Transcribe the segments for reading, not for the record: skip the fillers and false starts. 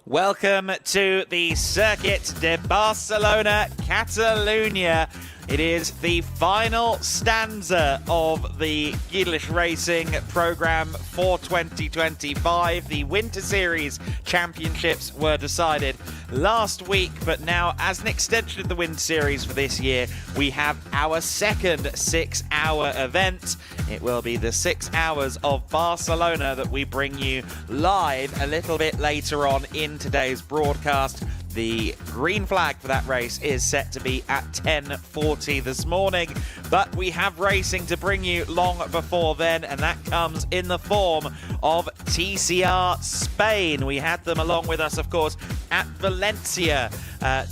Welcome to the Circuit de Barcelona, Catalunya. It is the final stanza of the GEDLICH Racing program for 2025. The Winter Series Championships were decided last week, but now as an extension of the Winter Series for this year, we have our second 6-hour event. It will be the 6 Hours of Barcelona that we bring you live a little bit later on in today's broadcast. The green flag for that race is set to be at 10:40 this morning, but we have racing to bring you long before then, and that comes in the form of TCR Spain. We had them along with us, of course, at Valencia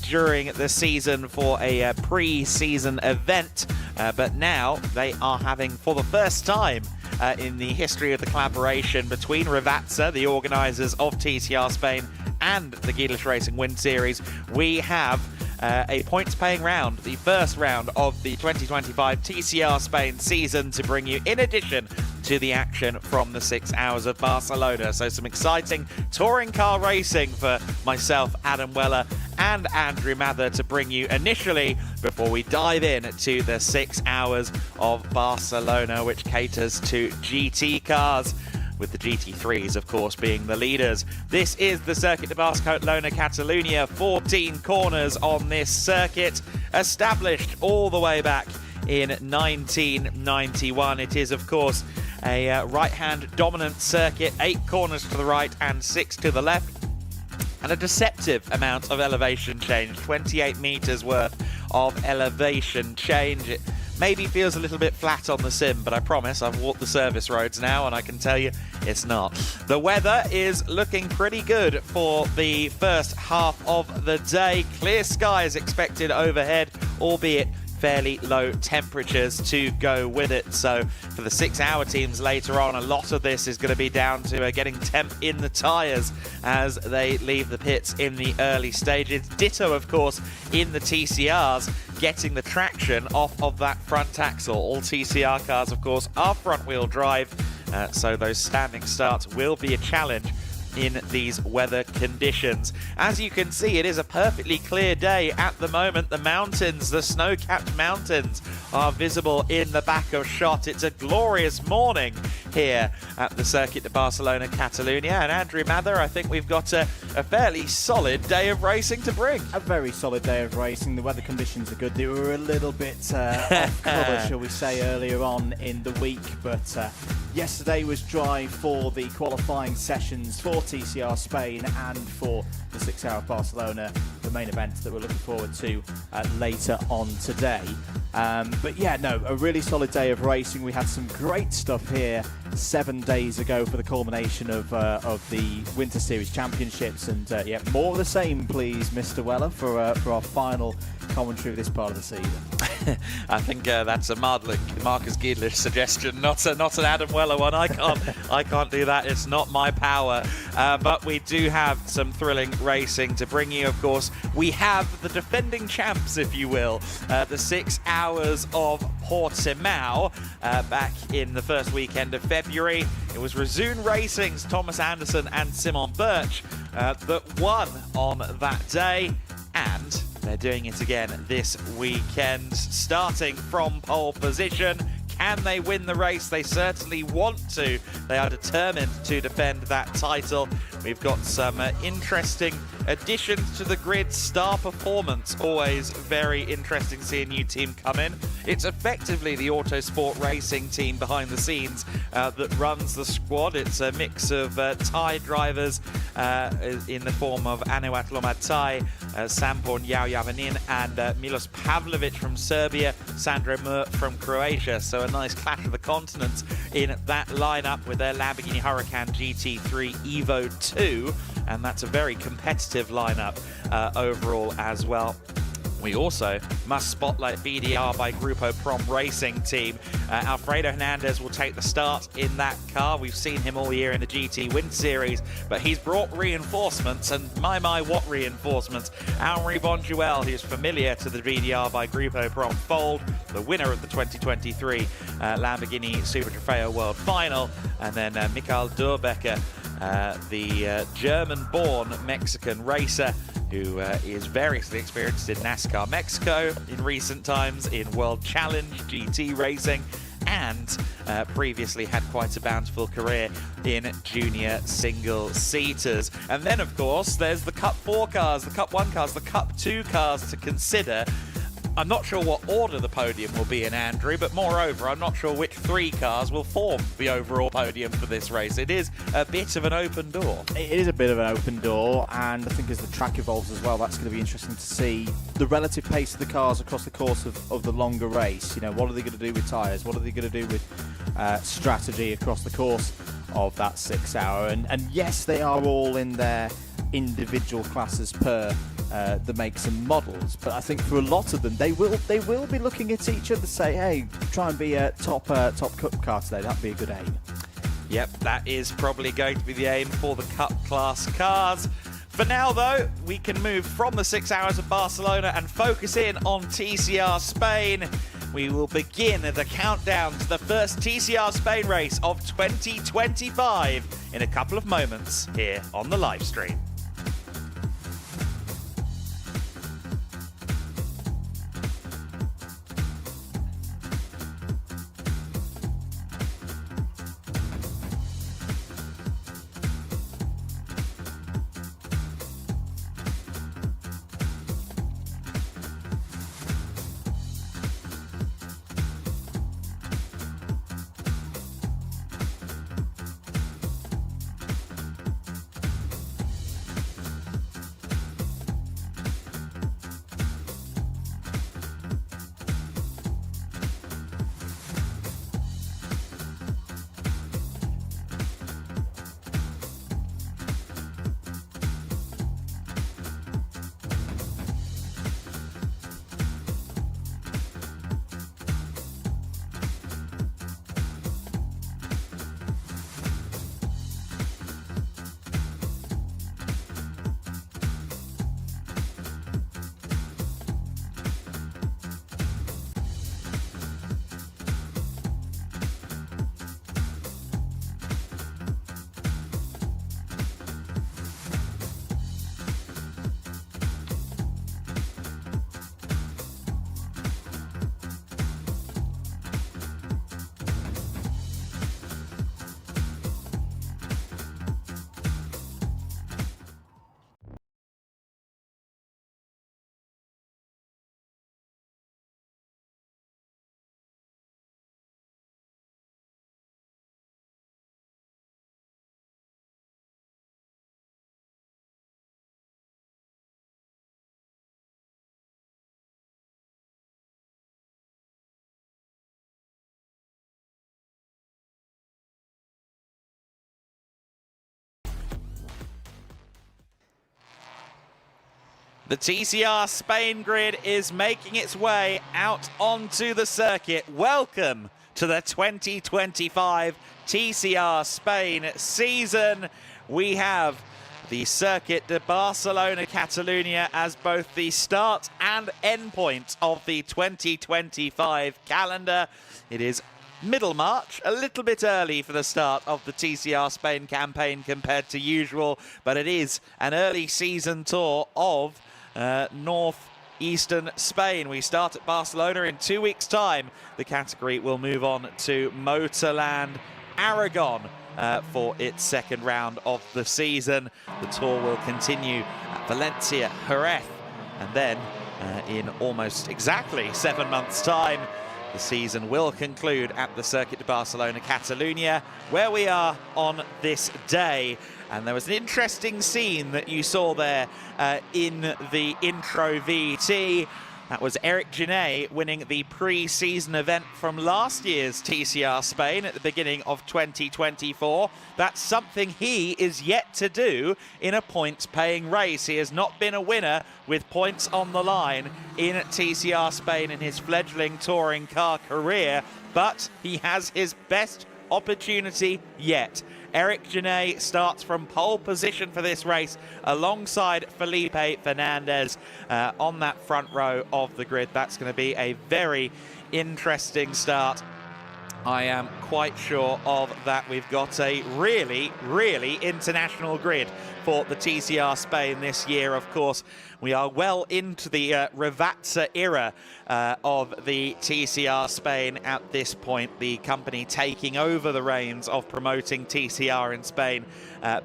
during the season for a pre-season event, but now they are having, for the first time in the history of the collaboration between Rivazza, the organisers of TCR Spain, and the GEDLICH Racing Wind Series, we have a points-paying round, the first round of the 2025 TCR Spain season, to bring you in addition to the action from the 6 Hours of Barcelona. So some exciting touring car racing for myself, Adam Weller, and Andrew Mather to bring you initially before we dive in to the 6 Hours of Barcelona, which caters to GT cars, with the GT3s, of course, being the leaders. This is the Circuit de Barcelona, Catalunya. 14 corners on this circuit, established all the way back in 1991. It is, of course, a right-hand dominant circuit, 8 corners to the right and 6 to the left, and a deceptive amount of elevation change, 28 meters worth of elevation change. It maybe feels a little bit flat on the sim, but I promise I've walked the service roads now and I can tell you it's not. The weather is looking pretty good for the first half of the day. Clear skies expected overhead, albeit fairly low temperatures to go with it. So for the 6-hour teams later on, a lot of this is going to be down to getting temp in the tyres as they leave the pits in the early stages. Ditto, of course, in the TCRs, getting the traction off of that front axle. All TCR cars, of course, are front-wheel drive, so those standing starts will be a challenge in these weather conditions. As you can see, it is a perfectly clear day at the moment. The mountains, the snow-capped mountains, are visible in the back of shot. It's a glorious morning here at the Circuit de Barcelona, Catalunya. And Andrew Mather, I think we've got a fairly solid day of racing to bring. A very solid day of racing. The weather conditions are good. They were a little bit off colour, shall we say, earlier on in the week, but yesterday was dry for the qualifying sessions for TCR Spain and for the 6 Hour of Barcelona, the main event that we're looking forward to later on today. But yeah, no, a really solid day of racing. We had some great stuff here 7 days ago for the culmination of the Winter Series Championships, and yeah, more of the same, please, Mr. Weller, for our final commentary of this part of the season. I think that's a Marcus GEDLICH suggestion, not an Adam Weller one. I can't do that. It's not my power. But we do have some thrilling racing to bring you. Of course, we have the defending champs, if you will, the 6 Hours of Portimao back in the first weekend of February. It was Resoon Racing's Thomas Anderson and Simon Birch that won on that day, and they're doing it again this weekend, starting from pole position. Can they win the race? They certainly want to. They are determined to defend that title. We've got some interesting additions to the grid. Star Performance, always very interesting to see a new team come in. It's effectively the Autosport Racing team behind the scenes that runs the squad. It's a mix of Thai drivers in the form of Anuat Lomatai, Sampon Yavanin, and Milos Pavlovic from Serbia, Sandro Murt from Croatia. So a nice clash of the continents in that lineup with their Lamborghini Huracan GT3 Evo 2, and that's a very competitive lineup overall as well. We also must spotlight BDR by Grupo Prom Racing Team. Alfredo Hernandez will take the start in that car. We've seen him all year in the GT Wind Series, but he's brought reinforcements, and my, what reinforcements. Henri Bonjuel, who is familiar to the BDR by Grupo Prom fold, the winner of the 2023 Lamborghini Super Trofeo World Final, and then Mikael Durbecker the German-born Mexican racer who is variously experienced in NASCAR Mexico in recent times, in World Challenge GT racing, and previously had quite a bountiful career in junior single-seaters. And then, of course, there's the Cup 4 cars, the Cup 1 cars, the Cup 2 cars to consider. I'm not sure what order the podium will be in, Andrew, but moreover, I'm not sure which 3 cars will form the overall podium for this race. It is a bit of an open door. It is a bit of an open door, and I think as the track evolves as well, that's going to be interesting to see the relative pace of the cars across the course of the longer race. You know, what are they going to do with tyres? What are they going to do with strategy across the course of that 6 hour? And yes, they are all in their individual classes per the makes and models, but I think for a lot of them they will be looking at each other, say, hey, try and be a top cup car today. That'd be a good aim. Yep, that is probably going to be the aim for the Cup class cars. For now, though, we can move from the 6 hours of Barcelona and focus in on TCR Spain. We will begin the countdown to the first TCR Spain race of 2025 in a couple of moments here on the live stream. The TCR Spain grid is making its way out onto the circuit. Welcome to the 2025 TCR Spain season. We have the Circuit de Barcelona Catalunya as both the start and end point of the 2025 calendar. It is middle March, a little bit early for the start of the TCR Spain campaign compared to usual, but it is an early season tour of northeastern Spain. We start at Barcelona in 2 weeks' time. The category will move on to Motorland Aragon for its second round of the season. The tour will continue at Valencia, Jerez, and then in almost exactly 7 months' time, the season will conclude at the Circuit de Barcelona Catalunya, where we are on this day. And there was an interesting scene that you saw there in the intro VT. That was Eric Genet winning the pre-season event from last year's TCR Spain at the beginning of 2024. That's something he is yet to do in a points-paying race. He has not been a winner with points on the line in TCR Spain in his fledgling touring car career, but he has his best opportunity yet. Eric Genet starts from pole position for this race alongside Felipe Fernandez on that front row of the grid. That's going to be a very interesting start. I am quite sure of that. We've got a really, really international grid for the TCR Spain this year. Of course, we are well into the Rivazza era of the TCR Spain at this point. The company taking over the reins of promoting TCR in Spain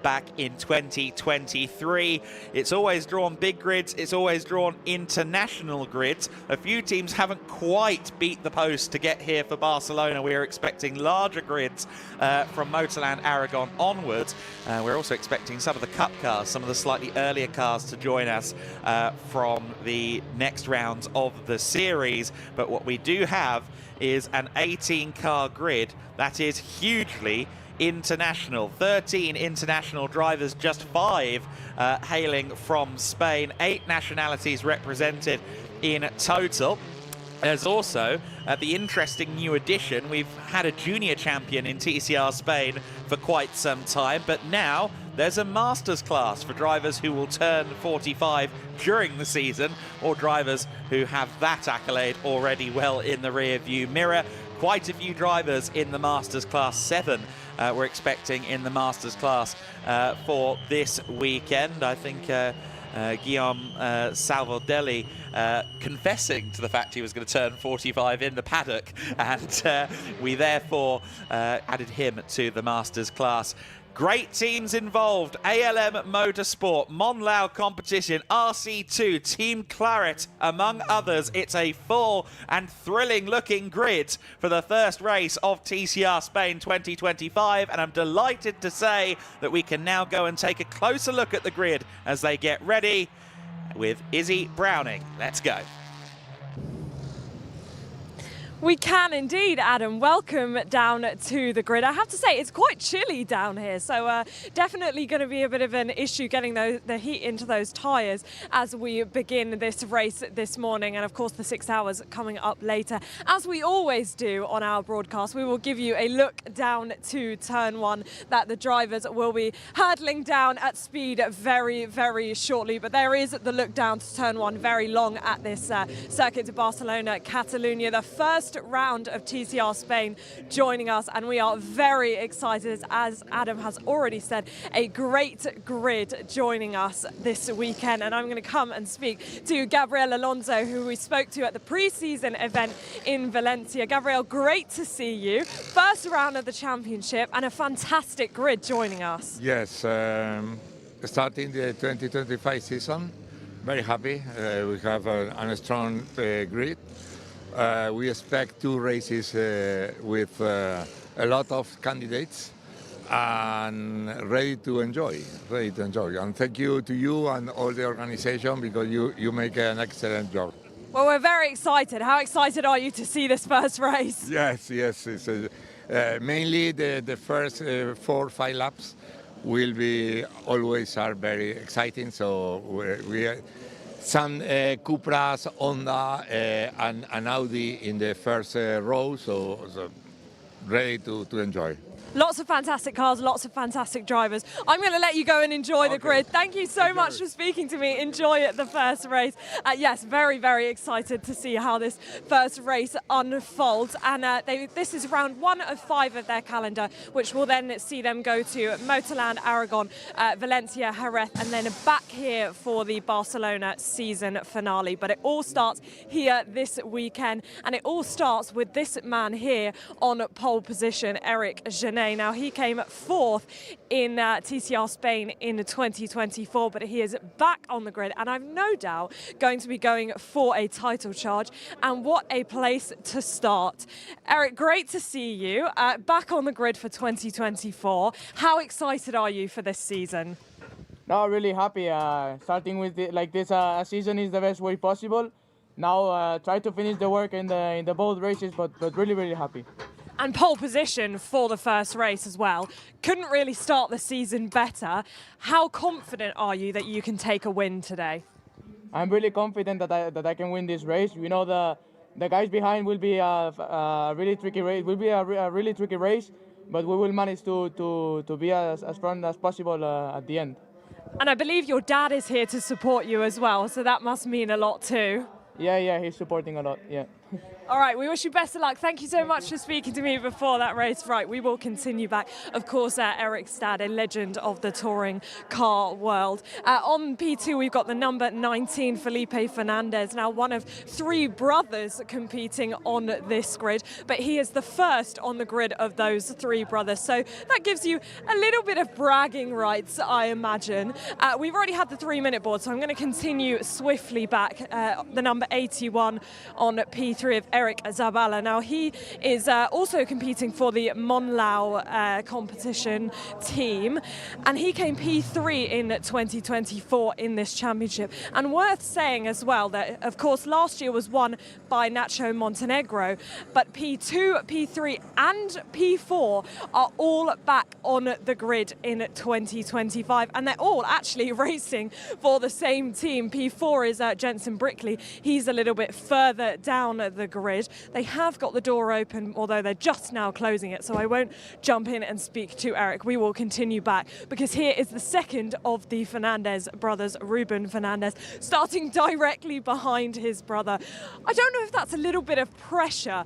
back in 2023. It's always drawn big grids. It's always drawn international grids. A few teams haven't quite beat the post to get here for Barcelona. We're expecting larger grids from Motorland Aragon onwards. We're also expecting some of the Cup cars, some of the slightly earlier cars to join us from the next rounds of the series. But what we do have is an 18-car grid that is hugely international. 13 international drivers, just 5 hailing from Spain. 8 nationalities represented in total. There's also the interesting new addition. We've had a junior champion in TCR Spain for quite some time, but now there's a Masters class for drivers who will turn 45 during the season, or drivers who have that accolade already well in the rear view mirror. Quite a few drivers in the Masters class. 7 we're expecting in the Masters class for this weekend. I think Guillaume Salvadelli confessing to the fact he was going to turn 45 in the paddock, and we therefore added him to the Masters class. Great teams involved: ALM Motorsport, Monlau Competition, RC2, Team Claret, among others. It's a full and thrilling looking grid for the first race of TCR Spain 2025, and I'm delighted to say that we can now go and take a closer look at the grid as they get ready with Izzy Browning. Let's go. We can indeed, Adam. Welcome down to the grid. I have to say, it's quite chilly down here, so definitely going to be a bit of an issue getting the heat into those tyres as we begin this race this morning. And of course, the 6 hours coming up later. As we always do on our broadcast, we will give you a look down to turn 1 that the drivers will be hurtling down at speed very, very shortly. But there is the look down to turn 1, very long at this Circuit de Barcelona, Catalonia. The first round of TCR Spain joining us, and we are very excited. As Adam has already said, a great grid joining us this weekend, and I'm going to come and speak to Gabriel Alonso, who we spoke to at the pre-season event in Valencia. Gabriel, great to see you. First round of the championship and a fantastic grid joining us. Yes, starting the 2025 season, very happy. We have a strong grid. We expect 2 races with a lot of candidates and ready to enjoy. And thank you to you and all the organization, because you make an excellent job. Well, we're very excited. How excited are you to see this first race? Yes. It's, mainly the first 4 or 5 laps will be always are very exciting. So we some Cupras, Honda, and Audi in the first row, so ready to enjoy. Lots of fantastic cars, lots of fantastic drivers. I'm going to let you go and enjoy the grid. Thank you so much for speaking to me. Enjoy the first race. Yes, very, very excited to see how this first race unfolds. And this is round 1 of 5 of their calendar, which will then see them go to Motorland Aragon, Valencia, Jerez, and then back here for the Barcelona season finale. But it all starts here this weekend, and it all starts with this man here on pole position, Eric Genet. Now, he came 4th in TCR Spain in 2024, but he is back on the grid, and I've no doubt going to be going for a title charge. And what a place to start. Eric, great to see you back on the grid for 2024. How excited are you for this season? No, really happy. Starting with this season is the best way possible. Now try to finish the work in the both races, but really, really happy. And pole position for the first race as well. Couldn't really start the season better. How confident are you that you can take a win today? I'm really confident that I can win this race. We know the guys behind will be a really tricky race. Will be a really tricky race, but we will manage to be as front as possible at the end. And I believe your dad is here to support you as well, so that must mean a lot too. Yeah, he's supporting a lot. Yeah. All right, we wish you best of luck. Thank you so much for speaking to me before that race. Right, we will continue back. Of course, Eric Stad, a legend of the touring car world. On P2, we've got the number 19, Felipe Fernandez, now one of 3 brothers competing on this grid, but he is the first on the grid of those 3 brothers. So that gives you a little bit of bragging rights, I imagine. We've already had the 3-minute board, so I'm going to continue swiftly back. The number 81 on P3 of Eric Zabala. Now, he is also competing for the Monlau competition team, and he came P3 in 2024 in this championship. And worth saying as well that, of course, last year was won by Nacho Montenegro, but P2, P3 and P4 are all back on the grid in 2025, and they're all actually racing for the same team. P4 is Jensen Brickley. He's a little bit further down the grid. They have got the door open, although they're just now closing it, so I won't jump in and speak to Eric. We will continue back, because here is the second of the Fernandez brothers, Ruben Fernandez, starting directly behind his brother. I don't know if that's a little bit of pressure.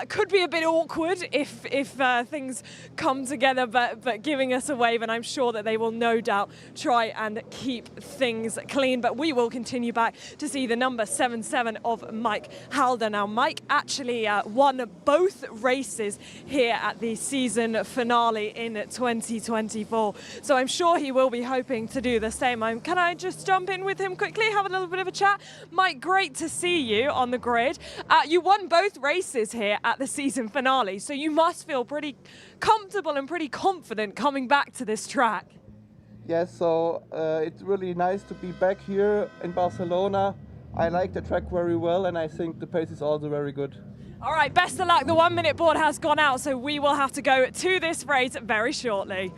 Could be a bit awkward if things come together, but giving us a wave, and I'm sure that they will no doubt try and keep things clean. But we will continue back to see the number 77 of Mike Halder. Now, Mike actually won both races here at the season finale in 2024, so I'm sure he will be hoping to do the same. Can I just jump in with him quickly, have a little bit of a chat? Mike, great to see you on the grid. You won both races here at the season finale, so you must feel pretty comfortable and pretty confident coming back to this track. Yes, so it's really nice to be back here in Barcelona. I like the track very well, and I think the pace is also very good. All right, best of luck. The 1-minute board has gone out, so we will have to go to this race very shortly.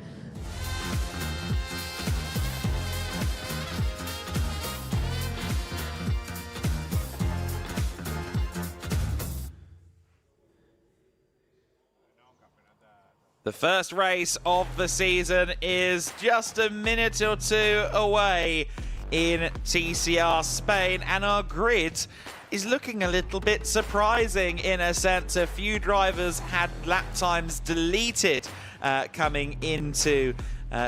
The first race of the season is just a minute or 2 away in TCR Spain, and our grid is looking a little bit surprising in a sense. A few drivers had lap times deleted coming into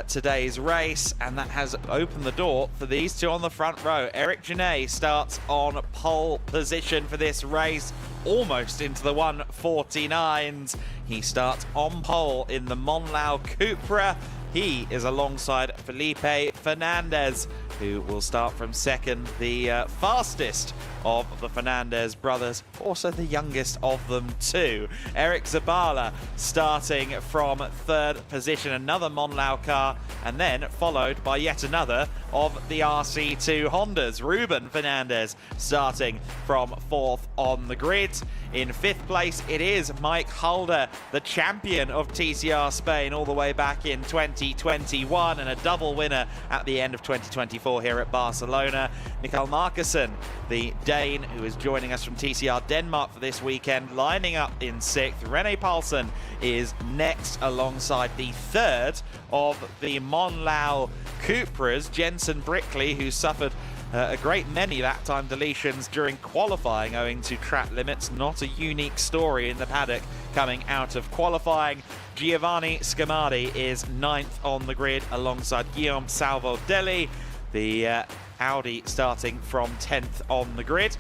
today's race, and that has opened the door for these 2 on the front row. Eric Genet starts on pole position for this race, almost into the 149s. He starts on pole in the Monlau Cupra. He is alongside Felipe Fernandez, who will start from second, the fastest of the Fernandez brothers, also the youngest of them too. Eric Zabala starting from 3rd position, another Monlau car, and then followed by yet another of the RC2 Hondas. Ruben Fernandez starting from 4th on the grid. In 5th place, it is Mike Halder, the champion of TCR Spain all the way back in 2021, and a double winner at the end of 2024 here at Barcelona. Mikael Markussen, the Dane who is joining us from TCR Denmark for this weekend, lining up in 6th. Rene Paulsen is next alongside the 3rd of the Monlau Cupras, Jensen Brickley, who suffered a great many lap time deletions during qualifying owing to track limits. Not a unique story in the paddock coming out of qualifying. Giovanni Scamardi is 9th on the grid alongside Guillaume Salvo-Deli. The Audi starting from 10th on the grid.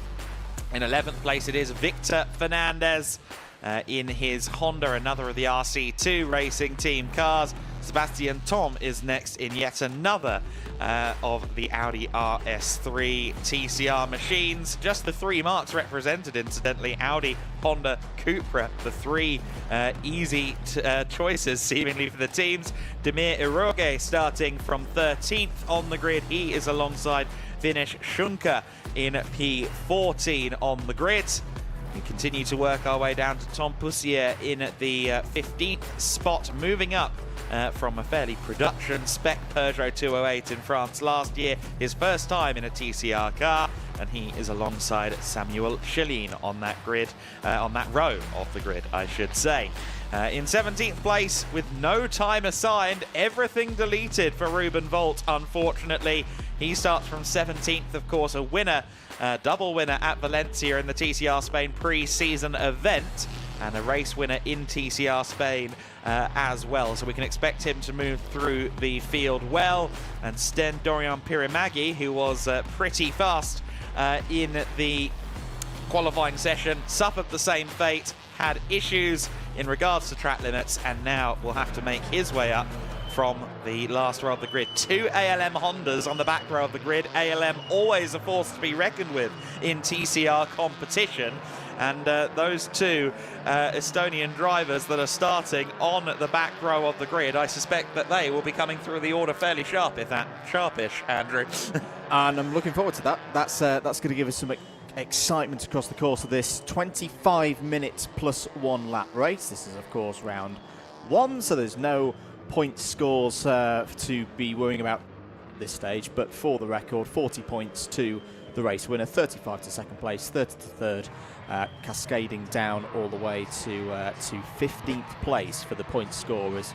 In 11th place, it is Victor Fernandez in his Honda, another of the RC2 racing team cars. Sebastian Tom is next in yet another of the Audi RS3 TCR machines. Just the 3 marks represented, incidentally. Audi, Honda, Cupra, the 3 easy choices seemingly for the teams. Demir Iroge starting from 13th on the grid. He is alongside Vinesh Shunka in P14 on the grid. We continue to work our way down to Tom Poussier in the 15th spot, moving up from a fairly production spec Peugeot 208 in France last year. His first time in a TCR car, and he is alongside Samuel Schilin on that grid, on that row of the grid, I should say. In 17th place, with no time assigned, everything deleted for Ruben Volt, unfortunately. He starts from 17th, of course, a winner, double winner at Valencia in the TCR Spain pre-season event, and a race winner in TCR Spain as well. So we can expect him to move through the field well. And Sten Dorian Pirimagi, who was pretty fast in the qualifying session, suffered the same fate, had issues in regards to track limits, and now will have to make his way up from the last row of the grid. 2 ALM Hondas on the back row of the grid. ALM always a force to be reckoned with in TCR competition. And those two Estonian drivers that are starting on the back row of the grid, I suspect that they will be coming through the order fairly sharp, if that sharpish, Andrew. And I'm looking forward to that. That's going to give us some excitement across the course of this 25 minutes plus 1 lap race. This is, of course, round 1, so there's no point scores to be worrying about at this stage, but for the record, 40 points to the race winner, 35 to second place, 30 to third, cascading down all the way to 15th place for the point scorers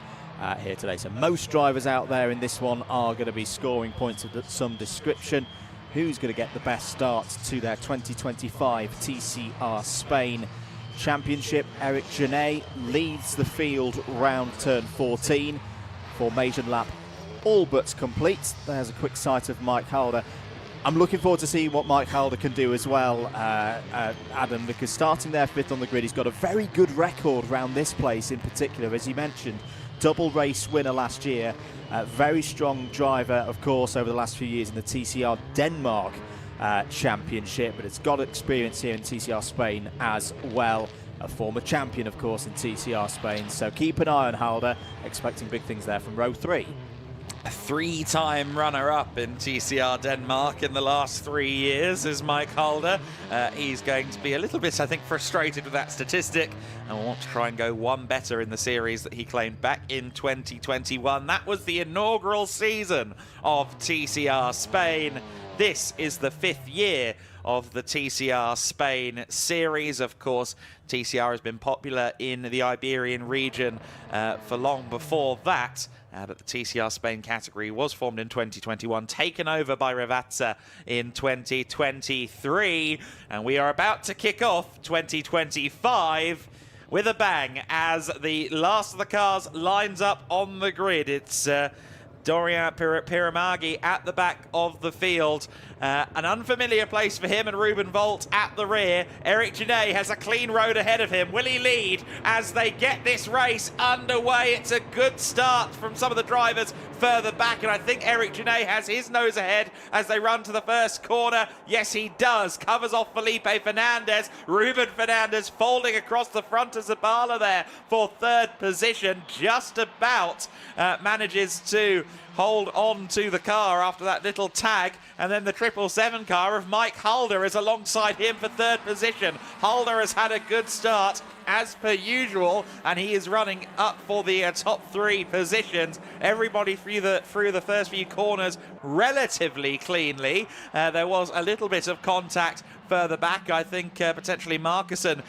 here today. So most drivers out there in this one are going to be scoring points of some description. Who's going to get the best start to their 2025 TCR Spain Championship? Eric Genet leads the field round turn 14. Formation lap all but complete. There's a quick sight of Mike Halder. I'm looking forward to seeing what Mike Halder can do as well, Adam, because starting there 5th on the grid, he's got a very good record round this place in particular, as you mentioned. Double race winner last year. Very strong driver, of course, over the last few years in the TCR Denmark Championship, but it's got experience here in TCR Spain as well. A former champion, of course, in TCR Spain. So keep an eye on Halder, expecting big things there from row 3. A 3-time runner-up in TCR Denmark in the last 3 years is Mike Halder. He's going to be a little bit, I think, frustrated with that statistic and will want to try and go one better in the series that he claimed back in 2021. That was the inaugural season of TCR Spain. This is the 5th year of the TCR Spain series. Of course, TCR has been popular in the Iberian region for long before that. But the TCR Spain category was formed in 2021, taken over by Revazza in 2023. And we are about to kick off 2025 with a bang as the last of the cars lines up on the grid. It's Dorian Pirimagi at the back of the field. An unfamiliar place for him and Ruben Volt at the rear. Eric Genet has a clean road ahead of him. Will he lead as they get this race underway? It's a good start from some of the drivers further back, and I think Eric Genet has his nose ahead as they run to the first corner. Yes, he does. Covers off Felipe Fernandez. Ruben Fernandez folding across the front of Zabala there for 3rd position. Just about manages to hold on to the car after that little tag, and then the 777 car of Mike Halder is alongside him for 3rd position. Halder has had a good start as per usual, and he is running up for the top 3 positions. Everybody through the first few corners relatively cleanly. There was a little bit of contact further back. I think potentially Markussen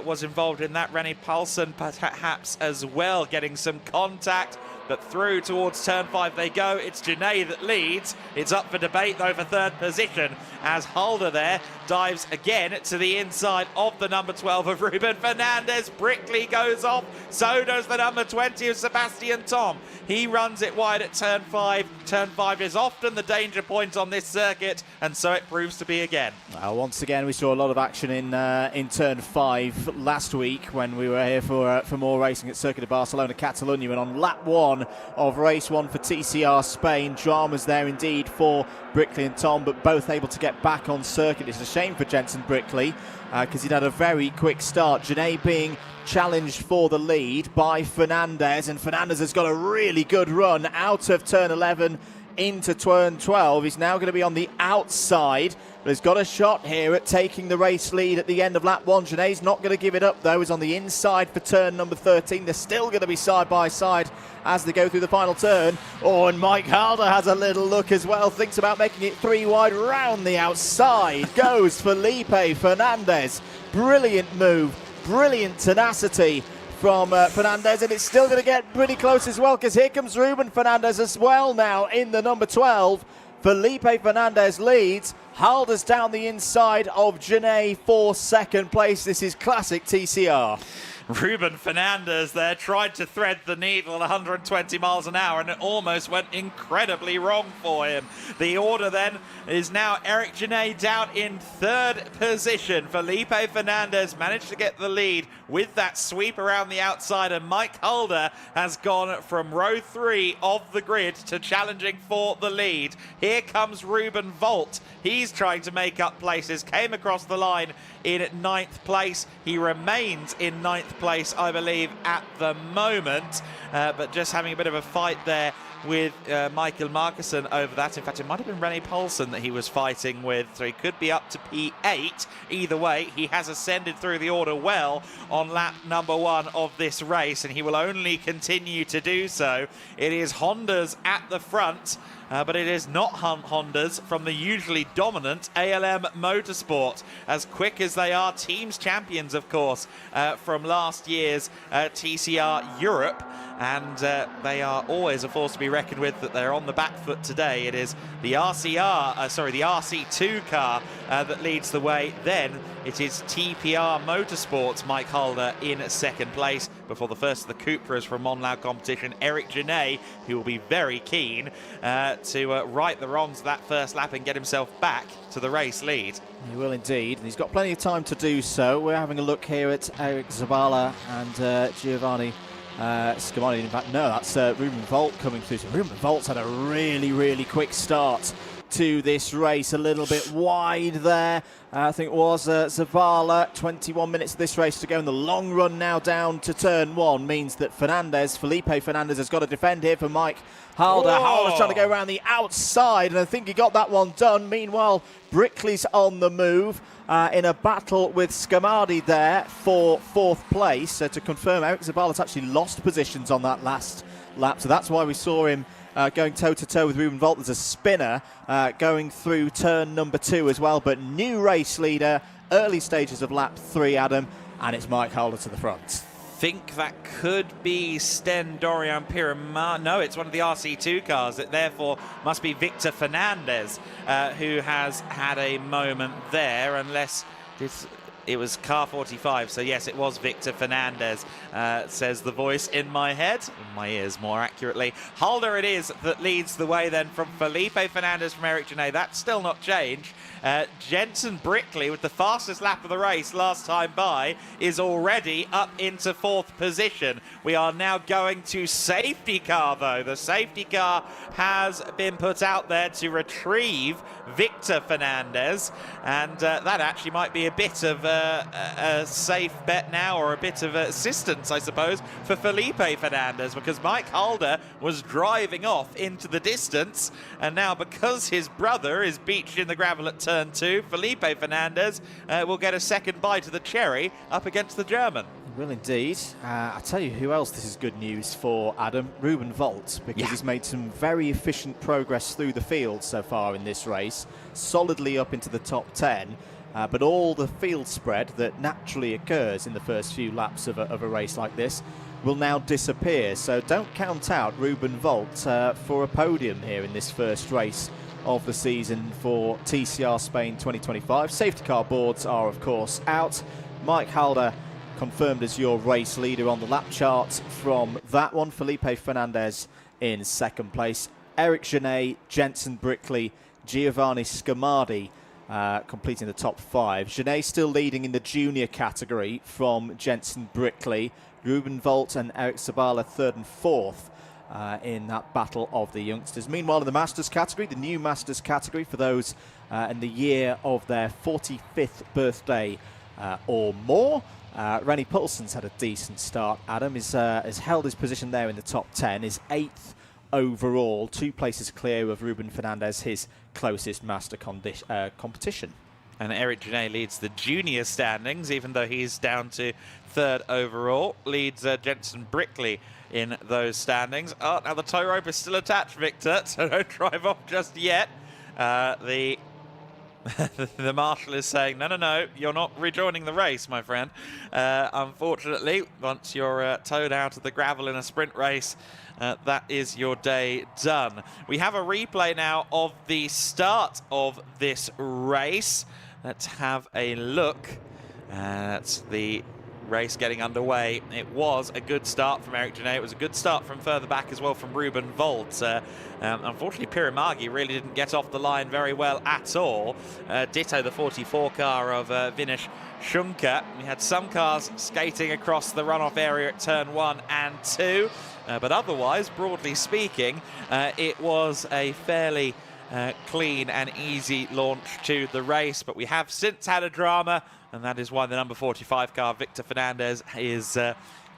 was involved in that. Rennie Paulsen perhaps as well, getting some contact. But through towards turn 5 they go. It's Genet that leads. It's up for debate though for 3rd position as Halder there dives again to the inside of the number 12 of Ruben Fernandez. Brickley goes off. So does the number 20 of Sebastian Tom. He runs it wide at turn 5. Turn 5 is often the danger point on this circuit, and so it proves to be again. Well, once again, we saw a lot of action in turn 5 last week when we were here for more racing at Circuit of Barcelona, Catalonia, and on lap 1 of race 1 for TCR Spain, dramas there indeed for Brickley and Tom, but both able to get back on circuit. It's a shame for Jensen Brickley because he'd had a very quick start. Genet being challenged for the lead by Fernandez, and Fernandez has got a really good run out of turn 11 into turn 12. He's now going to be on the outside, but he's got a shot here at taking the race lead at the end of lap 1. Genet's not going to give it up though. He's on the inside for turn number 13. They're still going to be side by side as they go through the final turn. Oh, and Mike Halder has a little look as well, thinks about making it 3 wide. Round the outside goes Felipe Fernandez. Brilliant move, brilliant tenacity from Fernandez, and it's still going to get pretty close as well, because here comes Ruben Fernandez as well now in the number 12. Felipe Fernandez leads. Halder's down the inside of Genet for second place. This is classic TCR. Ruben Fernandez there tried to thread the needle at 120 miles an hour, and it almost went incredibly wrong for him. The order then is now Eric Genet down in third position. Felipe Fernandez managed to get the lead with that sweep around the outside, and Mike Halder has gone from row 3 of the grid to challenging for the lead. Here comes Ruben Volt. He's trying to make up places, came across the line in 9th place. He remains in 9th place, I believe, at the moment, but just having a bit of a fight there with Michael Markussen over that. In fact, it might have been Rene Paulsen that he was fighting with, so he could be up to P8. Either way, he has ascended through the order well on lap number 1 of this race, and he will only continue to do so. It is Honda's at the front, but it is not Honda's from the usually dominant ALM Motorsport. As quick as they are, teams champions, of course, from last year's TCR Europe. And they are always a force to be reckoned with, that they're on the back foot today. It is the RC2 car that leads the way. Then it is TPR Motorsports, Mike Halder in second place, before the first of the Cupras from Monlau competition, Eric Genet, who will be very keen to right the wrongs of that first lap and get himself back to the race lead. He will indeed, and he's got plenty of time to do so. We're having a look here at Eric Zabala and Giovanni Scamani. In fact, no, that's Ruben Volt coming through. So Ruben Volt's had a really quick start to this race, a little bit wide there. I think it was Zavala. 21 minutes of this race to go, and the long run now down to turn 1 means that Felipe Fernandez has got to defend here for Mike Halder. Halder's trying to go around the outside, and I think he got that one done. Meanwhile, Brickley's on the move in a battle with Scamadi there for 4th place. So to confirm, Eric Zabala's actually lost positions on that last lap, so that's why we saw him going toe-to-toe with Ruben Volt. There's a spinner going through turn number 2 as well, but new race leader, early stages of lap 3, Adam, and it's Mike Halder to the front. Think that could be Sten Dorian Piramar. No, it's one of the RC2 cars. It therefore must be Victor Fernandez who has had a moment there, unless it was car 45. So yes, it was Victor Fernandez, says the voice in my head, in my ears more accurately. Halder it is that leads the way then from Felipe Fernandez from Eric Genet. That's still not changed. Jensen Brickley, with the fastest lap of the race last time by, is already up into 4th position. We are now going to safety car, though. The safety car has been put out there to retrieve Victor Fernandez, and that actually might be a bit of a safe bet now, or a bit of assistance, I suppose, for Felipe Fernandez, because Mike Halder was driving off into the distance, and now because his brother is beached in the gravel at turn 2, Felipe Fernandez will get a second bite of the cherry up against the German. He will indeed. I tell you who else this is good news for, Adam. Ruben Volt, because he's made some very efficient progress through the field so far in this race, solidly up into the top 10. But all the field spread that naturally occurs in the first few laps of a race like this will now disappear. So don't count out Ruben Volt for a podium here in this first race of the season for TCR Spain 2025. Safety car boards are, of course, out. Mike Halder confirmed as your race leader on the lap chart from that one. Felipe Fernandez in second place. Eric Genet, Jensen Brickley, Giovanni Scamadi completing the top 5. Genet still leading in the junior category from Jensen Brickley. Ruben Volt and Eric Zabala 3rd and 4th in that battle of the youngsters. Meanwhile, in the Masters category, the new Masters category for those in the year of their 45th birthday or more, Rene Paulsen's had a decent start. Adam has held his position there in the top 10, is 8th overall, 2 places clear of Ruben Fernandez, his closest master competition. And Eric Genet leads the junior standings, even though he's down to 3rd overall. Leads Jensen Brickley in those standings. Oh, now the tow rope is still attached, Victor, so don't drive off just yet. The The marshal is saying, no, you're not rejoining the race, my friend. Unfortunately, once you're towed out of the gravel in a sprint race, that is your day done. We have a replay now of the start of this race. Let's have a look. That's the race getting underway. It was a good start from Eric Genet. It was a good start from further back as well from Ruben Volt. Unfortunately, Pirimagi really didn't get off the line very well at all. Ditto the 44 car of Vinesh Shunka. We had some cars skating across the runoff area at turn 1 and 2. But otherwise, broadly speaking, it was a fairly clean and easy launch to the race. But we have since had a drama, and that is why the number 45 car, Victor Fernandez, is,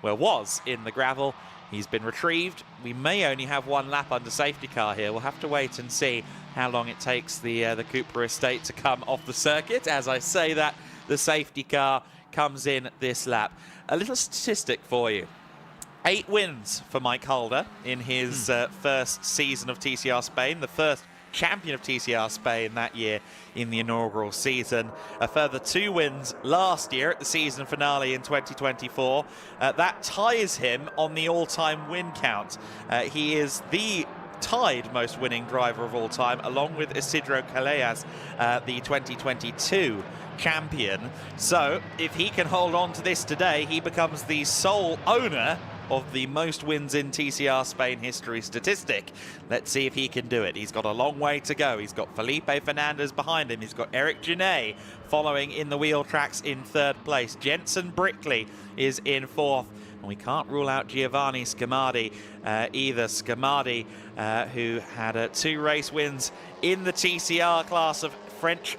was in the gravel. He's been retrieved. We may only have one lap under safety car here. We'll have to wait and see how long it takes the Cooper estate to come off the circuit. As I say that, the safety car comes in this lap. A little statistic for you. 8 wins for Mike Halder in his first season of TCR Spain, the first champion of TCR Spain that year in the inaugural season. A further 2 wins last year at the season finale in 2024. That ties him on the all-time win count. He is the tied most winning driver of all time, along with Isidro Callejas, the 2022 champion. So if he can hold on to this today, he becomes the sole owner of the most wins in TCR Spain history statistic. Let's see if he can do it. He's got a long way to go. He's got Felipe Fernandez behind him. He's got Eric Genet following in the wheel tracks in 3rd place. Jensen Brickley is in 4th. And we can't rule out Giovanni Scamardi either. Scamardi, who had 2 race wins in the TCR class of French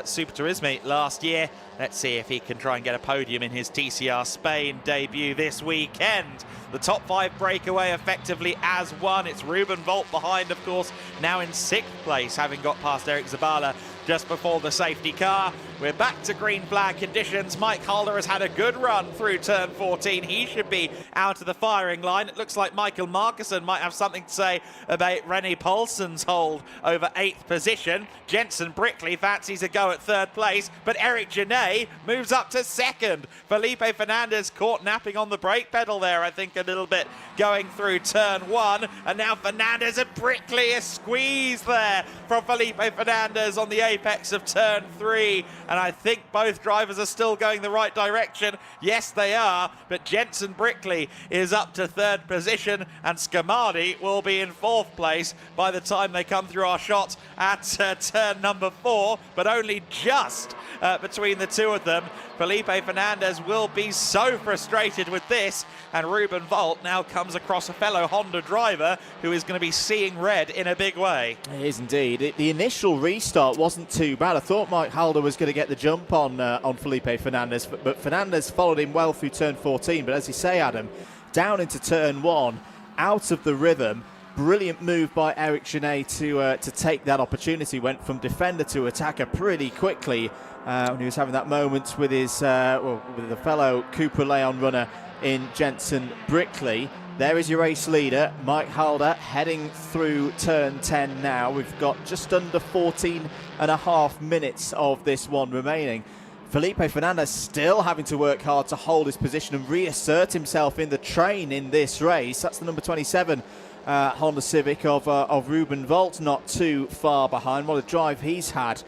Super Turisme last year. Let's see if he can try and get a podium in his TCR Spain debut this weekend. The top 5 breakaway effectively as one. It's Ruben Volt behind, of course, now in 6th place, having got past Eric Zabala just before the safety car. We're back to green flag conditions. Mike Halder has had a good run through turn 14. He should be out of the firing line. It looks like Michael Markussen might have something to say about René Paulsen's hold over 8th position. Jensen Brickley fancies a go at 3rd place, but Eric Genet moves up to 2nd. Felipe Fernandez caught napping on the brake pedal there, I think, a little bit going through turn 1. And now Fernandez and Brickley, a squeeze there from Felipe Fernandez on the apex of turn 3. And I think both drivers are still going the right direction. Yes, they are. But Jensen Brickley is up to 3rd position, and Scamardi will be in 4th place by the time they come through our shot at turn number 4. But only just between the two of them. Felipe Fernandez will be so frustrated with this, and Ruben Volt now comes across a fellow Honda driver who is going to be seeing red in a big way. It is indeed. The initial restart wasn't too bad. I thought Mike Halder was going to get the jump on Felipe Fernandez, but Fernandez followed him well through turn 14. But as you say, Adam, down into turn 1, out of the rhythm. Brilliant move by Eric Genet to take that opportunity. Went from defender to attacker pretty quickly when he was having that moment with his with the fellow Cooper Leon runner in Jensen Brickley. There is your race leader, Mike Halder, heading through turn 10 now. We've got just under 14.5 minutes of this one remaining. Felipe Fernandez still having to work hard to hold his position and reassert himself in the train in this race. That's the number 27 Honda Civic of Ruben Volt, not too far behind. What a drive he's had.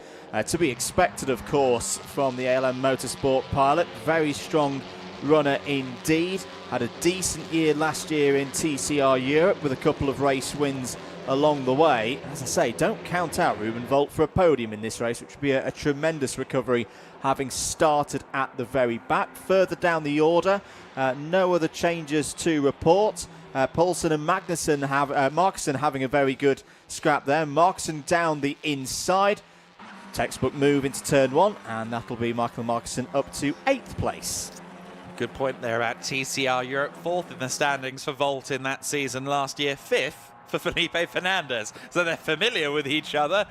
To be expected, of course, from the ALM Motorsport pilot. Very strong runner indeed. Had a decent year last year in TCR Europe with a couple of race wins along the way. As I say, don't count out Ruben Volt for a podium in this race, which would be a tremendous recovery, having started at the very back. Further down the order, no other changes to report. Paulsen and Markussen having a very good scrap there. Markussen down the inside. Textbook move into turn 1, and that'll be Michael Markussen up to 8th place. Good point there about TCR Europe. 4th in the standings for Volt in that season last year. 5th for Felipe Fernandez. So they're familiar with each other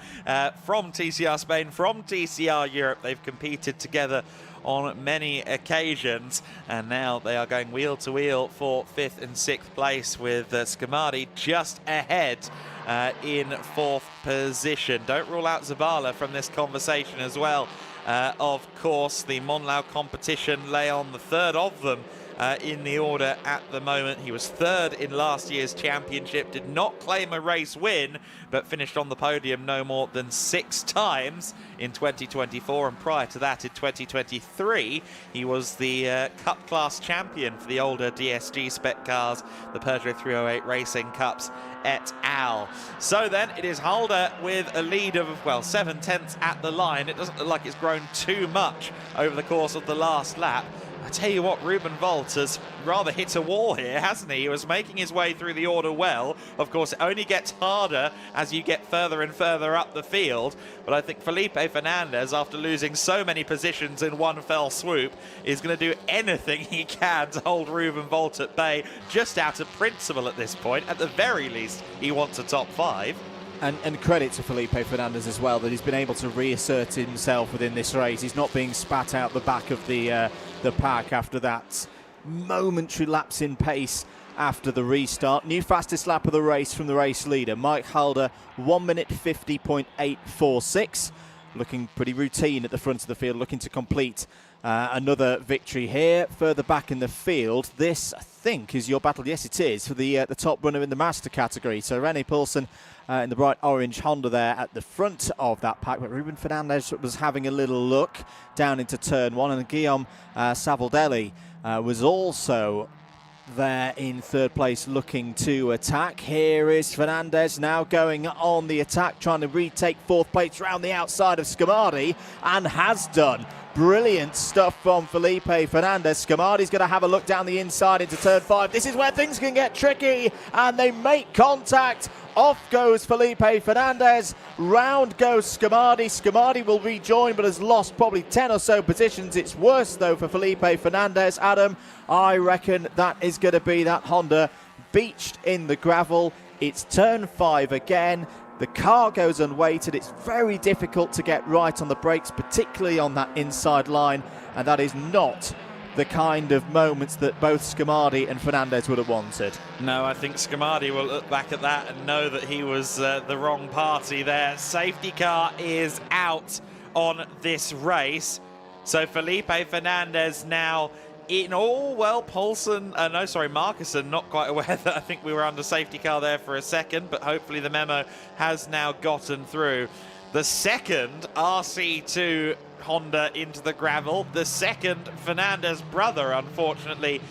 from TCR Spain, from TCR Europe. They've competed together on many occasions, and now they are going wheel to wheel for 5th and 6th place, with Scamardi just ahead in 4th position. Don't rule out Zabala from this conversation as well. Of course, the Monlau competition, Leon, the third of them in the order at the moment. He was 3rd in last year's championship, did not claim a race win, but finished on the podium no more than 6 times in 2024, and prior to that in 2023 he was the Cup class champion for the older DSG spec cars, the Peugeot 308 Racing Cups et al. So then it is Halder with a lead of, well, 7/10 at the line. It doesn't look like it's grown too much over the course of the last lap. I tell you what, Ruben Volt has rather hit a wall here, hasn't he? He was making his way through the order well. Of course, it only gets harder as you get further and further up the field. But I think Felipe Fernandez, after losing so many positions in one fell swoop, is going to do anything he can to hold Ruben Volt at bay, just out of principle at this point. At the very least, he wants a top 5. And credit to Felipe Fernandez as well, that he's been able to reassert himself within this race. He's not being spat out the back of the pack after that momentary lapse in pace after the restart. New fastest lap of the race from the race leader, Mike Halder, 1 minute 50.846. Looking pretty routine at the front of the field, looking to complete another victory here. Further back in the field, this, I think, is your battle. Yes, it is, for the top runner in the master category. So René Poulsen in the bright orange Honda there at the front of that pack. But Ruben Fernandez was having a little look down into turn 1, and Guillaume Savoldelli was also there in 3rd place looking to attack. Here is Fernandez now going on the attack, trying to retake 4th place round the outside of Scamardi, and has done. Brilliant stuff from Felipe Fernandez. Scamardi's going to have a look down the inside into turn 5. This is where things can get tricky, and they make contact. Off goes Felipe Fernandez, round goes Scamardi. Scamardi will rejoin, but has lost probably 10 or so positions. It's worse though for Felipe Fernandez. Adam, I reckon that is going to be that Honda beached in the gravel. It's turn 5 again. The car goes unweighted. It's very difficult to get right on the brakes, particularly on that inside line, and that is not the kind of moments that both Scamardi and Fernandez would have wanted. No, I think Scamardi will look back at that and know that he was the wrong party there. Safety car is out on this race. So Felipe Fernandez now in all, well, Markussen, not quite aware that I think we were under safety car there for a second, but hopefully the memo has now gotten through. The second RC2 Honda into the gravel, the second Fernandez brother, unfortunately,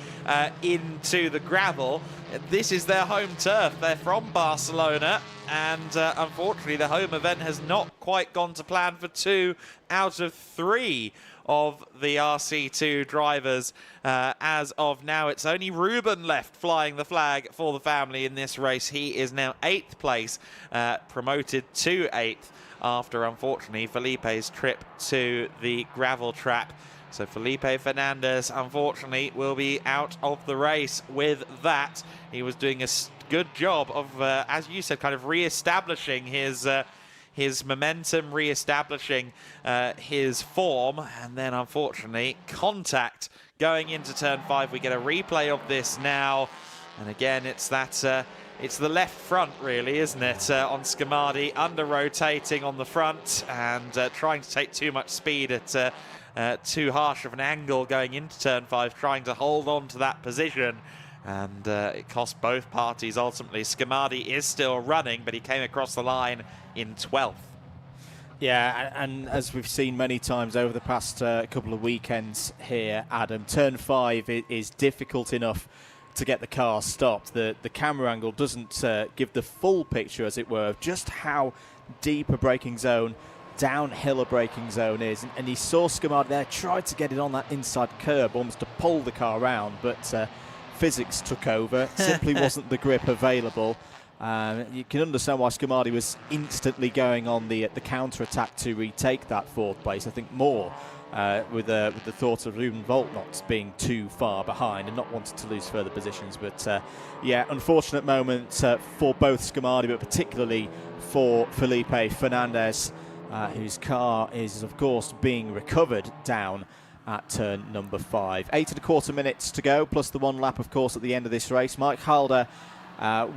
into the gravel. This is their home turf. They're from Barcelona, and unfortunately the home event has not quite gone to plan for 2 out of 3 of the RC2 drivers. As of now, it's only Ruben left flying the flag for the family in this race. He is now 8th place, promoted to 8th after, unfortunately, Felipe's trip to the gravel trap. So Felipe Fernandez, unfortunately, will be out of the race with that. He was doing a good job of, as you said, kind of re-establishing his momentum, re-establishing his form, and then unfortunately contact going into turn 5. We get a replay of this now, and again it's that it's the left front really, isn't it, on Scamardi, under rotating on the front and trying to take too much speed at too harsh of an angle going into turn 5, trying to hold on to that position. And it cost both parties ultimately. Scamardi is still running, but he came across the line in 12th. Yeah, and as we've seen many times over the past couple of weekends here, Adam, turn 5 is difficult enough to get the car stopped. The camera angle doesn't give the full picture, as it were, of just how deep a braking zone, downhill a braking zone is. And you saw Scamardi there, tried to get it on that inside curb, almost to pull the car around, but physics took over. Simply wasn't the grip available. You can understand why Scamardi was instantly going on the counter-attack to retake that 4th place. I think more with the thought of Ruben Volt not being too far behind and not wanting to lose further positions. But yeah, unfortunate moment for both Scamardi, but particularly for Felipe Fernandez, whose car is, of course, being recovered down at turn number 5. 8.25 minutes to go, plus the 1 lap, of course, at the end of this race. Mike Halder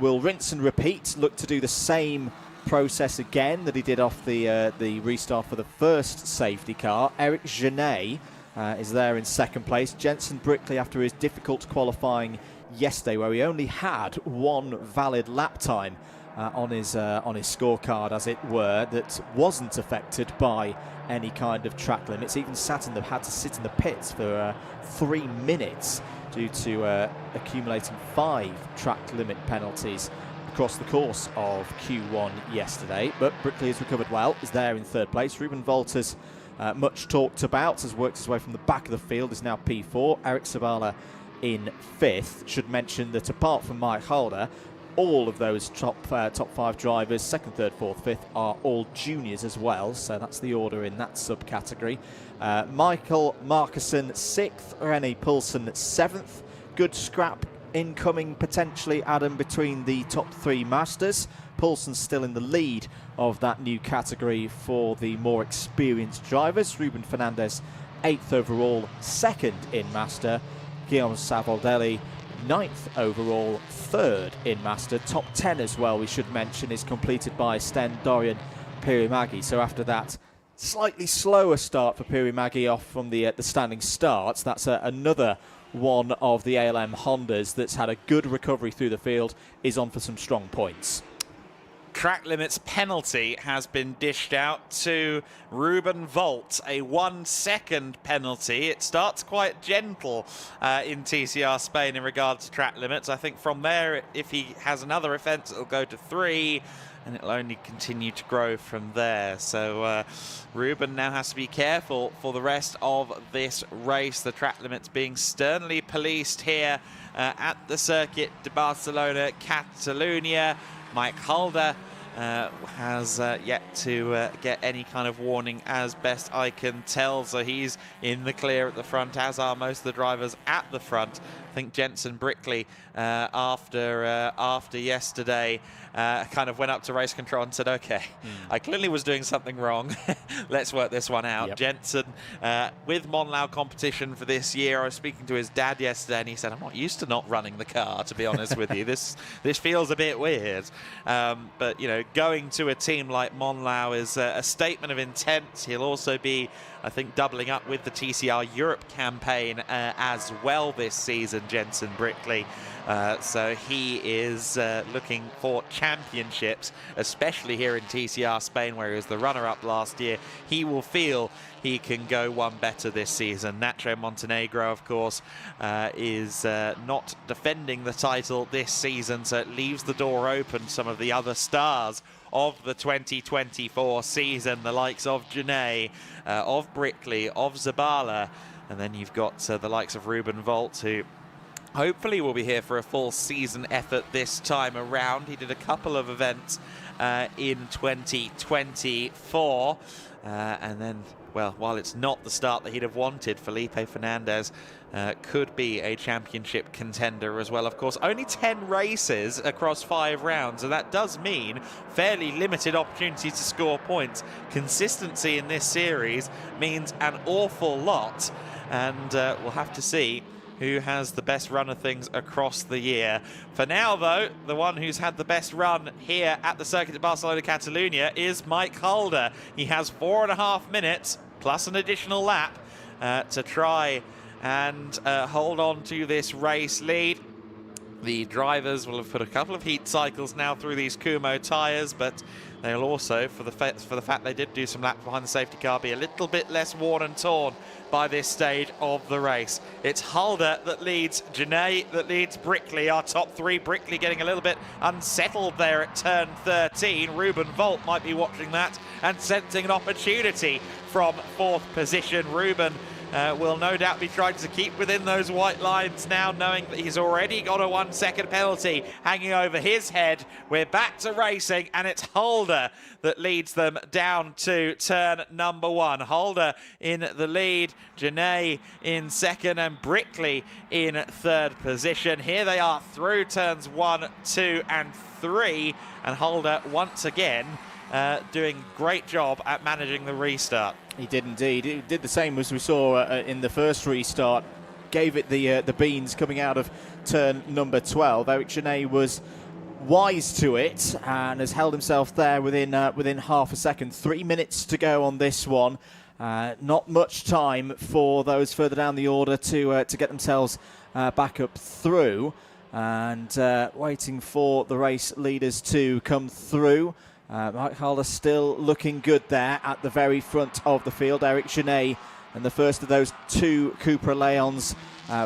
will rinse and repeat, look to do the same process again that he did off the restart for the first safety car. Eric Genet is there in second place. Jensen Brickley, after his difficult qualifying yesterday, where he only had 1 valid lap time on his scorecard, as it were, that wasn't affected by any kind of track limits. Even had to sit in the pits for 3 minutes due to accumulating 5 track limit penalties across the course of Q1 yesterday. But Brickley has recovered well, is there in third place. Ruben Volters, much talked about, has worked his way from the back of the field, is now P4. Eric Zabala in 5th. Should mention that apart from Mike Halder, all of those top 5 drivers, 2nd, 3rd, 4th, 5th, are all juniors as well. So that's the order in that subcategory. Michael Markussen 6th, René Poulsen 7th. Good scrap incoming potentially, Adam, between the top 3 masters. Poulsen's still in the lead of that new category for the more experienced drivers. Ruben Fernandez 8th overall, 2nd in master. Guillaume Savoldelli 9th overall, 3rd in master. Top 10 as well, we should mention, is completed by Sten Dorian Pirimagi. So after that slightly slower start for Pirimagi off from the standing starts, that's another one of the ALM Hondas that's had a good recovery through the field, is on for some strong points. Track limits penalty has been dished out to Ruben Volt, a 1-second penalty. It starts quite gentle in TCR Spain in regards to track limits. I think from there, if he has another offence, it'll go to 3, and it'll only continue to grow from there. So Ruben now has to be careful for the rest of this race. The track limits being sternly policed here at the Circuit de Barcelona, Catalunya. Mike Halder has yet to get any kind of warning, as best I can tell. So he's in the clear at the front, as are most of the drivers at the front. I think Jensen Brickley, after yesterday, kind of went up to race control and said, okay, I clearly was doing something wrong. Let's work this one out. Yep. Jensen, with Monlau competition for this year, I was speaking to his dad yesterday, and he said, I'm not used to not running the car, to be honest with you. This feels a bit weird. But, you know, going to a team like Monlau is a statement of intent. He'll also be, I think, doubling up with the TCR Europe campaign as well this season, Jensen Brickley. So he is looking for championships, especially here in TCR Spain, where he was the runner-up last year. He will feel he can go one better this season. Nacho Montenegro, of course, is not defending the title this season, so it leaves the door open to some of the other stars of the 2024 season, the likes of Genet, of Brickley, of Zabala, and then you've got the likes of Ruben Volt, who hopefully will be here for a full season effort this time around. He did a couple of events in 2024, and then, well, while it's not the start that he'd have wanted, Felipe Fernandez could be a championship contender as well. Of course, only 10 races across 5 rounds, and that does mean fairly limited opportunity to score points. Consistency in this series means an awful lot, and we'll have to see who has the best run of things across the year. For now, though, the one who's had the best run here at the Circuit de Barcelona, Catalunya is Mike Halder. He has 4.5 minutes plus an additional lap to try and hold on to this race lead. The drivers will have put a couple of heat cycles now through these Kumo tyres, but they'll also, for the fact they did do some laps behind the safety car, be a little bit less worn and torn by this stage of the race. It's Halder that leads, Genet that leads Brickley, our top 3. Brickley getting a little bit unsettled there at turn 13. Ruben Volt might be watching that and sensing an opportunity from 4th position. Ruben will no doubt be trying to keep within those white lines now, knowing that he's already got a 1 second penalty hanging over his head. We're back to racing, and it's Holder that leads them down to turn number 1. Holder in the lead, Janae in second, and Brickley in third position. Here they are through turns 1, 2 and 3, and Holder once again doing a great job at managing the restart. He did indeed. He did the same as we saw in the first restart. Gave it the beans coming out of turn number 12. Eric Janae was wise to it and has held himself there within half a second. 3 minutes to go on this one. Not much time for those further down the order to get themselves back up through, and waiting for the race leaders to come through. Mike Holder still looking good there at the very front of the field. Eric Janae and the first of those 2 Cupra Leons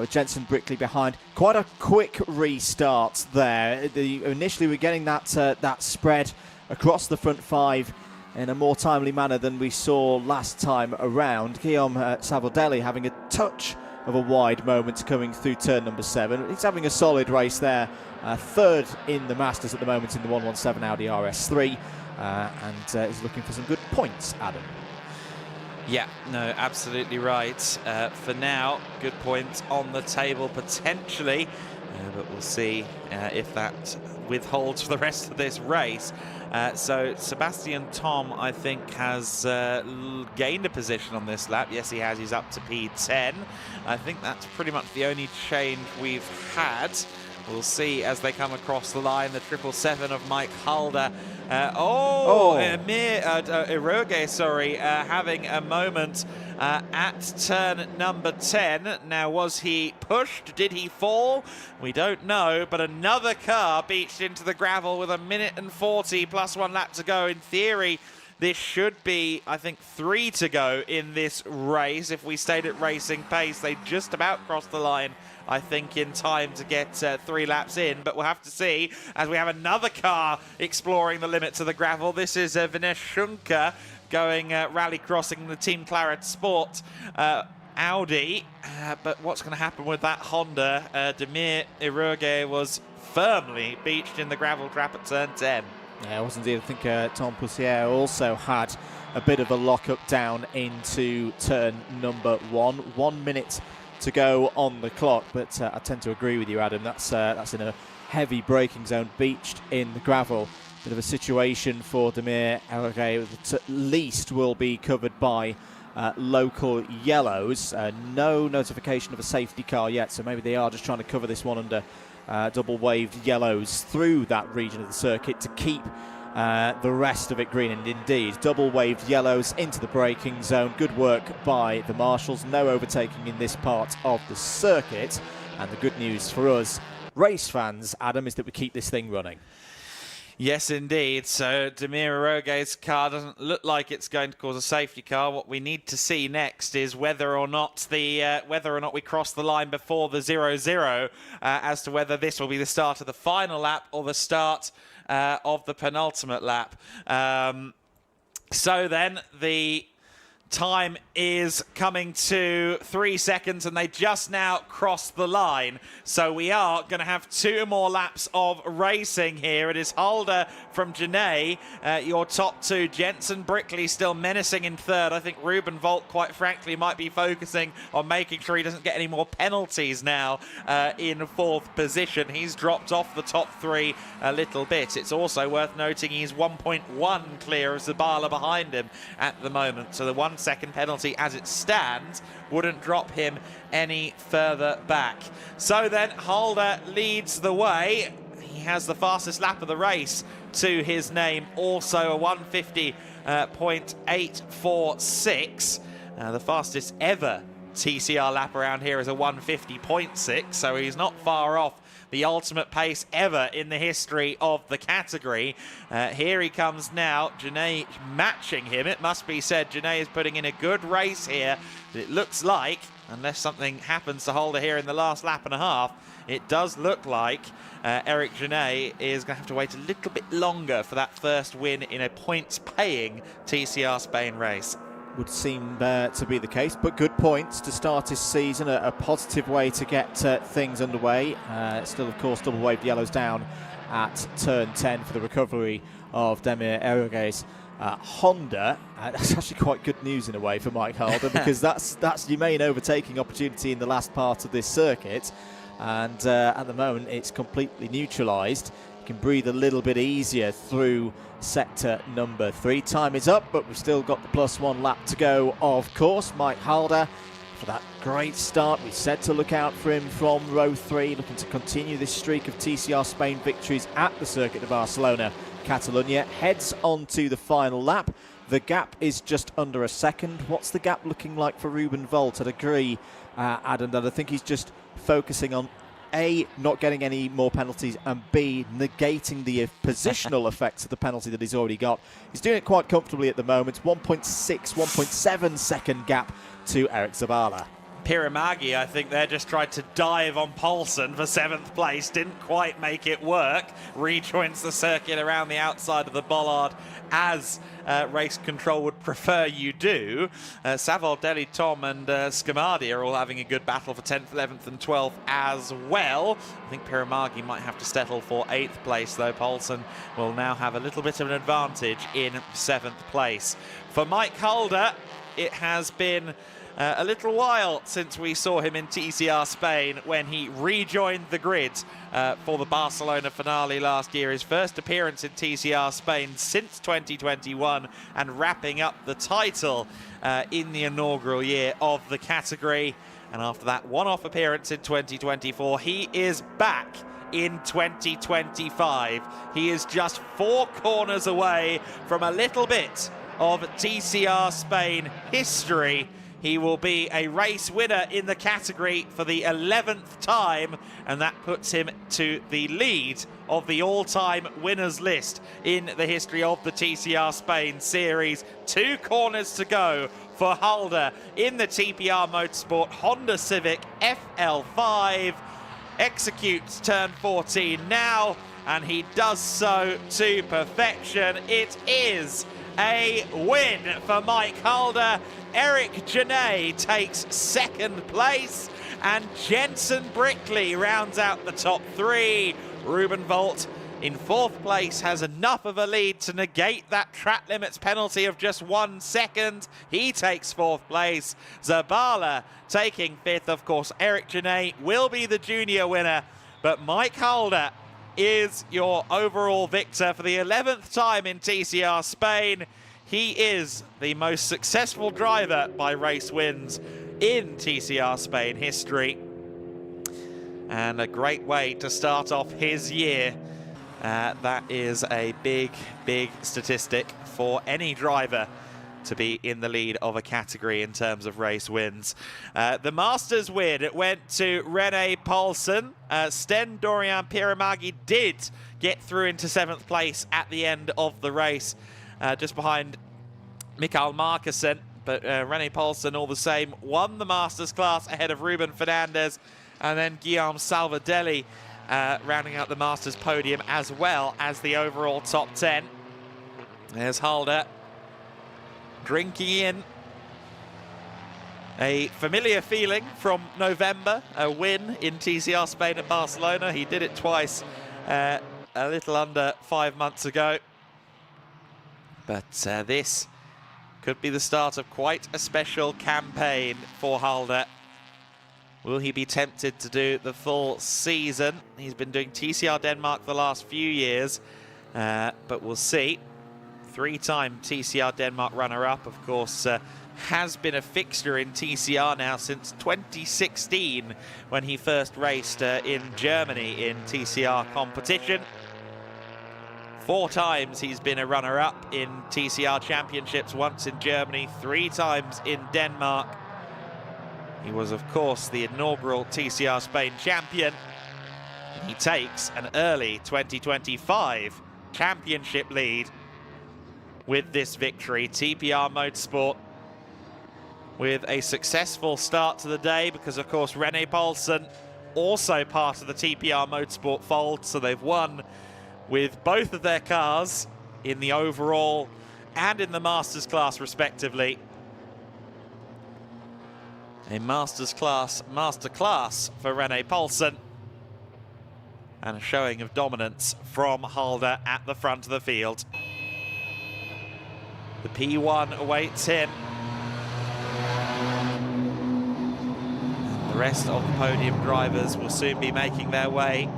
with Jensen Brickley behind. Quite a quick restart there. Initially we're getting that spread across the front 5 in a more timely manner than we saw last time around. Guillaume Savoldelli having a touch of a wide moment coming through turn number 7. He's having a solid race there. Third in the Masters at the moment in the 117 Audi RS3, and is looking for some good points, Adam. Yeah, no, absolutely right. For now, good points on the table potentially, but we'll see if that withholds for the rest of this race. So Sebastian Tom, I think, has gained a position on this lap. Yes, he has. He's up to P10. I think that's pretty much the only change we've had. We'll see as they come across the line. The 777 of Mike Holder. Emir Iroge, sorry, having a moment at turn number 10. Now, was he pushed? Did he fall? We don't know, but another car beached into the gravel with 1 minute and 40 plus 1 lap to go. In theory, this should be, I think, 3 to go in this race. If we stayed at racing pace, they just about crossed the line, I think, in time to get 3 laps in. But we'll have to see as we have another car exploring the limits of the gravel. This is Vinesh Shunka going rally crossing the Team Claret Sport Audi. But what's going to happen with that Honda? Demir Iroge was firmly beached in the gravel trap at turn 10. Yeah, it was indeed. I think Tom Poussiere also had a bit of a lock-up down into turn number 1. 1 minute to go on the clock, but I tend to agree with you, Adam. That's in a heavy braking zone, beached in the gravel. Bit of a situation for Demir Iroge that at least will be covered by local yellows. No notification of a safety car yet, so maybe they are just trying to cover this one under double waved yellows through that region of the circuit to keep the rest of it green. And indeed, double waved yellows into the braking zone. Good work by the marshals. No overtaking in this part of the circuit. And the good news for us race fans, Adam, is that we keep this thing running. Yes, indeed. So Demir Iroge's car doesn't look like it's going to cause a safety car. What we need to see next is whether or not we cross the line before the 0-0, as to whether this will be the start of the final lap or the start of the penultimate lap. So then the time is coming to 3 seconds, and they just now crossed the line. So we are going to have 2 more laps of racing here. It is Holder from Janae, your top 2. Jensen Brickley still menacing in third. I think Ruben Volt, quite frankly, might be focusing on making sure he doesn't get any more penalties now in fourth position. He's dropped off the top 3 a little bit. It's also worth noting he's 1.1 clear of Zabala behind him at the moment. So the 1 second penalty as it stands wouldn't drop him any further back. So then Holder leads the way. He has the fastest lap of the race to his name, also a 150.846. The fastest ever TCR lap around here is a 150.6, so he's not far off the ultimate pace ever in the history of the category. Here he comes now. Janae matching him. It must be said, Janae is putting in a good race here. It looks like, unless something happens to Holder here in the last lap and a half, it does look like Eric Janae is going to have to wait a little bit longer for that first win in a points-paying TCR Spain race. would seem to be the case, but good points to start his season, a positive way to get things underway. Still, of course, double waved yellows down at turn 10 for the recovery of Demir Eroge's Honda. That's actually quite good news in a way for Mike Halder, because that's your main overtaking opportunity in the last part of this circuit, and at the moment it's completely neutralised. You can breathe a little bit easier through sector number 3. Time is up, but we've still got the +1 lap to go, of course. Mike Halder, for that great start, we said to look out for him from row 3, looking to continue this streak of TCR Spain victories at the Circuit of Barcelona, Catalunya. Heads on to the final lap. The gap is just under a second. What's the gap looking like for Ruben Volt? I'd agree, Adam, that I think he's just focusing on A, not getting any more penalties, and B, negating the positional effects of the penalty that he's already got. He's doing it quite comfortably at the moment. 1.7 second gap to Eric Zabala. Piramagi, I think they just tried to dive on Poulsen for 7th place, didn't quite make it work, rejoins the circuit around the outside of the bollard as race control would prefer you do. Savoldelli, Tom and Scamardi are all having a good battle for 10th, 11th and 12th as well. I think Piramagi might have to settle for 8th place, though Poulsen will now have a little bit of an advantage in 7th place. For Mike Halder, it has been a little while since we saw him in TCR Spain when he rejoined the grid for the Barcelona finale last year. His first appearance in TCR Spain since 2021, and wrapping up the title in the inaugural year of the category. And after that one-off appearance in 2024, he is back in 2025. He is just 4 corners away from a little bit of TCR Spain history. He will be a race winner in the category for the 11th time, and that puts him to the lead of the all-time winners list in the history of the TCR Spain series. 2 corners to go for Halder in the TPR Motorsport Honda Civic FL5. Executes turn 14 now, and he does so to perfection. It is a win for Mike Halder. Eric Genet takes 2nd place, and Jensen Brickley rounds out the top 3. Ruben Volt in 4th place has enough of a lead to negate that track limits penalty of just 1 second. He takes 4th place. Zabala taking 5th. Of course, Eric Genet will be the junior winner, but Mike Halder is your overall victor for the 11th time in TCR Spain. He is the most successful driver by race wins in TCR Spain history, and a great way to start off his year. That is a big statistic for any driver to be in the lead of a category in terms of race wins. The Masters win, it went to Rene Poulsen. Sten Dorian Piramagi did get through into 7th place at the end of the race, just behind Mikael Markussen, but Rene Poulsen all the same won the Masters class ahead of Ruben Fernandez, and then Guillaume Salvadelli rounding out the Masters podium as well as the overall top 10. There's Halder drinking in a familiar feeling from November, a win in TCR Spain at Barcelona. He did it twice a little under 5 months ago. But this could be the start of quite a special campaign for Halder. Will he be tempted to do the full season? He's been doing TCR Denmark the last few years, but we'll see. 3-time TCR Denmark runner-up, of course, has been a fixture in TCR now since 2016, when he first raced in Germany in TCR competition. 4 times he's been a runner-up in TCR championships, once in Germany, 3 times in Denmark. He was, of course, the inaugural TCR Spain champion. He takes an early 2025 championship lead with this victory. TPR Motorsport with a successful start to the day, because, of course, Rene Poulsen also part of the TPR Motorsport fold, so they've won with both of their cars in the overall and in the Masters class, respectively. A masterclass for Rene Paulsen. And a showing of dominance from Halder at the front of the field. The P1 awaits him. And the rest of the podium drivers will soon be making their way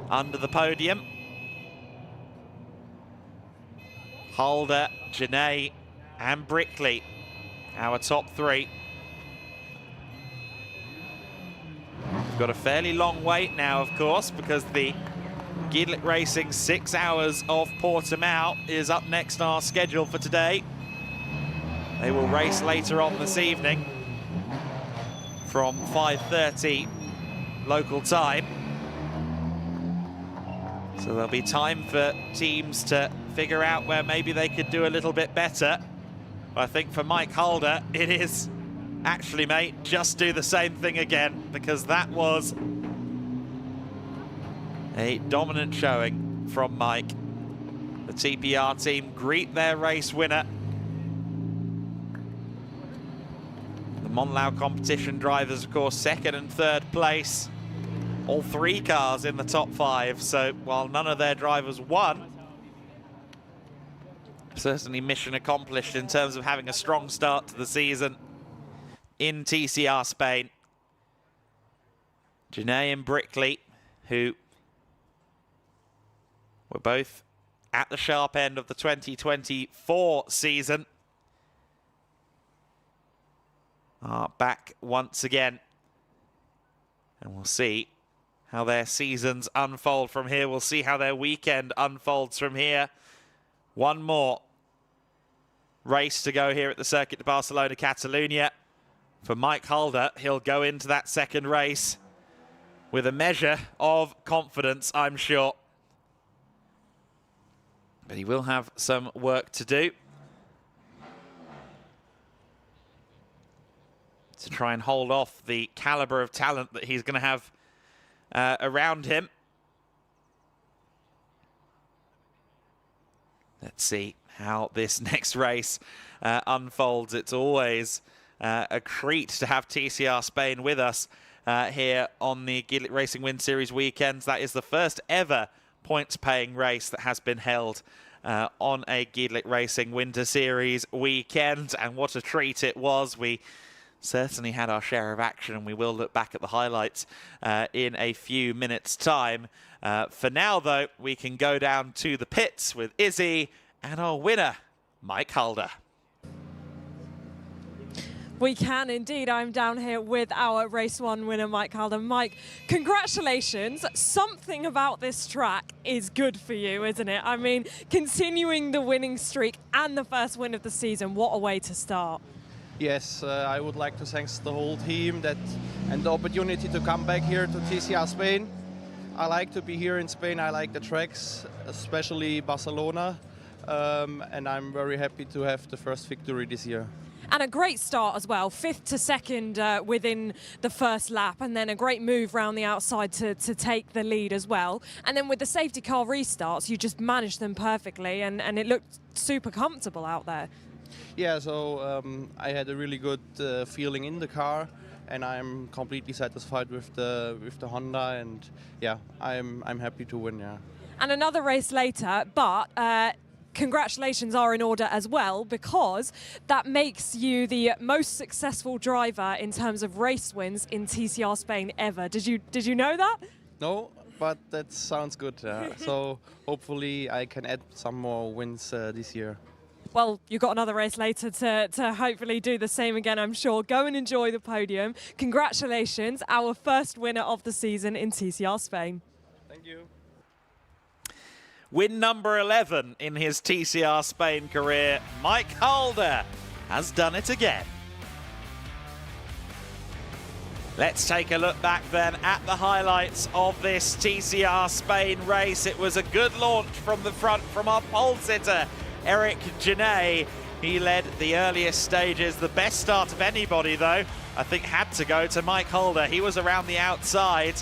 under the podium. Halder, Genet and Brickley, our top three. We've got a fairly long wait now, of course, because the GEDLICH Racing 6 Hours of Portimao is up next on our schedule for today. They will race later on this evening from 5:30 local time. So there'll be time for teams to figure out where maybe they could do a little bit better. But I think for Mike Halder, it is actually, mate, just do the same thing again, because that was a dominant showing from Mike. The TPR team greet their race winner. The Monlau competition drivers, of course, second and third place. All three cars in the top 5, so while none of their drivers won, certainly mission accomplished in terms of having a strong start to the season in TCR Spain. Genet and Brickley, who were both at the sharp end of the 2024 season, are back once again. And we'll see how their seasons unfold from here. We'll see how their weekend unfolds from here. One more race to go here at the Circuit de Barcelona, Catalunya. For Mike Halder, he'll go into that second race with a measure of confidence, I'm sure. But he will have some work to do to try and hold off the caliber of talent that he's going to have around him. Let's see how this next race unfolds. It's always a treat to have TCR Spain with us here on the GEDLICH Racing Win Series weekends. That is the first ever points-paying race that has been held on a GEDLICH Racing Winter Series weekend, and what a treat it was. We certainly had our share of action, and we will look back at the highlights in a few minutes' time. For now, though, we can go down to the pits with Izzy and our winner, Mike Halder. We can indeed. I'm down here with our Race 1 winner, Mike Halder. Mike, congratulations. Something about this track is good for you, isn't it? I mean, continuing the winning streak and the first win of the season, what a way to start. Yes, I would like to thank the whole team and the opportunity to come back here to TCR Spain. I like to be here in Spain. I like the tracks, especially Barcelona, and I'm very happy to have the first victory this year. And a great start as well, 5th to 2nd within the first lap, and then a great move round the outside to take the lead as well. And then with the safety car restarts, you just managed them perfectly, and it looked super comfortable out there. Yeah, so I had a really good feeling in the car, and I'm completely satisfied with the Honda, and yeah, I'm happy to win. Yeah. And another race later, but congratulations are in order as well, because that makes you the most successful driver in terms of race wins in TCR Spain ever. Did you know that? No, but that sounds good. So hopefully I can add some more wins this year. Well, you've got another race later to hopefully do the same again, I'm sure. Go and enjoy the podium. Congratulations, our first winner of the season in TCR Spain. Thank you. Win number 11 in his TCR Spain career, Mike Halder has done it again. Let's take a look back then at the highlights of this TCR Spain race. It was a good launch from the front from our pole sitter, Eric Genet. He led the earliest stages. The best start of anybody, though, I think had to go to Mike Halder. He was around the outside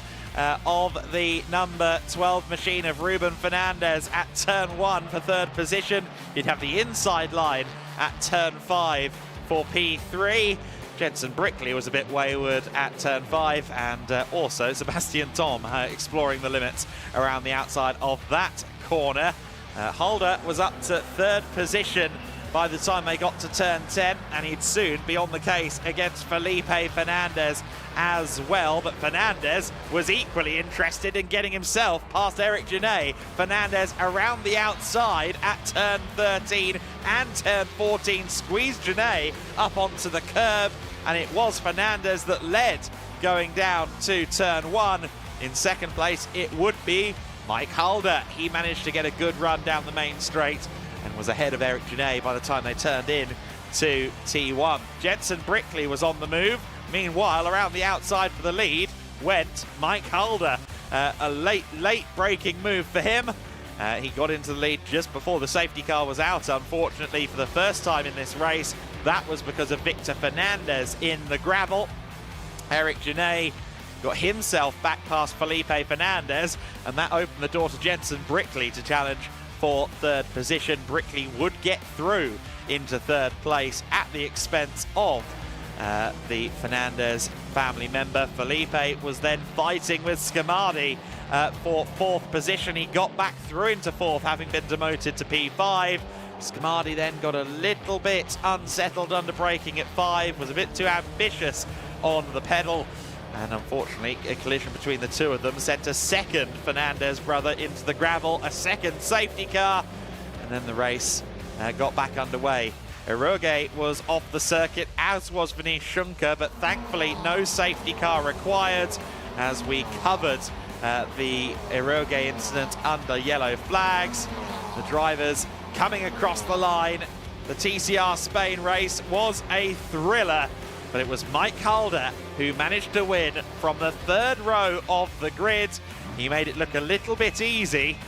of the number 12 machine of Ruben Fernandez at turn 1 for 3rd position. You'd have the inside line at turn 5 for P3. Jensen Brickley was a bit wayward at turn 5, and also Sebastian Tom exploring the limits around the outside of that corner. Holder was up to 3rd position by the time they got to turn 10, and he'd soon be on the case against Felipe Fernandez as well. But Fernandez was equally interested in getting himself past Eric Genet. Fernandez around the outside at turn 13 and turn 14, squeezed Genet up onto the curb, and it was Fernandez that led going down to turn 1. In 2nd place, it would be Mike Holder. He managed to get a good run down the main straight and was ahead of Eric Genet by the time they turned in to T1. Jensen Brickley was on the move. Meanwhile, around the outside for the lead went Mike Holder. A late braking move for him. He got into the lead just before the safety car was out, unfortunately, for the first time in this race. That was because of Victor Fernandez in the gravel. Eric Genet got himself back past Felipe Fernandez, and that opened the door to Jensen Brickley to challenge for 3rd position. Brickley would get through into 3rd place at the expense of the Fernandez family member. Felipe was then fighting with Scamardi for 4th position. He got back through into 4th, having been demoted to P5. Scamardi then got a little bit unsettled under braking at 5, was a bit too ambitious on the pedal, and unfortunately a collision between the two of them sent a 2nd Fernandez brother into the gravel, a 2nd safety car, and then the race got back underway. Eroge was off the circuit, as was Vinish Shunker, but thankfully no safety car required, as we covered the Eroge incident under yellow flags. The drivers coming across the line. The TCR Spain race was a thriller, but it was Mike Holder who managed to win from the 3rd row of the grid. He made it look a little bit easy,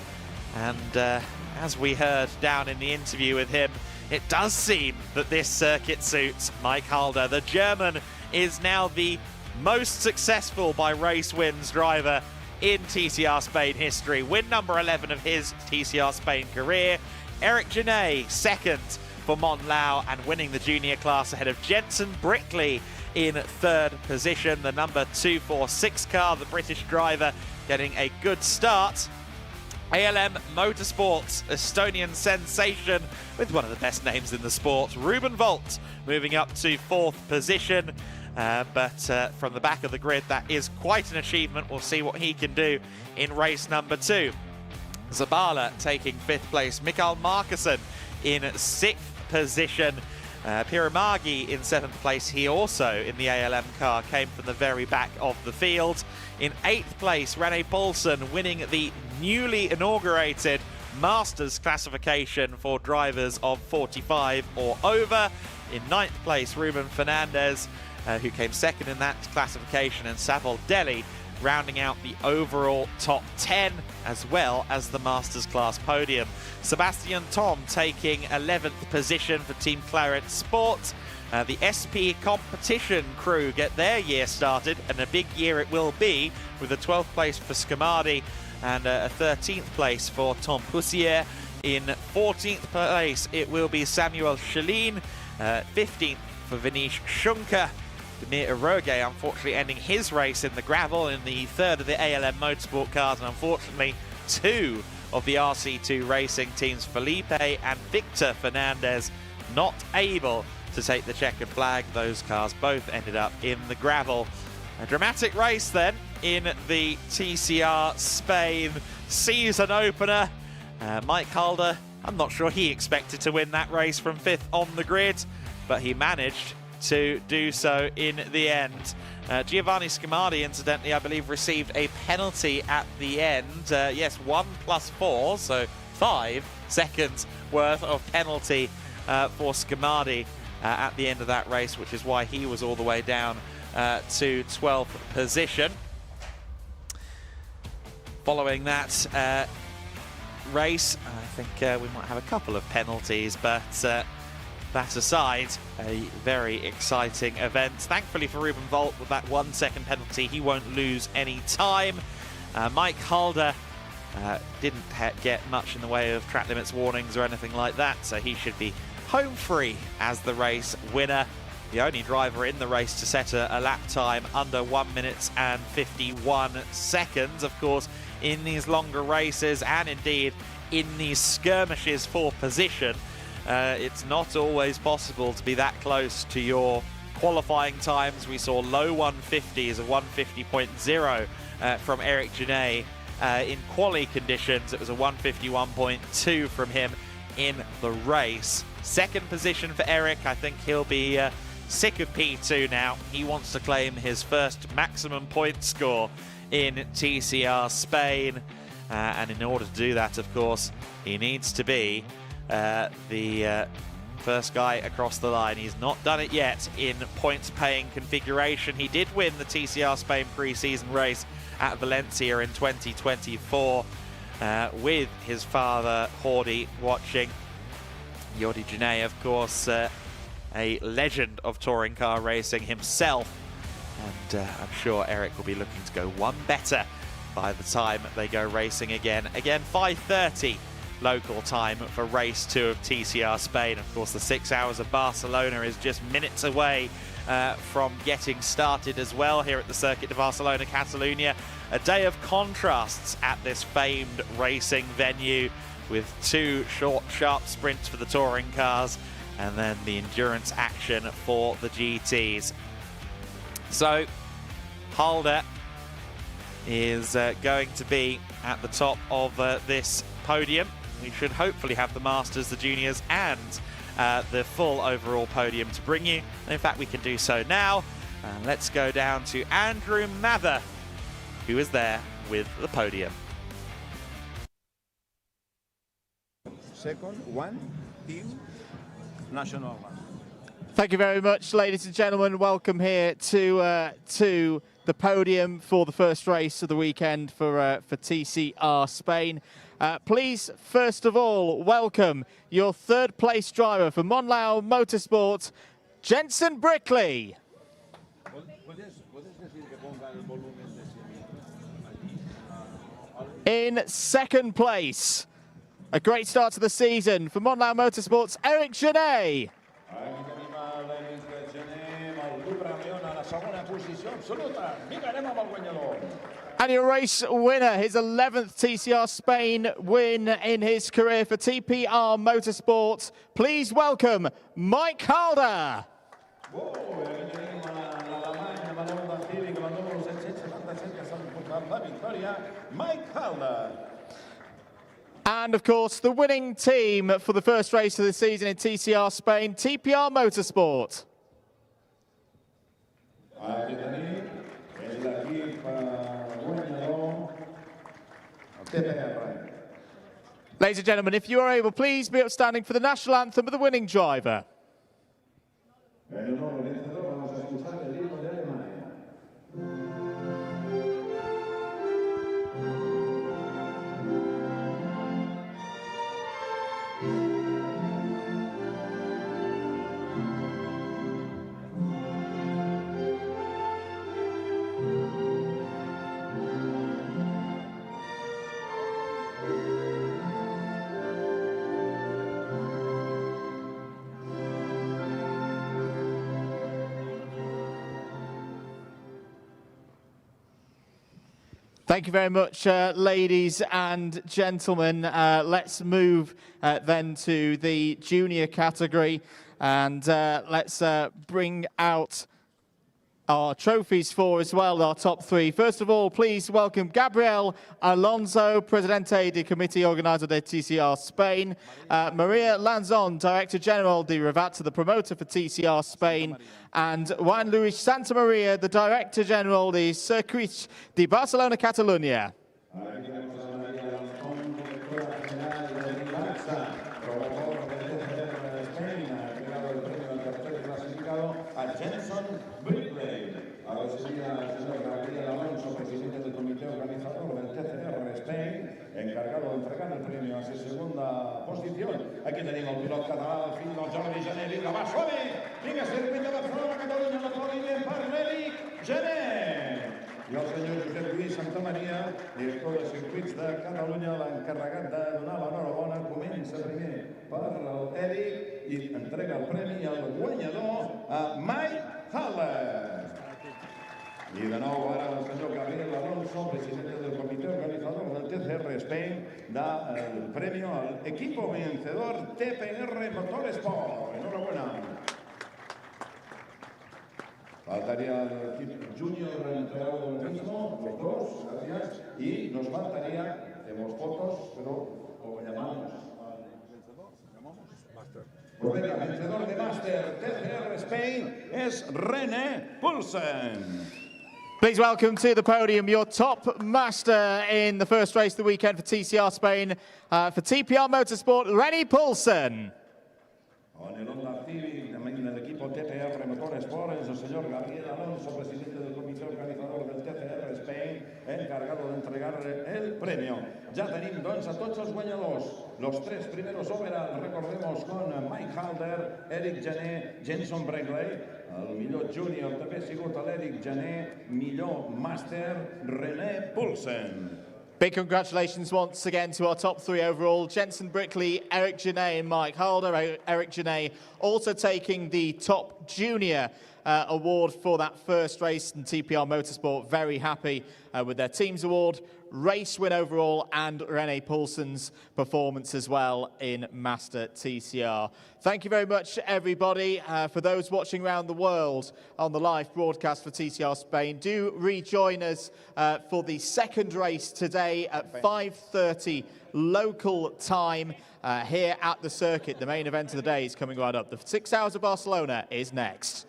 and as we heard down in the interview with him, it does seem that this circuit suits Mike Holder. The German is now the most successful by race wins driver in TCR Spain history. Win number 11 of his TCR Spain career. Eric Genet 2nd for Monlau, and winning the junior class ahead of Jensen Brickley in 3rd position. The number 246 car, the British driver, getting a good start. ALM Motorsport's Estonian sensation, with one of the best names in the sport, Ruben Volt, moving up to 4th position. But from the back of the grid, that is quite an achievement. We'll see what he can do in race number 2. Zabala taking 5th place. Mikael Markussen in 6th position. Piramagi in 7th place. He also, in the ALM car, came from the very back of the field. In 8th place, Rene Paulsen winning the newly inaugurated Masters classification for drivers of 45 or over. In 9th place, Ruben Fernandez, who came 2nd in that classification, and Savol Deli rounding out the overall top 10, as well as the Masters class podium. Sebastian Tom taking 11th position for Team Claret Sport. The SP competition crew get their year started, and a big year it will be, with a 12th place for Scamardi and a 13th place for Tom Poussier. In 14th place it will be Samuel Chalin, 15th for Vinish Shunker. Demir Eroge unfortunately ending his race in the gravel in the 3rd of the ALM Motorsport cars, and unfortunately 2 of the RC2 racing teams, Felipe and Victor Fernandez, not able to take the checkered flag. Those cars both ended up in the gravel. A dramatic race then in the TCR Spain season opener. Mike Holder, I'm not sure he expected to win that race from 5th on the grid, but he managed to do so in the end. Giovanni Scamardi, incidentally, I believe received a penalty at the end. Yes, 1 + 4, so 5 seconds worth of penalty for Scamardi at the end of that race, which is why he was all the way down to 12th position. Following that race, I think we might have a couple of penalties, but that aside, a very exciting event. Thankfully for Ruben Volt, with that 1 second penalty, he won't lose any time. Mike Holder didn't get much in the way of track limits warnings or anything like that, so he should be home free as the race winner. the only driver in the race to set a lap time under 1 minute and 51 seconds. Of course, in these longer races and indeed in these skirmishes for position, it's not always possible to be that close to your qualifying times. We saw low 150s, a 150.0 from Eric Genet in quali conditions. It was a 151.2 from him in the race. Second position for Eric. I think he'll be sick of P2 now. He wants to claim his first maximum point score in TCR Spain. And in order to do that, of course, he needs to be the first guy across the line. He's not done it yet in points-paying configuration. He did win the TCR Spain pre-season race at Valencia in 2024 with his father, Jordi, watching. Jordi Genet, of course, a legend of touring car racing himself. And I'm sure Eric will be looking to go one better by the time they go racing again. Again, 5:30 local time for race 2 of TCR Spain. Of course, the 6 Hours of Barcelona is just minutes away from getting started as well here at the Circuit de Barcelona, Catalunya. A day of contrasts at this famed racing venue, with 2 short, sharp sprints for the touring cars and then the endurance action for the GTs. So, Halder is going to be at the top of this podium. We should hopefully have the Masters, the Juniors, and the full overall podium to bring you. And in fact, we can do so now. Let's go down to Andrew Mather, who is there with the podium. Second, one, team, national one. Thank you very much, ladies and gentlemen. Welcome here to the podium for the first race of the weekend for TCR Spain. Please, first of all, welcome your third place driver for Monlau Motorsport, Jensen Brickley. In second place, a great start to the season for Monlau Motorsport's Eric Genet. And your race winner, his 11th TCR Spain win in his career for TPR Motorsport. Please welcome Mike Halder. Mike Halder. And of course, the winning team for the first race of the season in TCR Spain, TPR Motorsport. Ladies and gentlemen, if you are able, please be upstanding for the national anthem of the winning driver. Thank you very much, ladies and gentlemen. Let's move then to the junior category, and let's bring out our trophies for as well, our top 3. First of all, please welcome Gabriel Alonso, Presidente de Comité Organizador de TCR Spain, Maria Lanzon, Director General de Revat, the promoter for TCR Spain, and Juan Luis Santamaria, the Director General de Circuit de Barcelona, Catalunya. Encargado de entregar el premio a su segunda posición. Aquí tenemos el piloto catalán, el fill Jordi Genet, vinga, va, suave! Vinga, circuit de Barcelona, Catalunya, la Florida, per Eric Genet! I el senyor Josep Lluís Santamaria, director de circuits de Catalunya, l'encarregat de donar l'enhorabona, comença primer. per l'Eric i entrega el premi al guanyador a high-calibre. Y de nuevo ahora el señor Gabriel Alonso, presidente del comité organizador del TCR Spain, da el premio al equipo vencedor TCR Motorsport. Enhorabuena. Faltaría el equipo junior entregado del mismo, los dos, gracias. Y nos faltaría, tenemos fotos, pero ¿cómo llamamos? Pues venga, vencedor de Master TCR Spain es René Poulsen. Please welcome to the podium your top master in the first race of the weekend for TCR Spain, for TPR Motorsport, René Poulsen. Con el Honda Civic, también del equipo TCR Motorsport, es el señor Gabriel Alonso, presidente del comité organizador del TCR Spain, encargado de entregar el premio. Ja tenim, doncs, a tots els guanyadors. Los tres primeros overall, recordemos, con Mike Halder, Eric Jané, Jenson Breckley. El millor júnior també ha sigut l'Eric Jané, millor màster René Poulsen. Big congratulations once again to our top three overall, Jenson Brickley, Eric Jané and Mike Halder. Eric Jané also taking the top junior award for that first race in TPR Motorsport. Very happy with their team's award, race win overall, and René Poulsen's performance as well in Master TCR. Thank you very much, everybody. For those watching around the world on the live broadcast for TCR Spain, do rejoin us for the second race today at 5:30 local time here at the circuit. The main event of the day is coming right up. The 6 Hours of Barcelona is next.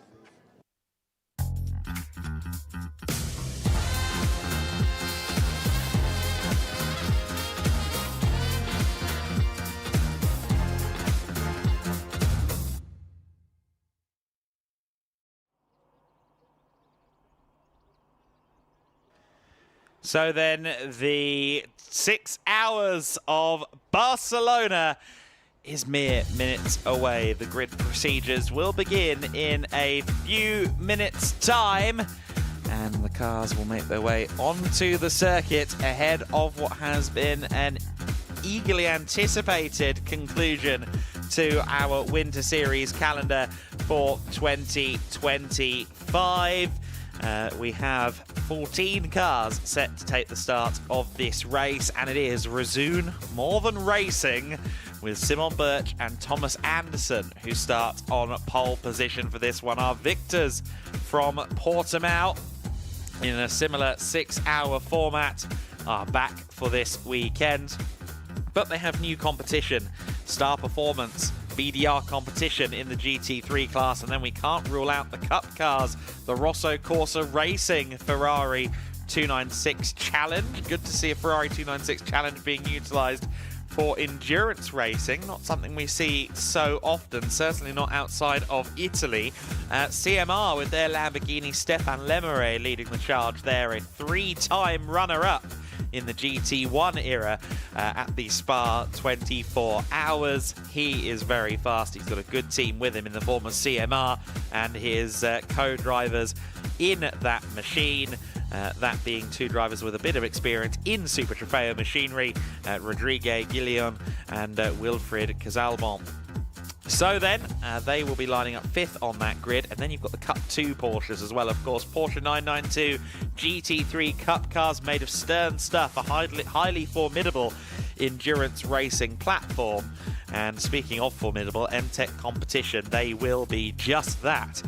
So then the 6 Hours of Barcelona is mere minutes away. The grid procedures will begin in a few minutes' time, and the cars will make their way onto the circuit ahead of what has been an eagerly anticipated conclusion to our Winter Series calendar for 2025. We have 14 cars set to take the start of this race, and it is Resoon More Than Racing with Simon Birch and Thomas Anderson who start on pole position for this one. Our victors from Portimao in a similar 6-hour format are back for this weekend, but they have new competition, Star Performance, BDR competition in the GT3 class, and then we can't rule out the Cup cars, the Rosso Corsa Racing Ferrari 296 Challenge. Good to see a Ferrari 296 Challenge being utilised for endurance racing, not something we see so often, certainly not outside of Italy. CMR with their Lamborghini Stefan Lemire leading the charge there, a 3-time runner-up in the GT1 era at the Spa 24 Hours. He is very fast. He's got a good team with him in the form of CMR and his co-drivers in that machine. That being two drivers with a bit of experience in Super Trofeo machinery, Rodrigue Guillon and Wilfried Casalbon. So then, they will be lining up 5th on that grid, and then you've got the Cup 2 Porsches as well, of course. Porsche 992 GT3 Cup cars made of stern stuff, a highly formidable endurance racing platform. And speaking of formidable, MTech competition, they will be just that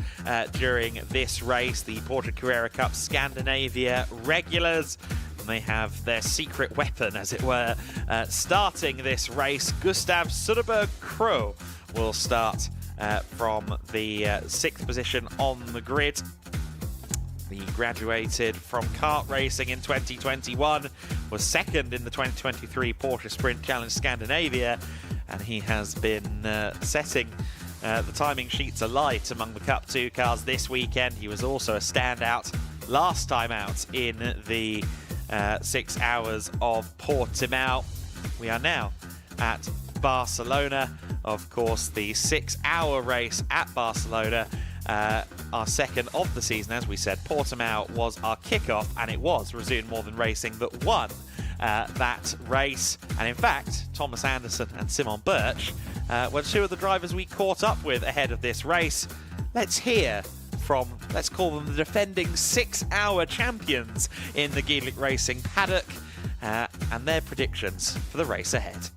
during this race. The Porsche Carrera Cup Scandinavia regulars. And they have their secret weapon, as it were, starting this race. Gustav Söderberg Kroh will start from the 6th position on the grid. He graduated from kart racing in 2021, was 2nd in the 2023 Porsche Sprint Challenge Scandinavia, and he has been setting the timing sheets alight among the Cup 2 cars this weekend. He was also a standout last time out in the 6 Hours of Portimao. We are now at Barcelona. Of course, the 6-hour race at Barcelona, our second of the season, as we said. Portimao was our kickoff, and it was Resoon More Than Racing that won that race. And in fact, Thomas Anderson and Simon Birch were two of the drivers we caught up with ahead of this race. Let's hear from, let's call them the defending 6-hour champions in the GEDLICH Racing paddock, and their predictions for the race ahead.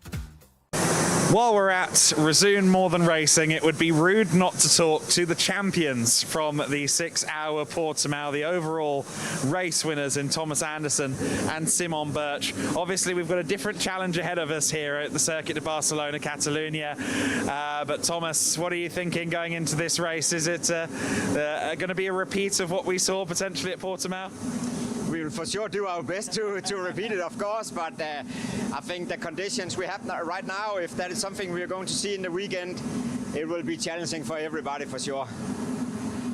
While we're at Resume More Than Racing, it would be rude not to talk to the champions from the 6-hour Portimao, the overall race winners in Thomas Anderson and Simon Birch. Obviously, we've got a different challenge ahead of us here at the Circuit de Barcelona, Catalunya. But Thomas, what are you thinking going into this race? Is it going to be a repeat of what we saw potentially at Portimao? We will for sure do our best to repeat it, of course, but I think the conditions we have right now, if that is something we are going to see in the weekend, it will be challenging for everybody for sure.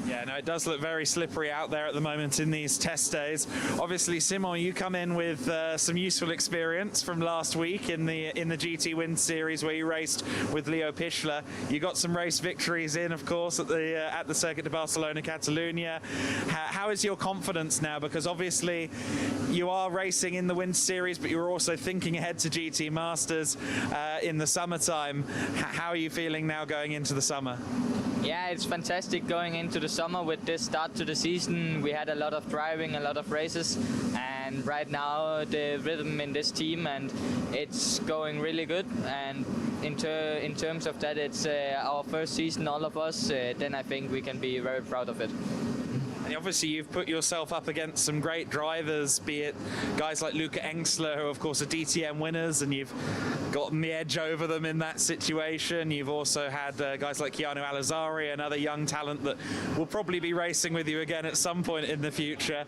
Yeah, no, it does look very slippery out there at the moment in these test days. Obviously, Simon, you come in with some useful experience from last week in the GT Win Series where you raced with Leo Pichler. You got some race victories in, of course, at the Circuit de Barcelona, Catalunya. How is your confidence now? Because obviously you are racing in the Win Series, but you're also thinking ahead to GT Masters in the summertime. How are you feeling now going into the summer? Yeah, it's fantastic going into the summer with this start to the season. We had a lot of driving, a lot of races, and right now the rhythm in this team, and it's going really good. And in terms of that, it's our first season, all of us, then I think we can be very proud of it. And obviously you've put yourself up against some great drivers, be it guys like Luca Engsler, who of course are DTM winners, and you've gotten the edge over them in that situation. You've also had guys like Keanu Alizari, another young talent that will probably be racing with you again at some point in the future.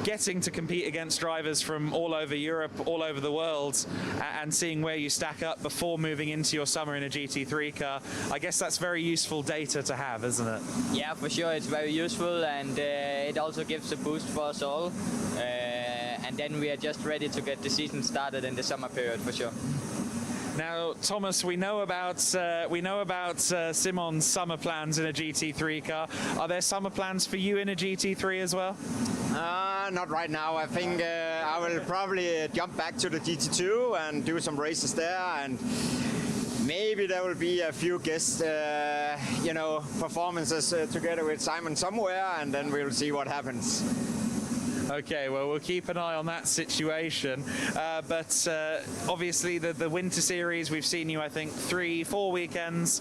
Getting to compete against drivers from all over Europe, all over the world, and seeing where you stack up before moving into your summer in a GT3 car, I guess that's very useful data to have, isn't it? Yeah, for sure, it's very useful, and it also gives a boost for us all. And then we are just ready to get the season started in the summer period for sure. Now, Thomas, we know about Simon's summer plans in a GT3 car. Are there summer plans for you in a GT3 as well? Not right now. I think I will probably jump back to the GT2 and do some races there, and maybe there will be a few guest, performances together with Simon somewhere, and then we'll see what happens. Okay, well, we'll keep an eye on that situation. But obviously, the Winter Series, we've seen you, I think, 3-4 weekends.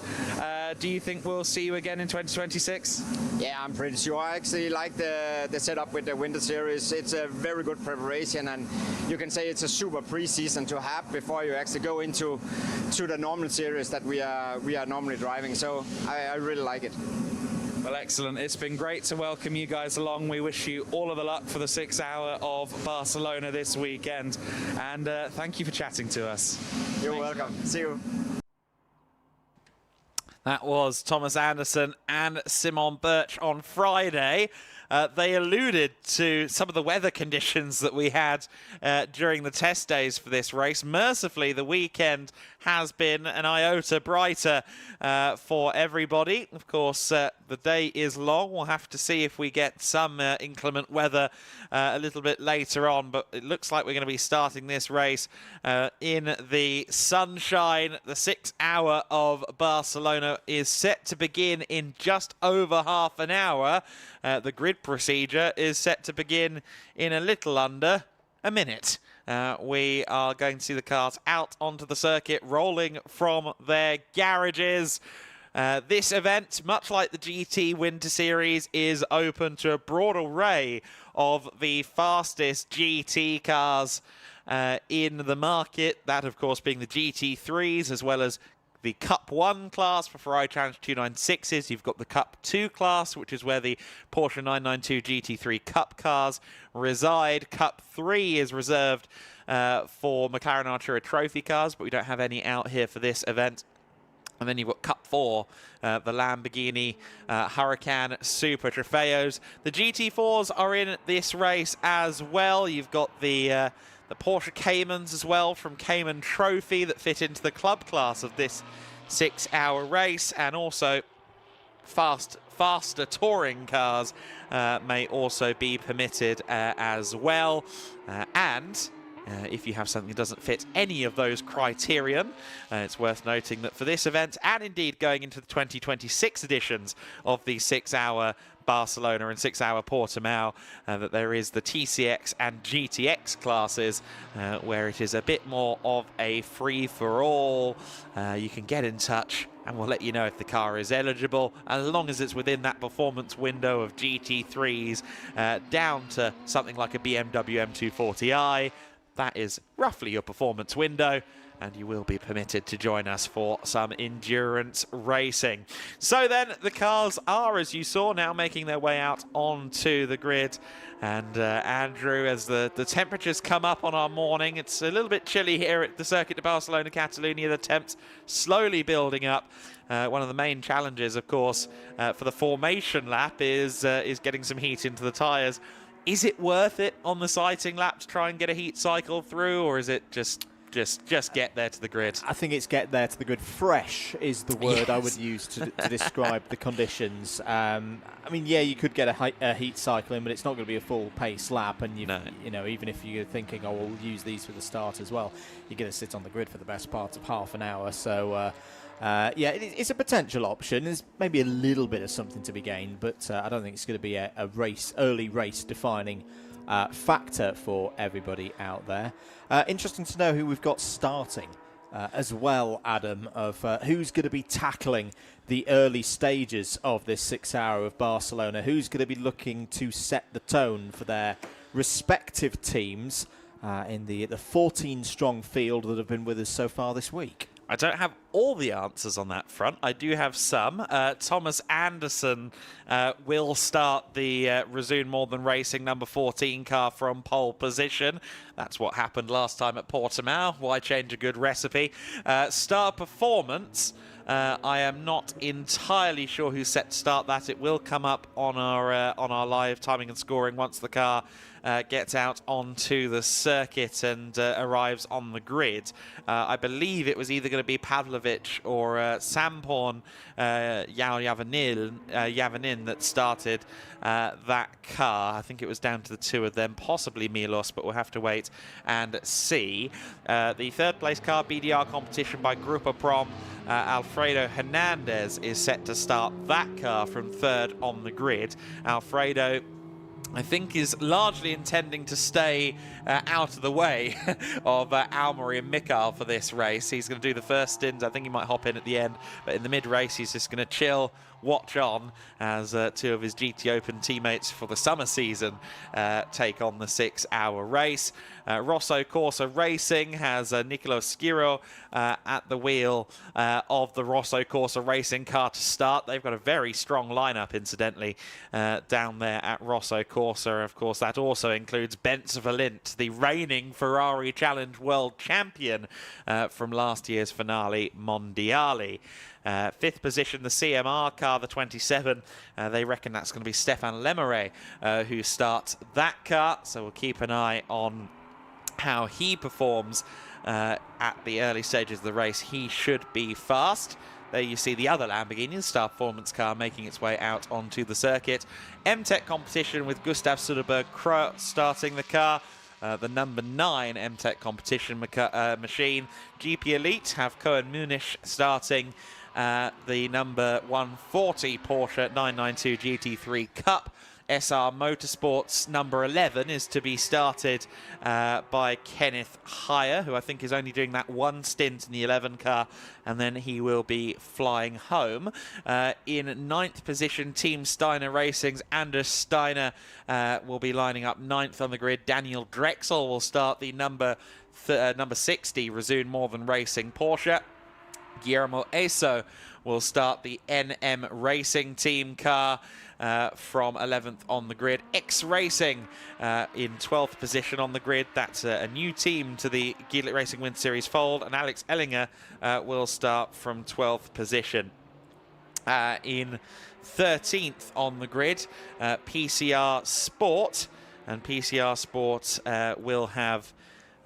Do you think we'll see you again in 2026? Yeah, I'm pretty sure. I actually like the setup with the Winter Series. It's a very good preparation, and you can say it's a super pre-season to have before you actually go into the normal series that we are normally driving. So I really like it. Well, excellent. It's been great to welcome you guys along. We wish you all of the luck for the 6-hour of Barcelona this weekend. And thank you for chatting to us. You're welcome. See you. That was Thomas Anderson and Simon Birch on Friday. They alluded to some of the weather conditions that we had during the test days for this race. Mercifully, the weekend has been an iota brighter for everybody. Of course, the day is long. We'll have to see if we get some inclement weather a little bit later on, but it looks like we're going to be starting this race in the sunshine. The 6-hour of Barcelona is set to begin in just over half an hour. The grid procedure is set to begin in a little under a minute. We are going to see the cars out onto the circuit, rolling from their garages. This event, much like the GT Winter Series, is open to a broad array of the fastest GT cars in the market. That, of course, being the GT3s, as well as the Cup 1 class for Ferrari Challenge 296s. You've got the Cup 2 class, which is where the Porsche 992 GT3 Cup cars reside. Cup 3 is reserved for McLaren Artura Trophy cars, but we don't have any out here for this event. And then you've got Cup 4, the Lamborghini Huracan Super Trofeos. The GT4s are in this race as well. You've got the Porsche Caymans as well from Cayman Trophy that fit into the club class of this 6-hour race, and also faster touring cars may also be permitted as well. And if you have something that doesn't fit any of those criterion. It's worth noting that for this event, and indeed going into the 2026 editions of the 6-hour Barcelona and 6-hour Portimao, that there is the TCX and GTX classes, where it is a bit more of a free-for-all. You can get in touch and we'll let you know if the car is eligible, as long as it's within that performance window of GT3s down to something like a BMW M240i. That is roughly your performance window, and you will be permitted to join us for some endurance racing. So then, the cars are, as you saw, now making their way out onto the grid. And Andrew, as the temperatures come up on our morning, it's a little bit chilly here at the Circuit de Barcelona, Catalonia. The temps slowly building up. One of the main challenges, of course, for the formation lap is getting some heat into the tyres. Is it worth it on the sighting lap to try and get a heat cycle through, or is it just get there to the grid? I think it's get there to the grid. Fresh is the word Yes. I would use to describe the conditions. I mean, yeah, you could get a heat cycle in, but it's not going to be a full pace lap. And you know, even if you're thinking, oh, we'll use these for the start as well, you're going to sit on the grid for the best part of half an hour. So. Yeah, it's a potential option. There's maybe a little bit of something to be gained, but I don't think it's going to be a early race defining factor for everybody out there. Interesting to know who we've got starting as well, Adam, of who's going to be tackling the early stages of this 6-hour of Barcelona, who's going to be looking to set the tone for their respective teams in the 14-strong field that have been with us so far this week. I don't have all the answers on that front. I do have some. Thomas Anderson will start the Resume More Than Racing number 14 car from pole position. That's what happened last time at Portimao. Why change a good recipe? Star Performance. I am not entirely sure who's set to start that. It will come up on our live timing and scoring once the car gets out onto the circuit and arrives on the grid. I believe it was either going to be Pavlovich or Samporn Yavanin that started that car. I think it was down to the two of them, possibly Milos, but we'll have to wait and see. The third place car, BDR competition by Grupo Prom, Alfredo Hernandez is set to start that car from third on the grid. Alfredo, I think, is largely intending to stay out of the way of Almari and Mikhail for this race. He's going to do the first stint. I think he might hop in at the end, but in the mid-race he's just going to chill, watch on as two of his GT Open teammates for the summer season take on the 6-hour race. Rosso Corsa Racing has Nicolo Schiro at the wheel of the Rosso Corsa Racing car to start. They've got a very strong lineup, incidentally, down there at Rosso Corsa. Of course, that also includes Bence Valint, the reigning Ferrari Challenge World Champion from last year's finale Mondiali. Fifth position, the CMR car, the 27. They reckon that's going to be Stefan Lemeray who starts that car. So we'll keep an eye on how he performs at the early stages of the race. He should be fast. There you see the other Lamborghini, the Star Performance car, making its way out onto the circuit. M-Tech competition with Gustav Soderberg starting the car. The number 9 M-Tech competition machine. GP Elite have Cohen Munich starting the number 140 Porsche 992 GT3 Cup. SR Motorsports number 11 is to be started by Kenneth Heyer, who I think is only doing that one stint in the 11 car, and then he will be flying home. In 9th position, Team Steiner Racing's Anders Steiner will be lining up 9th on the grid. Daniel Drexel will start the number 60 Resume More Than Racing Porsche. Guillermo Eso will start the NM Racing team car from 11th on the grid. X Racing in 12th position on the grid. That's a new team to the GEDLICH Racing Winter Series fold, and Alex Ellinger will start from 12th position. In 13th on the grid, PCR Sport, and PCR Sport will have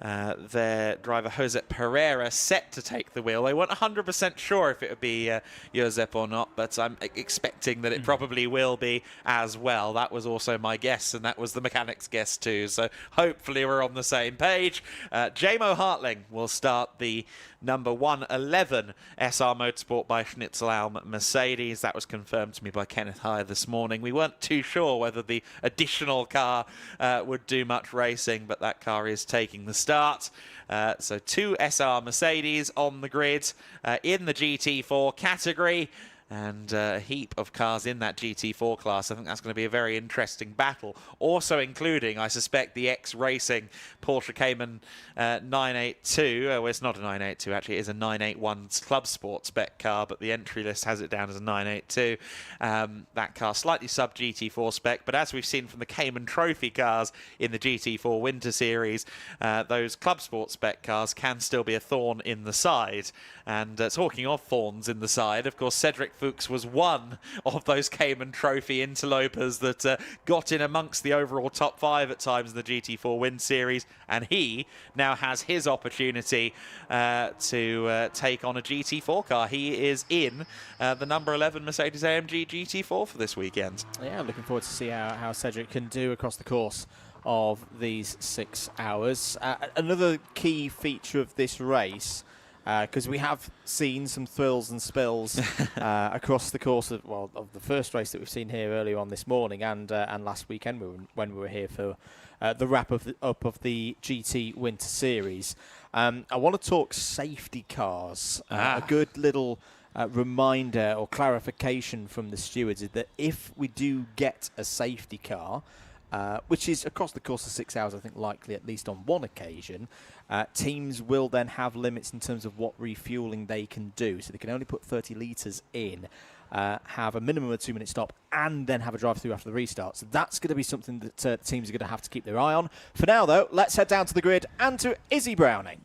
their driver Josep Pereira set to take the wheel. They weren't 100% sure if it would be Josep or not, but I'm expecting that it probably will be as well. That was also my guess, and that was the mechanic's guess too. So hopefully we're on the same page. Jamo Hartling will start the number 111 SR Motorsport by Schnitzel-Alm Mercedes. That was confirmed to me by Kenneth Hire this morning. We weren't too sure whether the additional car would do much racing, but that car is taking the start. So 2 SR Mercedes on the grid in the GT4 category. And a heap of cars in that GT4 class. I think that's going to be a very interesting battle. Also including, I suspect, the X-Racing Porsche Cayman 982. Well, it's not a 982, actually. It is a 981 Club Sport spec car, but the entry list has it down as a 982. That car slightly sub-GT4 spec, but as we've seen from the Cayman Trophy cars in the GT4 Winter Series, those Club Sport spec cars can still be a thorn in the side. And talking of thorns in the side, of course, Cedric Fuchs was one of those Cayman Trophy interlopers that got in amongst the overall top 5 at times in the GT4 Win Series, and he now has his opportunity to take on a GT4 car. He is in the number 11 Mercedes-AMG GT4 for this weekend. Yeah, looking forward to see how Cedric can do across the course of these 6 hours. Another key feature of this race, because we have seen some thrills and spills across the course of the first race that we've seen here earlier on this morning and last weekend when we were here for the wrap up of the GT Winter Series. I want to talk safety cars. A good little reminder or clarification from the stewards is that if we do get a safety car, which is across the course of 6 hours, I think likely at least on one occasion, teams will then have limits in terms of what refueling they can do. So they can only put 30 litres in, have a minimum of a 2-minute stop, and then have a drive-through after the restart. So that's going to be something that teams are going to have to keep their eye on. For now, though, let's head down to the grid and to Izzy Browning.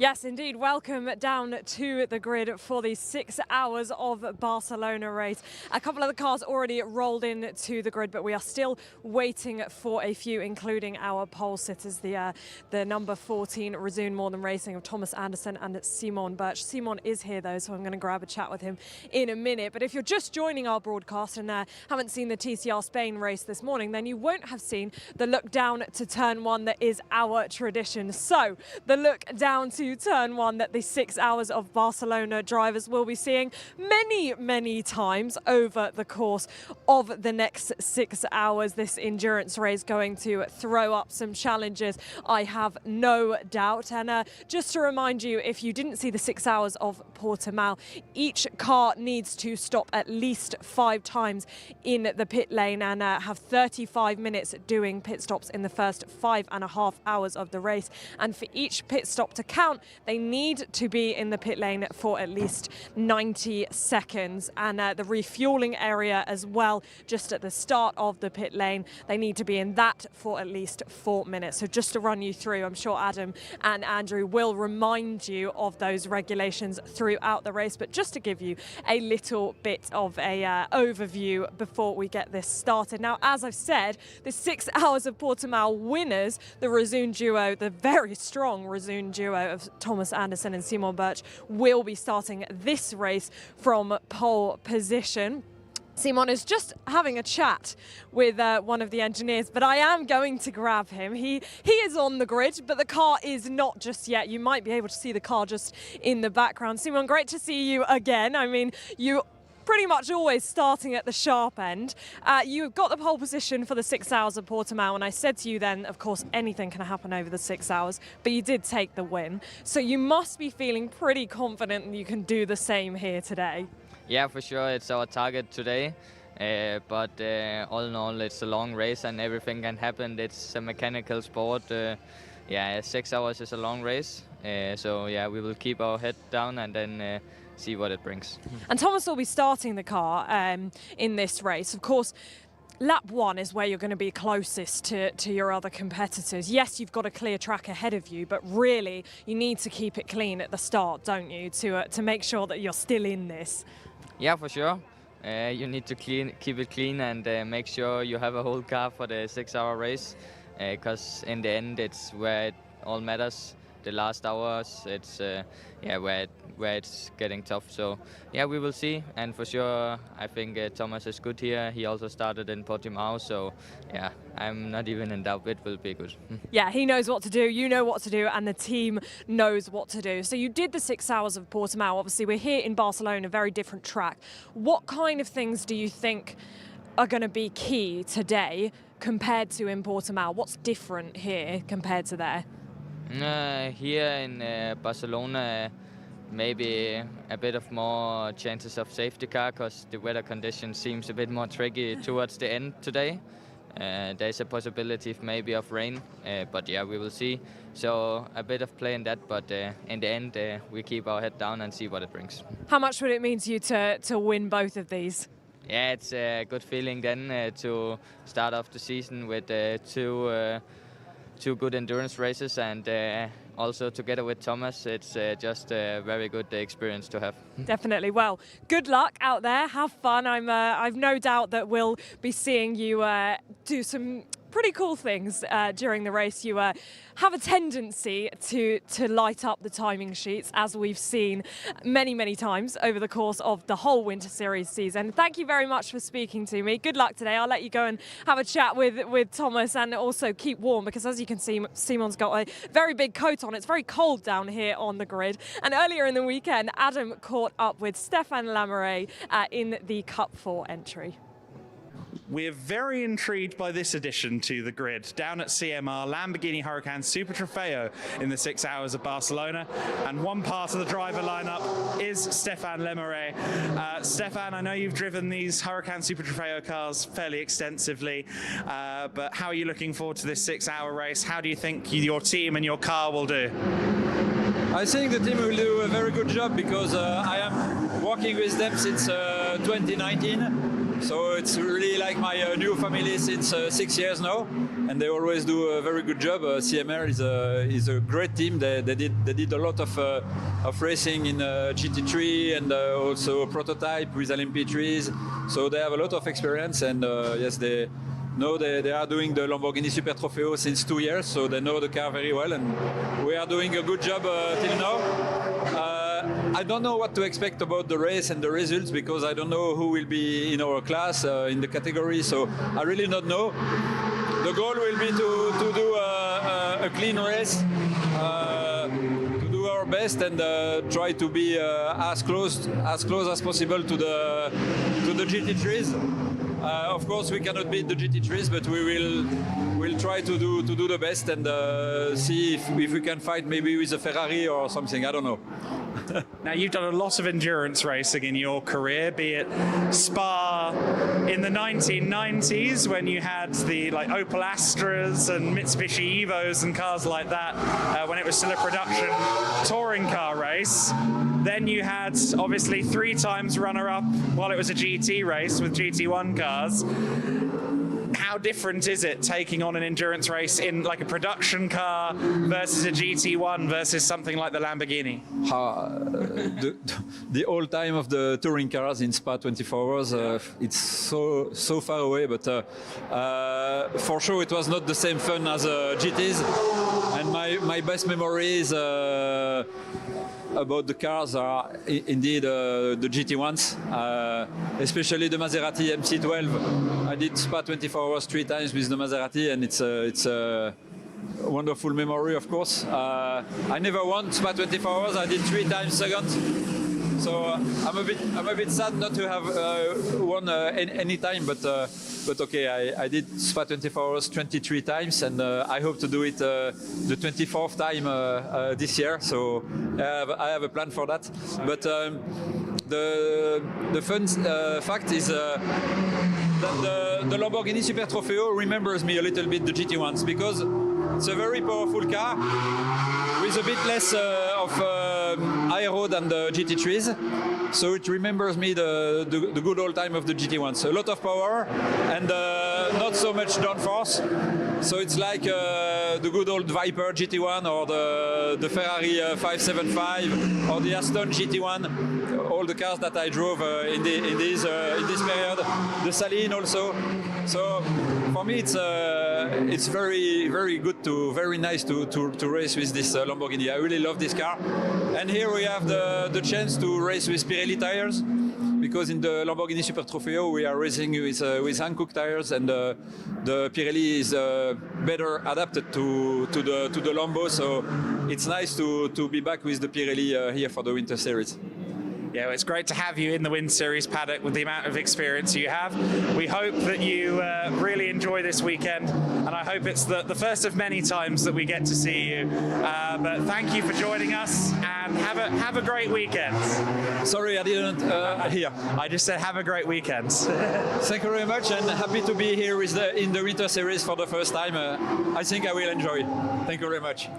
Yes, indeed. Welcome down to the grid for the 6 Hours of Barcelona race. A couple of the cars already rolled in to the grid, but we are still waiting for a few, including our pole sitters, the number 14 Resume More Than Racing of Thomas Anderson and Simon Birch. Simon is here, though, so I'm going to grab a chat with him in a minute. But if you're just joining our broadcast and haven't seen the TCR Spain race this morning, then you won't have seen the look down to turn 1 that is our tradition. So the look down to turn 1 that the 6 Hours of Barcelona drivers will be seeing many, many times over the course of the next 6 hours. This endurance race going to throw up some challenges, I have no doubt. And just to remind you, if you didn't see the 6 Hours of Portimao, each car needs to stop at least 5 times in the pit lane and have 35 minutes doing pit stops in the first 5.5 hours of the race. And for each pit stop to count, they need to be in the pit lane for at least 90 seconds. And the refueling area as well, just at the start of the pit lane, they need to be in that for at least 4 minutes. So just to run you through, I'm sure Adam and Andrew will remind you of those regulations throughout the race, but just to give you a little bit of a overview before we get this started. Now, as I've said, the 6 Hours of Portimao winners, the Resume duo, the very strong Resume duo of Thomas Anderson and Simon Birch, will be starting this race from pole position. Simon is just having a chat with one of the engineers, but I am going to grab him. He is on the grid, but the car is not just yet. You might be able to see the car just in the background. Simon, great to see you again. I mean, you pretty much always starting at the sharp end. You got the pole position for the 6 Hours of Portimao, and I said to you then, of course, anything can happen over the 6 hours, but you did take the win. So you must be feeling pretty confident that you can do the same here today. Yeah, for sure, it's our target today. But all in all, it's a long race and everything can happen. It's a mechanical sport. Yeah, 6 hours is a long race. So yeah, we will keep our head down and then see what it brings. And Thomas will be starting the car in this race. Of course, lap 1 is where you're going to be closest to your other competitors. Yes, you've got a clear track ahead of you, but really you need to keep it clean at the start, don't you, to make sure that you're still in this. Yeah, for sure. You need to keep it clean and make sure you have a whole car for the 6-hour race, because in the end it's where it all matters. The last hours, it's where it's getting tough. So yeah, we will see. And for sure, I think Thomas is good here. He also started in Podium House, so yeah, I'm not even in doubt. It will be good. Yeah, he knows what to do, you know what to do, and the team knows what to do. So you did the 6 hours of Portimao. Obviously, we're here in Barcelona, a very different track. What kind of things do you think are going to be key today compared to in Portimao? What's different here compared to there? Here in Barcelona, maybe a bit of more chances of safety car, because the weather condition seems a bit more tricky towards the end today. There's a possibility maybe of rain, but yeah, we will see. So a bit of play in that, but in the end, we keep our head down and see what it brings. How much would it mean to you to win both of these? Yeah, it's a good feeling then to start off the season with two good endurance races, and also together with Thomas, it's just a very good experience to have. Definitely. Well, good luck out there. Have fun. I've no doubt that we'll be seeing you do some pretty cool things during the race. You have a tendency to light up the timing sheets, as we've seen many times over the course of the whole Winter Series season. Thank you very much for speaking to me. Good luck today. I'll let you go and have a chat with Thomas, and also keep warm, because as you can see, Simon's got a very big coat on. It's very cold down here on the grid. And earlier in the weekend, Adam caught up with Stéphane Lamoureux in the Cup 4 entry. We're very intrigued by this addition to the grid. Down at CMR, Lamborghini Huracan Super Trofeo in the 6 Hours of Barcelona. And one part of the driver lineup is Stéphane Lamoureux. Stéphane, I know you've driven these Huracan Super Trofeo cars fairly extensively, but how are you looking forward to this 6-hour race? How do you think your team and your car will do? I think the team will do a very good job, because I am working with them since 2019. So it's really like my new family since 6 years now, and they always do a very good job. CMR is a great team. They did a lot of racing in GT3 and also prototype with LMP3s. So they have a lot of experience, and yes, they are doing the Lamborghini Super Trofeo since 2 years, so they know the car very well, and we are doing a good job till now. I don't know what to expect about the race and the results, because I don't know who will be in our class, in the category, so I really don't know. The goal will be to do a clean race, to do our best, and try to be as close as possible to the GT3s. Of course, we cannot beat the GT3s, but we'll try to do the best, and see if we can fight maybe with a Ferrari or something. I don't know. Now, you've done a lot of endurance racing in your career, be it Spa in the 1990s when you had the Opel Astras and Mitsubishi Evos and cars like that, when it was still a production touring car race. Then you had, obviously, 3 times runner-up while it was a GT race with GT1 cars. How different is it taking on an endurance race in like a production car versus a GT1 versus something like the Lamborghini? The old time of the touring cars in Spa 24 hours, it's so far away, but for sure it was not the same fun as GTs. And my best memories about the cars are indeed the GT1s, especially the Maserati MC12. I did Spa 24 hours 3 times with the Maserati, and it's a wonderful memory, of course. I never won Spa 24 hours. I did 3 times second. So I'm a bit sad not to have won any time, but okay, I did Spa 24 hours 23 times, and I hope to do it the 24th time this year. So I have a plan for that. But the fun fact is that the Lamborghini Super Trofeo remembers me a little bit the GT1s, because it's a very powerful car with a bit less of aero than the GT3s. So it remembers me the good old time of the GT1s. A lot of power and not so much downforce. So it's like the good old Viper GT1 or the Ferrari 575 or the Aston GT1, all the cars that I drove in this period. The Saline also. So for me, it's very good very nice to race with this Lamborghini. I really love this car. And here we have the chance to race with Pirelli tires, because in the Lamborghini Super Trofeo we are racing with Hankook tires, and the Pirelli is better adapted to the Lambo. So it's nice to be back with the Pirelli here for the Winter Series. Yeah, well, it's great to have you in the Wind Series paddock with the amount of experience you have. We hope that you really enjoy this weekend, and I hope it's the first of many times that we get to see you. But thank you for joining us, and have a great weekend. Sorry, I didn't hear. I just said have a great weekend. Thank you very much, and happy to be here in the Winter Series for the first time. I think I will enjoy. Thank you very much.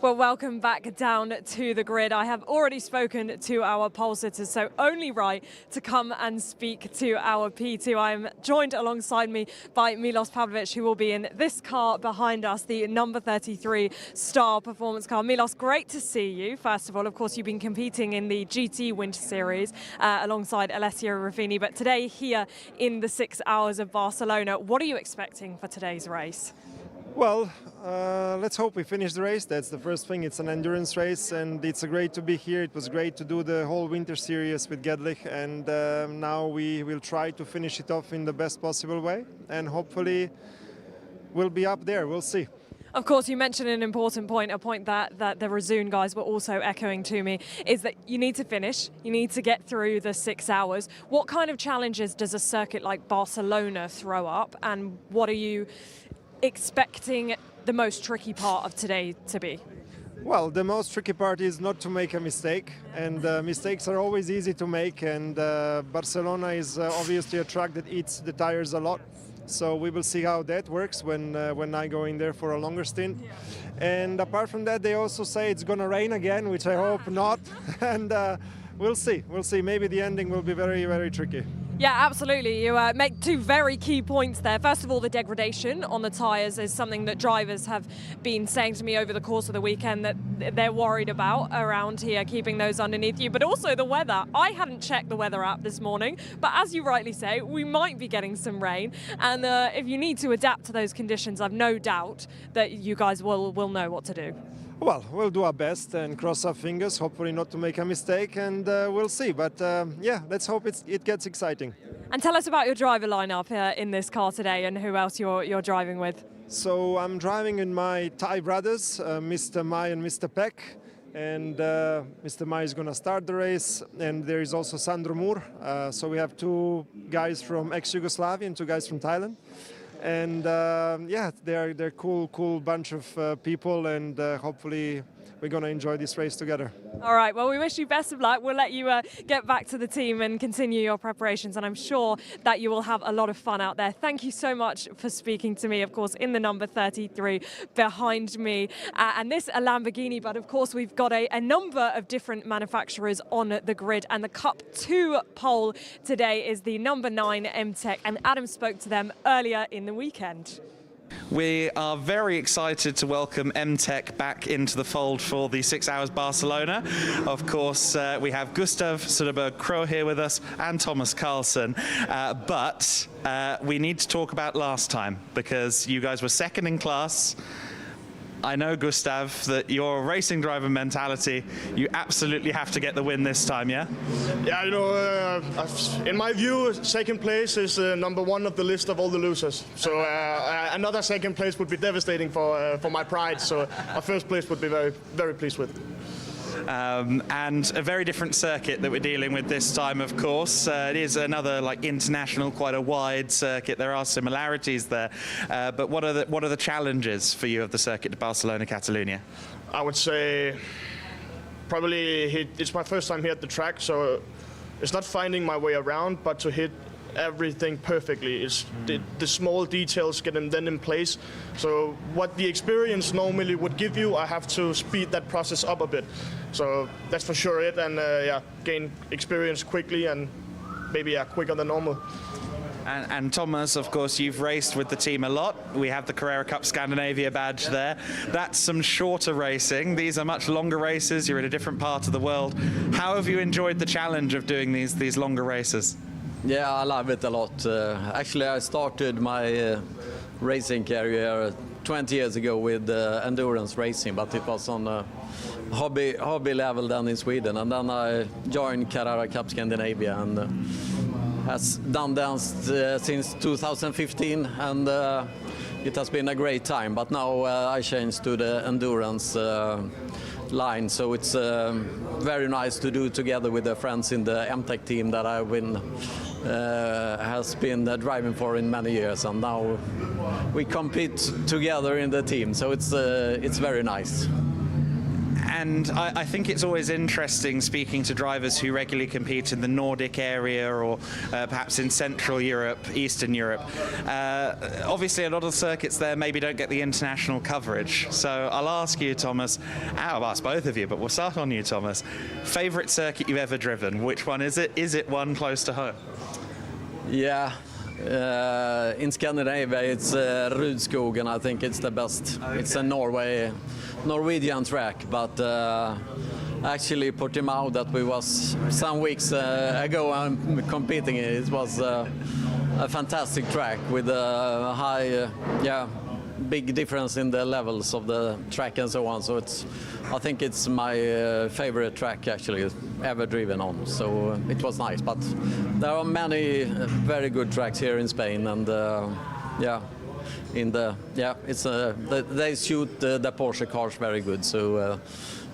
Well, welcome back down to the grid. I have already spoken to our pole sitters, so only right to come and speak to our P2. I am joined alongside me by Milos Pavlovic, who will be in this car behind us, the number 33 Star Performance car. Milos, great to see you. First of all, of course, you've been competing in the GT Winter Series alongside Alessio Ruffini, but today here in the 6 Hours of Barcelona. What are you expecting for today's race? Well, let's hope we finish the race. That's the first thing. It's an endurance race, and it's great to be here. It was great to do the whole winter series with GEDLICH, and now we will try to finish it off in the best possible way, and hopefully we'll be up there. We'll see. Of course, you mentioned an important point, a point that the Razzoon guys were also echoing to me, is that you need to finish, you need to get through the 6 hours. What kind of challenges does a circuit like Barcelona throw up, and what are you expecting the most tricky part of today to be? Well, the most tricky part is not to make a mistake, and mistakes are always easy to make, and Barcelona is obviously a track that eats the tires a lot. So we will see how that works when I go in there for a longer stint. And apart from that, they also say it's going to rain again, which I hope not. And we'll see. We'll see. Maybe the ending will be very, very tricky. Yeah, absolutely. You make two very key points there. First of all, the degradation on the tyres is something that drivers have been saying to me over the course of the weekend that they're worried about around here, keeping those underneath you. But also the weather. I hadn't checked the weather app this morning, but as you rightly say, we might be getting some rain. And if you need to adapt to those conditions, I've no doubt that you guys will know what to do. Well, we'll do our best and cross our fingers, hopefully not to make a mistake, and we'll see. But yeah, let's hope it gets exciting. And tell us about your driver lineup in this car today, and who else you're driving with. So I'm driving in my Thai brothers, Mr. Mai and Mr. Peck. And Mr. Mai is going to start the race, and there is also Sandro Moore. So we have two guys from ex-Yugoslavia and two guys from Thailand. And yeah, they're cool bunch of people, and hopefully we're going to enjoy this race together. All right, well, we wish you best of luck. We'll let you get back to the team and continue your preparations, and I'm sure that you will have a lot of fun out there. Thank you so much for speaking to me, of course, in the number 33 behind me. And this a Lamborghini, but of course we've got a number of different manufacturers on the grid, and the Cup 2 pole today is the number 9 M-Tech, and Adam spoke to them earlier in the weekend. We are very excited to welcome M-Tech back into the fold for the 6 Hours Barcelona. Of course, we have Gustav Söderberg-Krogh here with us and Thomas Carlson. But we need to talk about last time, because you guys were second in class. I know, Gustav, that your racing driver mentality, you absolutely have to get the win this time, yeah? Yeah, you know, in my view, second place is number one of the list of all the losers. So another second place would be devastating for my pride. So a first place would be very, very pleased with. And a very different circuit that we're dealing with this time, of course. It is another like international, quite a wide circuit. There are similarities there, but what are the challenges for you of the circuit de Barcelona, Catalunya? I would say probably it's my first time here at the track, so it's not finding my way around, but to hit everything perfectly. It's the small details get them then in place. So what the experience normally would give you, I have to speed that process up a bit. So that's for sure it, and yeah, gain experience quickly and maybe quicker than normal. And Thomas, of course, you've raced with the team a lot. We have the Carrera Cup Scandinavia badge there. That's some shorter racing. These are much longer races. You're in a different part of the world. How have you enjoyed the challenge of doing these longer races? Yeah, I love it a lot. Actually, I started my racing career 20 years ago with endurance racing, but it was on a hobby level then in Sweden. And then I joined Carrera Cup Scandinavia and has done that since 2015. And it has been a great time. But now I changed to the endurance line, so it's very nice to do together with the friends in the MTech team that I've been has been driving for in many years, and now we compete together in the team, so it's very nice. And I think it's always interesting speaking to drivers who regularly compete in the Nordic area or perhaps in Central Europe, Eastern Europe. Obviously, a lot of the circuits there maybe don't get the international coverage. So I'll ask you, Thomas, I'll ask both of you, but we'll start on you, Thomas. Favourite circuit you've ever driven? Which one is it? Is it one close to home? Yeah. In Scandinavia, it's Rudskogen. I think it's the best. Okay. It's a Norwegian track, but actually Podium that we was some weeks ago competing in, it was a fantastic track with a high, big difference in the levels of the track and so on. So I think it's my favorite track actually ever driven on. So it was nice, but there are many very good tracks here in Spain, and they shoot the Porsche cars very good. So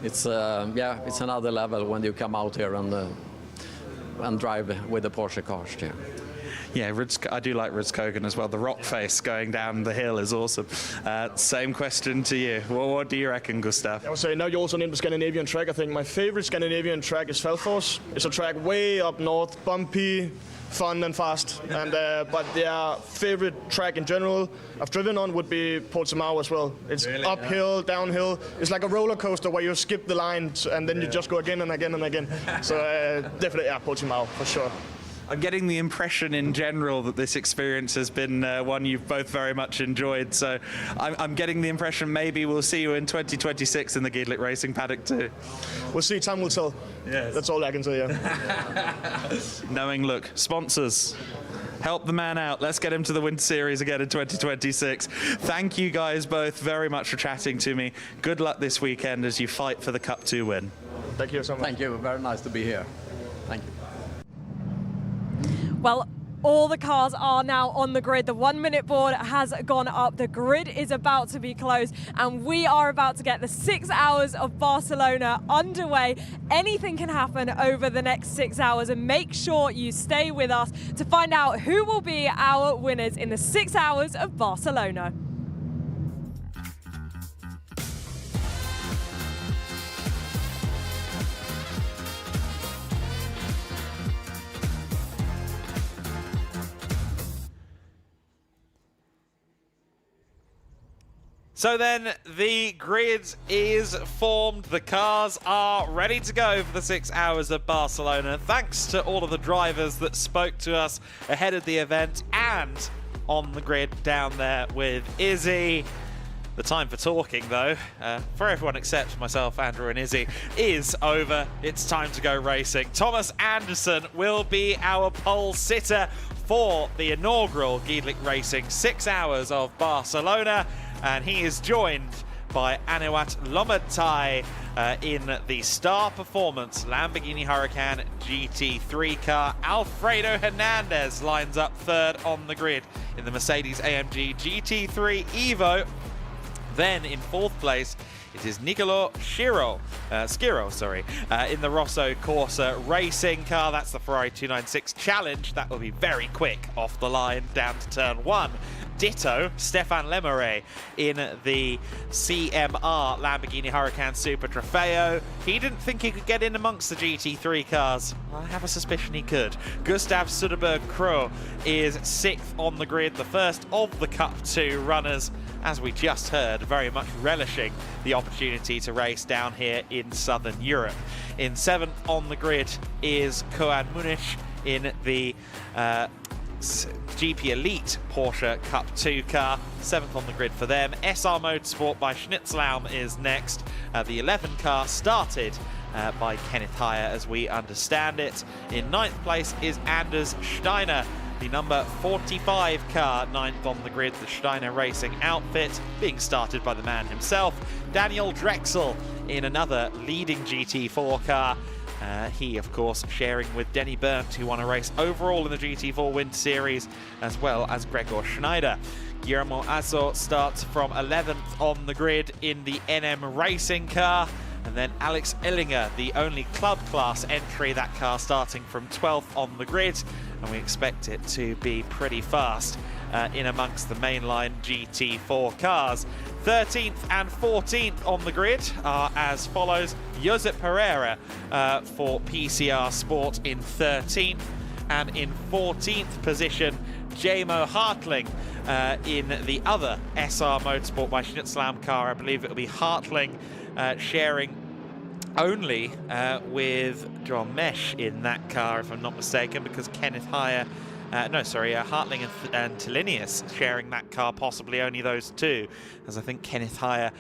it's another level when you come out here and drive with the Porsche cars here. Yeah, I do like Rudskogen as well. The rock face going down the hill is awesome. Same question to you. What do you reckon, Gustav? I would say now you're also named the Scandinavian track. I think my favorite Scandinavian track is Fellfors. It's a track way up north, bumpy, fun and fast. And but their favorite track in general I've driven on would be Portimao as well. It's really? Uphill, downhill. It's like a roller coaster where you skip the lines and then you just go again and again and again. So definitely, Portimao for sure. I'm getting the impression in general that this experience has been one you've both very much enjoyed. So I'm getting the impression maybe we'll see you in 2026 in the GEDLICH Racing paddock too. We'll see, time will tell. Yes. That's all I can say, yeah. Knowing, look, sponsors, help the man out. Let's get him to the Winter Series again in 2026. Thank you guys both very much for chatting to me. Good luck this weekend as you fight for the Cup 2 win. Thank you so much. Thank you, very nice to be here. Thank you. Well, all the cars are now on the grid. The 1 minute board has gone up. The grid is about to be closed, and we are about to get the 6 hours of Barcelona underway. Anything can happen over the next 6 hours, and make sure you stay with us to find out who will be our winners in the 6 hours of Barcelona. So then the grid is formed. The cars are ready to go for the 6 hours of Barcelona. Thanks to all of the drivers that spoke to us ahead of the event and on the grid down there with Izzy. The time for talking, though, for everyone except myself, Andrew and Izzy, is over. It's time to go racing. Thomas Anderson will be our pole sitter for the inaugural GEDLICH Racing 6 hours of Barcelona. And he is joined by Anouat Lomatai in the Star Performance Lamborghini Huracan GT3 car. Alfredo Hernandez lines up third on the grid in the Mercedes-AMG GT3 Evo. Then in fourth place, it is Nicolo Schiro, in the Rosso Corsa Racing car. That's the Ferrari 296 Challenge. That will be very quick off the line down to turn 1. Ditto, Stefan Lemeray in the CMR Lamborghini Huracan Super Trofeo. He didn't think he could get in amongst the GT3 cars. I have a suspicion he could. Gustav Söderberg-Krö is 6th on the grid, the first of the Cup 2 runners, as we just heard, very much relishing the opportunity to race down here in Southern Europe. In 7th on the grid is Koen Munich in the GP Elite Porsche Cup 2 car. 7th on the grid for them. SR Motorsport by Schnitzlaum is next. The 11 car started by Kenneth Heyer, as we understand it. In 9th place is Anders Steiner, the number 45 car, 9th on the grid, the Steiner Racing outfit, being started by the man himself. Daniel Drexel in another leading GT4 car. He, of course, sharing with Denny Berndt, who won a race overall in the GT4 Winter Series, as well as Gregor Schneider. Guillermo Azo starts from 11th on the grid in the NM Racing car. And then Alex Ellinger, the only club class entry, that car starting from 12th on the grid. And we expect it to be pretty fast in amongst the mainline GT4 cars. 13th and 14th on the grid are as follows. Josep Pereira for PCR Sport in 13th, and in 14th position Jamo Hartling in the other SR Motorsport by Schnitzlaum car. I believe it will be Hartling sharing only with John Mesh in that car, if I'm not mistaken, because Kenneth Heyer, Hartling and Tillinius sharing that car, possibly only those two, as I think Kenneth Heyer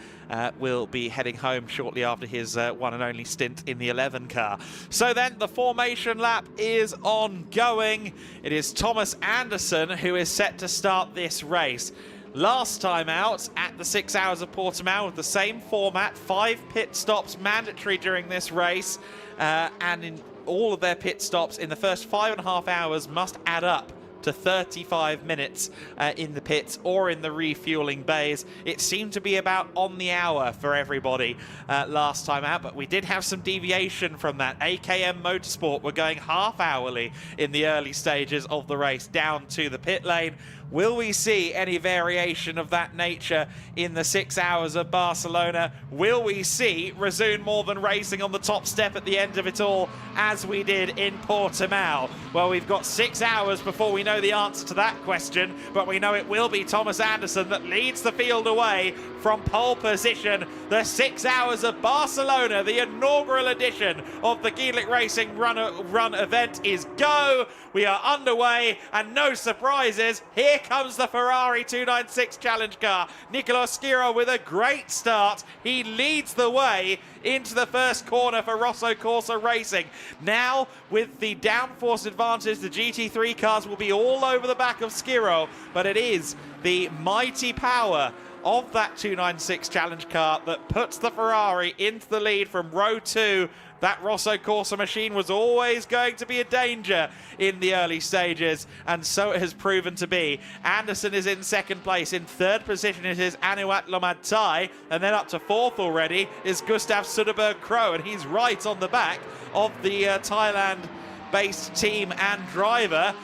will be heading home shortly after his one and only stint in the 11 car. So then the formation lap is ongoing. It is Thomas Anderson who is set to start this race. Last time out at the 6 Hours of Portimao with the same format, 5 pit stops mandatory during this race, and in all of their pit stops in the first 5.5 hours must add up to 35 minutes in the pits or in the refueling bays. It seemed to be about on the hour for everybody last time out, but we did have some deviation from that. AKM Motorsport were going half-hourly in the early stages of the race down to the pit lane. Will we see any variation of that nature in the 6 Hours of Barcelona? Will we see Resume Morvan racing on the top step at the end of it all, as we did in Portimao? Well, we've got 6 hours before we know the answer to that question, but we know it will be Thomas Anderson that leads the field away from pole position. The 6 Hours of Barcelona, the inaugural edition of the GEDLICH Racing Run event, is go. We are underway, and no surprises. Here comes the Ferrari 296 Challenge car. Nicolo Schiro with a great start. He leads the way into the first corner for Rosso Corsa Racing. Now, with the downforce advantage, the GT3 cars will be all over the back of Schiro, but it is the mighty power of that 296 Challenge car that puts the Ferrari into the lead from row 2. That Rosso Corsa machine was always going to be a danger in the early stages, and so it has proven to be. Anderson is in second place. In third position it is Anouat Lomatai, and then up to fourth already is Gustav Söderberg-Krö, and he's right on the back of the Thailand-based team and driver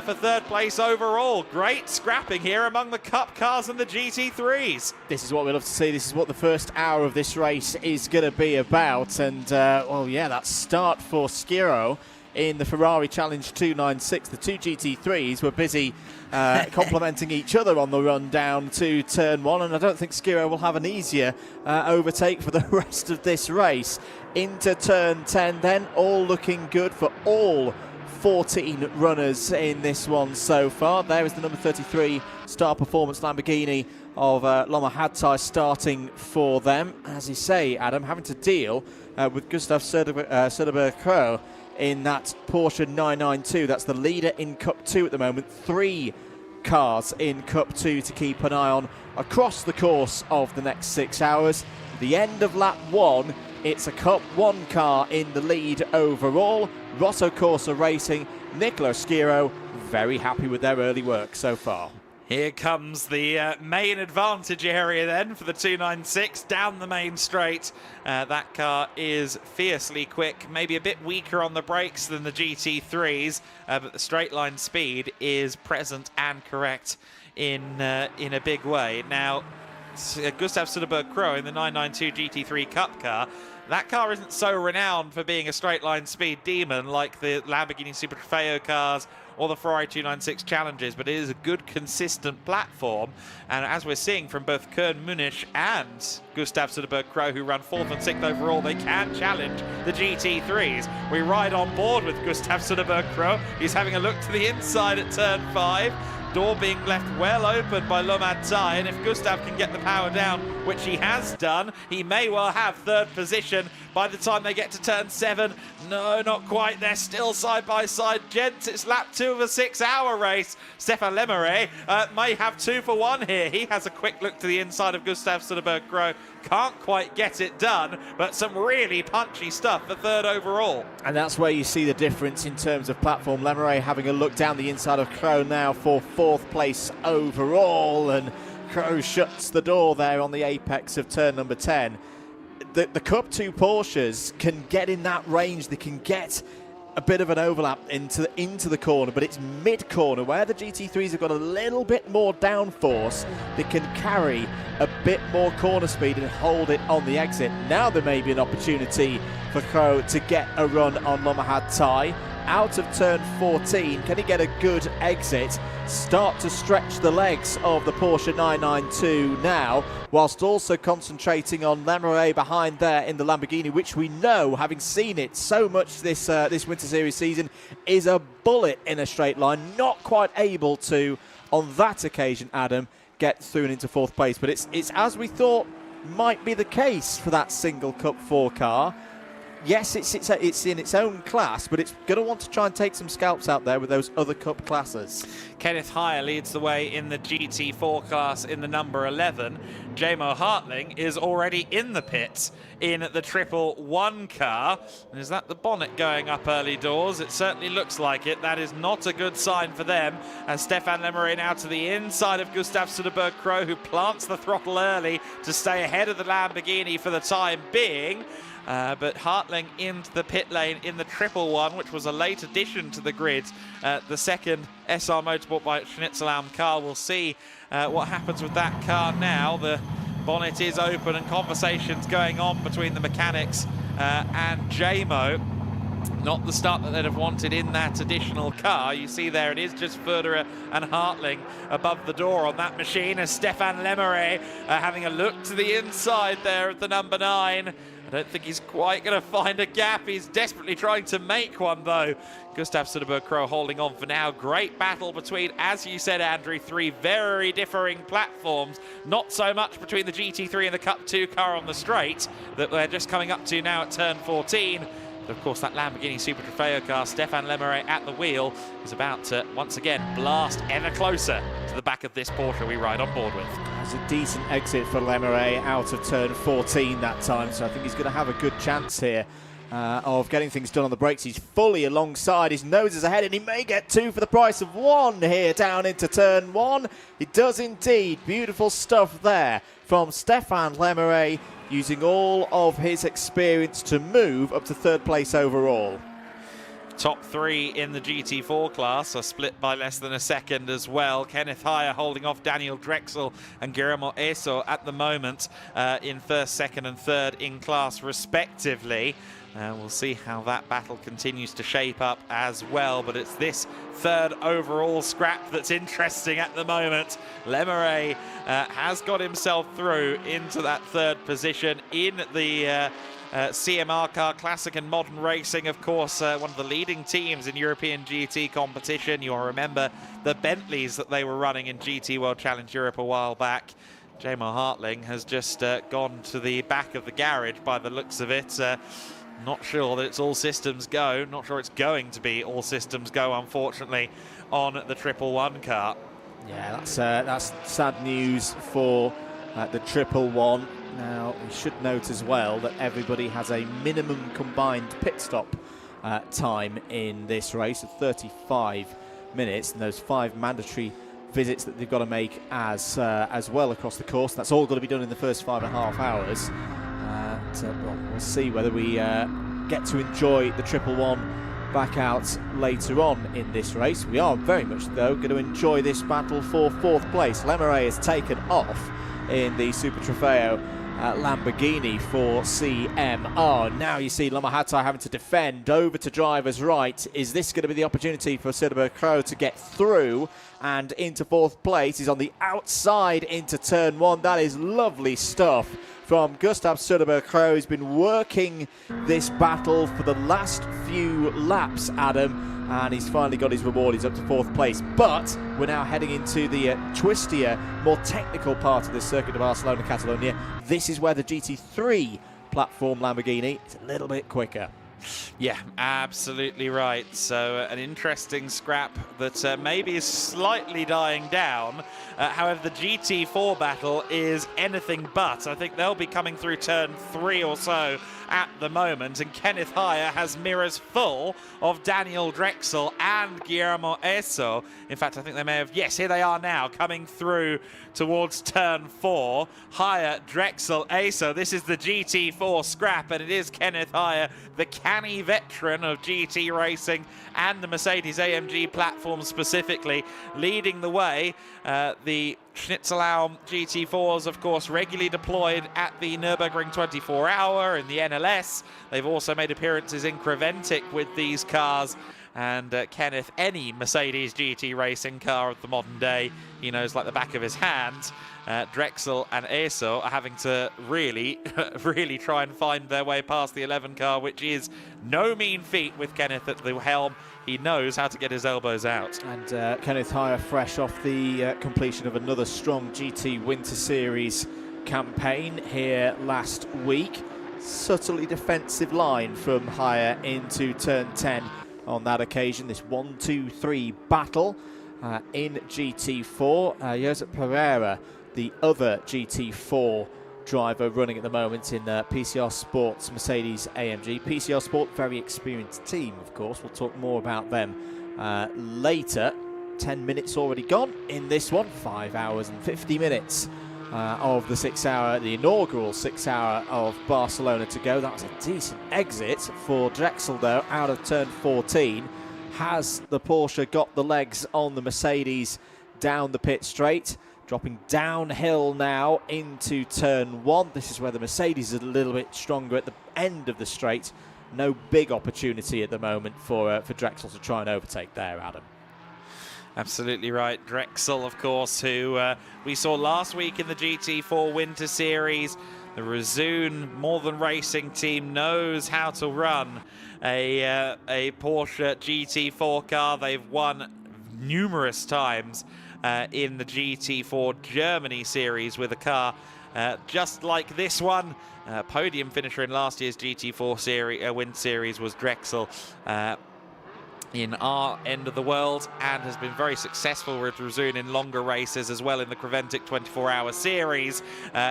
for third place overall. Great scrapping here among the Cup cars and the GT3s. This is what we love to see. This is what the first hour of this race is going to be about. And, well, yeah, that start for Schiro in the Ferrari Challenge 296. The two GT3s were busy complimenting each other on the run down to turn 1. And I don't think Schiro will have an easier overtake for the rest of this race. Into turn 10 then, all looking good for all 14 runners in this one so far. There is the number 33 Star Performance Lamborghini of Loma Hadtai starting for them. As you say, Adam, having to deal with Gustav Söderberg-Krö in that Porsche 992. That's the leader in Cup 2 at the moment. 3 cars in Cup 2 to keep an eye on across the course of the next 6 hours. The end of lap 1, it's a Cup 1 car in the lead overall. Rosso Corsa Racing, Nicola Schiro, very happy with their early work so far. Here comes the main advantage area then for the 296 down the main straight. That car is fiercely quick, maybe a bit weaker on the brakes than the GT3s, but the straight line speed is present and correct in a big way. Now, Gustav Söderberg-Krogh in the 992 GT3 Cup car, that car isn't so renowned for being a straight line speed demon like the Lamborghini Super Trofeo cars or the Ferrari 296 Challenges, but it is a good, consistent platform. And as we're seeing from both Kern Munich and Gustav Söderberg-Krogh, who run 4th and 6th overall, they can challenge the GT3s. We ride on board with Gustav Söderberg-Krogh. He's having a look to the inside at turn 5. Door being left well open by Lomad Tai, and if Gustav can get the power down, which he has done, he may well have 3rd position by the time they get to turn 7. No, not quite. They're still side by side. Gents, it's lap 2 of a 6-hour race. Stefan Lemeray may have 2 for 1 here. He has a quick look to the inside of Gustav Söderberg-Krogh. Can't quite get it done, but some really punchy stuff for 3rd overall. And that's where you see the difference in terms of platform. Lemeray having a look down the inside of Krogh now for 4th place overall, and Krogh shuts the door there on the apex of turn number 10. The Cup 2 Porsches can get in that range. They can get a bit of an overlap into the corner, but it's mid-corner where the GT3s have got a little bit more downforce. They can carry a bit more corner speed and hold it on the exit. Now there may be an opportunity for Krogh to get a run on Lomahad Tai. Out of turn 14, can he get a good exit, start to stretch the legs of the Porsche 992 now, whilst also concentrating on Lemeray behind there in the Lamborghini, which we know, having seen it so much this Winter Series season, is a bullet in a straight line. Not quite able to, on that occasion, Adam, get through and into 4th place. But it's as we thought might be the case for that single Cup 4 car. Yes, it's in its own class, but it's going to want to try and take some scalps out there with those other Cup classes. Kenneth Heyer leads the way in the GT4 class in the number 11. Jamo Hartling is already in the pits in the 111 car. And is that the bonnet going up early doors? It certainly looks like it. That is not a good sign for them. As Stefan Lemeray now to the inside of Gustav Söderberg-Krogh, who plants the throttle early to stay ahead of the Lamborghini for the time being. But Hartling into the pit lane in the 111, which was a late addition to the grid. The second SR Motorsport by Schnitzelam car. We'll see what happens with that car now. The bonnet is open and conversations going on between the mechanics and Jamo. Not the start that they'd have wanted in that additional car. You see there it is just Förderer and Hartling above the door on that machine as Stefan Lemeray having a look to the inside there of the number 9. I don't think he's quite going to find a gap. He's desperately trying to make one, though. Gustav Söderberg-Krogh holding on for now. Great battle between, as you said, Andrew, 3 very differing platforms. Not so much between the GT3 and the Cup 2 car on the straight that we're just coming up to now at turn 14. But of course, that Lamborghini Super Trofeo car, Stefan Lemeray at the wheel, is about to once again blast ever closer to the back of this Porsche we ride on board with. That's a decent exit for Lemeray out of turn 14 that time, so I think he's going to have a good chance here of getting things done on the brakes. He's fully alongside, his nose is ahead, and he may get 2 for the price of 1 here down into turn 1. He does indeed. Beautiful stuff there from Stefan Lemeray, using all of his experience to move up to 3rd place overall. Top 3 in the GT4 class are split by less than a second as well. Kenneth Heyer holding off Daniel Drexel and Guillermo Eso at the moment in 1st, 2nd and 3rd in class respectively. We'll see how that battle continues to shape up as well, but it's this 3rd overall scrap that's interesting at the moment. Lemeray has got himself through into that 3rd position in the CMR car, Classic and Modern Racing, of course, one of the leading teams in European GT competition. You'll remember the Bentleys that they were running in GT World Challenge Europe a while back. Jamo Hartling has just gone to the back of the garage by the looks of it. Not sure that it's all systems go. Not sure it's going to be all systems go, unfortunately, on the 111 car. Yeah, that's sad news for the 111. Now, we should note as well that everybody has a minimum combined pit stop time in this race of 35 minutes, and those 5 mandatory visits that they've got to make as well across the course. That's all got to be done in the first 5.5 hours. Well, we'll see whether we get to enjoy the 111 back out later on in this race. We are very much, though, going to enjoy this battle for 4th place. Lemeray has taken off in the Super Trofeo Lamborghini for CMR. Now you see Lamahatai having to defend over to driver's right. Is this going to be the opportunity for Söderberg-Krogh to get through and into 4th place? He's on the outside into turn 1. That is lovely stuff from Gustav Söderberg-Krogh. He's been working this battle for the last few laps, Adam, and he's finally got his reward. He's up to 4th place. But we're now heading into the twistier, more technical part of the Circuit of Barcelona, Catalonia. This is where the GT3 platform Lamborghini is a little bit quicker. Yeah, absolutely right. So an interesting scrap that maybe is slightly dying down. However, the GT4 battle is anything but. I think they'll be coming through turn 3 or so at the moment, and Kenneth Heyer has mirrors full of Daniel Drexel and Guillermo Eso. In fact, I think they may have, yes, here they are now, coming through towards turn 4. Heyer, Drexel, Eso. This is the GT4 scrap, and it is Kenneth Heyer, the canny veteran of GT racing and the Mercedes-AMG platform specifically, leading the way. The Schnitzelau GT4s, of course, regularly deployed at the Nürburgring 24-hour in the NLS. They've also made appearances in Creventic with these cars. And Kenneth, any Mercedes GT racing car of the modern day, he knows like the back of his hand. Drexel and Eso are having to really try and find their way past the 11 car, which is no mean feat with Kenneth at the helm. He knows how to get his elbows out. And Kenneth Heyer fresh off the completion of another strong GT Winter Series campaign here last week. Subtly defensive line from Heyer into turn 10 on that occasion. This 1-2-3 battle in GT4. Josep Pereira, the other GT4 driver running at the moment in PCR Sport's Mercedes AMG. PCR Sport, very experienced team, of course. We'll talk more about them later. 10 minutes already gone in this one. 5 hours and 50 minutes of the inaugural 6 hour of Barcelona to go. That was a decent exit for Drexel, though, out of turn 14. Has the Porsche got the legs on the Mercedes down the pit straight? Dropping downhill now into turn 1. This is where the Mercedes is a little bit stronger at the end of the straight. No big opportunity at the moment for Drexel to try and overtake there, Adam. Absolutely right. Drexel, of course, who we saw last week in the GT4 Winter Series. The Rezoon More Than Racing team knows how to run a Porsche GT4 car. They've won numerous times in the GT4 Germany series with a car just like this one. Podium finisher in last year's GT4 series, Winter Series was Drexel in our end of the world, and has been very successful with Rezoon in longer races as well in the Creventic 24-hour series.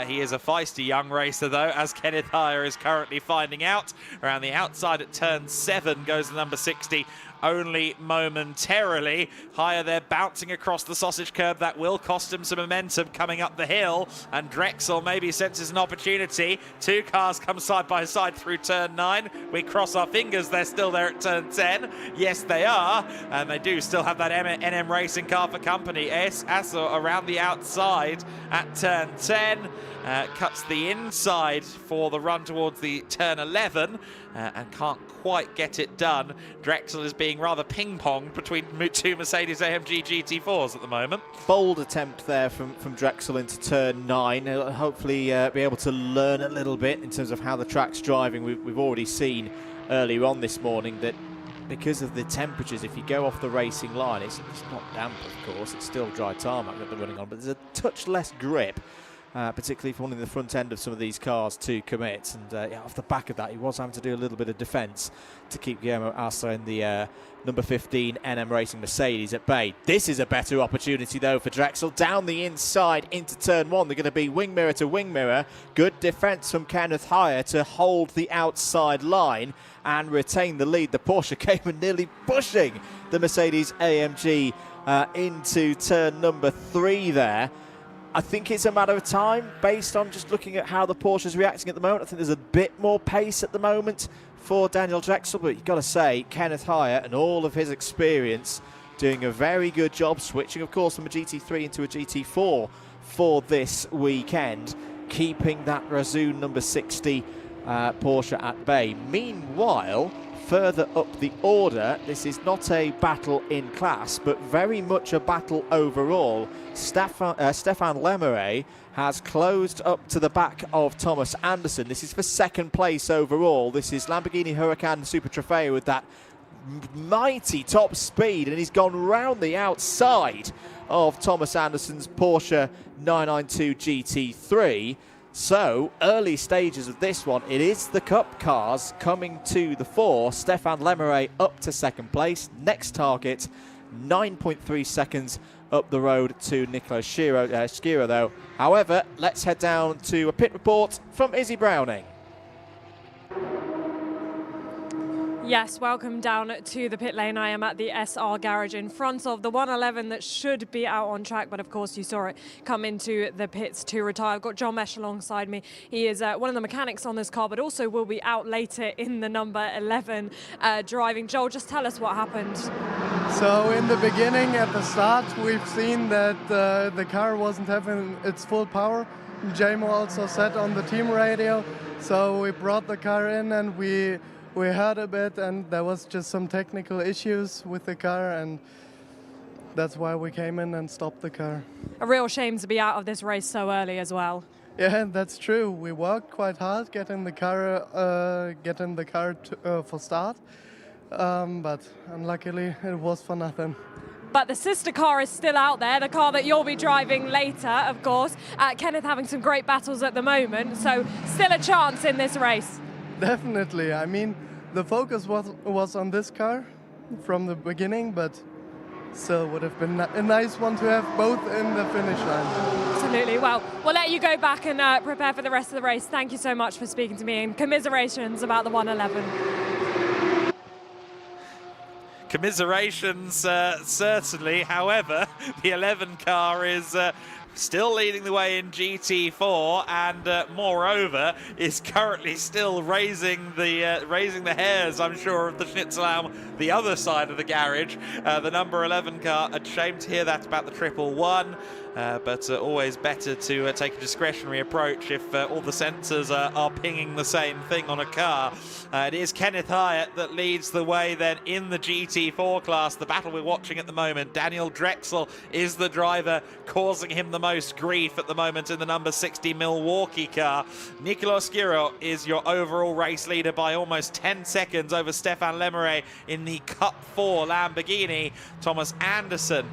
He is a feisty young racer, though, as Kenneth Heyer is currently finding out. Around the outside at turn 7 goes the number 60, only momentarily. Heyer there bouncing across the sausage curb. That will cost him some momentum coming up the hill, and Drexel maybe senses an opportunity. 2 cars come side by side through turn 9. We cross our fingers they're still there at turn 10. Yes, they are, and they do still have that NM Racing car for company. Asso around the outside at turn 10. Cuts the inside for the run towards the turn 11 and can't quite get it done. Drexel is being rather ping-ponged between 2 Mercedes-AMG GT4s at the moment. Bold attempt there from Drexel into turn 9. He'll hopefully be able to learn a little bit in terms of how the track's driving. We've already seen earlier on this morning that because of the temperatures, if you go off the racing line, it's not damp, of course. It's still dry tarmac that they're running on, but there's a touch less grip particularly for one in the front end of some of these cars to commit. And yeah, off the back of that, he was having to do a little bit of defence to keep Guillermo Asa in the number 15 NM Racing Mercedes at bay. This is a better opportunity, though, for Drexel. Down the inside into turn one. They're going to be wing mirror to wing mirror. Good defence from Kenneth Heyer to hold the outside line and retain the lead. The Porsche came and nearly pushing the Mercedes AMG into turn number 3 there. I think it's a matter of time based on just looking at how the Porsche's reacting at the moment. I think there's a bit more pace at the moment for Daniel Drexel, but you've got to say Kenneth Heyer and all of his experience doing a very good job switching, of course, from a GT3 into a GT4 for this weekend, keeping that Razoon number 60 Porsche at bay. Meanwhile, further up the order, this is not a battle in class, but very much a battle overall. Stefan Lemeray has closed up to the back of Thomas Anderson. This is for second place overall. This is Lamborghini Huracan Super Trofeo with that mighty top speed, and he's gone round the outside of Thomas Anderson's Porsche 992 GT3. So, early stages of this one, it is the Cup cars coming to the fore. Stefan Lemeray up to second place. Next target, 9.3 seconds up the road to Nicolas Schiro, though. However, let's head down to a pit report from Izzy Browning. Yes, welcome down to the pit lane. I am at the SR garage in front of the 111 that should be out on track, but of course you saw it come into the pits to retire. I've got John Mesh alongside me. He is one of the mechanics on this car, but also will be out later in the number 11 driving. Joel, just tell us what happened. So in the beginning, at the start, we've seen that the car wasn't having its full power. JMO also said on the team radio, so we brought the car in and we heard a bit, and there was just some technical issues with the car, and that's why we came in and stopped the car. A real shame to be out of this race so early as well. Yeah, that's true. We worked quite hard getting the car for start, but unluckily it was for nothing. But the sister car is still out there, the car that you'll be driving later, of course. Kenneth having some great battles at the moment, so still a chance in this race. Definitely. I mean, the focus was on this car from the beginning, but still would have been a nice one to have both in the finish line. Absolutely. Well, we'll let you go back and prepare for the rest of the race. Thank you so much for speaking to me, and commiserations about the 111. Commiserations, certainly. However, the 11 car is still leading the way in GT4, and moreover is currently still raising the hairs, I'm sure, of the Schnitzelbaum, the other side of the garage. The number 11 car. A shame to hear that about the 111. But always better to take a discretionary approach if all the sensors are pinging the same thing on a car. It is Kenneth Heyer that leads the way then in the GT4 class. The battle we're watching at the moment. Daniel Drexel is the driver causing him the most grief at the moment in the number 60 Milwaukee car. Nicolas Schiro is your overall race leader by almost 10 seconds over Stefan Lemeray in the Cup 4 Lamborghini. Thomas Anderson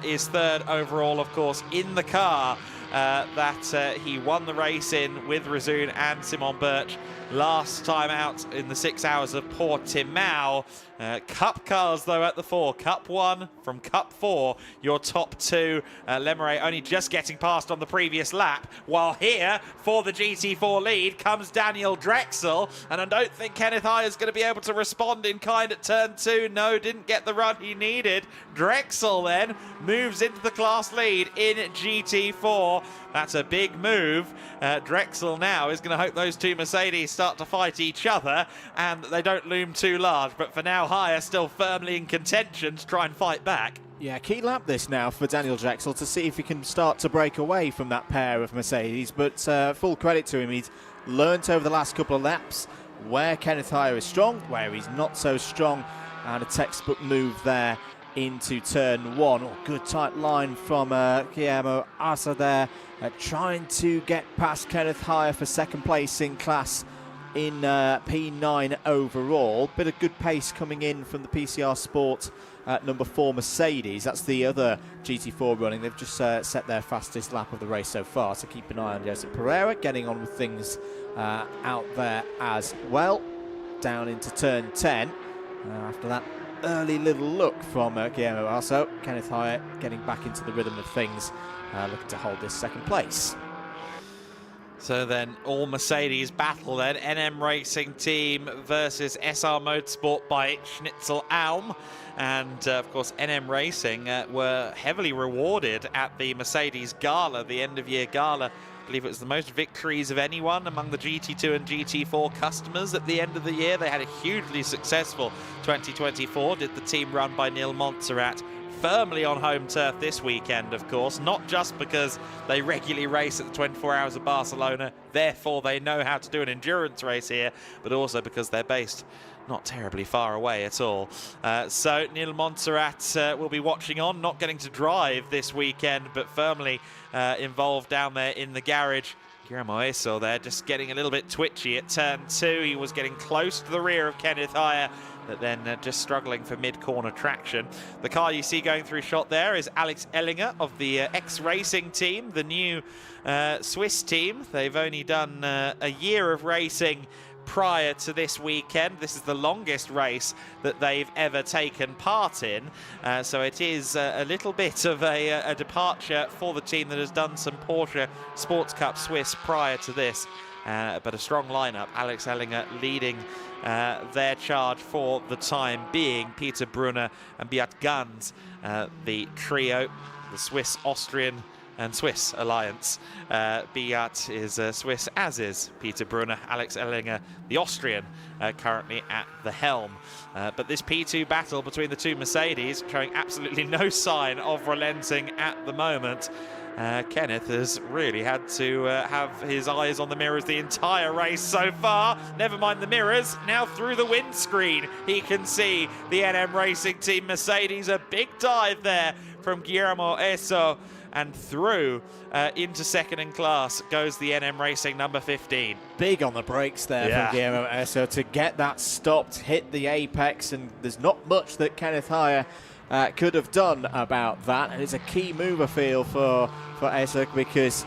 is third overall, of course, in the car that he won the race in with Razoon and Simon Birch last time out in the 6 hours of Portimao. Cup cars, though, at the 4. Cup 1 from Cup 4, your top two. Lemeray only just getting past on the previous lap, while here for the GT4 lead comes Daniel Drexel, and I don't think Kenneth Heyer is going to be able to respond in kind at turn 2. No, didn't get the run he needed. Drexel then moves into the class lead in GT4. That's a big move. Drexel now is going to hope those two Mercedes start to fight each other and that they don't loom too large. But for now, Heyer still firmly in contention to try and fight back. Yeah, key lap this now for Daniel Drexel to see if he can start to break away from that pair of Mercedes. But full credit to him. He's learnt over the last couple of laps where Kenneth Heyer is strong, where he's not so strong, and a textbook move there into turn 1. Oh, good tight line from Guillermo Asa there, trying to get past Kenneth Heyer for second place in class in P9 overall. Bit of good pace coming in from the PCR Sport number 4 Mercedes. That's the other GT4 running. They've just set their fastest lap of the race so far, so keep an eye on Josep Pereira getting on with things out there as well. Down into turn 10 after that early little look from Guillermo Arso. Kenneth Hyatt getting back into the rhythm of things, looking to hold this second place. So then all Mercedes battle then, NM Racing team versus SR Motorsport by Schnitzel Alm. And of course NM Racing were heavily rewarded at the Mercedes Gala, the end of year gala. I believe it was the most victories of anyone among the GT2 and GT4 customers at the end of the year. They had a hugely successful 2024, did the team run by Neil Montserrat, firmly on home turf this weekend, of course, not just because they regularly race at the 24 Hours of Barcelona, therefore they know how to do an endurance race here, but also because they're based not terribly far away at all. So Neil Montserrat will be watching on, not getting to drive this weekend, but firmly involved down there in the garage. Guillermo Eso there just getting a little bit twitchy at turn 2. He was getting close to the rear of Kenneth Hyatt, but then just struggling for mid-corner traction. The car you see going through shot there is Alex Ellinger of the X-Racing team, the new Swiss team. They've only done a year of racing prior to this weekend. This is the longest race that they've ever taken part in, so it is a little bit of a departure for the team that has done some Porsche Sports Cup Swiss prior to this, but a strong lineup. Alex Ellinger leading their charge for the time being. Peter Brunner and Beat Gans, the trio, the Swiss, Austrian and Swiss alliance. Beat is Swiss, as is Peter Brunner. Alex Ellinger, the Austrian, currently at the helm. But this P2 battle between the two Mercedes showing absolutely no sign of relenting at the moment. Kenneth has really had to have his eyes on the mirrors the entire race so far. Never mind the mirrors, now through the windscreen he can see the NM Racing team Mercedes. A big dive there from Guillermo Eso, and through into second in class goes the NM Racing number 15. Big on the brakes there from Guillermo Eso to get that stopped, hit the apex, and there's not much that Kenneth Hyatt could have done about that. And it's a key move, I feel, for Eso, because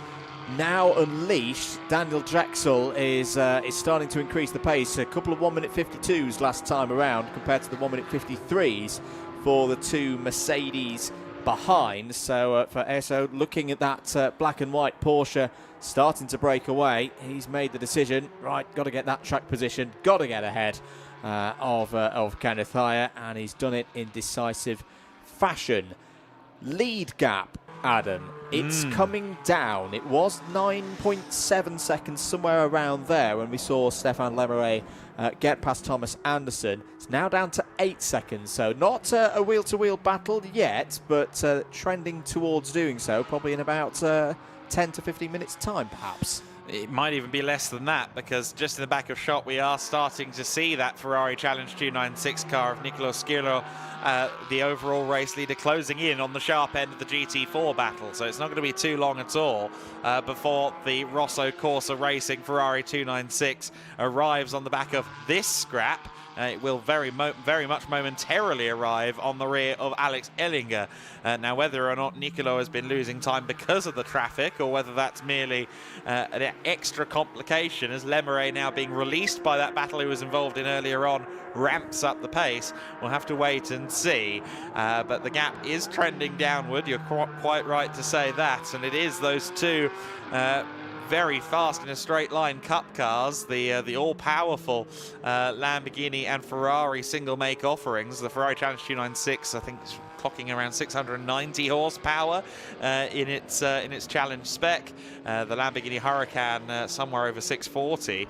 now unleashed, Daniel Drexel is starting to increase the pace. A couple of 1 minute 52s last time around compared to the 1 minute 53s for the two Mercedes behind. So for Eso, looking at that black and white Porsche starting to break away, he's made the decision, right, got to get that track position, got to get ahead of Kenneth Hyatt, and he's done it in decisive fashion. Lead gap, Adam, it's coming down. It was 9.7 seconds, somewhere around there, when we saw Stefan Lemeray get past Thomas Anderson. It's now down to 8 seconds, so not a wheel-to-wheel battle yet, but trending towards doing so, probably in about 10 to 15 minutes' time, perhaps. It might even be less than that, because just in the back of shot we are starting to see that Ferrari Challenge 296 car of Nicolo Schirlo, the overall race leader, closing in on the sharp end of the GT4 battle. So it's not going to be too long at all before the Rosso Corsa Racing Ferrari 296 arrives on the back of this scrap. It will very much momentarily arrive on the rear of Alex Ellinger. Now, whether or not Nicolo has been losing time because of the traffic, or whether that's merely an extra complication as Lemeray, now being released by that battle he was involved in earlier on, ramps up the pace, we'll have to wait and see. But the gap is trending downward. You're quite right to say that, and it is those two very fast in a straight line Cup cars, the all-powerful Lamborghini and Ferrari single make offerings. The Ferrari Challenge 296, I think, is clocking around 690 horsepower in its challenge spec. The Lamborghini Huracan somewhere over 640.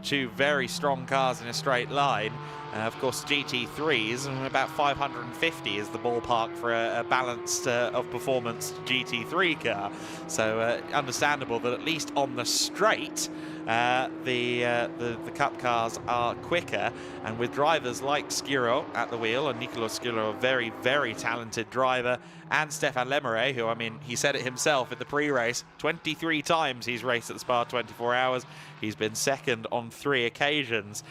Two very strong cars in a straight line. Of course, GT3s, about 550 is the ballpark for a balanced of performance GT3 car. So understandable that at least on the straight, the Cup cars are quicker, and with drivers like Skiro at the wheel, and Nicolo Skiro, a very, very talented driver, and Stefan Lemeray, who, I mean, he said it himself in the pre-race, 23 times he's raced at the Spa 24 Hours. He's been second on 3 occasions.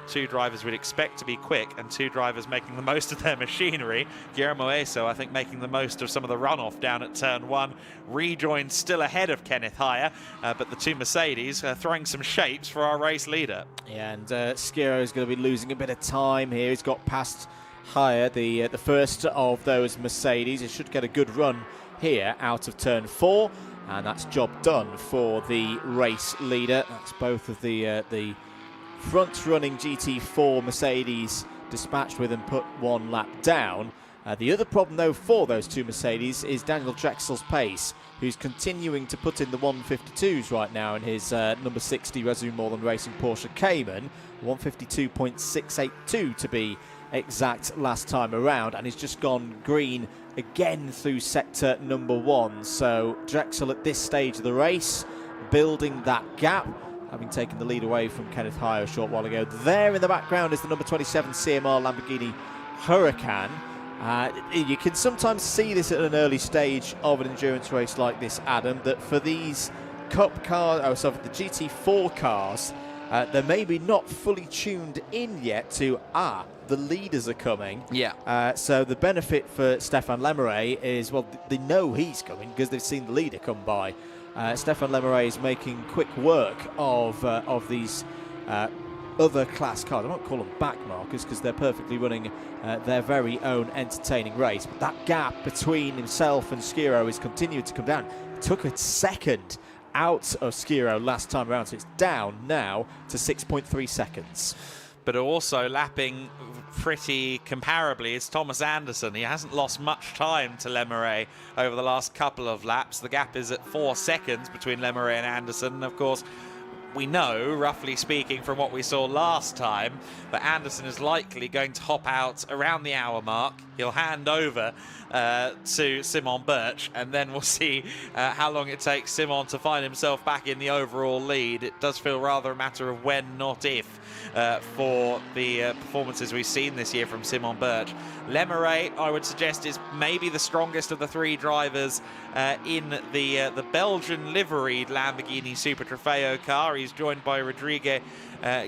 Two drivers we'd expect to be quick, and two drivers making the most of their machinery. Guillermo Eso, I think, making the most of some of the runoff down at turn 1. Rejoined still ahead of Kenneth Hire, but the two Mercedes throwing some shapes for our race leader. Yeah, and Skiro is going to be losing a bit of time here. He's got past Hire, the first of those Mercedes. He should get a good run here out of turn 4, and that's job done for the race leader. That's both of the front-running GT4 Mercedes dispatched with and put 1 lap down. The other problem, though, for those two Mercedes is Daniel Drexel's pace, who's continuing to put in the 152s right now in his number 60 Resume More Than Racing Porsche Cayman, 152.682 to be exact last time around, and he's just gone green again through sector number 1. So Drexel at this stage of the race building that gap, having taken the lead away from Kenneth Hire a short while ago. There in the background is the number 27 CMR Lamborghini Huracan. You can sometimes see this at an early stage of an endurance race like this, Adam, that for these Cup cars, the GT4 cars, they're maybe not fully tuned in yet to, the leaders are coming. Yeah. So the benefit for Stefan Lemeray is, well, they know he's coming because they've seen the leader come by. Stefan Lemeray is making quick work of these other class cars. I won't call them backmarkers because they're perfectly running their very own entertaining race. But that gap between himself and Skiro is continuing to come down. It took a second out of Skiro last time around, so it's down now to 6.3 seconds. But also lapping pretty comparably is Thomas Anderson. He hasn't lost much time to Lemeray over the last couple of laps. The gap is at 4 seconds between Lemeray and Anderson. And of course, we know, roughly speaking, from what we saw last time, that Anderson is likely going to hop out around the hour mark. He'll hand over to Simon Birch, and then we'll see how long it takes Simon to find himself back in the overall lead. It does feel rather a matter of when, not if, for the performances we've seen this year from Simon Birch. Lemeray, I would suggest, is maybe the strongest of the 3 drivers in the Belgian liveried Lamborghini Super Trofeo car. He's joined by Rodrigue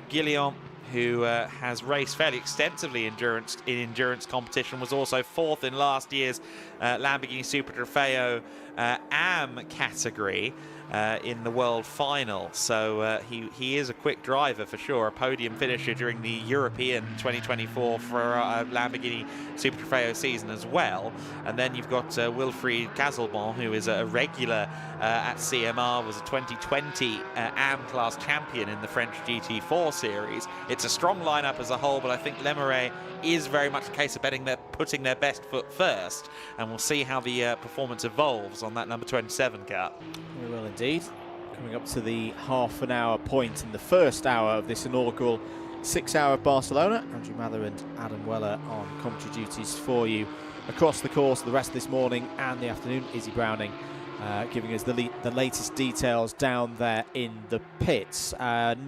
Guillaume, who has raced fairly extensively in endurance competition, was also 4th in last year's Lamborghini Super Trofeo AM category in the world final. So he is a quick driver for sure, a podium finisher during the European 2024 for Lamborghini Super Trofeo season as well. And then you've got Wilfried Cazelbon, who is a regular at CMR, was a 2020 AM class champion in the French GT4 series. It's a strong lineup as a whole, but I think Lemeray is very much a case of putting their best foot first, and we'll see how the performance evolves on that number 27 car. We will indeed. Coming up to the half-an-hour point in the first hour of this inaugural 6 Hour of Barcelona. Andrew Mather and Adam Weller on commentary duties for you across the course the rest of this morning and the afternoon. Izzy Browning giving us the latest details down there in the pits.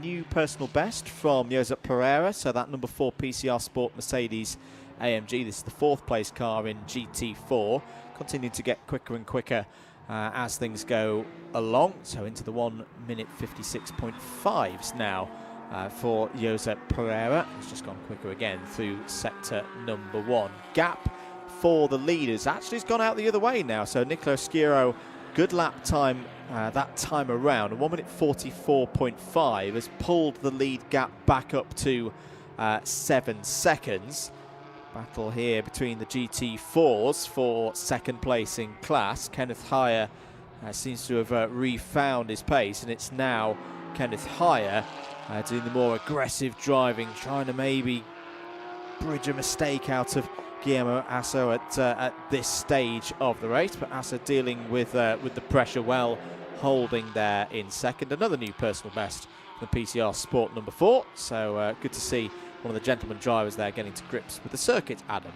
New personal best from Josep Pereira, so that number 4 PCR Sport Mercedes AMG. This is the 4th place car in GT4, continuing to get quicker and quicker as things go along. So into the 1 minute 56.5s now for Josep Pereira. He's just gone quicker again through sector number 1. Gap for the leaders actually has gone out the other way now. So Nicolo Skiro, good lap time that time around. 1 minute 44.5 has pulled the lead gap back up to 7 seconds. Battle here between the GT4s for second place in class. Kenneth Hire seems to have refound his pace, and it's now Kenneth Hire doing the more aggressive driving, trying to maybe bridge a mistake out of Guillermo Asso at this stage of the race, but Asso dealing with the pressure well, holding there in second. Another new personal best for PCR Sport number 4, so good to see one of the gentleman drivers there getting to grips with the circuit, Adam.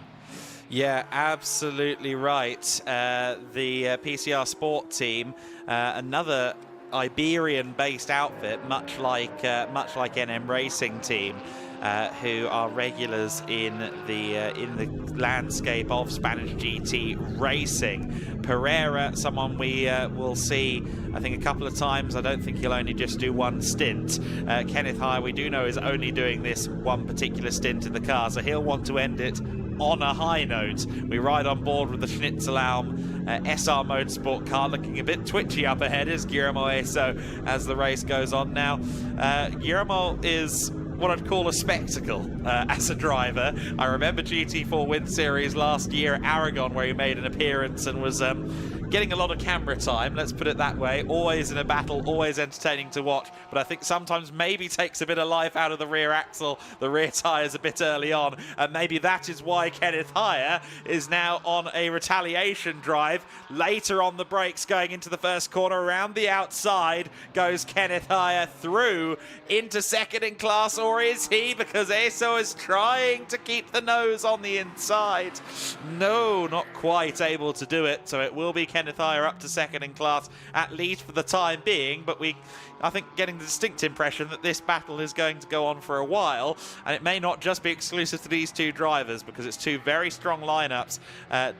Yeah, absolutely right. The PCR Sport team, another Iberian-based outfit, much like NM Racing team, who are regulars in the landscape of Spanish GT racing. Pereira, someone we will see, I think, a couple of times. I don't think he'll only just do one stint. Kenneth High, we do know, is only doing this one particular stint in the car, so he'll want to end it on a high note. We ride on board with the Schnitzelbaum SR Motorsport car, looking a bit twitchy up ahead is Guillermo Eso as the race goes on now. Guillermo is what I'd call a spectacle as a driver. I remember GT4 Win Series last year at Aragon, where he made an appearance and was getting a lot of camera time, let's put it that way. Always in a battle, always entertaining to watch, but I think sometimes maybe takes a bit of life out of the rear axle, the rear tyres a bit early on, and maybe that is why Kenneth Higher is now on a retaliation drive. Later on the brakes, going into the first corner, around the outside goes Kenneth Higher through into second in class, or is he? Because Eso is trying to keep the nose on the inside. No, not quite able to do it, so it will be Kenneth Higher up to second in class, at least for the time being, but I think getting the distinct impression that this battle is going to go on for a while, and it may not just be exclusive to these two drivers, because it's two very strong lineups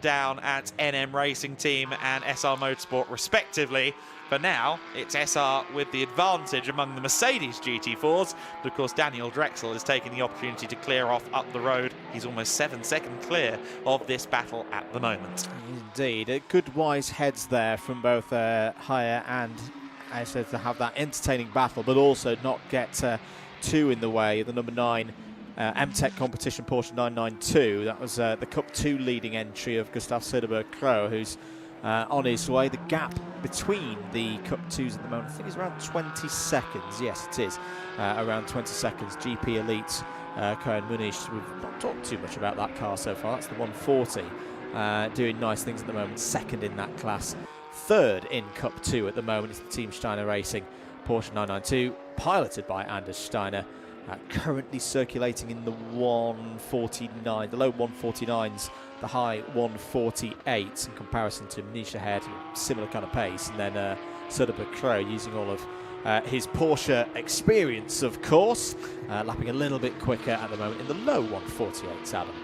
down at NM Racing Team and SR Motorsport respectively. For now, it's SR with the advantage among the Mercedes GT4s. But of course, Daniel Drexel is taking the opportunity to clear off up the road. He's almost 7 seconds clear of this battle at the moment. Indeed, good wise heads there from both Higher and Eso to have that entertaining battle, but also not get too in the way. The number 9 M-Tech competition Porsche 992. That was the Cup 2 leading entry of Gustav Söderberg-Kröh, who's on his way. The gap between the Cup 2s at the moment, I think, is around 20 seconds. Yes, it is around 20 seconds. GP Elite Koen Muniz, we've not talked too much about that car so far. That's the 140, doing nice things at the moment. Second in that class. Third in Cup 2 at the moment is the Team Steiner Racing Porsche 992, piloted by Anders Steiner. Currently circulating in the 149, the low 149s, the high 148 in comparison to Muniz ahead, similar kind of pace, and then Söderberg-Kröh using all of his Porsche experience, of course, lapping a little bit quicker at the moment in the low 148s, Adam.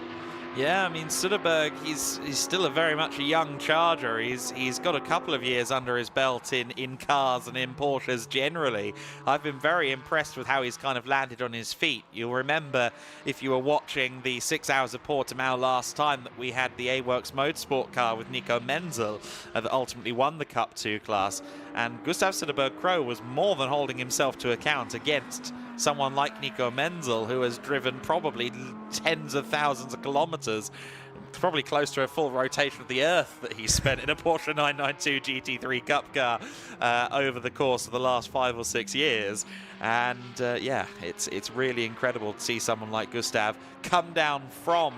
Yeah, I mean, Söderberg, he's still very much a young charger. He's got a couple of years under his belt in cars and in Porsches generally. I've been very impressed with how he's kind of landed on his feet. You'll remember, if you were watching the 6 Hours of Portimao last time, that we had the A-Works Motorsport car with Nico Menzel that ultimately won the Cup 2 class. And Gustav Söderberg-Kröh was more than holding himself to account against someone like Nico Menzel, who has driven probably tens of thousands of kilometers, probably close to a full rotation of the Earth that he spent in a Porsche 992 GT3 Cup car over the course of the last 5 or 6 years. And yeah, it's really incredible to see someone like Gustav come down from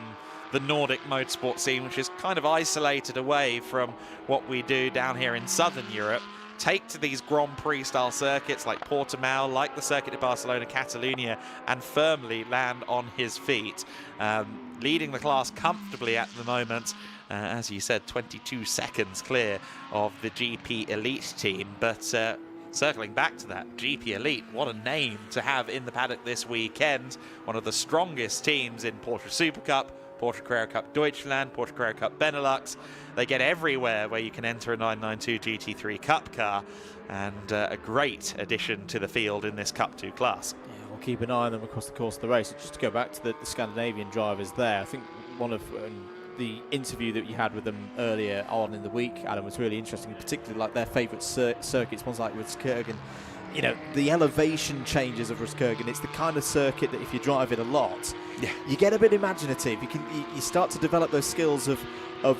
the Nordic motorsport scene, which is kind of isolated away from what we do down here in Southern Europe, take to these Grand Prix style circuits like Portimao, like the Circuit of Barcelona, Catalonia, and firmly land on his feet, leading the class comfortably at the moment. As you said, 22 seconds clear of the GP Elite team. But circling back to that, GP Elite, what a name to have in the paddock this weekend. One of the strongest teams in Porsche Super Cup, Porsche Carrera Cup Deutschland, Porsche Carrera Cup Benelux. They get everywhere where you can enter a 992 GT3 Cup car, and a great addition to the field in this Cup 2 class. Yeah, we'll keep an eye on them across the course of the race. Just to go back to the Scandinavian drivers there, I think one of the interview that you had with them earlier on in the week, Adam, was really interesting, particularly like their favourite circuits, ones like Rosberg. You know, the elevation changes of Rosberg, it's the kind of circuit that if you drive it a lot, you get a bit imaginative. You start to develop those skills of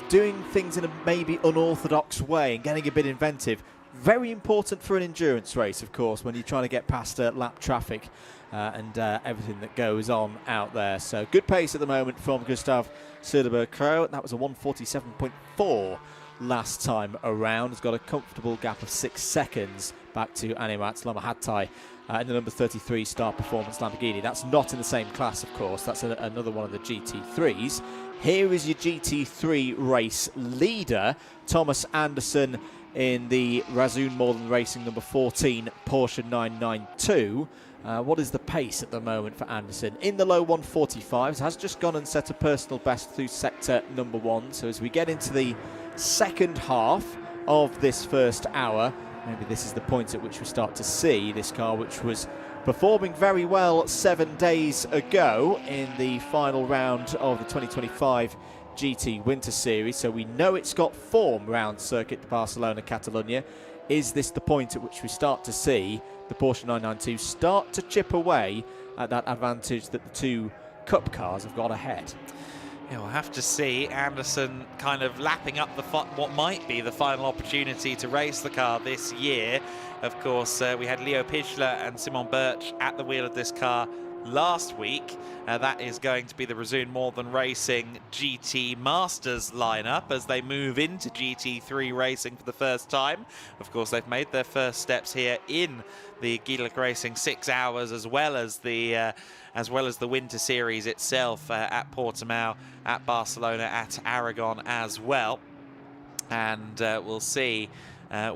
doing things in a maybe unorthodox way and getting a bit inventive. Very important for an endurance race, of course, when you're trying to get past lap traffic and everything that goes on out there. So good pace at the moment from Gustav Söderberg-Kröh. That was a 147.4 last time around. Has got a comfortable gap of 6 seconds back to Animat Lamahattai in the number 33 Star Performance Lamborghini. That's not in the same class, of course. That's another one of the GT3s. Here is your GT3 race leader, Thomas Anderson, in the Razzoon Modern Racing number 14 Porsche 992. What is the pace at the moment for Anderson? In the low 145s, has just gone and set a personal best through sector number 1. So as we get into the second half of this first hour, maybe this is the point at which we start to see this car, which was performing very well 7 days ago in the final round of the 2025 GT Winter Series. So we know it's got form round Circuit de Barcelona, Catalunya. Is this the point at which we start to see the Porsche 992 start to chip away at that advantage that the two Cup cars have got ahead? Yeah, we'll have to see. Anderson kind of lapping up what might be the final opportunity to race the car this year. Of course, we had Leo Pichler and Simon Birch at the wheel of this car last week. That is going to be the Razzoon Modern Racing GT Masters lineup as they move into GT3 racing for the first time. Of course, they've made their first steps here in the GEDLICH Racing 6 hours, as well as the Winter Series itself at Portimao, at Barcelona, at Aragon as well. And we'll see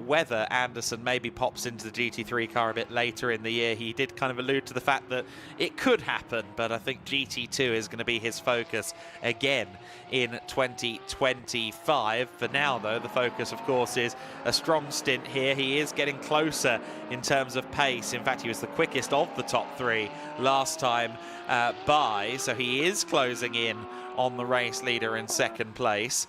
whether Anderson maybe pops into the GT3 car a bit later in the year. He did kind of allude to the fact that it could happen, but I think GT2 is going to be his focus again in 2025. For now, though, the focus, of course, is a strong stint here. He is getting closer in terms of pace. In fact, he was the quickest of the top 3 last time by, so he is closing in on the race leader in second place,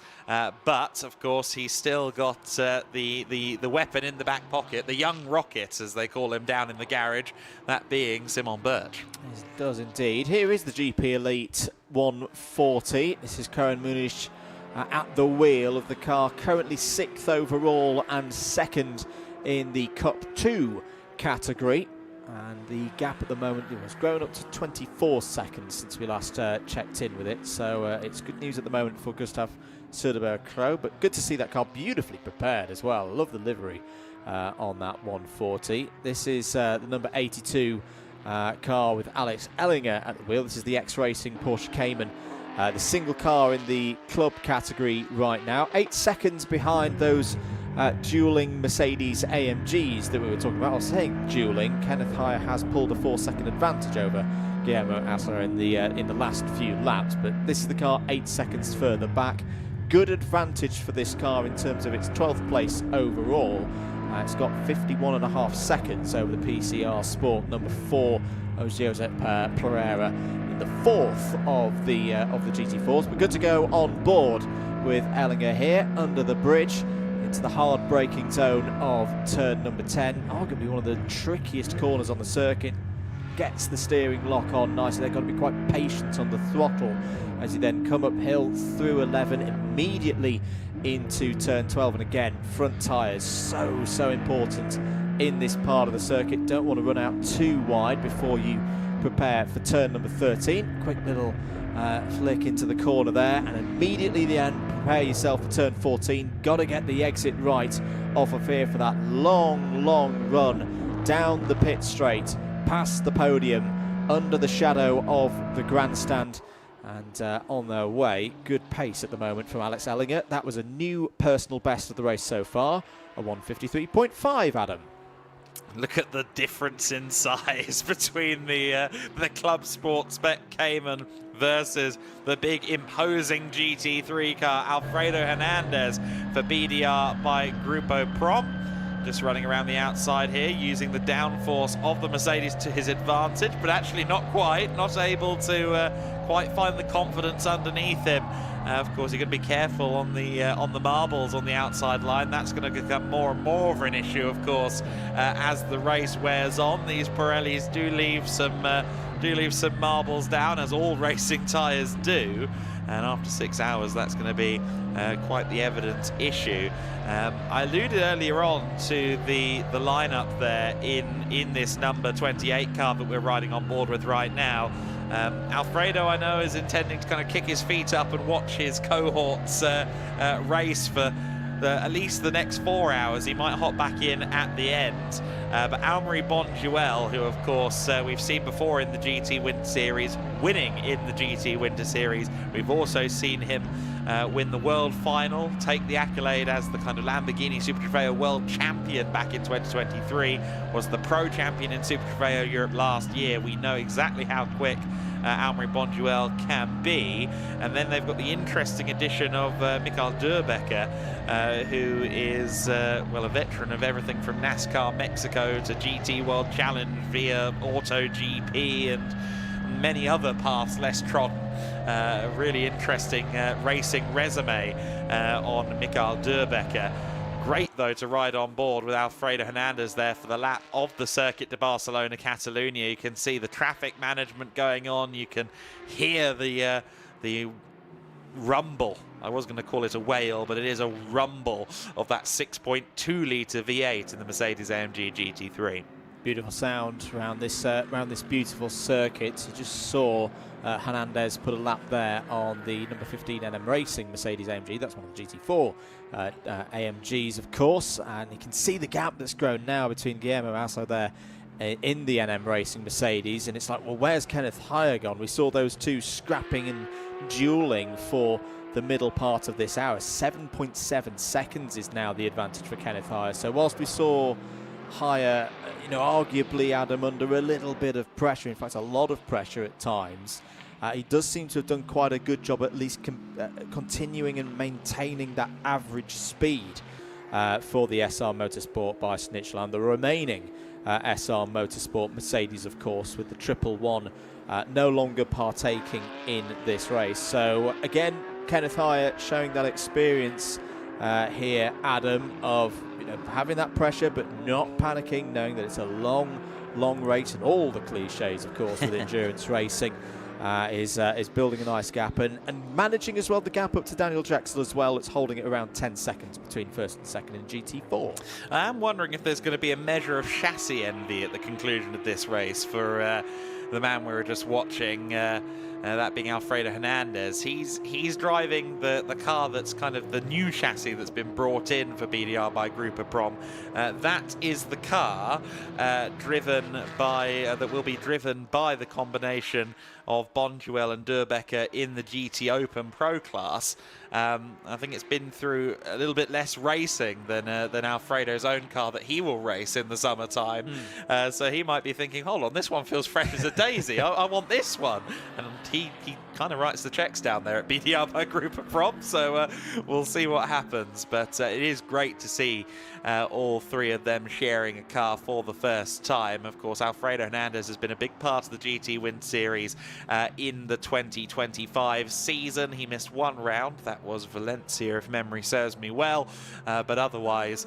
but of course he's still got the weapon in the back pocket, the young rocket as they call him down in the garage, that being Simon Birch. It does indeed. Here is the GP Elite 140. This is Karen Muniz at the wheel of the car, currently 6th overall and 2nd in the Cup 2 category. And the gap at the moment has grown up to 24 seconds since we last checked in with it. So it's good news at the moment for Gustav Söderberg-Crow, but good to see that car beautifully prepared as well. I love the livery on that 140. This is the number 82 car with Alex Ellinger at the wheel. This is the X-Racing Porsche Cayman, the single car in the club category right now. 8 seconds behind those dueling Mercedes AMGs that we were talking about. I was saying dueling. Kenneth Heyer has pulled a 4-second advantage over Guillermo Asler in the last few laps, but this is the car 8 seconds further back. Good advantage for this car in terms of its 12th place overall. It's got 51.5 seconds over the PCR Sport number 4, Josep Pereira, in the 4th of the GT4s. We're good to go on board with Ellinger here under the bridge into the hard braking zone of turn number 10. Arguably one of the trickiest corners on the circuit. Gets the steering lock on nicely. They've got to be quite patient on the throttle as you then come uphill through 11 immediately into turn 12. And again, front tyres so important in this part of the circuit. Don't want to run out too wide before you prepare for turn number 13. Quick little flick into the corner there, and immediately then prepare yourself for turn 14. Got to get the exit right off of here for that long run down the pit straight, past the podium, under the shadow of the grandstand, and on their way. Good pace at the moment from Alex Ellinger. That was a new personal best of the race so far, a 1:53.5, Adam. Look at the difference in size between the Club Sport Spec Cayman versus the big imposing GT3 car, Alfredo Hernandez for BDR by Grupo Prom. Just running around the outside here, using the downforce of the Mercedes to his advantage, but actually not able to quite find the confidence underneath him. Of course, you're going to be careful on the marbles on the outside line. That's going to become more and more of an issue, of course, as the race wears on. These Pirellis do leave some marbles down, as all racing tyres do. And after 6 hours, that's going to be quite the evident issue. I alluded earlier on to the lineup there in this number 28 car that we're riding on board with right now. Alfredo, I know, is intending to kind of kick his feet up and watch his cohorts race for at least the next 4 hours. He might hop back in at the end. But Almery Bonduel, who of course we've seen before in the GT Winter Series, winning in the GT Winter Series. We've also seen him win the World Final, take the accolade as the kind of Lamborghini Super Trofeo World Champion back in 2023, was the Pro Champion in Super Trofeo Europe last year. We know exactly how quick Almery Bonduel can be. And then they've got the interesting addition of Michael Durbecker, who is, well, a veteran of everything from NASCAR Mexico to GT World Challenge via Auto GP and many other paths less trodden. Really interesting racing resume on Michael Durbecker. Great, though, to ride on board with Alfredo Hernandez there for the lap of the Circuit de Barcelona, Catalunya. You can see the traffic management going on. You can hear the rumble. I was going to call it a wail, but it is a rumble of that 6.2 litre V8 in the Mercedes-AMG GT3. Beautiful sound around this beautiful circuit. You just saw Hernandez put a lap there on the number 15 NM Racing Mercedes-AMG. That's one of the GT4 AMGs, of course, and you can see the gap that's grown now between Guillermo Asso there in the NM Racing Mercedes, and it's like, well, where's Kenneth Hyer gone? We saw those two scrapping and dueling for the middle part of this hour. 7.7 seconds is now the advantage for Kenneth Hyer. So whilst we saw Hyer, arguably, Adam, under a little bit of pressure, in fact a lot of pressure at times, he does seem to have done quite a good job at least continuing and maintaining that average speed for the SR Motorsport by Snitchel and the remaining SR Motorsport Mercedes, of course, with the 111 no longer partaking in this race. So again, Kenneth Hyer showing that experience here, Adam, of having that pressure but not panicking, knowing that it's a long race, and all the cliches, of course, with endurance racing, is building a nice gap and managing as well the gap up to Daniel Drexel as well. It's holding it around 10 seconds between first and second in GT4. I am wondering if there's going to be a measure of chassis envy at the conclusion of this race for the man we were just watching, that being Alfredo Hernandez. He's driving the car that's kind of the new chassis that's been brought in for BDR by Grupa Prom. That is the car driven by that will be driven by the combination of Bonduel and Durbecker in the GT Open Pro class. I think it's been through a little bit less racing than Alfredo's own car that he will race in the summertime. So he might be thinking, hold on, this one feels fresh as a daisy. I want this one. And he kind of writes the checks down there at BDR by Grupa Prom. So we'll see what happens. But it is great to see all three of them sharing a car for the first time. Of course, Alfredo Hernandez has been a big part of the GT Winter Series in the 2025 season. He missed one round. That was Valencia, if memory serves me well. But otherwise,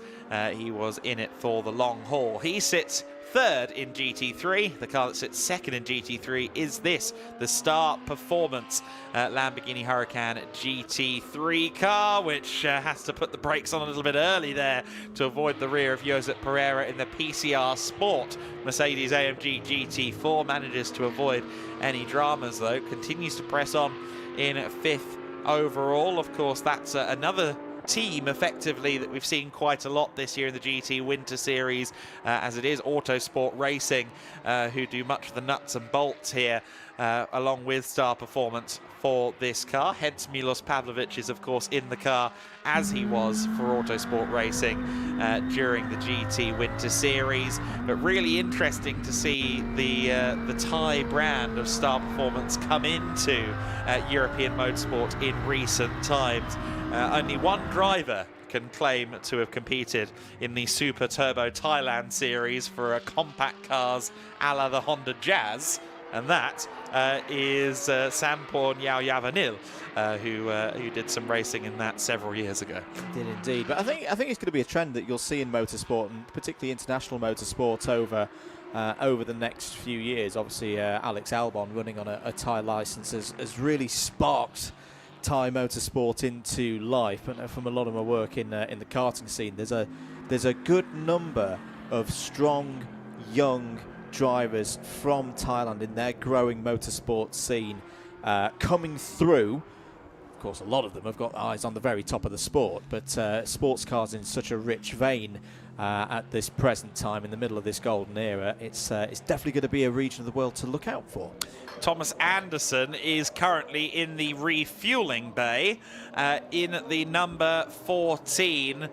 he was in it for the long haul. He sits third in GT3. The car that sits second in GT3 is this, the Star Performance Lamborghini Huracan GT3 car, which has to put the brakes on a little bit early there to avoid the rear of Josep Pereira in the PCR Sport Mercedes-AMG GT4. Manages to avoid any dramas, though. Continues to press on in fifth overall. Of course, that's another team effectively that we've seen quite a lot this year in the GT Winter Series, as it is Autosport Racing who do much of the nuts and bolts here, along with Star Performance for this car. Hence Milos Pavlovic is of course in the car, as he was for Autosport Racing during the GT Winter Series. But really interesting to see the Thai brand of Star Performance come into European motorsport in recent times. Only one driver can claim to have competed in the Super Turbo Thailand series for compact cars a la the Honda Jazz, and that is Sanporn Yaoyavanil, who did some racing in that several years ago. Did indeed. But I think it's going to be a trend that you'll see in motorsport, and particularly international motorsport, over the next few years. Obviously, Alex Albon running on a Thai license has really sparked Thai motorsport into life. But from a lot of my work in the karting scene, there's a good number of strong young drivers from Thailand in their growing motorsport scene coming through. Of course, a lot of them have got eyes on the very top of the sport, but sports cars in such a rich vein at this present time, in the middle of this golden era, it's definitely going to be a region of the world to look out for. Thomas Anderson is currently in the refueling bay in the number 14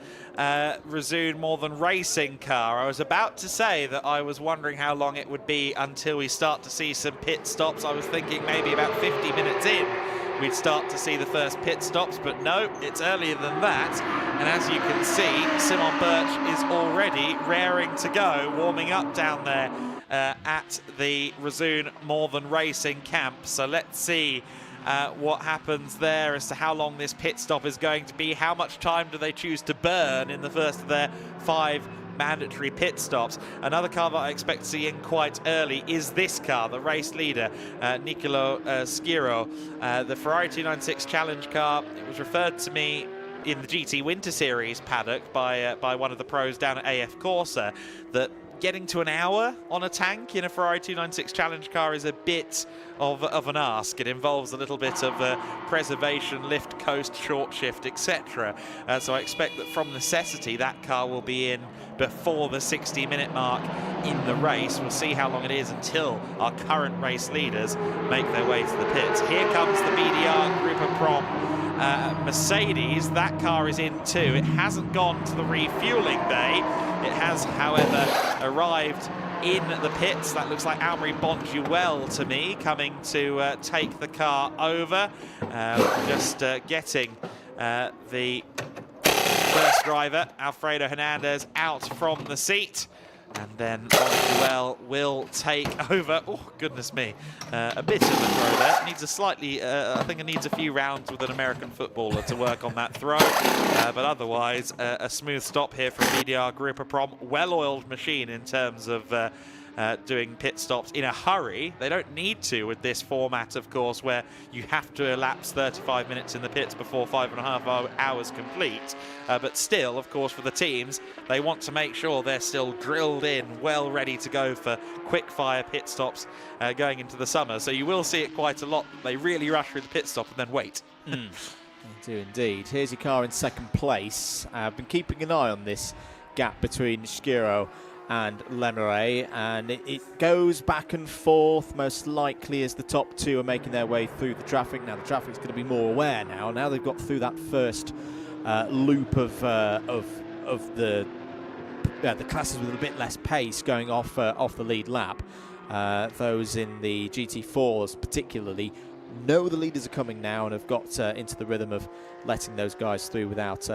Resume More Than Racing car. I was about to say that I was wondering how long it would be until we start to see some pit stops. I was thinking maybe about 50 minutes in we'd start to see the first pit stops, but no, it's earlier than that. And as you can see, Simon Birch is already raring to go, warming up down there at the Resume More Than Racing camp. So let's see what happens there as to how long this pit stop is going to be. How much time do they choose to burn in the first of their 5 mandatory pit stops? Another car that I expect to see in quite early is this car, the race leader, Nicolo Schiro, the Ferrari 296 Challenge car. It was referred to me in the GT Winter Series paddock by one of the pros down at AF Corsa that getting to an hour on a tank in a Ferrari 296 Challenge car is a bit of an ask. It involves a little bit of preservation, lift, coast, short shift, etc. So I expect that from necessity that car will be in before the 60-minute mark in the race. We'll see how long it is until our current race leaders make their way to the pits. Here comes the BDR Group of Prom Mercedes. That car is in too. It hasn't gone to the refueling bay. It has, however, arrived in the pits. That looks like Almery Bonduel to me, coming to take the car over. Just getting the first driver, Alfredo Hernandez, out from the seat. And then Bonduel will take over. Oh, goodness me. A bit of a throw there. Needs a slightly, I think it needs a few rounds with an American footballer to work on that throw. But otherwise, a smooth stop here from BDR Group of Prom. Well-oiled machine in terms of doing pit stops in a hurry. They don't need to with this format, of course, where you have to elapse 35 minutes in the pits before 5.5 hours complete. But still, of course, for the teams, they want to make sure they're still drilled in, well ready to go for quick-fire pit stops going into the summer. So you will see it quite a lot. They really rush through the pit stop and then wait. They do indeed. Here's your car in second place. I've been keeping an eye on this gap between Schiro and Lemeray, and it goes back and forth, most likely as the top two are making their way through the traffic. Now the traffic's going to be more aware now they've got through that first loop of the classes with a bit less pace going off the lead lap. Those in the GT4s particularly know the leaders are coming now and have got into the rhythm of letting those guys through without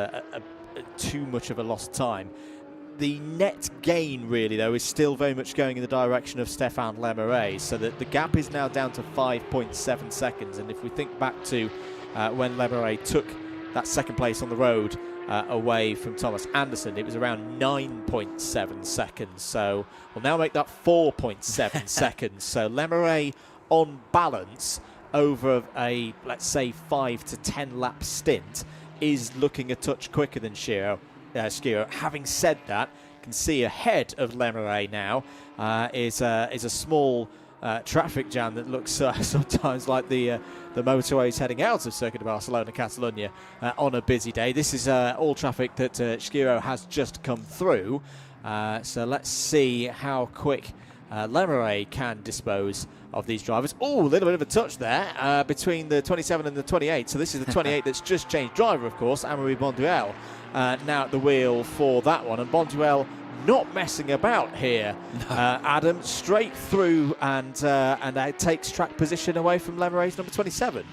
too much of a lost time. The net gain, really, though, is still very much going in the direction of Stéphane Lemeray, so that the gap is now down to 5.7 seconds. And if we think back to when Lemeray took that second place on the road away from Thomas Anderson, it was around 9.7 seconds. So we'll now make that 4.7 seconds. So Lemeray, on balance, over a, let's say, 5 to 10 lap stint, is looking a touch quicker than Schiro. Having said that, you can see ahead of Lemeray now is a small traffic jam that looks sometimes like the motorways heading out of Circuit of Barcelona, Catalonia on a busy day. This is all traffic that Schiro has just come through. So let's see how quick Lemeray can dispose of these drivers. Oh, a little bit of a touch there between the 27 and the 28. So this is the 28 that's just changed driver, of course, Almery Bonduel. Now at the wheel for that one, and Bonduel not messing about here. Adam, straight through and takes track position away from Lemeray's number 27.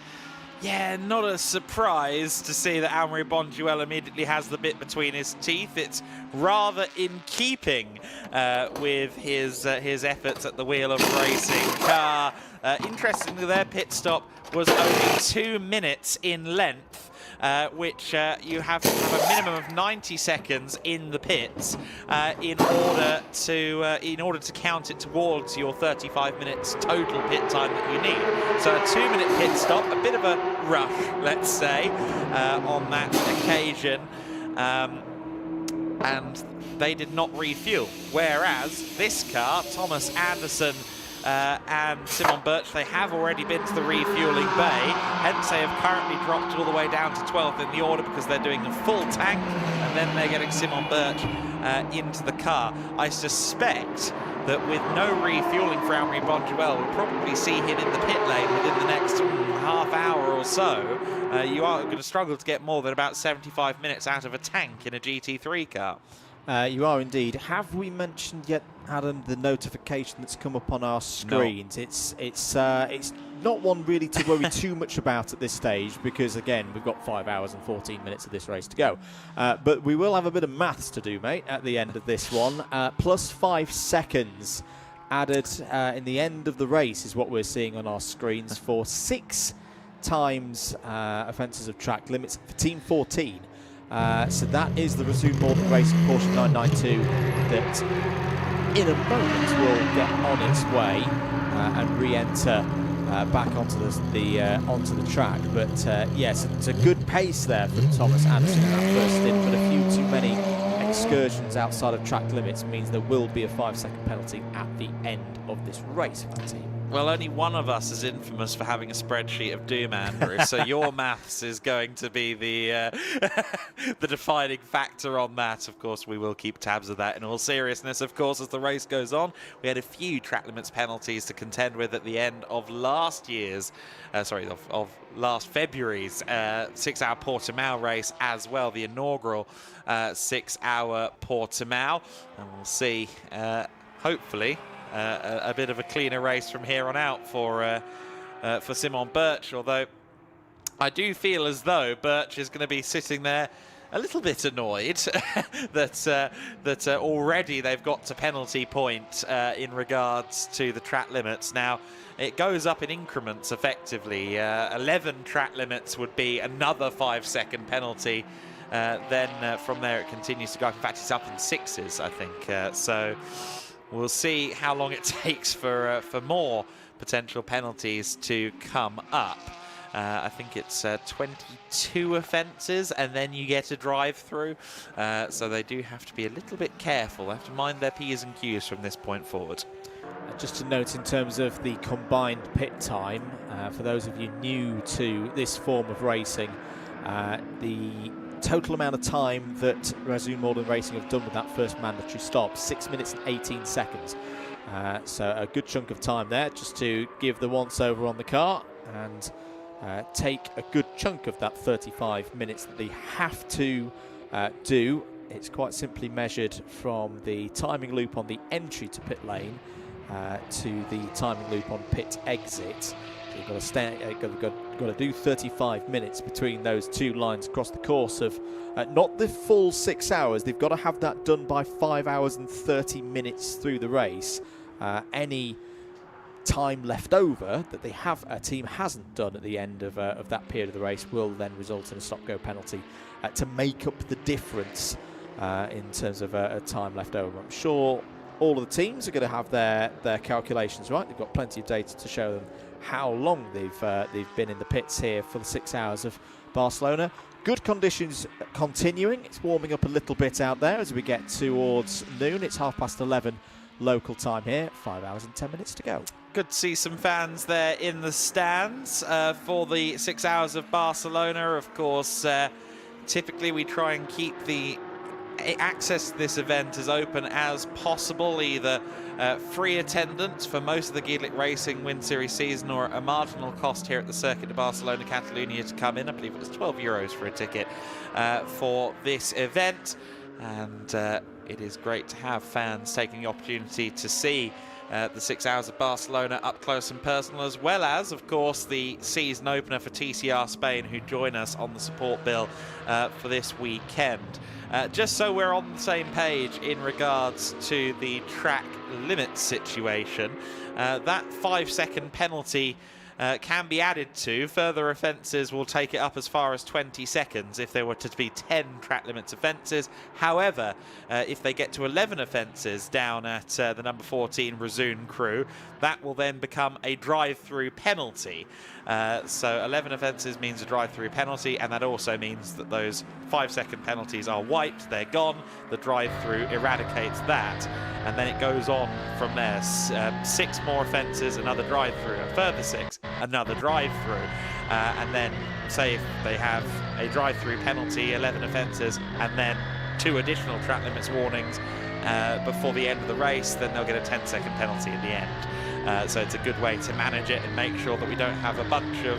Yeah, not a surprise to see that Almery Bonduel immediately has the bit between his teeth. It's rather in keeping with his efforts at the wheel of a racing car. Interestingly, their pit stop was only 2 minutes in length. Which you have to have a minimum of 90 seconds in the pits in order to count it towards your 35 minutes total pit time that you need. So a 2-minute pit stop, a bit of a rush, let's say, on that occasion, and they did not refuel. Whereas this car, Thomas Anderson, and Simon Birch, they have already been to the refueling bay, hence they have currently dropped all the way down to 12th in the order because they're doing a full tank, and then they're getting Simon Birch into the car. I suspect that with no refueling for Henri Bonduelle, we'll probably see him in the pit lane within the next half hour or so. You are going to struggle to get more than about 75 minutes out of a tank in a GT3 car. You are indeed. Have we mentioned yet, Adam, the notification that's come up on our screens? No. It's not one really to worry too much about at this stage because, again, we've got 5 hours and 14 minutes of this race to go. But we will have a bit of maths to do, mate, at the end of this one. Plus 5 seconds added in the end of the race is what we're seeing on our screens for 6 times offences of track limits for Team 14. So that is the Resume Modern Racing Porsche 992 that in a moment will get on its way and re-enter back onto the track. But yes, it's a good pace there from Thomas Anderson in that first stint, but a few too many excursions outside of track limits means there will be a 5-second penalty at the end of this race for that team. Well, only one of us is infamous for having a spreadsheet of doom, Andrew, so your maths is going to be the the defining factor on that. Of course, we will keep tabs of that in all seriousness. Of course, as the race goes on, we had a few track limits penalties to contend with at the end of last year's, of last February's 6-hour Portimao race as well, the inaugural 6-hour Portimao. And we'll see, hopefully, a bit of a cleaner race from here on out for Simon Birch, although I do feel as though Birch is going to be sitting there a little bit annoyed that already they've got to penalty point in regards to the track limits. Now, it goes up in increments effectively. 11 track limits would be another 5-second penalty. Then from there it continues to go up. In fact, it's up in 6s, I think. So we'll see how long it takes for more potential penalties to come up. I think it's 22 offences, and then you get a drive-through. So they do have to be a little bit careful. They have to mind their P's and Q's from this point forward. Just to note in terms of the combined pit time, for those of you new to this form of racing, the total amount of time that Resume Modern Racing have done with that first mandatory stop, 6 minutes and 18 seconds. So a good chunk of time there just to give the once-over on the car and take a good chunk of that 35 minutes that they have to do. It's quite simply measured from the timing loop on the entry to pit lane to the timing loop on pit exit. So you've got to do 35 minutes between those two lines across the course of not the full 6 hours. They've got to have that done by 5 hours and 30 minutes through the race. Any time left over that a team hasn't done at the end of that period of the race will then result in a stop-go penalty to make up the difference in terms of a time left over. I'm sure all of the teams are going to have their calculations right. They've got plenty of data to show them how long they've been in the pits here for the 6 hours of Barcelona. Good conditions continuing. It's warming up a little bit out there as we get towards noon. It's 11:30 local time here. 5 hours and 10 minutes to go. Good to see some fans there in the stands for the 6 hours of Barcelona. Of course, typically we try and keep the access to this event as open as possible, either free attendance for most of the GEDLICH Racing Win Series season or a marginal cost here at the Circuit de Barcelona, Catalonia to come in. I believe it was €12 for a ticket for this event, and it is great to have fans taking the opportunity to see the 6 hours of Barcelona up close and personal, as well as, of course, the season opener for TCR Spain, who join us on the support bill for this weekend. Just so we're on the same page in regards to the track limit situation, that 5-second penalty can be added to. Further offences will take it up as far as 20 seconds if there were to be 10 track limits offences. However, if they get to 11 offences down at the number 14 Razoon crew, that will then become a drive-through penalty. So 11 offences means a drive-through penalty, and that also means that those 5-second penalties are wiped, they're gone, the drive-through eradicates that, and then it goes on from there. 6 more offences, another drive-through, a further 6, another drive-through, and then say if they have a drive-through penalty, 11 offences, and then 2 additional track limits warnings before the end of the race, then they'll get a 10-second penalty at the end. So it's a good way to manage it and make sure that we don't have a bunch of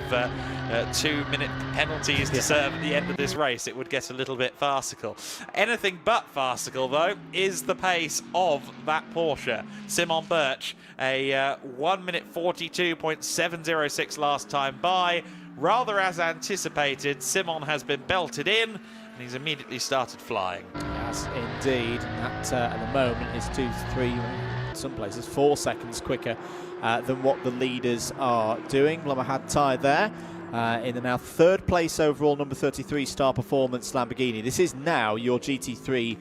2-minute penalties to serve at the end of this race. It would get a little bit farcical. Anything but farcical, though, is the pace of that Porsche. Simon Birch, a 1 minute 42.706 last time by. Rather as anticipated, Simon has been belted in, and he's immediately started flying. Yes, indeed. And that, at the moment, is 2 to 3, some places 4 seconds quicker than what the leaders are doing. Lamahad Ty there in the now 3rd place overall, number 33 Star Performance Lamborghini. This is now your GT3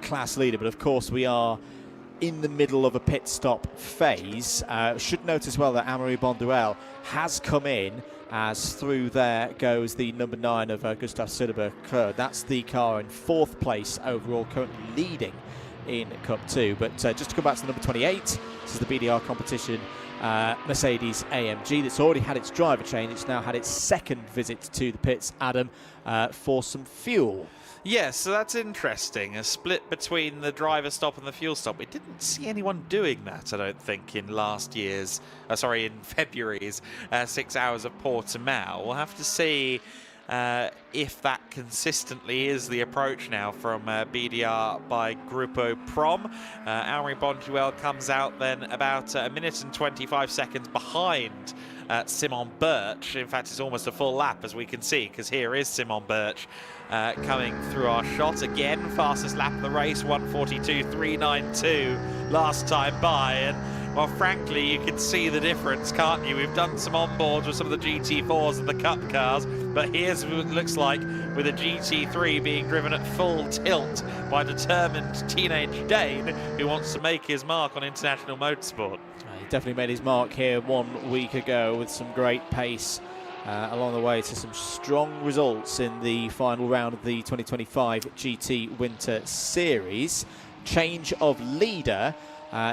class leader, but of course we are in the middle of a pit stop phase. Should note as well that Amaury Bonduelle has come in, as through there goes the number 9 of Gustav Söderberg. That's the car in 4th place overall, currently leading in Cup 2. But just to come back to the number 28, this is the BDR competition Mercedes AMG that's already had its driver change. It's now had its 2nd visit to the pits, Adam, for some fuel. Yes, so that's interesting. A split between the driver stop and the fuel stop. We didn't see anyone doing that, I don't think, in last year's, in February's 6 hours of Portimao. We'll have to see if that consistently is the approach now from BDR by Grupo Prom. Amaury Bonduelle comes out then about 1 minute and 25 seconds behind Simon Birch. In fact, it's almost a full lap, as we can see, because here is Simon Birch coming through our shot again. Fastest lap of the race, 1:42.392 last time by. And well, frankly, you can see the difference, can't you? We've done some onboards with some of the GT4s and the Cup cars, but here's what it looks like with a GT3 being driven at full tilt by a determined teenage Dane who wants to make his mark on international motorsport. He definitely made his mark here 1 week ago with some great pace along the way to some strong results in the final round of the 2025 GT Winter Series. Change of leader.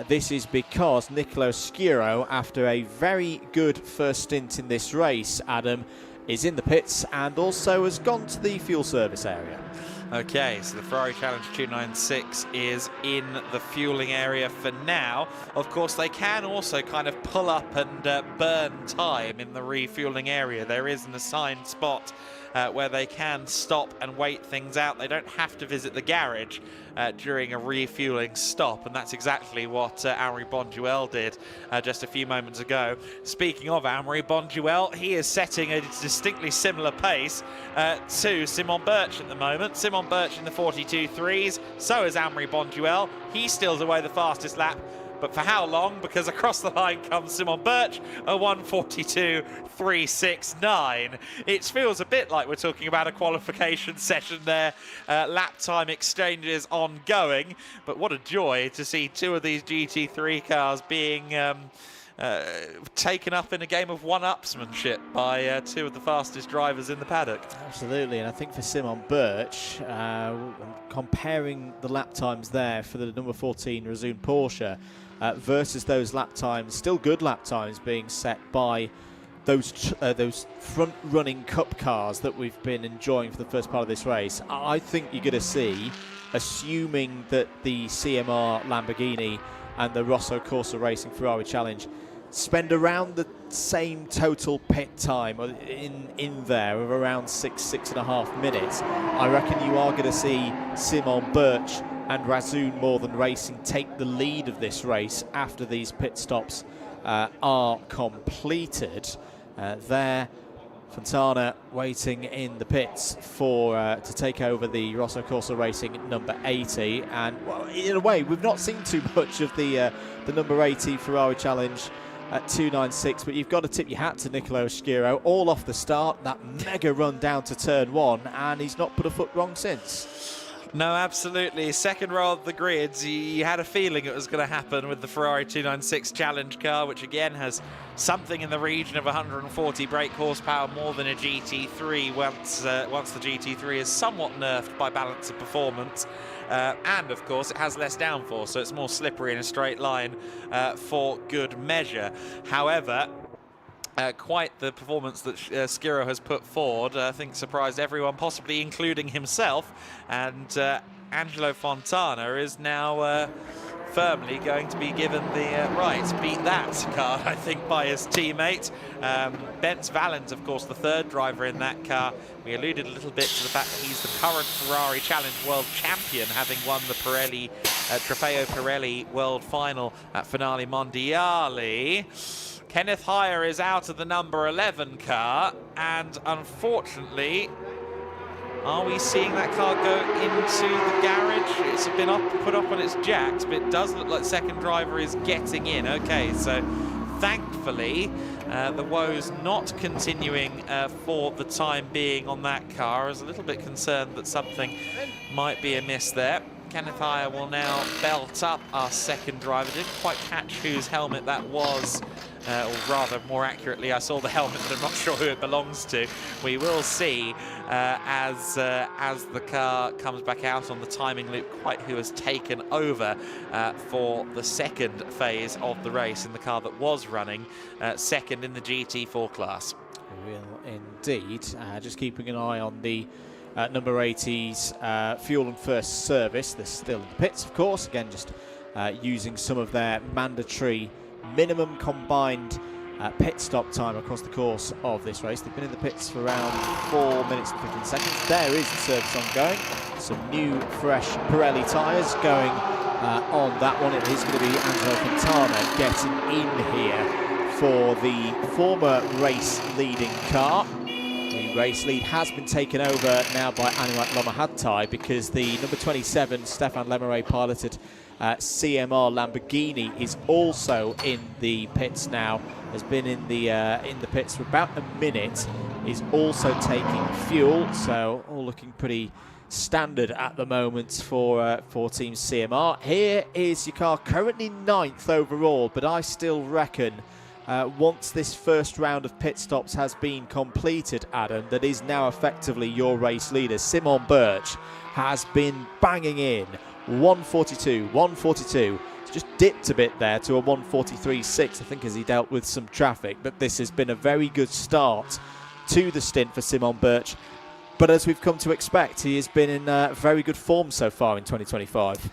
This is because Nicolo Scuro, after a very good first stint in this race, Adam, is in the pits and also has gone to the fuel service area. Okay, so the Ferrari Challenge 296 is in the fueling area for now. Of course, they can also kind of pull up and burn time in the refueling area. There is an assigned spot where they can stop and wait things out. They don't have to visit the garage during a refueling stop, and that's exactly what Amaury Bonduelle did just a few moments ago. Speaking of Amaury Bonduelle, he is setting a distinctly similar pace to Simon Birch at the moment. Simon Birch in the 42.3s, so is Amaury Bonduelle. He steals away the fastest lap, but for how long? Because across the line comes Simon Birch, a 1:42.369. It feels a bit like we're talking about a qualification session there. Lap time exchanges ongoing, but what a joy to see 2 of these GT3 cars being taken up in a game of one-upsmanship by 2 of the fastest drivers in the paddock. Absolutely, and I think for Simon Birch, comparing the lap times there for the number 14 Razoon Porsche versus those lap times, still good lap times being set by those front-running Cup cars that we've been enjoying for the first part of this race. I think you're going to see, assuming that the CMR Lamborghini and the Rosso Corsa Racing Ferrari Challenge spend around the same total pit time in there of around 6.5 minutes. I reckon you are going to see Simon Birch and Razoon More Than Racing take the lead of this race after these pit stops are completed. There, Fontana waiting in the pits for to take over the Rosso Corsa Racing number 80, and well, in a way we've not seen too much of the number 80 Ferrari Challenge at 2.96, but you've got to tip your hat to Nicolo Oscuro, all off the start, that mega run down to turn 1, and he's not put a foot wrong since. No, absolutely. Second row of the grids, you had a feeling it was going to happen with the Ferrari 296 Challenge car, which again has something in the region of 140 brake horsepower, more than a GT3 once the GT3 is somewhat nerfed by balance of performance. And of course it has less downforce, so it's more slippery in a straight line for good measure. However, quite the performance that Skiro has put forward, I think surprised everyone, possibly including himself. And Angelo Fontana is now firmly going to be given the right to beat that card, I think, by his teammate. Bence Valens, of course, the third driver in that car. We alluded a little bit to the fact that he's the current Ferrari Challenge World Champion, having won the Pirelli, Trofeo Pirelli World Final at Finale Mondiale. Kenneth Heyer is out of the number 11 car, and unfortunately, are we seeing that car go into the garage? It's been put up on its jacks, but it does look like second driver is getting in. Okay, so thankfully, the woes not continuing for the time being on that car. I was a little bit concerned that something might be amiss there. Kenneth Heyer will now belt up our second driver. Didn't quite catch whose helmet that was, or rather, more accurately, I saw the helmet, but I'm not sure who it belongs to. We will see as the car comes back out on the timing loop quite who has taken over for the second phase of the race in the car that was running second in the GT4 class. We will indeed. Just keeping an eye on the number 80's fuel and first service. They're still in the pits, of course. Again, just using some of their mandatory minimum combined pit stop time across the course of this race. They've been in the pits for around 4 minutes and 15 seconds. There is the service ongoing. Some new, fresh Pirelli tyres going on that one. It is going to be Angelo Fontana getting in here for the former race leading car. The race lead has been taken over now by Anurag Lomahattai, because the number 27 Stefan Lemeray piloted CMR Lamborghini is also in the pits now. Has been in the pits for about a minute. Is also taking fuel, so all looking pretty standard at the moment for Team CMR. Here is your car, currently 9th overall, but I still reckon once this first round of pit stops has been completed, Adam, that is now effectively your race leader. Simon Birch has been banging in 142, 142. It's just dipped a bit there to a 143.6, I think, as he dealt with some traffic. But this has been a very good start to the stint for Simon Birch. But as we've come to expect, he has been in very good form so far in 2025.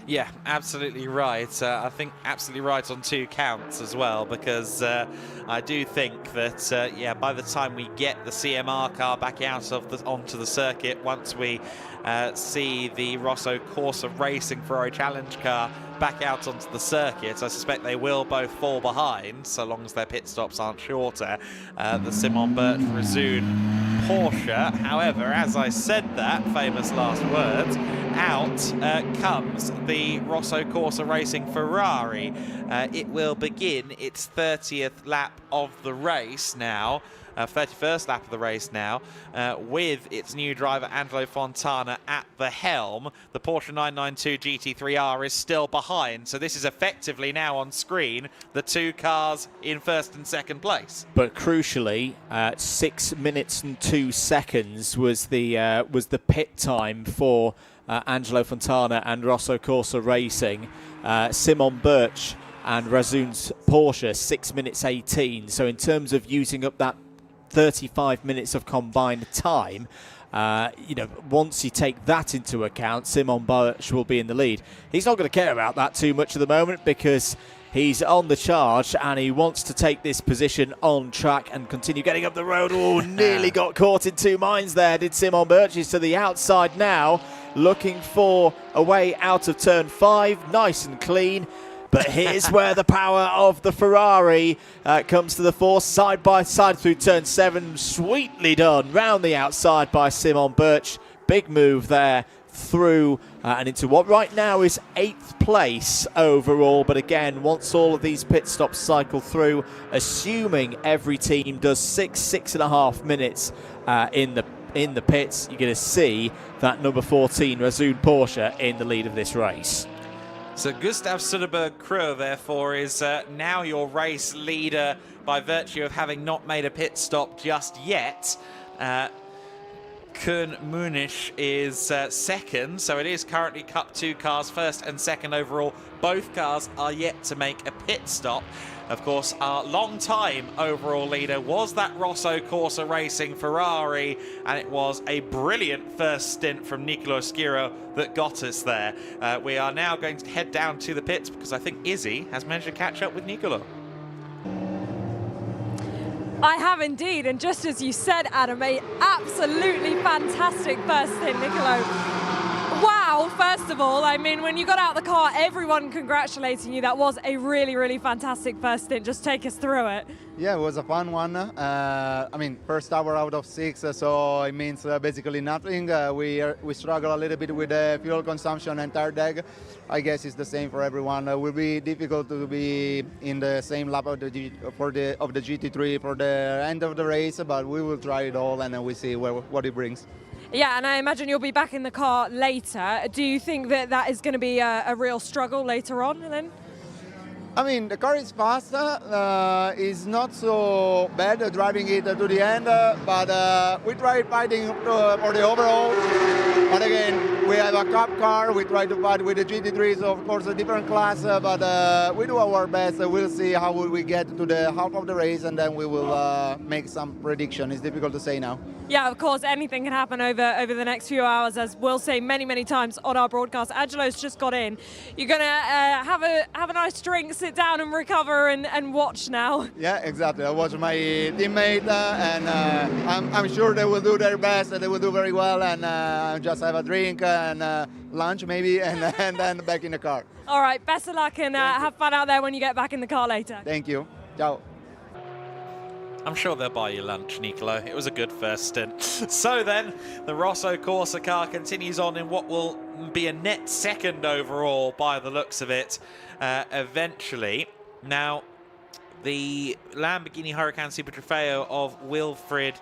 Yeah, absolutely right. I think absolutely right on 2 counts as well, because I do think that, yeah, by the time we get the CMR car back out of onto the circuit, once we see the Rosso Corsa Racing Ferrari Challenge car back out onto the circuit, I suspect they will both fall behind, so long as their pit stops aren't shorter, the Simon Birch Resoon Porsche. However, as I said that, famous last words, out comes the Rosso Corsa Racing Ferrari. It will begin its 30th lap of the race now. 31st lap of the race now, with its new driver Angelo Fontana at the helm. The Porsche 992 GT3R is still behind, so this is effectively now on screen the 2 cars in first and second place. But crucially, 6 minutes and 2 seconds was the pit time for Angelo Fontana and Rosso Corsa Racing. Simon Birch and Razoon's Porsche 6 minutes 18. So in terms of using up that 35 minutes of combined time, you know, once you take that into account, Simon Birch will be in the lead. He's not going to care about that too much at the moment, because he's on the charge and he wants to take this position on track and continue getting up the road. Oh, nearly got caught in 2 minds there, did Simon Birch. He's to the outside now, looking for a way out of turn 5, nice and clean. But here's where the power of the Ferrari comes to the fore, side by side through turn 7. Sweetly done round the outside by Simon Birch. Big move there through and into what right now is 8th place overall. But again, once all of these pit stops cycle through, assuming every team does 6.5 minutes in the pits, you're going to see that number 14 Razun Porsche in the lead of this race. So Gustav Söderberg-Krö, therefore, is now your race leader by virtue of having not made a pit stop just yet. Koen Munich is second, so it is currently Cup 2 cars, first and second overall. Both cars are yet to make a pit stop. Of course, our long-time overall leader was that Rosso Corsa Racing Ferrari, and it was a brilliant first stint from Nicolo Schiro that got us there. We are now going to head down to the pits because I think Izzy has managed to catch up with Nicolo. I have indeed, and just as you said, Adam, a absolutely fantastic first stint, Nicolo. Wow, first of all, I mean, when you got out the car, everyone congratulating you. That was a really, really fantastic first stint. Just take us through it. Yeah, it was a fun one. I mean, first hour out of 6, so it means basically nothing. We struggle a little bit with fuel consumption and tire drag. I guess it's the same for everyone. It will be difficult to be in the same lap of the GT3 for the end of the race, but we will try it all and then we see what it brings. Yeah, and I imagine you'll be back in the car later. Do you think that that is going to be a real struggle later on then? I mean, the car is fast. It's not so bad driving it to the end, but we try fighting for the overall. But again, we have a cup car. We try to fight with the GT3, so of course a different class, but we do our best. We'll see how we get to the half of the race, and then we will make some prediction. It's difficult to say now. Yeah, of course, anything can happen over the next few hours, as we'll say many, many times on our broadcast. Angelo's just got in. You're going to have a nice drink, sit down and recover and watch now. Yeah, exactly. I watch my teammate, and I'm sure they will do their best, and they will do very well, and just have a drink and lunch maybe, and then back in the car. All right, best of luck, and have fun out there when you get back in the car later. Thank you. Ciao. I'm sure they'll buy you lunch, Nicolo. It was a good first stint. So then, the Rosso Corsa car continues on in what will be a net second overall by the looks of it, eventually. Now, the Lamborghini Huracan Super Trofeo of Wilfried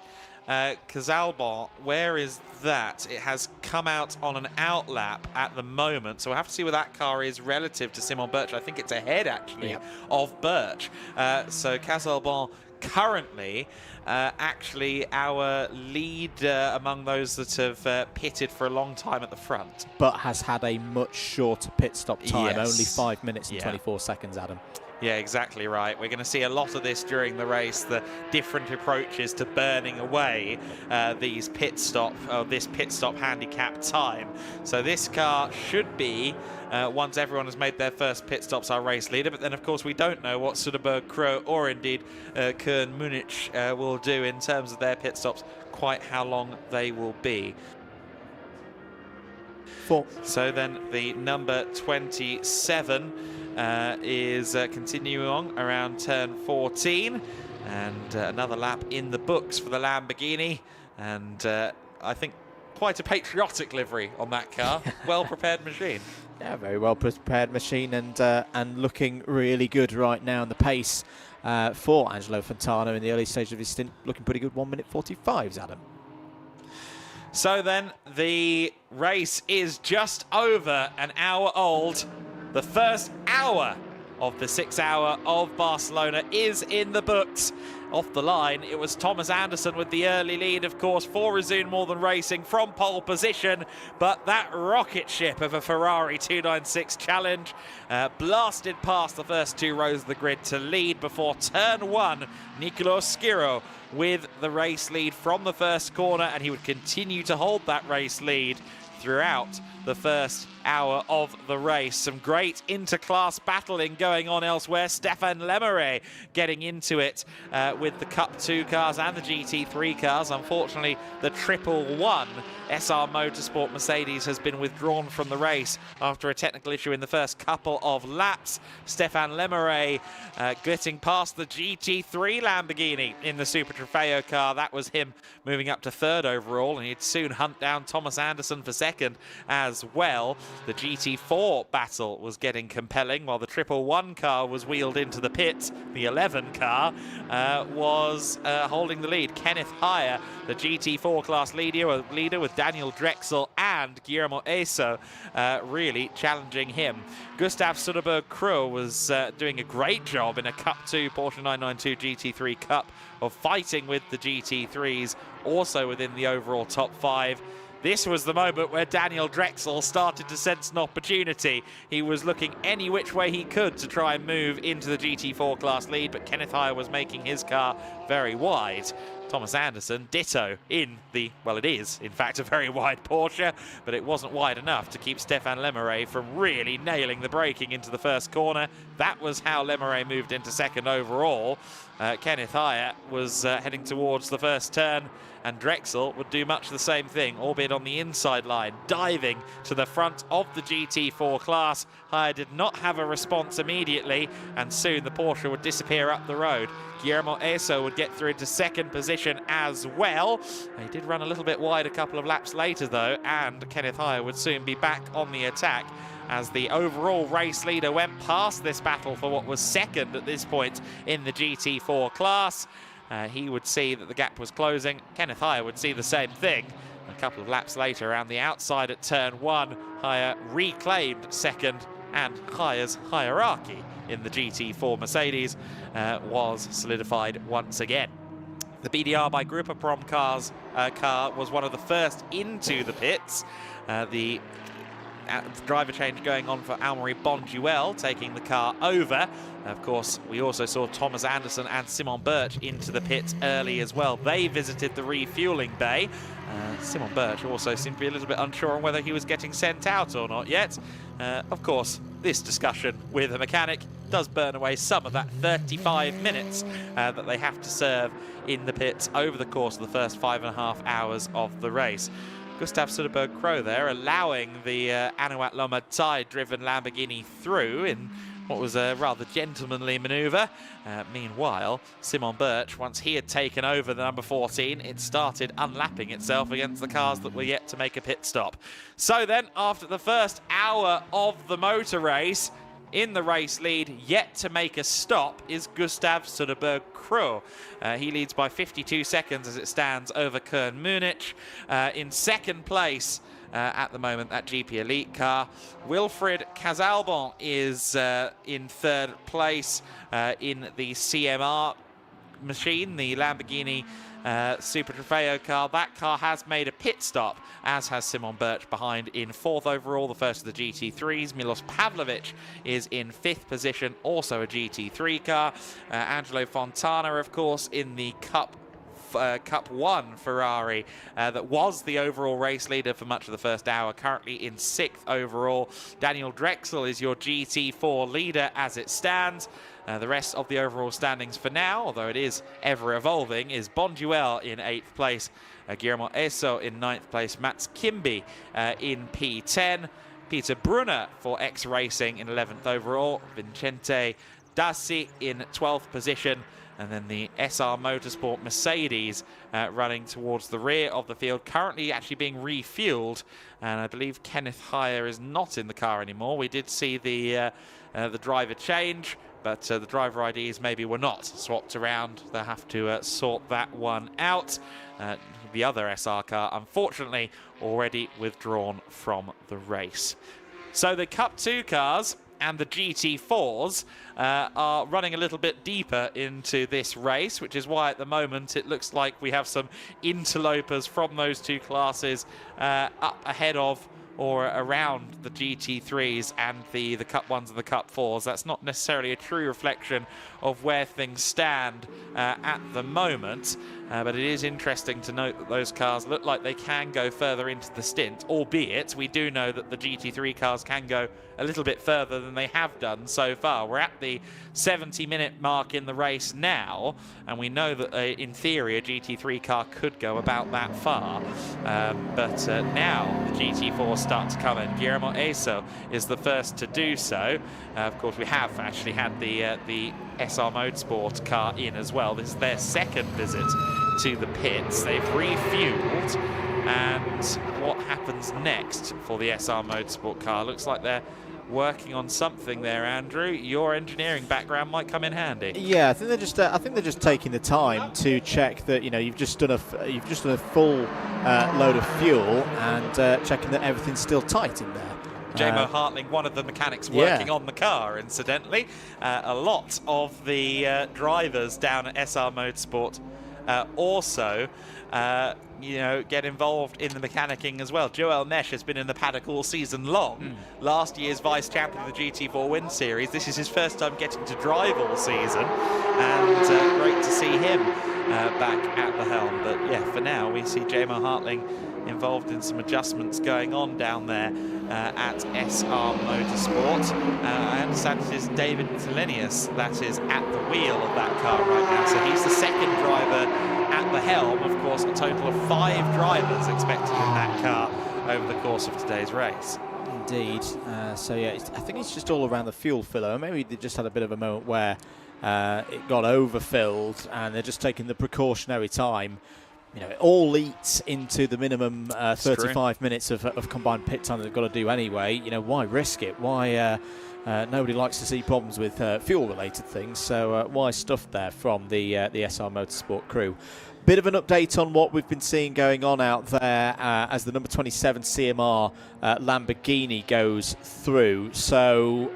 Casalbon, where is that? It has come out on an outlap at the moment, so we'll have to see where that car is relative to Simon Birch. I think it's ahead, actually, of Birch. So Casalbon currently actually our leader among those that have pitted for a long time at the front. But has had a much shorter pit stop time, Yes. only 5 minutes and 24 seconds, Adam. Yeah, exactly right. We're going to see a lot of this during the race, the different approaches to burning away this pit stop handicap time. So this car should be, once everyone has made their first pit stops, our race leader. But then, of course, we don't know what Söderberg-Krö or indeed Koen Munich will do in terms of their pit stops, quite how long they will be. So then the number 27 is continuing on around turn 14, and another lap in the books for the Lamborghini, and I think quite a patriotic livery on that car. Well-prepared machine. Yeah, very well-prepared machine, and looking really good right now. And the pace for Angelo Fontana in the early stage of his stint looking pretty good. 1 minute 45s, Adam. So then the race is just over an hour old. The first hour of the 6 Hour of Barcelona is in the books. Off the line, it was Thomas Anderson with the early lead, of course, for Razun More Than Racing from pole position. But that rocket ship of a Ferrari 296 Challenge blasted past the first two rows of the grid to lead before turn one. Nicolo Schiro with the race lead from the first corner, and he would continue to hold that race lead throughout the first hour of the race. Some great inter-class battling going on elsewhere. Stéphane Lemeray getting into it with the Cup 2 cars and the GT3 cars. Unfortunately, the 111 SR Motorsport Mercedes has been withdrawn from the race after a technical issue in the first couple of laps. Stéphane Lemeray getting past the GT3 Lamborghini in the Super Trofeo car. That was him moving up to third overall, and he'd soon hunt down Thomas Anderson for second as well. The GT4 battle was getting compelling while the 111 car was wheeled into the pit. The 11 car was holding the lead. Kenneth Heyer, the GT4 class leader with Daniel Drexel and Guillermo Eso really challenging him. Gustav Soderberg-Krug was doing a great job in a Cup 2 Porsche 992 GT3 Cup of fighting with the GT3s, also within the overall top 5. This was the moment where Daniel Drexel started to sense an opportunity. He was looking any which way he could to try and move into the GT4 class lead, but Kenneth Heyer was making his car very wide. Thomas Anderson, ditto in the, well, it is, in fact, a very wide Porsche, but it wasn't wide enough to keep Stéphane Lemeray from really nailing the braking into the first corner. That was how Lemeray moved into second overall. Kenneth Heyer was heading towards the first turn, and Drexel would do much the same thing, albeit on the inside line, diving to the front of the GT4 class. Heyer did not have a response immediately, and soon the Porsche would disappear up the road. Guillermo Eso would get through into second position as well. He did run a little bit wide a couple of laps later, though, and Kenneth Heyer would soon be back on the attack as the overall race leader went past this battle for what was second at this point in the GT4 class. He would see that the gap was closing. Kenneth Heyer would see the same thing. A couple of laps later, around the outside at turn 1, Heyer reclaimed second, and Heyer's hierarchy in the GT4 Mercedes was solidified once again. The BDR by Group of Prom cars car was one of the first into the pits. The driver change going on for Amaury Bonduel, taking the car over. Of course, we also saw Thomas Anderson and Simon Birch into the pits early as well. They visited the refueling bay. Simon Birch also seemed to be a little bit unsure on whether he was getting sent out or not yet. Of course, this discussion with a mechanic does burn away some of that 35 minutes that they have to serve in the pits over the course of the first 5.5 hours of the race. Gustav Soderberg-Krug there allowing the Anouat Lomatai-driven Lamborghini through in what was a rather gentlemanly manoeuvre. Meanwhile, Simon Birch, once he had taken over the number 14, it started unlapping itself against the cars that were yet to make a pit stop. So then, after the first hour of the motor race, in the race lead, yet to make a stop, is Gustav Soderberg-Krug. He leads by 52 seconds as it stands over Kern Munich. In second place at the moment, that GP Elite car. Wilfried Casalbon is in third place in the CMR machine, the Lamborghini Super Trofeo car. That car has made a pit stop, as has Simon Birch behind in fourth overall, the first of the GT3s. Milos Pavlovic is in fifth position, also a GT3 car. Angelo Fontana, of course, in the Cup 1 Ferrari that was the overall race leader for much of the first hour, currently in sixth overall. Daniel Drexel is your GT4 leader as it stands. The rest of the overall standings for now, although it is ever evolving, is Bonduel in 8th place, Guillermo Eso in 9th place, Mats Kimby in P10, Peter Brunner for X Racing in 11th overall, Vincente Dassi in 12th position, and then the SR Motorsport Mercedes running towards the rear of the field, currently actually being refueled, and I believe Kenneth Heyer is not in the car anymore. We did see the driver change, but the driver IDs maybe were not swapped around. They'll have to sort that one out. The other SR car, unfortunately, already withdrawn from the race. So the Cup 2 cars and the GT4s are running a little bit deeper into this race, which is why at the moment it looks like we have some interlopers from those two classes up ahead of or around the GT3s and the Cup 1s and the Cup 4s. That's not necessarily a true reflection of where things stand at the moment, but it is interesting to note that those cars look like they can go further into the stint, albeit we do know that the GT3 cars can go a little bit further than they have done so far. We're at the 70-minute mark in the race now, and we know that in theory a GT3 car could go about that far, but now the GT4 start to come in. Guillermo Eso is the first to do so. Of course, we have actually had the SR Motorsport car in as well. This is their second visit to the pits. They've refueled, and what happens next for the SR Motorsport car? Looks like they're working on something there, Andrew. Your engineering background might come in handy. Yeah, I think they're just taking the time to check that you've just done a full load of fuel and checking that everything's still tight in there. Jamo Hartling, one of the mechanics working on the car, incidentally. A lot of the drivers down at SR Motorsport also get involved in the mechanicking as well. Joel Nesh has been in the paddock all season long. Last year's vice champion of the GT4 Win Series. This is his first time getting to drive all season, and great to see him back at the helm. But yeah, for now we see Jamo Hartling involved in some adjustments going on down there at SR Motorsport. I understand it is David Telenius that is at the wheel of that car right now, so he's the second driver at the helm. Of course, a total of 5 drivers expected in that car over the course of today's race. Indeed. So yeah, I think it's just all around the fuel filler. Maybe they just had a bit of a moment where it got overfilled and they're just taking the precautionary time. It all eats into the minimum 35 minutes of combined pit time that they've got to do anyway. Why risk it? Why? Nobody likes to see problems with fuel-related things, so why stuff there from the SR Motorsport crew? Bit of an update on what we've been seeing going on out there as the number 27 CMR Lamborghini goes through. So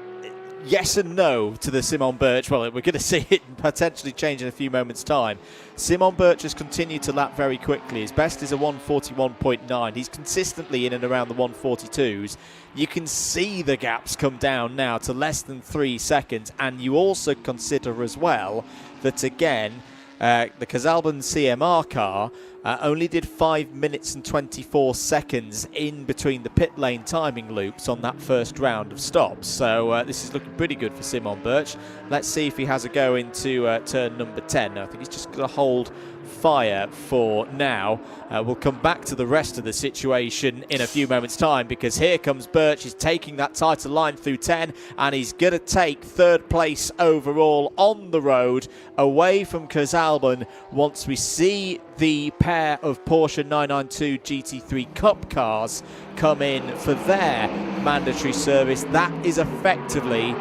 yes and no to the Simon Birch. Well, we're going to see it potentially change in a few moments' time. Simon Birch has continued to lap very quickly. His best is a 141.9. He's consistently in and around the 142s. You can see the gaps come down now to less than 3 seconds. And you also consider as well that, again, the Casalban CMR car only did 5 minutes and 24 seconds in between the pit lane timing loops on that first round of stops. So this is looking pretty good for Simon Birch. Let's see if he has a go into turn number 10. I think he's just going to hold fire for now. We'll come back to the rest of the situation in a few moments' time, because here comes Birch. He's taking that tighter line through 10, and he's going to take 3rd place overall on the road away from Casalban once we see the pair of Porsche 992 GT3 Cup cars come in for their mandatory service. That is effectively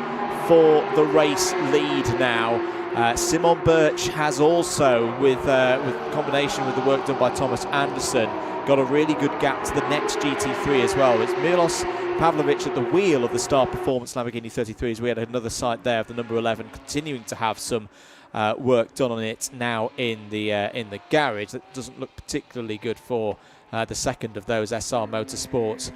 for the race lead now. Simon Birch has also, with combination with the work done by Thomas Anderson, got a really good gap to the next GT3 as well. It's Milos Pavlovic at the wheel of the Star Performance Lamborghini 33s. We had another sight there of the number 11 continuing to have some work done on it now in the garage. That doesn't look particularly good for the second of those SR Motorsports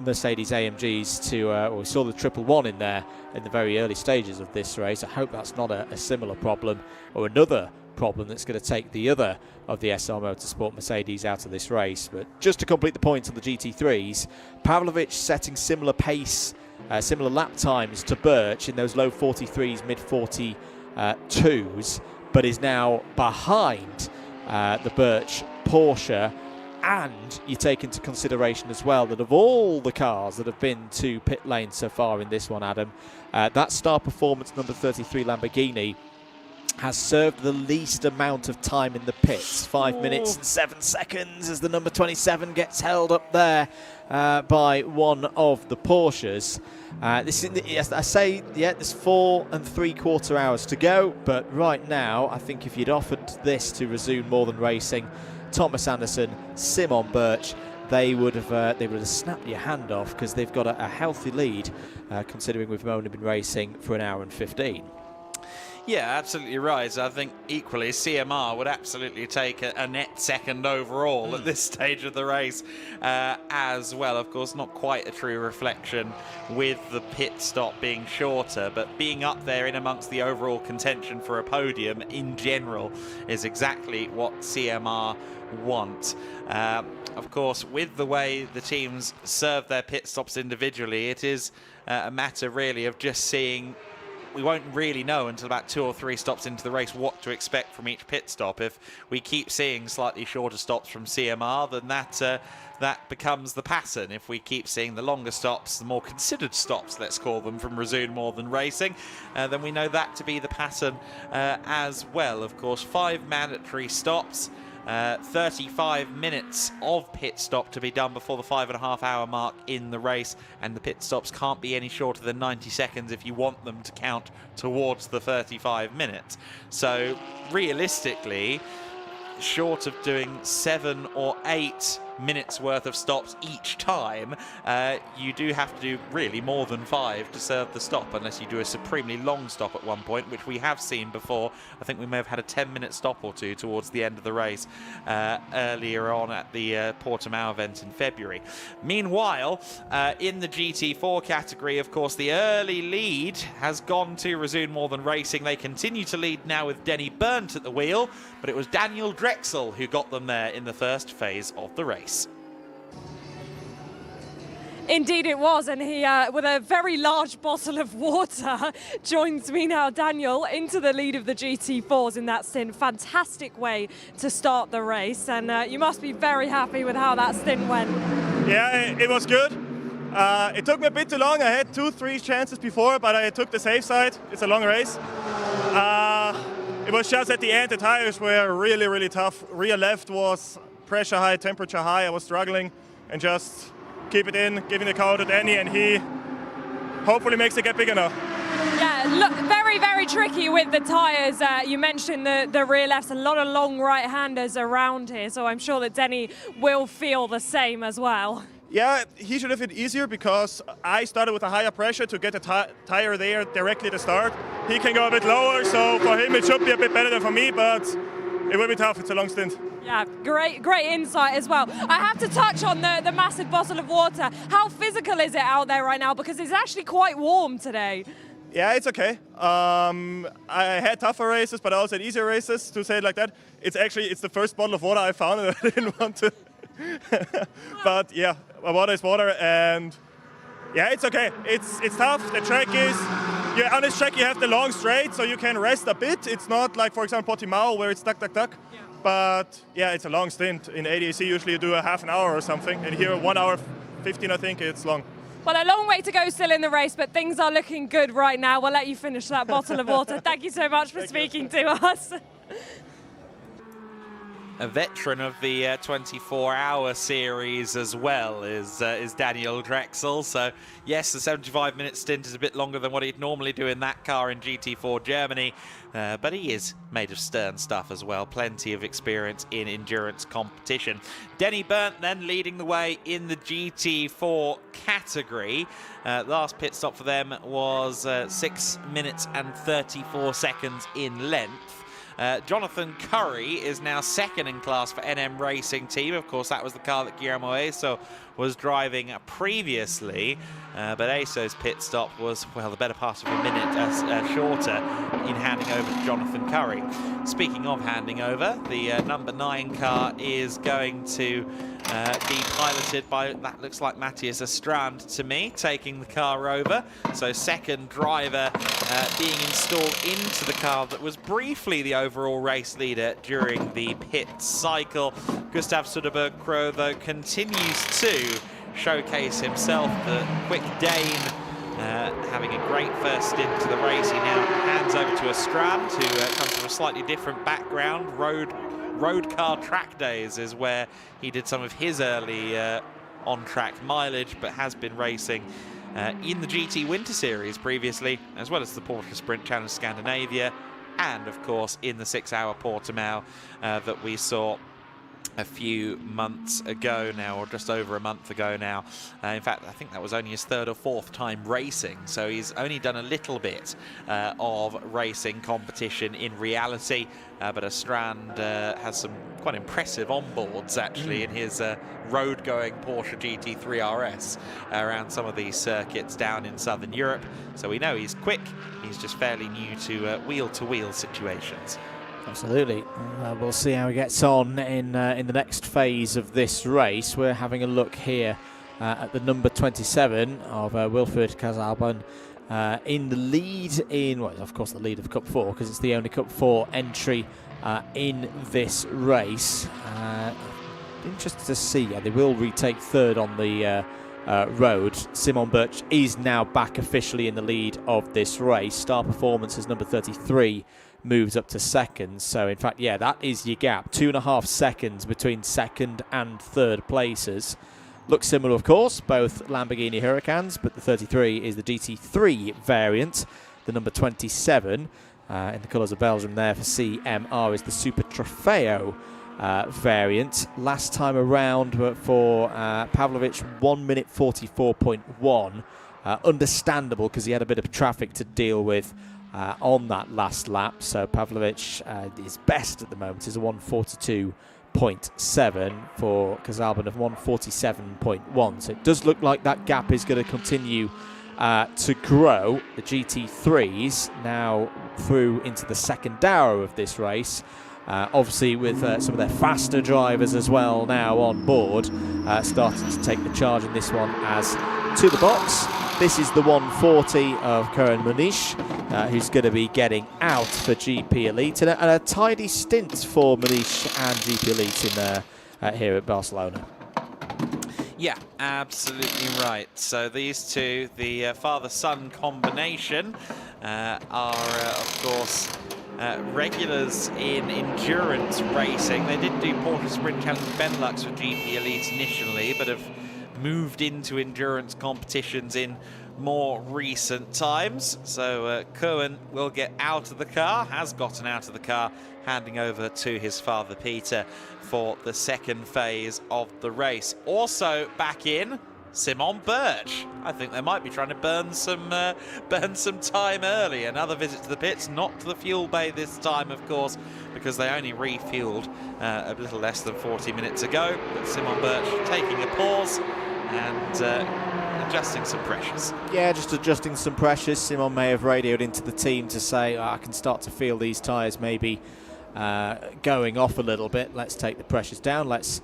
Mercedes AMGs to we saw the 111 in there in the very early stages of this race. I hope that's not a similar problem or another problem that's going to take the other of the SR Motorsport Mercedes out of this race. But just to complete the point on the GT3s, Pavlovic setting similar pace, similar lap times to Birch in those low 43s, mid 42s, but is now behind the Birch Porsche. And you take into consideration as well that of all the cars that have been to pit lane so far in this one, Adam, that Star Performance number 33 Lamborghini has served the least amount of time in the pits. 5 minutes and 7 seconds as the number 27 gets held up there by one of the Porsches. This is, yes, I say, yeah, there's 4 3/4 hours to go, but right now, I think if you'd offered this to resume More Than Racing, Thomas Anderson, Simon Birch, they would have snapped your hand off, because they've got a healthy lead, considering we've only been racing for an hour and 15. Yeah, absolutely right. I think equally CMR would absolutely take a net second overall at this stage of the race as well. Of course, not quite a true reflection with the pit stop being shorter, but being up there in amongst the overall contention for a podium in general is exactly what CMR want. Of course, with the way the teams serve their pit stops individually, it is a matter really of just seeing. We won't really know until about 2 or 3 stops into the race what to expect from each pit stop. If we keep seeing slightly shorter stops from CMR, then that becomes the pattern. If we keep seeing the longer stops, the more considered stops, let's call them, from Resume More Than Racing, then we know that to be the pattern as well. Of course, 5 mandatory stops. 35 minutes of pit stop to be done before the 5.5 hour mark in the race, and the pit stops can't be any shorter than 90 seconds if you want them to count towards the 35 minutes. So realistically, short of doing 7 or 8 minutes worth of stops each time, you do have to do really more than 5 to serve the stop, unless you do a supremely long stop at one point, which we have seen before. I think we may have had a 10-minute stop or two towards the end of the race earlier on at the Portimao event in February. Meanwhile, in the GT4 category, of course, the early lead has gone to Resume More Than Racing. They continue to lead now with Denny Berndt at the wheel, but it was Daniel Drexel who got them there in the first phase of the race. Indeed it was, and he, with a very large bottle of water, joins me now, Daniel, into the lead of the GT4s in that stint. Fantastic way to start the race, and you must be very happy with how that stint went. Yeah, it was good. It took me a bit too long. I had 2-3 chances before, but I took the safe side. It's a long race. It was just at the end, the tires were really, really tough. Rear left was pressure high, temperature high. I was struggling, and just keep it in, giving the car to Danny, and he hopefully makes the gap big enough. Yeah, look, very, very tricky with the tyres. You mentioned the rear lefts, a lot of long right-handers around here, so I'm sure that Denny will feel the same as well. Yeah, he should have it easier, because I started with a higher pressure to get the tire there directly to start. He can go a bit lower, so for him it should be a bit better than for me, but it will be tough. It's a long stint. Yeah, great insight as well. I have to touch on the massive bottle of water. How physical is it out there right now? Because it's actually quite warm today. Yeah, it's okay. I had tougher races, but I also had easier races, to say it like that. It's the first bottle of water I found, and I didn't want to. But yeah, water is water, and yeah, it's okay. It's tough. The track is, on this track you have the long straight, so you can rest a bit. It's not like, for example, Portimao, where it's tuck. Yeah. But yeah, it's a long stint. In ADAC usually you do a half an hour or something, and here 1 hour 15, I think it's long. Well, a long way to go still in the race, but things are looking good right now. We'll let you finish that bottle of water. Thank you so much for speaking to us. A veteran of the 24-hour series as well is Daniel Drexel. So yes, the 75-minute stint is a bit longer than what he'd normally do in that car in GT4 Germany, but he is made of stern stuff as well. Plenty of experience in endurance competition. Denny Berndt then leading the way in the GT4 category. Last pit stop for them was 6 minutes and 34 seconds in length. Jonathan Curry is now second in class for NM Racing Team. Of course, that was the car that Guillermo Eso was driving previously, but Eso's pit stop was, well, the better part of a minute shorter in handing over to Jonathan Curry. Speaking of handing over, the number 9 car is going to be piloted by, that looks like Matthias Estrand to me, taking the car over. So second driver being installed into the car that was briefly the overall race leader during the pit cycle. Gustav Soderberg-Crowe, though, continues to showcase himself. The quick Dane having a great first stint to the race. He now hands over to Estrand, who comes from a slightly different background. Road car track days is where he did some of his early on-track mileage, but has been racing in the GT Winter Series previously, as well as the Porsche Sprint Challenge Scandinavia, and of course in the 6-hour Portimao that we saw a few months ago now, or just over a month ago now. In fact, I think that was only his 3rd or 4th time racing, so he's only done a little bit of racing competition in reality. But Ostrand has some quite impressive onboards actually in his road-going Porsche GT3 RS around some of these circuits down in Southern Europe. So we know he's quick. He's just fairly new to wheel-to-wheel situations. Absolutely. We'll see how he gets on in the next phase of this race. We're having a look here at the number 27 of Wilfried Casalbon in the lead in, well, of course, the lead of Cup 4, because it's the only Cup 4 entry in this race. Interested to see. They will retake 3rd on the road. Simon Birch is now back officially in the lead of this race. Star Performance is number 33. Moves up to 2nd. So in fact, yeah, that is your gap. 2.5 seconds between 2nd and 3rd places. Looks similar, of course, both Lamborghini Huracans, but the 33 is the GT3 variant. The number 27 in the colours of Belgium there for CMR is the Super Trofeo variant. Last time around for Pavlovich, 1 minute 44.1. Understandable, because he had a bit of traffic to deal with on that last lap. So Pavlovich, his best at the moment is a 142.7 for Casalbon of 147.1. So it does look like that gap is going to continue to grow. The GT3s now through into the 2nd hour of this race. Obviously with some of their faster drivers as well now on board, starting to take the charge in this one as to the box. This is the 140 of Karen Muniz, who's going to be getting out for GP Elite, and a tidy stint for Muniz and GP Elite in here at Barcelona. Yeah, absolutely right. So these two, the father-son combination, are of course regulars in endurance racing. They did do Porsche Sprint Challenge Benelux for GP Elite initially, but have moved into endurance competitions in more recent times. So Cohen will get out of the car, has gotten out of the car, handing over to his father Peter for the 2nd phase of the race. Also back in, Simon Birch. I think they might be trying to burn some time early. Another visit to the pits, not to the fuel bay this time, of course, because they only refueled a little less than 40 minutes ago. But Simon Birch taking a pause and adjusting some pressures. Yeah, just adjusting some pressures. Simon may have radioed into the team to say, I can start to feel these tyres maybe going off a little bit. Let's take the pressures down. Let's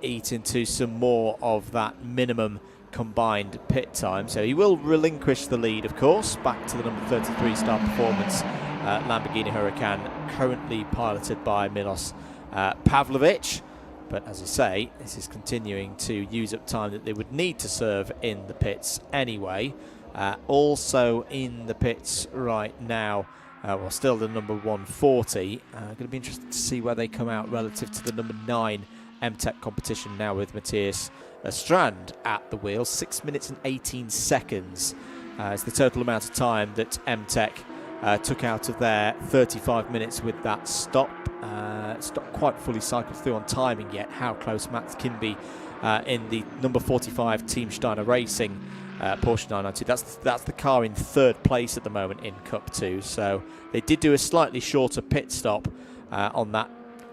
eat into some more of that minimum combined pit time. So he will relinquish the lead, of course, back to the number 33 Star Performance Lamborghini Huracan, currently piloted by Milos Pavlovich. But as I say, this is continuing to use up time that they would need to serve in the pits anyway. Also in the pits right now, well, still the number 140. Going to be interested to see where they come out relative to the number 9 MTech competition now with Matthias Ostrand at the wheel. 6 minutes and 18 seconds is the total amount of time that MTech took out of their 35 minutes with that stop. It's not quite fully cycled through on timing yet how close Matt can be in the number 45 Team Steiner Racing Porsche 992. That's the car in 3rd place at the moment in Cup 2. So they did do a slightly shorter pit stop on that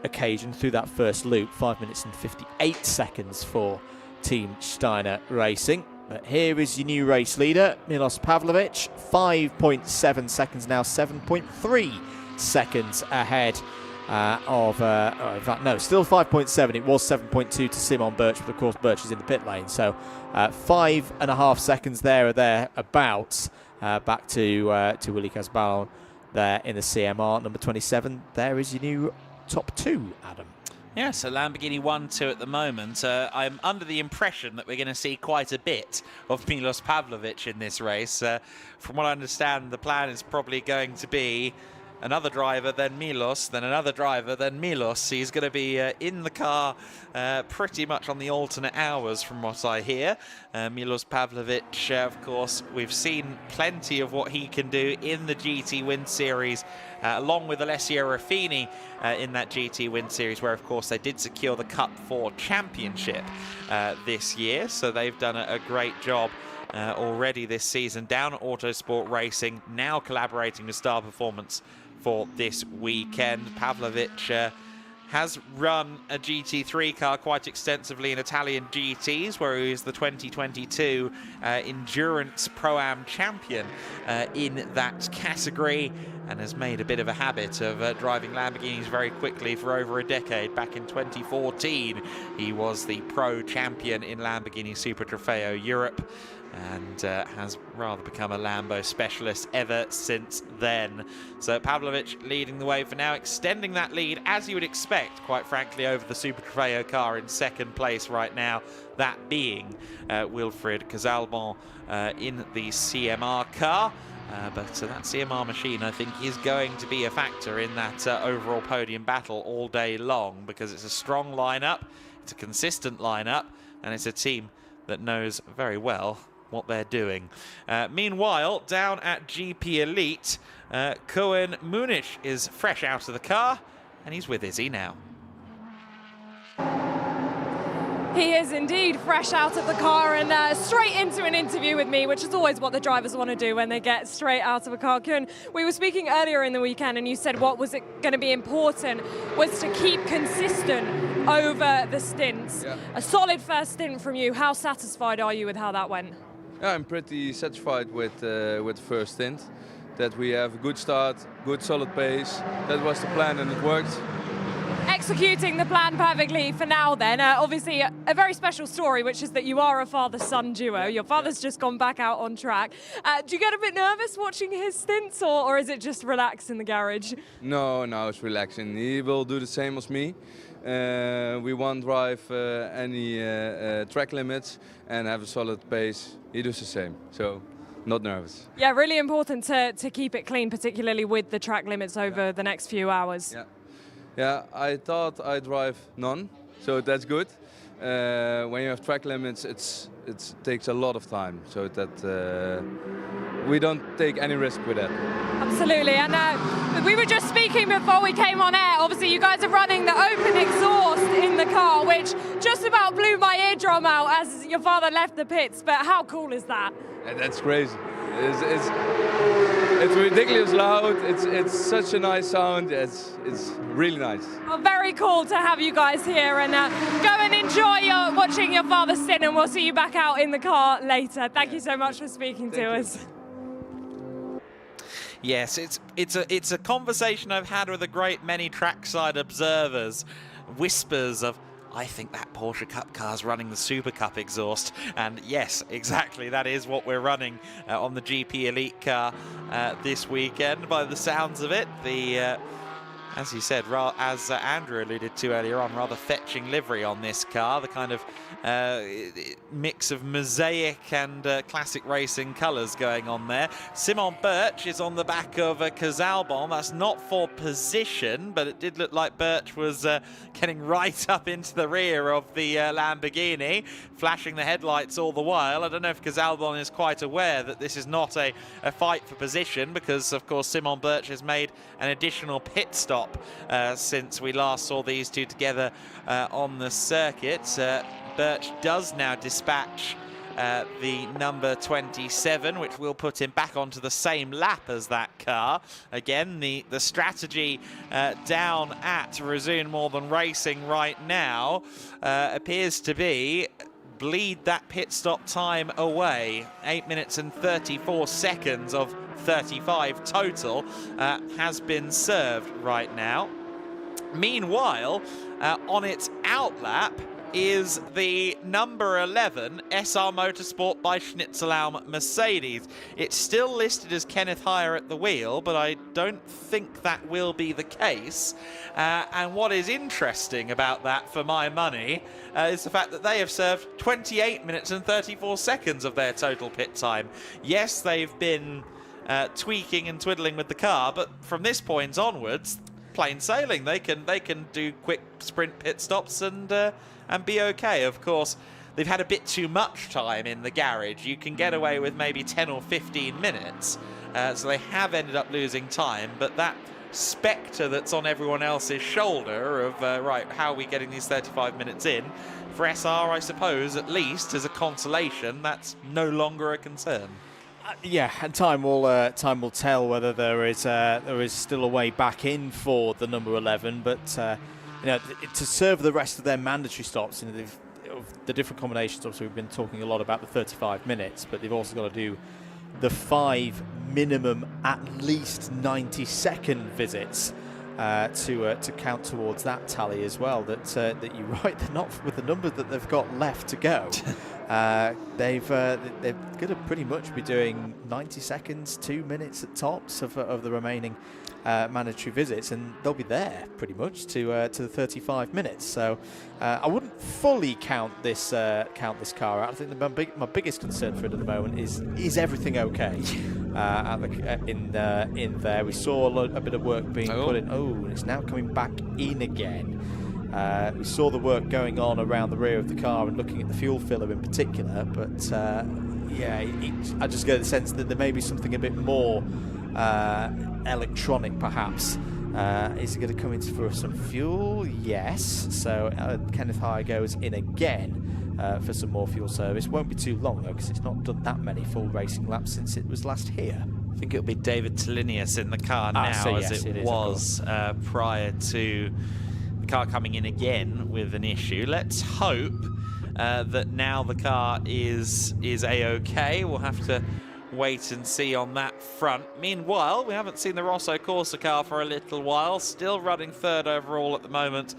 occasion through that first loop. 5 minutes and 58 seconds for Team Steiner Racing. But here is your new race leader, Milos Pavlovich. 5.7 seconds now, 7.3 seconds ahead of, in fact, no, still 5.7. It was 7.2 to Simon Birch, but of course Birch is in the pit lane. So 5.5 seconds there or thereabouts. Back to Willy Casballon there in the CMR. Number 27, there is your new top 2, Adam. Yeah, so Lamborghini 1-2 at the moment. I'm under the impression that we're going to see quite a bit of Milos Pavlovich in this race. From what I understand, the plan is probably going to be another driver, then Milos, then another driver, then Milos. He's going to be in the car pretty much on the alternate hours from what I hear. Milos Pavlovic, of course, we've seen plenty of what he can do in the GT Win Series, along with Alessio Ruffini in that GT Win Series, where, of course, they did secure the Cup 4 championship this year. So they've done a great job already this season down at Autosport Racing, now collaborating with Star Performance for this weekend. Pavlovic has run a GT3 car quite extensively in Italian GTs, where he is the 2022 Endurance Pro-Am champion in that category, and has made a bit of a habit of driving Lamborghinis very quickly for over a decade. Back in 2014, he was the pro champion in Lamborghini Super Trofeo Europe, and has rather become a Lambo specialist ever since then. So Pavlovic leading the way for now, extending that lead, as you would expect, quite frankly, over the Super Trofeo car in second place right now, that being Wilfried Casalbon in the CMR car. But that CMR machine, I think, is going to be a factor in that overall podium battle all day long, because it's a strong lineup, it's a consistent lineup, and it's a team that knows very well what they're doing. Meanwhile, down at GP Elite, Koen Munich is fresh out of the car, and he's with Izzy now. He is indeed fresh out of the car and straight into an interview with me, which is always what the drivers want to do when they get straight out of a car. Koen, we were speaking earlier in the weekend and you said what was it going to be important was to keep consistent over the stints. Yeah. A solid first stint from you. How satisfied are you with how that went? Yeah, I'm pretty satisfied with the first stint. That we have a good start, good solid pace. That was the plan and it worked. Executing the plan perfectly for now then. Obviously a very special story, which is that you are a father-son duo. Your father's just gone back out on track. Do you get a bit nervous watching his stints, or is it just relaxed in the garage? No, it's relaxing. He will do the same as me. We won't drive any track limits and have a solid pace. He does the same, so not nervous. Yeah, really important to keep it clean, particularly with the track limits over the next few hours. Yeah, I thought I'd drive none, so that's good. When you have track limits, it takes a lot of time, so that we don't take any risk with that. Absolutely, and we were just speaking before we came on air. Obviously, you guys are running the open exhaust in the car, which just about blew my eardrum out as your father left the pits, but how cool is that? And that's crazy. It's ridiculous loud. It's such a nice sound. It's really nice. Well, very cool to have you guys here, and go and enjoy watching your father stint, and we'll see you back out in the car later. Thank you so much for speaking to us. Yes, it's a conversation I've had with a great many trackside observers. Whispers of, I think that Porsche Cup car's running the Super Cup exhaust. And yes, exactly, that is what we're running on the GP Elite car this weekend, by the sounds of it. The, as you said, as Andrew alluded to earlier on, rather fetching livery on this car. The kind of mix of mosaic and classic racing colours going on there. Simon Birch is on the back of Casalbon. That's not for position, but it did look like Birch was getting right up into the rear of the Lamborghini, flashing the headlights all the while. I don't know if Casalbon is quite aware that this is not a fight for position, because of course Simon Birch has made an additional pit stop since we last saw these two together on the circuit. Birch does now dispatch the number 27, which will put him back onto the same lap as that car. Again, the strategy down at Resume More Than Racing right now appears to be bleed that pit stop time away. 8 minutes and 34 seconds of 35 total has been served right now. Meanwhile, on its outlap is the number 11 SR Motorsport by Schnitzelbaum Mercedes. It's still listed as Kenneth Heyer at the wheel, but I don't think that will be the case. And what is interesting about that, for my money, is the fact that they have served 28 minutes and 34 seconds of their total pit time. Yes, they've been tweaking and twiddling with the car, but from this point onwards, plain sailing. They can do quick sprint pit stops and be okay. Of course, they've had a bit too much time in the garage. You can get away with maybe 10 or 15 minutes, so they have ended up losing time, but that spectre that's on everyone else's shoulder of, right, how are we getting these 35 minutes in? For SR, I suppose, at least, as a consolation, that's no longer a concern. Yeah, and time will tell whether there is still a way back in for the number 11. But you know, to serve the rest of their mandatory stops, you know, the different combinations. Obviously, we've been talking a lot about the 35 minutes, but they've also got to do the 5 minimum, at least 90-second visits to count towards that tally as well. That you're right, they're not with the numbers that they've got left to go. They're going to pretty much be doing 90 seconds, 2 minutes at tops of the remaining mandatory visits, and they'll be there pretty much to the 35 minutes. So I wouldn't fully count this car out. I think my biggest concern for it at the moment is everything okay in there. We saw a bit of work being put in. Oh, and it's now coming back in again. We saw the work going on around the rear of the car and looking at the fuel filler in particular, but yeah, I just get the sense that there may be something a bit more electronic perhaps. Is it going to come in for some fuel? Yes. So Kenneth High goes in again for some more fuel service. Won't be too long though, because it's not done that many full racing laps since it was last here. I think it'll be David Tillinius in the car now, so yes, as it was prior to the car coming in again with an issue. Let's hope that now the car is a-okay. We'll have to wait and see on that front. Meanwhile, we haven't seen the Rosso Corsa car for a little while. Still running third overall at the moment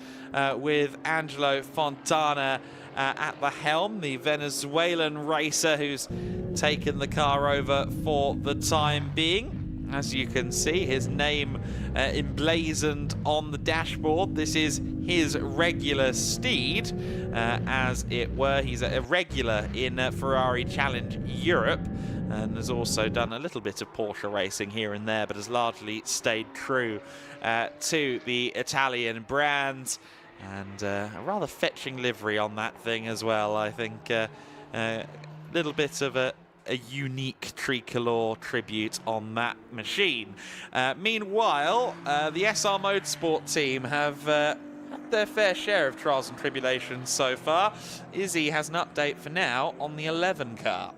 with Angelo Fontana at the helm, the Venezuelan racer who's taken the car over for the time being. As you can see, his name emblazoned on the dashboard. This is his regular steed, as it were. He's a regular in Ferrari Challenge Europe, and has also done a little bit of Porsche racing here and there, but has largely stayed true to the Italian brand. And a rather fetching livery on that thing as well. I think a little bit of a unique tricolor tribute on that machine. Meanwhile, the SR Motorsport team have had their fair share of trials and tribulations so far. Izzy has an update for now on the 11 car.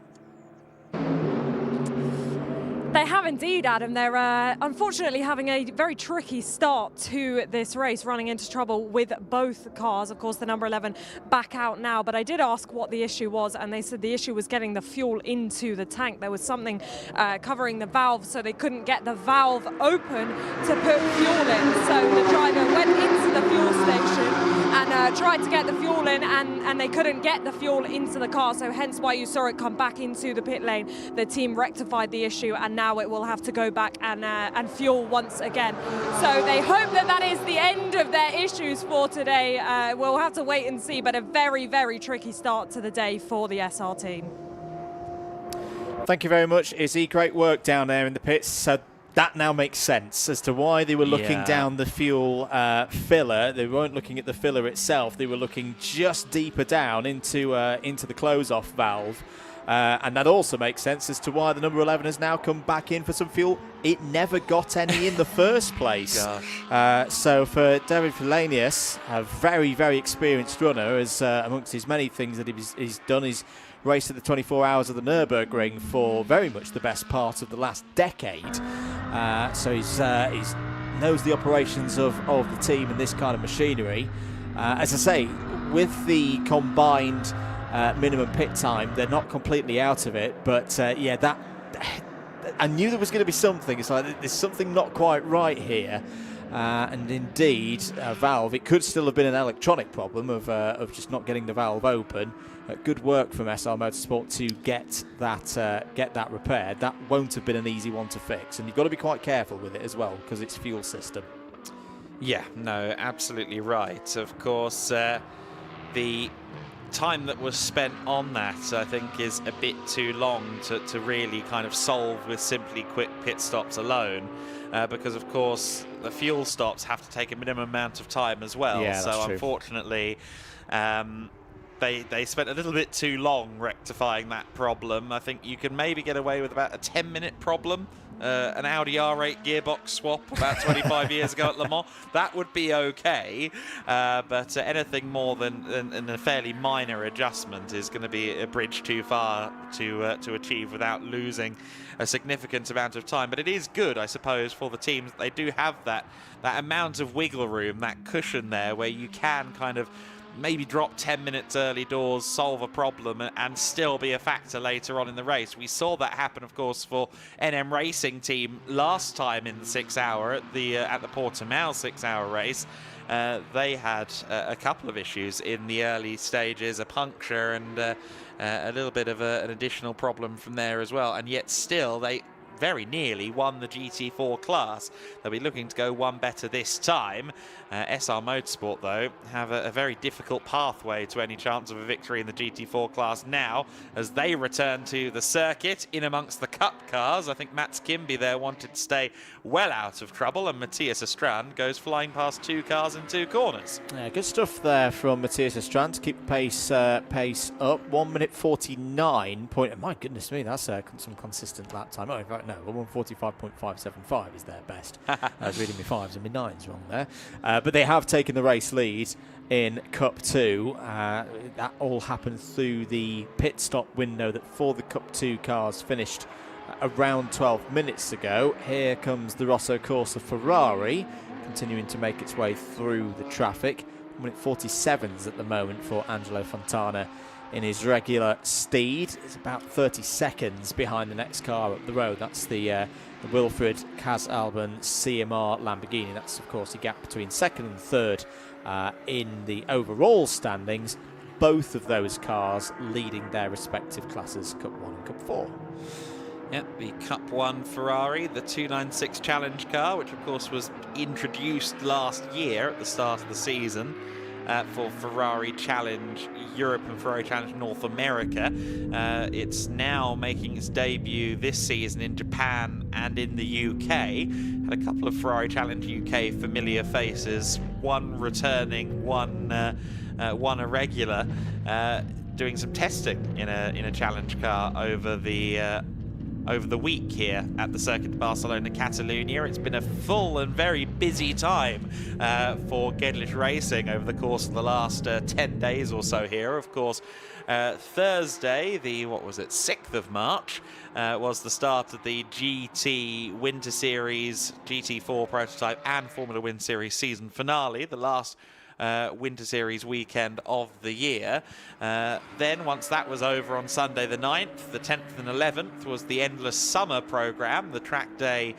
They have indeed, Adam. They're unfortunately having a very tricky start to this race, running into trouble with both cars. Of course, the number 11 back out now, but I did ask what the issue was, and they said the issue was getting the fuel into the tank. There was something covering the valve, so they couldn't get the valve open to put fuel in. So the driver went into the fuel station and tried to get the fuel in, and they couldn't get the fuel into the car, so hence why you saw it come back into the pit lane. The team rectified the issue, and now it will have to go back and fuel once again. So they hope that that is the end of their issues for today. We'll have to wait and see, but a very, very tricky start to the day for the SR team. Thank you very much, Izzy. Great work down there in the pits. So that now makes sense as to why they were looking down the fuel filler. They weren't looking at the filler itself. They were looking just deeper down into the close-off valve. And that also makes sense as to why the number 11 has now come back in for some fuel. It never got any in the first place. So for David Tillinius, a very, very experienced runner, as amongst his many things that he's done, he's raced at the 24 Hours of the Nürburgring for very much the best part of the last decade. So he's knows the operations of the team and this kind of machinery. As I say, with the combined minimum pit time, they're not completely out of it, but yeah, that I knew there was going to be something. It's like there's something not quite right here, and indeed, valve. It could still have been an electronic problem of just not getting the valve open. Good work from SR Motorsport to get that repaired. That won't have been an easy one to fix, and you've got to be quite careful with it as well because it's fuel system. Yeah, no, absolutely right. Of course, the time that was spent on that, I think, is a bit too long to really kind of solve with simply quick pit stops alone, because of course the fuel stops have to take a minimum amount of time as well. Yeah, so that's true. unfortunately, they spent a little bit too long rectifying that problem. I think you can maybe get away with about a 10-minute problem. An Audi R8 gearbox swap about 25 years ago at Le Mans, that would be okay, but anything more than a fairly minor adjustment is going to be a bridge too far to achieve without losing a significant amount of time. But it is good, I suppose, for the teams that they do have that amount of wiggle room, that cushion there, where you can kind of maybe drop 10 minutes early doors, solve a problem, and still be a factor later on in the race. We saw that happen, of course, for NM Racing team last time in the 6 hour at the Portimao 6 hour race. They had a couple of issues in the early stages, a puncture and a little bit of an additional problem from there as well, and yet still they very nearly won the GT4 class. They'll be looking to go one better this time. SR Motorsport, though, have a very difficult pathway to any chance of a victory in the GT4 class now, as they return to the circuit in amongst the Cup cars. I think Mats Kimby there wanted to stay well out of trouble, and Matthias Estrand goes flying past 2 cars in 2 corners. Yeah, good stuff there from Matthias Estrand to keep the pace up. 1 minute 49. My goodness me, that's some consistent lap time. Oh, in fact, no, 145.575 is their best. I was reading my 5s and my 9s wrong there. But they have taken the race lead in Cup 2. That all happened through the pit stop window that for the Cup 2 cars finished around 12 minutes ago. Here comes the Rosso Corsa Ferrari, continuing to make its way through the traffic. 1 minute 47s at the moment for Angelo Fontana in his regular steed. It's about 30 seconds behind the next car up the road. That's the Wilfried Casalban CMR Lamborghini. That's, of course, the gap between second and third in the overall standings. Both of those cars leading their respective classes, Cup 1 and Cup 4. Yep, the Cup 1 Ferrari, the 296 Challenge car, which of course was introduced last year at the start of the season for Ferrari Challenge Europe and Ferrari Challenge North America. It's now making its debut this season in Japan and in the UK. Had a couple of Ferrari Challenge UK familiar faces, one returning, one a regular, doing some testing in a challenge car over the week here at the Circuit de Barcelona, Catalunya. It's been a full and very busy time for GEDLICH Racing over the course of the last 10 days or so here. Of course, Thursday, the 6th of March, was the start of the GT Winter Series, GT4 prototype and Formula Wind Series season finale, the last Winter Series weekend of the year. Then once that was over on Sunday the 9th, the 10th and 11th was the Endless Summer program, the track day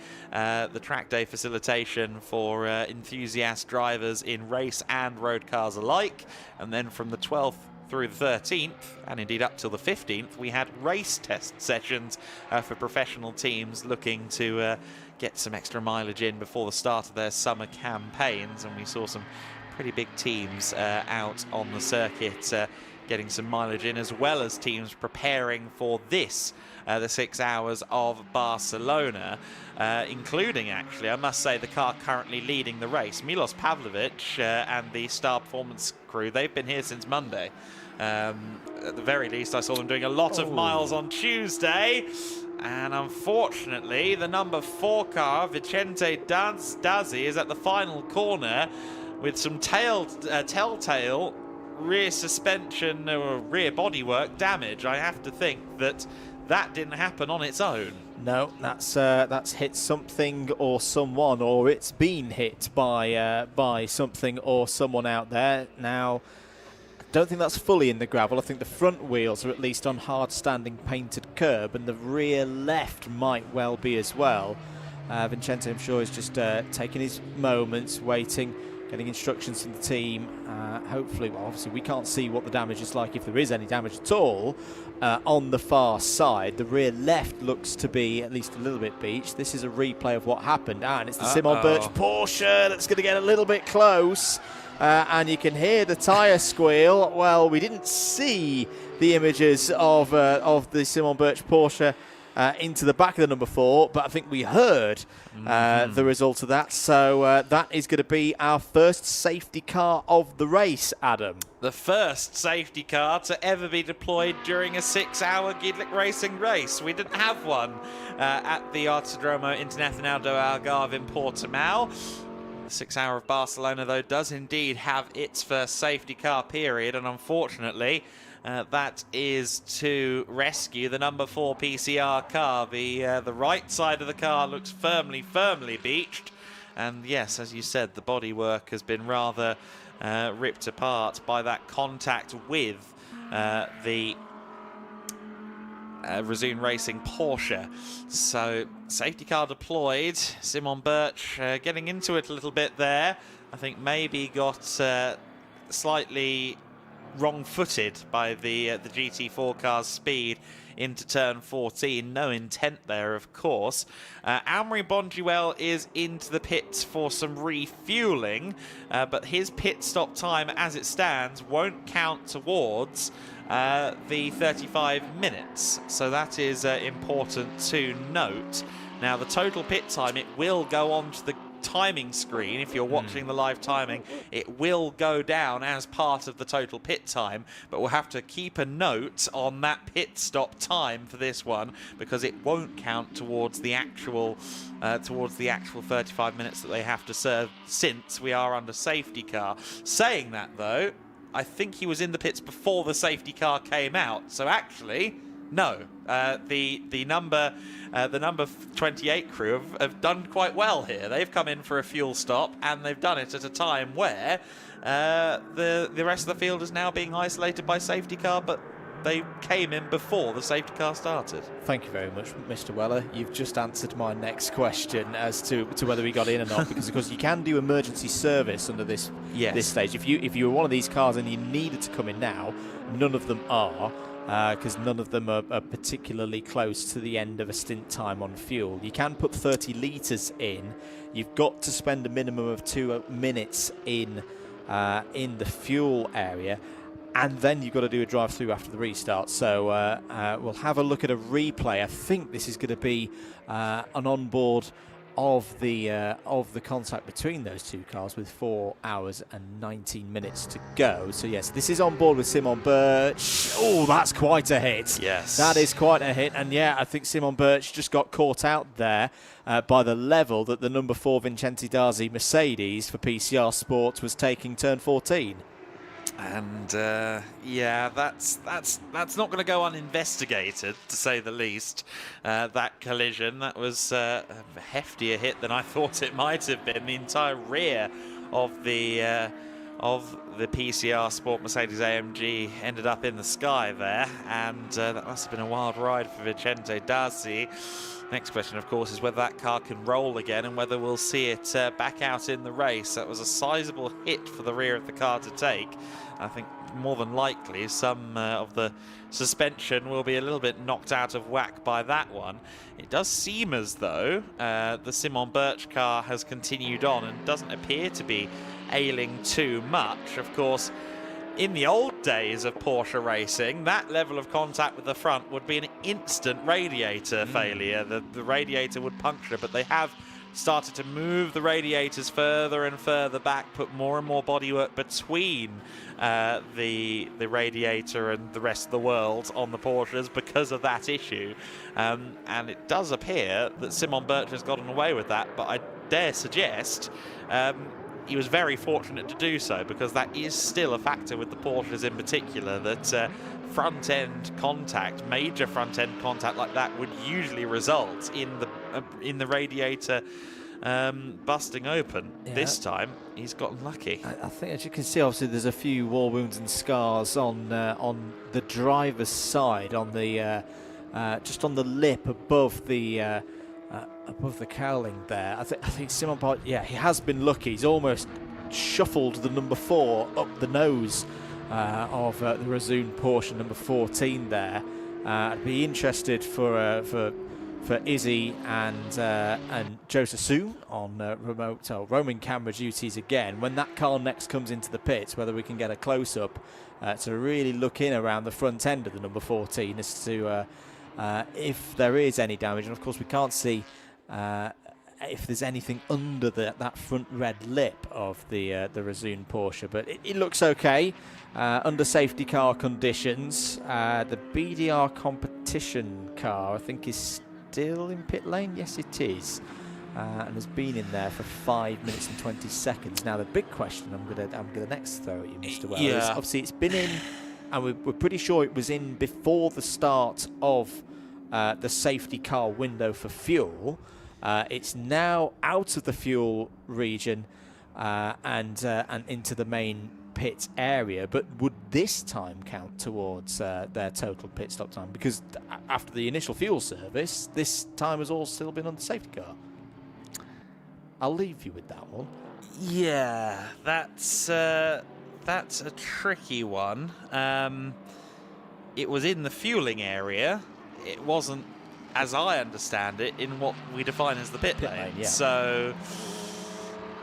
facilitation for enthusiast drivers in race and road cars alike. And then from the 12th through the 13th, and indeed up till the 15th, we had race test sessions for professional teams looking to get some extra mileage in before the start of their summer campaigns. And we saw some pretty big teams out on the circuit getting some mileage in, as well as teams preparing for this, the 6 hours of Barcelona, including, actually, I must say, the car currently leading the race, Milos Pavlovic and the Star Performance crew. They've been here since Monday. At the very least, I saw them doing a lot of miles on Tuesday. And unfortunately, the number 4 car, Vicente Dazzi, is at the final corner with some telltale rear suspension or rear bodywork damage. I have to think that didn't happen on its own. No, that's hit something or someone, or it's been hit by something or someone out there. Now, I don't think that's fully in the gravel. I think the front wheels are at least on hard-standing painted curb, and the rear left might well be as well. Vicente, I'm sure, is just taking his moments, waiting, getting instructions from the team. Hopefully, well, obviously we can't see what the damage is like, if there is any damage at all, on the far side. The rear left looks to be at least a little bit beached. This is a replay of what happened, and it's the Simon Birch Porsche that's going to get a little bit close. and you can hear the tyre squeal. Well, we didn't see the images of the Simon Birch Porsche into the back of the number 4, but I think we heard the result of that. So that is going to be our first safety car of the race, Adam. The first safety car to ever be deployed during a 6-hour GEDLICH Racing race. We didn't have one at the Autodromo Internacional do Algarve in Portimao. The 6 Hour of Barcelona, though, does indeed have its first safety car period, and unfortunately, that is to rescue the number 4 PCR car. The right side of the car looks firmly beached, and yes, as you said, the bodywork has been rather ripped apart by that contact with the Resume Racing Porsche. So safety car deployed. Simon Birch getting into it a little bit there. I think maybe got slightly wrong-footed by the GT4 car's speed into turn 14. No intent there, of course. Amaury Bonduel is into the pits for some refueling, but his pit stop time as it stands won't count towards the 35 minutes. So that is important to note. Now, the total pit time, it will go on to the timing screen. If you're watching the live timing, it will go down as part of the total pit time, but we'll have to keep a note on that pit stop time for this one, because it won't count towards the actual 35 minutes that they have to serve, since we are under safety car. Saying that, though, I think he was in the pits before the safety car came out, so actually no, the number 28 crew have done quite well here. They've come in for a fuel stop, and they've done it at a time where the rest of the field is now being isolated by safety car, but they came in before the safety car started. Thank you very much, Mr. Weller. You've just answered my next question as to whether we got in or not, because of course you can do emergency service under this stage. If you were one of these cars and you needed to come in now, none of them are. Because none of them are particularly close to the end of a stint time on fuel. You can put 30 litres in. You've got to spend a minimum of 2 minutes in the fuel area, and then you've got to do a drive-through after the restart. So we'll have a look at a replay. I think this is going to be an onboard of the contact between those two cars with 4 hours and 19 minutes to go. So yes, this is on board with Simon Birch. Oh, that's quite a hit. Yes, that is quite a hit. And yeah, I think Simon Birch just got caught out there by the level that the number 4 Vincenzi Darzi Mercedes for PCR Sports was taking turn 14. And yeah, that's not going to go uninvestigated, to say the least. That collision, that was a heftier hit than I thought it might have been. The entire rear of the PCR Sport Mercedes AMG ended up in the sky there, and that must have been a wild ride for Vicente Darcy. Next question, of course, is whether that car can roll again and whether we'll see it back out in the race. That was a sizable hit for the rear of the car to take. I think more than likely some of the suspension will be a little bit knocked out of whack by that one. It does seem as though the Simon Birch car has continued on and doesn't appear to be ailing too much. Of course, in the old days of Porsche racing, that level of contact with the front would be an instant radiator failure. The radiator would puncture, but they have started to move the radiators further and further back, put more and more bodywork between the radiator and the rest of the world on the Porsches because of that issue. And it does appear that Simon Birch has gotten away with that, but I dare suggest he was very fortunate to do so, because that is still a factor with the Porsches in particular, that front-end contact, major front-end contact like that would usually result in the radiator busting open. Yeah. This time he's gotten lucky. I think, as you can see, obviously there's a few war wounds and scars on the driver's side, on the just on the lip above the cowling there. I think Simon Birch, yeah, he has been lucky. He's almost shuffled the number 4 up the nose of the Resume Porsche number 14 there. I'd be interested for for Izzy and Joseph Su on remote or roaming camera duties again. When that car next comes into the pits, whether we can get a close-up to really look in around the front end of the number 14 as to if there is any damage. And of course we can't see if there's anything under that front red lip of the Razzoon Porsche, but it looks okay under safety car conditions. The BDR competition car, I think, is still in pit lane. Yes, it is, and has been in there for 5 minutes and 20 seconds. Now, the big question I'm gonna next throw at you, Mr. Wells. Yeah. Obviously, it's been in, and we're pretty sure it was in before the start of the safety car window for fuel. It's now out of the fuel region and into the main pit area, but would this time count towards their total pit stop time? Because after the initial fuel service, this time has all still been on the safety car. I'll leave you with that one. Yeah, that's a tricky one. It was in the fueling area. It wasn't, as I understand it, in what we define as the pit lane. Yeah. So,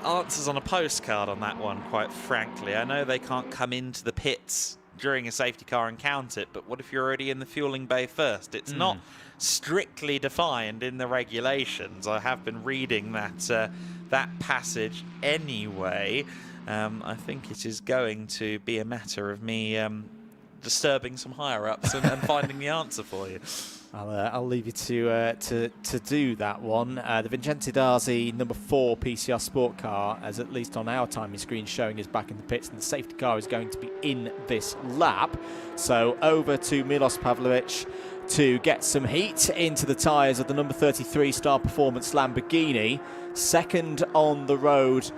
answers on a postcard on that one, quite frankly. I know they can't come into the pits during a safety car and count it, but what if you're already in the fueling bay first? It's not strictly defined in the regulations. I have been reading that passage anyway. I think it is going to be a matter of me disturbing some higher-ups and finding the answer for you. I'll leave you to do that one. The Vincente Darzi number 4 PCR Sport car, as at least on our timing screen showing, is back in the pits, and the safety car is going to be in this lap. So over to Milos Pavlovic to get some heat into the tyres of the number 33 Star Performance Lamborghini. Second on the road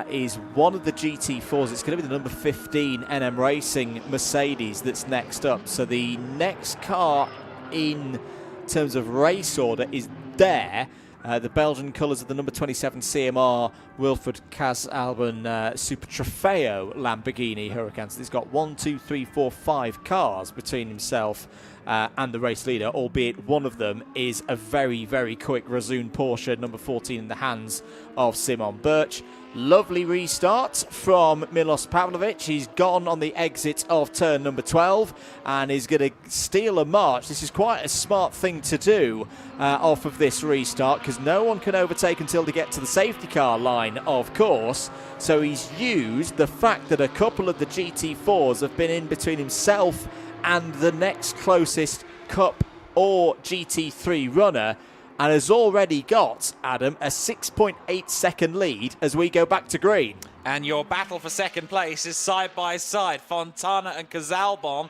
is one of the GT4s. It's going to be the number 15 NM Racing Mercedes that's next up. So the next car in terms of race order is there. The Belgian colours of the number 27 CMR Wilfred Casalban Super Trofeo Lamborghini Huracan. So he's got 1, 2, 3, 4, 5 cars between himself and the race leader, albeit one of them is a very, very quick Razzoon Porsche, number 14, in the hands of Simon Birch. Lovely restart from Milos Pavlovic. He's gone on the exit of turn number 12 and is going to steal a march. This is quite a smart thing to do off of this restart, because no one can overtake until they get to the safety car line, of course. So he's used the fact that a couple of the GT4s have been in between himself and the next closest Cup or GT3 runner, and has already got, Adam, a 6.8 second lead as we go back to green. And your battle for second place is side by side. Fontana and Casalban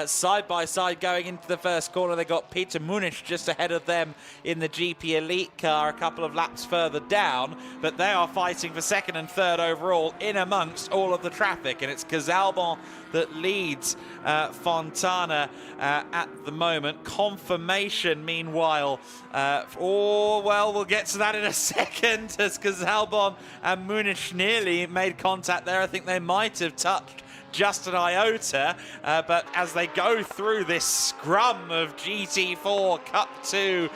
side by side going into the first corner. They got Peter Munich just ahead of them in the GP Elite car a couple of laps further down. But they are fighting for second and third overall in amongst all of the traffic. And it's Casalban that leads Fontana at the moment. Confirmation, meanwhile. We'll get to that in a second, as Casalban and Munich nearly made contact there. I think they might have touched just an iota, but as they go through this scrum of GT4, Cup 2,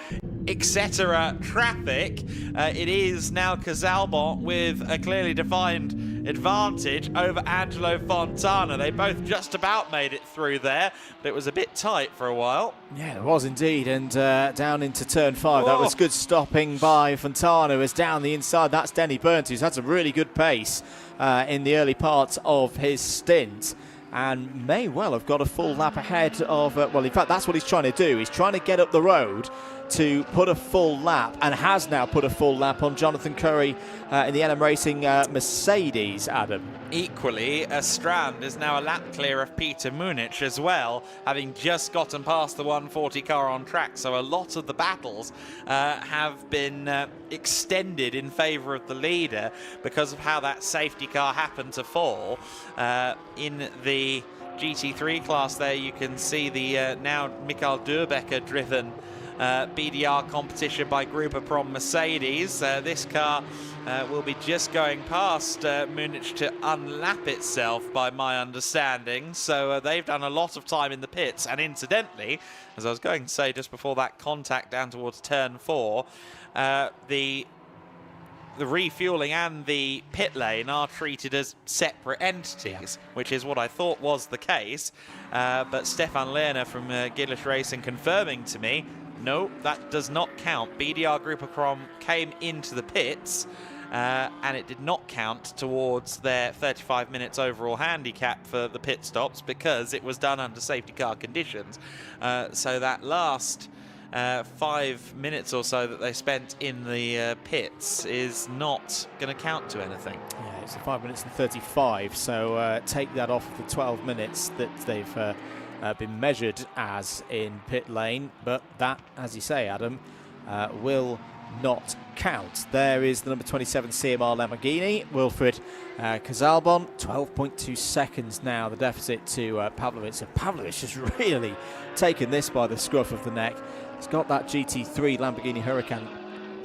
etc. traffic, it is now Casalban with a clearly defined advantage over Angelo Fontana. They both just about made it through there, but it was a bit tight for a while. Yeah, it was indeed, and down into turn 5. That was good stopping by Fontana. As down the inside, that's Denny Burns, who's had some really good pace in the early part of his stint, and may well have got a full lap ahead of, well, in fact, that's what he's trying to do. He's trying to get up the road to put a full lap, and has now put a full lap on Jonathan Curry in the NM Racing Mercedes, Adam. Equally, Strand is now a lap clear of Peter Munich as well, having just gotten past the 140 car on track. So a lot of the battles have been extended in favour of the leader because of how that safety car happened to fall. In the GT3 class there, you can see the now Michael Durbecker driven BDR competition by Gruppe Prom Mercedes. This car will be just going past Munich to unlap itself, by my understanding. So they've done a lot of time in the pits. And incidentally, as I was going to say just before that contact down towards turn 4, the refueling and the pit lane are treated as separate entities, which is what I thought was the case. But Stefan Lerner from GEDLICH Racing confirming to me, no, that does not count. BDR Gruppe Prom came into the pits, and it did not count towards their 35 minutes overall handicap for the pit stops because it was done under safety car conditions. So that last 5 minutes or so that they spent in the pits is not going to count to anything. Yeah, it's 5 minutes and 35, so take that off the 12 minutes that they've been measured as in pit lane, but that, as you say, Adam, will not count. There is the number 27 CMR Lamborghini, Wilfried Casalbon, 12.2 seconds now, the deficit to Pavlovic. So Pavlovic has really taken this by the scruff of the neck. He's got that GT3 Lamborghini Huracan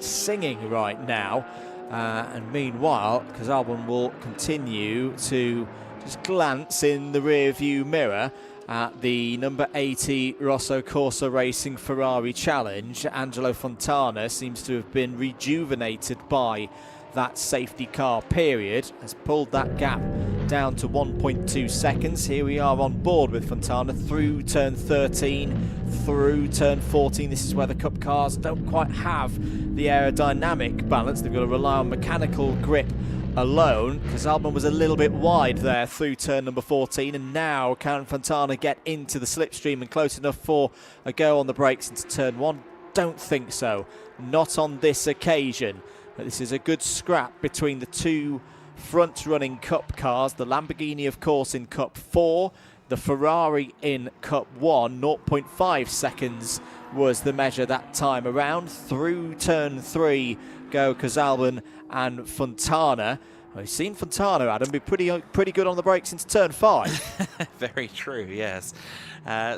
singing right now, and meanwhile Casalbon will continue to just glance in the rear view mirror at the number 80 Rosso Corsa Racing Ferrari Challenge. Angelo Fontana seems to have been rejuvenated by that safety car period, has pulled that gap down to 1.2 seconds. Here we are on board with Fontana through turn 13, through turn 14. This is where the Cup cars don't quite have the aerodynamic balance. They've got to rely on mechanical grip alone. Casalbon was a little bit wide there through turn number 14, and now can Fontana get into the slipstream and close enough for a go on the brakes into turn 1? Don't think so. Not on this occasion. But this is a good scrap between the two front-running Cup cars. The Lamborghini, of course, in Cup 4. The Ferrari in Cup 1. 0.5 seconds was the measure that time around. Through turn 3 go Casalbon and Fontana. We've seen Fontana, Adam, be pretty good on the brakes into turn 5. Very true, yes.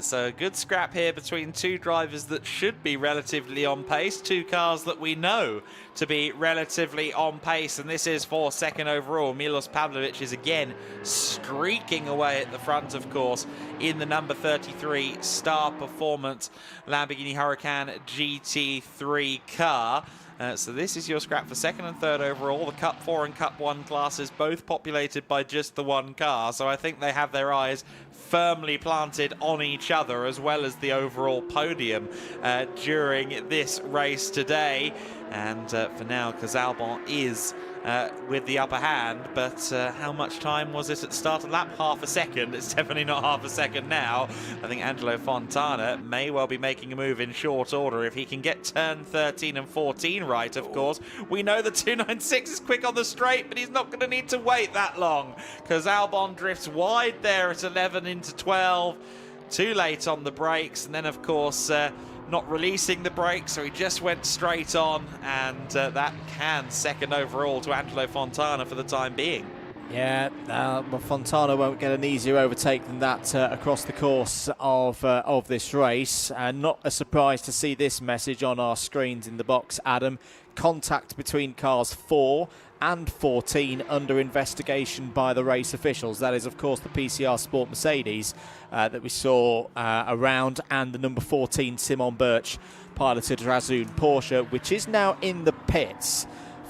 So a good scrap here between two drivers that should be relatively on pace, two cars that we know to be relatively on pace, and this is for second overall. Milos Pavlovic is again streaking away at the front, of course, in the number 33 Star Performance Lamborghini Huracan GT3 car. So this is your scrap for second and third overall. The Cup 4 and Cup 1 classes both populated by just the one car, so I think they have their eyes firmly planted on each other as well as the overall podium during this race today. And for now, Casalbon is with the upper hand, but how much time was it at the start of the lap? Half a second. It's definitely not half a second now. I think Angelo Fontana may well be making a move in short order if he can get turn 13 and 14 right, of course. We know the 296 is quick on the straight, but he's not going to need to wait that long. Casalbon drifts wide there at 11 into 12. Too late on the brakes, and then, of course, not releasing the brakes, so he just went straight on, and that can second overall to Angelo Fontana for the time being. Yeah, but Fontana won't get an easier overtake than that across the course of this race. Not a surprise to see this message on our screens in the box, Adam. Contact between cars 4 and 14 under investigation by the race officials. That is, of course, the PCR Sport Mercedes that we saw around, and the number 14 Simon Birch piloted Razzoon Porsche, which is now in the pits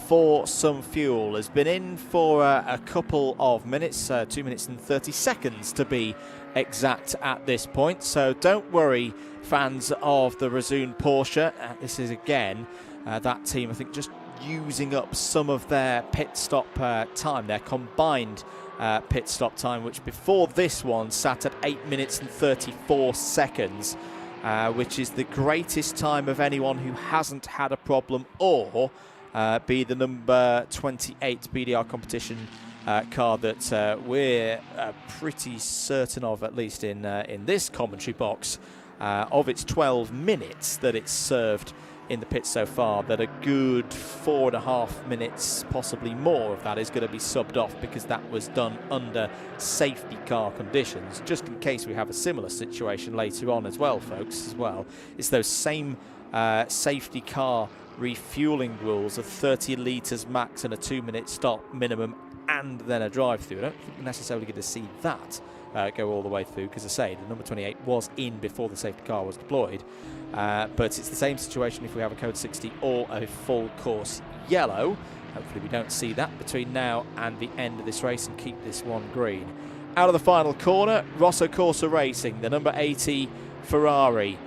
for some fuel. Has been in for a couple of minutes, 2 minutes and 30 seconds to be exact at this point. So don't worry, fans of the Razzoon Porsche. This is again that team, I think, just using up some of their pit stop time, their combined pit stop time, which before this one sat at 8 minutes and 34 seconds, which is the greatest time of anyone who hasn't had a problem, or be the number 28 BDR competition car that we're pretty certain of, at least in this commentary box, of its 12 minutes that it's served in the pits so far, that a good 4.5 minutes, possibly more of that, is going to be subbed off because that was done under safety car conditions, just in case we have a similar situation later on as well, folks, as well. It's those same safety car refueling rules of 30 litres max and a 2-minute stop minimum and then a drive-through. I don't think we're necessarily going to see that go all the way through, because, as I say, the number 28 was in before the safety car was deployed. But it's the same situation if we have a code 60 or a full course yellow. Hopefully we don't see that between now and the end of this race and keep this one green. Out of the final corner, Rosso Corsa Racing, the number 80 Ferrari,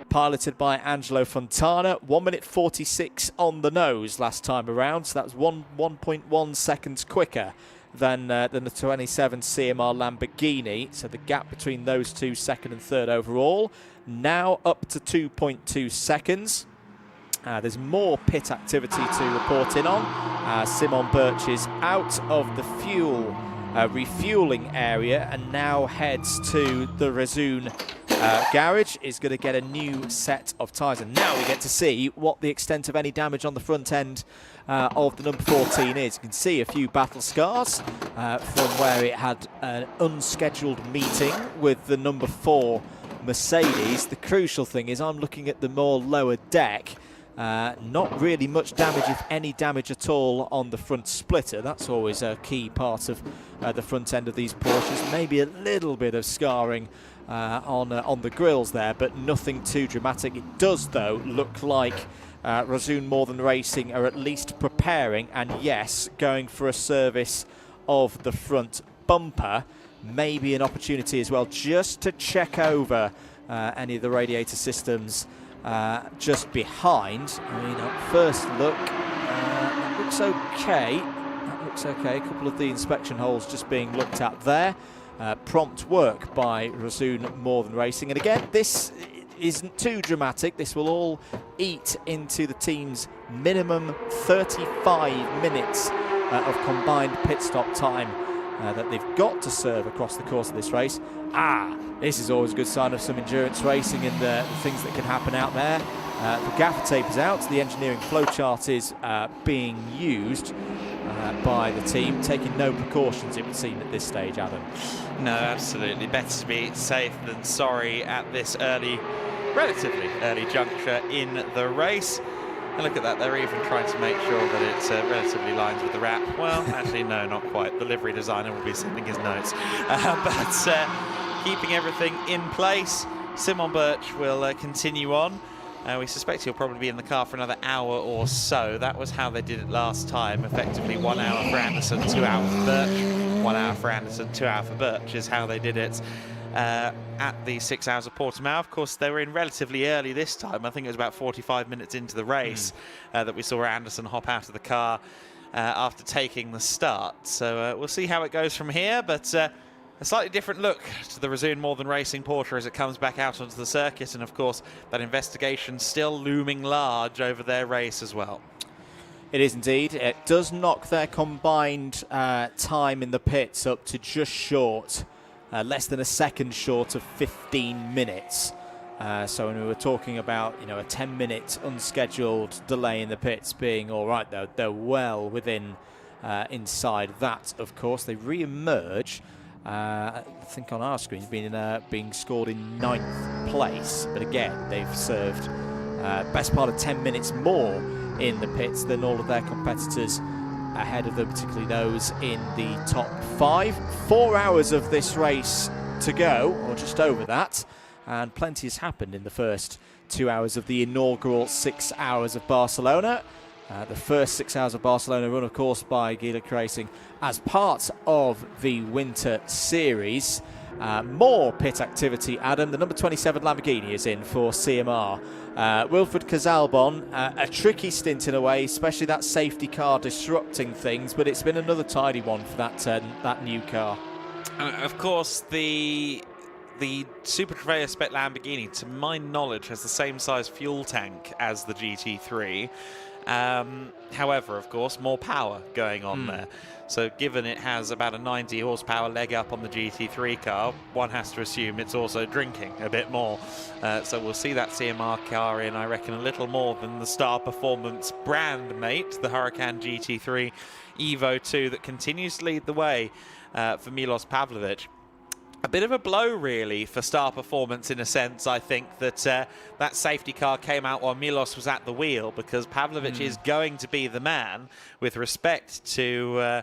piloted by Angelo Fontana. 1 minute 46 on the nose last time around, so that was 1.1 seconds quicker than the 27 CMR Lamborghini. So the gap between those two, second and third overall, now up to 2.2 seconds. There's more pit activity to report in on. Simon Birch is out of the fuel refueling area and now heads to the Razoon garage. Is going to get a new set of tyres, and now we get to see what the extent of any damage on the front end of the number 14 is. You can see a few battle scars from where it had an unscheduled meeting with the number 4 Mercedes. The crucial thing is I'm looking at the more lower deck. Not really much damage, if any damage at all, on the front splitter. That's always a key part of the front end of these Porsches. Maybe a little bit of scarring on the grills there, but nothing too dramatic. It does, though, look like Razoon More Than Racing are at least preparing, and yes, going for a service of the front bumper. Maybe an opportunity as well just to check over any of the radiator systems just behind. I mean, at first look, that looks okay. That looks okay. A couple of the inspection holes just being looked at there. Prompt work by Razoon More Than Racing. And again, this isn't too dramatic. This will all eat into the team's minimum 35 minutes of combined pit stop time that they've got to serve across the course of this race. This is always a good sign of some endurance racing and the things that can happen out there. The gaffer tape is out. The engineering flowchart is being used by the team, taking no precautions, it would seem, at this stage, Adam. No, absolutely. Better to be safe than sorry at this relatively early juncture in the race. And look at that, they're even trying to make sure that it relatively lines with the wrap. Well, actually, no, not quite. The livery designer will be sending his notes. But keeping everything in place, Simon Birch will continue on. We suspect he'll probably be in the car for another hour or so. That was how they did it last time. Effectively 1 hour for Anderson, 2 hours for Birch. 1 hour for Anderson, 2 hours for Birch is how they did it at the 6 Hours of Portimao. Of course, they were in relatively early this time. I think it was about 45 minutes into the race that we saw Anderson hop out of the car after taking the start. So we'll see how it goes from here, but a slightly different look to the Razoon More Than Racing Porsche as it comes back out onto the circuit, and of course that investigation still looming large over their race as well. It is indeed. It does knock their combined time in the pits up to just short, less than a second short of 15 minutes. So when we were talking about, a 10-minute unscheduled delay in the pits being all right, though, they're well within inside that, of course. They re-emerge. I think on our screen being scored in 9th place, but again they've served best part of 10 minutes more in the pits than all of their competitors ahead of them, particularly those in the top 5. 4 hours of this race to go, or just over that, and plenty has happened in the first 2 hours of the inaugural 6 Hours of Barcelona. The first 6 Hours of Barcelona run, of course, by GEDLICH Racing as part of the Winter Series. More pit activity, Adam. The number 27 Lamborghini is in for CMR. Wilfred Casalbon, a tricky stint in a way, especially that safety car disrupting things, but it's been another tidy one for that new car. Of course, the Super Trofeo Spec Lamborghini, to my knowledge, has the same size fuel tank as the GT3. However, of course, more power going on there. So given it has about a 90 horsepower leg up on the GT3 car, one has to assume it's also drinking a bit more. So we'll see that CMR car in, I reckon, a little more than the Star Performance brand mate, the Huracan GT3 Evo 2, that continues to lead the way for Milos Pavlovic. A bit of a blow, really, for Star Performance in a sense. I think that that safety car came out while Milos was at the wheel, because Pavlovic is going to be the man with respect to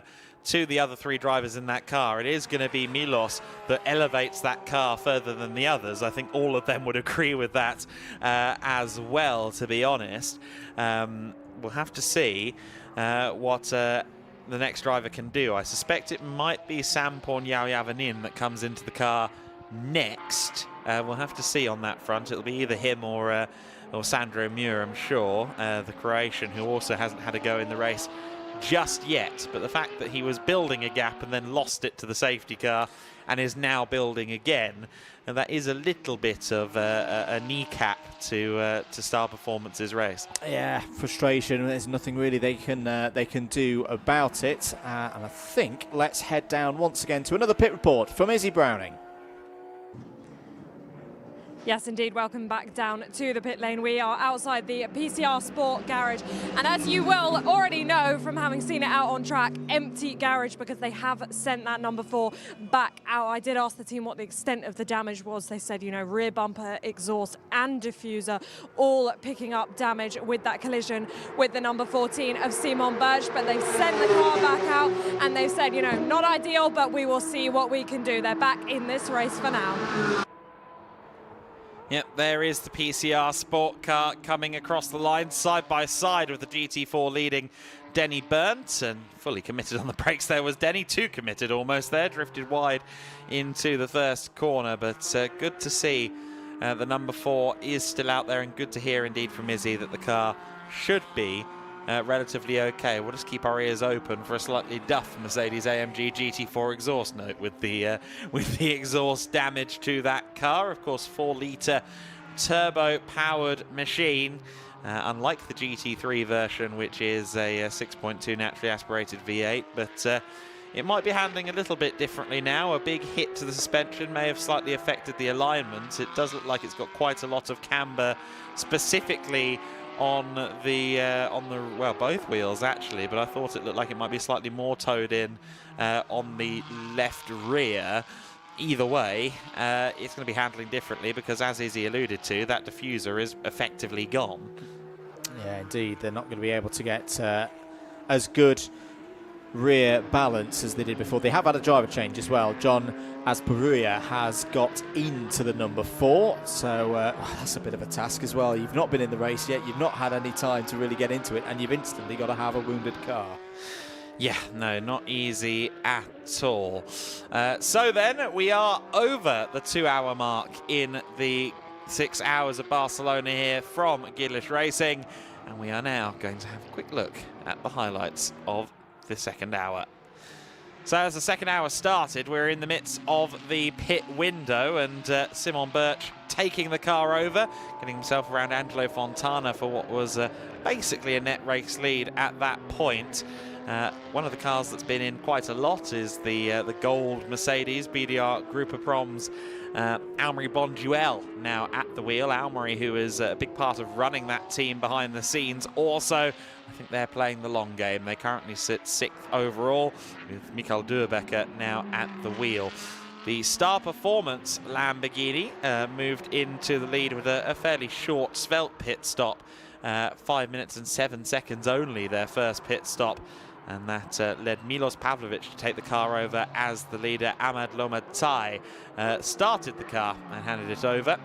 the other three drivers in that car. It is going to be Milos that elevates that car further than the others. I think all of them would agree with that as well, to be honest. We'll have to see what the next driver can do. I suspect it might be Sampon Yauyavanin that comes into the car next. We'll have to see on that front. It'll be either him or Sandro Muir, I'm sure, the Croatian, who also hasn't had a go in the race just yet. But the fact that he was building a gap and then lost it to the safety car and is now building again, and that is a little bit of a kneecap to Star Performance's race. Yeah, frustration. There's nothing really they can do about it. And I think let's head down once again to another pit report from Izzy Browning. Yes, indeed. Welcome back down to the pit lane. We are outside the PCR Sport garage. And as you will already know from having seen it out on track, empty garage, because they have sent that number 4 back out. I did ask the team what the extent of the damage was. They said, you know, rear bumper, exhaust and diffuser all picking up damage with that collision with the number 14 of Simon Birch. But they've sent the car back out and they've said, you know, not ideal, but we will see what we can do. They're back in this race for now. Yep, there is the PCR Sport car coming across the line side by side with the GT4 leading Denny Burnt, and fully committed on the brakes there was Denny, too committed almost there, drifted wide into the first corner, but good to see the number 4 is still out there, and good to hear indeed from Izzy that the car should be relatively okay. We'll just keep our ears open for a slightly duff Mercedes AMG GT4 exhaust note with the exhaust damage to that car. Of course, 4-litre turbo-powered machine, unlike the GT3 version, which is a 6.2 naturally aspirated V8, but it might be handling a little bit differently now. A big hit to the suspension may have slightly affected the alignment. It does look like it's got quite a lot of camber, specifically on the well, both wheels actually, but I thought it looked like it might be slightly more towed in on the left rear. Either way, it's going to be handling differently, because as Izzy alluded to, that diffuser is effectively gone. Yeah, indeed, they're not going to be able to get as good rear balance as they did before. They have had a driver change as well. John Asparuia has got into the number 4, so that's a bit of a task as well. You've not been in the race yet, you've not had any time to really get into it, and you've instantly got to have a wounded car. Yeah, no, not easy at all. So then, we are over the 2-hour mark in the 6 Hours of Barcelona here from GEDLICH Racing, and we are now going to have a quick look at the highlights of the second hour. So as the second hour started, we're in the midst of the pit window, and Simon Birch taking the car over, getting himself around Angelo Fontana for what was basically a net race lead at that point. One of the cars that's been in quite a lot is the gold Mercedes BDR Grupa Proms Almery Bonduel now at the wheel. Almery, who is a big part of running that team behind the scenes. Also, I think they're playing the long game. They currently sit 6th overall, with Michael Durbecker now at the wheel. The Star Performance Lamborghini moved into the lead with a fairly short, svelte pit stop. 5 minutes and 7 seconds only, their first pit stop. And that led Milos Pavlovic to take the car over as the leader. Ahmad Lomatai started the car and handed it over.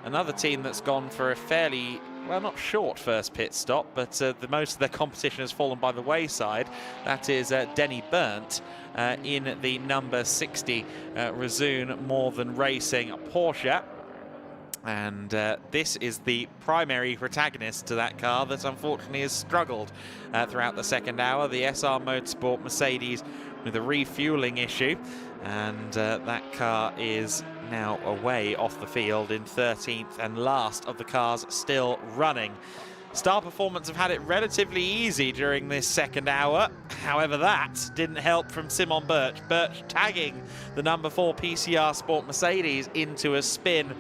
Another team that's gone for a fairly, well, not short first pit stop, but the most of their competition has fallen by the wayside. That is Denny Burnt in the number 60 Razzoon More Than Racing Porsche. And this is the primary protagonist to that car that unfortunately has struggled throughout the second hour. The SR Motorsport Mercedes with a refueling issue, and that car is now away off the field in 13th and last of the cars still running. Star Performance have had it relatively easy during this second hour. However, that didn't help from Simon Birch. Birch tagging the number 4 PCR Sport Mercedes into a spin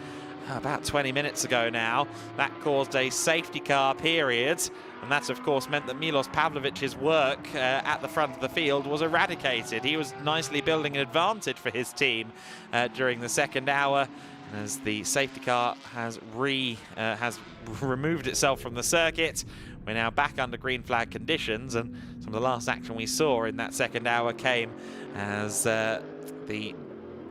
about 20 minutes ago now. That caused a safety car period, and that of course meant that Milos Pavlovic's work at the front of the field was eradicated. He was nicely building an advantage for his team during the second hour, as the safety car has removed itself from the circuit. We're now back under green flag conditions, and some of the last action we saw in that second hour came as the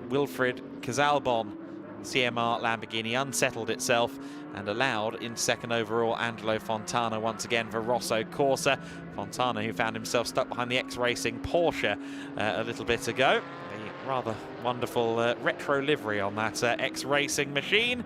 Wilfried Casalbon CMR Lamborghini unsettled itself and allowed in second overall Angelo Fontana once again for Rosso Corsa. Fontana, who found himself stuck behind the X-Racing Porsche a little bit ago. A rather wonderful retro livery on that X-Racing machine.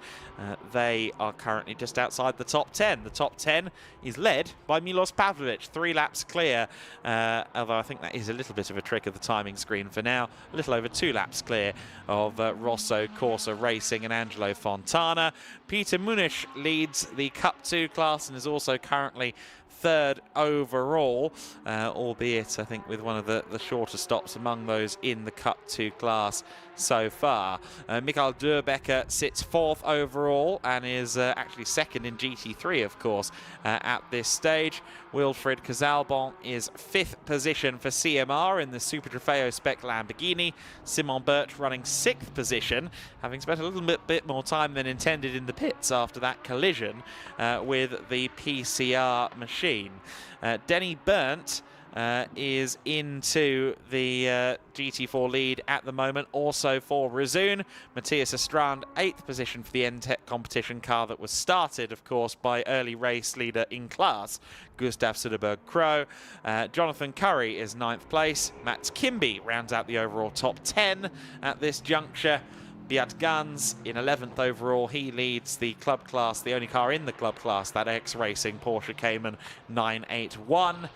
They are currently just outside the top 10. The top 10 is led by Milos Pavlovic, 3 laps clear, although I think that is a little bit of a trick of the timing screen for now. A little over 2 laps clear of Rosso Corsa Racing and Angelo Fontana. Peter Munich leads the Cup 2 class and is also currently 3rd overall, albeit I think with one of the shorter stops among those in the Cup 2 class so far. Michael Durbecker sits 4th overall and is actually 2nd in GT3, of course, at this stage. Wilfried Casalbon is 5th position for CMR in the Super Trofeo Spec Lamborghini. Simon Birch running 6th position, having spent a little bit more time than intended in the pits after that collision with the PCR machine. Denny Berndt is into the GT4 lead at the moment, also for Rezoon. Matthias Estrand, 8th position for the NTEC competition car that was started, of course, by early race leader in class, Gustav Söderberg-Crow. Jonathan Curry is 9th place. Mats Kimby rounds out the overall top 10 at this juncture. Beat Gans in 11th overall. He leads the club class, the only car in the club class, that X-Racing Porsche Cayman 981.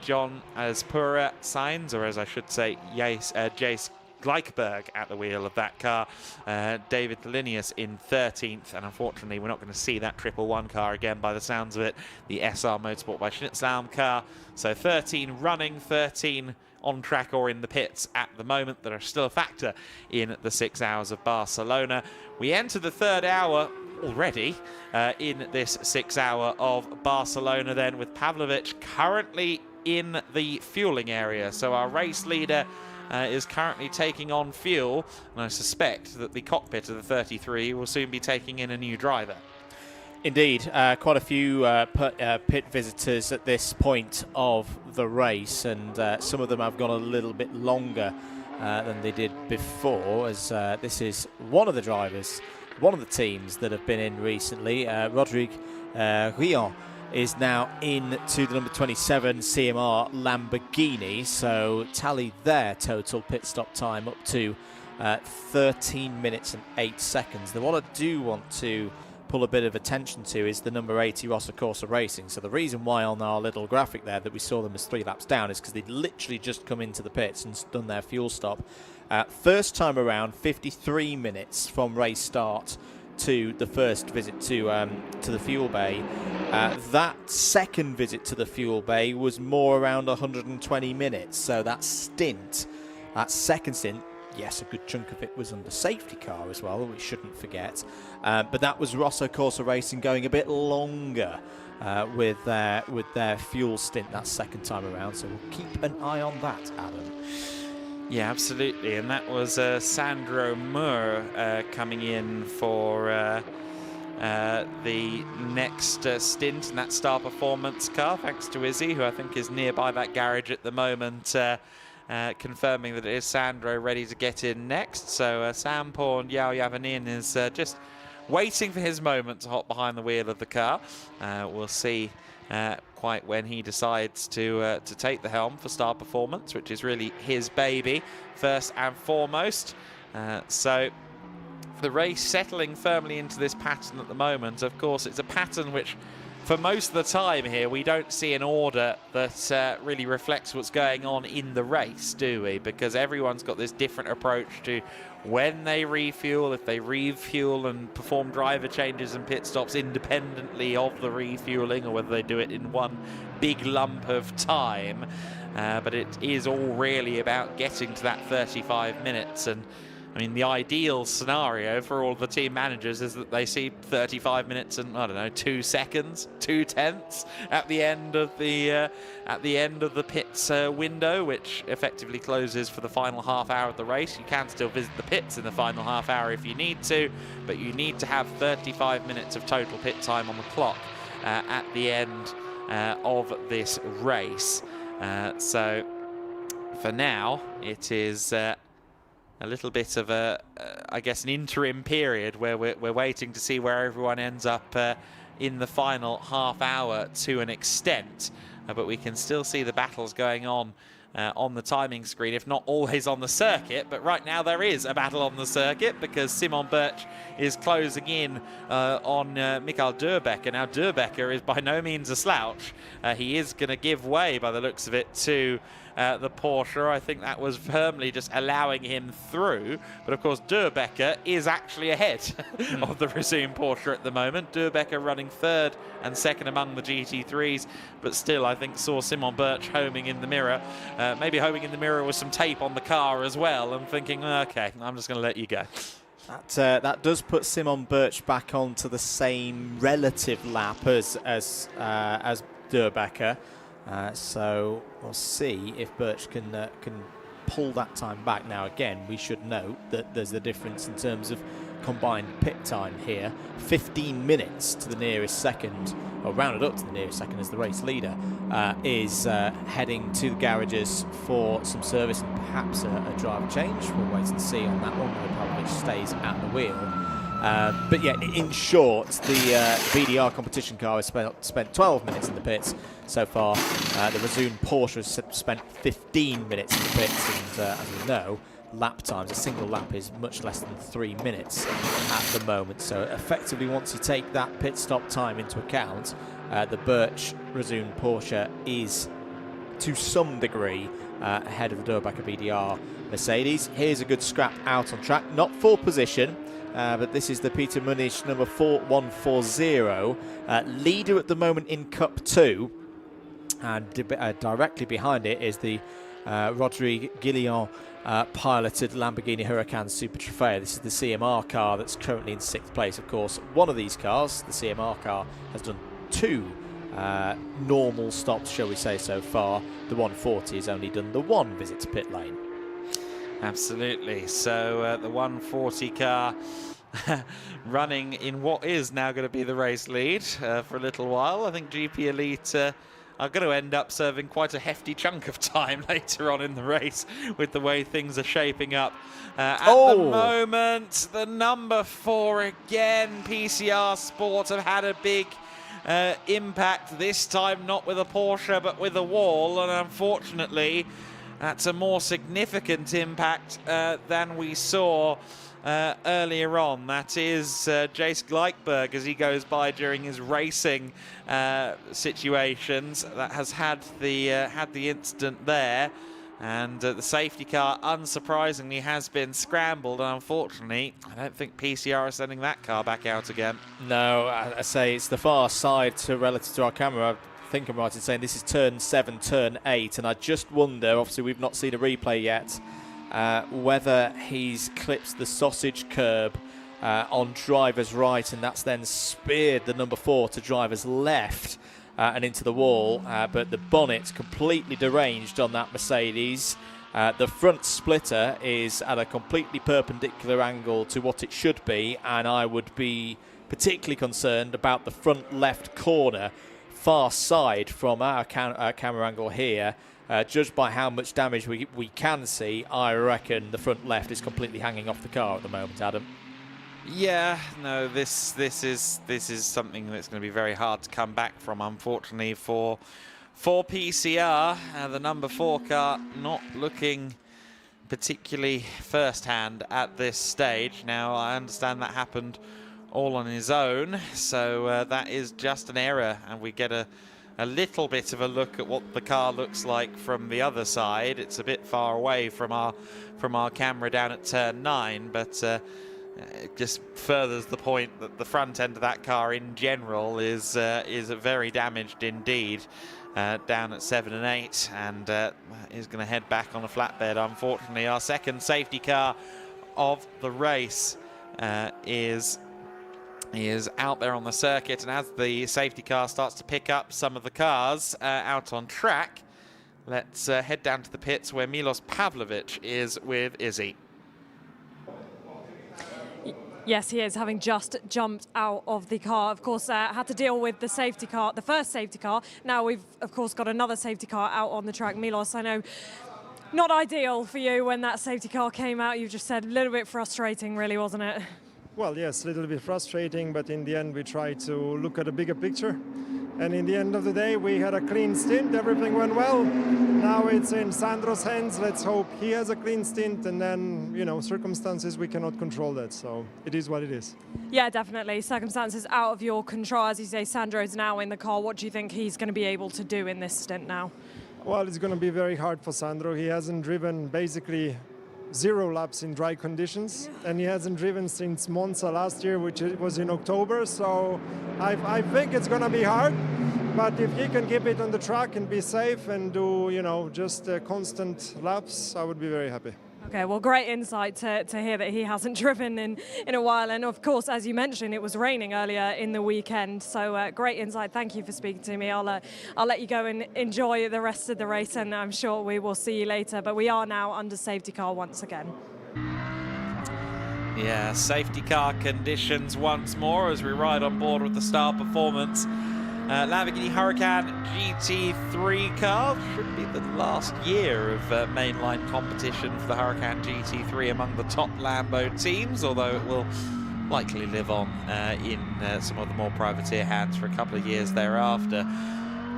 John Aspura signs, or as I should say, Jace Gleichberg at the wheel of that car. David Thelinius in 13th, and unfortunately we're not going to see that 111 car again by the sounds of it, the SR Motorsport by Schnitzlaum car. So 13 running, 13 on track or in the pits at the moment that are still a factor in the 6 hours of Barcelona. We enter the 3rd hour already in this 6 hour of Barcelona then, with Pavlovic currently in the fueling area. So our race leader is currently taking on fuel, and I suspect that the cockpit of the 33 will soon be taking in a new driver. Indeed, quite a few pit visitors at this point of the race, and some of them have gone a little bit longer than they did before, as this is one of the drivers, one of the teams that have been in recently. Rodrigue Rion is now into the number 27 CMR Lamborghini, so tally their total pit stop time up to 13 minutes and 8 seconds. The one I do want to pull a bit of attention to is the number 80 Rosso Corsa Racing. So the reason why on our little graphic there that we saw them as 3 laps down is because they'd literally just come into the pits and done their fuel stop. First time around, 53 minutes from race start to the first visit to the fuel bay. That second visit to the fuel bay was more around 120 minutes. So that second stint, yes, a good chunk of it was under safety car as well, we shouldn't forget. But that was Rosso Corsa Racing going a bit longer with their fuel stint that second time around. So we'll keep an eye on that, Adam. Yeah, absolutely. And that was Sandro Moore coming in for the next stint in that Star Performance car, thanks to Izzy, who I think is nearby that garage at the moment, confirming that it is Sandro ready to get in next. So Sampo and Yao Yavanin is just waiting for his moment to hop behind the wheel of the car. We'll see quite when he decides to take the helm for Star Performance, which is really his baby first and foremost. So the race settling firmly into this pattern at the moment. Of course, it's a pattern which for most of the time here, we don't see an order that really reflects what's going on in the race, do we? Because everyone's got this different approach to when they refuel, if they refuel and perform driver changes and pit stops independently of the refueling, or whether they do it in one big lump of time. But it is all really about getting to that 35 minutes. And I mean, the ideal scenario for all the team managers is that they see 35 minutes and, I don't know, 2 seconds, 2/10 at the end of the pits window, which effectively closes for the final half hour of the race. You can still visit the pits in the final half hour if you need to, but you need to have 35 minutes of total pit time on the clock at the end of this race. So for now, it is a little bit of I guess, an interim period where we're waiting to see where everyone ends up in the final half hour to an extent. But we can still see the battles going on the timing screen, if not always on the circuit. But right now there is a battle on the circuit because Simon Birch is closing in on Michael Durbecker. Now, Durbecker is by no means a slouch. He is going to give way, by the looks of it, to the Porsche. I think that was firmly just allowing him through. But of course, Durbecker is actually ahead of the resumed Porsche at the moment. Durbecker running third and second among the GT3s, but still, I think, saw Simon Birch homing in the mirror. Maybe homing in the mirror with some tape on the car as well, and thinking, okay, I'm just going to let you go. That does put Simon Birch back onto the same relative lap as Durbecker. So we'll see if Birch can pull that time back. Now, again, we should note that there's a difference in terms of combined pit time here. 15 minutes to the nearest second, or rounded up to the nearest second as the race leader, is heading to the garages for some service and perhaps a driver change. We'll wait and see on that one, whether Pavlovich stays at the wheel. But yeah, in short, the BDR competition car has spent 12 minutes in the pits so far. The resumed Porsche has spent 15 minutes in the pits, and as we know, lap times, a single lap is much less than 3 minutes at the moment. So effectively, once you take that pit stop time into account, the Birch resumed Porsche is to some degree ahead of the Durbecker BDR Mercedes. Here's a good scrap out on track, not full position. But this is the Peter Munich number 4140, leader at the moment in Cup 2, and directly behind it is the Rodrigue Guillon piloted Lamborghini Huracan Super Trofeo. This is the CMR car that's currently in 6th place. Of course, one of these cars, the CMR car, has done 2 normal stops, shall we say, so far. The 140 has only done the 1 visit to pit lane. Absolutely. So the 140 car running in what is now going to be the race lead for a little while. I think GP Elite are going to end up serving quite a hefty chunk of time later on in the race with the way things are shaping up. At the moment, the number 4 again, PCR Sport, have had a big impact this time, not with a Porsche but with a wall, and unfortunately that's a more significant impact than we saw earlier on. That is Jace Gleichberg, as he goes by during his racing situations, that has had the incident there. And the safety car, unsurprisingly, has been scrambled. And unfortunately, I don't think PCR is sending that car back out again. No, I say it's the far side relative to our camera. I think I'm right in saying this is turn 7, turn 8, and I just wonder, obviously we've not seen a replay yet, whether he's clipped the sausage curb on driver's right, and that's then speared the number 4 to driver's left and into the wall, but the bonnet's completely deranged on that Mercedes. The front splitter is at a completely perpendicular angle to what it should be, and I would be particularly concerned about the front left corner, far side from our camera angle here. Judged by how much damage we can see, I reckon the front left is completely hanging off the car at the moment, Adam. Yeah, no, this is something that's going to be very hard to come back from, unfortunately, for PCR. The number 4 car not looking particularly first-hand at this stage. Now, I understand that happened all on his own. So that is just an error, and we get a little bit of a look at what the car looks like from the other side. It's a bit far away from our camera down at turn 9, but it just furthers the point that the front end of that car in general is very damaged indeed, down at 7 and 8, and is going to head back on a flatbed. Unfortunately, our second safety car of the race is out there on the circuit, and as the safety car starts to pick up some of the cars out on track, let's head down to the pits where Milos Pavlovic is with Izzy. Yes, he is, having just jumped out of the car. Of course, had to deal with the safety car, the first safety car. Now we've, of course, got another safety car out on the track. Milos, I know, not ideal for you when that safety car came out. You just said a little bit frustrating, really, wasn't it? Well, yes, a little bit frustrating, but in the end we tried to look at a bigger picture. And in the end of the day, we had a clean stint, everything went well. Now it's in Sandro's hands. Let's hope he has a clean stint, and then, you know, circumstances, we cannot control that. So it is what it is. Yeah, definitely. Circumstances out of your control. As you say, Sandro's now in the car. What do you think he's going to be able to do in this stint now? Well, it's going to be very hard for Sandro. He hasn't driven basically 0 laps in dry conditions, and he hasn't driven since Monza last year, which was in October. So I think it's going to be hard, but if he can keep it on the track and be safe and do, you know, just constant laps, I would be very happy. Okay, well, great insight to hear that he hasn't driven in a while. And of course, as you mentioned, it was raining earlier in the weekend. So great insight. Thank you for speaking to me. I'll let you go and enjoy the rest of the race, and I'm sure we will see you later. But we are now under safety car once again. Yeah, safety car conditions once more as we ride on board with the Star Performance Lamborghini Huracan GT3 car. Should be the last year of mainline competition for the Huracan GT3 among the top Lambo teams, although it will likely live on in some of the more privateer hands for a couple of years thereafter.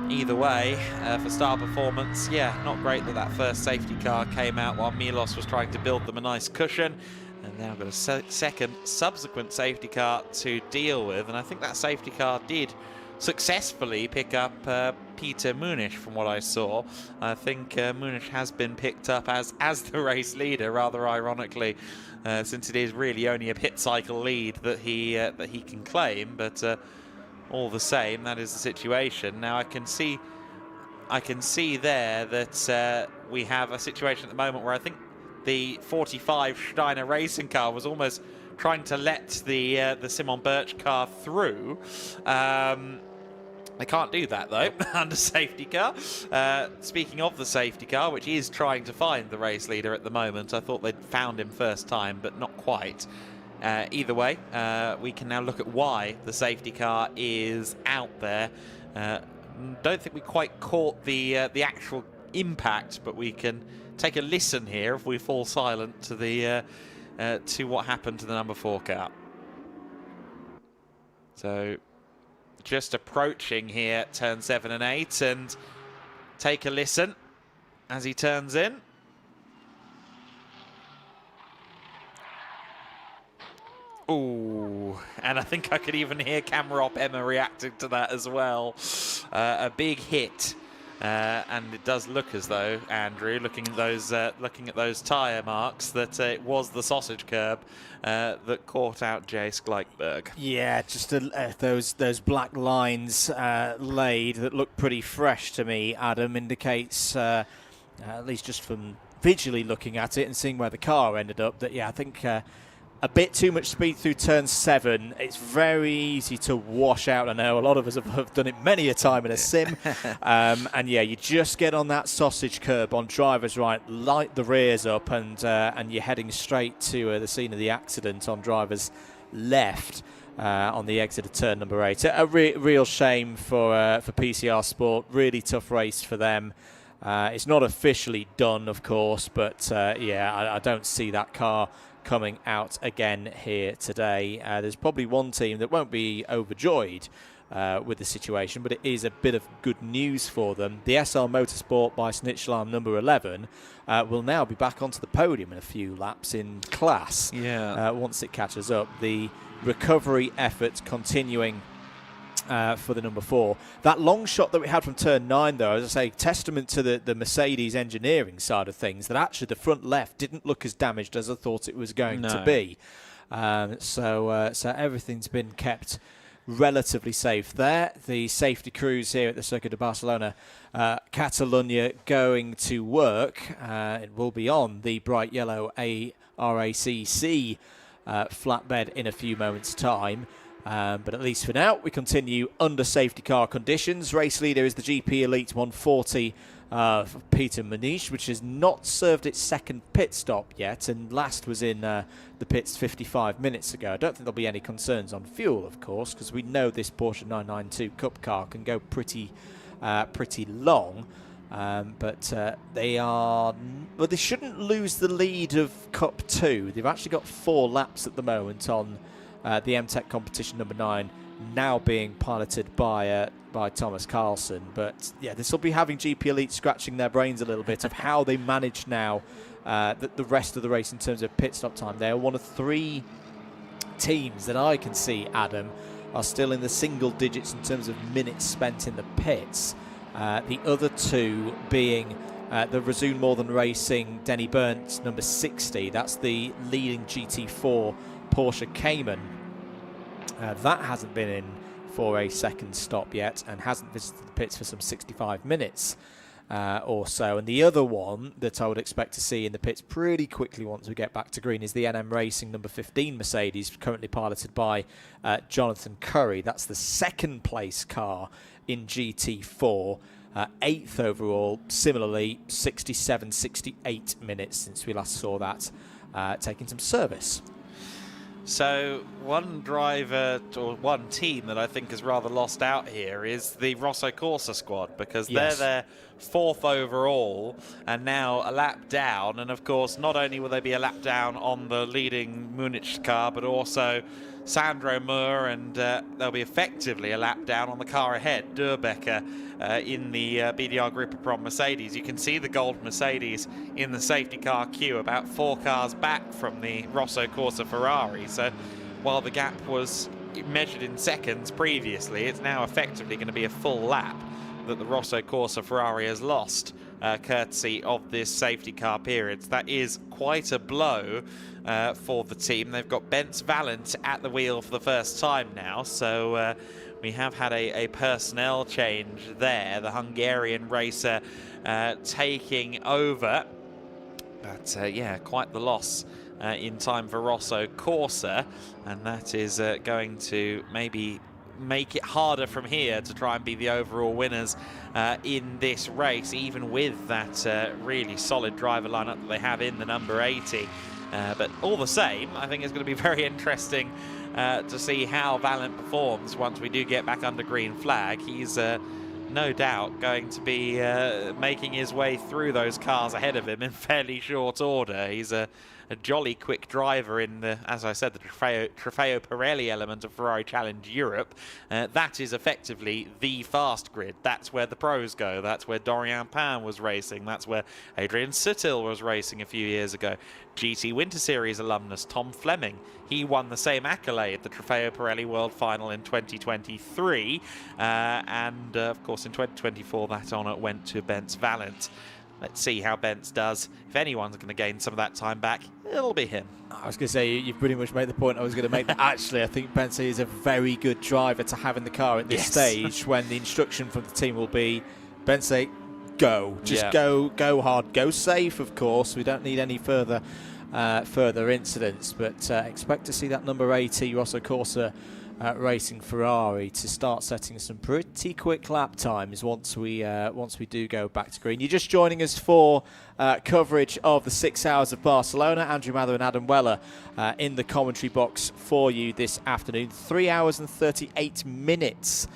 Either way, for Star Performance, yeah, not great that that first safety car came out while Milos was trying to build them a nice cushion. And now got a second subsequent safety car to deal with, and I think that safety car did successfully pick up Peter Muniz from what I saw. I think Muniz has been picked up as the race leader, rather ironically, since it is really only a pit cycle lead that he can claim, but all the same, that is the situation. Now I can see there that we have a situation at the moment where I think the 45 Steiner racing car was almost trying to let the Simon Birch car through. They can't do that though under safety car. Speaking of the safety car, which is trying to find the race leader at the moment, I thought they'd found him first time, but not quite. Either way, we can now look at why the safety car is out there. Don't think we quite caught the actual impact, but we can take a listen here if we fall silent to the to what happened to the number 4 car. So just approaching here turn 7 and 8, and take a listen as he turns in. Ooh, and I think I could even hear camera op Emma reacting to that as well. A big hit. And it does look as though, Andrew, looking at those tyre marks, that it was the sausage curb that caught out Jace Gleichberg. Yeah, just those black lines laid that look pretty fresh to me, Adam, indicates, at least just from visually looking at it and seeing where the car ended up, that, yeah, I think a bit too much speed through turn 7. It's very easy to wash out. I know a lot of us have done it many a time in a sim. And yeah, you just get on that sausage curb on driver's right, light the rears up, and you're heading straight to the scene of the accident on driver's left on the exit of turn number 8. A real shame for PCR Sport. Really tough race for them. It's not officially done, of course, but yeah, I don't see that car coming out again here today. There's probably one team that won't be overjoyed with the situation, but it is a bit of good news for them. The SR Motorsport by Snitschlamm number 11 will now be back onto the podium in a few laps in class. Once it catches up. The recovery efforts continuing for the number 4. That long shot that we had from turn 9, though, as I say, testament to the Mercedes engineering side of things, that actually the front left didn't look as damaged as I thought it was going to be. So everything's been kept relatively safe there. The safety crews here at the Circuit of Barcelona, Catalunya, going to work. It will be on the bright yellow RACC flatbed in a few moments' time. But at least for now, we continue under safety car conditions. Race leader is the GP Elite 140 for Peter Manish, which has not served its second pit stop yet, and last was in the pits 55 minutes ago. I don't think there'll be any concerns on fuel, of course, because we know this Porsche 992 Cup car can go pretty long. But they shouldn't lose the lead of Cup 2. They've actually got 4 laps at the moment on the MTech competition number 9, now being piloted by Thomas Carlson. But yeah, this will be having GP Elite scratching their brains a little bit of how they manage now the rest of the race in terms of pit stop time. They are one of 3 teams that I can see, Adam, are still in the single digits in terms of minutes spent in the pits. The other 2 being the Resume More Than Racing Denny Burnt number 60. That's the leading GT4 Porsche Cayman. That hasn't been in for a second stop yet and hasn't visited the pits for some 65 minutes or so. And the other one that I would expect to see in the pits pretty quickly once we get back to green is the NM Racing number 15 Mercedes, currently piloted by Jonathan Curry. That's the second place car in GT4. 8th overall, similarly 67, 68 minutes since we last saw that, taking some service. So one driver or one team that I think is rather lost out here is the Rosso Corsa squad, because they're their 4th overall and now a lap down. And of course, not only will they be a lap down on the leading Munich car, but also Sandro Moore, and they'll be effectively a lap down on the car ahead, Durbecker, in the BDR Group Prom Mercedes. You can see the gold Mercedes in the safety car queue, about 4 cars back from the Rosso Corsa Ferrari. So while the gap was measured in seconds previously, it's now effectively going to be a full lap that the Rosso Corsa Ferrari has lost, courtesy of this safety car period. That is quite a blow for the team. They've got Bence Valent at the wheel for the first time now, so we have had a personnel change there. The Hungarian racer taking over, but yeah, quite the loss in time for Rosso Corsa, and that is going to maybe make it harder from here to try and be the overall winners in this race, even with that really solid driver lineup that they have in the number 80. But all the same, I think it's going to be very interesting to see how Valent performs once we do get back under green flag. He's no doubt going to be making his way through those cars ahead of him in fairly short order. He's a jolly quick driver in the, as I said, the Trofeo Pirelli element of Ferrari Challenge Europe. That is effectively the fast grid. That's where the pros go. That's where Dorian Pan was racing. That's where Adrian Sutil was racing a few years ago. GT Winter Series alumnus Tom Fleming, he won the same accolade, the Trofeo Pirelli World Final in 2023. And of course in 2024 that honour went to Bence Valent. Let's see how Bence does. If anyone's going to gain some of that time back, it'll be him. I was going to say, you've pretty much made the point I was going to make. That actually, I think Bence is a very good driver to have in the car at this stage, when the instruction from the team will be, Bence, go. Just go hard, go safe, of course. We don't need any further incidents, but expect to see that number 80 Rosso Corsa Racing Ferrari to start setting some pretty quick lap times once we do go back to green. You're just joining us for coverage of the 6 Hours of Barcelona. Andrew Mather and Adam Weller in the commentary box for you this afternoon. 3 hours and 38 minutes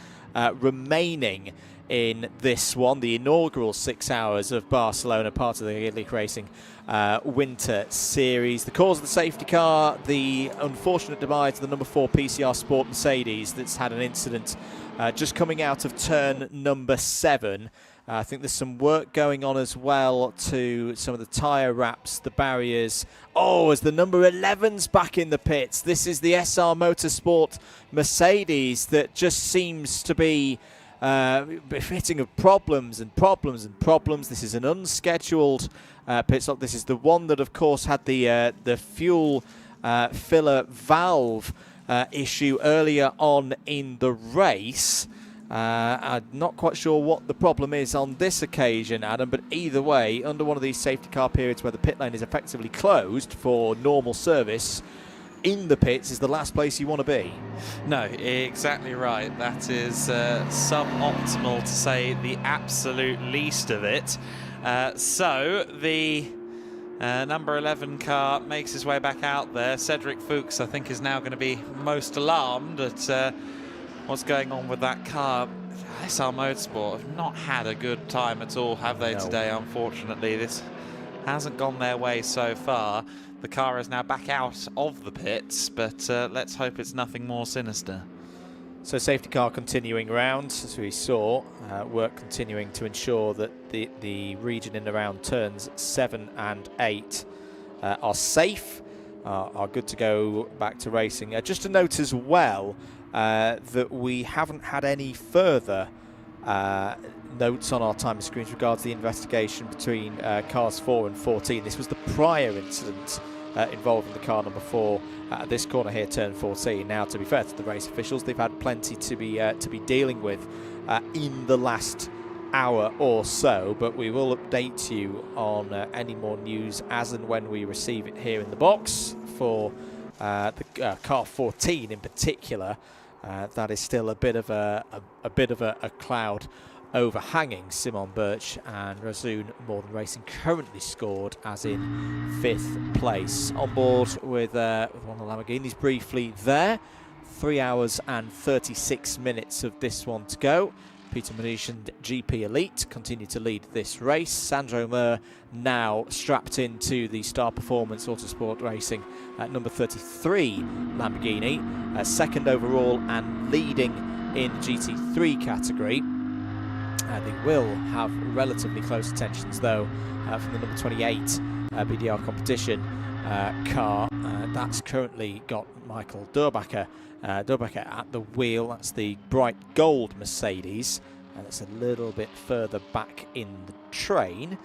remaining in this one, the inaugural 6 hours of Barcelona, part of the GEDLICH Racing Winter Series. The cause of the safety car, the unfortunate demise of the number 4 PCR Sport Mercedes that's had an incident just coming out of turn number 7. I think there's some work going on as well to some of the tyre wraps, the barriers. Oh, as the number 11's back in the pits. This is the SR Motorsport Mercedes that just seems to be befitting of problems and problems and problems. This is an unscheduled pit stop. This is the one that, of course, had the fuel filler valve issue earlier on in the race. I'm not quite sure what the problem is on this occasion, Adam, but either way, under one of these safety car periods where the pit lane is effectively closed for normal service, in the pits is the last place you want to be. No, exactly right. That is suboptimal, to say the absolute least of it. So the number 11 car makes his way back out there. Cedric Fuchs, I think, is now going to be most alarmed at what's going on with that car. SR Motorsport have not had a good time at all, have they, today, unfortunately. This hasn't gone their way so far. The car is now back out of the pits, but let's hope it's nothing more sinister. So safety car continuing round, as we saw, work continuing to ensure that the region in and around turns 7 and 8 are safe, are good to go back to racing. Just a note as well, that we haven't had any further notes on our timer screens regards the investigation between cars 4 and 14. This was the prior incident involving the car number 4 at this corner here, turn 14. Now, to be fair to the race officials, they've had plenty to be dealing with in the last hour or so, but we will update you on any more news as and when we receive it here in the box for the car 14 in particular. That is still a bit of a cloud overhanging Simon Birch, and Razzoon Morgan Racing currently scored as in 5th place. On board with one of the Lamborghinis briefly there. 3 hours and 36 minutes of this one to go. Peter Muniz and GP Elite continue to lead this race. Sandro Mur now strapped into the Star Performance Autosport Racing at number 33 Lamborghini, second overall and leading in the GT3 category. They will have relatively close attentions though from the number 28 BDR competition car. That's currently got Michael Durbacher at the wheel. That's the bright gold Mercedes, and it's a little bit further back in the train,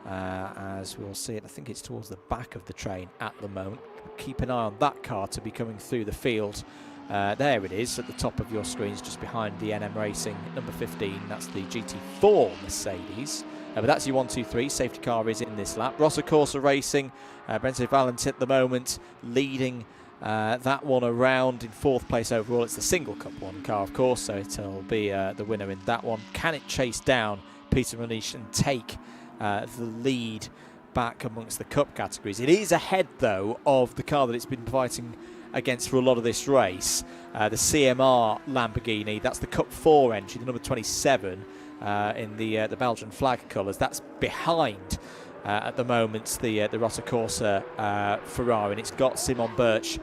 as we'll see it. I think it's towards the back of the train at the moment. Keep an eye on that car to be coming through the field. There it is at the top of your screens, just behind the NM Racing number 15. That's the GT4 Mercedes. But that's your 1, 2, 3. Safety car is in this lap. Rosso Corsa Racing, Brenzo Valent at the moment leading that one around in 4th place overall. It's the single Cup 1 car, of course, so it'll be the winner in that one. Can it chase down Peter Muniz and take the lead back amongst the Cup categories? It is ahead, though, of the car that it's been fighting against for a lot of this race, the CMR Lamborghini. That's the Cup 4 entry, the number 27 in the Belgian flag colours. That's behind at the moment the Rosso Corsa Ferrari, and it's got Simon Birch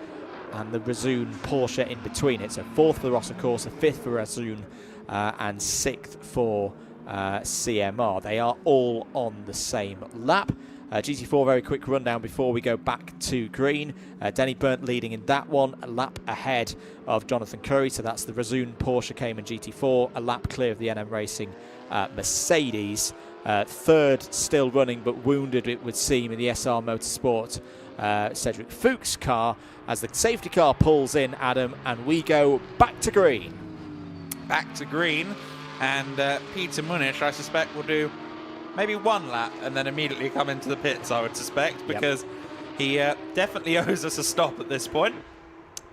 and the Razzoon Porsche in between it. So 4th for the Rosso Corsa, 5th for Razzoon, and 6th for CMR. They are all on the same lap. GT4, very quick rundown before we go back to green. Denny Burnt leading in that one, a lap ahead of Jonathan Curry. So that's the Razzoon Porsche Cayman GT4, a lap clear of the NM Racing Mercedes. 3rd still running, but wounded it would seem, in the SR Motorsport Cedric Fuchs car, as the safety car pulls in, Adam, and we go back to green. Back to green, and Peter Muniz, I suspect, will do maybe 1 lap and then immediately come into the pits, I would suspect, because he definitely owes us a stop at this point.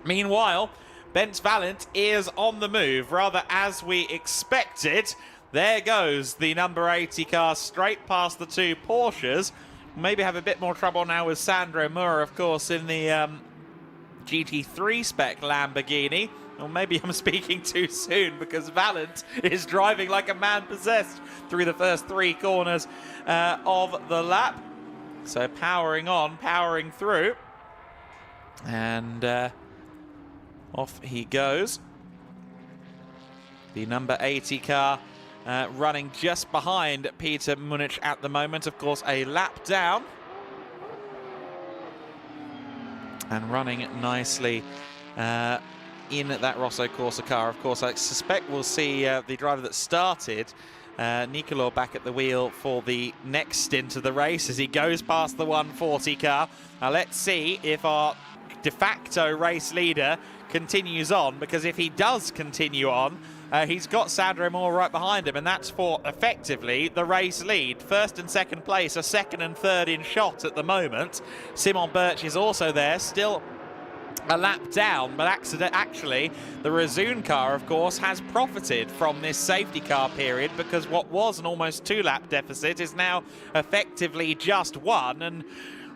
Meanwhile, Bence Valent is on the move, rather as we expected. There goes the number 80 car straight past the 2 Porsches. Maybe have a bit more trouble now with Sandro Mur, of course, in the GT3 spec Lamborghini. Or maybe I'm speaking too soon, because Valent is driving like a man possessed through the first 3 corners of the lap. So powering on, powering through. And off he goes. The number 80 car running just behind Peter Munich at the moment. Of course, a lap down. And running nicely in that Rosso Corsa car. Of course, I suspect we'll see the driver that started, Nicolò, back at the wheel for the next stint of the race as he goes past the 140 car. Now let's see if our de facto race leader continues on, because if he does continue on, he's got Sandro Moore right behind him, and that's for effectively the race lead. First and second place are second and third in shot at the moment. Simon Birch is also there, still a lap down, but actually the Razoon car, of course, has profited from this safety car period, because what was an almost 2-lap deficit is now effectively just 1. And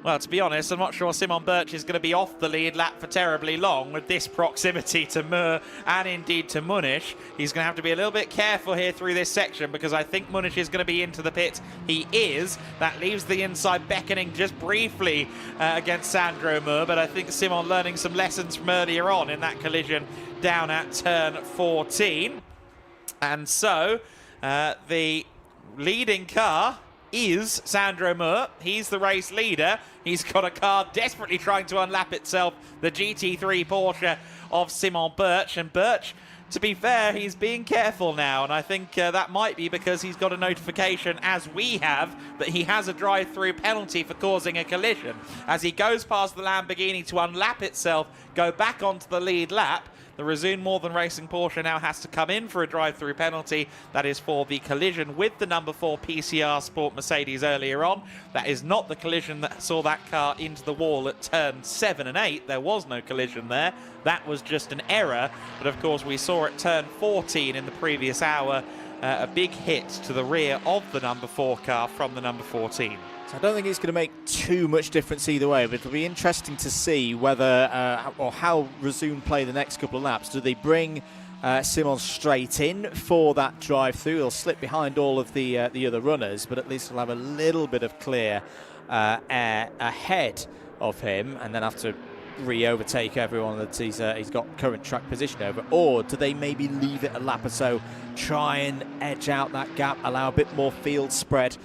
well, to be honest, I'm not sure Simon Birch is going to be off the lead lap for terribly long with this proximity to Moore and indeed to Munich. He's going to have to be a little bit careful here through this section, because I think Munich is going to be into the pit. He is. That leaves the inside beckoning just briefly against Sandro Moore, but I think Simon learning some lessons from earlier on in that collision down at turn 14. And so the leading car is Sandro Moore. He's the race leader. He's got a car desperately trying to unlap itself, the GT3 Porsche of Simon Birch. And Birch, to be fair, he's being careful now, and I think that might be because he's got a notification, as we have, that he has a drive-through penalty for causing a collision. As he goes past the Lamborghini to unlap itself, go back onto the lead lap, the Razoon More Than Racing Porsche now has to come in for a drive-through penalty. That is for the collision with the number 4 PCR Sport Mercedes earlier on. That is not the collision that saw that car into the wall at turn 7 and 8. There was no collision there. That was just an error. But of course, we saw at turn 14 in the previous hour a big hit to the rear of the number 4 car from the number 14. So I don't think it's going to make too much difference either way, but it'll be interesting to see whether or how Razoon play the next couple of laps. Do they bring Simon straight in for that drive-through? He'll slip behind all of the other runners, but at least he'll have a little bit of clear air ahead of him, and then have to re-overtake everyone that he's got current track position over. Or do they maybe leave it a lap or so, try and edge out that gap, allow a bit more field spread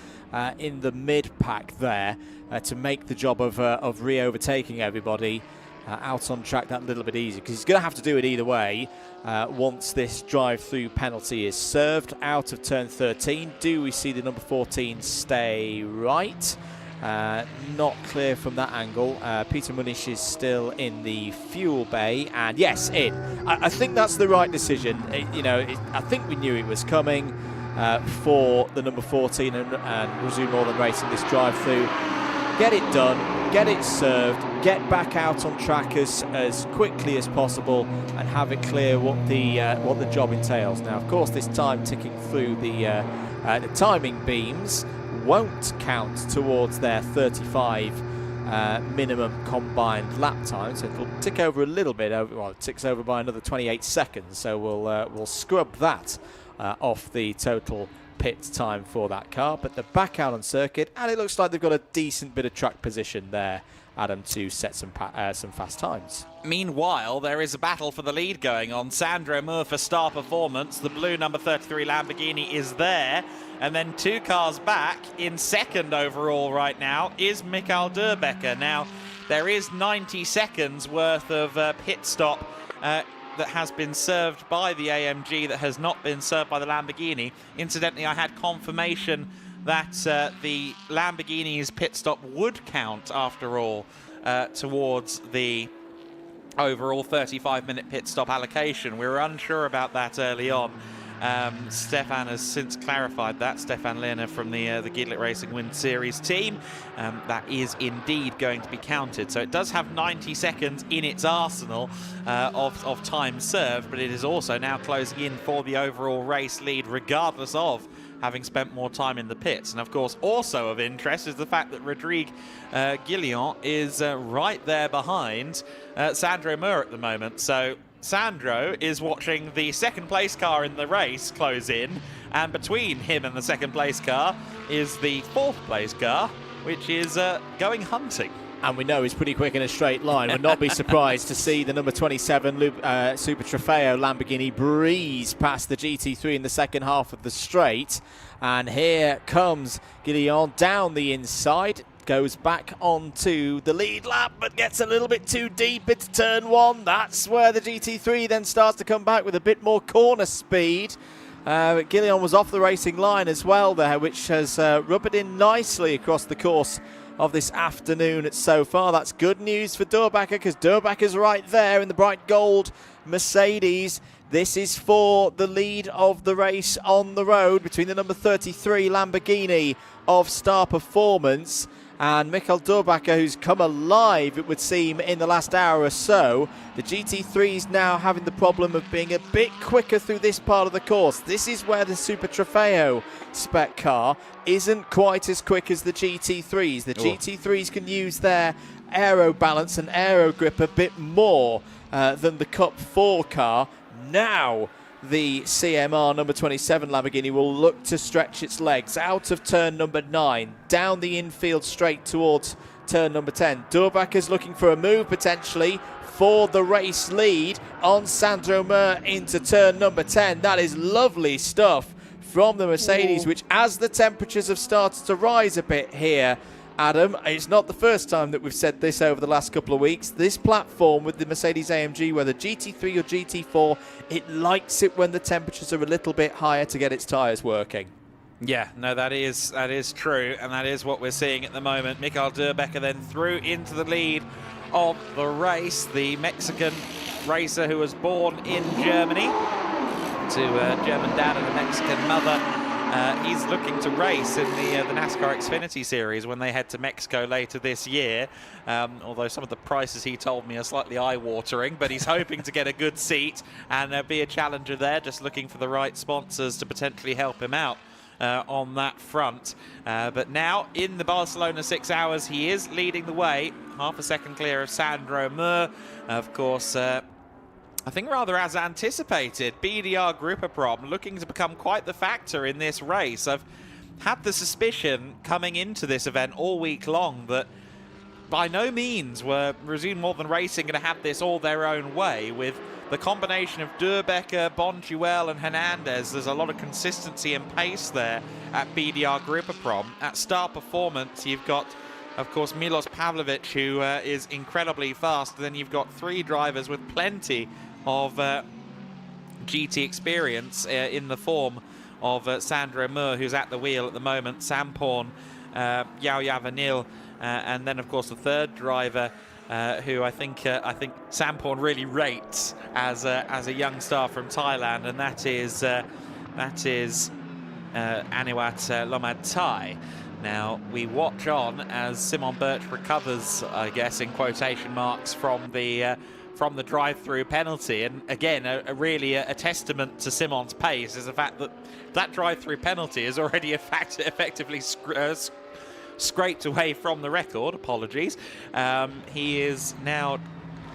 in the mid-pack there to make the job of re-overtaking everybody out on track that little bit easier, because he's going to have to do it either way once this drive-through penalty is served out of turn 13. Do we see the number 14 stay right? Not clear from that angle. Peter Munich is still in the fuel bay, and yes, in. I think that's the right decision. I think we knew it was coming. For the number 14 and Razoon More Than Racing, this drive-through. Get it done, get it served, get back out on track as quickly as possible, and have it clear what the job entails. Now, of course, this time ticking through the timing beams won't count towards their 35 minimum combined lap time, so it'll tick over a little bit. Well, it ticks over by another 28 seconds, so we'll scrub that off the total pit time for that car. But they're back out on circuit, and it looks like they've got a decent bit of track position there, Adam, to set some fast times. Meanwhile, there is a battle for the lead going on. Sandro Moore for star performance. The blue number 33 Lamborghini is there. And then 2 cars back in second overall right now is Michael Durbecker. Now, there is 90 seconds worth of pit stop that has been served by the AMG that has not been served by the Lamborghini. Incidentally, I had confirmation that the Lamborghini's pit stop would count after all towards the overall 35-minute pit stop allocation. We were unsure about that early on. Stefan has since clarified that. Stefan Lerner from the GEDLICH Racing Wind Series team. That is indeed going to be counted. So it does have 90 seconds in its arsenal of time served, but it is also now closing in for the overall race lead, regardless of having spent more time in the pits. And of course, also of interest is the fact that Rodrigue Guillon is right there behind Sandro Moore at the moment. So Sandro is watching the second place car in the race close in, and between him and the second place car is the fourth place car, which is going hunting. And we know he's pretty quick in a straight line. Would not be surprised to see the number 27 Super Trofeo Lamborghini breeze past the GT3 in the second half of the straight. And here comes Guillaume down the inside. Goes back onto the lead lap, but gets a little bit too deep into turn 1. That's where the GT3 then starts to come back with a bit more corner speed. Guillaume was off the racing line as well there, which has rubbed in nicely across the course of this afternoon so far. That's good news for Durbacher, because Durbacher's right there in the bright gold Mercedes. This is for the lead of the race on the road between the number 33 Lamborghini of Star Performance and Michael Durbacher, who's come alive, it would seem, in the last hour or so. The GT3 is now having the problem of being a bit quicker through this part of the course. This is where the Super Trofeo spec car isn't quite as quick as the GT3s. The GT3s can use their aero balance and aero grip a bit more than the Cup 4 car. Now the CMR number 27 Lamborghini will look to stretch its legs out of turn number 9, down the infield straight towards turn number 10. Durbacher's looking for a move potentially for the race lead on Sandro Mer into turn number 10. That is lovely stuff from the Mercedes, which, as the temperatures have started to rise a bit here, Adam, it's not the first time that we've said this over the last couple of weeks. This platform with the Mercedes-AMG, whether GT3 or GT4, it likes it when the temperatures are a little bit higher to get its tyres working. Yeah, no, that is true, and that is what we're seeing at the moment. Michael Durbacher then through into the lead of the race. The Mexican racer who was born in Germany to a German dad and a Mexican mother. He's looking to race in the NASCAR Xfinity Series when they head to Mexico later this year. Although some of the prices he told me are slightly eye-watering, but he's hoping to get a good seat and be a challenger there, just looking for the right sponsors to potentially help him out on that front. But now in the Barcelona 6 hours, he is leading the way, half a second clear of Sandro Mer. Of course, I think rather as anticipated, BDR Gruppeprob looking to become quite the factor in this race. I've had the suspicion coming into this event all week long that by no means were Resume More Than Racing going to have this all their own way. With the combination of Durbacher, Bonjuel and Hernandez, there's a lot of consistency and pace there at BDR Gruppeprob. At Star Performance, you've got, of course, Milos Pavlovic, who is incredibly fast. Then you've got 3 drivers with plenty of GT experience in the form of Sandro Mer, who's at the wheel at the moment, Samporn, Yao Yavanil, and then of course the third driver who I think Samporn really rates as a young star from Thailand, and that is Aniwat Lomadtai. Now we watch on as Simon Birch recovers, I guess in quotation marks, from the drive-through penalty. And again, really a testament to Simon's pace is the fact that that drive-through penalty is already effectively scraped away from the record. Apologies. He is now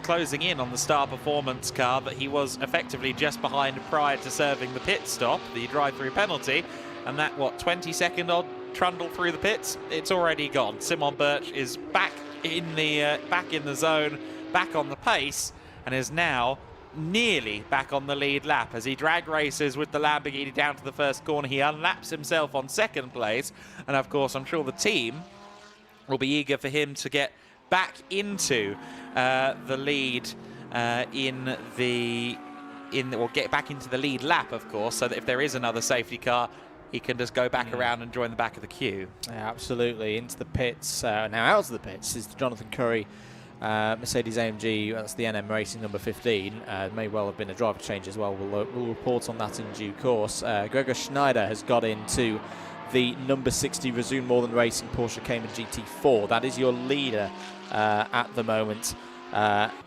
closing in on the Star Performance car that he was effectively just behind prior to serving the pit stop, the drive-through penalty. And that, 20-second odd trundle through the pits, it's already gone. Simon Birch is back in the zone, back on the pace, and is now nearly back on the lead lap as he drag races with the Lamborghini down to the first corner. He unlaps himself on second place, and of course I'm sure the team will be eager for him to get back into the lead or get back into the lead lap, of course, so that if there is another safety car, he can just go back around and join the back of the queue. Yeah, absolutely. Into the pits, now out of the pits is Jonathan Curry, Mercedes-AMG, that's the NM Racing number 15. May well have been a driver change as well. We'll report on that in due course. Gregor Schneider has got into the number 60 Resume More Than Racing Porsche Cayman GT4. That is your leader at the moment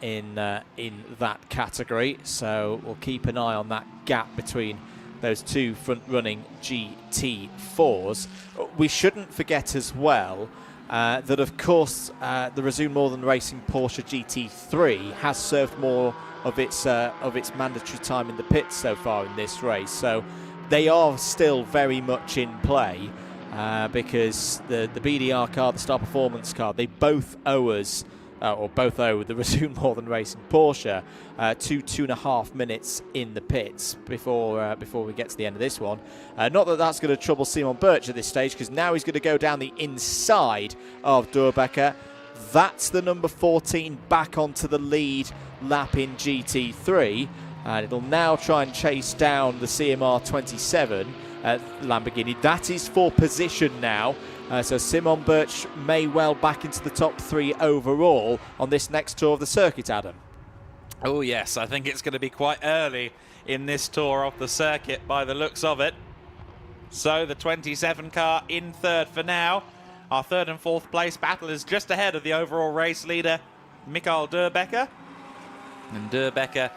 in that category. So we'll keep an eye on that gap between those two front-running GT4s. We shouldn't forget as well that, of course, the Resume More Than Racing Porsche GT3 has served more of its mandatory time in the pits so far in this race. So they are still very much in play because the BDR car, the Star Performance car, they both owe us, or both owe the Resume Northern Racing Porsche 2.5 minutes in the pits before we get to the end of this one. Not that that's going to trouble Simon Birch at this stage, because now he's going to go down the inside of Durbecker. That's the number 14 back onto the lead lap in GT3, and it'll now try and chase down the CMR 27 Lamborghini. That is for position now. So Simon Birch may well back into the top 3 overall on this next tour of the circuit, Adam. Oh yes, I think it's going to be quite early in this tour of the circuit by the looks of it. So the 27 car in third for now. Our third and fourth place battle is just ahead of the overall race leader, Michael Durbecker. And Durbecker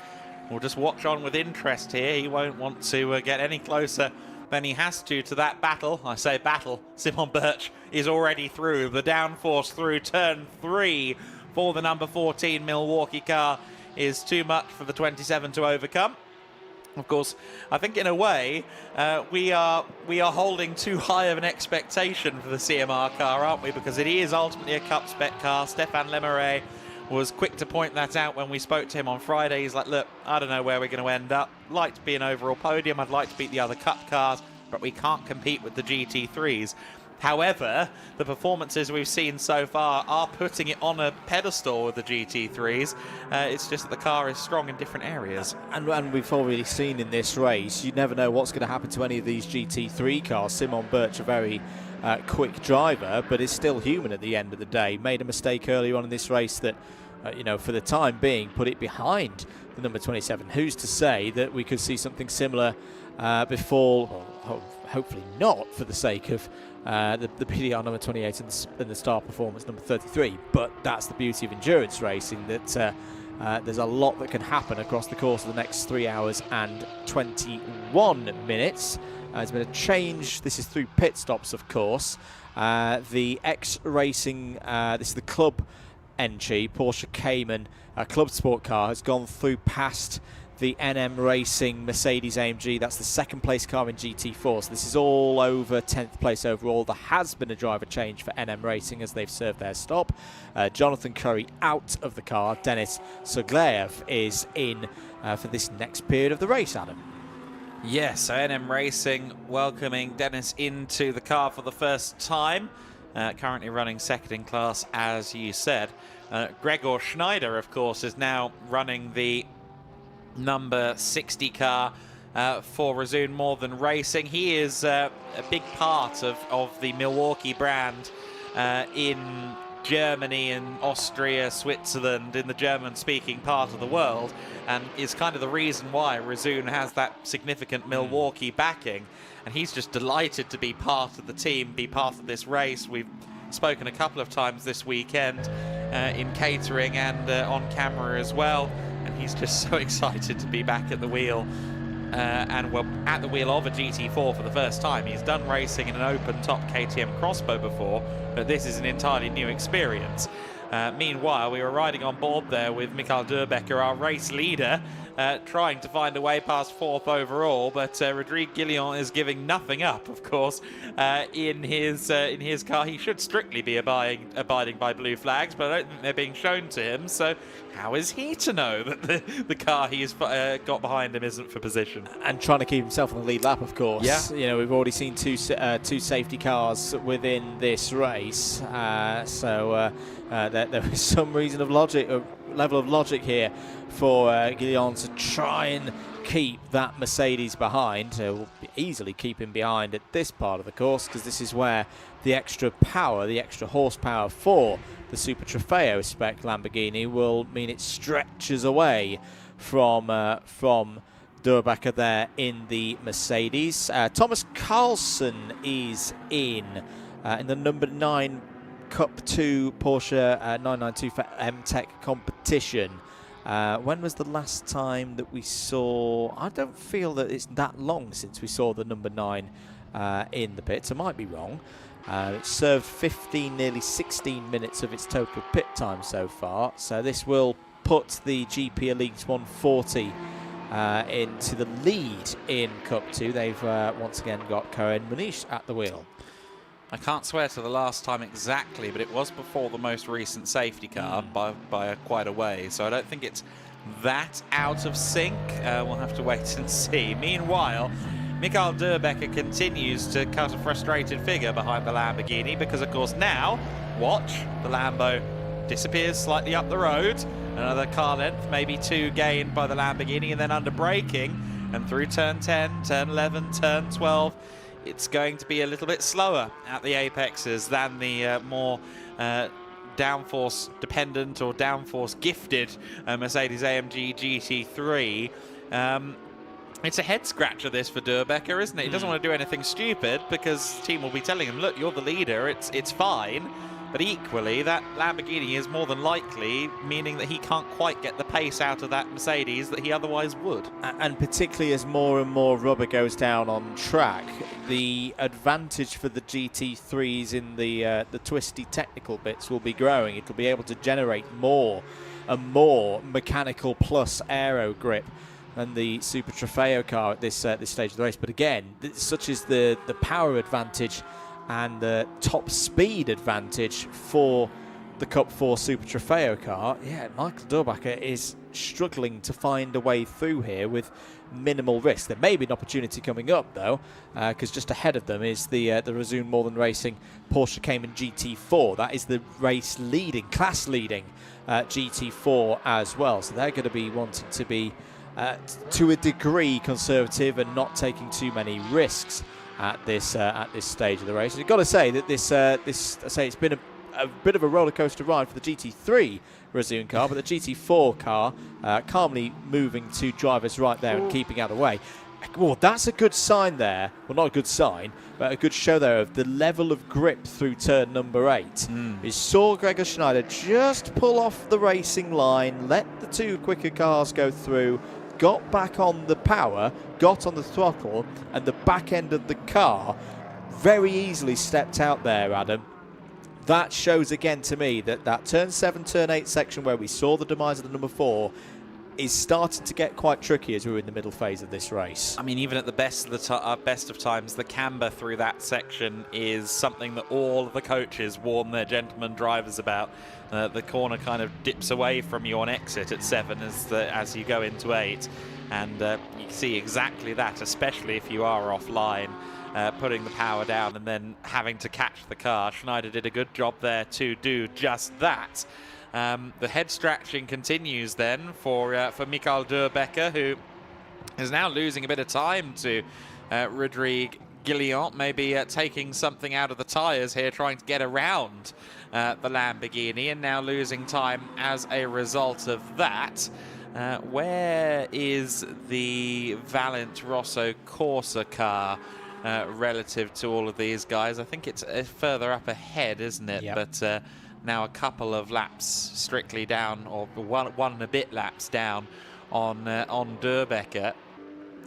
will just watch on with interest here. He won't want to get any closer than he has to that battle. I say battle. Simon Birch is already through. The downforce through turn 3 for the number 14 Milwaukee car is too much for the 27 to overcome. Of course, I think in a way we are holding too high of an expectation for the CMR car, aren't we? Because it is ultimately a Cup spec car. Stéphane Lemeray was quick to point that out when we spoke to him on Friday. He's like, look, I don't know where we're going to end up. I'd like to be an overall podium. I'd like to beat the other Cup cars, but we can't compete with the GT3s. However, the performances we've seen so far are putting it on a pedestal with the GT3s. It's just that the car is strong in different areas. And we've already seen in this race, you never know what's going to happen to any of these GT3 cars. Simon Birch, a very quick driver, but is still human at the end of the day. Made a mistake earlier on in this race that, for the time being, put it behind the number 27. Who's to say that we could see something similar before, well, hopefully not, for the sake of the PDR number 28 and the Star Performance number 33. But that's the beauty of endurance racing, that there's a lot that can happen across the course of the next 3 hours and 21 minutes. There's been a change. This is through pit stops, of course. The X-Racing, this is the Club entry, Porsche Cayman Club Sport car, has gone through past the NM Racing Mercedes AMG. That's the second place car in GT4. So this is all over 10th place overall. There has been a driver change for NM Racing as they've served their stop. Jonathan Curry out of the car. Denis Sugleev is in for this next period of the race, Adam. Yes, so NM Racing welcoming Dennis into the car for the first time. Currently running second in class, as you said. Gregor Schneider, of course, is now running the number 60 car for Resume Northern Racing. He is a big part of the Milwaukee brand in Germany and Austria, Switzerland, in the German-speaking part of the world, and is kind of the reason why Resume has that significant Milwaukee backing. And he's just delighted to be part of the team, be part of this race. We've spoken a couple of times this weekend in catering and on camera as well. And he's just so excited to be back at the wheel. And we're at the wheel of a GT4 for the first time. He's done racing in an open-top KTM Crossbow before, but this is an entirely new experience. Meanwhile, we were riding on board there with Michael Durbecker, our race leader, trying to find a way past fourth overall, but Rodrigue Guillon is giving nothing up, of course, in his car. He should strictly be abiding by blue flags, but I don't think they're being shown to him, so how is he to know that the car he's got behind him isn't for position? And trying to keep himself on the lead lap, of course. Yeah. We've already seen two safety cars within this race, so there is some reason of logic, level of logic here for Guillon to try and keep that Mercedes behind. Will easily keep him behind at this part of the course, because this is where the extra power, the extra horsepower for the Super Trofeo spec Lamborghini will mean it stretches away from Durbecker there in the Mercedes. Thomas Carlson is in the number 9 Cup 2 Porsche 992 for M-Tech competition. When was the last time that we saw... I don't feel that it's that long since we saw the number 9 in the pits. I might be wrong. It served 15, nearly 16 minutes of its total pit time so far. So this will put the GP Elite 140 into the lead in Cup 2. They've once again got Cohen Muniz at the wheel. I can't swear to the last time exactly, but it was before the most recent safety car by quite a way, so I don't think it's that out of sync. We'll have to wait and see. Meanwhile, Mikael Durbecker continues to cut a frustrated figure behind the Lamborghini because, of course, now, watch, the Lambo disappears slightly up the road. Another car length, maybe 2 gained by the Lamborghini, and then under braking and through turn 10, turn 11, turn 12. It's going to be a little bit slower at the apexes than the more downforce dependent or downforce gifted Mercedes-AMG GT3. It's a head scratcher this for Durbecker, isn't it? He doesn't want to do anything stupid because the team will be telling him, look, you're the leader, it's fine. But equally, that Lamborghini is more than likely meaning that he can't quite get the pace out of that Mercedes that he otherwise would. And particularly as more and more rubber goes down on track, the advantage for the GT3s in the twisty technical bits will be growing. It'll be able to generate more and more mechanical plus aero grip than the Super Trofeo car at this stage of the race. But again, such is the power advantage and the top speed advantage for the Cup 4 Super Trofeo car. Yeah, Michael Durbecker is struggling to find a way through here with minimal risk. There may be an opportunity coming up though, because just ahead of them is the Resume More Than Racing Porsche Cayman GT4. That is the race leading, class leading GT4 as well. So they're going to be wanting to be to a degree conservative and not taking too many risks at this stage of the race. And you've got to say that it's been a bit of a roller coaster ride for the GT3 Resume car, but the GT4 car calmly moving to drivers right there and keeping out of the way. Well, that's a good sign there. Well, not a good sign, but a good show there of the level of grip through turn number 8. We saw Gregor Schneider just pull off the racing line, let the 2 quicker cars go through, got back on the power, got on the throttle, and the back end of the car very easily stepped out there, Adam. That shows again to me that turn 7, turn 8 section where we saw the demise of the number 4 is starting to get quite tricky as we're in the middle phase of this race. I mean, even at the best of times, the camber through that section is something that all of the coaches warn their gentlemen drivers about. The corner kind of dips away from you on exit at 7 as you go into 8, and you see exactly that, especially if you are offline, putting the power down and then having to catch the car. Schneider did a good job there to do just that. The head scratching continues then for Mikael Durbecker, who is now losing a bit of time to Rodrigue Guillaume, maybe taking something out of the tyres here, trying to get around the Lamborghini, and now losing time as a result of that. Where is the Valent Rosso Corsa car relative to all of these guys? I think it's further up ahead, isn't it? Yep. But now a couple of laps strictly down, or one and a bit laps down on Durbecker.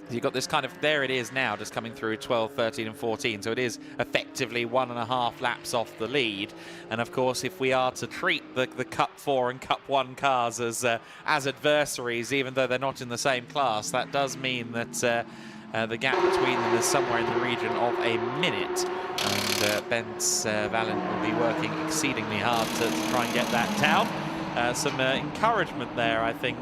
You've got this kind of, there it is now, just coming through 12, 13 and 14. So it is effectively 1.5 laps off the lead. And of course, if we are to treat the Cup 4 and Cup 1 cars as adversaries, even though they're not in the same class, that does mean that the gap between them is somewhere in the region of a minute. And Bence Valent will be working exceedingly hard to try and get that down. Some encouragement there, I think,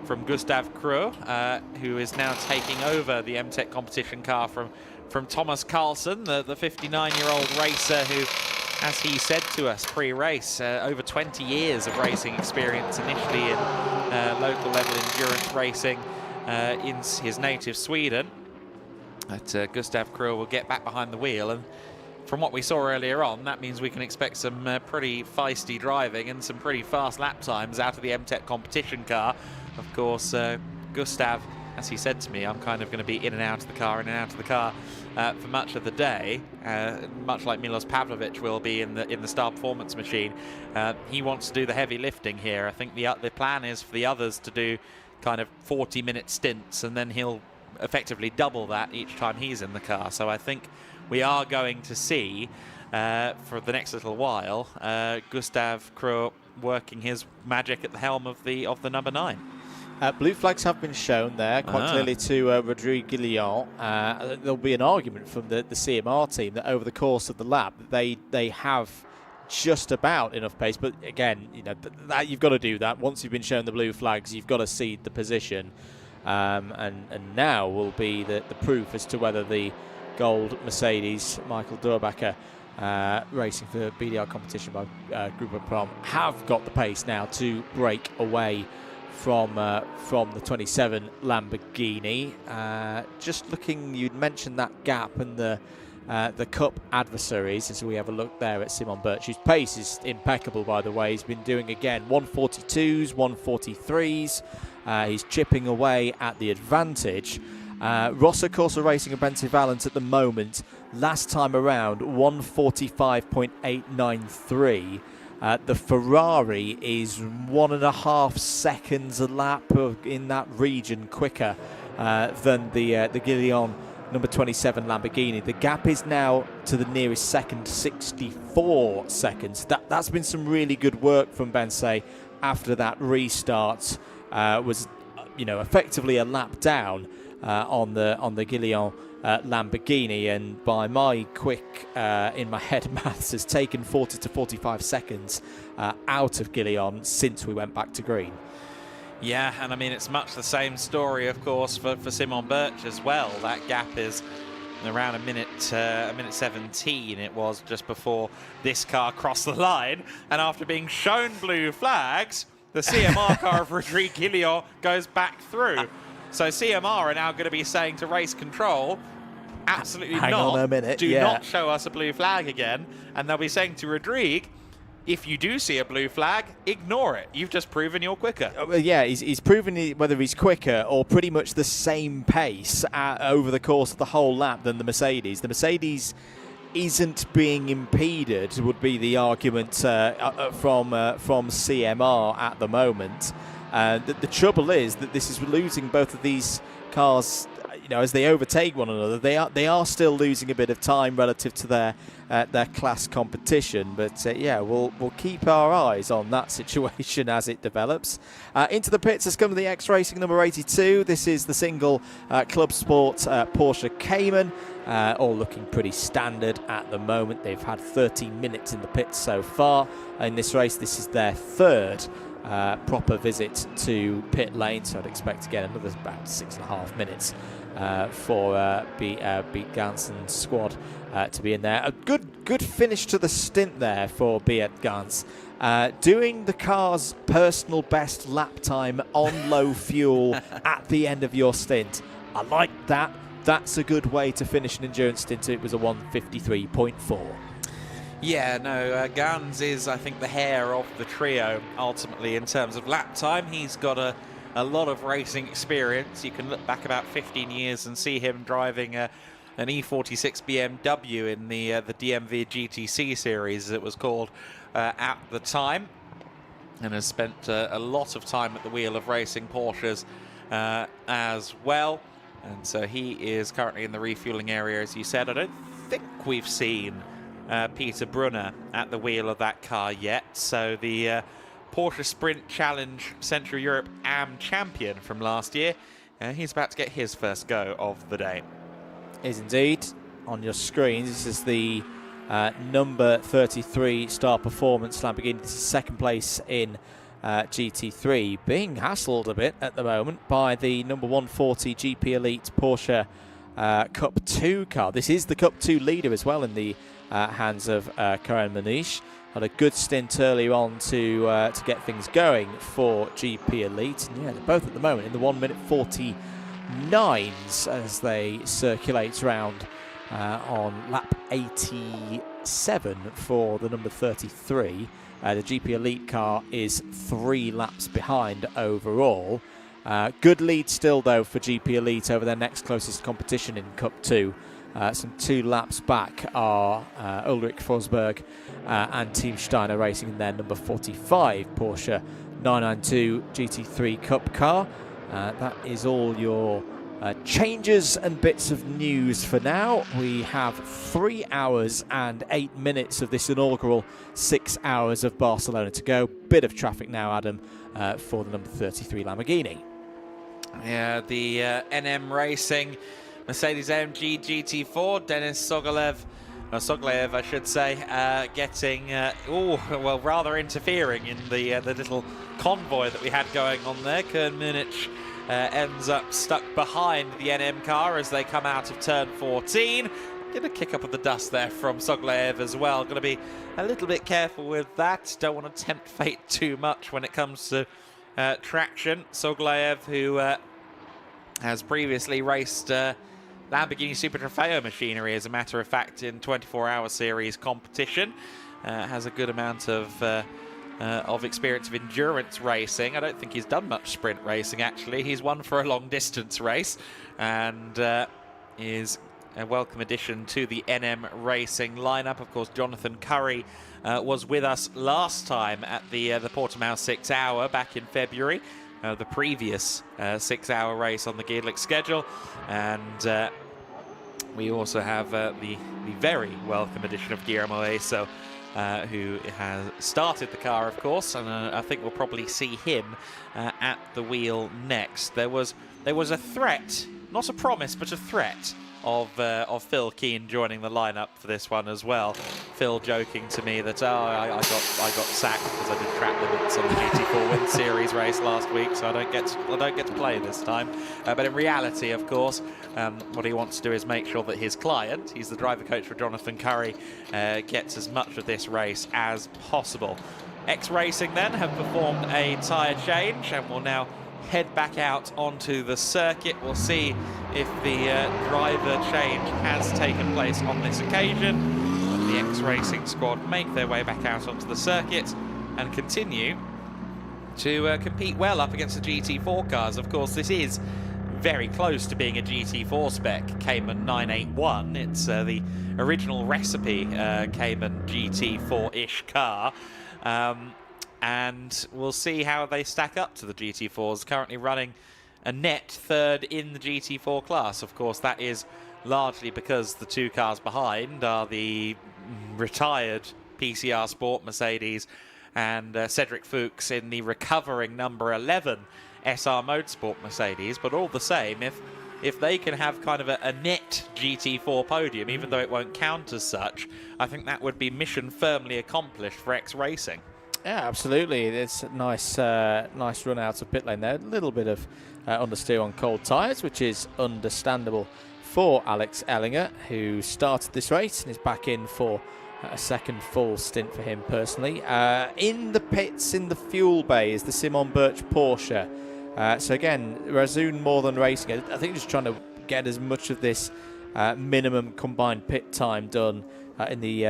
from Gustav Krø, who is now taking over the MTech competition car from Thomas Carlson, the 59-year-old racer who, as he said to us pre-race, over 20 years of racing experience, initially in local level endurance racing in his native Sweden. But Gustav Krø will get back behind the wheel, and from what we saw earlier on, that means we can expect some pretty feisty driving and some pretty fast lap times out of the MTech competition car. Of course, Gustav, as he said to me, I'm kind of going to be in and out of the car, for much of the day, much like Milos Pavlovic will be in the Star Performance machine. He wants to do the heavy lifting here. I think the plan is for the others to do kind of 40-minute stints, and then he'll effectively double that each time he's in the car. So I think we are going to see, for the next little while, Gustav Krø working his magic at the helm of the number 9. Blue flags have been shown there quite clearly to Rodrigue Guillon. There'll be an argument from the CMR team that over the course of the lap they have just about enough pace, but again, that you've got to do that. Once you've been shown the blue flags, you've got to cede the position, and now will be the proof as to whether the gold Mercedes, Michael Durbacher, racing for BDR competition by Group Prom, have got the pace now to break away from the 27 Lamborghini. Just looking, you'd mentioned that gap and the Cup adversaries as we have a look there at Simon Birch, whose pace is impeccable, by the way. He's been doing, again, 142s, 143s. He's chipping away at the advantage. Rossa Corsa Racing and Bentley Valent at the moment, last time around, 145.893. The Ferrari is 1.5 seconds a lap in that region quicker than the Guillon number 27 Lamborghini. The gap is now to the nearest second, 64 seconds. That's been some really good work from Bensay after that restart. Was effectively a lap down on the Guillon Lamborghini, and by my quick in my head maths, has taken 40 to 45 seconds out of Guillon since we went back to green. Yeah, and I mean, it's much the same story, of course, for Simon Birch as well. That gap is around a minute 17 it was just before this car crossed the line, and after being shown blue flags, the CMR car of Rodrigue Guillon goes back through. So CMR are now going to be saying to race control, absolutely Hang on a minute, do not show us a blue flag again. And they'll be saying to Rodrigue, if you do see a blue flag, ignore it. You've just proven you're quicker. He's proven whether he's quicker or pretty much the same pace over the course of the whole lap than the Mercedes. The Mercedes isn't being impeded, would be the argument from CMR at the moment. The trouble is that this is losing both of these cars. As they overtake one another, they are still losing a bit of time relative to their class competition. But we'll keep our eyes on that situation as it develops. Into the pits has come the X Racing number 82. This is the single Club Sport Porsche Cayman. All looking pretty standard at the moment. They've had 13 minutes in the pits so far in this race. This is their third proper visit to pit lane, so I'd expect to get another about 6.5 minutes for Beat Ganson's squad to be in there. A good finish to the stint there for Beat Gans. Doing the car's personal best lap time on low fuel at the end of your stint. I like that. That's a good way to finish an endurance stint. It was a 153.4. Yeah, no, Gans is, I think, the hair of the trio, ultimately, in terms of lap time. He's got a lot of racing experience. You can look back about 15 years and see him driving an E46 BMW in the DMV GTC series, as it was called at the time, and has spent a lot of time at the wheel of racing Porsches as well. And so he is currently in the refueling area, as you said. I don't think we've seen Peter Brunner at the wheel of that car yet. So the Porsche Sprint Challenge Central Europe AM champion from last year, he's about to get his first go of the day. Is indeed. On your screens, this is the number 33 Star Performance Lamborghini. This is second place in GT3, being hassled a bit at the moment by the number 140 GP Elite Porsche Cup 2 car. This is the Cup 2 leader as well in the hands of Karen Manish. Had a good stint earlier on to get things going for GP Elite. And yeah, they're both at the moment in the 1:49s as they circulate around on lap 87 for the number 33. The GP Elite car is 3 laps behind overall. Good lead still, though, for GP Elite over their next closest competition in Cup 2. Some 2 laps back are Ulrich Forsberg and Team Steiner Racing in their number 45 Porsche 992 GT3 Cup car. That is all your Changes and bits of news for now. We have 3 hours and 8 minutes of this inaugural 6 hours of Barcelona to go. Bit of traffic now, Adam, for the number 33 Lamborghini. Yeah, the NM Racing Mercedes-AMG GT4, Denis Sogolev, I should say, getting, rather interfering in the little convoy that we had going on there. Kern Munich ends up stuck behind the NM car as they come out of turn 14. Get a kick up of the dust there from Sogolev as well. Going to be a little bit careful with that. Don't want to tempt fate too much when it comes to traction. Sogolev, who has previously raced Lamborghini Super Trofeo machinery, as a matter of fact, in 24-hour series competition, has a good amount of experience of endurance racing. I don't think he's done much sprint racing, actually. He's won for a long distance race and is a welcome addition to the NM Racing lineup. Of course, Jonathan Curry was with us last time at the Portimao 6 Hour back in February, the previous 6 hour race on the GEDLICH schedule. And we also have the very welcome addition of Guillermo Eso, who has started the car, of course, and I think we'll probably see him at the wheel next. There was a threat, not a promise, but a threat of Phil Keane joining the lineup for this one as well. Phil joking to me that I got sacked because I did track limits on the GT4 Win Series race last week, so I don't get to play this time. But in reality, of course, what he wants to do is make sure that his client, he's the driver coach for Jonathan Curry, gets as much of this race as possible. X Racing then have performed a tyre change and will now head back out onto the circuit. We'll see if the driver change has taken place on this occasion. But the X Racing squad make their way back out onto the circuit and continue to compete well up against the GT4 cars. Of course, this is very close to being a GT4 spec Cayman 981. It's the original recipe Cayman GT4-ish car. And we'll see how they stack up to the GT4s, currently running a net third in the GT4 class. Of course, that is largely because the two cars behind are the retired TCR Sport Mercedes and Cedric Fuchs in the recovering number 11 SR Motorsport Mercedes. But all the same, if they can have kind of a net GT4 podium, even though it won't count as such, I think that would be mission firmly accomplished for X Racing. Yeah, absolutely. It's a nice run out of pit lane there. A little bit of understeer on cold tyres, which is understandable for Alex Ellinger, who started this race and is back in for a second full stint for him personally. In the pits, in the fuel bay, is the Simon Birch Porsche. So again, Razun more than racing. I think just trying to get as much of this minimum combined pit time done in the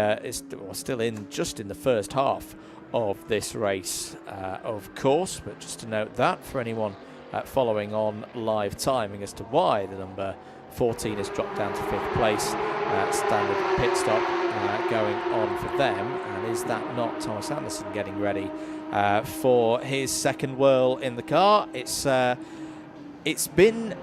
just in the first half of this race, of course. But just to note that for anyone following on live timing as to why the number 14 has dropped down to 5th place, standard pit stop going on for them. And is that not Thomas Anderson getting ready for his second whirl in the car? It's been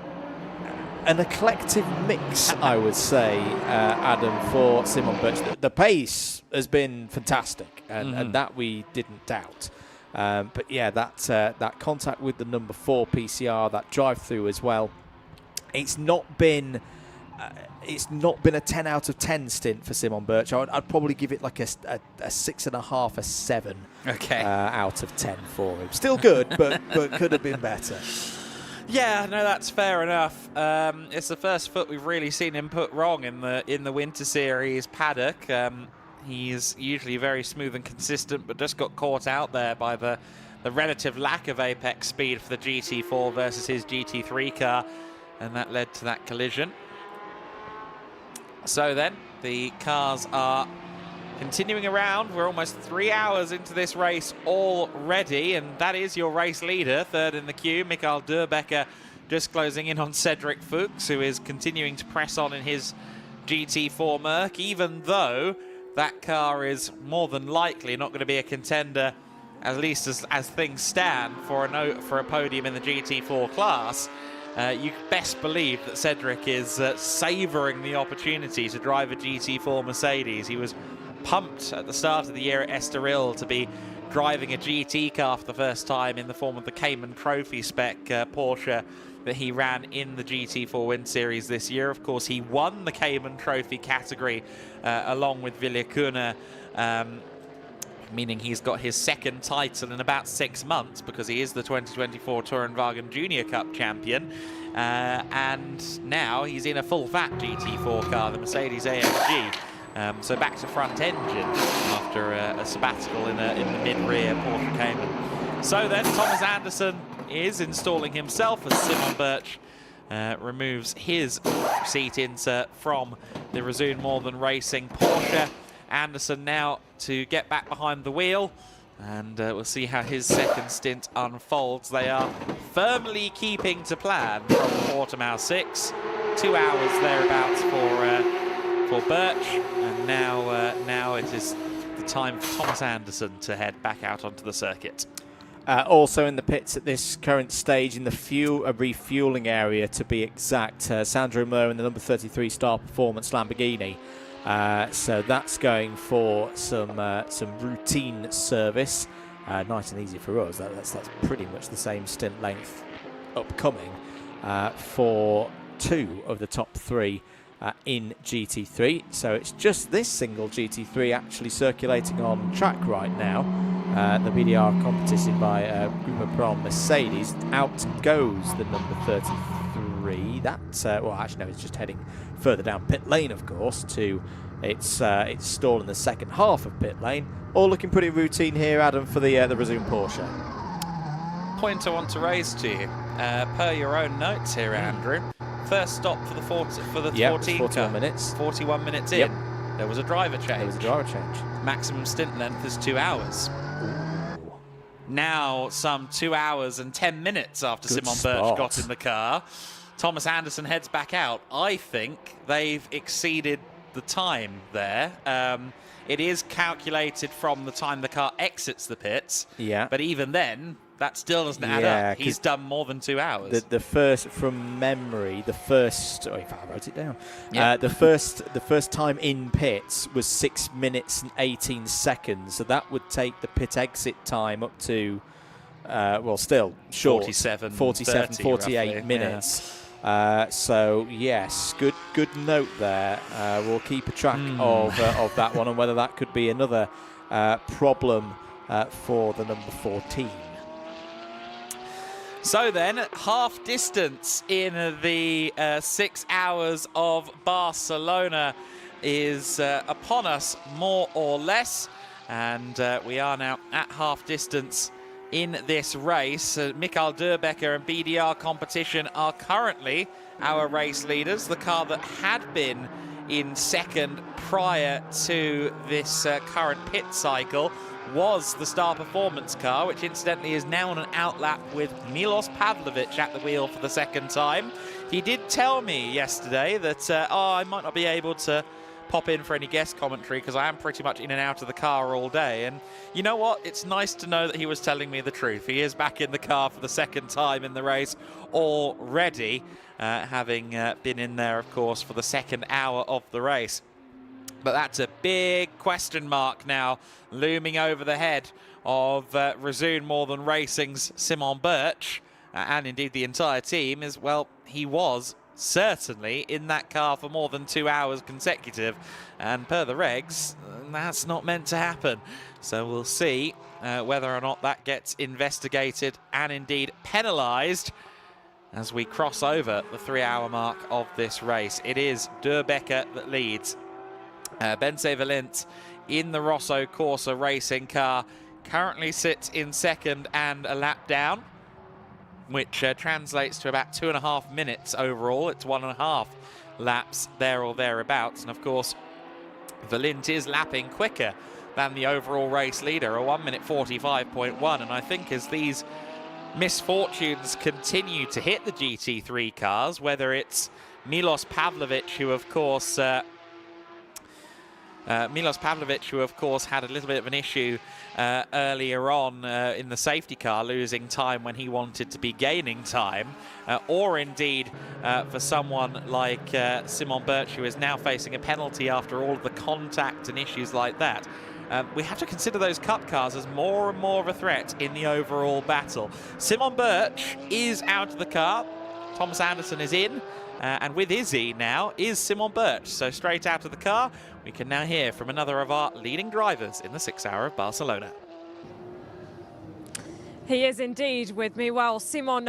an eclectic mix, I would say, Adam, for Simon Birch. The pace has been fantastic, and that we didn't doubt. But yeah, that contact with the number 4 PCR, that drive-through as well. It's not been a 10 out of 10 stint for Simon Birch. I'd probably give it like a 6.5, a 7 out of 10 for him. Still good, but could have been better. Yeah, no, that's fair enough. It's the first foot we've really seen him put wrong in the Winter Series paddock. He's usually very smooth and consistent, but just got caught out there by the relative lack of apex speed for the GT4 versus his GT3 car, and that led to that collision. So then, the cars are continuing around. We're almost 3 hours into this race already, and that is your race leader, third in the queue, Michael Durbecker, just closing in on Cedric Fuchs, who is continuing to press on in his GT4 Merc, even though that car is more than likely not going to be a contender, at least as things stand, for a podium in the GT4 class. you best believe that Cedric is savouring the opportunity to drive a GT4 Mercedes. He was pumped at the start of the year at Estoril to be driving a GT car for the first time in the form of the Cayman Trophy spec Porsche that he ran in the GT4 Win Series this year. Of course, he won the Cayman Trophy category along with Villiacuna, meaning he's got his second title in about 6 months because he is the 2024 Tourenwagen Junior Cup champion. And now he's in a full-fat GT4 car, the Mercedes AMG. So back to front engine after a sabbatical in the mid-rear Porsche Cayman. So then Thomas Anderson is installing himself as Simon Birch removes his seat insert from the Resoon More Than Racing Porsche. Anderson now to get back behind the wheel, and we'll see how his second stint unfolds. They are firmly keeping to plan from Portimao 6, 2 hours thereabouts for Birch, and now it is the time for Thomas Anderson to head back out onto the circuit. Also in the pits at this current stage, in the refueling area to be exact, Sandro Moore in the number 33 Star Performance Lamborghini. So that's going for some routine service. Nice and easy for us. That's pretty much the same stint length upcoming for 2 of the top 3 in GT3. So it's just this single GT3 actually circulating on track right now. The BDR competition by Guma Prom Mercedes. Out goes the number 33. That well, actually no, it's just heading further down pit lane, of course, to its stall in the second half of pit lane. All looking pretty routine here, Adam, for the Resoon Porsche. Point I want to raise to you, per your own notes here, Andrew. First stop for the 41 minutes. 41 minutes in. Yep. There was a driver change. There was a driver change. Maximum stint length is 2 hours. Ooh. Now, some 2 hours and 10 minutes after Good Simon spot. Birch got in the car, Thomas Anderson heads back out. I think they've exceeded the time there. It is calculated from the time the car exits the pits. Yeah. But even then, that still doesn't add up. He's done more than 2 hours. The first, from memory, the first. Oh, in fact, I wrote it down. Yeah. The first time in pits was 6 minutes and 18 seconds. So that would take the pit exit time up to, well, still short. 47, 48 roughly, minutes. Yeah. So yes, good note there. We'll keep a track of that one and whether that could be another problem for the number 14. So then, half distance in the 6 hours of Barcelona is upon us, more or less. And we are now at half distance in this race. Michael Durbecker and BDR Competition are currently our race leaders. The car that had been in second prior to this current pit cycle was the Star Performance car, which incidentally is now on an outlap with Milos Pavlovic at the wheel for the second time. He did tell me yesterday that I might not be able to pop in for any guest commentary because I am pretty much in and out of the car all day. And you know what? It's nice to know that he was telling me the truth. He is back in the car for the second time in the race already, having been in there, of course, for the second hour of the race. But that's a big question mark now looming over the head of Resoon More Than Racing's Simon Birch, and indeed the entire team. Is, well, he was certainly in that car for more than 2 hours consecutive, and per the regs, that's not meant to happen. So we'll see whether or not that gets investigated and indeed penalised as we cross over the 3 hour mark of this race. It is Durbecker that leads. Benze Valent in the Rosso Corsa racing car currently sits in second and a lap down, which translates to about 2.5 minutes overall. It's 1.5 laps there or thereabouts. And of course, Valent is lapping quicker than the overall race leader, a 1 minute 45.1. And I think as these misfortunes continue to hit the GT3 cars, whether it's Milos Pavlovic, who of course Milos Pavlovic, who of course had a little bit of an issue earlier on in the safety car, losing time when he wanted to be gaining time, or indeed for someone like Simon Birch, who is now facing a penalty after all of the contact and issues like that. We have to consider those cup cars as more and more of a threat in the overall battle. Simon Birch is out of the car. Thomas Anderson is in. And with Izzy now is Simon Birch. So straight out of the car, we can now hear from another of our leading drivers in the 6 Hour of Barcelona. He is indeed with me. Well, Simon,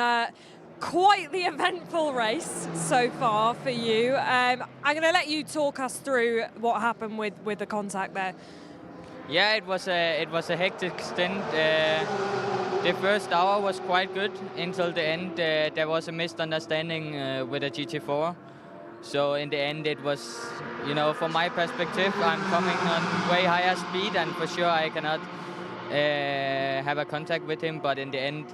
quite the eventful race so far for you. I'm going to let you talk us through what happened with the contact there. Yeah, it was a hectic stint. The first hour was quite good until the end. There was a misunderstanding with a GT4. So in the end, it was, you know, from my perspective, I'm coming on way higher speed, and for sure I cannot have a contact with him. But in the end,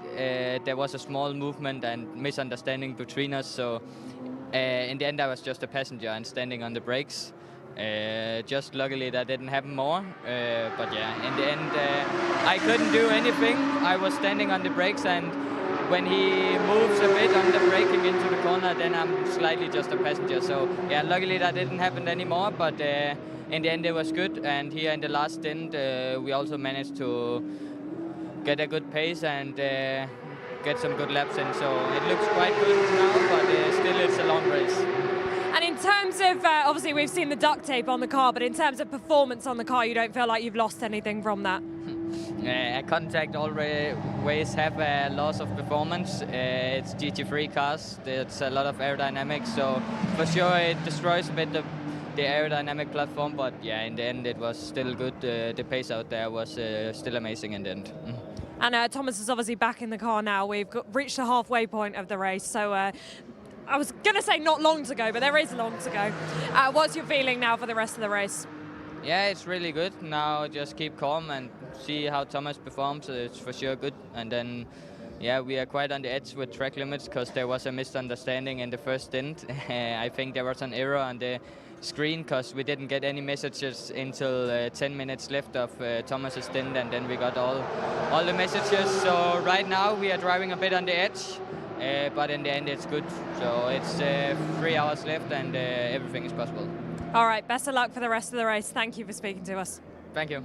there was a small movement and misunderstanding between us. So in the end, I was just a passenger and standing on the brakes. Just luckily that didn't happen more, but yeah, in the end I couldn't do anything. I was standing on the brakes, and when he moves a bit on the braking into the corner, then I'm slightly just a passenger. So yeah, luckily that didn't happen anymore, but in the end it was good. And here in the last stint we also managed to get a good pace and get some good laps in, so it looks quite good now, but still it's a long race. And in terms of, obviously we've seen the duct tape on the car, but in terms of performance on the car, you don't feel like you've lost anything from that? A contact always have a loss of performance. It's GT3 cars, it's a lot of aerodynamics, so for sure it destroys a bit the aerodynamic platform, but yeah, in the end it was still good. The pace out there was still amazing in the end. And Thomas is obviously back in the car now. We've reached the halfway point of the race, so I was going to say not long to go, but there is long to go. What's your feeling now for the rest of the race? Yeah, it's really good. Now just keep calm and see how Thomas performs. It's for sure good. And then, yeah, we are quite on the edge with track limits because there was a misunderstanding in the first stint. I think there was an error on the screen because we didn't get any messages until 10 minutes left of Thomas's stint, and then we got all the messages. So right now we are driving a bit on the edge. But in the end it's good, so it's 3 hours left and everything is possible. All right, best of luck for the rest of the race. Thank you for speaking to us. Thank you.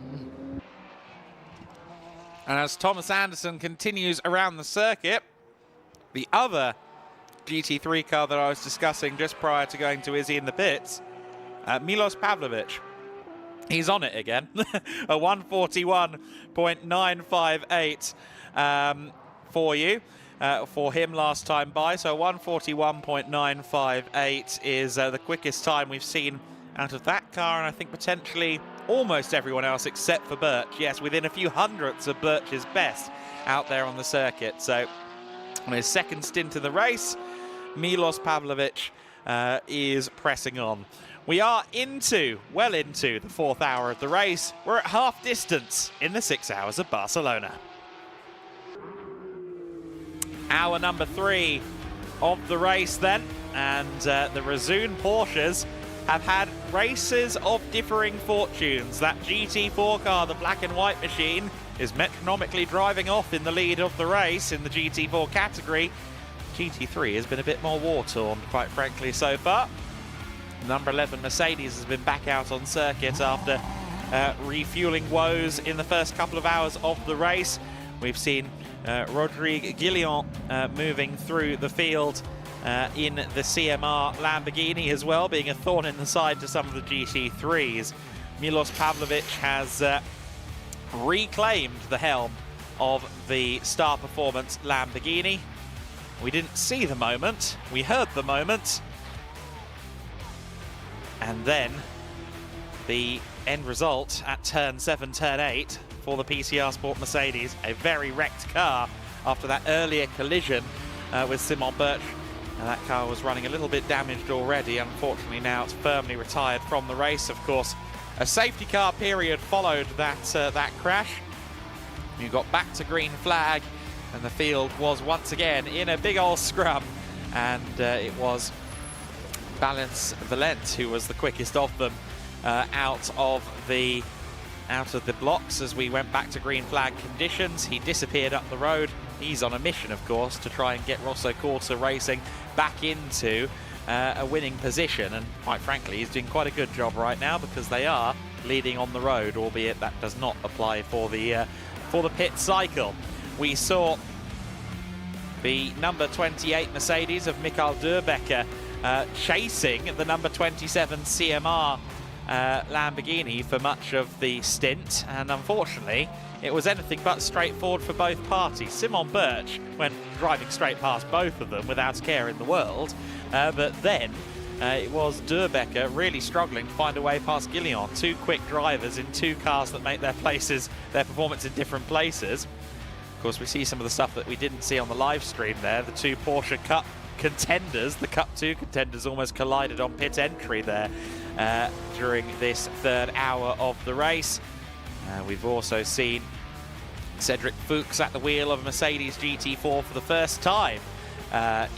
And as Thomas Anderson continues around the circuit, the other GT3 car that I was discussing just prior to going to Izzy in the pits, Milos Pavlovic, he's on it again. A 141.958 for you. For him last time by, so 141.958 is the quickest time we've seen out of that car, and I think potentially almost everyone else except for Birch. Yes, within a few hundredths of Birch's best out there on the circuit. So on his second stint in the race, Milos Pavlovic is pressing on. We are well into the 4th hour of the race. We're at half distance in the 6 Hours of Barcelona. Hour number 3 of the race then, and the Razoon Porsches have had races of differing fortunes. That GT4 car, the black and white machine, is metronomically driving off in the lead of the race in the GT4 category. GT3 has been a bit more war-torn, quite frankly, so far. Number 11 Mercedes has been back out on circuit after refueling woes in the first couple of hours of the race. We've seen Rodrigue Guillon moving through the field in the CMR Lamborghini as well, being a thorn in the side to some of the GT3s. Milos Pavlovic has reclaimed the helm of the Star Performance Lamborghini. We didn't see the moment, we heard the moment. And then the end result at turn 7, turn 8 for the TCR Sport Mercedes. A very wrecked car after that earlier collision with Simon Birch. And that car was running a little bit damaged already. Unfortunately, now it's firmly retired from the race. Of course, a safety car period followed that crash. You got back to green flag, and the field was once again in a big old scrum. And it was Balance Valent who was the quickest of them out of the blocks as we went back to green flag conditions. He disappeared up the road. He's on a mission, of course, to try and get Rosso Corsa Racing back into a winning position, and quite frankly he's doing quite a good job right now because they are leading on the road, albeit that does not apply for the pit cycle. We saw the number 28 Mercedes of Michael Durbecker chasing the number 27 CMR Lamborghini for much of the stint, and unfortunately it was anything but straightforward for both parties. Simon Birch went driving straight past both of them without a care in the world, but then it was Durbecker really struggling to find a way past Guillon. Two quick drivers in two cars that make their performance in different places. Of course, we see some of the stuff that we didn't see on the live stream there. The two Porsche Cup contenders, the Cup 2 contenders, almost collided on pit entry there during this third hour of the race. We've also seen Cedric Fuchs at the wheel of a Mercedes GT4 for the first time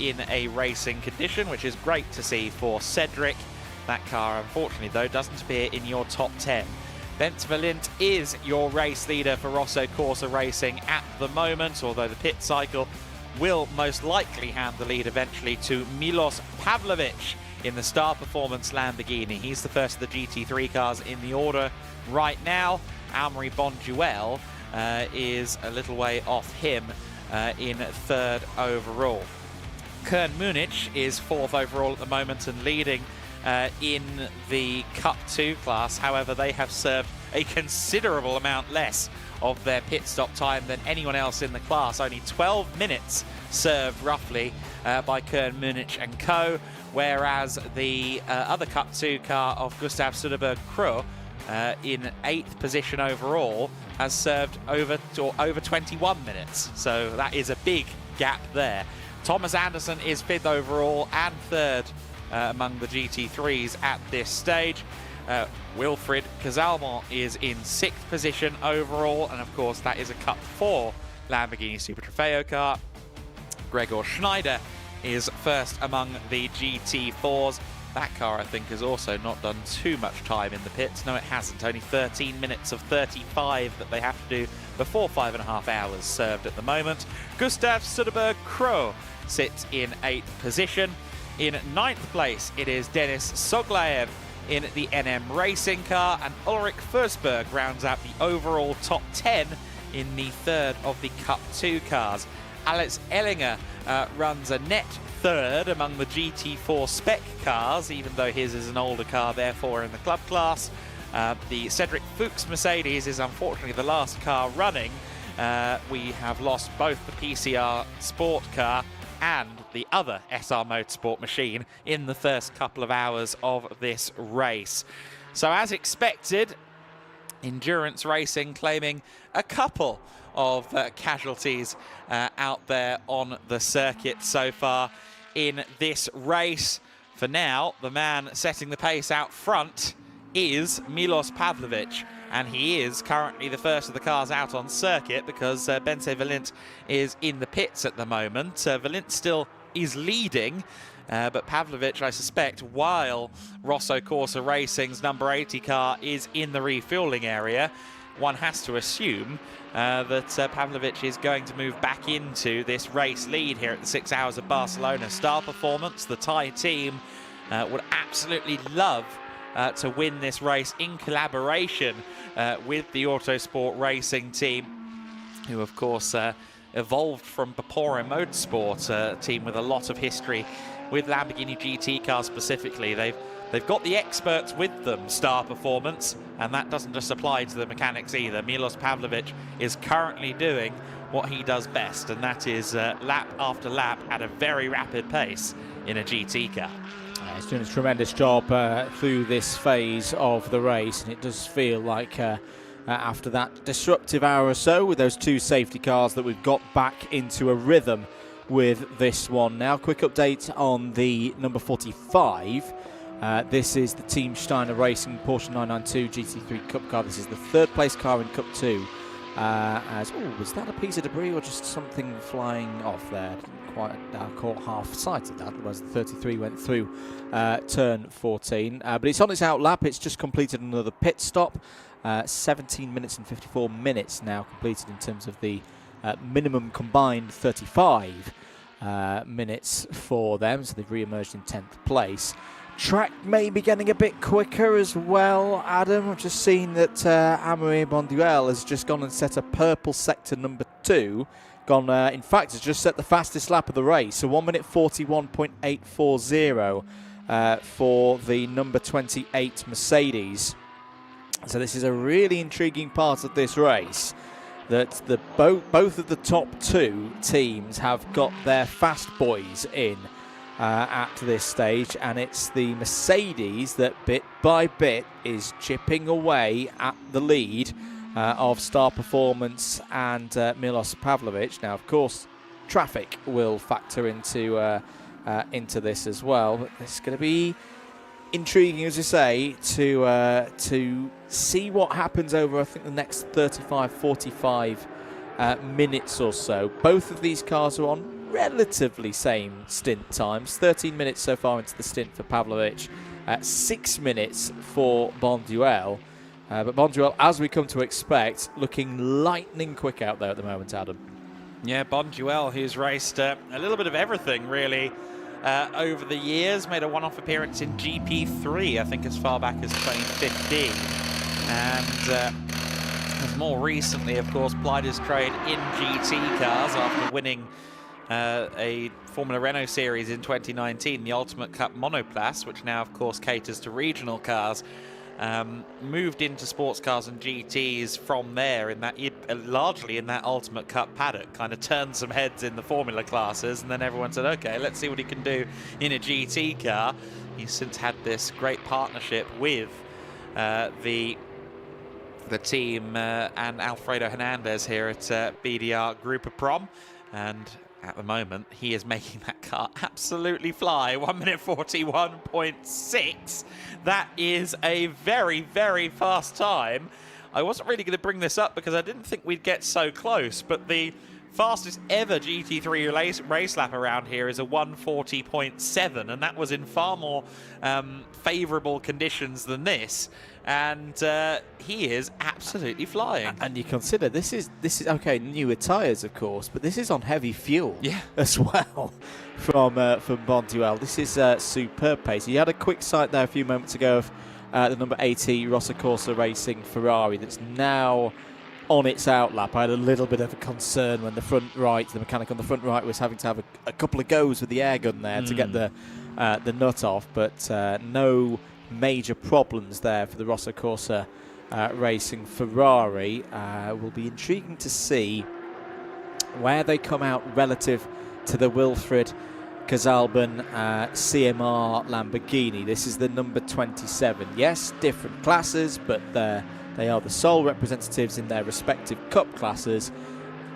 in a racing condition, which is great to see for Cedric. That car, unfortunately, though, doesn't appear in your top 10. Bence Valint is your race leader for Rosso Corsa Racing at the moment, although the pit cycle will most likely hand the lead eventually to Milos Pavlovic in the Star Performance Lamborghini. He's the first of the GT3 cars in the order right now. Almery Bonduel is a little way off him in third overall. Kern Munich is fourth overall at the moment and leading in the Cup 2 class. However, they have served a considerable amount less of their pit stop time than anyone else in the class. Only 12 minutes served roughly by Kern Munich and co, whereas the other Cup 2 car of Gustav Söderberg Krö in 8th position overall has served over 21 minutes. So that is a big gap there. Thomas Anderson is 5th overall and 3rd among the GT3s at this stage. Wilfried Casalmont is in 6th position overall, and of course that is a Cup 4 Lamborghini Super Trofeo car. Gregor Schneider is first among the GT4s. That car, I think, has also not done too much time in the pits. No, it hasn't. Only 13 minutes of 35 that they have to do before 5.5 hours served at the moment. Gustav Söderberg Krö sits in 8th position. In 9th place, it is Denis Soglaev in the NM Racing car, and Ulrich Forsberg rounds out the overall top 10 in the 3rd of the Cup 2 cars. Alex Ellinger runs a net 3rd among the GT4 spec cars, even though his is an older car, therefore in the club class. The Cedric Fuchs Mercedes is unfortunately the last car running. We have lost both the PCR Sport car and the other SR Motorsport machine in the first couple of hours of this race. So as expected, endurance racing claiming a couple of casualties out there on the circuit so far in this race. For now, the man setting the pace out front is Milos Pavlovic, and he is currently the first of the cars out on circuit because Bence Valint is in the pits at the moment. Valint still is leading, but Pavlovic, I suspect, while Rosso Corsa Racing's number 80 car is in the refueling area, one has to assume that Pavlovic is going to move back into this race lead here at the 6 Hours of Barcelona. Star Performance, the Thai team, would absolutely love to win this race in collaboration with the Autosport Racing team, who of course evolved from Podium Motorsport, a team with a lot of history with Lamborghini GT cars specifically. They've got the experts with them, Star Performance, and that doesn't just apply to the mechanics either. Milos Pavlovic is currently doing what he does best, and that is lap after lap at a very rapid pace in a GT car. He's doing a tremendous job through this phase of the race, and it does feel like after that disruptive hour or so with those two safety cars that we've got back into a rhythm with this one. Now, quick update on the number 45. This is the Team Steiner Racing Porsche 992 GT3 Cup car. This is the 3rd place car in Cup 2. Was that a piece of debris or just something flying off there? Didn't caught half-sighted that, whereas the 33 went through turn 14. But it's on its out lap. It's just completed another pit stop. 17 minutes and 54 minutes now completed in terms of the minimum combined 35 minutes for them. So they've re-emerged in 10th place. Track may be getting a bit quicker as well, Adam. I've just seen that Amaury Bonduel has just gone and set a purple sector number 2. In fact, has just set the fastest lap of the race. So 1 minute 41.840 for the number 28 Mercedes. So this is a really intriguing part of this race, that both of the top 2 teams have got their fast boys in at this stage, and it's the Mercedes that bit by bit is chipping away at the lead of Star Performance and Milos Pavlovic. Now, of course, traffic will factor into this as well, but it's going to be intriguing, as you say, to see what happens over, I think, the next 35-45 minutes or so. Both of these cars are on relatively same stint times. 13 minutes so far into the stint for Pavlovic, 6 minutes for Bonduel. But Bonduel, as we come to expect, looking lightning quick out there at the moment, Adam. Yeah, Bonduel, who's raced a little bit of everything, really, over the years. Made a one-off appearance in GP3, I think, as far back as 2015. And has more recently, of course, plied his trade in GT cars after winning a Formula Renault series in 2019, the Ultimate Cup Monoplace, which now, of course, caters to regional cars. Moved into sports cars and GTs from there, largely in that Ultimate Cup paddock. Kind of turned some heads in the Formula classes, and then everyone said, okay, let's see what he can do in a GT car. He's since had this great partnership with the team and Alfredo Hernandez here at BDR Group of Prom, and at the moment, he is making that car absolutely fly. 1 minute 41.6. That is a very, very fast time. I wasn't really going to bring this up because I didn't think we'd get so close, but the fastest ever GT3 race lap around here is a 140.7, and that was in far more favourable conditions than this. And he is absolutely flying. And you consider this is okay, newer tyres, of course, but this is on heavy fuel as well from Bonduel. This is superb pace. He had a quick sight there a few moments ago of the number 80 Rossa Corsa Racing Ferrari that's now on its out lap. I had a little bit of a concern when the mechanic on the front right was having to have a couple of goes with the air gun there to get the nut off, but no major problems there for the Rossa Corsa Racing Ferrari. Will be intriguing to see where they come out relative to the Wilfried Casalban CMR Lamborghini. This is the number 27. Yes, different classes, but they are the sole representatives in their respective cup classes.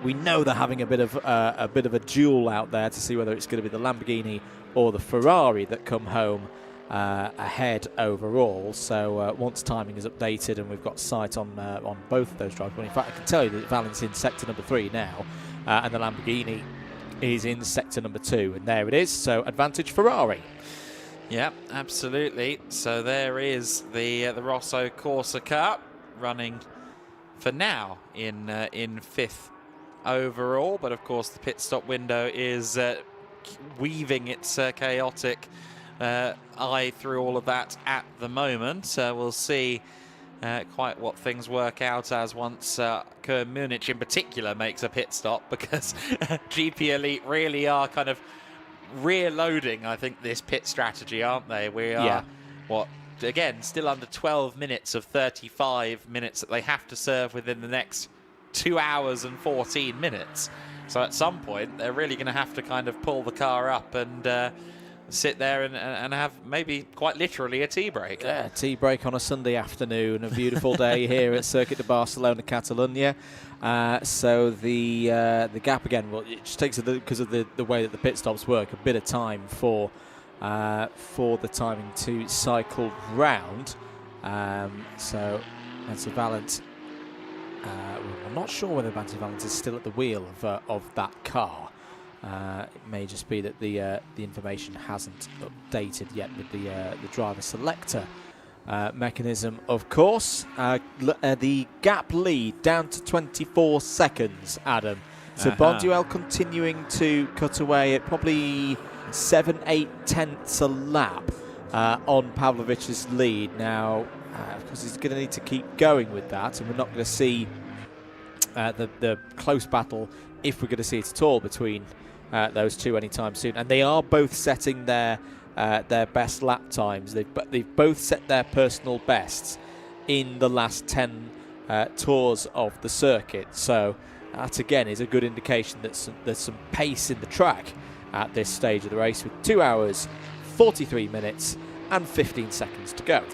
We know they're having a bit of a duel out there to see whether it's going to be the Lamborghini or the Ferrari that come home ahead overall. So once timing is updated and we've got sight on both of those drivers, well, in fact I can tell you that Valen's in sector number 3 now, and the Lamborghini is in sector number 2, and there it is. So advantage Ferrari. Yeah, absolutely. So there is the Rosso Corsa Cup running for now in 5th overall, but of course the pit stop window is weaving its chaotic eye through all of that at the moment. We'll see quite what things work out as once Kern Munich in particular makes a pit stop, because GP Elite really are kind of rear-loading, I think, this pit strategy, aren't they? We are, again, still under 12 minutes of 35 minutes that they have to serve within the next 2 hours and 14 minutes. So at some point, they're really going to have to kind of pull the car up and sit there and have maybe quite literally a tea break. Yeah, tea break on a Sunday afternoon, a beautiful day here at Circuit de Barcelona, Catalonia. So the gap again, well, it just takes, because of the way that the pit stops work, a bit of time for the timing to cycle round. So Nancy Valent, I'm not sure whether Nancy Valent is still at the wheel of that car. It may just be that the information hasn't updated yet with the driver selector mechanism, of course. The gap lead down to 24 seconds, Adam. So Bonduelle continuing to cut away at probably 7-8 tenths a lap on Pavlovic's lead. Now, of course, he's going to need to keep going with that, and we're not going to see the close battle, if we're going to see it at all, between those two anytime soon. And they are both setting their best lap times. They've both set their personal bests in the last 10 tours of the circuit. So that again is a good indication that there's some pace in the track at this stage of the race, with 2 hours, 43 minutes and 15 seconds to go.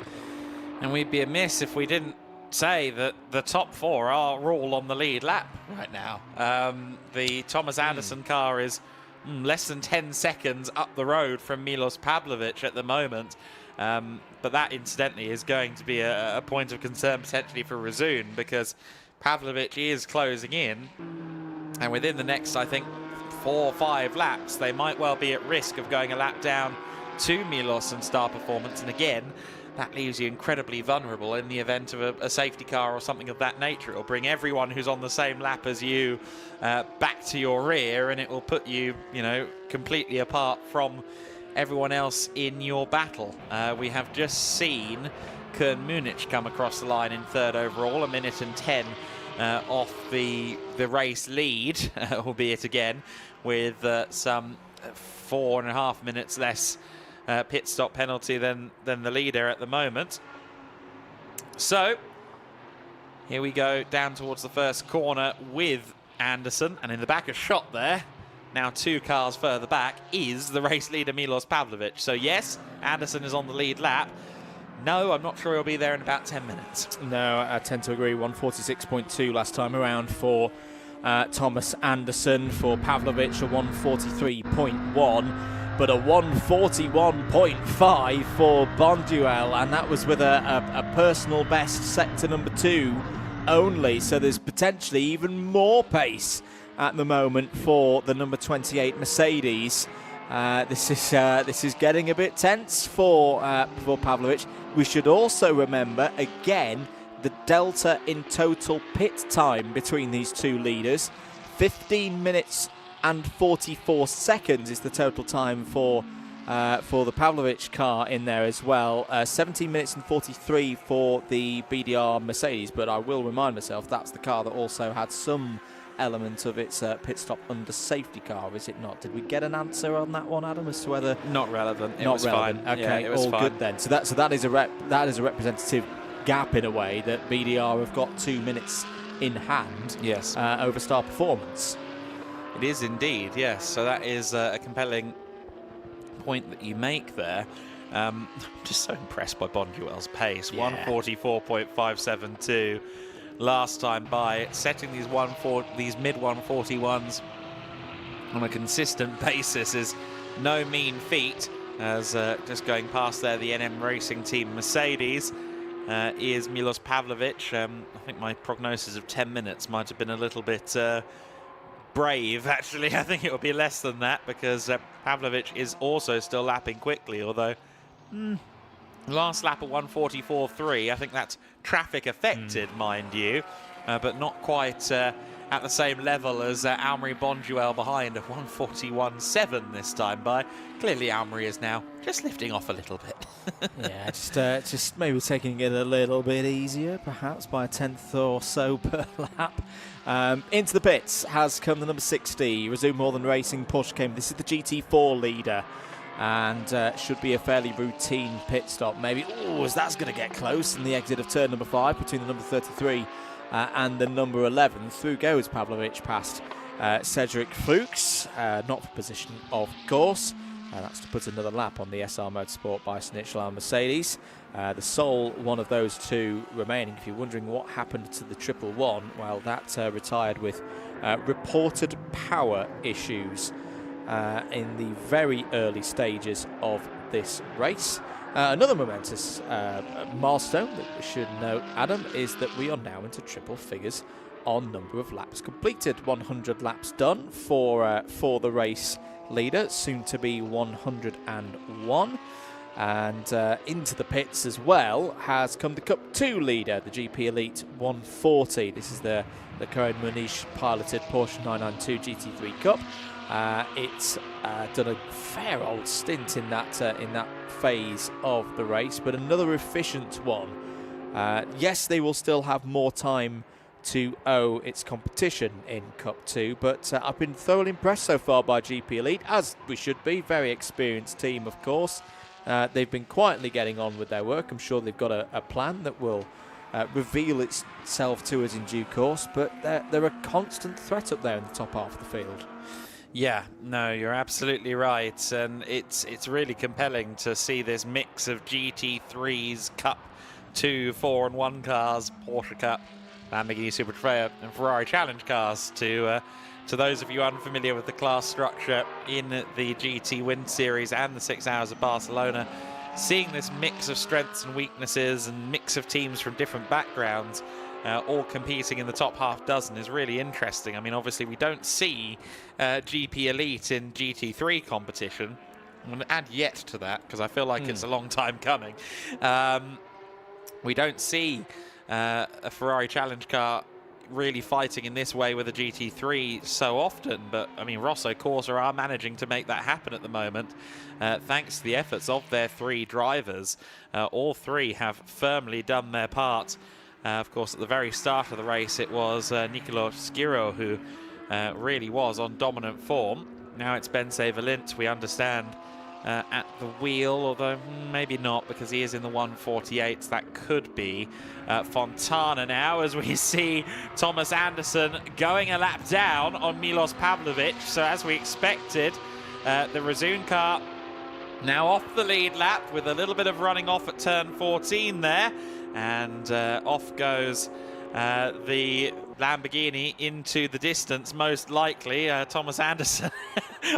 And we'd be amiss if we didn't say that the top four are all on the lead lap right now. The Thomas Anderson car is less than 10 seconds up the road from Milos Pavlovic at the moment. But that, incidentally, is going to be a point of concern potentially for Razun, because Pavlovic is closing in. And within the next, I think, 4 or 5 laps, they might well be at risk of going a lap down to Milos and Star Performance. And again, that leaves you incredibly vulnerable in the event of a safety car or something of that nature. It'll bring everyone who's on the same lap as you back to your rear, and it will put you, completely apart from everyone else in your battle. We have just seen Kern Munich come across the line in 3rd overall, 1 minute and 10 off the race lead, albeit again with some 4.5 minutes less pit stop penalty than the leader at the moment. So here we go down towards the first corner with Anderson, and in the back of shot there, now 2 cars further back, is the race leader Milos Pavlovic. So yes, Anderson is on the lead lap. No, I'm not sure he'll be there in about 10 minutes. No, I tend to agree. 146.2 last time around for Thomas Anderson. For Pavlovic, a 143.1, but a 141.5 for Bonduelle, and that was with a personal best sector number 2 only. So there's potentially even more pace at the moment for the number 28 Mercedes. This is getting a bit tense for Pavlovic. We should also remember again the delta in total pit time between these two leaders. 15 minutes and 44 seconds is the total time for the Pavlovic car in there as well. 17 minutes and 43 for the BDR Mercedes, but I will remind myself that's the car that also had some element of its pit stop under safety car, is it not? Did we get an answer on that one, Adam, as to whether... Not relevant. It not was relevant. fine. Okay, yeah, it was all fine. good then. So that is a representative gap in a way, that BDR have got 2 minutes in hand. Yes. Over Star Performance. It is indeed, yes. So that is a compelling point that you make there. I'm just so impressed by Bonduelle's pace. Yeah. 144.572 last time by, setting these mid 141s on a consistent basis is no mean feat. As just going past there, the NM Racing Team Mercedes is Milos Pavlovic. I think my prognosis of 10 minutes might have been a little bit brave, actually. I think it will be less than that, because Pavlovic is also still lapping quickly, although last lap at 144.3, I think that's traffic affected, mind you, but not quite at the same level as Almery Bonduelle behind at 141.7 this time by. Clearly Almery is now just lifting off a little bit. Yeah, just maybe taking it a little bit easier, perhaps by a tenth or so per lap. Into the pits has come the number 60, Resume More Than Racing Pushcame. This is the GT4 leader, and should be a fairly routine pit stop. Maybe, that's going to get close in the exit of turn number 5 between the number 33 and the number 11. Through goes Pavlovic past Cedric Fuchs, not for position, of course. That's to put another lap on the SR Motorsport by Snitchler Mercedes. The sole one of those two remaining. If you're wondering what happened to the 111, well, that retired with reported power issues in the very early stages of this race. Another momentous milestone that we should note, Adam, is that we are now into triple figures on number of laps completed. 100 laps done for the race leader, soon to be 101. And into the pits as well has come the Cup 2 leader, the GP Elite 140. This is the Karen Muniz piloted Porsche 992 GT3 Cup. It's done a fair old stint in that phase of the race, but another efficient one. Yes, they will still have more time to owe its competition in Cup 2, but I've been thoroughly impressed so far by GP Elite, as we should be. Very experienced team, of course. They've been quietly getting on with their work. I'm sure they've got a plan that will reveal itself to us in due course, but they're a constant threat up there in the top half of the field. Yeah, no, you're absolutely right, and it's really compelling to see this mix of GT3s, Cup 2, 4 and 1 cars, Porsche Cup, Lamborghini Super Trofeo and Ferrari Challenge cars. To those of you unfamiliar with the class structure in the GT Wind Series and the 6 Hours of Barcelona, seeing this mix of strengths and weaknesses and mix of teams from different backgrounds all competing in the top half dozen is really interesting. I mean, obviously we don't see GP Elite in GT3 competition. I'm going to add yet to that because I feel like it's a long time coming. We don't see a Ferrari Challenge car really fighting in this way with a GT3 so often, but I mean Rosso Corsa are managing to make that happen at the moment thanks to the efforts of their 3 drivers. All 3 have firmly done their part. Of course, at the very start of the race it was Nicolo Schiro who really was on dominant form. Now it's Ben Valent, we understand, at the wheel, although maybe not because he is in the 148s. That could be Fontana now, as we see Thomas Anderson going a lap down on Milos Pavlovic. So as we expected, the Razun car now off the lead lap with a little bit of running off at turn 14 there, and off goes the Lamborghini into the distance, most likely. Thomas Anderson.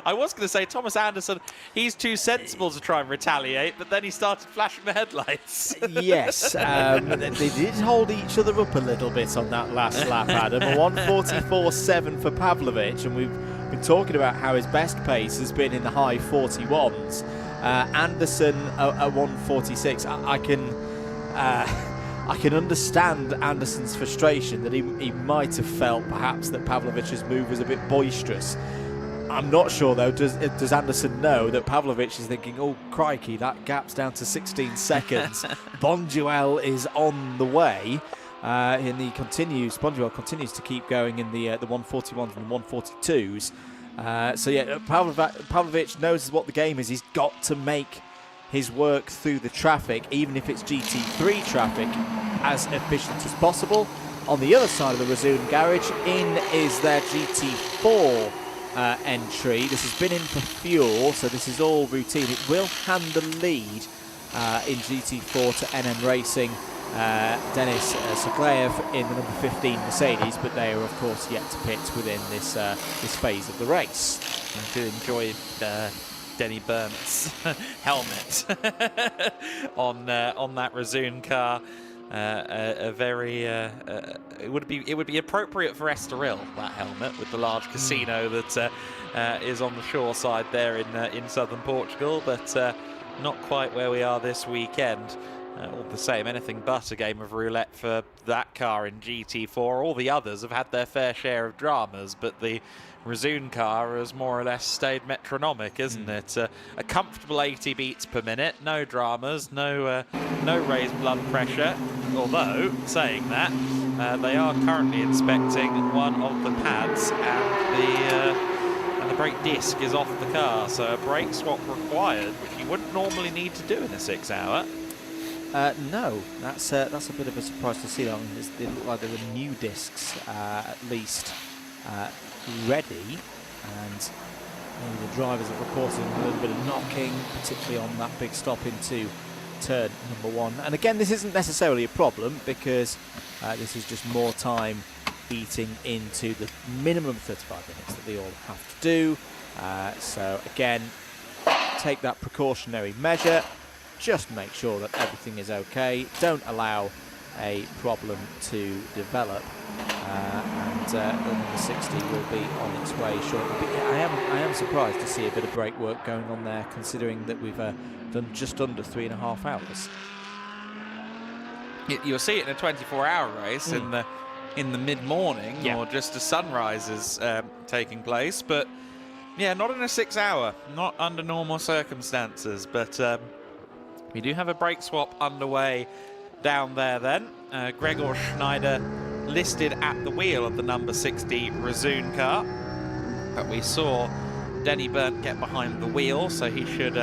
I was going to say Thomas Anderson, he's too sensible to try and retaliate, but then he started flashing the headlights. Yes, they did hold each other up a little bit on that last lap, Adam. A 144.7 for Pavlovic, and we've been talking about how his best pace has been in the high 41s. Anderson at 146. I can understand Anderson's frustration that he might have felt perhaps that Pavlovic's move was a bit boisterous. I'm not sure though, does Anderson know that Pavlovic is thinking, oh crikey, that gap's down to 16 seconds. Bonduelle is on the way. And Bonduelle continues to keep going in the 141s and the 142s. So yeah, Pavlovic knows what the game is. He's got to make his work through the traffic, even if it's GT3 traffic, as efficient as possible. On the other side of the Razun garage, in is their GT4 entry. This has been in for fuel, so this is all routine. It will hand the lead in GT4 to NM Racing, Denis Sagleyev in the number 15 Mercedes, but they are of course yet to pit within this phase of the race. I do enjoy Denny Burnt's helmet on that Razun car. A very it would be appropriate for Estoril, that helmet with the large casino that is on the shore side there in southern Portugal, but not quite where we are this weekend. All the same, anything but a game of roulette for that car in GT4. All the others have had their fair share of dramas, but the Razun car has more or less stayed metronomic, isn't it? A comfortable 80 beats per minute, no dramas, no raised blood pressure. Although, saying that, they are currently inspecting one of the pads, and the brake disc is off the car, so a brake swap required, which you wouldn't normally need to do in a 6 hour. No, that's a bit of a surprise to see. They look like there were new discs at least ready, and maybe the drivers are reporting a little bit of knocking, particularly on that big stop into turn number 1. And again, this isn't necessarily a problem because this is just more time eating into the minimum 35 minutes that they all have to do. So again, take that precautionary measure. Just make sure that everything is okay. Don't allow a problem to develop. the number 60 will be on its way shortly. But yeah, I am surprised to see a bit of brake work going on there, considering that we've done just under 3.5 hours. You'll see it in a 24-hour race in the mid-morning, or just as sunrise is taking place. But yeah, not in a 6-hour, not under normal circumstances. But we do have a brake swap underway down there then. Gregor Schneider listed at the wheel of the number 60 Razoon car. But we saw Denny Berndt get behind the wheel, so he should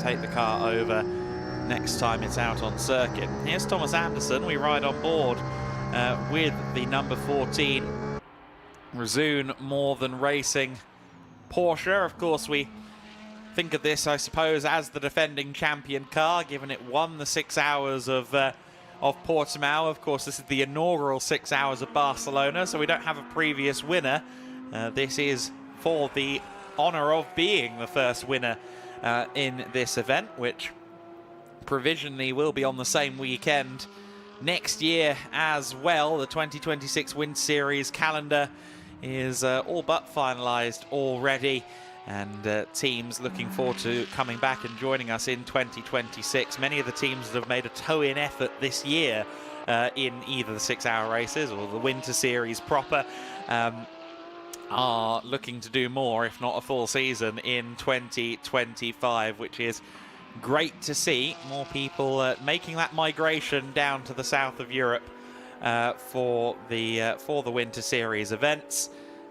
take the car over next time it's out on circuit. Here's Thomas Anderson. We ride on board with the number 14 Razoon More Than Racing Porsche. Of course, we think of this, I suppose, as the defending champion car, given it won the 6 hours of Portimao. Of course, this is the inaugural 6 hours of Barcelona, so we don't have a previous winner. This is for the honour of being the first winner in this event, which provisionally will be on the same weekend next year as well. The 2026 Wind Series calendar is all but finalised already, and teams looking forward to coming back and joining us in 2026. Many of the teams that have made a toe-in effort this year in either the 6-hour races or the Winter Series proper are looking to do more, if not a full season, in 2025, which is great to see. More people making that migration down to the south of Europe for the Winter Series events.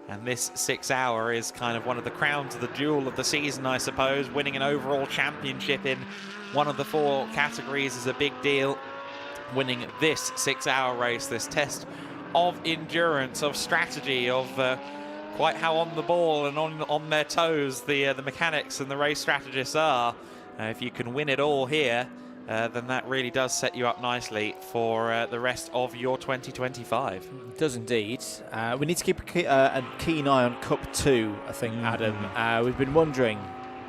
And this 6-hour is kind of one of the crowns of the jewel of the season, I suppose. Winning an overall championship in one of the 4 categories is a big deal. Winning this 6-hour race, this test of endurance, of strategy, of quite how on the ball and on their toes the mechanics and the race strategists are. If you can win it all here, then that really does set you up nicely for the rest of your 2025. It does indeed. We need to keep a keen eye on Cup 2, I think, Adam. We've been wondering,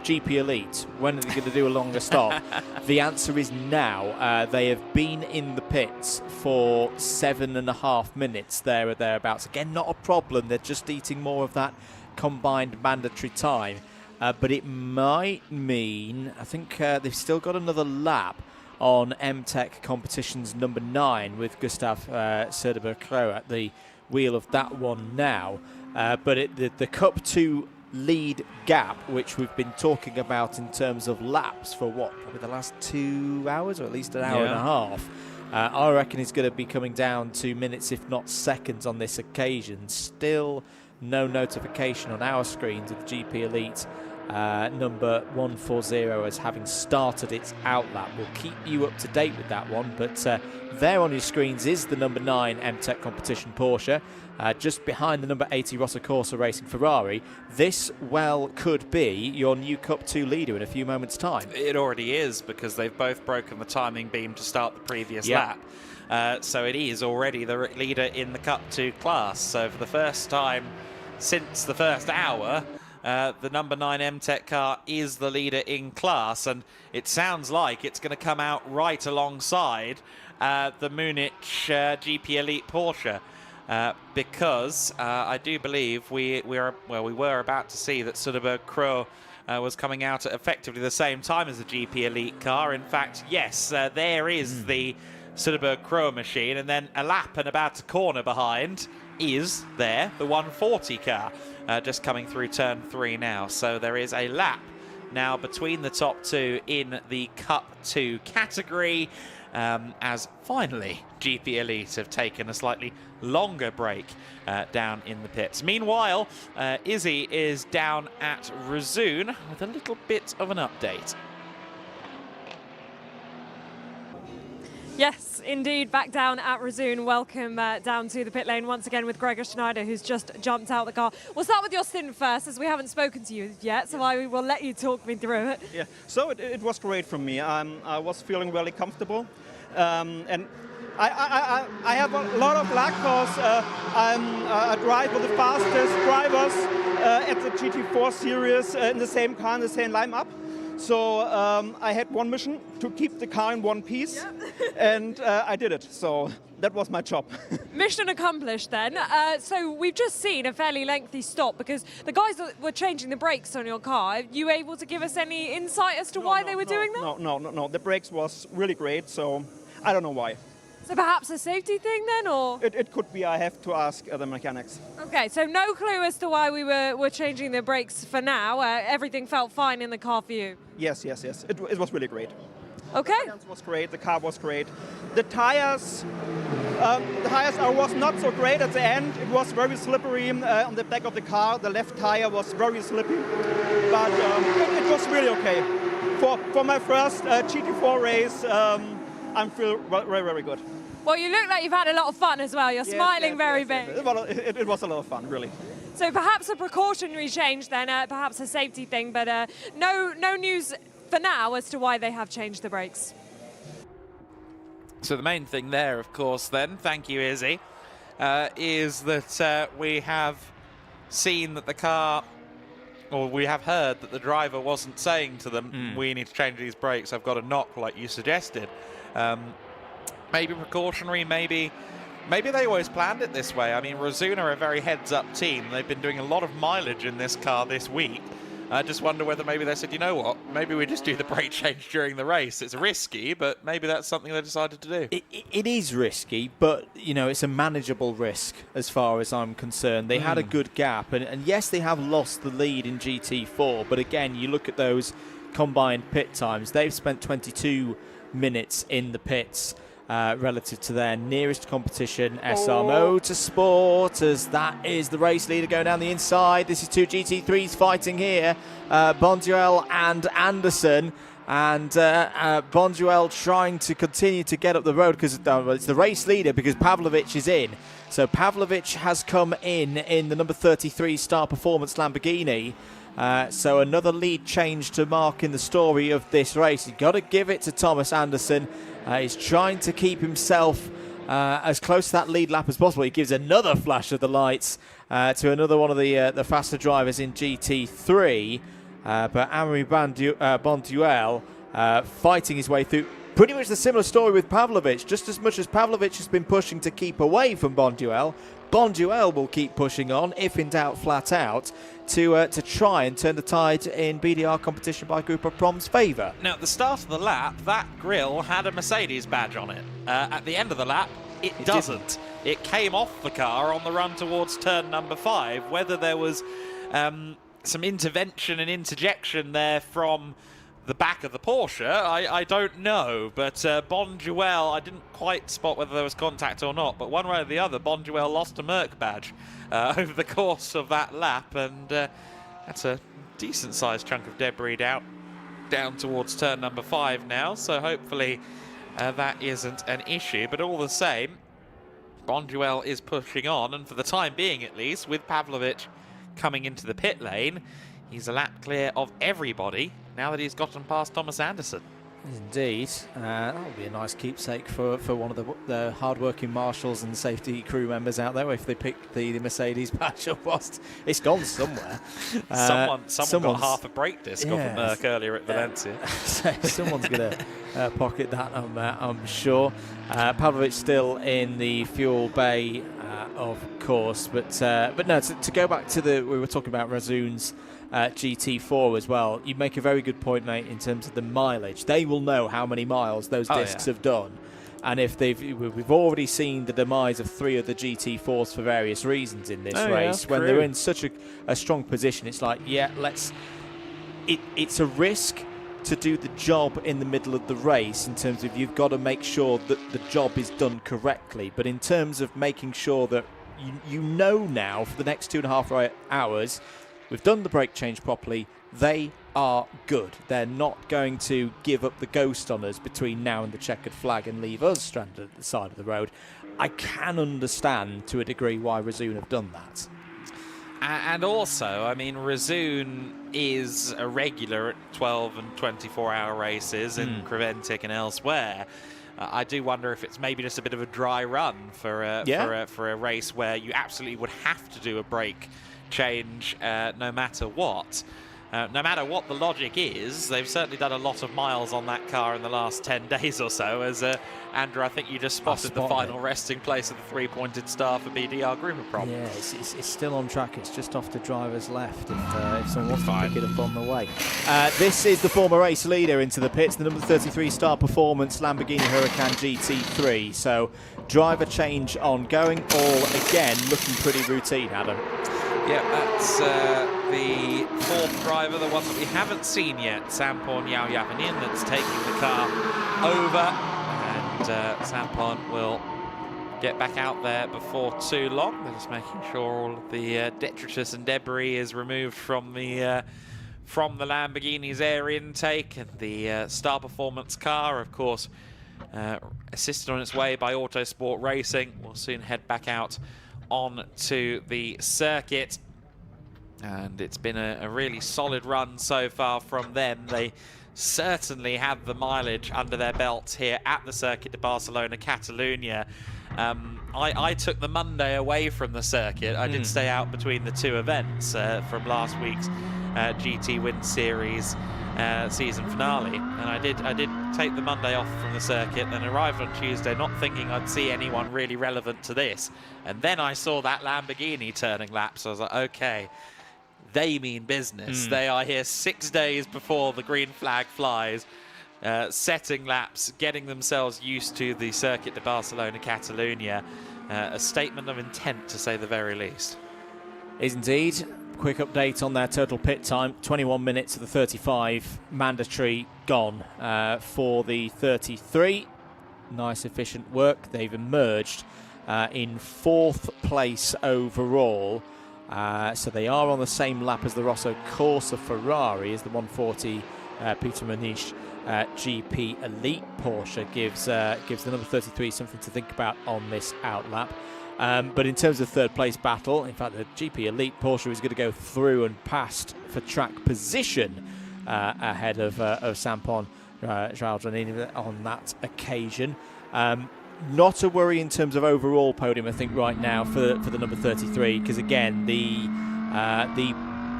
GP Elite, when are they going to do a longer stop? The answer is now. They have been in the pits for 7.5 minutes, there or thereabouts. Again, not a problem. They're just eating more of that combined mandatory time. But it might mean, I think they've still got another lap on MTech Competitions number 9 with Gustav Söderberg at the wheel of that one now. But the Cup 2 lead gap, which we've been talking about in terms of laps for probably the last 2 hours, or at least an hour and a half, I reckon it's going to be coming down to minutes, if not seconds, on this occasion. Still no notification on our screens of the GP Elite number 140 as having started its outlap. We'll keep you up to date with that one, but there on your screens is the number 9 MTech Competition Porsche, just behind the number 80 Rosso Corsa Racing Ferrari. This could be your new Cup 2 leader in a few moments' time. It already is, because they've both broken the timing beam to start the previous lap. So it is already the leader in the Cup 2 class. So for the first time since the first hour, the number 9 MTech car is the leader in class, and it sounds like it's going to come out right alongside the Munich GP Elite Porsche, because I do believe we were about to see that Söderberg Crow was coming out at effectively the same time as the GP Elite car. In fact, yes, there is the Söderberg Crow machine, and then a lap and about a corner behind is there the 140 car, just coming through turn 3 now. So there is a lap now between the top 2 in the Cup 2 category, as finally GP Elite have taken a slightly longer break down in the pits. Meanwhile, Izzy is down at Razoon with a little bit of an update. Yes, indeed, back down at Razoon. Welcome down to the pit lane once again with Gregor Schneider, who's just jumped out the car. We'll start with your stint first, as we haven't spoken to you yet, so I will let you talk me through it. Yeah, so it was great for me. I was feeling really comfortable, and I have a lot of luck, because I'm a driver with the fastest drivers at the GT4 series in the same car, in the same lineup. So I had one mission, to keep the car in one piece, and I did it. So that was my job. Mission accomplished then. So we've just seen a fairly lengthy stop because the guys that were changing the brakes on your car. Are you able to give us any insight as to why they were doing that? No. The brakes was really great, so I don't know why. So perhaps a safety thing then, or? It could be. I have to ask the mechanics. Okay, so no clue as to why we were changing the brakes for now. Everything felt fine in the car for you. Yes. It was really great. Okay. The balance was great. The car was great. The tires was not so great at the end. It was very slippery on the back of the car. The left tire was very slippy, but it was really okay. For my first GT4 race, I feel very, very good. Well, you look like you've had a lot of fun as well. You're smiling very big. It was a lot of fun, really. So perhaps a precautionary change then, perhaps a safety thing, but no news for now as to why they have changed the brakes. So the main thing there, of course, then, thank you, Izzy, is that we have seen that the car, or we have heard that the driver wasn't saying to them, we need to change these brakes, I've got a knock, like you suggested. Maybe precautionary, maybe they always planned it this way. I mean, Razuna are a very heads-up team. They've been doing a lot of mileage in this car this week. I just wonder whether maybe they said, you know what, maybe we just do the brake change during the race. It's risky, but maybe that's something they decided to do. It is risky, but, you know, it's a manageable risk as far as I'm concerned. They had a good gap, and yes, they have lost the lead in GT4, but again, you look at those combined pit times, they've spent 22 minutes in the pits relative to their nearest competition, SR Motorsport, as that is the race leader going down the inside. This is two GT3s fighting here, Bonduelle and Anderson, and Bonduelle trying to continue to get up the road because it's the race leader because Pavlovich is in. So Pavlovich has come in the number 33 Star Performance Lamborghini. So another lead change to mark in the story of this race. You've got to give it to Thomas Anderson. He's trying to keep himself as close to that lead lap as possible. He gives another flash of the lights to another one of the faster drivers in GT3. But Amory Bonduelle fighting his way through. Pretty much the similar story with Pavlovich. Just as much as Pavlovich has been pushing to keep away from Bonduelle, Bonduelle will keep pushing on, if in doubt, flat out, to try and turn the tide in BDR competition by Group of Prom's favour. Now, at the start of the lap, that grille had a Mercedes badge on it. At the end of the lap, it doesn't. It came off the car on the run towards turn number 5. Whether there was some intervention and interjection there from the back of the Porsche, I don't know, but Bonduelle, I didn't quite spot whether there was contact or not, but one way or the other, Bonduelle lost a Merc badge over the course of that lap, and that's a decent-sized chunk of debris down towards turn number 5 now, so hopefully that isn't an issue, but all the same, Bonduelle is pushing on, and for the time being at least, with Pavlovich coming into the pit lane, he's a lap clear of everybody now that he's gotten past Thomas Anderson. Indeed. That would be a nice keepsake for one of the hard-working marshals and safety crew members out there if they pick the Mercedes badge up whilst it's gone somewhere. Someone got half a brake disc off of Merc earlier at Valencia. Someone's going to pocket that, I'm sure. Pavlovich still in the fuel bay, of course. But no, to go back to we were talking about Razun's GT4 as well. You make a very good point, mate, in terms of the mileage. They will know how many miles those discs have done. And if we've already seen the demise of 3 of the GT4s for various reasons in this race. When they're in such a strong position, it's like, it's a risk to do the job in the middle of the race in terms of you've got to make sure that the job is done correctly. But in terms of making sure that you know now for the next 2.5 hours, we've done the brake change properly, they are good. They're not going to give up the ghost on us between now and the checkered flag and leave us stranded at the side of the road. I can understand to a degree why Razun have done that. And also, I mean, Razun is a regular at 12 and 24-hour races in Creventic and elsewhere. I do wonder if it's maybe just a bit of a dry run for a race where you absolutely would have to do a brake change no matter what. no matter what the logic is, they've certainly done a lot of miles on that car in the last 10 days or so. As Andrew, I think you just spotted the final resting place of the three-pointed star for BDR Group of problems. Yeah, it's still on track. It's just off to driver's left, and if someone wants to pick it up on the way. This is the former race leader into the pits, the number 33 Star Performance Lamborghini Huracan GT3. So driver change ongoing, all again looking pretty routine, Adam. Yeah, that's the fourth driver, the one that we haven't seen yet, Sampon Yaoyapanin, that's taking the car over. And Sampon will get back out there before too long. They're just making sure all of the detritus and debris is removed from the Lamborghini's air intake. And the Star Performance car, of course, assisted on its way by Autosport Racing, will soon head back out on to the circuit. And it's been a really solid run so far from them. They certainly have the mileage under their belts here at the Circuit de Barcelona, Catalunya. I took the Monday away from the circuit. I did stay out between the two events from last week's GT Win Series season finale, and I did take the Monday off from the circuit and arrived on Tuesday not thinking I'd see anyone really relevant to this, and then I saw that Lamborghini turning laps. So I was like, okay, they mean business. They are here 6 days before the green flag flies, setting laps, getting themselves used to the Circuit de Barcelona, Catalunya. A statement of intent, to say the very least. Is indeed. Quick update on their total pit time. 21 minutes of the 35 mandatory gone for the 33. Nice, efficient work. They've emerged in 4th place overall. So they are on the same lap as the Rosso Corsa Ferrari, as the 140 Peter Manish GP Elite Porsche gives the number 33 something to think about on this outlap. But in terms of third place battle, in fact, the GP Elite Porsche is going to go through and past for track position ahead of Sampon Gialdranini on that occasion. Not a worry in terms of overall podium, I think, right now for the number 33, because again, the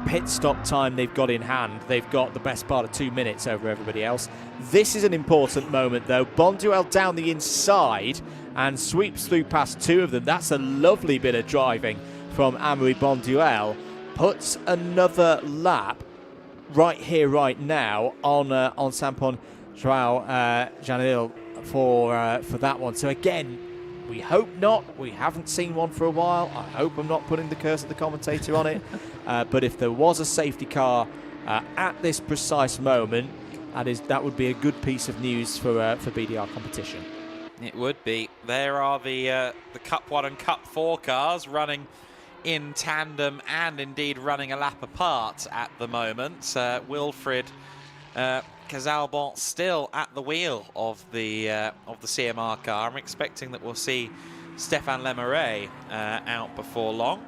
pit stop time they've got in hand, they've got the best part of 2 minutes over everybody else. This is an important moment, though. Bonduelle down the inside and sweeps through past two of them. That's a lovely bit of driving from Amaury Bonduelle. Puts another lap right here, right now on Sampon Janil for that one. So again, we hope not. We haven't seen one for a while. I hope I'm not putting the curse of the commentator on it. But if there was a safety car at this precise moment, that would be a good piece of news for BDR competition. It would be. There are the Cup 1 and Cup 4 cars running in tandem and indeed running a lap apart at the moment. Wilfried Casalbon still at the wheel of the CMR car. I'm expecting that we'll see Stéphane Lemeray out before long.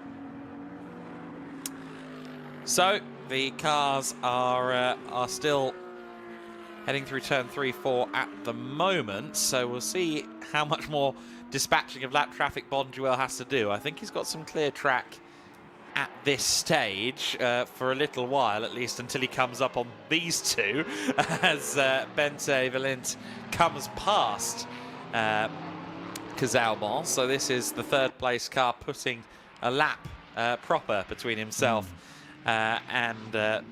So the cars are still heading through turn 3-4 at the moment. So we'll see how much more dispatching of lap traffic Bonduelle has to do. I think he's got some clear track at this stage for a little while, at least until he comes up on these two, as Bente Valent comes past Casalbon. So this is the third place car putting a lap proper between himself and the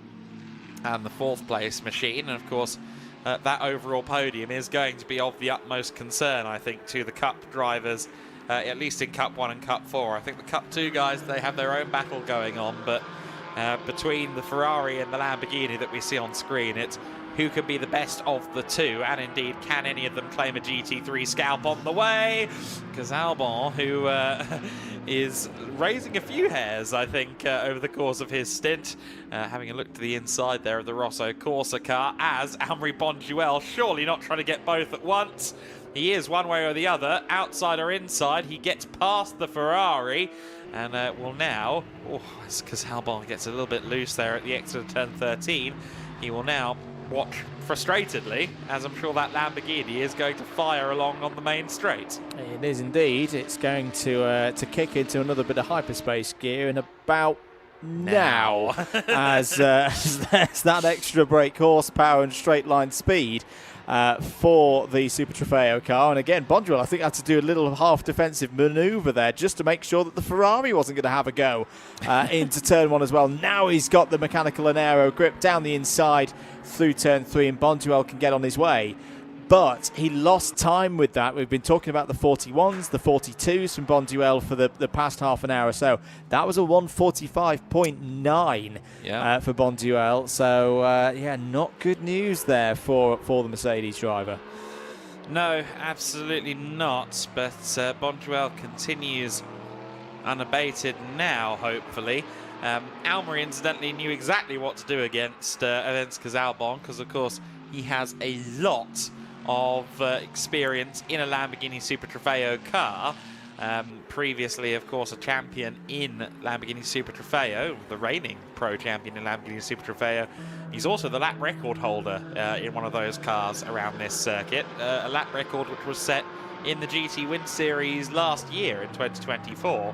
fourth place machine. And of course, that overall podium is going to be of the utmost concern, I think, to the Cup drivers, at least in Cup 1 and Cup 4. I think the Cup 2 guys, they have their own battle going on, but between the Ferrari and the Lamborghini that we see on screen, it's who can be the best of the two, and indeed, can any of them claim a GT3 scalp on the way? Because Albon, who is raising a few hairs, I think, over the course of his stint, having a look to the inside there of the Rosso Corsa car, as Amaury Bonduelle, surely not trying to get both at once. He is one way or the other, outside or inside. He gets past the Ferrari, and will now, as Casalbon gets a little bit loose there at the exit of turn 13, he will now watch frustratedly, as I'm sure that Lamborghini is going to fire along on the main straight. It is indeed. It's going to kick into another bit of hyperspace gear in about now as there's that extra brake horsepower and straight line speed for the Super Trofeo car. And again, Bonduelle, I think, had to do a little half defensive manoeuvre there just to make sure that the Ferrari wasn't going to have a go into turn 1 as well. Now he's got the mechanical and aero grip down the inside through turn 3, and Bonduelle can get on his way. But he lost time with that. We've been talking about the 41s, the 42s from Bonduelle for the past half an hour or so. That was a 1:45.9 for Bonduelle. So, yeah, not good news there for the Mercedes driver. No, absolutely not. But Bonduelle continues unabated now, hopefully. Almery, incidentally, knew exactly what to do against Albon because, of course, he has a lot of experience in a Lamborghini Super Trofeo car. Previously, of course, a champion in Lamborghini Super Trofeo, the reigning pro champion in Lamborghini Super Trofeo. He's also the lap record holder in one of those cars around this circuit, a lap record which was set in the GT Win Series last year in 2024,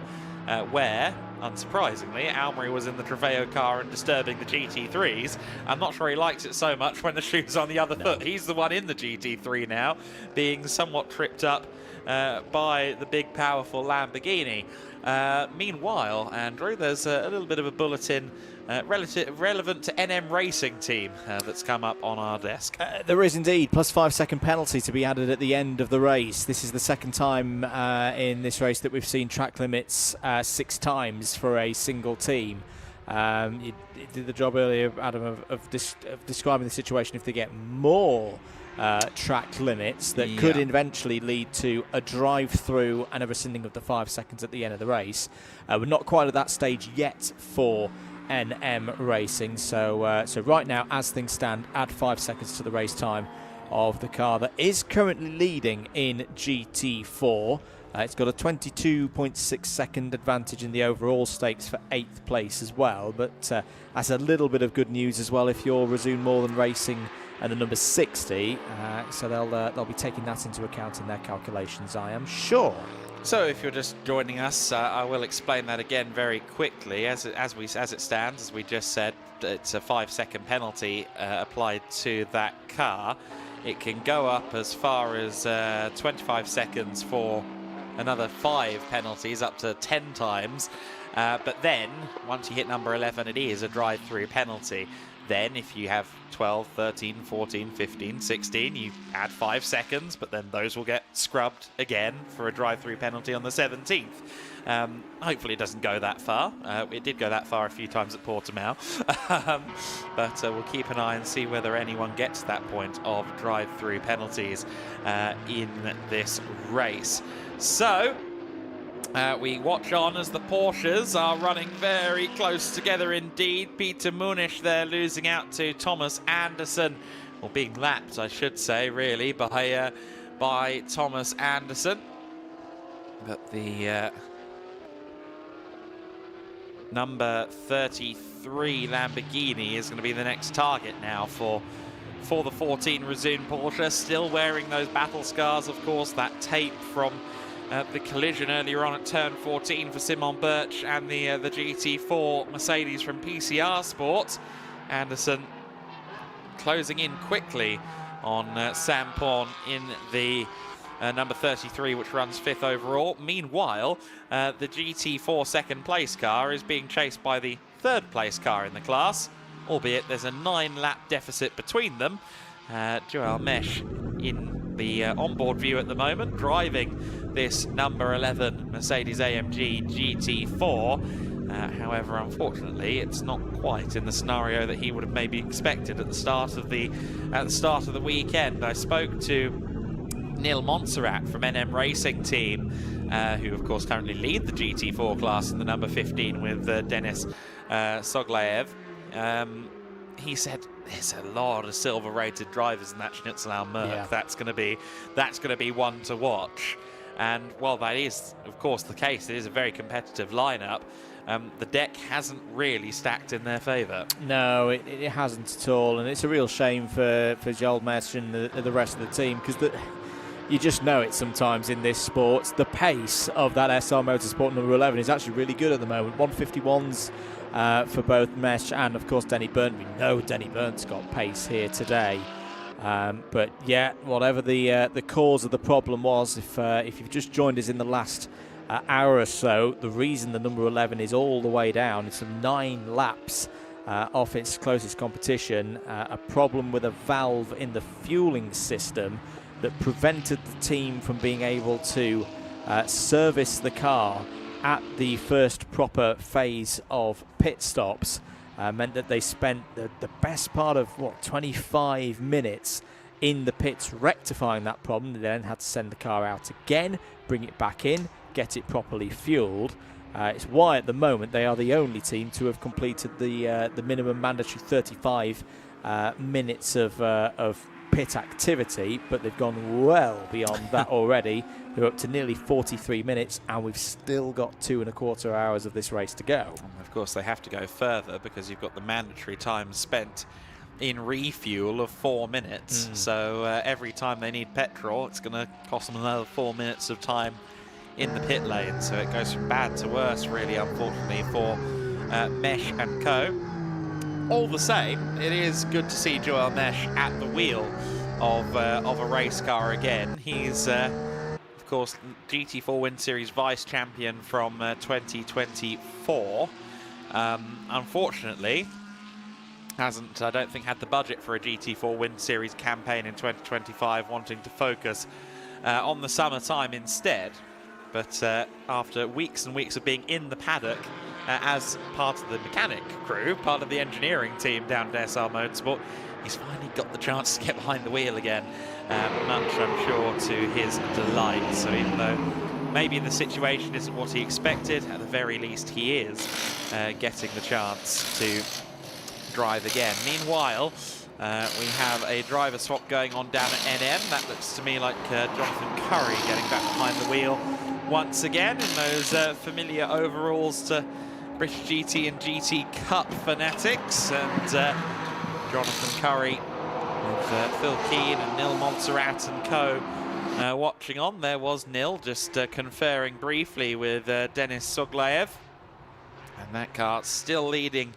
where, unsurprisingly, Almery was in the Trofeo car and disturbing the GT3s. I'm not sure he likes it so much when the shoe's on the other foot. He's the one in the GT3 now, being somewhat tripped up by the big, powerful Lamborghini. Meanwhile, Andrew, there's a little bit of a bulletin relevant to NM Racing Team that's come up on our desk. There is indeed. Plus 5 second penalty to be added at the end of the race. This is the second time in this race that we've seen track limits 6 times for a single team. You did the job earlier, Adam, of describing the situation if they get more track limits that could eventually lead to a drive-through and a rescinding of the 5 seconds at the end of the race. We're not quite at that stage yet for NM Racing, so right now, as things stand, add 5 seconds to the race time of the car that is currently leading in GT4. It's got a 22.6 second advantage in the overall stakes for 8th place as well, but that's a little bit of good news as well if you're Resume More Than Racing and the number 60, so they'll be taking that into account in their calculations, I am sure. So if you're just joining us, I will explain that again very quickly. As it stands, as we just said, it's a 5 second penalty applied to that car. It can go up as far as 25 seconds for another 5 penalties, up to 10 times. But then, once you hit number 11, it is a drive-through penalty. Then, if you have 12, 13, 14, 15, 16, you add 5 seconds, but then those will get scrubbed again for a drive-through penalty on the 17th. Hopefully it doesn't go that far. It did go that far a few times at Portimao. But we'll keep an eye and see whether anyone gets to that point of drive-through penalties in this race. So, we watch on as the Porsches are running very close together indeed. Peter Munich there losing out to Thomas Anderson, or being lapped, I should say, really, by Thomas Anderson. But the number 33 Lamborghini is going to be the next target now for the 14 Resume Porsche. Still wearing those battle scars, of course, that tape from the collision earlier on at turn 14 for Simon Birch and the GT4 Mercedes from TCR Sport. Anderson closing in quickly on Sam Pawn in the number 33, which runs 5th overall. Meanwhile, the GT4 second place car is being chased by the 3rd place car in the class, albeit there's a 9-lap deficit between them. Joel Mesh in the onboard view at the moment, driving this number 11 Mercedes-AMG GT4. However, unfortunately, it's not quite in the scenario that he would have maybe expected at the start of the weekend. I spoke to Neil Montserrat from NM Racing Team, who of course currently lead the GT4 class in the number 15 with Denis Soglaev. He said there's a lot of silver-rated drivers in that Schnitzel Merc. Yeah. That's going to be one to watch. And while that is, of course, the case, it is a very competitive lineup. The deck hasn't really stacked in their favour. No, it hasn't at all, and it's a real shame for Joel Mesh and the rest of the team, because you just know it sometimes in this sport. The pace of that SR Motorsport number 11 is actually really good at the moment. 151's for both Mesh and, of course, Denny Burnt. We know Denny Burnt's got pace here today. But yeah, whatever the cause of the problem was, if you've just joined us in the last hour or so, the reason the number 11 is all the way down is some 9 laps off its closest competition, a problem with a valve in the fueling system that prevented the team from being able to service the car at the first proper phase of pit stops. Meant that they spent the best part of 25 minutes in the pits rectifying that problem. They then had to send the car out again, bring it back in, get it properly fueled. It's why at the moment they are the only team to have completed the minimum mandatory 35 minutes of pit activity, but they've gone well beyond that already. They're up to nearly 43 minutes, and we've still got 2¼ hours of this race to go. And of course, they have to go further because you've got the mandatory time spent in refuel of 4 minutes. So every time they need petrol, it's going to cost them another 4 minutes of time in the pit lane. So it goes from bad to worse, really, unfortunately, for Mesh and co. All the same, it is good to see Joel Mesh at the wheel of a race car again. He's, of course, GT4 Win Series vice champion from 2024. Unfortunately, hasn't, I don't think, had the budget for a GT4 Win Series campaign in 2025, wanting to focus on the summertime instead. But after weeks and weeks of being in the paddock as part of the mechanic crew, part of the engineering team down at SR Motorsport, he's finally got the chance to get behind the wheel again, much, I'm sure, to his delight. So even though maybe the situation isn't what he expected, at the very least he is getting the chance to drive again. Meanwhile, we have a driver swap going on down at NM. That looks to me like Jonathan Curry getting back behind the wheel once again in those familiar overalls to British GT and GT Cup fanatics. And Jonathan Curry with Phil Keane and Nil Montserrat and co watching on. There was Nil just conferring briefly with Denis Soglaev. And that car still leading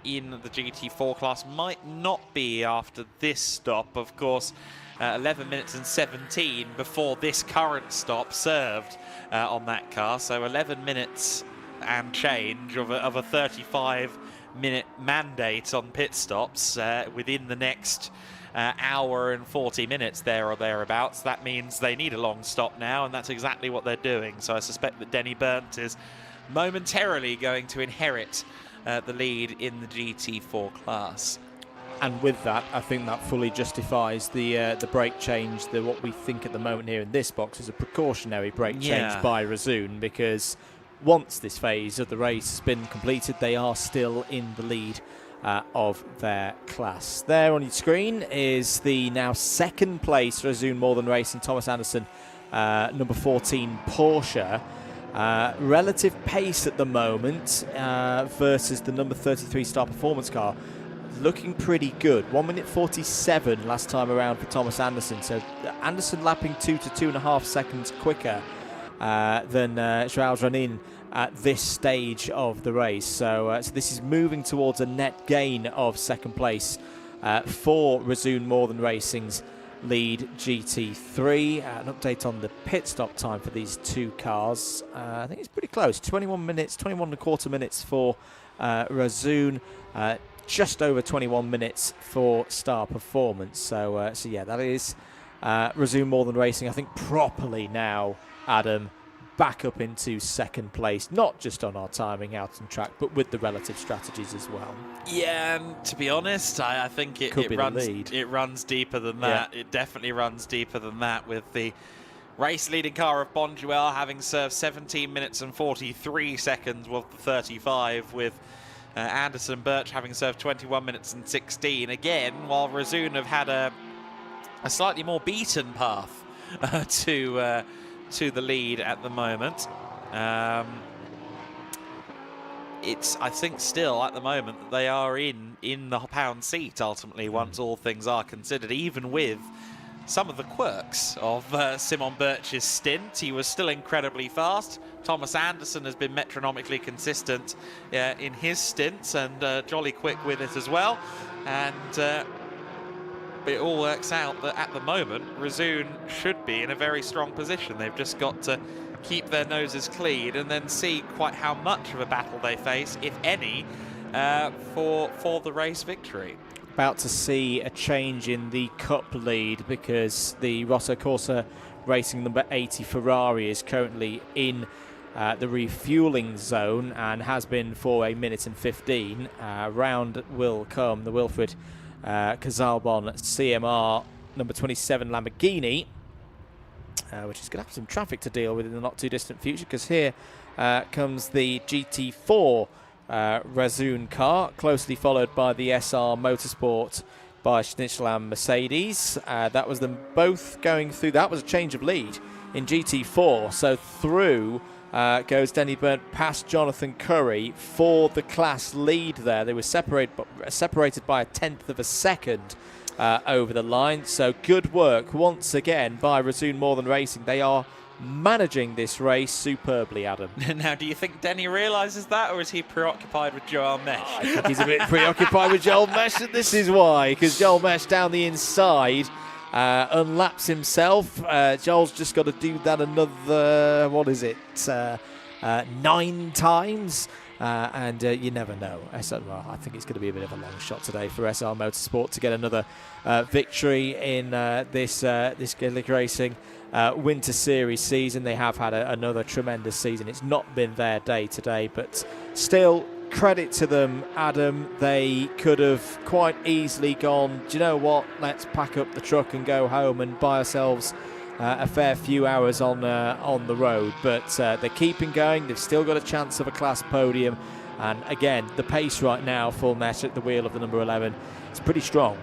in the GT4 class. Might not be after this stop, of course. 11 minutes and 17 before this current stop served on that car. So 11 minutes and change of a 35-minute mandate on pit stops within the next hour and 40 minutes there or thereabouts. That means they need a long stop now, and that's exactly what they're doing. So I suspect that Denny Burnt is momentarily going to inherit the lead in the GT4 class. And with that, I think that fully justifies the brake change, what we think at the moment here in this box is a precautionary brake change by Razoon, because once this phase of the race has been completed, they are still in the lead of their class. There on your screen is the now second place Razoon More Than Racing Thomas Anderson, number 14 Porsche. Relative pace at the moment versus the number 33 Star Performance car looking pretty good. 1 minute 47 last time around for Thomas Anderson. So Anderson lapping 2 to 2.5 seconds quicker than Joao Ranin at this stage of the race. So this is moving towards a net gain of second place for Razoon More Than Racing's lead GT3. An update on the pit stop time for these two cars. I think it's pretty close. 21 minutes, 21.25 minutes for Razoon. Just over 21 minutes for Star Performance. So yeah, that is Razoon More Than Racing, I think, properly now, Adam, back up into second place, not just on our timing out on track, but with the relative strategies as well. Yeah, and to be honest, I think it runs deeper than that. Yeah. It definitely runs deeper than that, with the race leading car of Bonduelle having served 17 minutes and 43 seconds of the 35, with Anderson Birch having served 21 minutes and 16. Again, while Razoon have had a slightly more beaten path to the lead at the moment. It's, I think, still at the moment that they are in the pound seat ultimately, once all things are considered, even with some of the quirks of Simon Birch's stint. He was still incredibly fast. Thomas Anderson has been metronomically consistent in his stints, and jolly quick with it as well. And it all works out that at the moment, Razoon should be in a very strong position. They've just got to keep their noses clean and then see quite how much of a battle they face, if any, for the race victory. About to see a change in the Cup lead because the Rosso Corsa Racing number 80 Ferrari is currently in the refueling zone and has been for 1 minute and 15. Round will come the Wilfred Casalbon CMR number 27 Lamborghini, which is going to have some traffic to deal with in the not too distant future, because here comes the GT4 Razoon car, closely followed by the SR Motorsport by Schnitzlam Mercedes. That was them both going through. That was a change of lead in GT4. So through goes Denny Byrne past Jonathan Curry for the class lead there. They were separated by 1/10 of a second over the line. So good work once again by Razoon More Than Racing. They are managing this race superbly, Adam. Now, do you think Denny realises that, or is he preoccupied with Joel Mesh? I think he's a bit preoccupied with Joel Mesh, and this is why, because Joel Mesh down the inside unlaps himself. Joel's just got to do that another, 9 times. And you never know. I think it's going to be a bit of a long shot today for SR Motorsport to get another victory in this GEDLICH Racing Winter Series season. They have had another tremendous season. It's not been their day today, but still, credit to them, Adam. They could have quite easily gone, do you know what, let's pack up the truck and go home and buy ourselves a fair few hours on the road, but they're keeping going. They've still got a chance of a class podium, and again, the pace right now for Mesh at the wheel of the number 11 is pretty strong.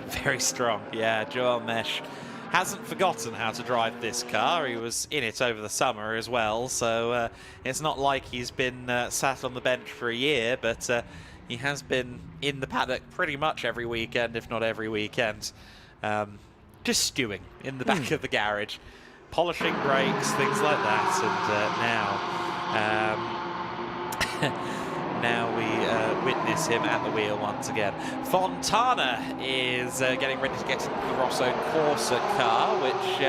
Very strong, yeah. Joel Mesh hasn't forgotten how to drive this car. He was in it over the summer as well, so it's not like he's been sat on the bench for a year, but he has been in the paddock pretty much every weekend, if not every weekend. Just stewing in the back of the garage, polishing brakes, things like that, and now we witness him at the wheel once again. Fontana is getting ready to get into the Rosso Corsa car, which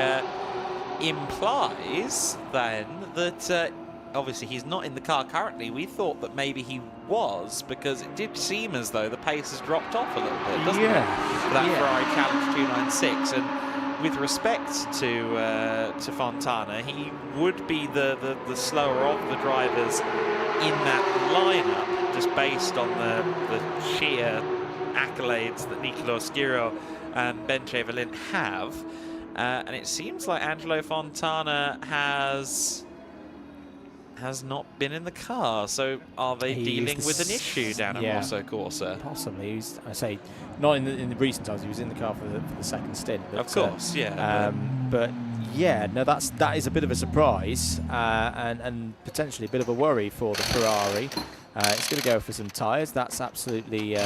implies then that obviously he's not in the car currently. We thought that maybe he was, because it did seem as though the pace has dropped off a little bit, doesn't it? For that Ferrari Challenge 296. And with respect to Fontana, he would be the slower of the drivers in that lineup, just based on the sheer accolades that Nicolo Schiro and Ben Chevelin have. And it seems like Angelo Fontana has not been in the car, so are they dealing with an issue down at Rosso Corsa? Possibly. I say not in the recent times. He was in the car for the second stint. But, of course, yeah. But yeah, no, that is a bit of a surprise and potentially a bit of a worry for the Ferrari. It's going to go for some tyres. That's absolutely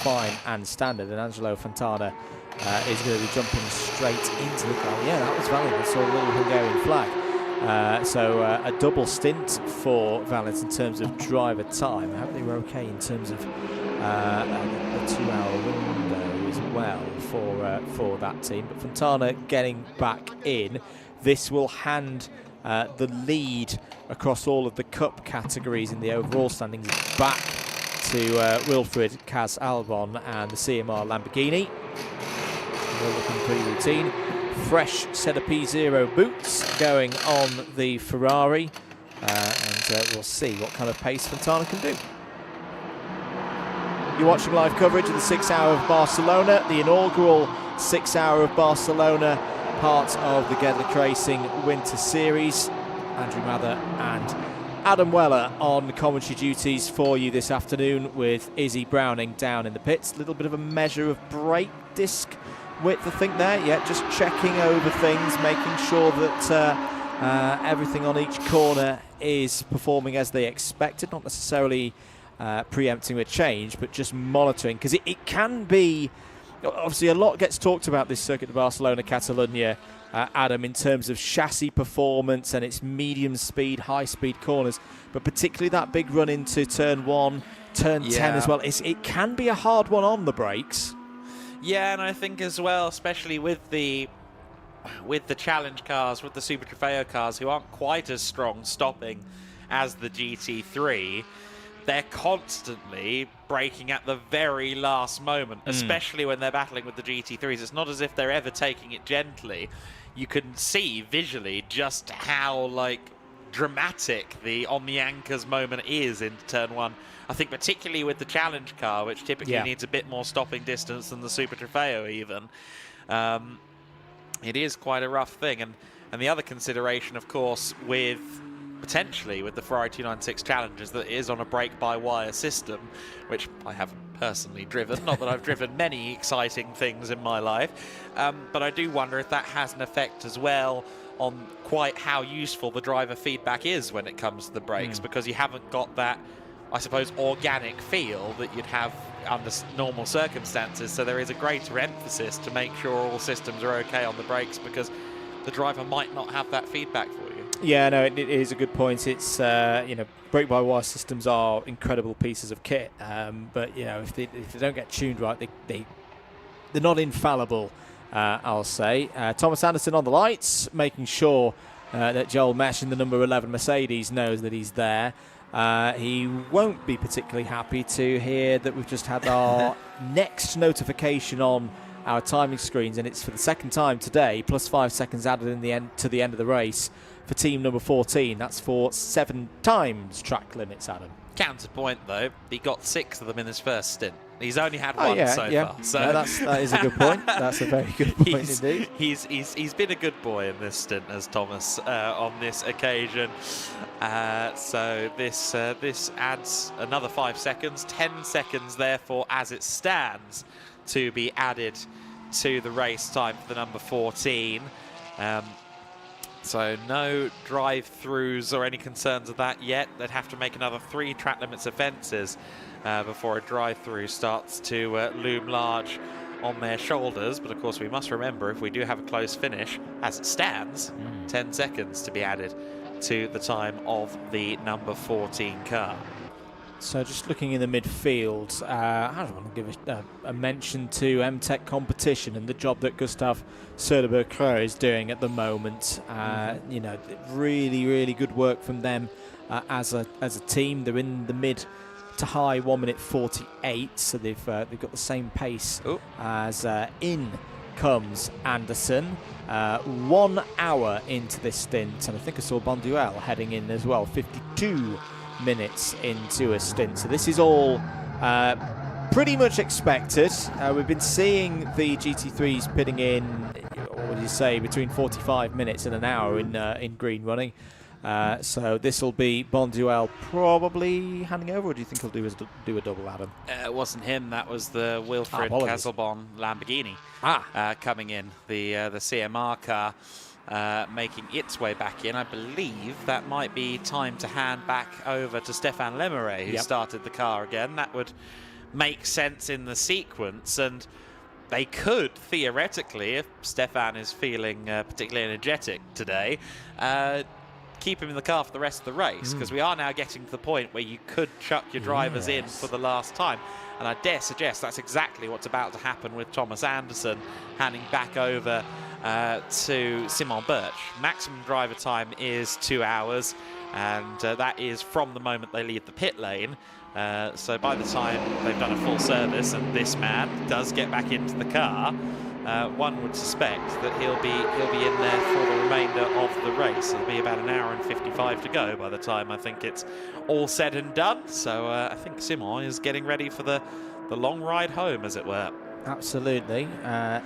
fine and standard. And Angelo Fontana is going to be jumping straight into the car. Yeah, that was valid. I saw a little Hungarian flag. So a double stint for Valens in terms of driver time. I hope they were okay in terms of the 2-hour window as well for that team. But Fontana getting back in. This will hand the lead across all of the Cup categories in the overall standings back to Wilfred Cas Albon and the CMR Lamborghini. They're looking pretty routine. Fresh set of P0 boots going on the Ferrari, and we'll see what kind of pace Fontana can do. You're watching live coverage of the 6 Hour of Barcelona, the inaugural 6 Hour of Barcelona, part of the GEDLICH Racing Winter Series. Andrew Mather and Adam Weller on commentary duties for you this afternoon, with Izzy Browning down in the pits. A little bit of a measure of brake disc width, I think, there. Yeah, just checking over things, making sure that everything on each corner is performing as they expected, not necessarily preempting a change, but just monitoring, because it can be obviously a lot gets talked about this Circuit de Barcelona Catalunya, Adam, in terms of chassis performance and its medium speed, high speed corners, but particularly that big run into turn 1, turn 10 as well. It can be a hard one on the brakes. Yeah, and I think as well, especially with the challenge cars, with the Super Trofeo cars, who aren't quite as strong stopping as the GT3, they're constantly braking at the very last moment, especially when they're battling with the GT3s. It's not as if they're ever taking it gently. You can see visually just how, like, dramatic the on the anchors moment is in turn 1. I think particularly with the challenge car, which typically needs a bit more stopping distance than the Super Trofeo even. It is quite a rough thing. And the other consideration, of course, potentially with the Ferrari 296 Challenge is that it is on a brake-by-wire system, which I haven't personally driven. Not that I've driven many exciting things in my life, but I do wonder if that has an effect as well on quite how useful the driver feedback is when it comes to the brakes, because you haven't got that, I suppose, organic feel that you'd have under normal circumstances. So there is a greater emphasis to make sure all systems are okay on the brakes, because the driver might not have that feedback for you. Yeah, no, it is a good point. It's brake-by-wire systems are incredible pieces of kit, but if they don't get tuned right, they're not infallible. I'll say. Thomas Anderson on the lights, making sure that Joel Mesh in the number 11 Mercedes knows that he's there. He won't be particularly happy to hear that we've just had our next notification on our timing screens, and it's for the second time today, plus 5 seconds added to the end of the race for team number 14. That's for 7 times track limits, Adam. Counterpoint, though, he got 6 of them in his first stint. He's only had one so far. So no, that is a good point. That's a very good point indeed. He's been a good boy in this stint, as Thomas, on this occasion. So this adds another 5 seconds, 10 seconds therefore as it stands to be added to the race time for the number 14. So no drive-throughs or any concerns of that yet. They'd have to make another 3 track limits offences before a drive-through starts to loom large on their shoulders. But of course we must remember, if we do have a close finish, as it stands, 10 seconds to be added to the time of the number 14 car. So just looking in the midfield, I want to give a mention to MTech competition and the job that Gustav Söderberg is doing at the moment. Really, really good work from them as a team. They're in the mid to high 1 minute 48, so they've got the same pace as in comes Anderson. 1 hour into this stint, and I think I saw Bonduel heading in as well, 52 minutes into a stint. So this is all pretty much expected. We've been seeing the GT3s pitting in, what would you say, between 45 minutes and an hour in green running. So this will be Bonduel probably handing over, or do you think he'll do a double, Adam? It wasn't him, that was the Wilfried Caselbon Lamborghini coming in, the CMR car. Making its way back in. I believe that might be time to hand back over to Stéphane Lemeray, who started the car again. That would make sense in the sequence, and they could theoretically, if Stéphane is feeling particularly energetic today, keep him in the car for the rest of the race, because we are now getting to the point where you could chuck your drivers in for the last time. And I dare suggest that's exactly what's about to happen with Thomas Anderson handing back over to Simon Birch. Maximum driver time is 2 hours, and that is from the moment they leave the pit lane. So by the time they've done a full service and this man does get back into the car, one would suspect that he'll be in there for the remainder of the race. It'll be about 1 hour and 55 to go by the time I think it's all said and done. So I think Simon is getting ready for the long ride home, as it were. Absolutely.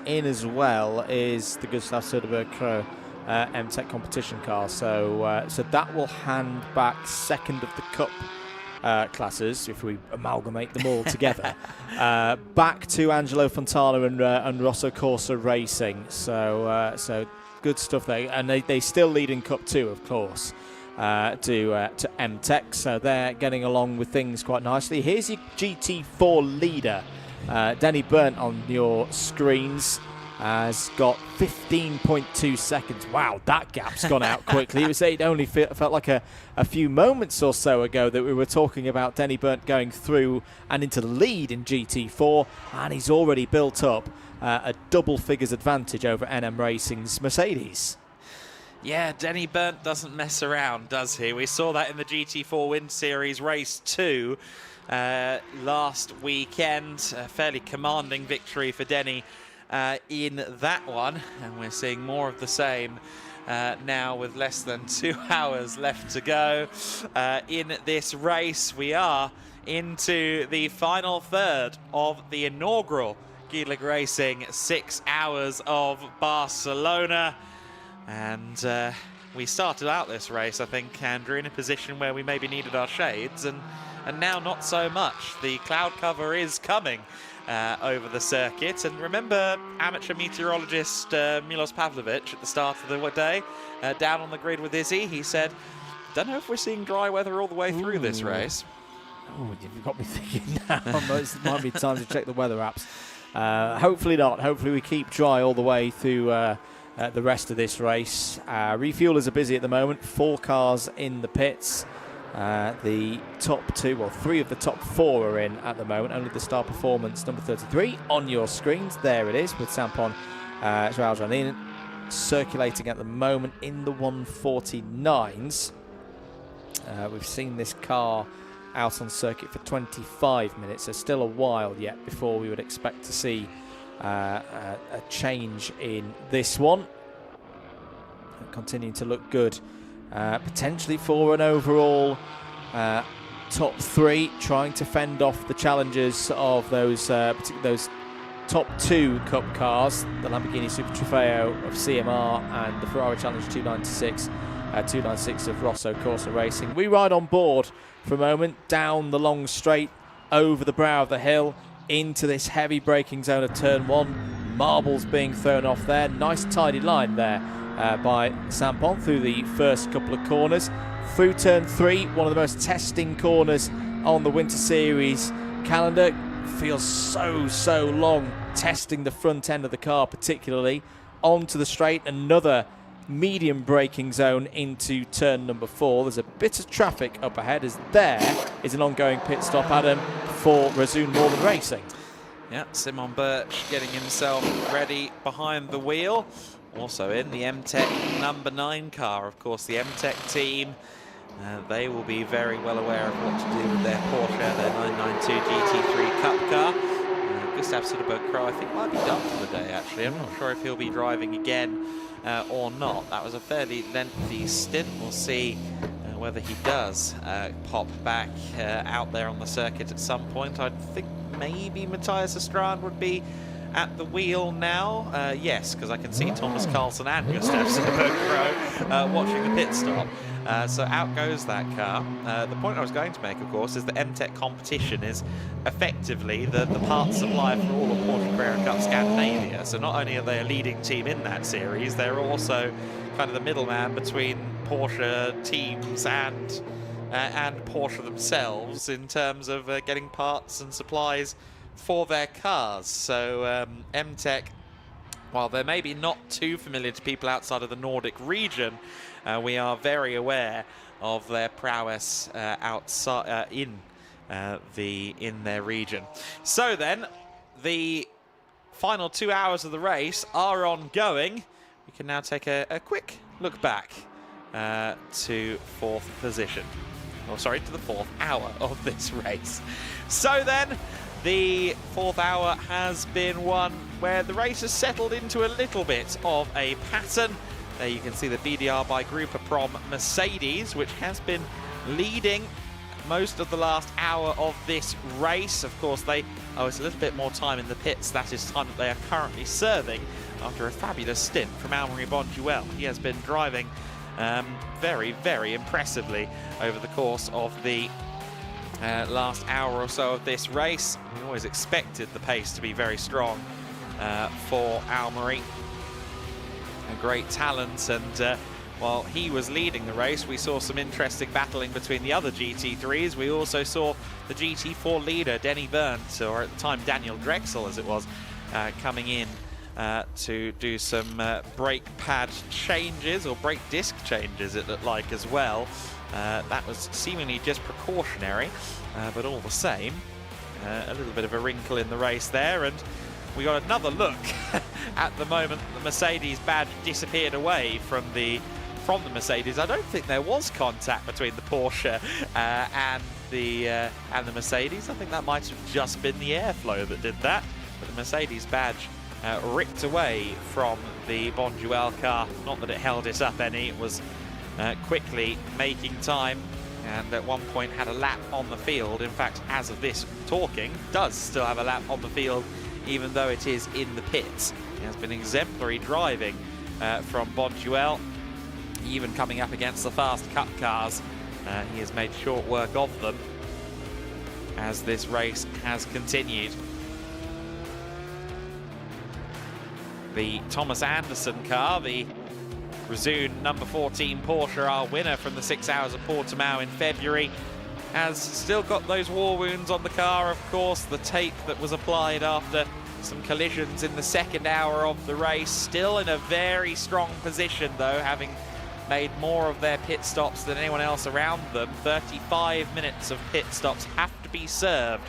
In as well is the Gustav Söderberg MTech competition car. So that will hand back second of the Cup classes, if we amalgamate them all together, back to Angelo Fontana and Rosso Corsa Racing. So good stuff there. And they still lead in Cup 2, of course, to MTech. So they're getting along with things quite nicely. Here's your GT4 leader Denny Burnt on your screens has got 15.2 seconds. Wow, that gap's gone out quickly. It only felt like a few moments or so ago that we were talking about Denny Burnt going through and into the lead in GT4, and he's already built up a double figures advantage over NM Racing's Mercedes. Yeah, Denny Burnt doesn't mess around, does he? We saw that in the GT4 Wind Series Race 2 last weekend. A fairly commanding victory for Denny in that one, and we're seeing more of the same now with less than 2 hours left to go in this race. We are into the final third of the inaugural GEDLICH Racing 6 Hours of Barcelona, and we started out this race, I think, Andrew, in a position where we maybe needed our shades, and now not so much. The cloud cover is coming over the circuit, and remember amateur meteorologist Milos Pavlovic at the start of the day, down on the grid with Izzy, he said, don't know if we're seeing dry weather all the way through this race. Oh, you've got me thinking now. It might be time to check the weather apps. Hopefully not. Hopefully we keep dry all the way through the rest of this race. Refuelers are busy at the moment. 4 cars in the pits. The top 2, well, 3 of the top 4 are in at the moment. Only the Star Performance number 33 on your screens. There it is with Sampon Joao circulating at the moment in the 149s. We've seen this car out on circuit for 25 minutes. There's still a while yet before we would expect to see a change in this one. Continuing to look good. Potentially for an overall top 3, trying to fend off the challenges of those top 2 Cup cars, the Lamborghini Super Trofeo of CMR and the Ferrari Challenge 296 of Rosso Corsa Racing. We ride on board for a moment down the long straight, over the brow of the hill, into this heavy braking zone of turn 1. Marbles being thrown off there. Nice tidy line there by Sampon through the first couple of corners. Through turn 3, one of the most testing corners on the Winter Series calendar. Feels so long, testing the front end of the car particularly. Onto the straight, another medium braking zone into turn number 4. There's a bit of traffic up ahead as there is an ongoing pit stop, Adam, for Razoon Northern Racing. Yeah, Simon Birch getting himself ready behind the wheel. Also in the MTech number 9 car, of course, the MTech team. They will be very well aware of what to do with their Porsche, their 992 GT3 Cup car. Gustav Soderberg-Crowe, I think, might be done for the day, actually. I'm not sure if he'll be driving again or not. That was a fairly lengthy stint. We'll see whether he does pop back out there on the circuit at some point. I think maybe Matthias Estrand would be at the wheel now. Yes, because I can see Thomas Carlson and Gustav Soderberg-Crowe watching the pit stop. So out goes that car. The point I was going to make, of course, is that MTech competition is effectively the parts supply for all of Porsche Carrera Cup Scandinavia. So not only are they a leading team in that series, they're also kind of the middleman between Porsche teams and Porsche themselves in terms of getting parts and supplies for their cars. So MTech, while they're maybe not too familiar to people outside of the Nordic region, we are very aware of their prowess outside in their region. So then, the final 2 hours of the race are ongoing. We can now take a quick look back to 4th position. Oh, sorry, to the 4th hour of this race. So then, the 4th hour has been one where the race has settled into a little bit of a pattern. There you can see the BDR by Grupa Prom Mercedes, which has been leading most of the last hour of this race. Of course, they owe us a little bit more time in the pits. That is time that they are currently serving after a fabulous stint from Almery Bonduel. He has been driving very, very impressively over the course of the last hour or so of this race. We always expected the pace to be very strong for Almery. A great talent, and while he was leading the race, we saw some interesting battling between the other GT3s. We also saw the GT4 leader, Denny Burnt, or at the time Daniel Drexel as it was, coming in to do some brake pad changes, or brake disc changes it looked like as well. That was seemingly just precautionary, but all the same, a little bit of a wrinkle in the race there, and we got another look at the moment the Mercedes badge disappeared away from the Mercedes. I don't think there was contact between the Porsche and the Mercedes. I think that might have just been the airflow that did that. But the Mercedes badge ripped away from the Bonduelle car. Not that it held it up any. It was quickly making time, and at one point had a lap on the field. In fact, as of this talking, does still have a lap on the field, even though it is in the pits. It has been exemplary driving from Bonduelle. Even coming up against the fast Cup cars, he has made short work of them as this race has continued. The Thomas Anderson car, the Resoon number 14 Porsche, our winner from the 6 Hours of Portimao in February, has still got those war wounds on the car, of course. The tape that was applied after some collisions in the second hour of the race. Still in a very strong position though, having made more of their pit stops than anyone else around them. 35 minutes of pit stops have to be served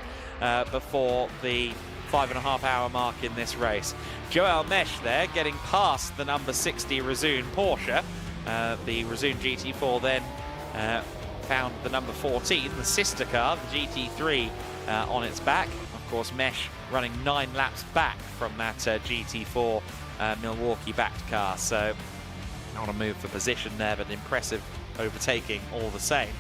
before the 5.5 hour mark in this race. Joel Mesh there getting past the number 60 Resoon Porsche. The Resoon GT4 then found the number 14, the sister car, the GT3, on its back. Of course, Mesh running 9 laps back from that GT4 Milwaukee-backed car. So not a move for position there, but impressive overtaking all the same.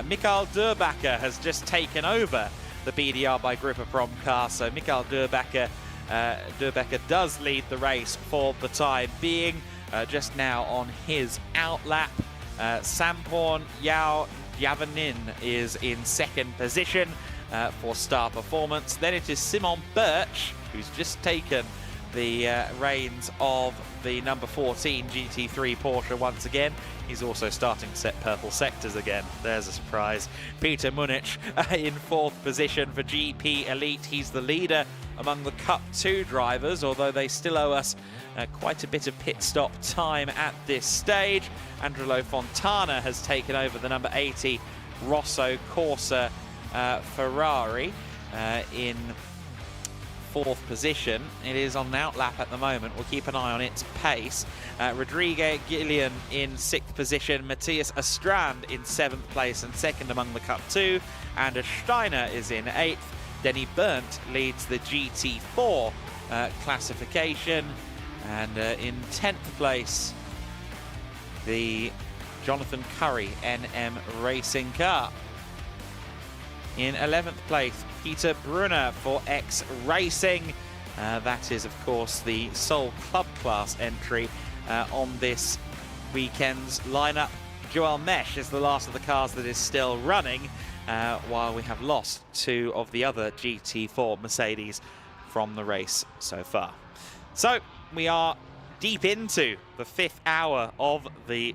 Mikael Durbacher has just taken over the BDR by Gripper Prom car, so Mikael Durbacher does lead the race for the time being, just now on his outlap. Samporn Yao Yavanin is in second position for Star Performance. Then it is Simon Birch, who's just taken the reins of the number 14 GT3 Porsche once again. He's also starting to set purple sectors again. There's a surprise. Peter Munich in fourth position for GP Elite. He's the leader among the Cup 2 drivers, although they still owe us quite a bit of pit stop time at this stage. Andrello Fontana has taken over the number 80 Rosso Corsa Ferrari in fourth position. It is on an outlap at the moment. We'll keep an eye on its pace. Rodrigo Gillian in sixth position. Matthias Astrand in seventh place and second among the Cup 2. Anders Steiner is in eighth. Denny Burnt leads the GT4 classification. And in 10th place, the Jonathan Curry NM Racing car. In 11th place, Peter Brunner for X Racing. That is, of course, the sole club class entry on this weekend's lineup. Joel Mesh is the last of the cars that is still running, while we have lost 2 of the other GT4 Mercedes from the race so far. So we are deep into the 5th hour of the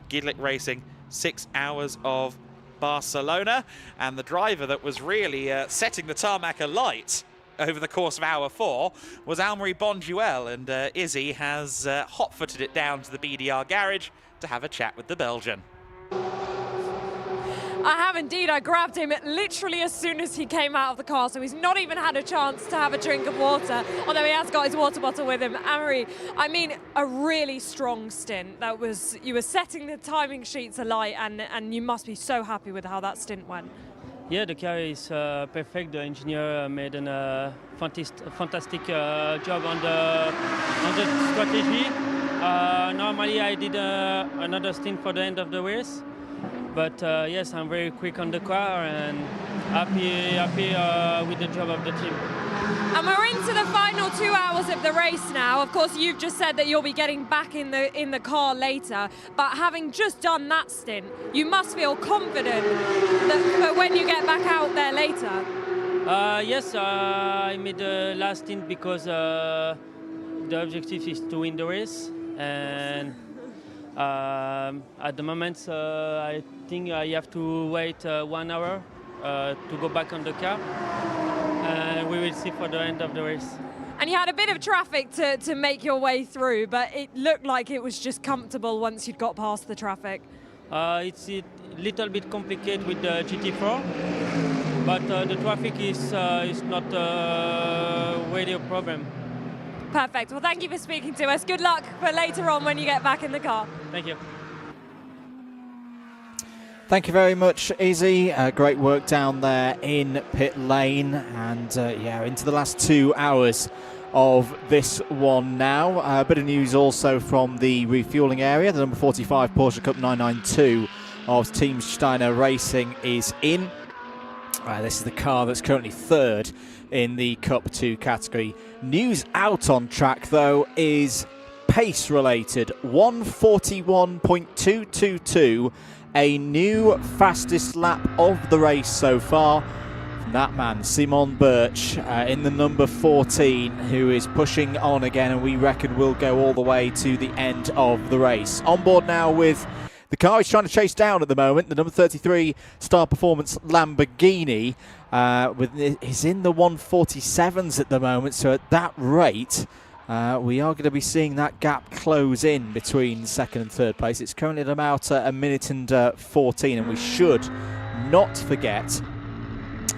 GEDLICH Racing 6 Hours of Barcelona, and the driver that was really setting the tarmac alight over the course of hour 4 was Almery Bonduelle, and Izzy has hot-footed it down to the BDR garage to have a chat with the Belgian. I have indeed. I grabbed him literally as soon as he came out of the car, so he's not even had a chance to have a drink of water, although he has got his water bottle with him. Amory, I mean, a really strong stint. That was, you were setting the timing sheets alight, and you must be so happy with how that stint went. Yeah, the car is perfect. The engineer made a fantastic job on the strategy. Normally I did another stint for the end of the race. But yes, I'm very quick on the car and happy with the job of the team. And we're into the final 2 hours of the race now. Of course, you've just said that you'll be getting back in the car later. But having just done that stint, you must feel confident that for when you get back out there later. Yes, I made the last stint because the objective is to win the race. And At the moment, I think I have to wait 1 hour to go back on the car. And we will see for the end of the race. And you had a bit of traffic to make your way through, but it looked like it was just comfortable once you'd got past the traffic. It's a little bit complicated with the GT4, but the traffic is not really a problem. Perfect. Well, thank you for speaking to us. Good luck for later on when you get back in the car. Thank you. Thank you very much, Izzy. Great work down there in pit lane, and yeah, into the last 2 hours of this one now. A bit of news also from the refueling area. The number 45 Porsche Cup 992 of Team Steiner Racing is in. This is the car that's currently third in the Cup 2 category. News out on track, though, is pace related. 1:41.222, a new fastest lap of the race so far. That man, Simon Birch, in the number 14, who is pushing on again, and we reckon will go all the way to the end of the race. On board now with the car he's trying to chase down at the moment, the number 33 Star Performance Lamborghini, is in the 1:47s at the moment, so at that rate, we are going to be seeing that gap close in between second and third place. It's currently at about a minute and 14, and we should not forget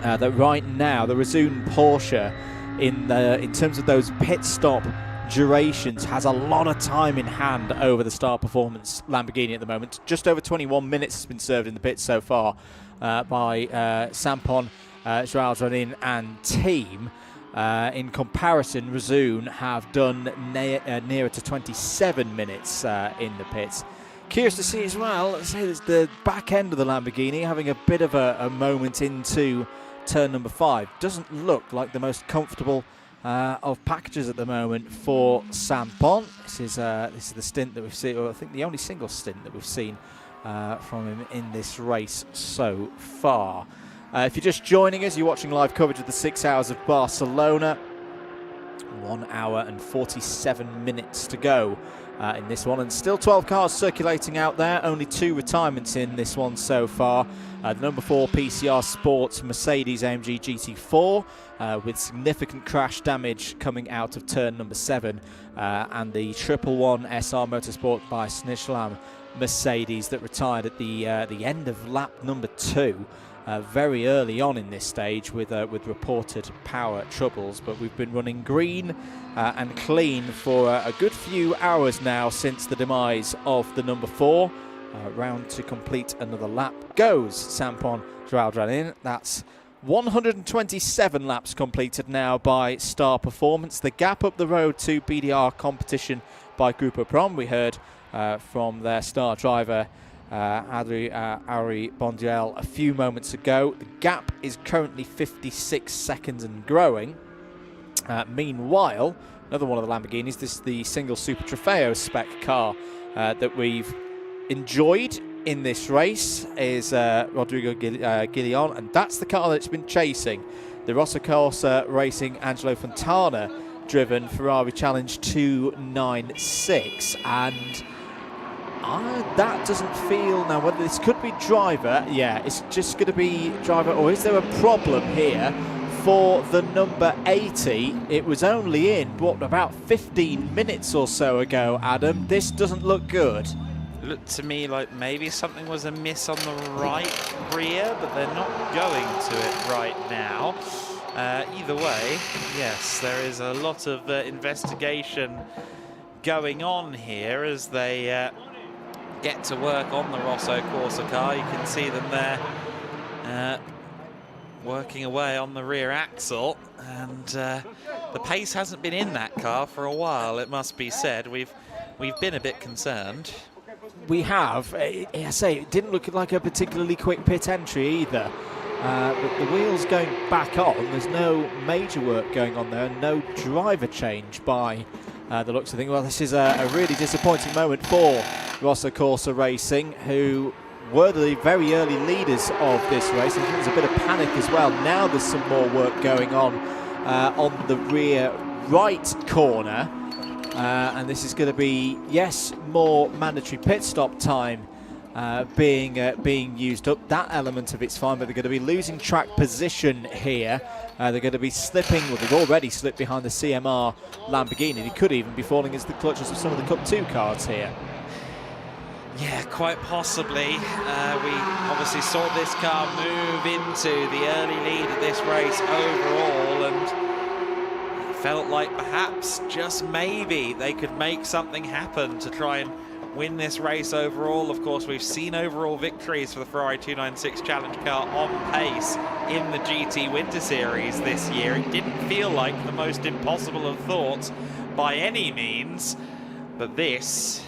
that right now the Resoon Porsche, in terms of those pit stop durations, has a lot of time in hand over the Star Performance Lamborghini at the moment. Just over 21 minutes has been served in the pits so far by Sampon, Joao Dranin and team. In comparison, Resoon have done nearer to 27 minutes in the pits. Curious to see as well, let's say there's the back end of the Lamborghini having a bit of a moment into turn number 5. Doesn't look like the most comfortable of packages at the moment for Sampon. This is the stint that we've seen, or I think the only single stint that we've seen from him in this race so far. If you're just joining us, you're watching live coverage of the 6 Hours of Barcelona. 1 hour and 47 minutes to go in this one, and still 12 cars circulating out there. Only 2 retirements in this one so far. The number 4 PCR Sports Mercedes AMG GT4 with significant crash damage coming out of turn number 7, and the 111 SR Motorsport by Snishlam Mercedes that retired at the end of lap number 2. Very early on in this stage with reported power troubles, but we've been running green and clean for a good few hours now since the demise of the number 4. Round to complete another lap goes Sampon Joao. That's 127 laps completed now by Star Performance. The gap up the road to BDR competition by Grupo Prom, we heard from their star driver Ari Bondiel a few moments ago. The gap is currently 56 seconds and growing. Meanwhile, another one of the Lamborghinis, this is the single Super Trofeo spec car that we've enjoyed in this race, is Rodrigo Guillon, and that's the car that's been chasing the Rosso Corsa Racing Angelo Fontana driven Ferrari Challenge 296, and that doesn't feel, now whether this could be driver, yeah, it's just going to be driver, or is there a problem here for the number 80? It was only in, what, about 15 minutes or so ago, Adam. This doesn't look good. Looked to me like maybe something was amiss on the right rear, but they're not going to it right now. Either way, yes, there is a lot of investigation going on here as they get to work on the Rosso Corsa car. You can see them there working away on the rear axle, and the pace hasn't been in that car for a while, it must be said. We've been a bit concerned. We have. I say, it didn't look like a particularly quick pit entry either. But the wheels going back on, there's no major work going on there, no driver change by the looks of things. Well, this is a really disappointing moment for Rosso Corsa Racing, who were the very early leaders of this race. I think there's a bit of panic as well. Now there's some more work going on the rear right corner. and this is going to be, yes, more mandatory pit stop time being used up. That element of it's fine, but they're going to be losing track position here. They're going to be slipping, well, they've already slipped behind the CMR Lamborghini. They could even be falling into the clutches of some of the Cup 2 cars here. Yeah, quite possibly. We obviously saw this car move into the early lead of this race overall, and it felt like perhaps, just maybe, they could make something happen to try and win this race overall. Of course, we've seen overall victories for the Ferrari 296 Challenge car on pace in the GT Winter Series this year. It didn't feel like the most impossible of thoughts by any means, but this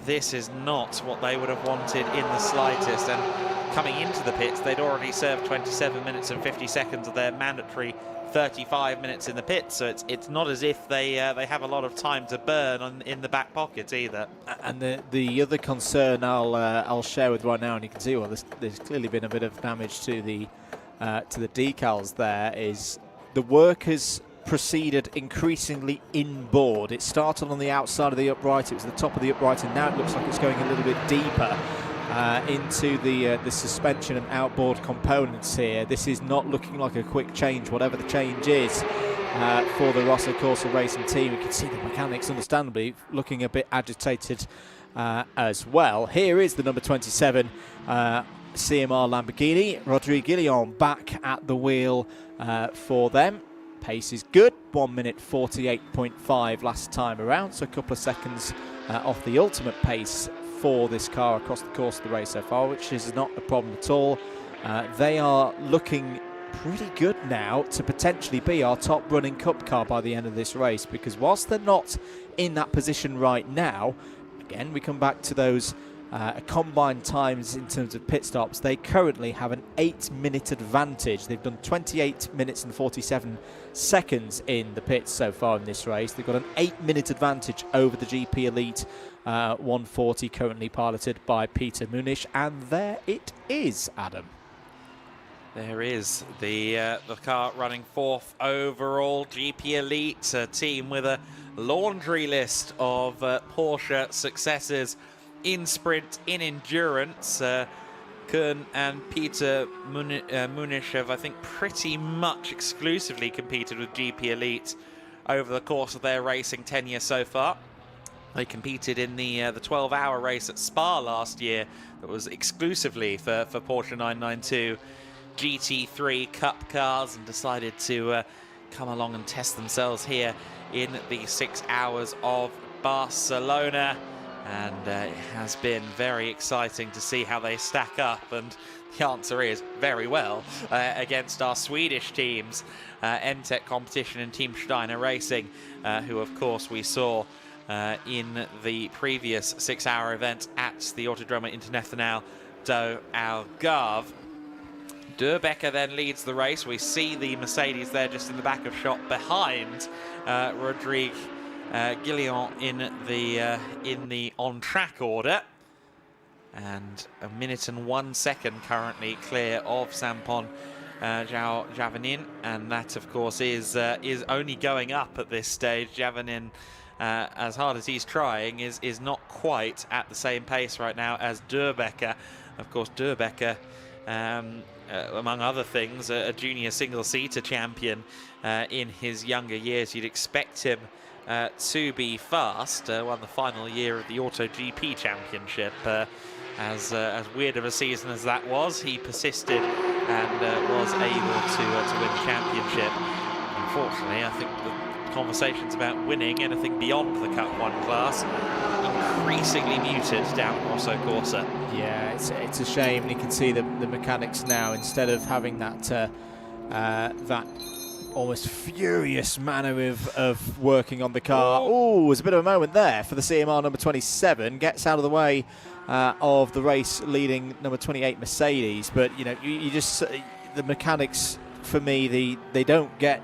is not what they would have wanted in the slightest. And coming into the pits, they'd already served 27 minutes and 50 seconds of their mandatory 35 minutes in the pits, so it's not as if they have a lot of time to burn in the back pocket either. And the other concern I'll share with right now, and you can see, well, there's clearly been a bit of damage to the decals there, is the work has proceeded increasingly inboard. It started on the outside of the upright, it was the top of the upright, and now it looks like it's going a little bit deeper into the suspension and outboard components here. This is not looking like a quick change, whatever the change is for the Rosso Corsa Racing team. You can see the mechanics, understandably, looking a bit agitated as well. Here is the number 27 CMR Lamborghini. Rodrigue Guillon back at the wheel for them. Pace is good, 1 minute 48.5 last time around, so a couple of seconds off the ultimate pace for this car across the course of the race so far, which is not a problem at all. They are looking pretty good now to potentially be our top running Cup car by the end of this race, because whilst they're not in that position right now, again, we come back to those combined times in terms of pit stops. They currently have an 8-minute advantage. They've done 28 minutes and 47 seconds in the pits so far in this race. They've got an 8-minute advantage over the GP Elite 140, currently piloted by Peter Muniz, and there it is, Adam. There is the car running 4th overall, GP Elite, a team with a laundry list of Porsche successes in sprint, in endurance. Kuhn and Peter Muniz have, I think, pretty much exclusively competed with GP Elite over the course of their racing tenure so far. They competed in the 12-hour race at Spa last year that was exclusively for Porsche 992 GT3 Cup cars, and decided to come along and test themselves here in the 6 Hours of Barcelona. And it has been very exciting to see how they stack up, and the answer is very well against our Swedish teams, MTech Competition and Team Steiner Racing, who of course we saw in the previous 6-hour event at the Autodromo Internacional do Algarve. Durbecker then leads the race. We see the Mercedes there just in the back of shot behind Rodrigue Guillon in the on-track order, and 1 minute and 1 second currently clear of Sampon Javanin, and that of course is only going up at this stage. Javanin, as hard as he's trying, is not quite at the same pace right now as Durbecker. Of course, Durbecker, among other things, a junior single-seater champion in his younger years. You'd expect him to be fast. Won the final year of the Auto GP Championship. As weird of a season as that was, he persisted and was able to win the championship. Unfortunately, I think the conversations about winning anything beyond the Cup 1 class increasingly muted down at Rosso Corsa. Yeah, it's a shame. You can see the mechanics now, instead of having that that almost furious manner of working on the car. Oh, there's a bit of a moment there for the CMR number 27. Gets out of the way of the race leading number 28 Mercedes. But, you know, you just, the mechanics, for me, they don't get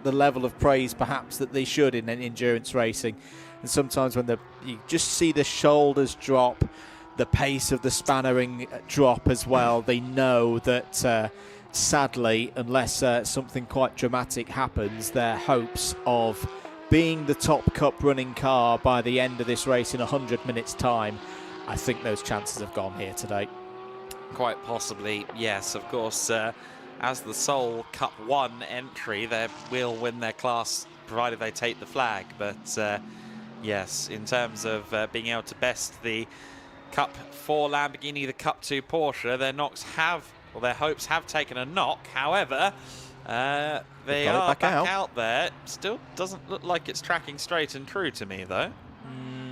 the level of praise perhaps that they should in endurance racing. And sometimes when you just see the shoulders drop, the pace of the spannering drop as well, they know that sadly, unless something quite dramatic happens, their hopes of being the top Cup running car by the end of this race in 100 minutes time, I think those chances have gone here today. Quite possibly, yes. Of course, as the sole Cup 1 entry, they will win their class provided they take the flag. But yes, in terms of being able to best the Cup 4 Lamborghini, the Cup 2 Porsche, their hopes have taken a knock. However, they are back out there. Still doesn't look like it's tracking straight and true to me, though.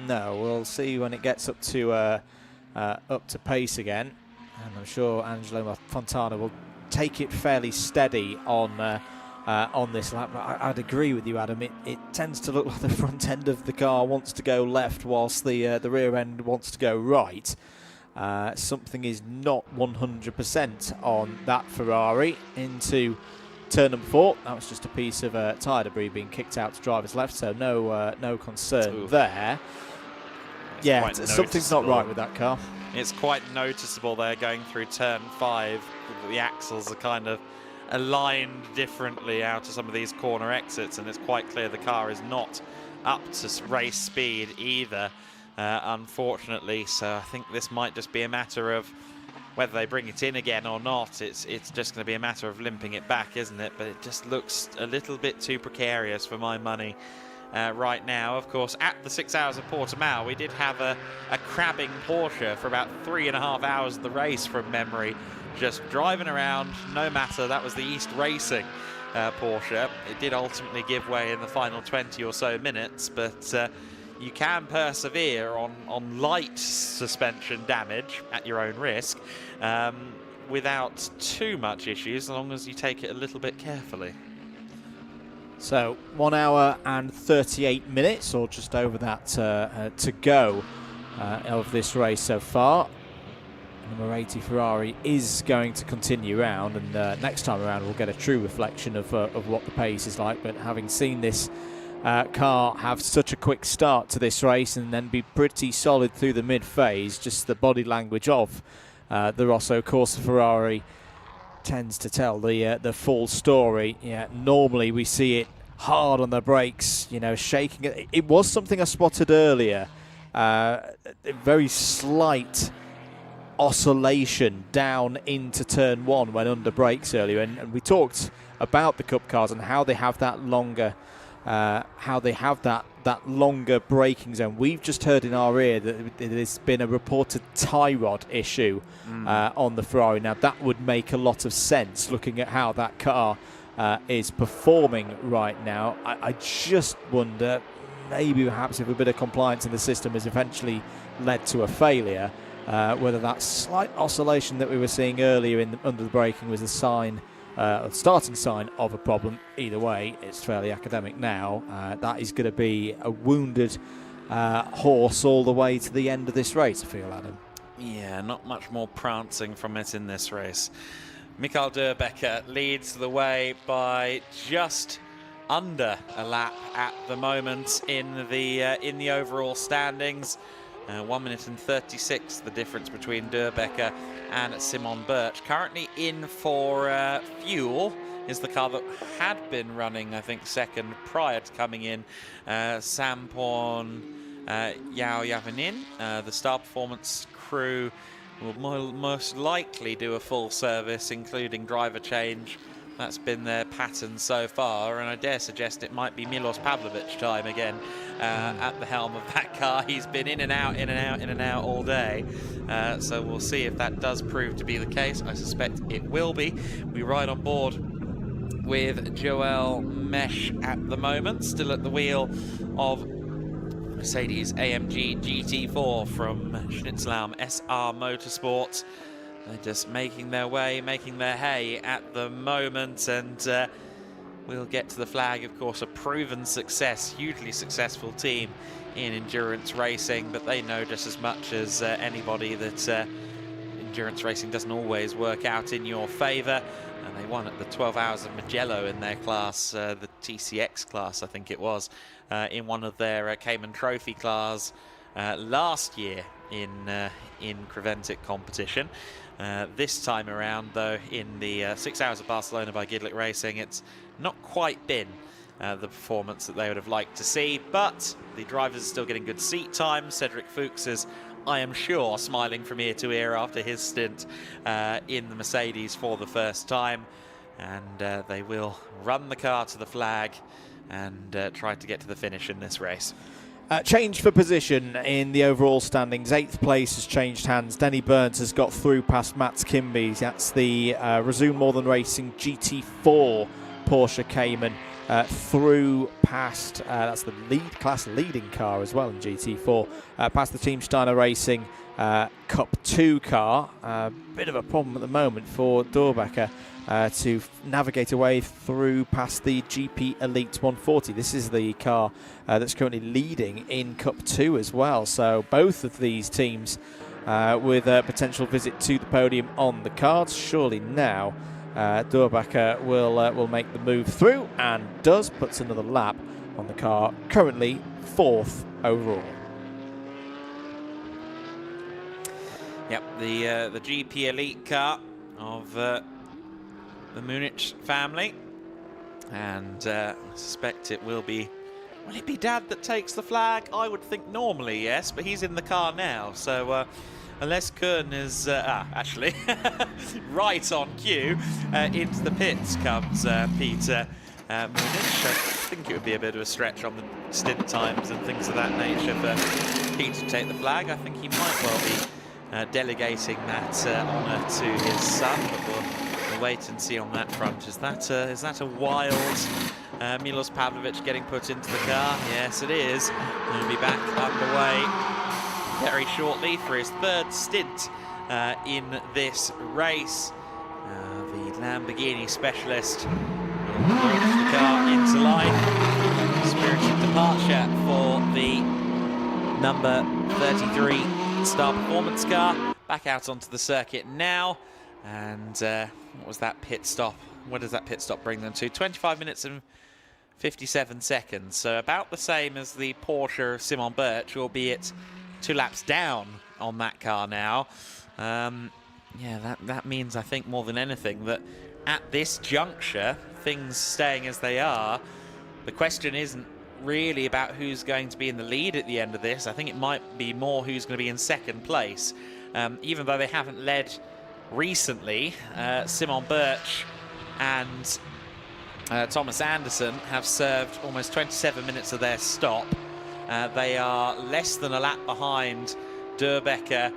No, we'll see when it gets up to pace again, and I'm sure Angelo Fontana will take it fairly steady on this lap. But I'd agree with you, Adam. It tends to look like the front end of the car wants to go left, whilst the rear end wants to go right. Something is not 100% on that Ferrari into turn number 4. That was just a piece of tyre debris being kicked out to driver's left, so no concern there. Yeah, something's not right with that car. It's quite noticeable they're going through turn 5. The axles are kind of aligned differently out of some of these corner exits, and it's quite clear the car is not up to race speed either, unfortunately. So I think this might just be a matter of whether they bring it in again or not. It's just going to be a matter of limping it back, isn't it? But it just looks a little bit too precarious for my money right now. Of course, at the 6 Hours of Portimao, we did have a crabbing Porsche for about 3.5 hours of the race from memory, just driving around, no matter. That was the East Racing Porsche. It did ultimately give way in the final 20 or so minutes, but you can persevere on light suspension damage at your own risk without too much issues, as long as you take it a little bit carefully. So 1 hour and 38 minutes, or just over that, to go of this race so far. Number 80 Ferrari is going to continue round, and next time around we'll get a true reflection of what the pace is like. But having seen this car have such a quick start to this race and then be pretty solid through the mid-phase, just the body language of the Rosso Corsa Ferrari tends to tell the full story. Yeah, normally we see it hard on the brakes, you know, shaking it. It was something I spotted earlier, a very slight oscillation down into turn 1 when under brakes earlier, and we talked about the Cup cars and how they have that longer longer braking zone. We've just heard in our ear that there's been a reported tie rod issue on the Ferrari. Now that would make a lot of sense looking at how that car is performing right now. I just wonder, maybe perhaps if a bit of compliance in the system has eventually led to a failure, whether that slight oscillation that we were seeing earlier under the braking was a sign, a starting sign of a problem. Either way, it's fairly academic now. That is going to be a wounded horse all the way to the end of this race, I feel, Adam. Yeah, not much more prancing from it in this race. Mikael Durbecker leads the way by just under a lap at the moment in the overall standings. 1 minute and 36, the difference between Durbecker and Simon Birch. Currently in for fuel is the car that had been running, I think, second prior to coming in. Sampon Yao Yavanin, the Star Performance crew, will most likely do a full service, including driver change. That's been their pattern so far, and I dare suggest it might be Milos Pavlovic time again at the helm of that car. He's been in and out, in and out, in and out all day. So we'll see if that does prove to be the case. I suspect it will be. We ride on board with Joel Mesh at the moment, still at the wheel of Mercedes AMG GT4 from Schnitzlaum SR Motorsport. They're just making their way, making their hay at the moment, and we'll get to the flag. Of course, a proven success, hugely successful team in endurance racing, but they know just as much as anybody that endurance racing doesn't always work out in your favour. And they won at the 12 Hours of Mugello in their class, the TCX class, I think it was, in one of their Cayman Trophy cars last year in Creventic competition. This time around, though, in the 6 Hours of Barcelona by GEDLICH Racing, it's not quite been the performance that they would have liked to see. But the drivers are still getting good seat time. Cedric Fuchs is, I am sure, smiling from ear to ear after his stint in the Mercedes for the first time. And they will run the car to the flag and try to get to the finish in this race. Change for position in the overall standings. 8th place has changed hands. Denny Burns has got through past Mats Kimby. That's the Resume Northern Racing GT4 Porsche Cayman. Through past, that's the class leading car as well in GT4, past the Team Steiner Racing Cup 2 car. Bit of a problem at the moment for Dorbecker to navigate away through past the GP Elite 140. This is the car that's currently leading in Cup 2 as well. So both of these teams with a potential visit to the podium on the cards. Surely now Dorbecker will make the move through, and puts another lap on the car, currently 4th overall. Yep, the GP Elite car of the Munich family, and I suspect it will be. Will it be Dad that takes the flag? I would think normally yes, but he's in the car now, so. Unless Kern is actually right on cue, into the pits comes Peter Munich. I think it would be a bit of a stretch on the stint times and things of that nature for Peter to take the flag. I think he might well be delegating that honour to his son, but we'll wait and see on that front. Is that a wild Milos Pavlovic getting put into the car? Yes, it is. He'll be back underway very shortly for his 3rd stint in this race. The Lamborghini specialist will launch the car into line. Spirited departure for the number 33 Star Performance car. Back out onto the circuit now. And what was that pit stop? What does that pit stop bring them to? 25 minutes and 57 seconds. So about the same as the Porsche of Simon Birch, albeit 2 laps down on that car now. Yeah, that means, I think, more than anything, that at this juncture, things staying as they are, the question isn't really about who's going to be in the lead at the end of this. I think it might be more who's going to be in 2nd place. Even though they haven't led recently, Simon Birch and Thomas Anderson have served almost 27 minutes of their stop. They are less than a lap behind Dorbecker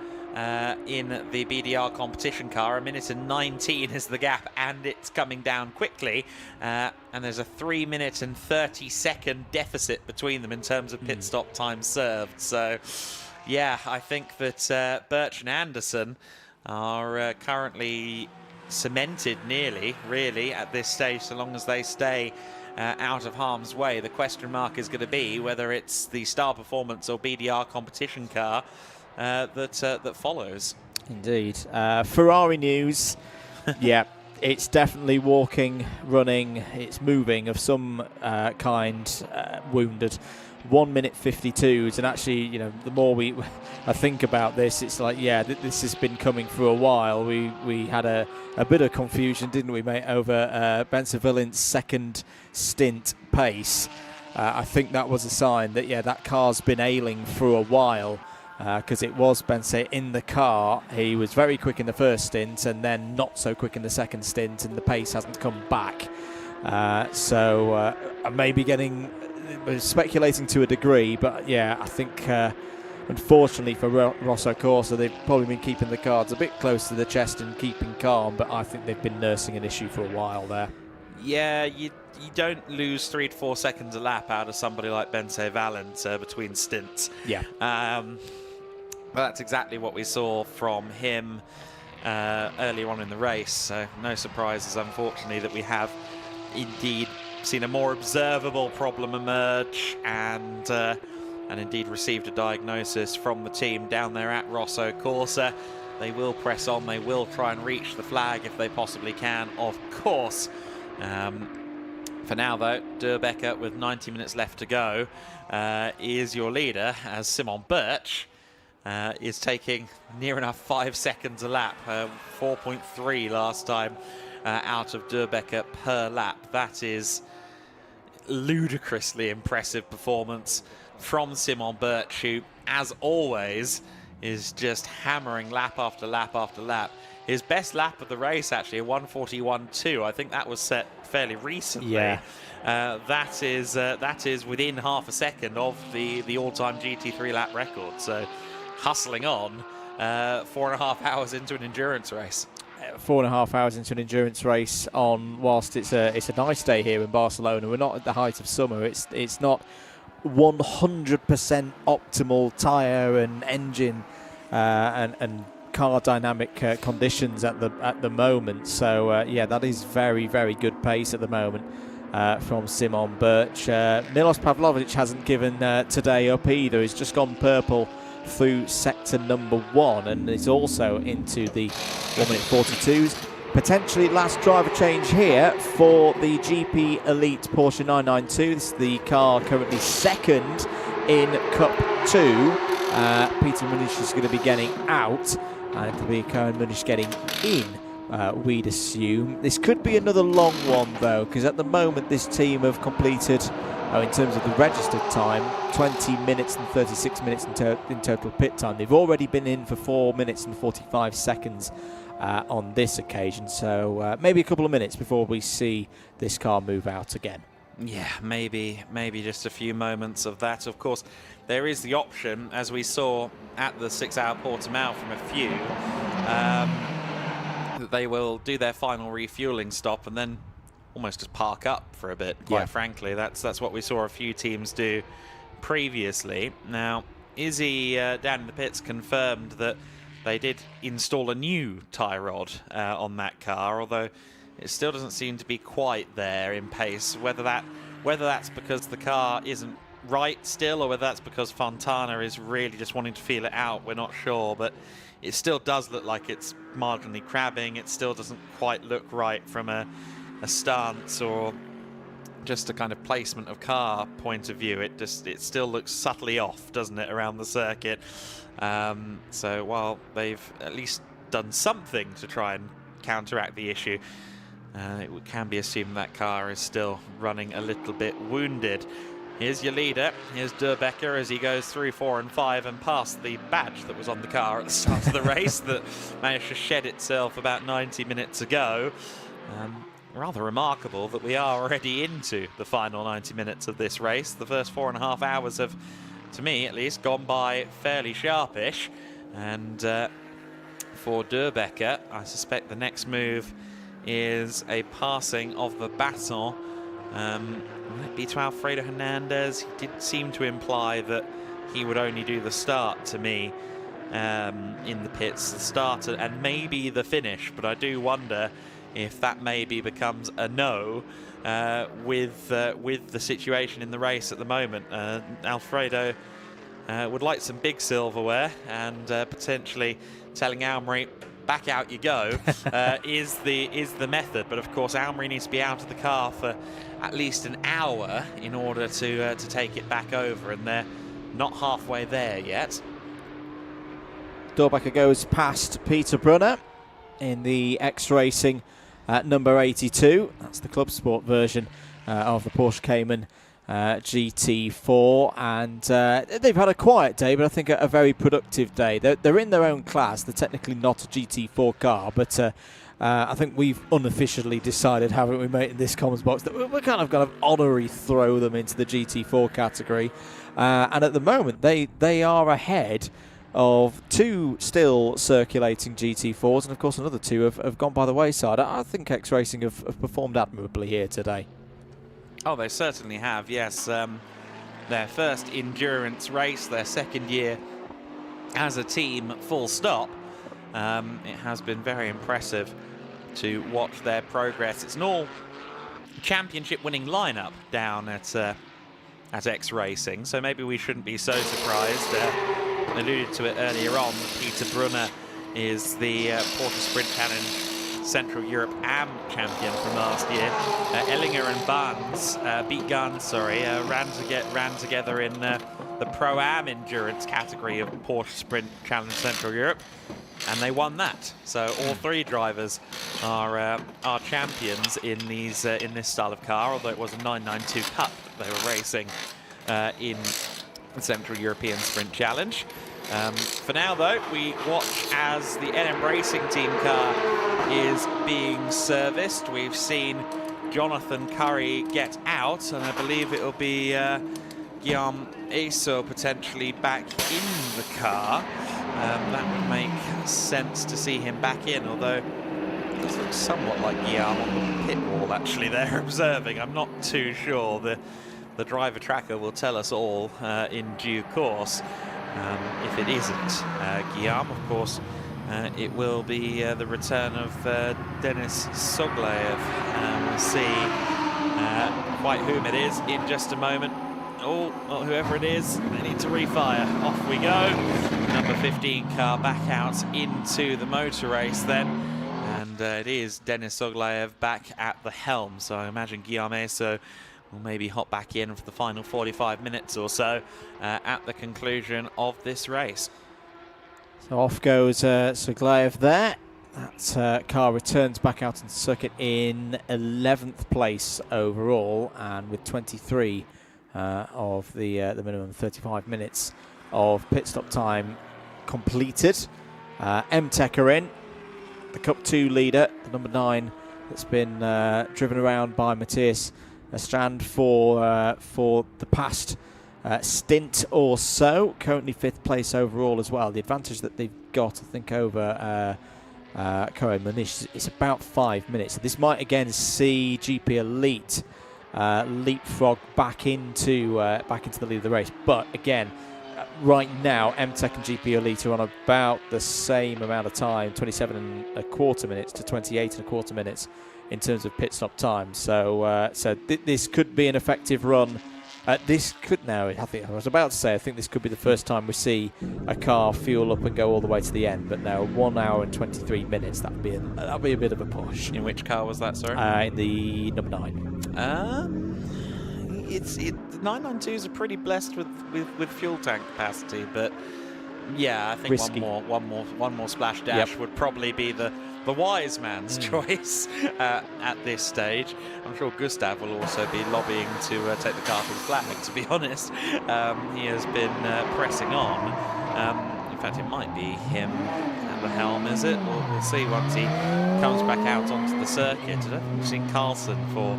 in the BDR competition car. 1:19 is the gap, and it's coming down quickly. And there's a 3-minute and 30-second deficit between them in terms of pit stop time served. So, yeah, I think that Birch and Anderson are currently cemented nearly, really, at this stage, so long as they stay out of harm's way. The question mark is going to be whether it's the Star Performance or BDR competition car that follows. Indeed. Ferrari news. Yeah, it's definitely walking, running, it's moving of some kind, wounded. 1:52s, and actually, you know, the more I think about this, it's like, yeah, this has been coming for a while. We had a bit of confusion, didn't we, mate, over Ben Sevillin's 2nd stint pace. I think that was a sign that, yeah, that car's been ailing for a while, because it was Bense in the car. He was very quick in the 1st stint and then not so quick in the 2nd stint, and the pace hasn't come back. So I may be speculating to a degree, but yeah, I think unfortunately for Rosso Corsa, they've probably been keeping the cards a bit close to the chest and keeping calm, but I think they've been nursing an issue for a while there. Yeah, you don't lose 3 to 4 seconds a lap out of somebody like Bense Valent between stints. Yeah. But that's exactly what we saw from him earlier on in the race, so no surprises, unfortunately, that we have indeed seen a more observable problem emerge, and indeed received a diagnosis from the team down there at Rosso Corsa. They will press on, they will try and reach the flag if they possibly can, of course. For now, though, Dorbecker, with 90 minutes left to go, is your leader, as Simon Birch is taking near enough 5 seconds a lap, 4.3 last time out of Dorbecker per lap. That is ludicrously impressive performance from Simon Birch, who, as always, is just hammering lap after lap after lap. His best lap of the race, actually, a 1:41.2. I think that was set fairly recently. Yeah. That is within half a second of the all-time GT3 lap record. So, hustling on 4.5 hours into an endurance race. 4.5 hours into an endurance race whilst it's a nice day here in Barcelona. We're not at the height of summer. It's not 100% optimal tyre and engine and car dynamic conditions at the moment. So yeah, that is very, very good pace at the moment from Simon Birch. Milos Pavlovic hasn't given today up either. He's just gone purple through sector number 1 and is also into the 1:42s. Potentially last driver change here for the GP Elite Porsche 992. This is the car currently second in Cup 2. Peter Munich is going to be getting out, and it'll be Karen Munich getting in, we'd assume. This could be another long one, though, because at the moment this team have completed, in terms of the registered time, 20 minutes and 36 minutes in total pit time. They've already been in for 4 minutes and 45 seconds on this occasion, so maybe a couple of minutes before we see this car move out again. Yeah, maybe just a few moments of that. Of course, there is the option, as we saw at the 6-hour Portimao from a few, that they will do their final refueling stop and then almost just park up for a bit, quite frankly. That's what we saw a few teams do previously. Now, Izzy down in the pits confirmed that they did install a new tie rod on that car, although it still doesn't seem to be quite there in pace. Whether that's because the car isn't right still, or whether that's because Fontana is really just wanting to feel it out, we're not sure. But it still does look like it's marginally crabbing. It still doesn't quite look right from a stance or just a kind of placement of car point of view. It still looks subtly off, doesn't it, around the circuit? So while they've at least done something to try and counteract the issue, it can be assumed that car is still running a little bit wounded. Here's your leader. Here's Durbecker as he goes through 4 and 5 and past the badge that was on the car at the start of the race that managed to shed itself about 90 minutes ago. Rather remarkable that we are already into the final 90 minutes of this race. The first 4.5 hours have, to me at least, gone by fairly sharpish. And for Durbecker, I suspect the next move is a passing of the baton. Might be to Alfredo Hernandez. He did seem to imply that he would only do the start to me in the pits, the start and maybe the finish, but I do wonder if that maybe becomes a no with the situation in the race at the moment. Alfredo would like some big silverware, and potentially telling Almery, back out you go, is the method. But of course, Almery needs to be out of the car for at least an hour in order to take it back over, and they're not halfway there yet. Durbecker goes past Peter Brunner in the X-Racing number 82. That's the Club Sport version of the Porsche Cayman GT4, and they've had a quiet day, but I think a very productive day. They're in their own class. They're technically not a GT4 car, but I think we've unofficially decided, haven't we, mate, in this comments box, that we're kind of honorary throw them into the GT4 category. And at the moment, they are ahead of 2 still circulating GT4s, and of course another 2 have gone by the wayside. I think X-Racing have performed admirably here today. Oh, they certainly have, yes. Their first endurance race, their second year as a team, full stop. It has been very impressive to watch their progress. It's an all championship winning lineup down at X-Racing, so maybe we shouldn't be so surprised. I alluded to it earlier on. Peter Brunner is the Porsche Sprint Challenge Central Europe AM champion from last year. Ellinger and Barnes ran together in the Pro-Am endurance category of Porsche Sprint Challenge Central Europe. and they won that. So all three drivers are champions in these in this style of car, although it was a 992 Cup they were racing in the Central European Sprint Challenge. For now, though, we watch as the NM Racing Team car is being serviced. We've seen Jonathan Curry get out, and I believe it'll be Guillaume Asso potentially back in the car. That would make sense to see him back in, although it does look somewhat like Guillaume on the pit wall actually there observing. I'm not too sure. The driver tracker will tell us all in due course. If it isn't Guillaume, of course, it will be the return of Denis Soglaev. We'll see quite whom it is in just a moment. Oh, not whoever it is, they need to refire. Off we go. Number 15 car back out into the motor race then. And it is Denis Soglaev back at the helm. So I imagine Guillaume Asso will maybe hop back in for the final 45 minutes or so at the conclusion of this race. So off goes Soglaev there. That car returns back out on the circuit in 11th place overall, and with 23 of the minimum 35 minutes of pit stop time completed. M-Tech are in. The Cup 2 leader, the number 9, that's been driven around by Matthias Strand for the past stint or so. Currently 5th place overall as well. The advantage that they've got, I think, over Koray Munish is about 5 minutes. So this might again see GP Elite leapfrog back into the lead of the race. But again, right now, M-Tech and GP Elite are on about the same amount of time, 27.25 minutes to 28.25 minutes in terms of pit stop time. So this could be an effective run. This could now, I think this could be the first time we see a car fuel up and go all the way to the end. But now 1 hour and 23 minutes, that'd be a bit of a push. In which car was that, sorry? In the number 9. 992s are pretty blessed with fuel tank capacity, but yeah, I think risky. one more splash dash would probably be the wise man's choice at this stage. I'm sure Gustav will also be lobbying to take the car to the flag, to be honest. He has been pressing on. In fact, it might be him at the helm, is it? We'll see once he comes back out onto the circuit. I don't think we've seen Carlson for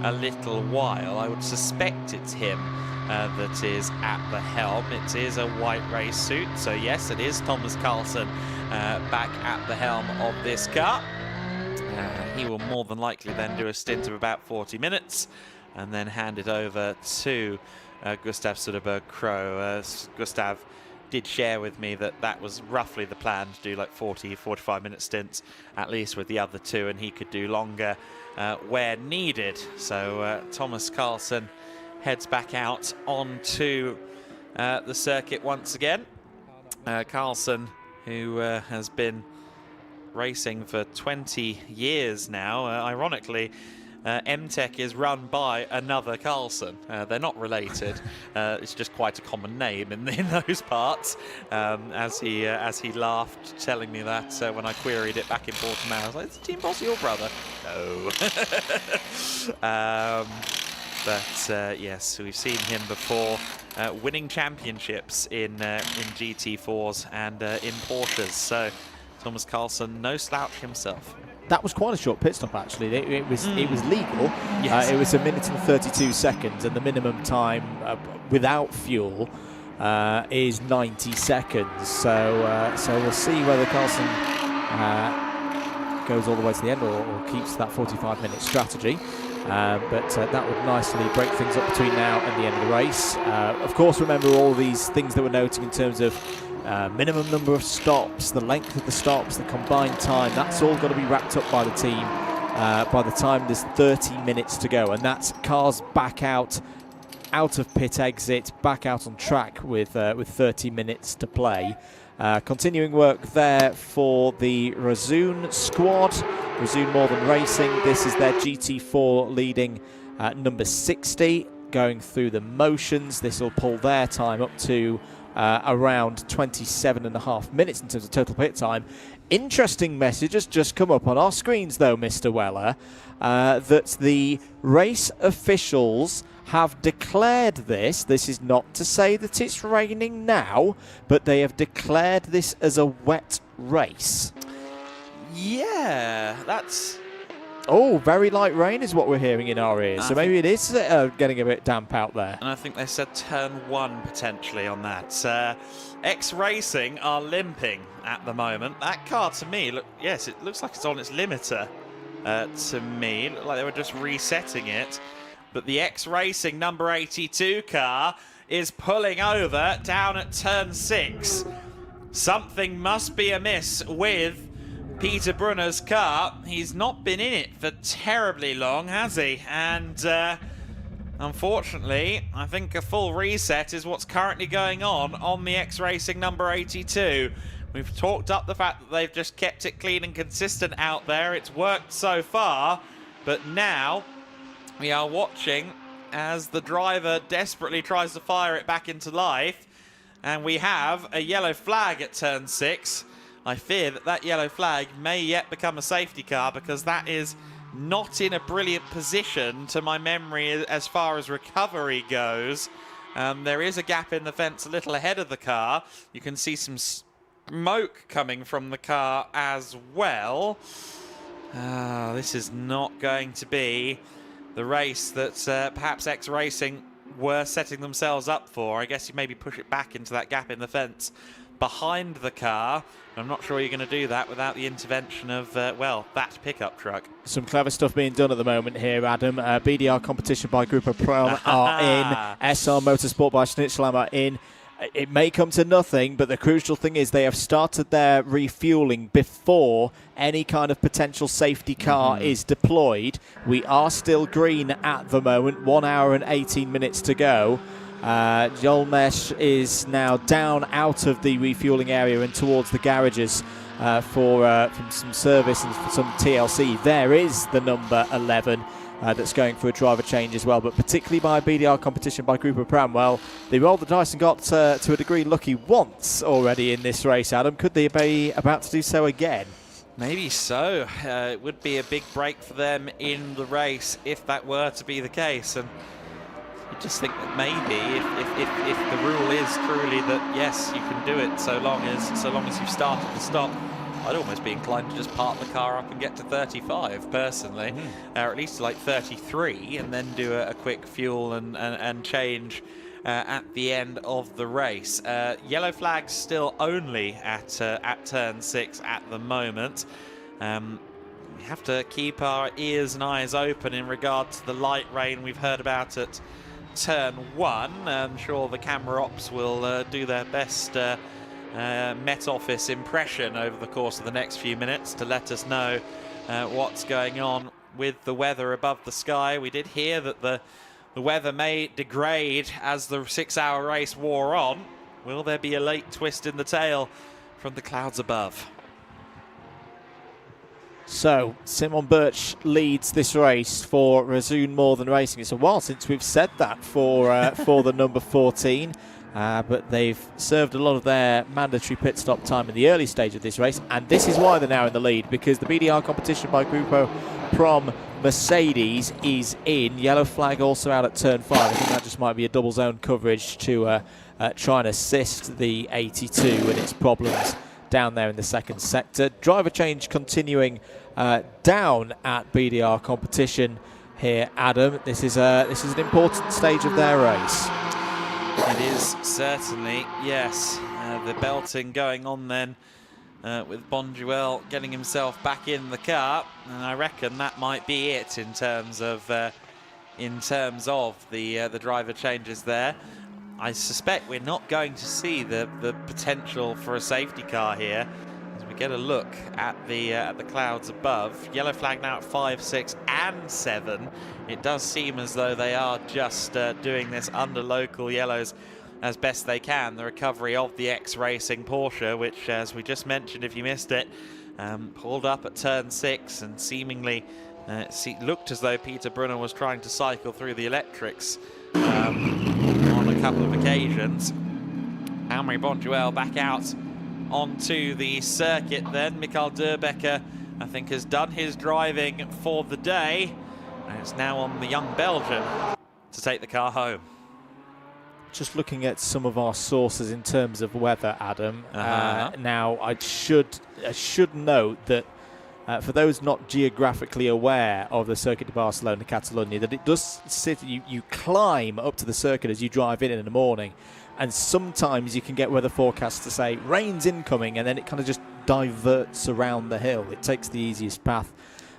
a little while. I would suspect it's him that is at the helm. It is a white race suit, so yes, it is Thomas Carlson back at the helm of this car. He will more than likely then do a stint of about 40 minutes and then hand it over to Gustav Söderberg-Crow. Gustav did share with me that was roughly the plan, to do like 45 minute stints at least with the other two, and he could do longer where needed. So Thomas Carlson heads back out onto the circuit once again. Carlson, who has been racing for 20 years now. Ironically, M-Tech is run by another Carlson. They're not related. It's just quite a common name in those parts. As he laughed, telling me that when I queried it back in Portimao, I was like, "Is Team Boss your brother?" No. But yes, we've seen him before winning championships in GT4s and in Porsches. So Thomas Carlson, no slouch himself. That was quite a short pit stop, actually. It was legal. Yes. It was 1 minute and 32 seconds, and the minimum time without fuel is 90 seconds. So we'll see whether Carlson goes all the way to the end or keeps that 45-minute strategy. But that would nicely break things up between now and the end of the race. Of course, remember all these things that we're noting in terms of minimum number of stops, the length of the stops, the combined time. That's all got to be wrapped up by the team by the time there's 30 minutes to go. And that's cars back out of pit exit, back out on track with 30 minutes to play. Continuing work there for the Razoon squad. Razoon More Than Racing. This is their GT4 leading number 60, going through the motions. This will pull their time up to around 27.5 minutes in terms of total pit time. Interesting message has just come up on our screens, though, Mr. Weller, that the race officials have declared this. This is not to say that it's raining now, but they have declared this as a wet race. Yeah, that's... Oh, very light rain is what we're hearing in our ears. So maybe it is getting a bit damp out there. And I think they said turn 1 potentially on that. X Racing are limping at the moment. That car to me, look, yes, it looks like it's on its limiter to me. It looked like they were just resetting it. But the X Racing number 82 car is pulling over down at turn 6. Something must be amiss with Peter Brunner's car. He's not been in it for terribly long, has he? And unfortunately, I think a full reset is what's currently going on the X Racing number 82. We've talked up the fact that they've just kept it clean and consistent out there. It's worked so far, but now we are watching as the driver desperately tries to fire it back into life, and we have a yellow flag at turn 6. I fear that that yellow flag may yet become a safety car, because that is not in a brilliant position to my memory as far as recovery goes. There is a gap in the fence a little ahead of the car. You can see some smoke coming from the car as well. This is not going to be the race that perhaps X Racing were setting themselves up for. I guess you maybe push it back into that gap in the fence behind the car. I'm not sure you're going to do that without the intervention of, well, that pickup truck. Some clever stuff being done at the moment here, Adam. BDR competition by Grupo Prom are in. SR Motorsport by Schnitzlam are in. It may come to nothing, but the crucial thing is they have started their refueling before any kind of potential safety car is deployed. We are still green at the moment, 1 hour and 18 minutes to go. Jolmesh is now down out of the refueling area and towards the garages for some service and for some TLC. There is the number 11 that's going for a driver change as well, but particularly by BDR competition by Grupo Pram. Well, they rolled the dice and got to a degree lucky once already in this race, Adam. Could they be about to do so again? Maybe so. It would be a big break for them in the race if that were to be the case. And you just think that maybe if the rule is truly that yes, you can do it so long as you've started the stop, I'd almost be inclined to just park the car up and get to 35 personally, or at least like 33, and then do a quick fuel and change at the end of the race. Yellow flags still only at turn 6 at the moment. We have to keep our ears and eyes open in regard to the light rain we've heard about at turn 1. I'm sure the camera ops will do their best Met Office impression over the course of the next few minutes to let us know what's going on with the weather above the sky. We did hear that the weather may degrade as the 6-hour race wore on. Will there be a late twist in the tail from the clouds above? So, Simon Birch leads this race for Razun More Than Racing. It's a while since we've said that for the number 14. But they've served a lot of their mandatory pit stop time in the early stage of this race, and this is why they're now in the lead, because the BDR competition by Grupo Prom Mercedes is in. Yellow flag also out at turn 5. I think that just might be a double zone coverage to try and assist the 82 in its problems down there in the second sector. Driver change continuing down at BDR competition here, Adam. This is an important stage of their race. It is certainly, yes. The belting going on then with Bonduel getting himself back in the car, and I reckon that might be it in terms of the driver changes there. I suspect we're not going to see the potential for a safety car here as we get a look at the clouds above. Yellow flag now at 5, 6 and 7. It does seem as though they are just doing this under local yellows as best they can. The recovery of the X Racing Porsche, which, as we just mentioned if you missed it, pulled up at turn 6 and seemingly looked as though Peter Brunner was trying to cycle through the electrics on a couple of occasions. Amaury Bonduelle back out onto the circuit then. Mikael Durbecker, I think, has done his driving for the day. And it's now on the young Belgian to take the car home. Just looking at some of our sources in terms of weather, Adam. Now, I should note that for those not geographically aware of the Circuit de Barcelona, Catalonia, that it does sit. You climb up to the circuit as you drive in the morning, and sometimes you can get weather forecasts to say rain's incoming, and then it kind of just diverts around the hill. It takes the easiest path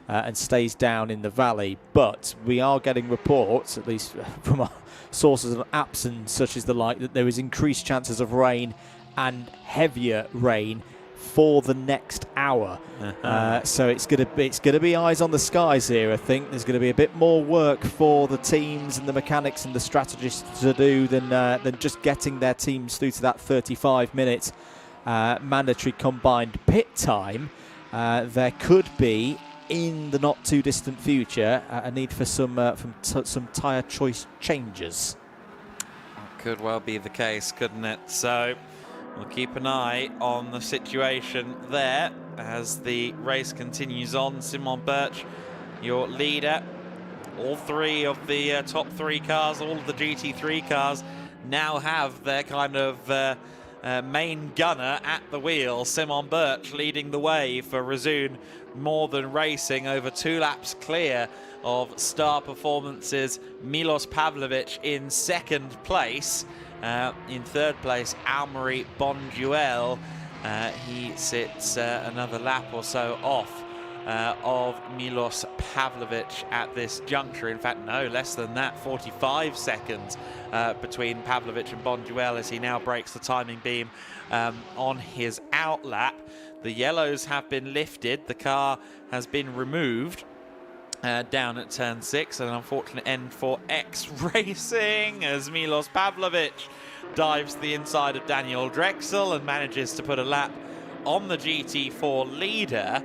and stays down in the valley. But we are getting reports, at least from our sources of apps and such as the like, that there is increased chances of rain and heavier rain for the next hour. So it's gonna be eyes on the skies here. I think there's going to be a bit more work for the teams and the mechanics and the strategists to do than just getting their teams through to that 35-minute mandatory combined pit time. There could be, in the not too distant future, a need for some tyre choice changes. Could well be the case, couldn't it? So we'll keep an eye on the situation there as the race continues on. Simon Birch, your leader. All three of the top three cars, all of the GT3 cars, now have their kind of main gunner at the wheel. Simon Birch leading the way for Resoon More Than Racing, over 2 laps clear of star performances. Milos Pavlovic in second place. In third place, Amaury Bonduelle. He sits another lap or so off of Milos Pavlovic at this juncture. In fact, no, less than that, 45 seconds between Pavlovic and Bonduelle as he now breaks the timing beam on his outlap. The yellows have been lifted. The car has been removed down at turn 6. An unfortunate end for X Racing as Milos Pavlovic dives the inside of Daniel Drexel and manages to put a lap on the GT4 leader.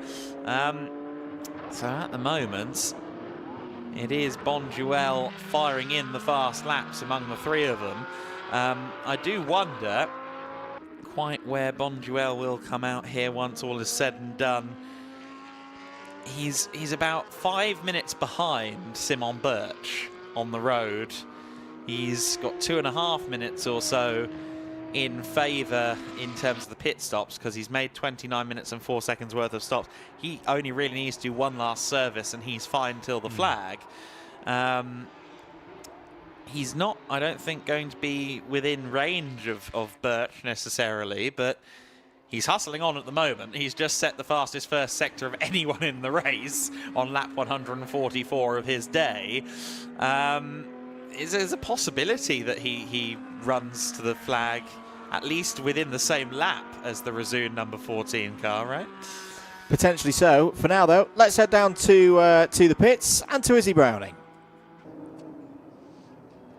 So at the moment, it is Bonduelle firing in the fast laps among the three of them. I do wonder quite where Bonduelle will come out here once all is said and done. He's about 5 minutes behind Simon Birch on the road. He's got 2.5 minutes or so in favour in terms of the pit stops, because he's made 29 minutes and 4 seconds worth of stops. He only really needs to do one last service and he's fine till the flag. He's not, I don't think, going to be within range of Birch necessarily, but he's hustling on at the moment. He's just set the fastest first sector of anyone in the race on lap 144 of his day. There's a possibility that he runs to the flag at least within the same lap as the Resoon number 14 car, right? Potentially so. For now, though, let's head down to the pits and to Izzy Browning.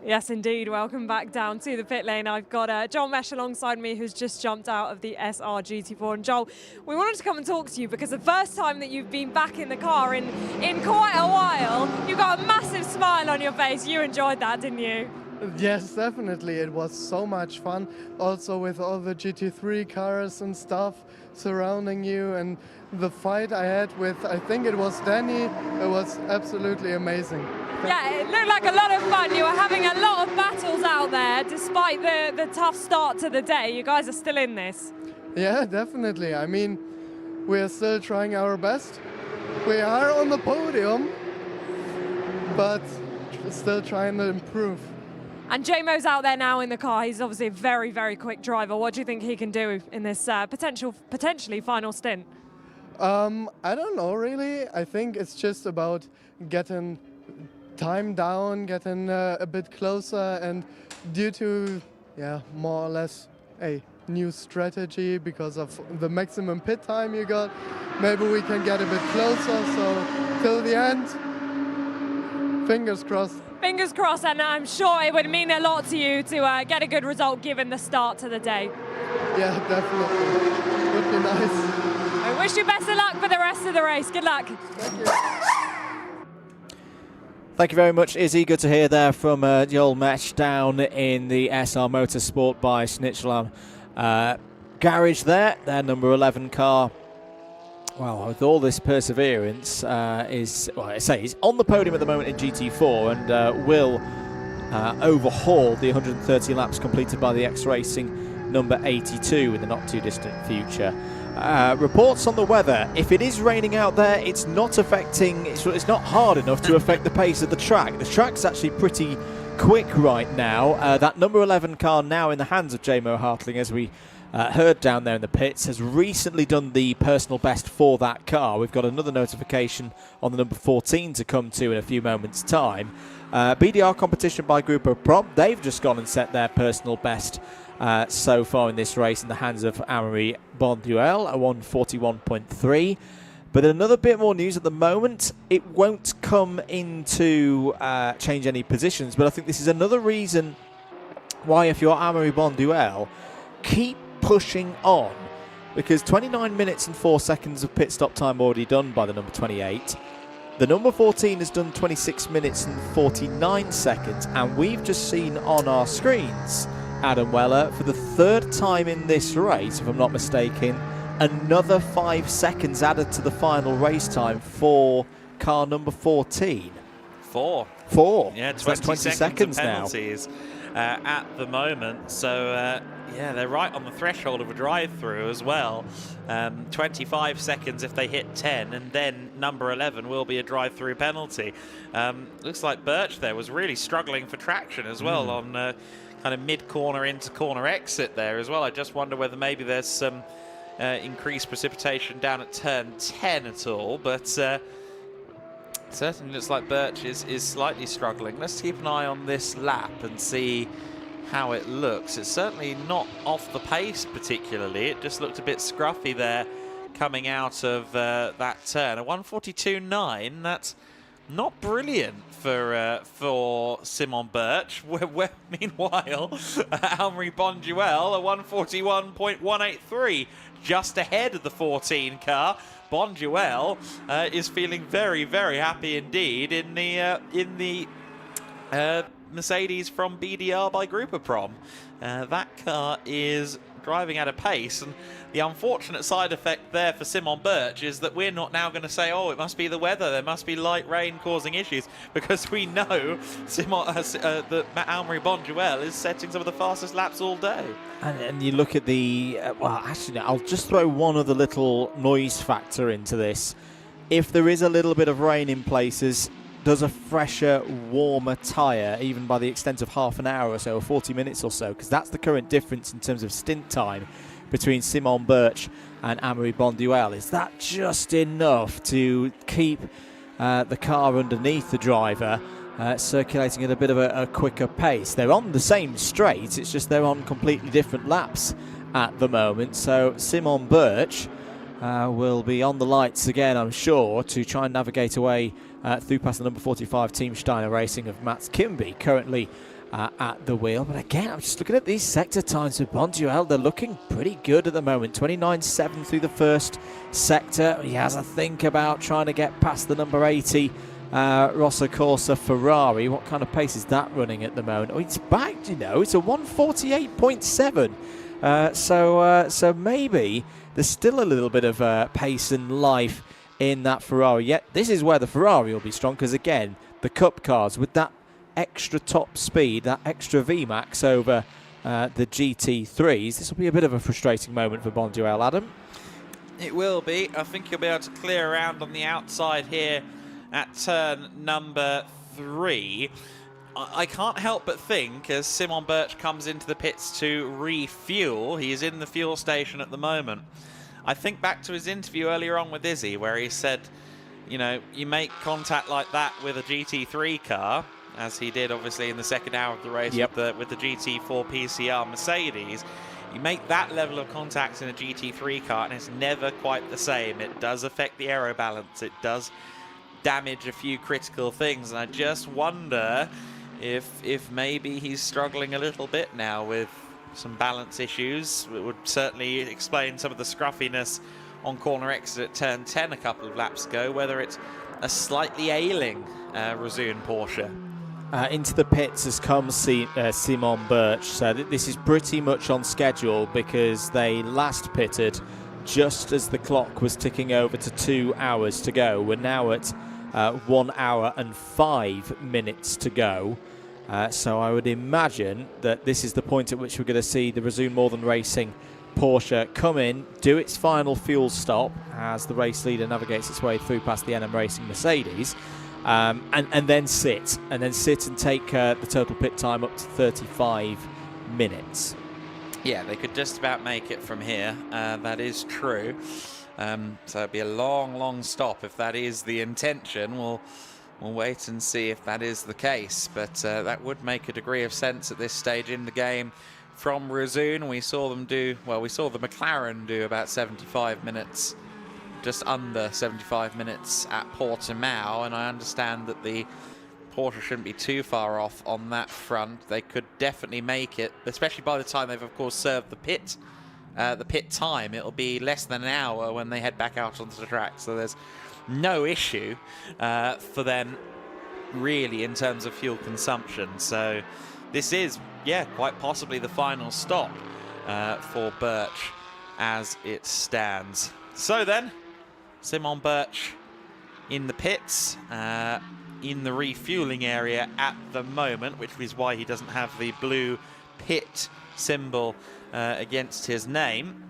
Yes, indeed. Welcome back down to the pit lane. I've got Joel Mesh alongside me, who's just jumped out of the SR GT4. And Joel, we wanted to come and talk to you because the first time that you've been back in the car in quite a while, you've got a massive smile on your face. You enjoyed that, didn't you? Yes, definitely. It was so much fun. Also with all the GT3 cars and stuff surrounding you, and the fight I had with, I think it was Danny, it was absolutely amazing. Yeah, it looked like a lot of fun. You were having a lot of battles out there despite the tough start to the day. You guys are still in this. Yeah, definitely. I mean, we're still trying our best. We are on the podium, but still trying to improve. And Jamo's out there now in the car. He's obviously a very, very quick driver. What do you think he can do in this potentially final stint? I don't know, really. I think it's just about getting time down, getting a bit closer, and due to, more or less a new strategy because of the maximum pit time you got, maybe we can get a bit closer. So till the end, fingers crossed. Fingers crossed, and I'm sure it would mean a lot to you to get a good result given the start to the day. Yeah, definitely. Would be nice. I wish you best of luck for the rest of the race. Good luck. Thank you. Thank you very much, Izzy. Good to hear there from Joel Mesh down in the SR Motorsport by Snitchlam garage there. Their number 11 car, well, with all this perseverance, is on the podium at the moment in GT4 and will overhaul the 130 laps completed by the X Racing number 82 in the not too distant future. Reports on the weather. If it is raining out there, it's not affecting. It's not hard enough to affect the pace of the track. The track's actually pretty quick right now. That number 11 car, now in the hands of J-Mo Hartling, as we heard down there in the pits, has recently done the personal best for that car. We've got another notification on the number 14 to come to in a few moments' time. BDR competition by Grupo Prom. They've just gone and set their personal best so far in this race in the hands of Amaury Bonduel, a 141.3. But another bit more news at the moment. It won't come into change any positions, but I think this is another reason why, if you're Amaury Bonduel, keep pushing on, because 29 minutes and 4 seconds of pit stop time already done by the number 28. The number 14 has done 26 minutes and 49 seconds, and we've just seen on our screens, Adam Weller, for the third time in this race, if I'm not mistaken, another 5 seconds added to the final race time for car number 14. Four. Yeah, 20 seconds penalties at the moment. So, yeah, they're right on the threshold of a drive-through as well. 25 seconds if they hit 10, and then number 11 will be a drive-through penalty. Looks like Birch there was really struggling for traction as well on kind of mid-corner into corner exit there as well. I just wonder whether maybe there's some increased precipitation down at turn 10 at all, but certainly looks like Birch is slightly struggling. Let's keep an eye on this lap and see how it looks. It's certainly not off the pace particularly. It just looked a bit scruffy there coming out of that turn. A 142.9, that's not brilliant for Simon Birch. Meanwhile, Amaury Bonduel, a 141.183, just ahead of the 14 car. Bonduel is feeling very, very happy indeed in the Mercedes from BDR by Grupo Prom. That car is driving at a pace, and the unfortunate side effect there for Simon Birch is that we're not now going to say, oh, it must be the weather, there must be light rain causing issues, because we know that Amaury Bonduel is setting some of the fastest laps all day. And you look at the well, actually, I'll just throw one other little noise factor into this. If there is a little bit of rain in places, does a fresher, warmer tyre, even by the extent of half an hour or so, or 40 minutes or so, because that's the current difference in terms of stint time between Simon Birch and Amaury Bonduel. Is that just enough to keep the car underneath the driver, circulating at a bit of a quicker pace? They're on the same straight, it's just they're on completely different laps at the moment. So Simon Birch will be on the lights again, I'm sure, to try and navigate away through past the number 45 Team Steiner Racing of Mats Kimby, currently at the wheel. But again, I'm just looking at these sector times for Bonduel. They're looking pretty good at the moment. 29.7 through the first sector. He has a think about trying to get past the number 80 Rosso Corsa Ferrari. What kind of pace is that running at the moment? Oh, it's back, you know. It's a 148.7. So maybe there's still a little bit of pace and life in that Ferrari. Yet this is where the Ferrari will be strong, because again, the Cup cars with that extra top speed, that extra VMAX over the GT3s, this will be a bit of a frustrating moment for Bonduel, Adam. It will be. I think you'll be able to clear around on the outside here at turn number 3. I can't help but think, as Simon Birch comes into the pits to refuel, he is in the fuel station at the moment. I think back to his interview earlier on with Izzy, where he said, you know, you make contact like that with a GT3 car, as he did obviously in the second hour of the race with the GT4 PCR Mercedes. You make that level of contact in a GT3 car and it's never quite the same. It does affect the aero balance. It does damage a few critical things. And I just wonder if maybe he's struggling a little bit now with some balance issues. It would certainly explain some of the scruffiness on corner exit at turn 10 a couple of laps ago, whether it's a slightly ailing Razun Porsche. into the pits has come Simon Birch. So this is pretty much on schedule because they last pitted just as the clock was ticking over to 2 hours to go. We're now at 1 hour and 5 minutes to go. So I would imagine that this is the point at which we're going to see the Resume More Than Racing Porsche come in, do its final fuel stop as the race leader navigates its way through past the NM Racing Mercedes, and then sit and take the total pit time up to 35 minutes. Yeah, they could just about make it from here. That is true. So it'd be a long stop if that is the intention. We'll wait and see if that is the case, but that would make a degree of sense at this stage in the game. From Resume, we saw the McLaren do about 75 minutes, just under 75 minutes at Portimao, and I understand that the Porsche shouldn't be too far off on that front. They could definitely make it, especially by the time they've of course served the pit time. It'll be less than an hour when they head back out onto the track, so there's no issue for them really in terms of fuel consumption. So this is, yeah, quite possibly the final stop for Birch as it stands. So then, Simon Birch in the pits, in the refueling area at the moment, which is why he doesn't have the blue pit symbol against his name.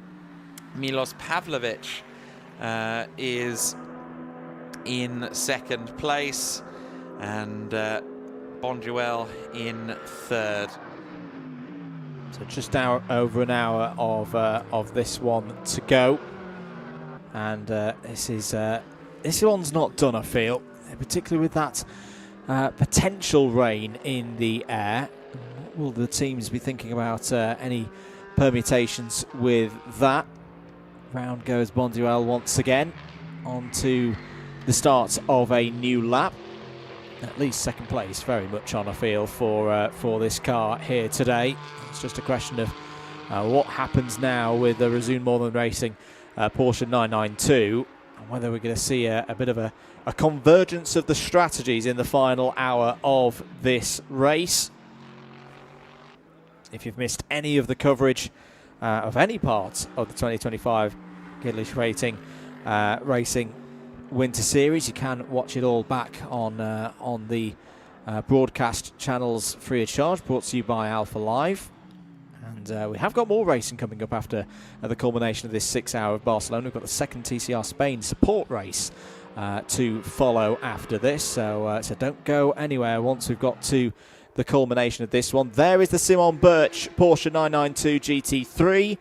Milos Pavlovic is in second place, and Bonduel in third. So just over an hour of this one to go, and this one's not done, I feel, particularly with that potential rain in the air. What will the teams be thinking about any permutations with that? Round goes Bonduel once again onto the start of a new lap. At least second place, very much on a feel for this car here today. It's just a question of what happens now with the Resume More Than Racing Porsche 992, and whether we're going to see a bit of a convergence of the strategies in the final hour of this race. If you've missed any of the coverage of any part of the 2025 GEDLICH Racing Winter Series, you can watch it all back on the broadcast channels free of charge, brought to you by alphalive. And we have got more racing coming up after the culmination of this 6 Hour of Barcelona. We've got the second TCR Spain support race to follow after this, so don't go anywhere once we've got to the culmination of this one. There is the Simon Birch Porsche 992 GT3.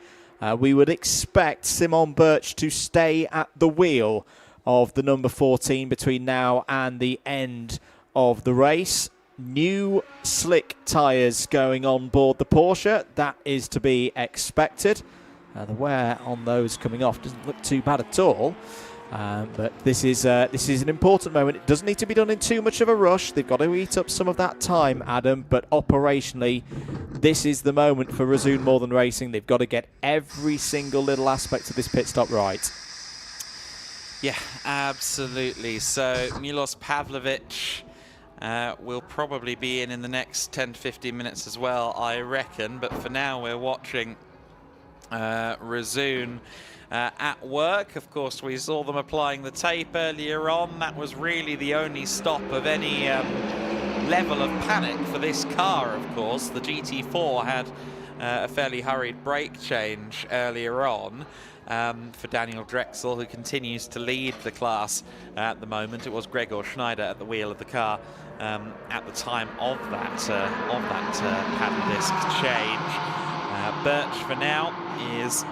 We would expect Simon Birch to stay at the wheel of the number 14 between now and the end of the race. New slick tyres going on board the Porsche. That is to be expected. The wear on those coming off doesn't look too bad at all. But this is an important moment. It doesn't need to be done in too much of a rush. They've got to eat up some of that time, Adam. But operationally, this is the moment for Resume More Than Racing. They've got to get every single little aspect of this pit stop right. Yeah, absolutely. So Milos Pavlovic will probably be in the next 10 to 15 minutes as well, I reckon. But for now, we're watching Resume at work. Of course, we saw them applying the tape earlier on. That was really the only stop of any level of panic for this car, of course. The GT4 had a fairly hurried brake change earlier on. For Daniel Drexel, who continues to lead the class at the moment. It was Gregor Schneider at the wheel of the car at the time of that paddle disc change. Birch, for now, is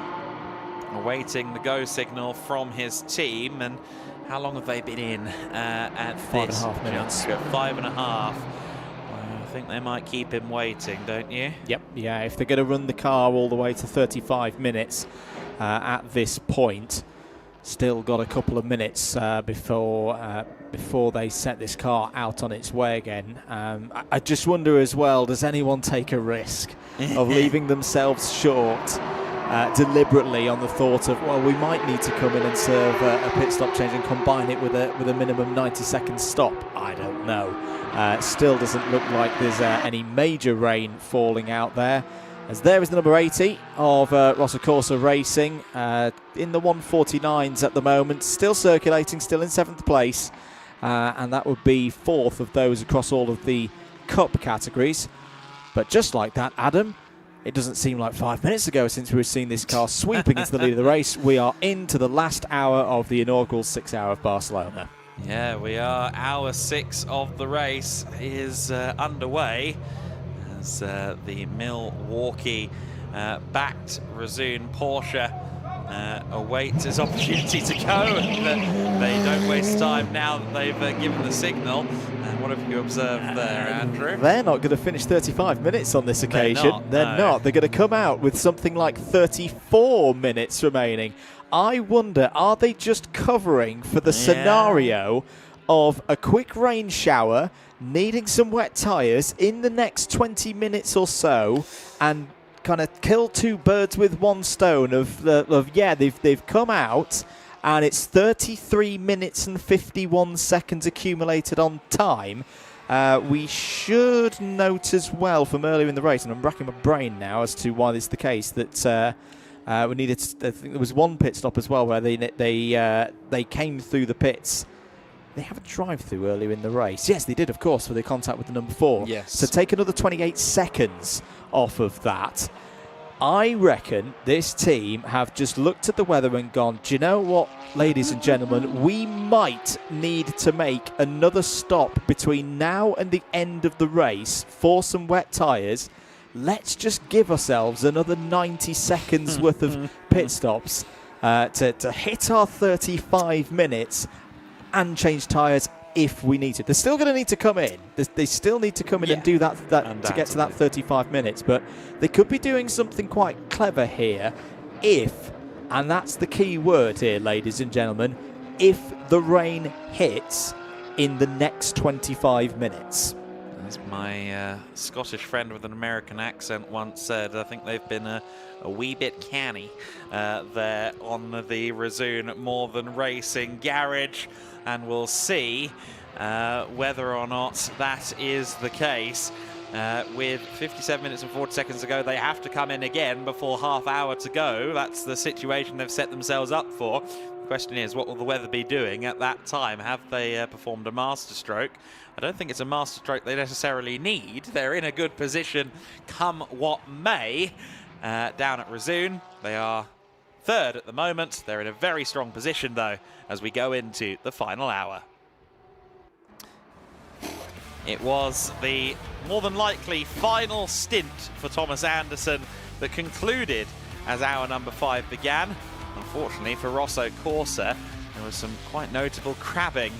awaiting the go signal from his team. And how long have they been in at this? 5.5 minutes. 5.5. I think they might keep him waiting, don't you? Yep, yeah, if they're going to run the car all the way to 35 minutes at this point, still got a couple of minutes before they set this car out on its way again. I just wonder as well, does anyone take a risk of leaving themselves short deliberately on the thought of, well, we might need to come in and serve a pit stop change and combine it with a minimum 90-second stop. I don't know. Still doesn't look like there's any major rain falling out there. As there is the number 80 of Rosso Corsa Racing in the 149s at the moment, still circulating, still in 7th place, and that would be 4th of those across all of the Cup categories. But just like that, Adam, it doesn't seem like 5 minutes ago since we've seen this car sweeping into the lead of the race. We are into the last hour of the inaugural 6 Hour of Barcelona. Yeah, we are. Hour 6 of the race is underway as the Milwaukee-backed Resoon Porsche awaits his opportunity to go. And, they don't waste time now that they've given the signal. What have you observed there, Andrew? They're not going to finish 35 minutes on this occasion. They're not. They're going to come out with something like 34 minutes remaining. I wonder, are they just covering for the scenario of a quick rain shower, needing some wet tyres in the next 20 minutes or so, and kind of kill two birds with one stone they've come out, and it's 33 minutes and 51 seconds accumulated on time. We should note as well from earlier in the race, and I'm racking my brain now as to why this is the case, that we needed. I think there was one pit stop as well where they came through the pits. They have a drive-through earlier in the race. Yes, they did, of course, for the contact with the number 4. Yes. So take another 28 seconds off of that. I reckon this team have just looked at the weather and gone, do you know what, ladies and gentlemen, we might need to make another stop between now and the end of the race for some wet tyres. Let's just give ourselves another 90 seconds worth of pit stops to hit our 35 minutes and change tyres if we need to. They're still going to need to come in. They still need to come in and do that to get to that 35 minutes. But they could be doing something quite clever here if, and that's the key word here, ladies and gentlemen, if the rain hits in the next 25 minutes. As my Scottish friend with an American accent once said, I think they've been a wee bit canny there on the Resoon More Than Racing garage, and we'll see whether or not that is the case. With 57 minutes and 40 seconds to go, they have to come in again before half hour to go. That's the situation they've set themselves up for. The question is, what will the weather be doing at that time? Have they performed a masterstroke? I don't think it's a masterstroke they necessarily need. They're in a good position come what may. Down at Resoon, they are 3rd at the moment. They're in a very strong position, though, as we go into the final hour. It was the more than likely final stint for Thomas Anderson that concluded as hour number 5 began. Unfortunately for Rosso Corsa, there was some quite notable crabbing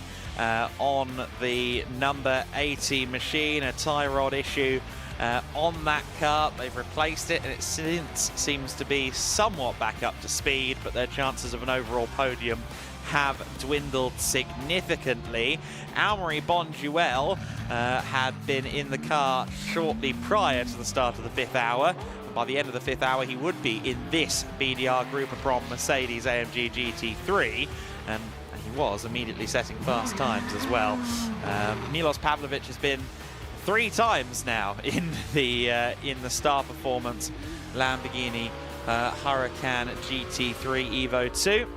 on the number 80 machine, a tie rod issue on that car. They've replaced it, and it since seems to be somewhat back up to speed, but their chances of an overall podium have dwindled significantly. Almery Bonduel had been in the car shortly prior to the start of the 5th hour. And by the end of the 5th hour, he would be in this BDR Group of Prom Mercedes AMG GT3, and he was immediately setting fast times as well. Milos Pavlovic has been 3 times now in the star performance Lamborghini Huracan GT3 Evo 2,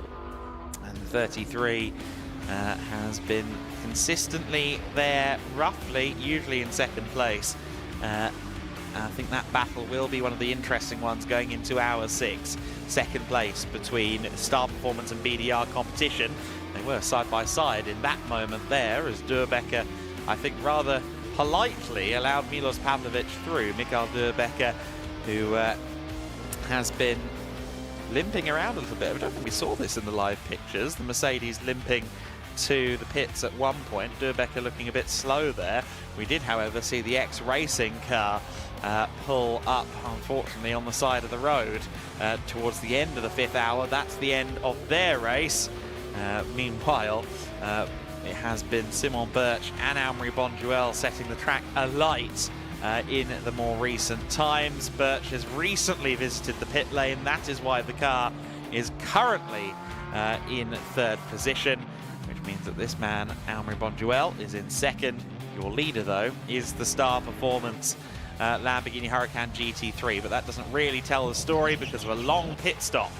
and 33 has been consistently there, roughly, usually in 2nd place. I think that battle will be one of the interesting ones going into hour 6. 2nd place between star performance and BDR competition. They were side by side in that moment there, as Durbecker, I think, rather politely allowed Milos Pavlovic through. Mikael Durbecker, who has been limping around a little bit. I don't think we saw this in the live pictures. The Mercedes limping to the pits at one point. Durbecker looking a bit slow there. We did, however, see the X-Racing car pull up, unfortunately, on the side of the road towards the end of the 5th hour. That's the end of their race. Meanwhile, it has been Simon Birch and Almery Bonduel setting the track alight in the more recent times. Birch has recently visited the pit lane. That is why the car is currently in third position, which means that this man, Almery Bonduelle, is in second. Your leader, though, is the Star Performance Lamborghini Huracan GT3, but that doesn't really tell the story because of a long pit stop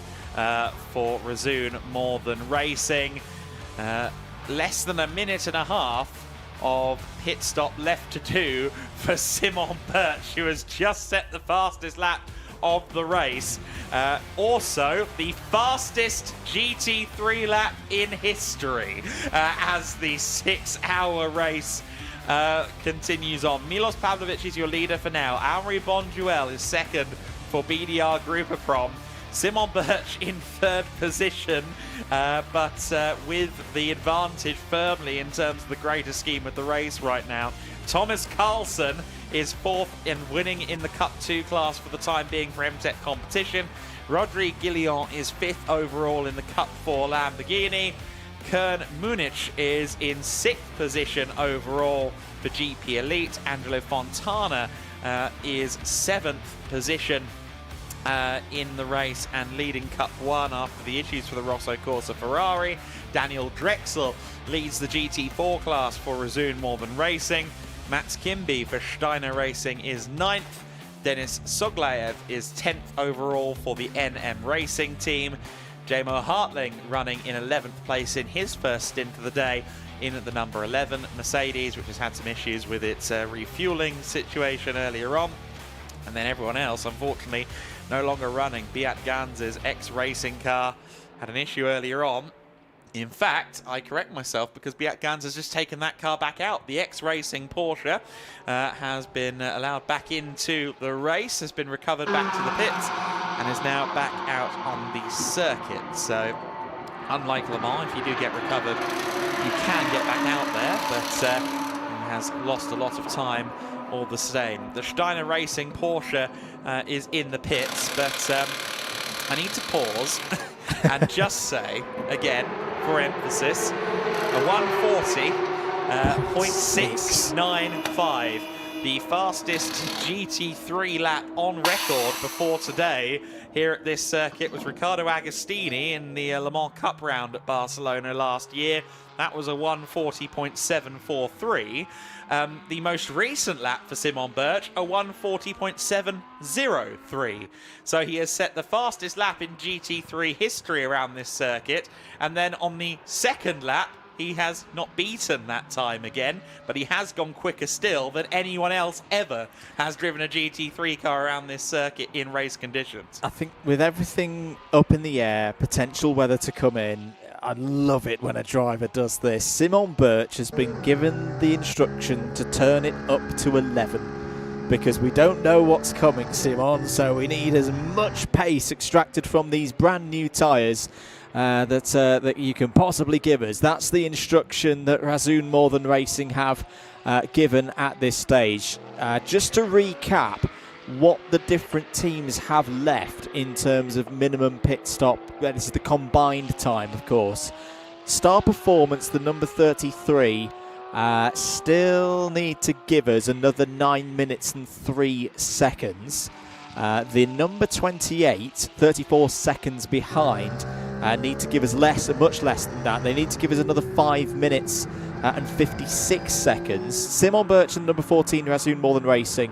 for Razun More Than Racing. Less than a minute and a half of pit stop left to do for Simon Birch, who has just set the fastest lap of the race. Also, the fastest GT3 lap in history as the 6-hour race continues on. Milos Pavlovic is your leader for now. Almery Bonduelle is second for BDR Grupa Prom. Simon Birch in third position, but with the advantage firmly in terms of the greater scheme of the race right now. Thomas Carlson is fourth in winning in the Cup 2 class for the time being for MTech competition. Rodri Guillon is fifth overall in the Cup 4 Lamborghini. Kern Munich is in sixth position overall for GP Elite. Angelo Fontana is seventh position in the race and leading Cup 1 after the issues for the Rosso Corsa Ferrari. Daniel Drexel leads the GT4 class for Razun More Than Racing. Mats Kimby for Steiner Racing is 9th. Denis Soglaev is 10th overall for the NM Racing team. Jamo Hartling running in 11th place in his first stint of the day in at the number 11 Mercedes, which has had some issues with its refueling situation earlier on. And then everyone else, unfortunately, no longer running. Beat Ganz's ex-racing car had an issue earlier on. In fact, I correct myself because Beat Ganz has just taken that car back out. The ex-racing Porsche has been allowed back into the race, has been recovered back to the pits, and is now back out on the circuit. So, unlike Le Mans, if you do get recovered, you can get back out there, but he has lost a lot of time all the same. The Steiner Racing Porsche is in the pits, but I need to pause and just say, again, for emphasis, a 140.695, the fastest GT3 lap on record before today here at this circuit was Riccardo Agostini in the Le Mans Cup round at Barcelona last year. That was a 140.743. The most recent lap for Simon Birch, a 140.703. So he has set the fastest lap in GT3 history around this circuit. And then on the second lap, he has not beaten that time again, but he has gone quicker still than anyone else ever has driven a GT3 car around this circuit in race conditions. I think with everything up in the air, potential weather to come in, I love it when a driver does this. Simon Birch has been given the instruction to turn it up to 11 because we don't know what's coming, Simon, so we need as much pace extracted from these brand new tyres that you can possibly give us. That's the instruction that Razun More Than Racing have given at this stage. Just to recap what the different teams have left in terms of minimum pit stop. This is the combined time, of course. Star Performance, the number 33, still need to give us another 9 minutes and 3 seconds. The number 28, 34 seconds behind, need to give us much less than that. They need to give us another 5 minutes and 56 seconds. Simon Birch and number 14, Razun More Than Racing.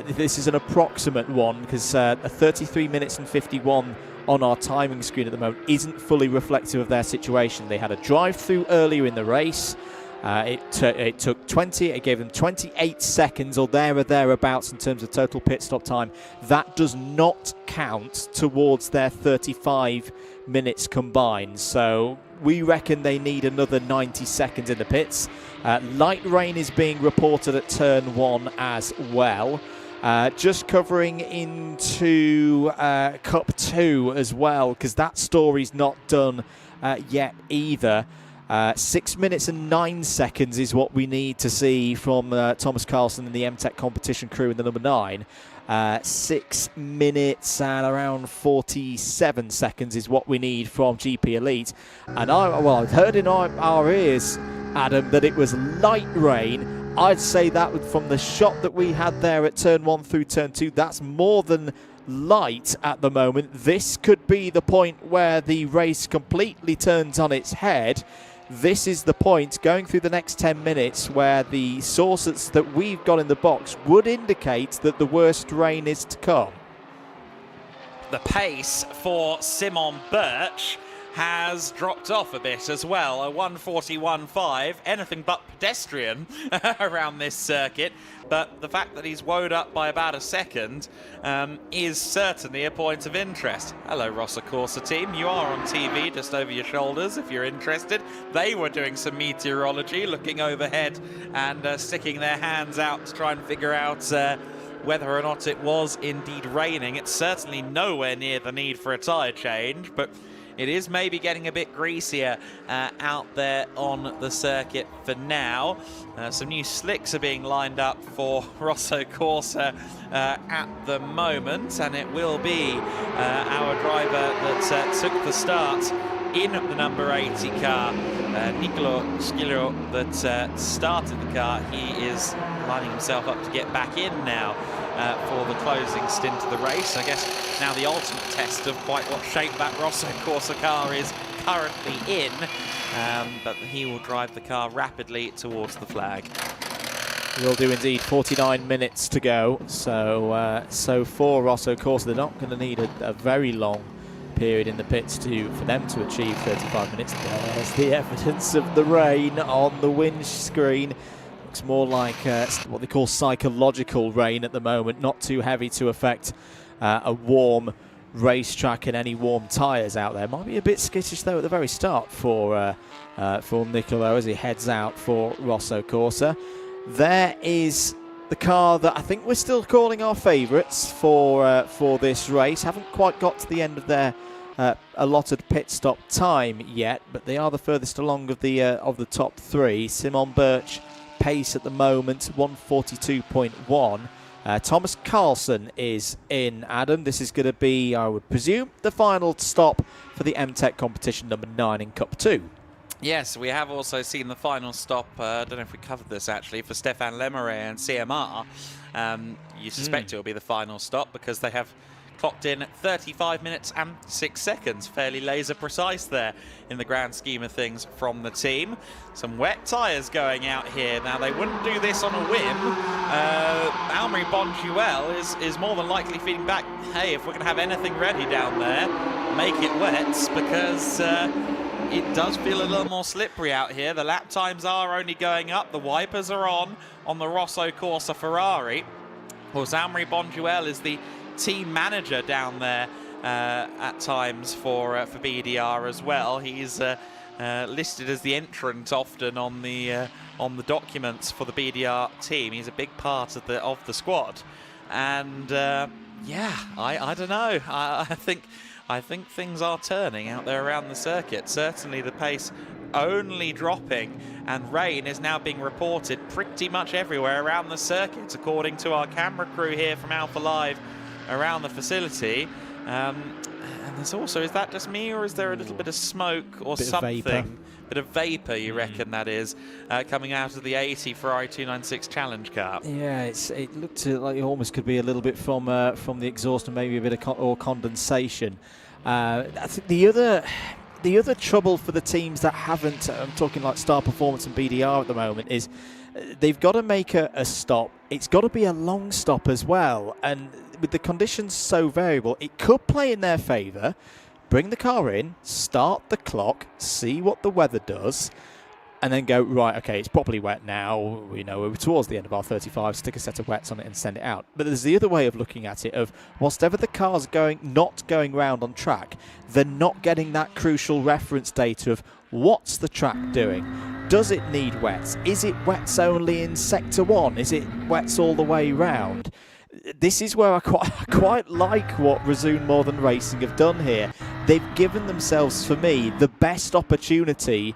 This is an approximate one because a 33 minutes and 51 on our timing screen at the moment isn't fully reflective of their situation. They had a drive-through earlier in the race. It took 20, it gave them 28 seconds or there or thereabouts in terms of total pit stop time. That does not count towards their 35 minutes combined. So we reckon they need another 90 seconds in the pits. Light rain is being reported at turn 1 as well. Just covering into Cup 2 as well, because that story's not done yet either. 6 minutes and 9 seconds is what we need to see from Thomas Carlson and the MTech competition crew in the number 9. 6 minutes and around 47 seconds is what we need from GP Elite. And I've heard in our ears, Adam, that it was light rain I'd say that from the shot that we had there at turn 1 through turn 2, that's more than light at the moment. This could be the point where the race completely turns on its head. This is the point going through the next 10 minutes where the sources that we've got in the box would indicate that the worst rain is to come. The pace for Simon Birch has dropped off a bit as well. A 1:41.5, anything but pedestrian around this circuit. But the fact that he's woed up by about a second is certainly a point of interest. Hello, Rosso Corsa team. You are on TV just over your shoulders if you're interested. They were doing some meteorology, looking overhead and sticking their hands out to try and figure out whether or not it was indeed raining. It's certainly nowhere near the need for a tyre change, but it is maybe getting a bit greasier out there on the circuit for now. Some new slicks are being lined up for Rosso Corsa at the moment, and it will be our driver that took the start in the number 80 car, Nicolo Schillo, that started the car. He is lining himself up to get back in now for the closing stint of the race. I guess now the ultimate test of quite what shape that Rosso Corsa car is currently in, but he will drive the car rapidly towards the flag. Will do indeed. 49 minutes to go. So for Rosso Corsa, they're not going to need a very long period in the pits for them to achieve 35 minutes. There's the evidence of the rain on the windscreen. Looks more like what they call psychological rain at the moment, not too heavy to affect a warm racetrack and any warm tyres out there. Might be a bit skittish though at the very start for Nicolo as he heads out for Rosso Corsa. There is the car that I think we're still calling our favourites for this race. Haven't quite got to the end of their allotted pit stop time yet, but they are the furthest along of the top three. Simon Birch pace at the moment 1:42.1. Thomas Carlson is in, Adam. This is going to be, I would presume, the final stop for the M-Tech competition number 9 in Cup 2. Yes, we have also seen the final stop, I don't know if we covered this actually, for Stéphane Lemeray and CMR. You suspect it will be the final stop because they have clocked in 35 minutes and 6 seconds. Fairly laser precise there in the grand scheme of things from the team. Some wet tyres going out here. Now, they wouldn't do this on a whim. Almery Bonjuel is more than likely feeding back, hey, if we're going to have anything ready down there, make it wet, because it does feel a little more slippery out here. The lap times are only going up. The wipers are on the Rosso Corsa Ferrari. Of course, Almery Bonjuel is the team manager down there at times for BDR as well. He's listed as the entrant often on the documents for the BDR team. He's a big part of the squad, and yeah, I don't know. I think things are turning out there around the circuit. Certainly the pace only dropping, and rain is now being reported pretty much everywhere around the circuit, according to our camera crew here from alphalive around the facility. And there's also, is that just me, or is there a little bit of smoke or something? Bit of vapor, you reckon that is, coming out of the 80 Ferrari 296 Challenge car? Yeah, it looked like it almost could be a little bit from the exhaust and maybe a bit of condensation. I think the other trouble for the teams that haven't, I'm talking like Star Performance and BDR at the moment, is they've got to make a stop. It's got to be a long stop as well, and with the conditions so variable, it could play in their favour. Bring the car in, start the clock, see what the weather does, and then go, right, okay, it's properly wet now. We're towards the end of our 35, stick a set of wets on it and send it out. But there's the other way of looking at it of, whilst ever the car's not going round on track, they're not getting that crucial reference data of what's the track doing. Does it need wets? Is it wets only in Sector 1? Is it wets all the way round? This is where I quite like what Resume Modern Racing have done here. They've given themselves, for me, the best opportunity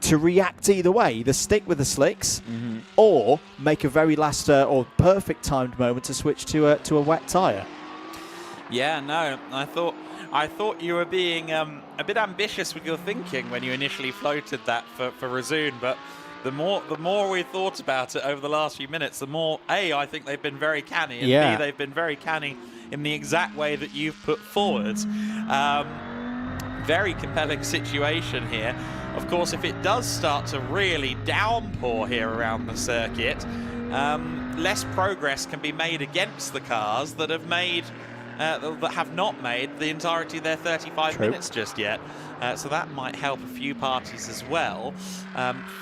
to react either way. Either stick with the slicks or make a very last or perfect timed moment to switch to a wet tyre. Yeah, no, I thought you were being a bit ambitious with your thinking when you initially floated that for Resume, but the more we thought about it over the last few minutes, the more I think they've been very canny, and Yeah. B, they've been very canny in the exact way that you've put forward. Very compelling situation here. Of course, if it does start to really downpour here around the circuit, less progress can be made against the cars that have made that have not made the entirety of their 35 minutes just yet. So that might help a few parties as well.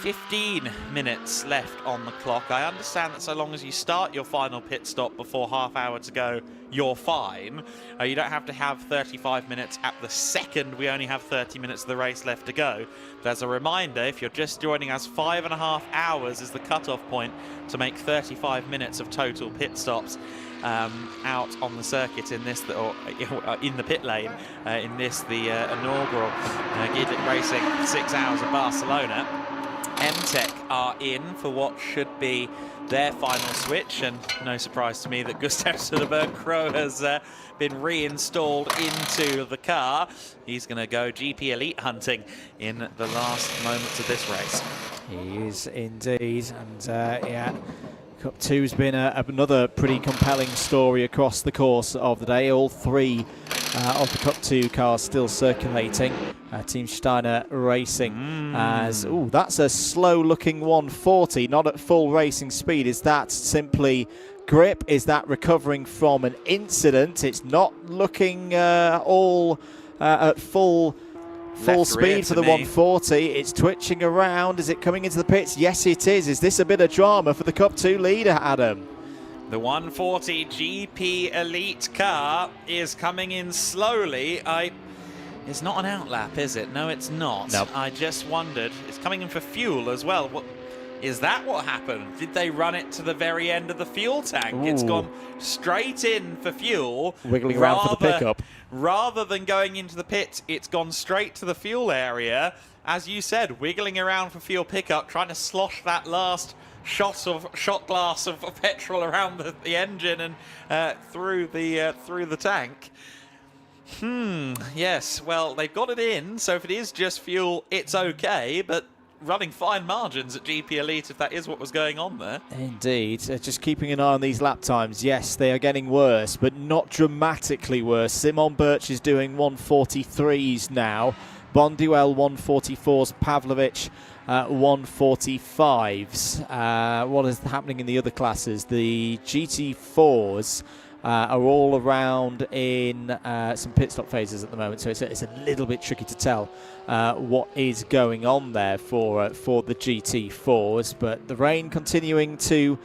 15 minutes left on the clock. I understand that so long as you start your final pit stop before half hour to go, you're fine. You don't have to have 35 minutes at the second we only have 30 minutes of the race left to go. But as a reminder, if you're just joining us, 5.5 hours is the cutoff point to make 35 minutes of total pit stops out on the circuit in this, or in the pit lane, in this, the inaugural GEDLICH Racing 6 Hours of Barcelona. MTech are in for what should be their final switch, and no surprise to me that Gustav Söderberg has been reinstalled into the car. He's going to go GP Elite hunting in the last moments of this race. He is indeed, and yeah, Cup 2 has been another pretty compelling story across the course of the day. All three of the Cup 2 cars still circulating. Team Steiner Racing as, ooh, that's a slow-looking 140, not at full racing speed. Is that simply grip? Is that recovering from an incident? It's not looking all at full speed for the 140. It's twitching around. Is it coming into the pits? Yes, it is. Is this a bit of drama for the Cup 2 leader, Adam? The 140 GP Elite car is coming in slowly. It's not an outlap, is it? No, it's not. Nope. I just wondered. It's coming in for fuel as well. What is that? What happened? Did they run it to the very end of the fuel tank? Ooh. It's gone straight in for fuel. Wiggling around for the pickup. Rather than going into the pit, it's gone straight to the fuel area. As you said, wiggling around for fuel pickup, trying to slosh that last shot glass of petrol around the engine and through the tank. Yes, well, they've got it in, so if it is just fuel, it's okay, but running fine margins at GP Elite if that is what was going on there. Indeed. Just keeping an eye on these lap times. Yes, they are getting worse, but not dramatically worse. Simon Birch is doing 143s now. Bonduel 144s. Pavlovich 145s. What is happening in the other classes? The GT4s are all around in some pit stop phases at the moment, so it's a little bit tricky to tell what is going on there for the GT4s. But the rain continuing to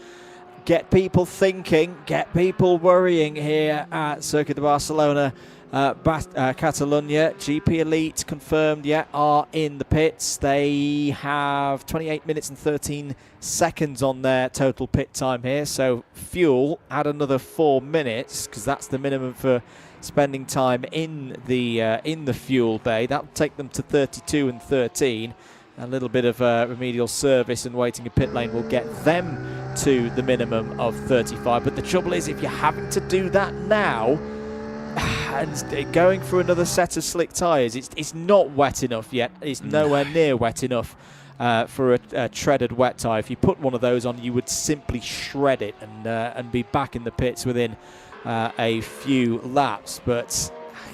get people thinking, get people worrying here at Circuit de Barcelona. Catalunya, GP Elite confirmed, are in the pits. They have 28 minutes and 13 seconds on their total pit time here. So fuel, add another 4 minutes, because that's the minimum for spending time in the fuel bay. That'll take them to 32 and 13. A little bit of remedial service and waiting in pit lane will get them to the minimum of 35. But the trouble is, if you're having to do that now, and going for another set of slick tyres, it's not wet enough yet. It's nowhere near wet enough for a treaded wet tyre. If you put one of those on, you would simply shred it and be back in the pits within a few laps. But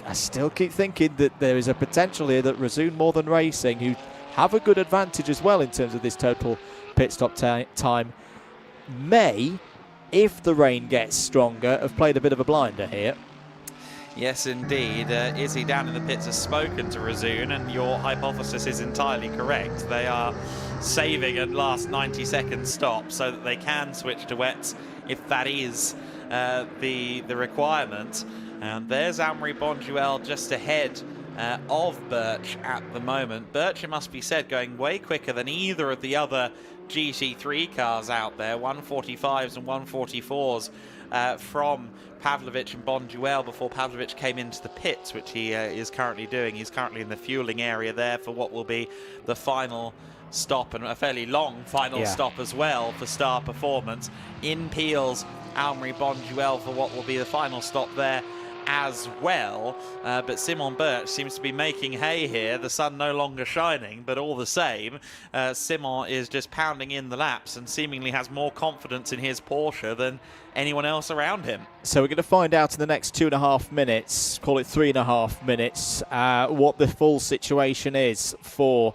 I still keep thinking that there is a potential here that Razoon More Than Racing, who have a good advantage as well in terms of this total pit stop time, may, if the rain gets stronger, have played a bit of a blinder here. Yes, indeed. Izzy down in the pits has spoken to Razoon, and your hypothesis is entirely correct. They are saving a last 90-second stop so that they can switch to wets if that is the requirement. And there's Amaury Bonduel just ahead of Birch at the moment. Birch, it must be said, going way quicker than either of the other GT3 cars out there, 145s and 144s from Pavlovich and Bonduel before Pavlovich came into the pits, which he is currently doing. He's currently in the fueling area there for what will be the final stop, and a fairly long final stop as well for Star Performance. In peels Amaury Bonduel for what will be the final stop there as well. But Simon Birch seems to be making hay here. The sun no longer shining, but all the same, Simon is just pounding in the laps and seemingly has more confidence in his Porsche than anyone else around him. So we're going to find out in the next 2.5 minutes, call it 3.5 minutes, what the full situation is for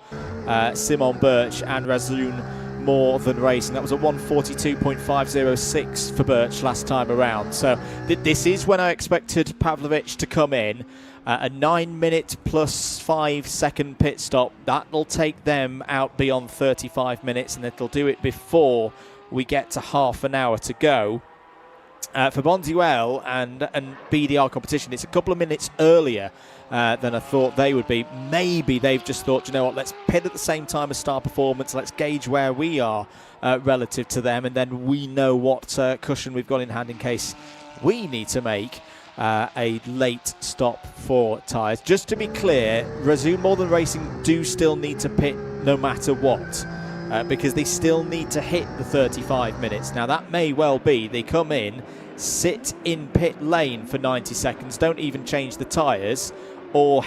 Simon Birch and Razun More Than Racing. That was a 142.506 for Birch last time around. So this is when I expected Pavlovich to come in. A 9-minute plus 5-second pit stop. That'll take them out beyond 35 minutes, and it'll do it before we get to half an hour to go. For Bonduelle and BDR competition, it's a couple of minutes earlier than I thought they would be. Maybe they've just thought, you know what, let's pit at the same time as Star Performance, let's gauge where we are relative to them, and then we know what cushion we've got in hand in case we need to make a late stop for tyres. Just to be clear, Razun More Than Racing do still need to pit no matter what. Because they still need to hit the 35 minutes. Now that may well be they come in, sit in pit lane for 90 seconds, don't even change the tyres, or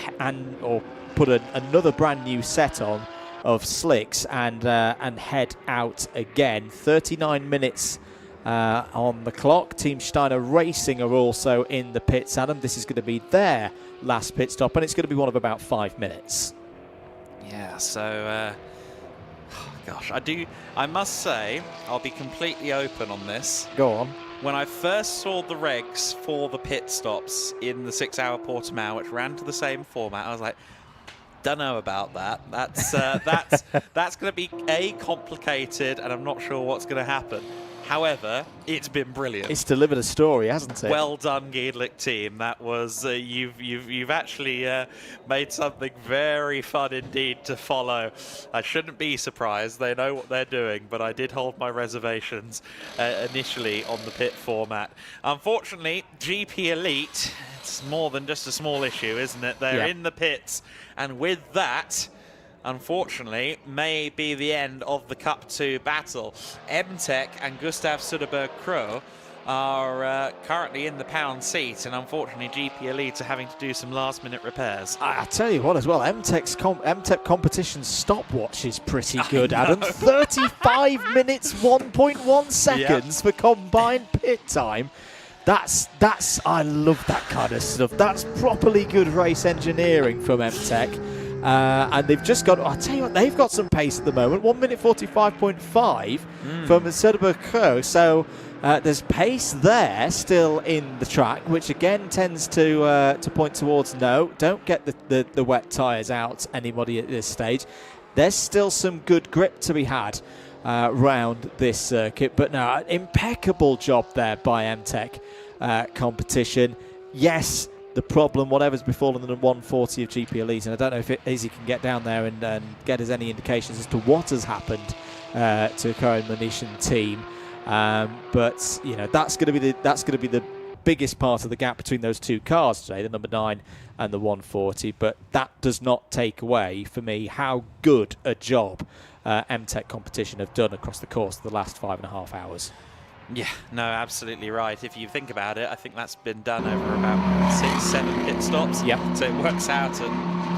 put another brand new set on of slicks and head out again. 39 minutes on the clock. Team Steiner Racing are also in the pits, Adam. This is going to be their last pit stop, and it's going to be one of about 5 minutes. Yeah, so gosh, I must say, I'll be completely open on this. Go on. When I first saw the regs for the pit stops in the 6-hour Portimao, which ran to the same format, I was like, don't know about that. That's going to be complicated, and I'm not sure what's going to happen. However, it's been brilliant. It's delivered a story, hasn't it? Well done, GEDLICH team. That was you've actually made something very fun indeed to follow. I shouldn't be surprised. They know what they're doing, but I did hold my reservations initially on the pit format. Unfortunately, GP Elite, it's more than just a small issue, isn't it? They're in the pits, and with that, unfortunately, may be the end of the Cup 2 battle. MTech and Gustav Söderberg-Krö are currently in the pound seat, and unfortunately GP Elite are having to do some last-minute repairs. I tell you what as well, MTech competition stopwatch is pretty good, Adam. 35 minutes, 1.1 seconds for combined pit time. That's I love that kind of stuff. That's properly good race engineering from MTech. And they've just got, I'll tell you what, they've got some pace at the moment. 1 minute 45.5 from Söderberg-Krö. So there's pace there still in the track, which again tends to point towards no, don't get the wet tyres out, anybody at this stage. There's still some good grip to be had round this circuit. But no, impeccable job there by MTech competition. Yes, the problem, whatever's befallen the 140 of GP Elite, and I don't know if Izzy can get down there and get us any indications as to what has happened to Karin Manishan team. But you know, that's going to be the biggest part of the gap between those two cars today, the number 9 and the 140. But that does not take away for me how good a job MTech competition have done across the course of the last 5.5 hours. Yeah, no, absolutely right. If you think about it, I think that's been done over about 6-7 pit stops. Yep. So it works out at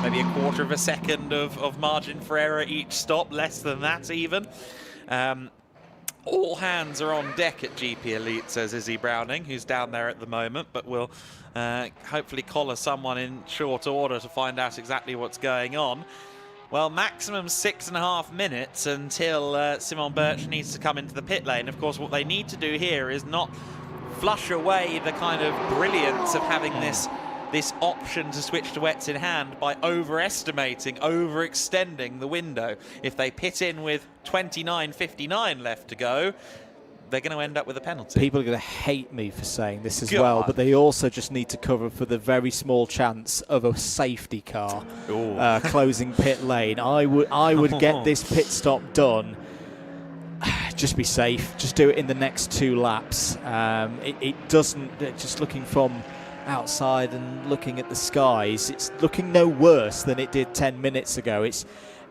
maybe 1/4 of a second of margin for error each stop, less than that even. All hands are on deck at GP Elite, says Izzy Browning, who's down there at the moment, but we'll hopefully collar someone in short order to find out exactly what's going on. Well, maximum 6.5 minutes until Simon Birch needs to come into the pit lane. Of course, what they need to do here is not flush away the kind of brilliance of having this option to switch to wets in hand by overextending the window. If they pit in with 29.59 left to go, they're going to end up with a penalty. People are going to hate me for saying this as well, but they also just need to cover for the very small chance of a safety car closing pit lane. I would get this pit stop done. Just be safe. Just do it in the next 2 laps. It doesn't. Just looking from outside and looking at the skies, it's looking no worse than it did 10 minutes ago.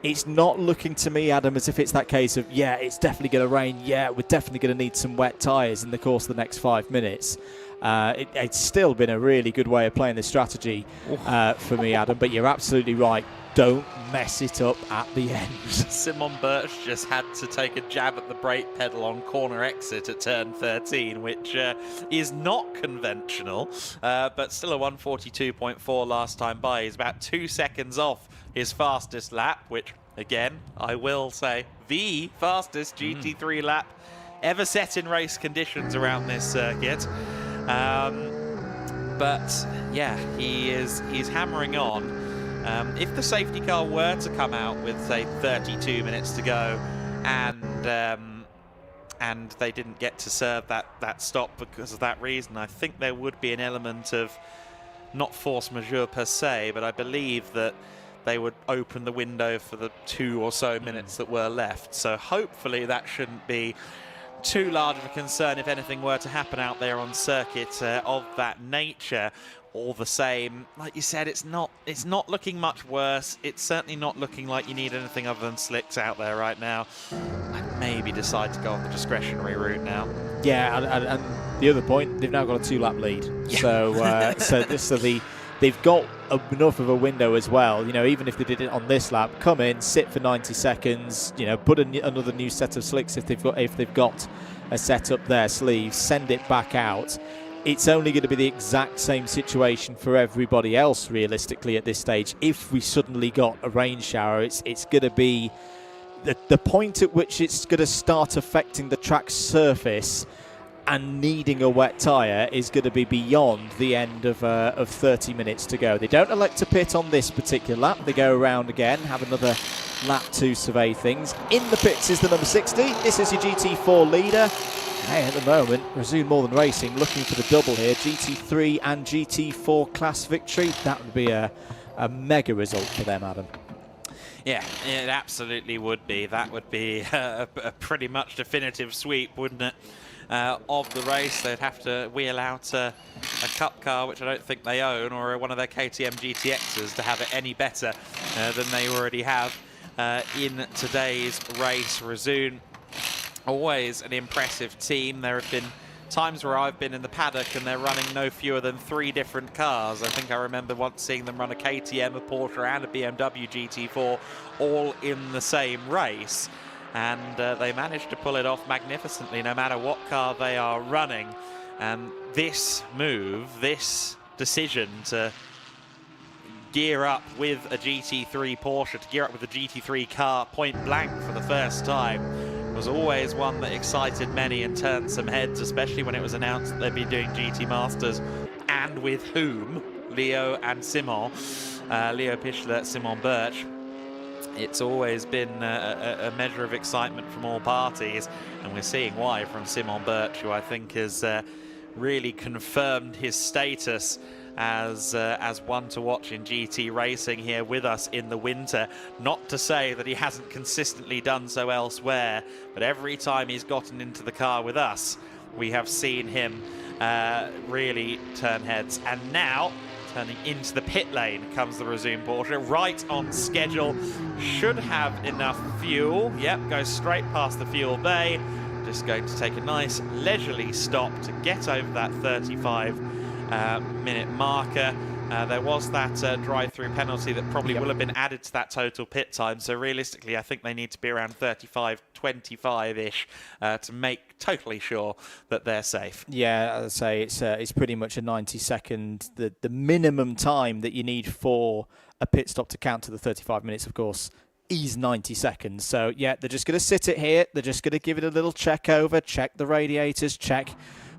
It's not looking to me, Adam, as if it's that case of, yeah, it's definitely going to rain. Yeah, we're definitely going to need some wet tyres in the course of the next 5 minutes. It's still been a really good way of playing the strategy for me, Adam, but you're absolutely right. Don't mess it up at the end. Simon Birch just had to take a jab at the brake pedal on corner exit at turn 13, which is not conventional, but still a 142.4 last time by. He's about 2 seconds off his fastest lap, which, again, I will say, the fastest GT3 lap ever set in race conditions around this circuit. But yeah, he's hammering on. If the safety car were to come out with, say, 32 minutes to go, and they didn't get to serve that stop because of that reason, I think there would be an element of, not force majeure per se, but I believe that they would open the window for the 2 or so minutes that were left. So hopefully that shouldn't be too large of a concern if anything were to happen out there on circuit of that nature. All the same, like you said, it's not looking much worse. It's certainly not looking like you need anything other than slicks out there right now. I'd maybe decide to go on the discretionary route now. Yeah, and the other point, they've now got a 2-lap lead. Yeah. So they've got enough of a window as well. You know, even if they did it on this lap, come in, sit for 90 seconds. You know, put another new set of slicks if they've got a set up their sleeves, send it back out. It's only going to be the exact same situation for everybody else, realistically, at this stage. If we suddenly got a rain shower, it's going to be the point at which it's going to start affecting the track surface and needing a wet tyre is going to be beyond the end of 30 minutes to go. They don't elect to pit on this particular lap. They go around again, have another lap to survey things. In the pits is the number 60. This is your GT4 leader. Hey, at the moment, Resume More Than Racing looking for the double here. GT3 and GT4 class victory. That would be a mega result for them, Adam. Yeah, it absolutely would be. That would be a pretty much definitive sweep, wouldn't it, of the race. They'd have to wheel out a cup car, which I don't think they own, or one of their KTM GTXs to have it any better than they already have in today's race. Resume, always an impressive team. There have been times where I've been in the paddock and they're running no fewer than 3 different cars. I think I remember once seeing them run a KTM, a Porsche and a BMW GT4 all in the same race. And they managed to pull it off magnificently no matter what car they are running. And this move, this decision to gear up with a GT3 Porsche, to gear up with a GT3 car point blank for the first time, was always one that excited many and turned some heads, especially when it was announced that they'd be doing GT Masters, and with whom? Leo and Simon. Leo Pichler, Simon Birch. It's always been a measure of excitement from all parties, and we're seeing why from Simon Birch, who I think has really confirmed his status as one to watch in GT racing here with us in the winter. Not to say that he hasn't consistently done so elsewhere, but every time he's gotten into the car with us, we have seen him really turn heads. And now, turning into the pit lane comes the Resume Porsche, right on schedule. Should have enough fuel. Yep, goes straight past the fuel bay. Just going to take a nice leisurely stop to get over that 35-minute marker. There was that drive-through penalty that probably will have been added to that total pit time. So realistically, I think they need to be around 35-25-ish to make totally sure that they're safe. Yeah, as I say, it's pretty much a 90-second. The minimum time that you need for a pit stop to count to the 35 minutes, of course, is 90 seconds. So, yeah, they're just going to sit it here. They're just going to give it a little check over, check the radiators, check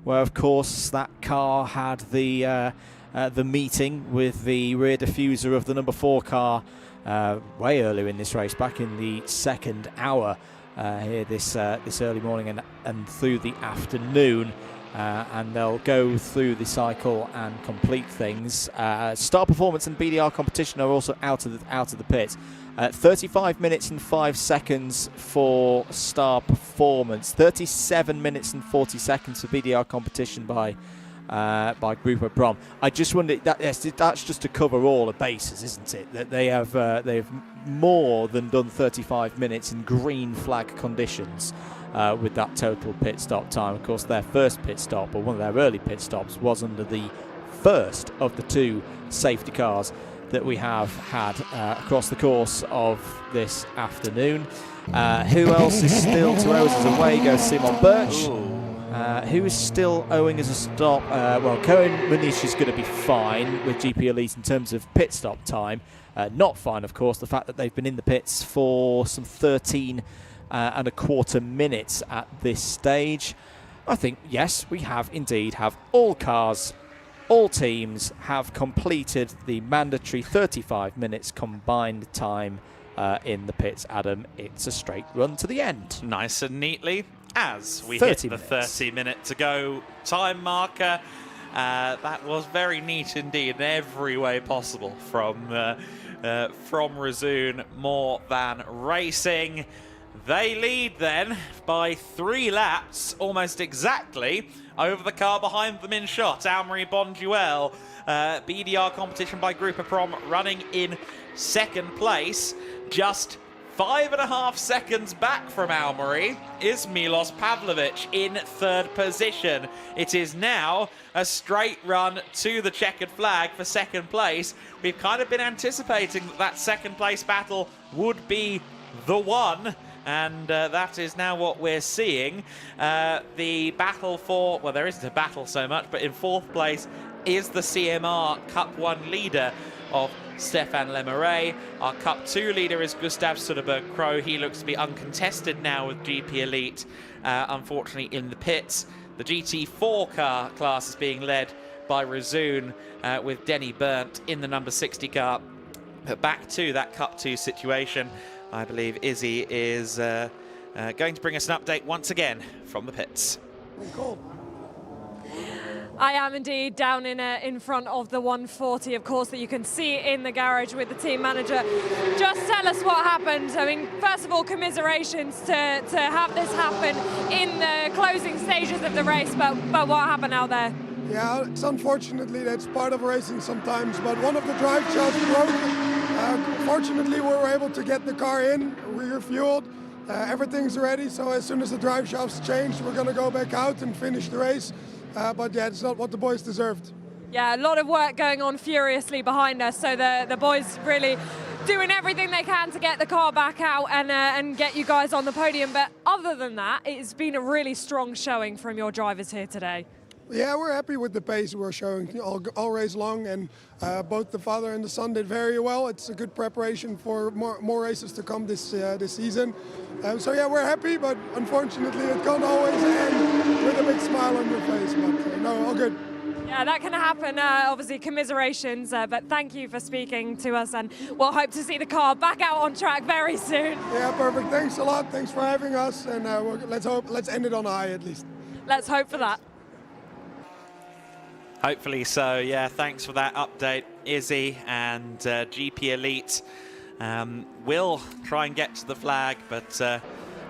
where, of course, that car had the meeting with the rear diffuser of the number 4 car way earlier in this race, back in the second hour here this early morning and through the afternoon. And they'll go through the cycle and complete things. Star Performance and BDR Competition are also out of the pit. 35 minutes and 5 seconds for Star Performance. 37 minutes and 40 seconds for BDR Competition by by Grupo Brom. I just wonder, that's just to cover all the bases, isn't it? That they've more than done 35 minutes in green flag conditions with that total pit stop time. Of course, their first pit stop, or one of their early pit stops, was under the first of the 2 safety cars that we have had across the course of this afternoon. Who else is still 2 hours away? Goes Simon Birch. Who is still owing us a stop? Well, Cohen Muniz is going to be fine with GP Elite in terms of pit stop time. Not fine, of course, the fact that they've been in the pits for some 13 and a quarter minutes at this stage. I think, yes, we have indeed all cars, all teams have completed the mandatory 35 minutes combined time in the pits. Adam, it's a straight run to the end. Nice and neatly. As we hit the 30-minute to go time marker, that was very neat indeed in every way possible from Resoon More Than Racing. They lead then by 3 laps, almost exactly, over the car behind them in shot. Almery Bonduel, BDR competition by Grupo Brom running in second place. Just 5.5 seconds back from Almery is Milos Pavlovic in third position. It is now a straight run to the checkered flag for second place. We've kind of been anticipating that second place battle would be the one, and that is now what we're seeing. The battle for, well, there isn't a battle so much, but in fourth place is the CMR Cup 1 leader of Stefan Lemarais. Our Cup 2 leader is Gustav Soderberg-Crow. He looks to be uncontested now with GP Elite, unfortunately in the pits. The GT4 car class is being led by Resoon with Denny Berndt in the number 60 car. But back to that Cup 2 situation, I believe Izzy is going to bring us an update once again from the pits. Cool. I am indeed down in front of the 140, of course, that you can see in the garage with the team manager. Just tell us what happened. I mean, first of all, commiserations to have this happen in the closing stages of the race, but what happened out there? Yeah, it's unfortunately that's part of racing sometimes, but one of the drive shafts broke. Fortunately, we were able to get the car in, we refueled, everything's ready, so as soon as the drive shafts changed, we're going to go back out and finish the race. But yeah, it's not what the boys deserved. Yeah, a lot of work going on furiously behind us, so the boys really doing everything they can to get the car back out and get you guys on the podium. But other than that, it's been a really strong showing from your drivers here today. Yeah, we're happy with the pace we're showing all race long, and both the father and the son did very well. It's a good preparation for more races to come this season. So yeah, we're happy, but unfortunately it can't always end with a big smile on your face. But no, all good. Yeah, that can happen. Obviously, commiserations, but thank you for speaking to us, and we'll hope to see the car back out on track very soon. Yeah, perfect. Thanks a lot. Thanks for having us, and let's end it on a high at least. Let's hope for that. Hopefully so, yeah. Thanks for that update, Izzy, and GP Elite will try and get to the flag, but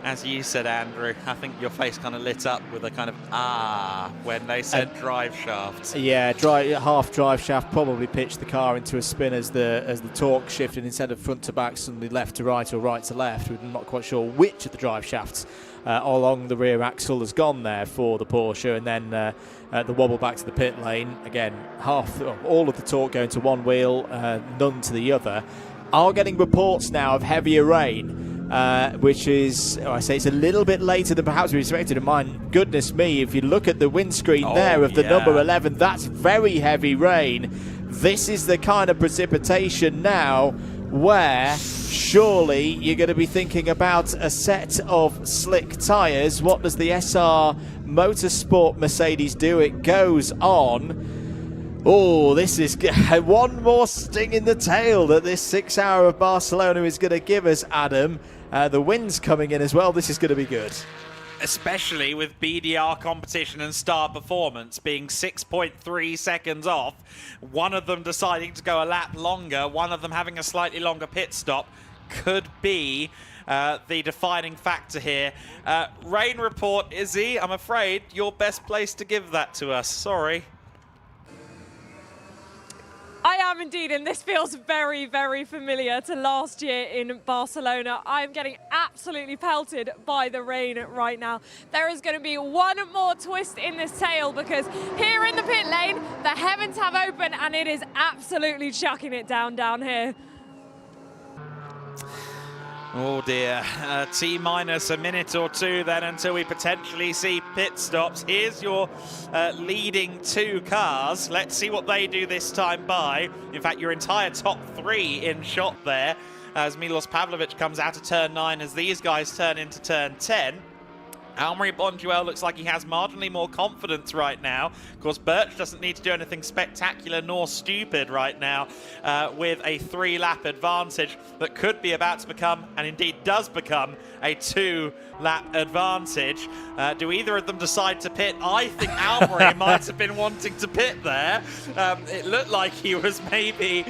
as you said, Andrew, I think your face kind of lit up with a kind of when they said drive shaft. Yeah, half drive shaft probably pitched the car into a spin as the torque shifted instead of front to back, suddenly left to right or right to left. We're not quite sure which of the drive shafts along the rear axle has gone there for the Porsche, and then the wobble back to the pit lane. Again, all of the torque going to one wheel, none to the other. Are getting reports now of heavier rain, which is, I say, it's a little bit later than perhaps we expected. And my goodness me, if you look at the windscreen there of the number 11, that's very heavy rain. This is the kind of precipitation now where surely you're going to be thinking about a set of slick tyres. What does the SR Motorsport Mercedes do? It goes on. Oh, this is one more sting in the tail that this 6 Hour of Barcelona is going to give us, Adam. The wind's coming in as well. This is going to be good. Especially with BDR competition and star performance being 6.3 seconds off. One of them deciding to go a lap longer, one of them having a slightly longer pit stop, could be the defining factor here. Rain report, Izzy, I'm afraid you're best placed to give that to us. Sorry. I am indeed, and this feels very, very familiar to last year in Barcelona. I'm getting absolutely pelted by the rain right now. There is going to be one more twist in this tale, because here in the pit lane, the heavens have opened and it is absolutely chucking it down here. Oh dear, T-minus a minute or two then until we potentially see pit stops. Here's your leading 2 cars. Let's see what they do this time by. In fact, your entire top 3 in shot there as Milos Pavlovic comes out of turn 9 as these guys turn into turn 10. Almery Bonduel looks like he has marginally more confidence right now. Of course, Birch doesn't need to do anything spectacular nor stupid right now with a 3-lap advantage that could be about to become, and indeed does become, a 2-lap advantage. Do either of them decide to pit? I think Almery might have been wanting to pit there. It looked like he was maybe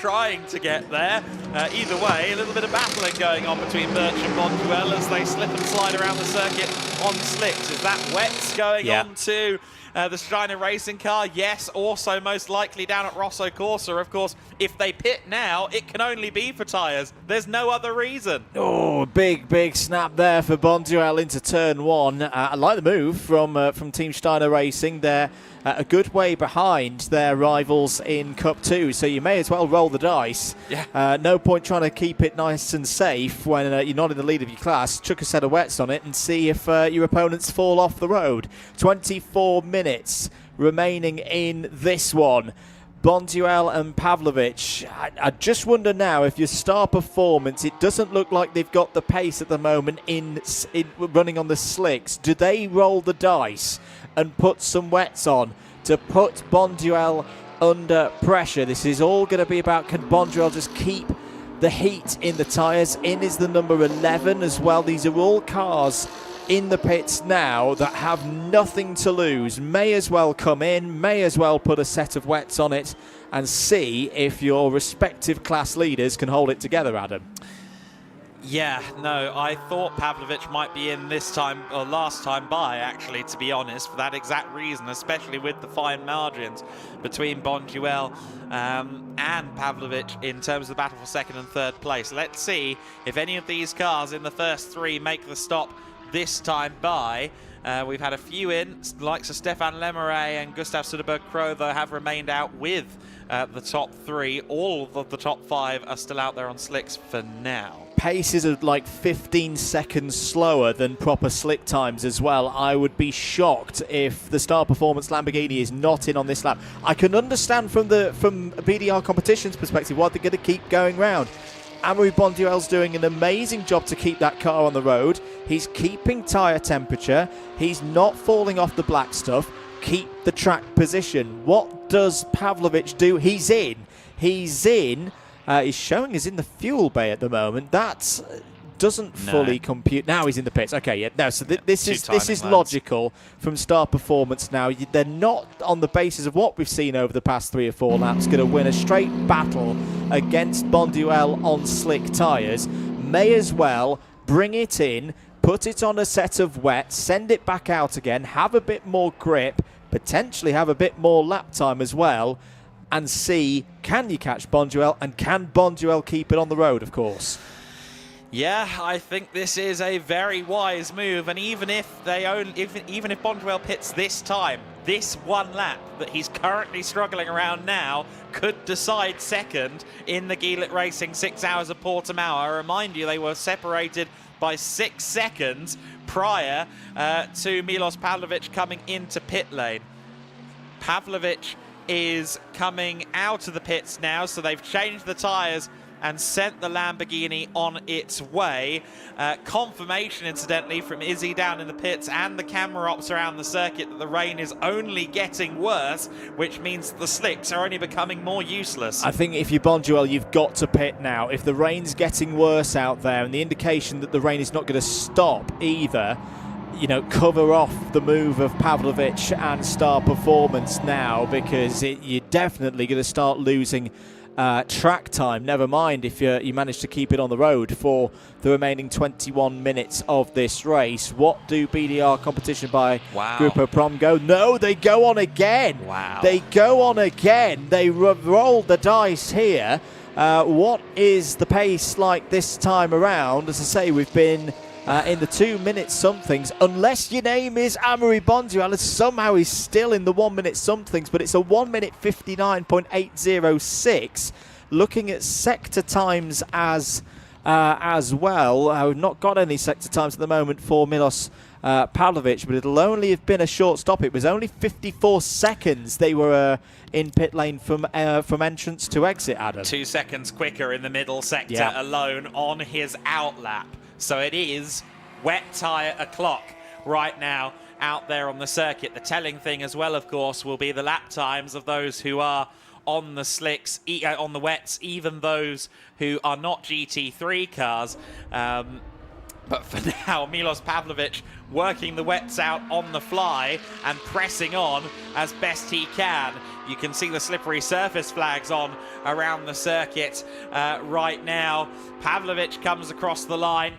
trying to get there. Either way, a little bit of battling going on between Birch and Bonduel as they slip and slide around the circuit on slicks. Is that wets going on to the Steiner Racing car? Yes, also most likely down at Rosso Corsa. Of course, if they pit now, it can only be for tyres. There's no other reason. Oh, big snap there for Bonduel into turn 1. I like the move from Team Steiner Racing. They're a good way behind their rivals in Cup 2, so you may as well roll the dice. Yeah. No point trying to keep it nice and safe when you're not in the lead of your class. Chuck a set of wets on it and see if your opponents fall off the road. 24 minutes remaining in this one. Bonduel and Pavlovic. I just wonder now if your star performance, it doesn't look like they've got the pace at the moment in running on the slicks. Do they roll the dice and put some wets on to put Bonduel under pressure? This is all going to be about, can Bonduel just keep the heat in the tyres? In is the number 11 as well. These are all cars in the pits now that have nothing to lose. May as well come in, may as well put a set of wets on it and see if your respective class leaders can hold it together, Adam. Yeah, no, I thought Pavlovic might be in this time, or last time by, actually, to be honest, for that exact reason, especially with the fine margins between Bonduel and Pavlovic in terms of the battle for 2nd and 3rd place. Let's see if any of these cars in the first 3 make the stop this time by. We've had a few in, the likes of Stefan Lemeray and Gustav Soderberg-Crow, though, have remained out with the top 3. All of the top 5 are still out there on slicks for now. Paces are like 15 seconds slower than proper slick times as well. I would be shocked if the Star Performance Lamborghini is not in on this lap. I can understand from BDR Competition's perspective why they're going to keep going round. Almery Bonduel's doing an amazing job to keep that car on the road. He's keeping tyre temperature. He's not falling off the black stuff. Keep the track position. What does Pavlovic do? He's in. He's showing us in the fuel bay at the moment. That doesn't fully compute. Now he's in the pits. Okay, yeah. No, so this is logical from Star Performance now. They're not, on the basis of what we've seen over the past 3 or 4 laps, going to win a straight battle against Bonduel on slick tyres. May as well bring it in, put it on a set of wet, send it back out again, have a bit more grip, potentially have a bit more lap time as well, and see, can you catch Bonduel, and can Bonduel keep it on the road, of course. Yeah, I think this is a very wise move, and even if Bonduel pits this time, this 1 lap that he's currently struggling around now could decide 2nd in the GEDLICH Racing 6 Hours of Portimao. I remind you, they were separated by 6 seconds prior to Milos Pavlovic coming into pit lane. Pavlovic is coming out of the pits now, so they've changed the tyres and sent the Lamborghini on its way. Confirmation, incidentally, from Izzy down in the pits and the camera ops around the circuit that the rain is only getting worse, which means the slicks are only becoming more useless. I think if you're Bonduel, you've got to pit now. If the rain's getting worse out there and the indication that the rain is not going to stop either, you know, cover off the move of Pavlovic and Star Performance now, because you're definitely going to start losing track time, never mind if you manage to keep it on the road for the remaining 21 minutes of this race. What do BDR competition by Grupo Prom go? No, they go on again. Wow. They go on again. They rolled the dice here. What is the pace like this time around? As I say, we've been in the 2 minute somethings, unless your name is Amaury Bonduelle, and somehow he's still in the 1 minute somethings, but it's a 1 minute 59.806. Looking at sector times as well, we've not got any sector times at the moment for Milos Pavlovic, but it'll only have been a short stop. It was only 54 seconds they were in pit lane from entrance to exit, Adam. 2 seconds quicker in the middle sector alone on his outlap. So it is wet tyre o'clock right now out there on the circuit. The telling thing as well, of course, will be the lap times of those who are on the slicks, on the wets, even those who are not GT3 cars. But for now, Milos Pavlovic working the wets out on the fly and pressing on as best he can. You can see the slippery surface flags on around the circuit right now. Pavlovic comes across the line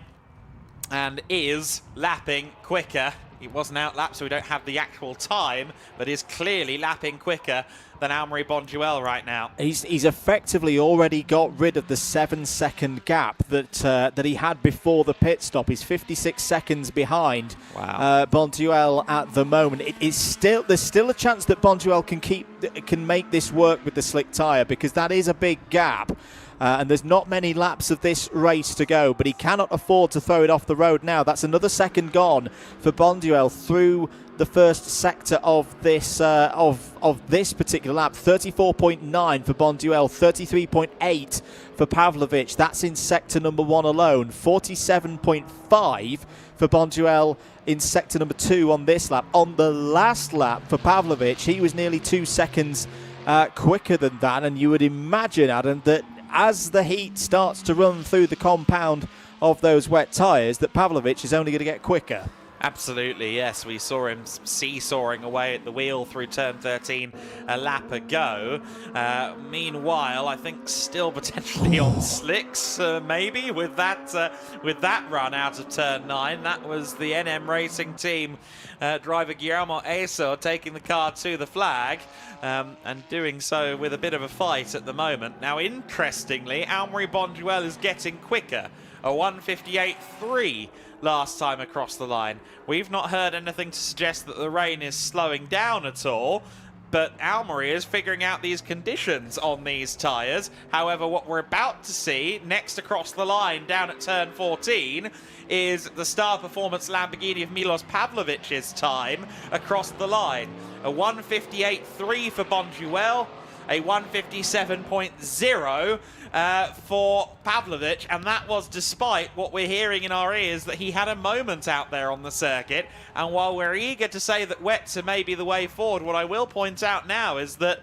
and is lapping quicker. It wasn't outlap, so we don't have the actual time, but is clearly lapping quicker than Amaury Bonduelle right now. He's effectively already got rid of the 7-second gap that he had before the pit stop. He's 56 seconds behind Bonduelle at the moment. There's still a chance that Bonduelle can make this work with the slick tyre, because that is a big gap. And there's not many laps of this race to go, but he cannot afford to throw it off the road now. That's another second gone for Bonduelle through the first sector of this particular lap. 34.9 for Bonduelle, 33.8 for Pavlovic. That's in sector number 1 alone. 47.5 for Bonduelle in sector number 2 on this lap. On the last lap for Pavlovic, he was nearly 2 seconds quicker than that, and you would imagine, Adam, that as the heat starts to run through the compound of those wet tyres, that Pavlovic is only going to get quicker. Absolutely, yes. We saw him seesawing away at the wheel through turn 13 a lap ago. Meanwhile, I think still potentially on slicks, maybe, with that run out of turn 9. That was the NM Racing team driver Guillermo Eso taking the car to the flag, and doing so with a bit of a fight at the moment. Now, interestingly, Amaury Bonduelle is getting quicker. A 1:58.3 last time across the line. We've not heard anything to suggest that the rain is slowing down at all, but Amaury is figuring out these conditions on these tyres. However, what we're about to see next across the line down at turn 14 is the star performance Lamborghini of Milos Pavlovic's time across the line. A 1:58.3 for Bonduelle, a 1:57.0 for Pavlovic, and that was despite what we're hearing in our ears, that he had a moment out there on the circuit. And while we're eager to say that wets are maybe the way forward, what I will point out now is that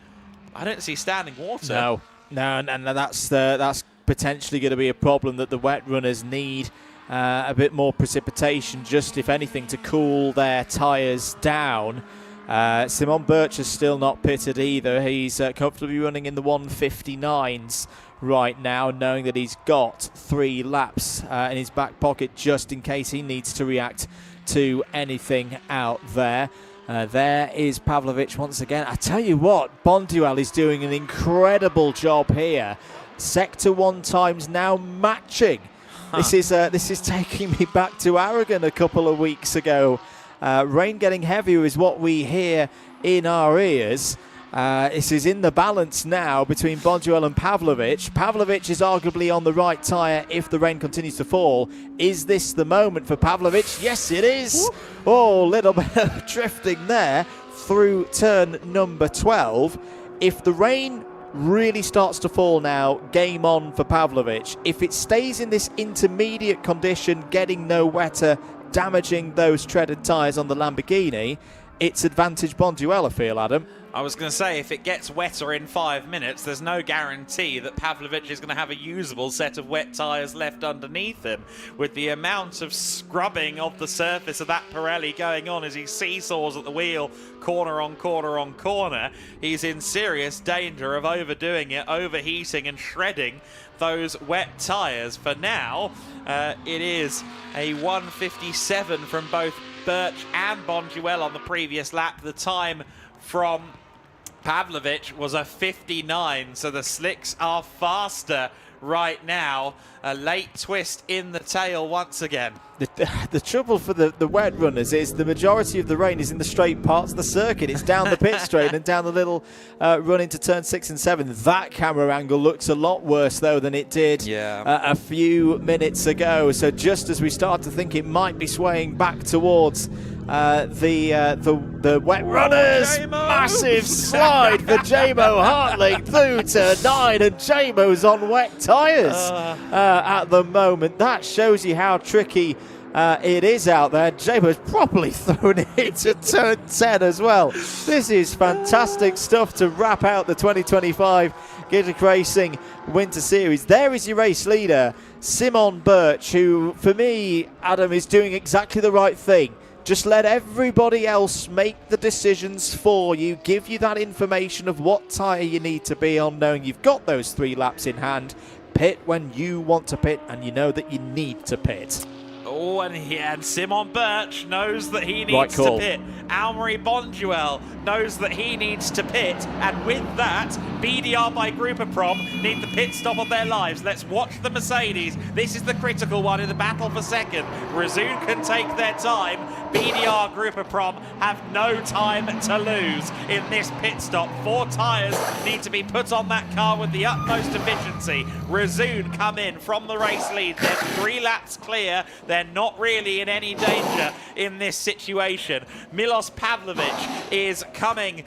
I don't see standing water. No, that's potentially going to be a problem, that the wet runners need a bit more precipitation, just if anything, to cool their tyres down. Simon Birch is still not pitted either. He's comfortably running in the 1:59s right now, knowing that he's got 3 laps in his back pocket just in case he needs to react to anything out there. There is Pavlovic once again. I tell you what, Bonduelle is doing an incredible job here. Sector 1 times now matching. This is taking me back to Aragon a couple of weeks ago. Rain getting heavier is what we hear in our ears. This is in the balance now between Bonduelle and Pavlovic. Pavlovic is arguably on the right tyre if the rain continues to fall. Is this the moment for Pavlovic? Yes, it is. Oh, a little bit of drifting there through turn number 12. If the rain really starts to fall now, game on for Pavlovic. If it stays in this intermediate condition, getting no wetter, damaging those treaded tyres on the Lamborghini, it's advantage Bonduelle, I feel, Adam. I was going to say, if it gets wetter in 5 minutes, there's no guarantee that Pavlovic is going to have a usable set of wet tyres left underneath him. With the amount of scrubbing of the surface of that Pirelli going on as he seesaws at the wheel, corner on corner on corner, he's in serious danger of overdoing it, overheating and shredding those wet tyres. For now, it is a 1:57 from both Birch and Bonduelle on the previous lap. The time from Pavlovic was a 59, so the slicks are faster right now. A late twist in the tail once again. The trouble for the wet runners is the majority of the rain is in the straight parts of the circuit. It's down the pit straight and down the little run into turn 6 and 7. That camera angle looks a lot worse though than it did a few minutes ago. So just as we start to think it might be swaying back towards the wet runners, massive slide for Jamo Hartley through to 9, and Jamo's on wet tyres at the moment. That shows you how tricky it is out there. Jamo's properly thrown it into turn 10 as well. This is fantastic stuff to wrap out the 2025 GEDLICH Racing Winter Series. There is your race leader, Simon Birch, who for me, Adam, is doing exactly the right thing. Just let everybody else make the decisions for you, give you that information of what tyre you need to be on, knowing you've got those 3 laps in hand. Pit when you want to pit, and you know that you need to pit. Oh, and Simon Birch knows that he needs to pit. Almery Bonduelle knows that he needs to pit. And with that, BDR by Grupaprom need the pit stop of their lives. Let's watch the Mercedes. This is the critical one in the battle for second. Rezoon can take their time. BDR Grupaprom have no time to lose in this pit stop. 4 tyres need to be put on that car with the utmost efficiency. Rezoon come in from the race lead. They're 3 laps clear. They're not really in any danger in this situation. Milos Pavlovic is coming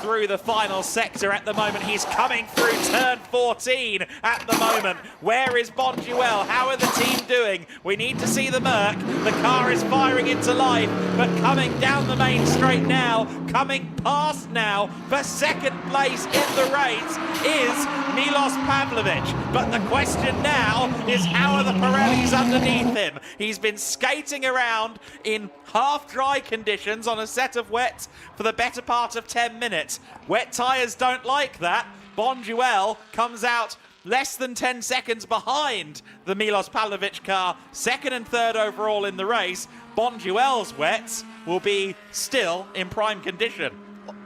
through the final sector at the moment. He's coming through turn 14 at the moment. Where is Bonduelle? How are the team doing? We need to see the Merc. The car is firing into life, but coming down the main straight now, coming past now for second place in the race is Milos Pavlovic. But the question now is, how are the Pirellis underneath him? He's been skating around in half-dry conditions on a set of wets for the better part of 10 minutes. Wet tyres don't like that. Bonduelle comes out less than 10 seconds behind the Milos Pavlovic car, second and third overall in the race. Bonduelle's wets will be still in prime condition.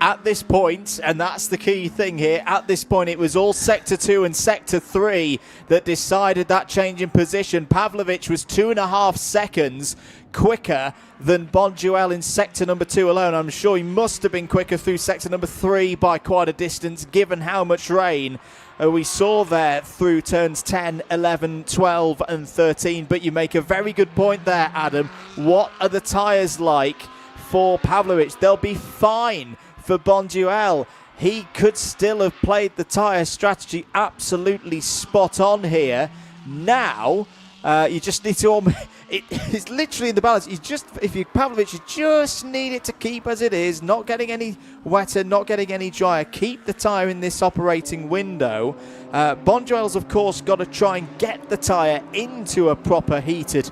At this point, and that's the key thing here, at this point it was all Sector 2 and Sector 3 that decided that change in position. Pavlovic was 2.5 seconds quicker than Bonduelle in Sector number 2 alone. I'm sure he must have been quicker through Sector number 3 by quite a distance, given how much rain we saw there through turns 10, 11, 12 and 13. But you make a very good point there, Adam. What are the tyres like for Pavlovic? They'll be fine for Bonduelle. He could still have played the tyre strategy absolutely spot on here. Now, you just need to... It's literally in the balance. Pavlovic, you just need it to keep as it is, not getting any wetter, not getting any drier. Keep the tyre in this operating window. Bonduelle's, of course, got to try and get the tyre into a proper heated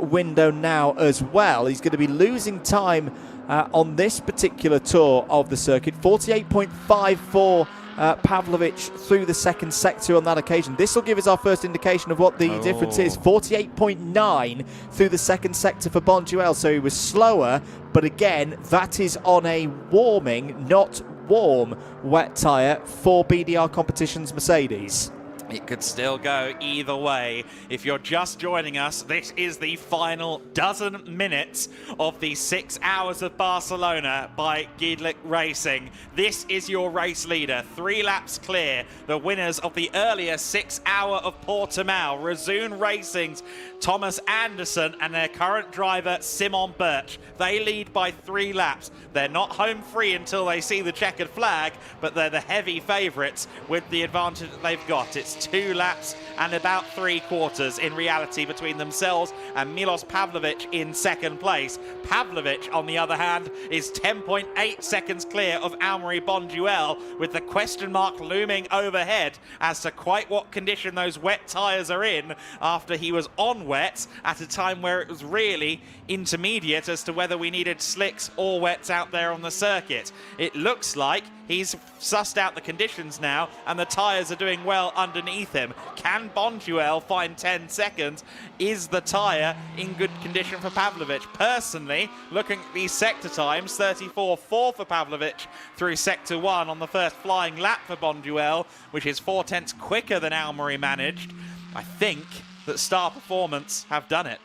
window now as well. He's going to be losing time on this particular tour of the circuit. 48.54 Pavlovic through the second sector on that occasion. This will give us our first indication of what the difference is. 48.9 through the second sector for Bonduelle, so he was slower, but again, that is on a warming, not warm, wet tyre for BDR Competition's Mercedes. It could still go either way. If you're just joining us, this is the final dozen minutes of the 6 Hours of Barcelona by GEDLICH Racing. This is your race leader, 3 laps clear. The winners of the earlier 6 Hour of Portimao, Rezoon Racing's Thomas Anderson and their current driver, Simon Birch. They lead by 3 laps. They're not home free until they see the checkered flag, but they're the heavy favourites with the advantage that they've got. It's 2 laps and about 3/4 in reality between themselves and Milos Pavlovic in second place. Pavlovic, on the other hand, is 10.8 seconds clear of Amaury Bonduelle, with the question mark looming overhead as to quite what condition those wet tyres are in after he was on wet at a time where it was really intermediate as to whether we needed slicks or wets out there on the circuit. It looks like he's sussed out the conditions now and the tyres are doing well underneath him. Can Bonduelle find 10 seconds? Is the tyre in good condition for Pavlovic? Personally, looking at these sector times, 34.4 for Pavlovic through sector 1 on the first flying lap for Bonduelle, which is 4/10 quicker than Amaury managed. I think that Star Performance have done it.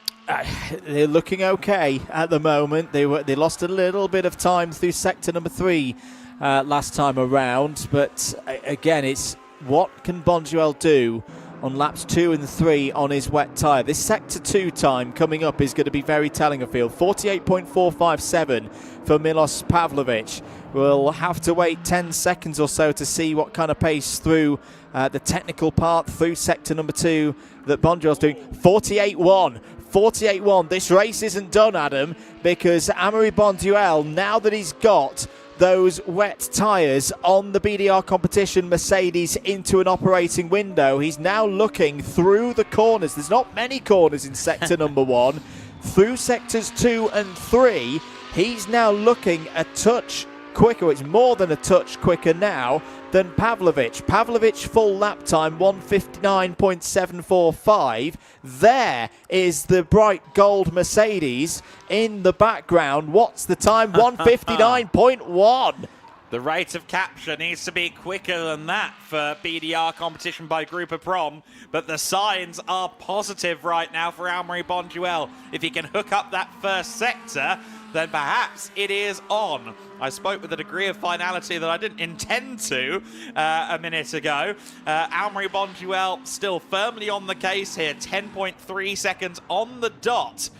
They're looking okay at the moment. They lost a little bit of time through sector number 3 last time around, but again, it's what can Bonduelle do on laps 2 and 3 on his wet tyre. This sector 2 time coming up is going to be very telling, I feel. 48.457 for Milos Pavlovic. We'll have to wait 10 seconds or so to see what kind of pace through the technical part through sector number 2 that Bonduelle's doing. 48.1. 48.1. This race isn't done, Adam, because Amaury Bonduelle, now that he's got those wet tyres on the BDR competition Mercedes into an operating window, he's now looking through the corners. There's not many corners in sector number 1. Through sectors 2 and 3, he's now looking a touch quicker. It's more than a touch quicker now than Pavlovic. Pavlovic full lap time 1:59.745. There is the bright gold Mercedes in the background. What's the time? 1:59.1. The rate of capture needs to be quicker than that for BDR competition by Group of Prom, but the signs are positive right now for Amaury Bonduelle. If he can hook up that first sector, then perhaps it is on. I spoke with a degree of finality that I didn't intend to a minute ago. Amaury Bonduelle still firmly on the case here, 10.3 seconds on the dot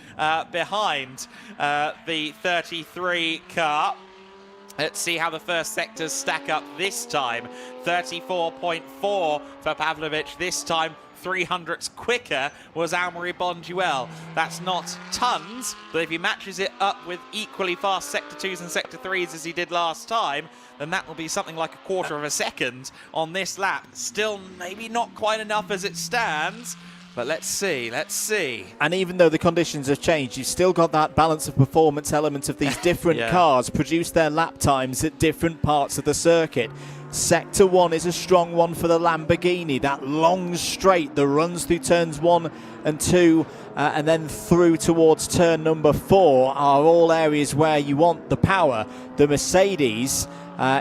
behind the 33 car. Let's see how the first sectors stack up this time. 34.4 for Pavlovic this time. 300ths quicker was Amaury Bonduelle. That's not tons, but if he matches it up with equally fast sector 2s and sector 3s as he did last time, then that will be something like 1/4 of a second on this lap. Still maybe not quite enough as it stands, but let's see. And even though the conditions have changed, you've still got that balance of performance element of these different cars produce their lap times at different parts of the circuit. Sector 1 is a strong one for the Lamborghini. That long straight that runs through turns 1 and 2 and then through towards turn number 4 are all areas where you want the power. The Mercedes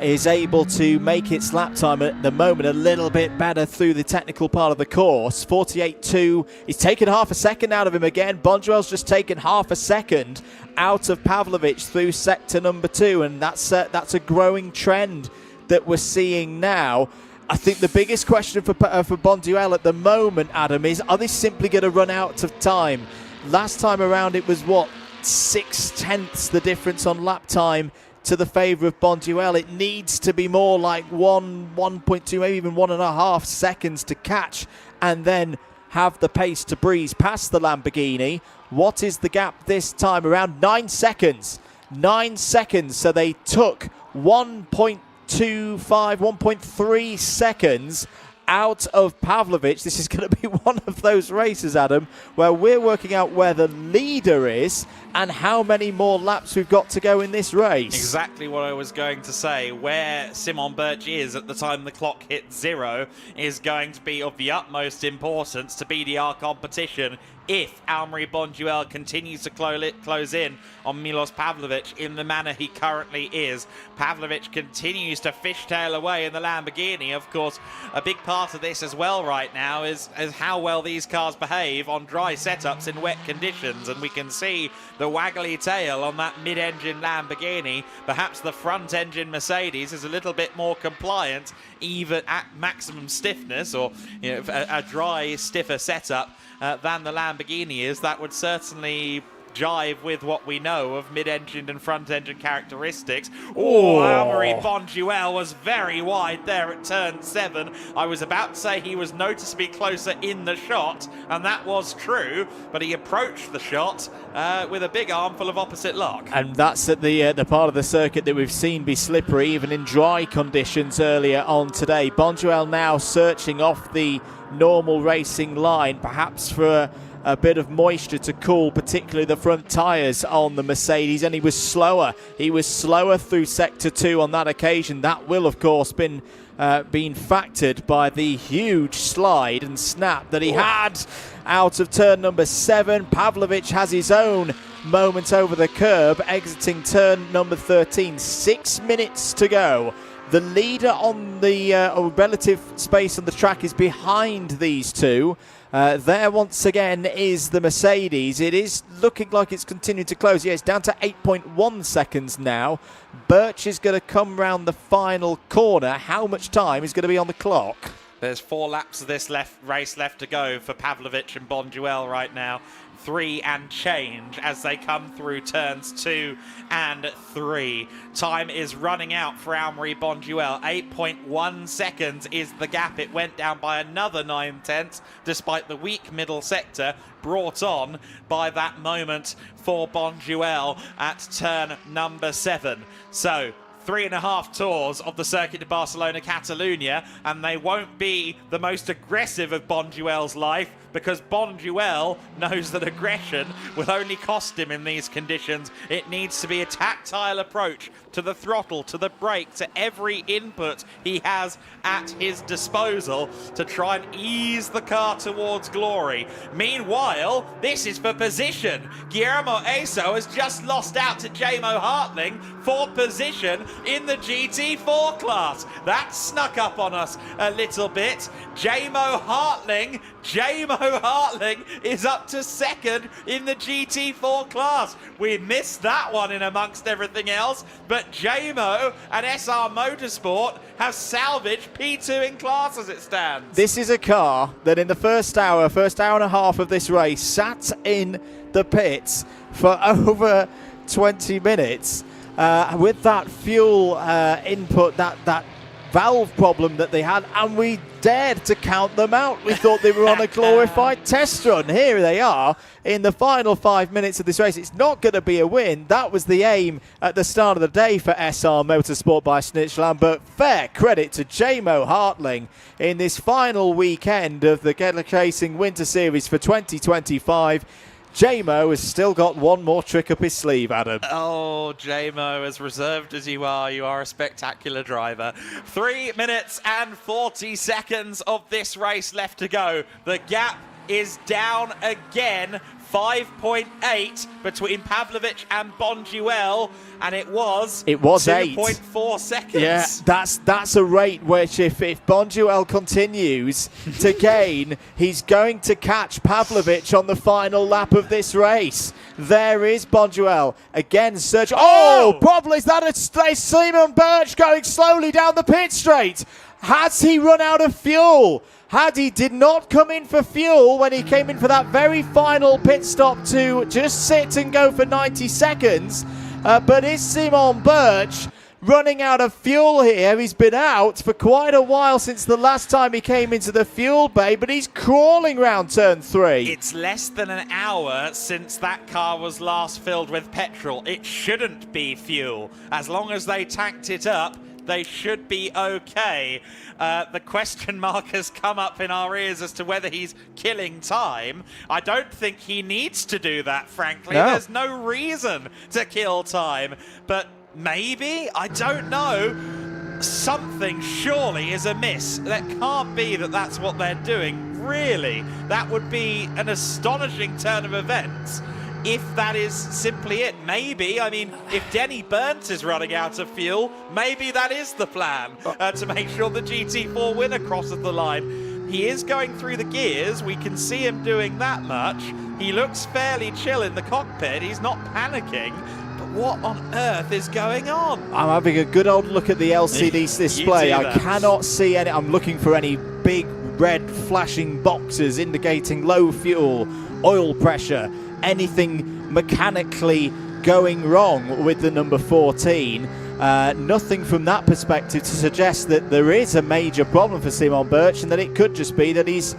is able to make its lap time at the moment a little bit better through the technical part of the course. 48.2. He's taken half a second out of him again. Bonduelle's just taken half a second out of Pavlovic through sector number 2, and that's a growing trend that we're seeing now. I think the biggest question for Bonduelle at the moment, Adam, is are they simply going to run out of time? Last time around it was, 6/10 the difference on lap time to the favour of Bonduelle. It needs to be more like 1.2, maybe even 1.5 seconds to catch and then have the pace to breeze past the Lamborghini. What is the gap this time around? 9 seconds. 9 seconds. So they took 1.3 seconds out of Pavlovic. This is going to be one of those races, Adam, where we're working out where the leader is and how many more laps we've got to go in this race. Exactly what I was going to say. Where Simon Birch is at the time the clock hits 0 is going to be of the utmost importance to BDR competition if Amaury Bonduelle continues to close in on Milos Pavlovic in the manner he currently is. Pavlovic continues to fishtail away in the Lamborghini. Of course, a big part of this as well right now is how well these cars behave on dry setups in wet conditions, and we can see the waggly tail on that mid-engine Lamborghini. Perhaps the front-engine Mercedes is a little bit more compliant, even at maximum stiffness, or a dry, stiffer setup than the Lamborghini is. That would certainly jive with what we know of mid-engine and front-engine characteristics. Oh, Amaury Bonduelle was very wide there at turn 7. I was about to say he was noticeably closer in the shot, and that was true, but he approached the shot with a big armful of opposite lock. And that's at the part of the circuit that we've seen be slippery, even in dry conditions earlier on today. Bonduelle now searching off the normal racing line, perhaps for a bit of moisture to cool, particularly the front tyres on the Mercedes, and he was slower. He was slower through Sector 2 on that occasion. That will, of course, been factored by the huge slide and snap that he had out of turn number 7. Pavlovich has his own moment over the curb, exiting turn number 13. 6 minutes to go. The leader on the relative space on the track is behind these two. There once again is the Mercedes. It is looking like it's continuing to close. Yeah, it's down to 8.1 seconds now. Birch is going to come round the final corner. How much time is going to be on the clock? There's 4 laps of this race left to go for Pavlovich and Bonduelle right now. 3 and change as they come through turns 2 and 3. Time is running out for Amaury Bonduelle. 8.1 seconds is the gap. It went down by another 9/10 despite the weak middle sector brought on by that moment for Bonduelle at turn number 7. So 3.5 tours of the Circuit de Barcelona Catalunya, and they won't be the most aggressive of Bonduelle's life, because Bonduelle knows that aggression will only cost him in these conditions. It needs to be a tactile approach to the throttle, to the brake, to every input he has at his disposal to try and ease the car towards glory. Meanwhile, this is for position. Guillermo Eso has just lost out to Jamo Hartling for position in the GT4 class. That snuck up on us a little bit. Jamo Hartling is up to 2nd in the GT4 class. We missed that one in amongst everything else, but Jamo and SR Motorsport have salvaged P2 in class as it stands. This is a car that in the first hour and a half of this race sat in the pits for over 20 minutes with that fuel input, that valve problem that they had, and we dared to count them out. We thought they were on a glorified test run. Here they are in the final 5 minutes of this race. It's not going to be a win. That was the aim at the start of the day for SR Motorsport by Snitchland, but fair credit to Jamo Hartling in this final weekend of the GEDLICH Racing Winter Series for 2025. Jamo has still got one more trick up his sleeve, Adam. Oh, Jamo, as reserved as you are a spectacular driver. 3 minutes and 40 seconds of this race left to go. The gap is down again. 5.8 between Pavlovich and Bonduelle, and it was 2.4 seconds. Yeah, that's a rate which if Bonduelle continues to gain, he's going to catch Pavlovich on the final lap of this race. There is Bonduelle again, search. Oh, probably is that a Simon Birch going slowly down the pit straight? Has he run out of fuel? Haddy did not come in for fuel when he came in for that very final pit stop to just sit and go for 90 seconds. But is Simon Birch running out of fuel here? He's been out for quite a while since the last time he came into the fuel bay, but he's crawling round turn 3. It's less than an hour since that car was last filled with petrol. It shouldn't be fuel. As long as they tanked it up, they should be okay. The question mark has come up in our ears as to whether he's killing time. I don't think he needs to do that, frankly. No. There's no reason to kill time. But maybe? I don't know. Something surely is amiss. That can't be that that's what they're doing. Really, that would be an astonishing turn of events. If that is simply it, maybe. I mean, if Denny Burnt is running out of fuel, maybe that is the plan to make sure the GT4 winner crosses the line. He is going through the gears. We can see him doing that much. He looks fairly chill in the cockpit. He's not panicking. But what on earth is going on? I'm having a good old look at the LCD display. I cannot see any. I'm looking for any big red flashing boxes indicating low fuel, oil pressure, anything mechanically going wrong with the number 14. Nothing from that perspective to suggest that there is a major problem for Simon Birch, and that it could just be that he's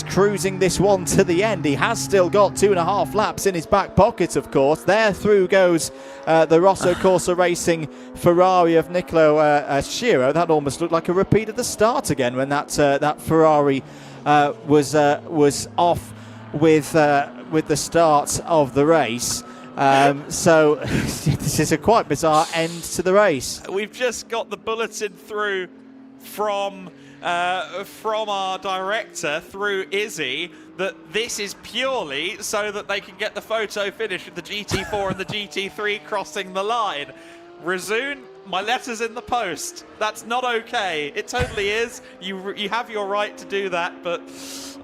cruising this one to the end. He has still got 2.5 laps in his back pocket, of course. There through goes the Rosso Corsa Racing Ferrari of Nicolo Schiro. That almost looked like a repeat of the start again when that Ferrari was off with the start of the race. So this is a quite bizarre end to the race. We've just got the bulletin through from our director through Izzy that this is purely so that they can get the photo finish of the GT4 and the GT3 crossing the line. Razoon, my letter's in the post. That's not okay. It totally is. You have your right to do that, but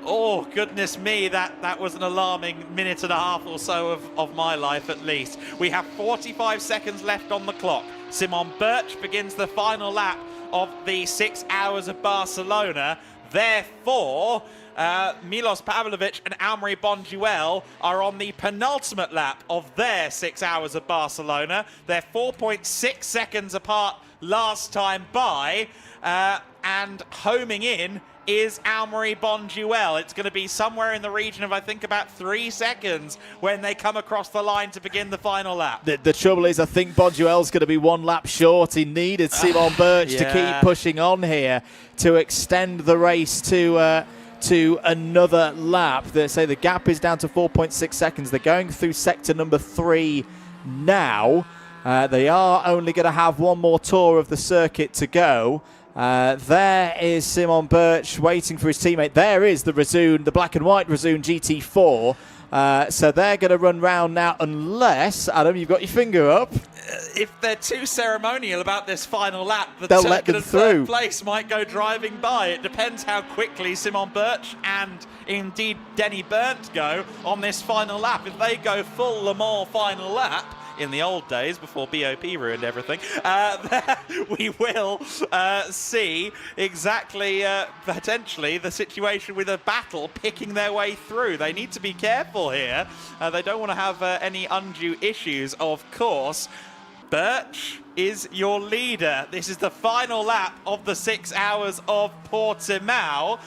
oh goodness me, that was an alarming minute and a half or so of my life at least. We have 45 seconds left on the clock. Simon Birch begins the final lap of the 6 Hours of Barcelona. Therefore, Milos Pavlovic and Amaury Bonduelle are on the penultimate lap of their 6 Hours of Barcelona. They're 4.6 seconds apart last time by, and homing in is Amaury Bonduelle. It's going to be somewhere in the region of, I think, about 3 seconds when they come across the line to begin the final lap. The trouble is, I think Bonduelle's going to be 1 lap short. He needed Simon Birch to keep pushing on here to extend the race to another lap. The gap is down to 4.6 seconds. They're going through sector number 3 now. They are only going to have 1 more tour of the circuit to go. There is Simon Birch waiting for his teammate. There is the Razoon, the black and white Razoon GT4. So they're going to run round now, unless, Adam, you've got your finger up. If they're too ceremonial about this final lap, they'll let them through. Third place might go driving by. It depends how quickly Simon Birch and indeed Denny Berndt go on this final lap. If they go full Le Mans final lap, in the old days before BOP ruined everything, we will see exactly potentially the situation with a battle picking their way through. They need to be careful here. They don't want to have any undue issues, of course. Birch is your leader. This is the final lap of the 6 Hours of Portimao.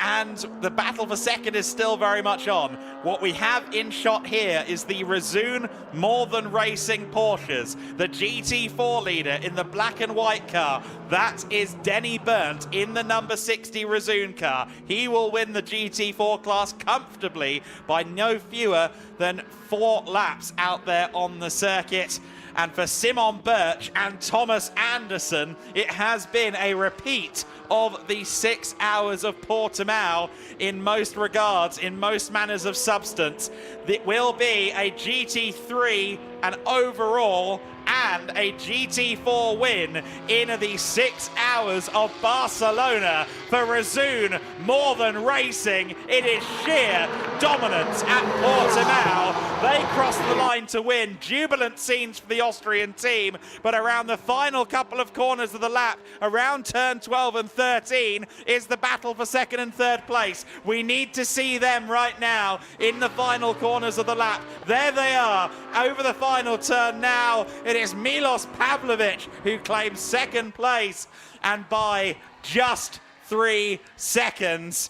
And the battle for second is still very much on. What we have in shot here is the Razoon More Than Racing Porsches. The GT4 leader in the black and white car. That is Denny Berndt in the number 60 Razoon car. He will win the GT4 class comfortably by no fewer than 4 laps out there on the circuit. And for Simon Birch and Thomas Anderson, it has been a repeat of the 6 Hours of Portimao in most regards, in most manners of substance. It will be a GT3 and overall and a GT4 win in the 6 Hours of Barcelona for Razoon More Than Racing. It is sheer dominance at Portimao. They cross the line to win. Jubilant scenes for the Austrian team, but around the final couple of corners of the lap, around turn 12 and 13, is the battle for second and third place. We need to see them right now in the final corners of the lap. There they are, over the final turn now. It is Milos Pavlovic who claims second place, and by just 3 seconds.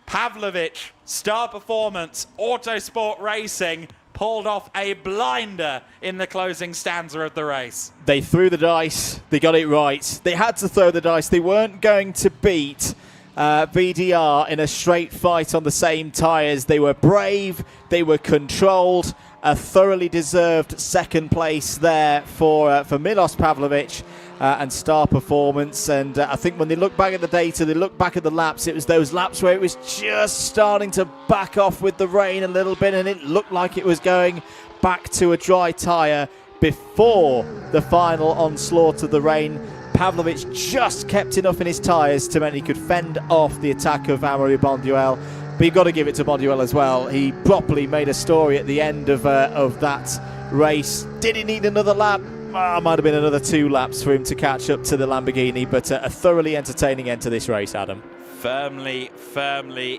Pavlovic, Star Performance, Autosport Racing, pulled off a blinder in the closing stanza of the race. They threw the dice. They got it right. They had to throw the dice. They weren't going to beat VDR in a straight fight on the same tyres. They were brave. They were controlled. A thoroughly deserved second place there for Milos Pavlovic and Star Performance. And I think when they look back at the data, they look back at the laps, it was those laps where it was just starting to back off with the rain a little bit, and it looked like it was going back to a dry tyre before the final onslaught of the rain. Pavlovic just kept enough in his tyres to mean he could fend off the attack of Amaury Bonduelle. But you've got to give it to Bonduelle as well. He properly made a story at the end of that race. Did he need another lap? Might have been another 2 laps for him to catch up to the Lamborghini, but a thoroughly entertaining end to this race, Adam. Firmly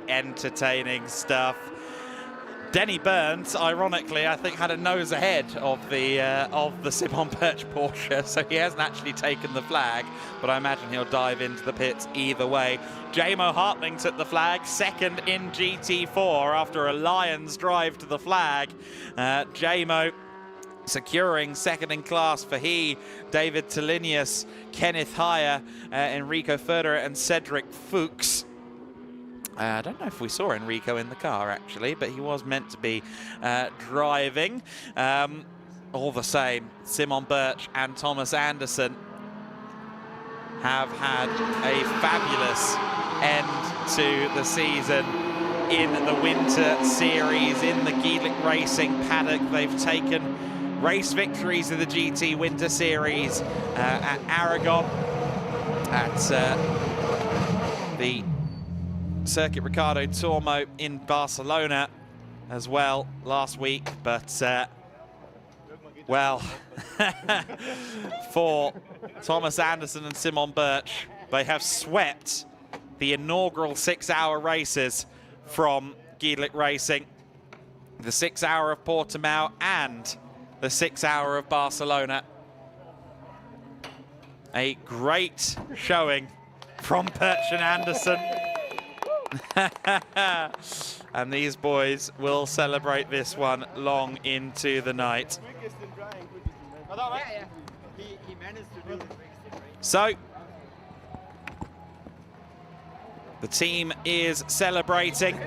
entertaining stuff. Denny Burns, ironically, I think had a nose ahead of the Simon Birch Porsche, so he hasn't actually taken the flag, but I imagine he'll dive into the pits either way. Jamo Hartling took the flag, second in GT4 after a lion's drive to the flag. Jamo securing second in class for he, David Tolinius, Kenneth Heyer, Enrico Federer and Cedric Fuchs. I don't know if we saw Enrico in the car, actually, but he was meant to be driving. All the same, Simon Birch and Thomas Anderson have had a fabulous end to the season in the Winter Series, in the GEDLICH Racing paddock. They've taken race victories in the GT Winter Series at Aragon, at the Circuit Ricardo Tormo in Barcelona as well last week, but well, for Thomas Anderson and Simon Birch, they have swept the inaugural 6-hour races from GEDLICH Racing, the 6-hour of Portimao and the 6-hour of Barcelona. A great showing from Birch and Anderson. And these boys will celebrate this one long into the night. So, the team is celebrating.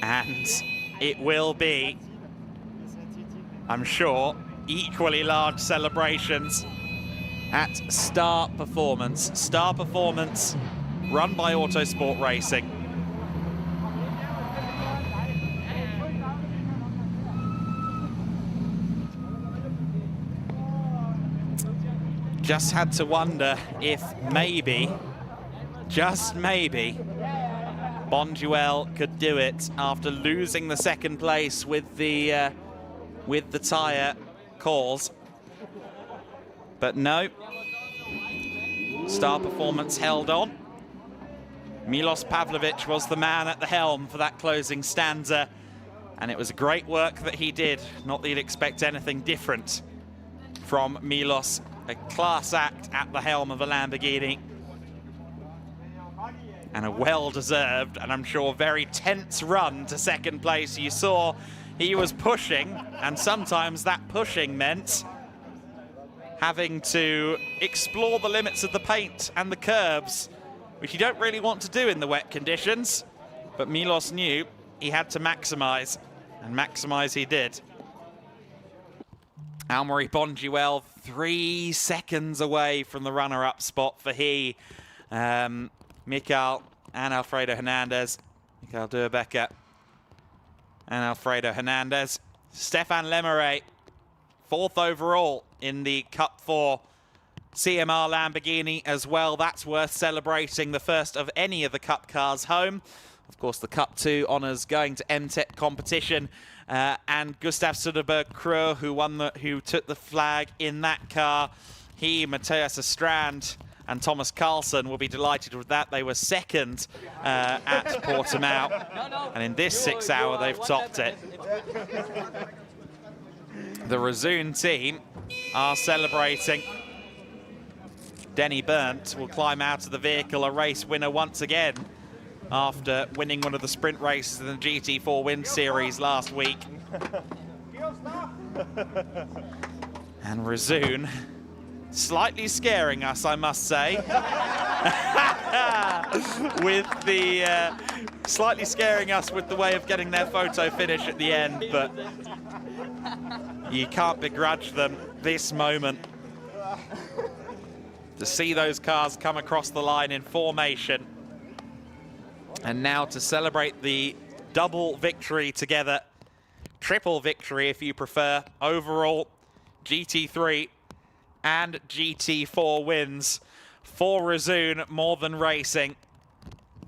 And it will be, I'm sure, equally large celebrations at Star Performance. Star Performance, run by Autosport Racing. Just had to wonder if maybe, just maybe, Bonduelle could do it after losing the second place with the tyre calls. But no, Star Performance held on. Milos Pavlovic was the man at the helm for that closing stanza, and it was great work that he did. Not that you'd expect anything different from Milos, a class act at the helm of a Lamborghini. And a well-deserved, and I'm sure very tense run to second place. You saw he was pushing, and sometimes that pushing meant having to explore the limits of the paint and the curbs, which you don't really want to do in the wet conditions. But Milos knew he had to maximize, and maximize he did. Almeri Bonduelle 3 seconds away from the runner-up spot for he. Mikael and Alfredo Hernandez. Mikael Duerbecker and Alfredo Hernandez. Stefan Lemaire, 4th overall in the Cup 4 CMR Lamborghini as well. That's worth celebrating, the first of any of the Cup cars home. Of course, the Cup 2 honours going to MTEC competition. And Gustav Söderberg-Krö, who took the flag in that car. He, Matthias Estrand, and Thomas Carlson will be delighted with that. They were second at Portimao, and in this 6-hour they've topped it. The Razoon team are celebrating. Denny Burnt will climb out of the vehicle, a race winner once again, after winning one of the sprint races in the GT4 Wind Series last week. And Razoon slightly scaring us, I must say. With the slightly scaring us with the way of getting their photo finish at the end, but you can't begrudge them this moment. To see those cars come across the line in formation. And now to celebrate the double victory together, triple victory if you prefer, overall GT3 and GT4 wins for Razoon more than racing.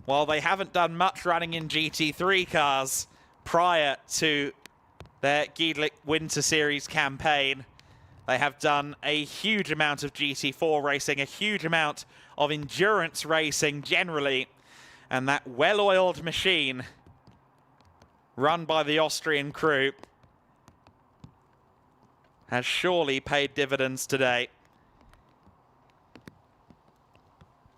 While they haven't done much running in GT3 cars prior to their GEDLICH Winter Series campaign, They have done a huge amount of GT4 racing, a huge amount of endurance racing generally, and that well-oiled machine run by the Austrian crew has surely paid dividends today.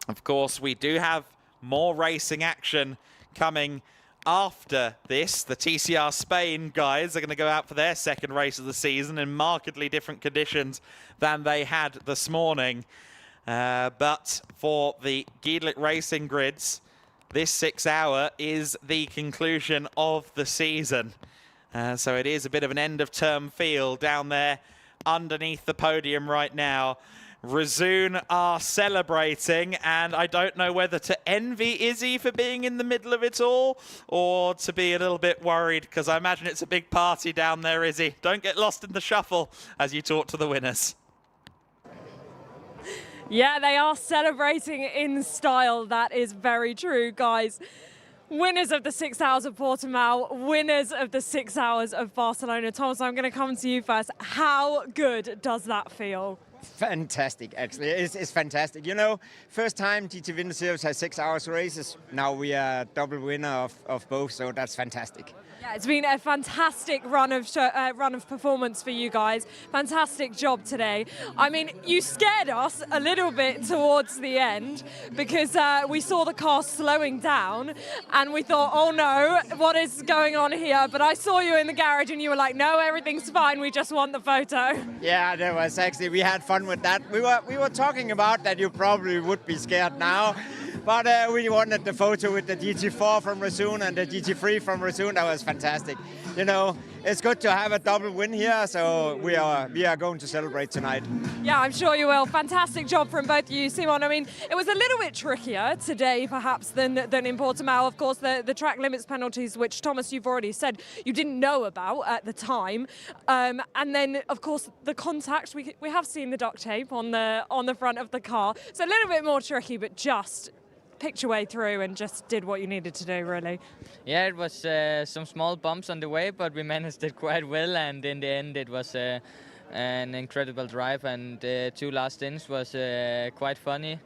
Of course, we do have more racing action coming after this. The TCR Spain guys are going to go out for their second race of the season in markedly different conditions than they had this morning. But for the GEDLICH Racing grids, this 6 hour is the conclusion of the season. So it is a bit of an end-of-term feel down there underneath the podium right now. Razoon are celebrating, and I don't know whether to envy Izzy for being in the middle of it all or to be a little bit worried, because I imagine it's a big party down there, Izzy. Don't get lost in the shuffle as you talk to the winners. Yeah, they are celebrating in style. That is very true, guys. Winners of the 6 hours of Portimao, winners of the 6 hours of Barcelona. Thomas, I'm going to come to you first. How good does that feel? Fantastic, actually. It's fantastic. You know, first time GT Winter Series has 6 hours races. Now we are double winner of both, so that's fantastic. Yeah, it's been a fantastic run of performance for you guys. Fantastic job today. I mean, you scared us a little bit towards the end because we saw the car slowing down and we thought, oh no, what is going on here? But I saw you in the garage and you were like, no, everything's fine. We just want the photo. Yeah, that was actually, we had fun with that. We were talking about that you probably would be scared now. But we wanted the photo with the GT4 from Razoon and the GT3 from Razoon. That was fantastic. You know, it's good to have a double win here, so we are going to celebrate tonight. Yeah, I'm sure you will. Fantastic job from both of you, Simon. I mean, it was a little bit trickier today, perhaps, than in Portimao. Of course, the track limits penalties, which, Thomas, you've already said you didn't know about at the time. And then, of course, the contact. We have seen the duct tape on the front of the car. So a little bit more tricky, but just picked your way through and just did what you needed to do, really. Yeah, it was some small bumps on the way, but we managed it quite well, and in the end it was an incredible drive, and the 2 last ins was quite funny.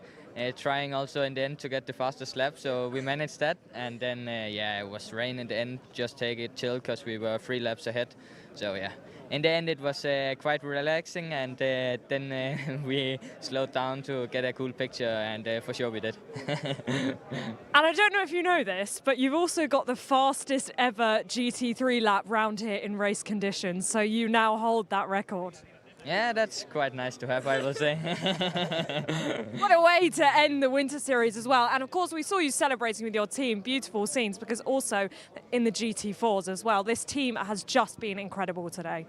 Trying also in the end to get the fastest lap, so we managed that, and then yeah, it was rain in the end, just take it chill because we were 3 laps ahead, so yeah. In the end, it was quite relaxing, and then we slowed down to get a cool picture, and for sure we did. And I don't know if you know this, but you've also got the fastest ever GT3 lap round here in race conditions, so you now hold that record. Yeah, that's quite nice to have, I will say. What a way to end the Winter Series as well. And of course, we saw you celebrating with your team. Beautiful scenes, because also in the GT4s as well. This team has just been incredible today.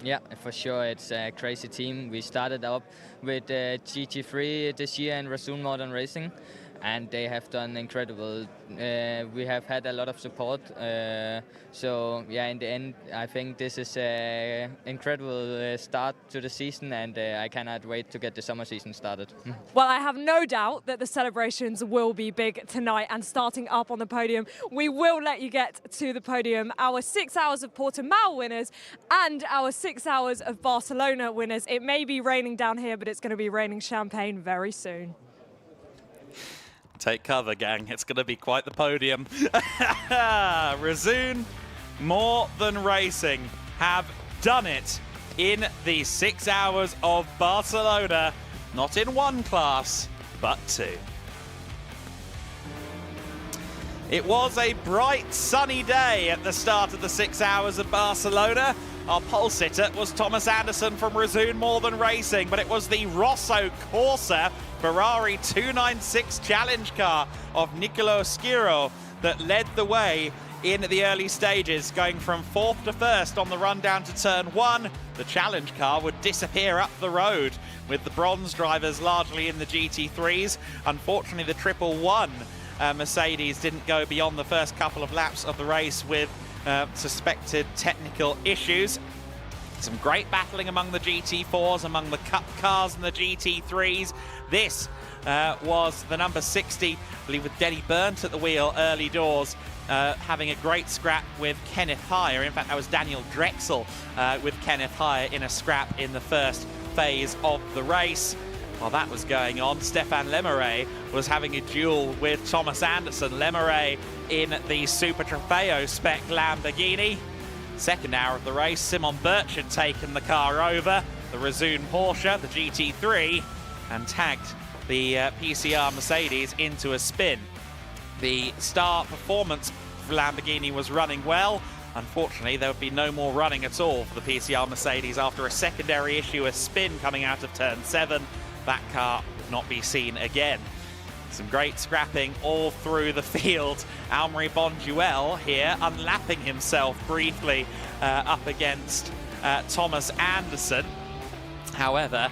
Yeah, for sure. It's a crazy team. We started up with GT3 this year in Razoon Modern Racing, and they have done incredible. We have had a lot of support. So yeah, in the end, I think this is an incredible start to the season, and I cannot wait to get the summer season started. Well, I have no doubt that the celebrations will be big tonight, and starting up on the podium, we will let you get to the podium. Our 6 hours of Portimao winners and our 6 hours of Barcelona winners. It may be raining down here, but it's going to be raining champagne very soon. Take cover, gang. It's going to be quite the podium. Razoon, more than racing, have done it in the 6 hours of Barcelona. Not in one class, but 2. It was a bright, sunny day at the start of the 6 hours of Barcelona. Our pole sitter was Thomas Anderson from Razoon More Than Racing, but it was the Rosso Corsa Ferrari 296 challenge car of Nicolo Schiro that led the way in the early stages, going from 4th to 1st on the run down to turn 1. The challenge car would disappear up the road with the bronze drivers largely in the GT3s. Unfortunately, the 111 Mercedes didn't go beyond the first couple of laps of the race with suspected technical issues. Some great battling among the GT4s, among the Cup cars and the GT3s. This was the number 60, I believe, with Denny Burnt at the wheel early doors, having a great scrap with Kenneth Heyer. In fact, that was Daniel Drexel with Kenneth Heyer in a scrap in the first phase of the race. While that was going on, Stefan Lemeray was having a duel with Thomas Anderson. Lemeray in the Super Trofeo spec Lamborghini. Second hour of the race, Simon Birch had taken the car over, the Razoon Porsche, the GT3, and tagged the PCR Mercedes into a spin. The star performance for Lamborghini was running well. Unfortunately, there would be no more running at all for the PCR Mercedes after a secondary issue, a spin coming out of turn 7. That car would not be seen again. Some great scrapping all through the field. Almery Bonduel here unlapping himself briefly up against Thomas Anderson. However,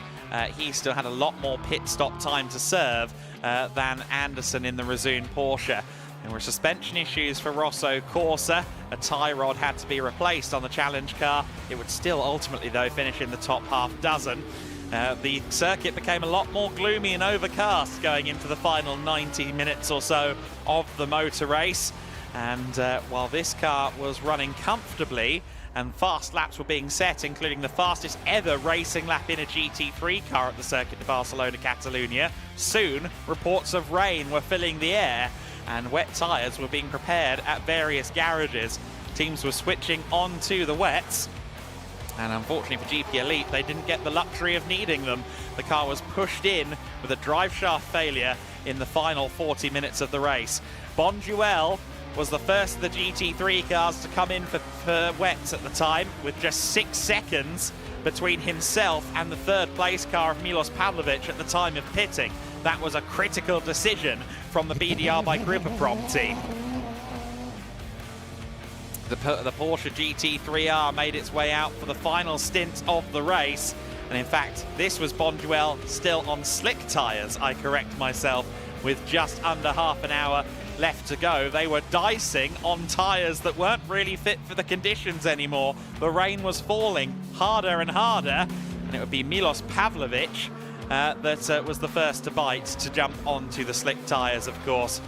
he still had a lot more pit stop time to serve than Anderson in the Razoon Porsche. There were suspension issues for Rosso Corsa. A tie rod had to be replaced on the challenge car. It would still ultimately, though, finish in the top half dozen. The circuit became a lot more gloomy and overcast going into the final 90 minutes or so of the motor race. And while this car was running comfortably and fast laps were being set, including the fastest ever racing lap in a GT3 car at the Circuit de Barcelona Catalunya, soon reports of rain were filling the air and wet tyres were being prepared at various garages. Teams were switching onto the wets. And unfortunately for GP Elite, they didn't get the luxury of needing them. The car was pushed in with a drive shaft failure in the final 40 minutes of the race. Bonduel was the first of the GT3 cars to come in for wets at the time, with just 6 seconds between himself and the third place car of Milos Pavlovic at the time of pitting. That was a critical decision from the BDR by Gripperprom team. The Porsche GT3R made its way out for the final stint of the race. And in fact, this was Bonduel still on slick tyres, I correct myself, with just under half an hour left to go. They were dicing on tyres that weren't really fit for the conditions anymore. The rain was falling harder and harder, and it would be Milos Pavlovic that was the first to bite, to jump onto the slick tyres, of course.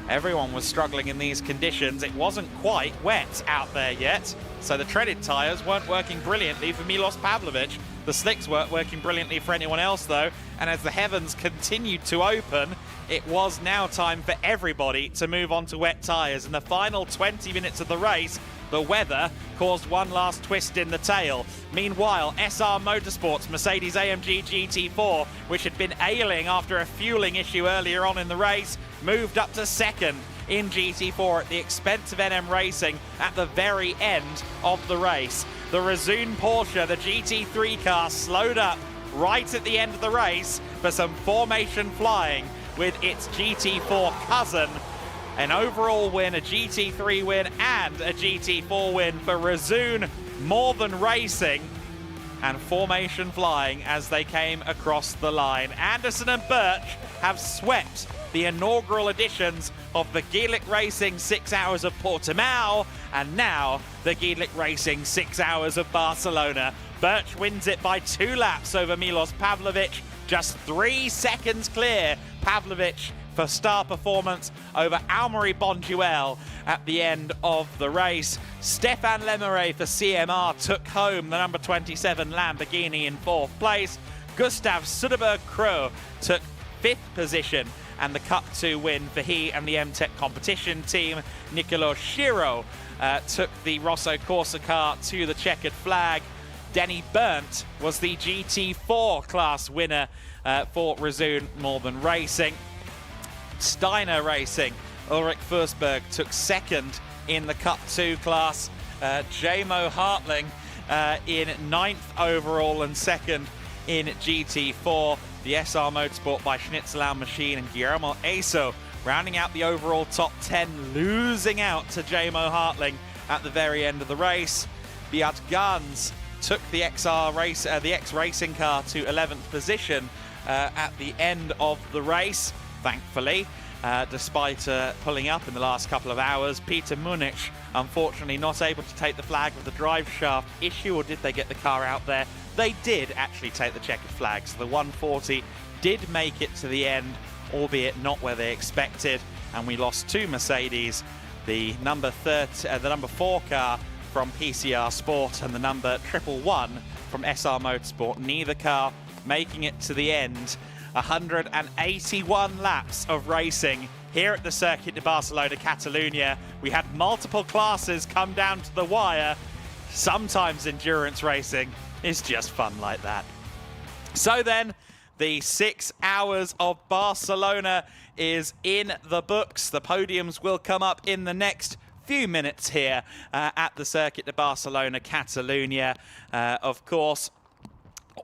Everyone was struggling in these conditions. It wasn't quite wet out there yet, so the treaded tyres weren't working brilliantly for Milos Pavlovic. The slicks weren't working brilliantly for anyone else, though, and as the heavens continued to open, it was now time for everybody to move on to wet tyres. In the final 20 minutes of the race, the weather caused one last twist in the tail. Meanwhile, SR Motorsport's Mercedes-AMG GT4, which had been ailing after a fueling issue earlier on in the race, moved up to second in GT4 at the expense of NM Racing at the very end of the race. The Razoon Porsche, the GT3 car, slowed up right at the end of the race for some formation flying with its GT4 cousin. An overall win, a GT3 win and a GT4 win for Razoon More Than Racing, and formation flying as they came across the line. Anderson and Birch have swept the inaugural editions of the GEDLICH Racing 6 Hours of Portimao, and now the GEDLICH Racing 6 Hours of Barcelona. Birch wins it by 2 laps over Milos Pavlovic, just 3 seconds clear. Pavlovic for star performance over Almery Bonduel at the end of the race. Stefan Lemeray for CMR took home the number 27 Lamborghini in 4th place. Gustav Söderberg-Krö took 5th position, and the Cup 2 win for he and the MTech competition team. Nicolo Schiro took the Rosso Corsa car to the checkered flag. Denny Burnt was the GT4 class winner for Razoon More Than Racing. Steiner Racing, Ulrich Forsberg took 2nd in the Cup 2 class. Jamo Hartling in 9th overall and 2nd in GT4. The SR Motorsport by Schnitzelau Machine and Guillermo Eso rounding out the overall top 10, losing out to Jamo Hartling at the very end of the race. Beat Gans took the X Racing car to 11th position at the end of the race, thankfully. despite pulling up in the last couple of hours. Peter Munich, unfortunately, not able to take the flag with the drive shaft issue, or did they get the car out there? They did actually take the checkered flag, so the 140 did make it to the end, albeit not where they expected, and we lost 2 Mercedes, the number 4 car from PCR Sport and the number 111 from SR Motorsport. Neither car making it to the end. 181 laps of racing here at the Circuit de Barcelona, Catalunya. We had multiple classes come down to the wire. Sometimes endurance racing is just fun like that. So then, the 6 Hours of Barcelona is in the books. The podiums will come up in the next few minutes here at the Circuit de Barcelona, Catalunya. Of course,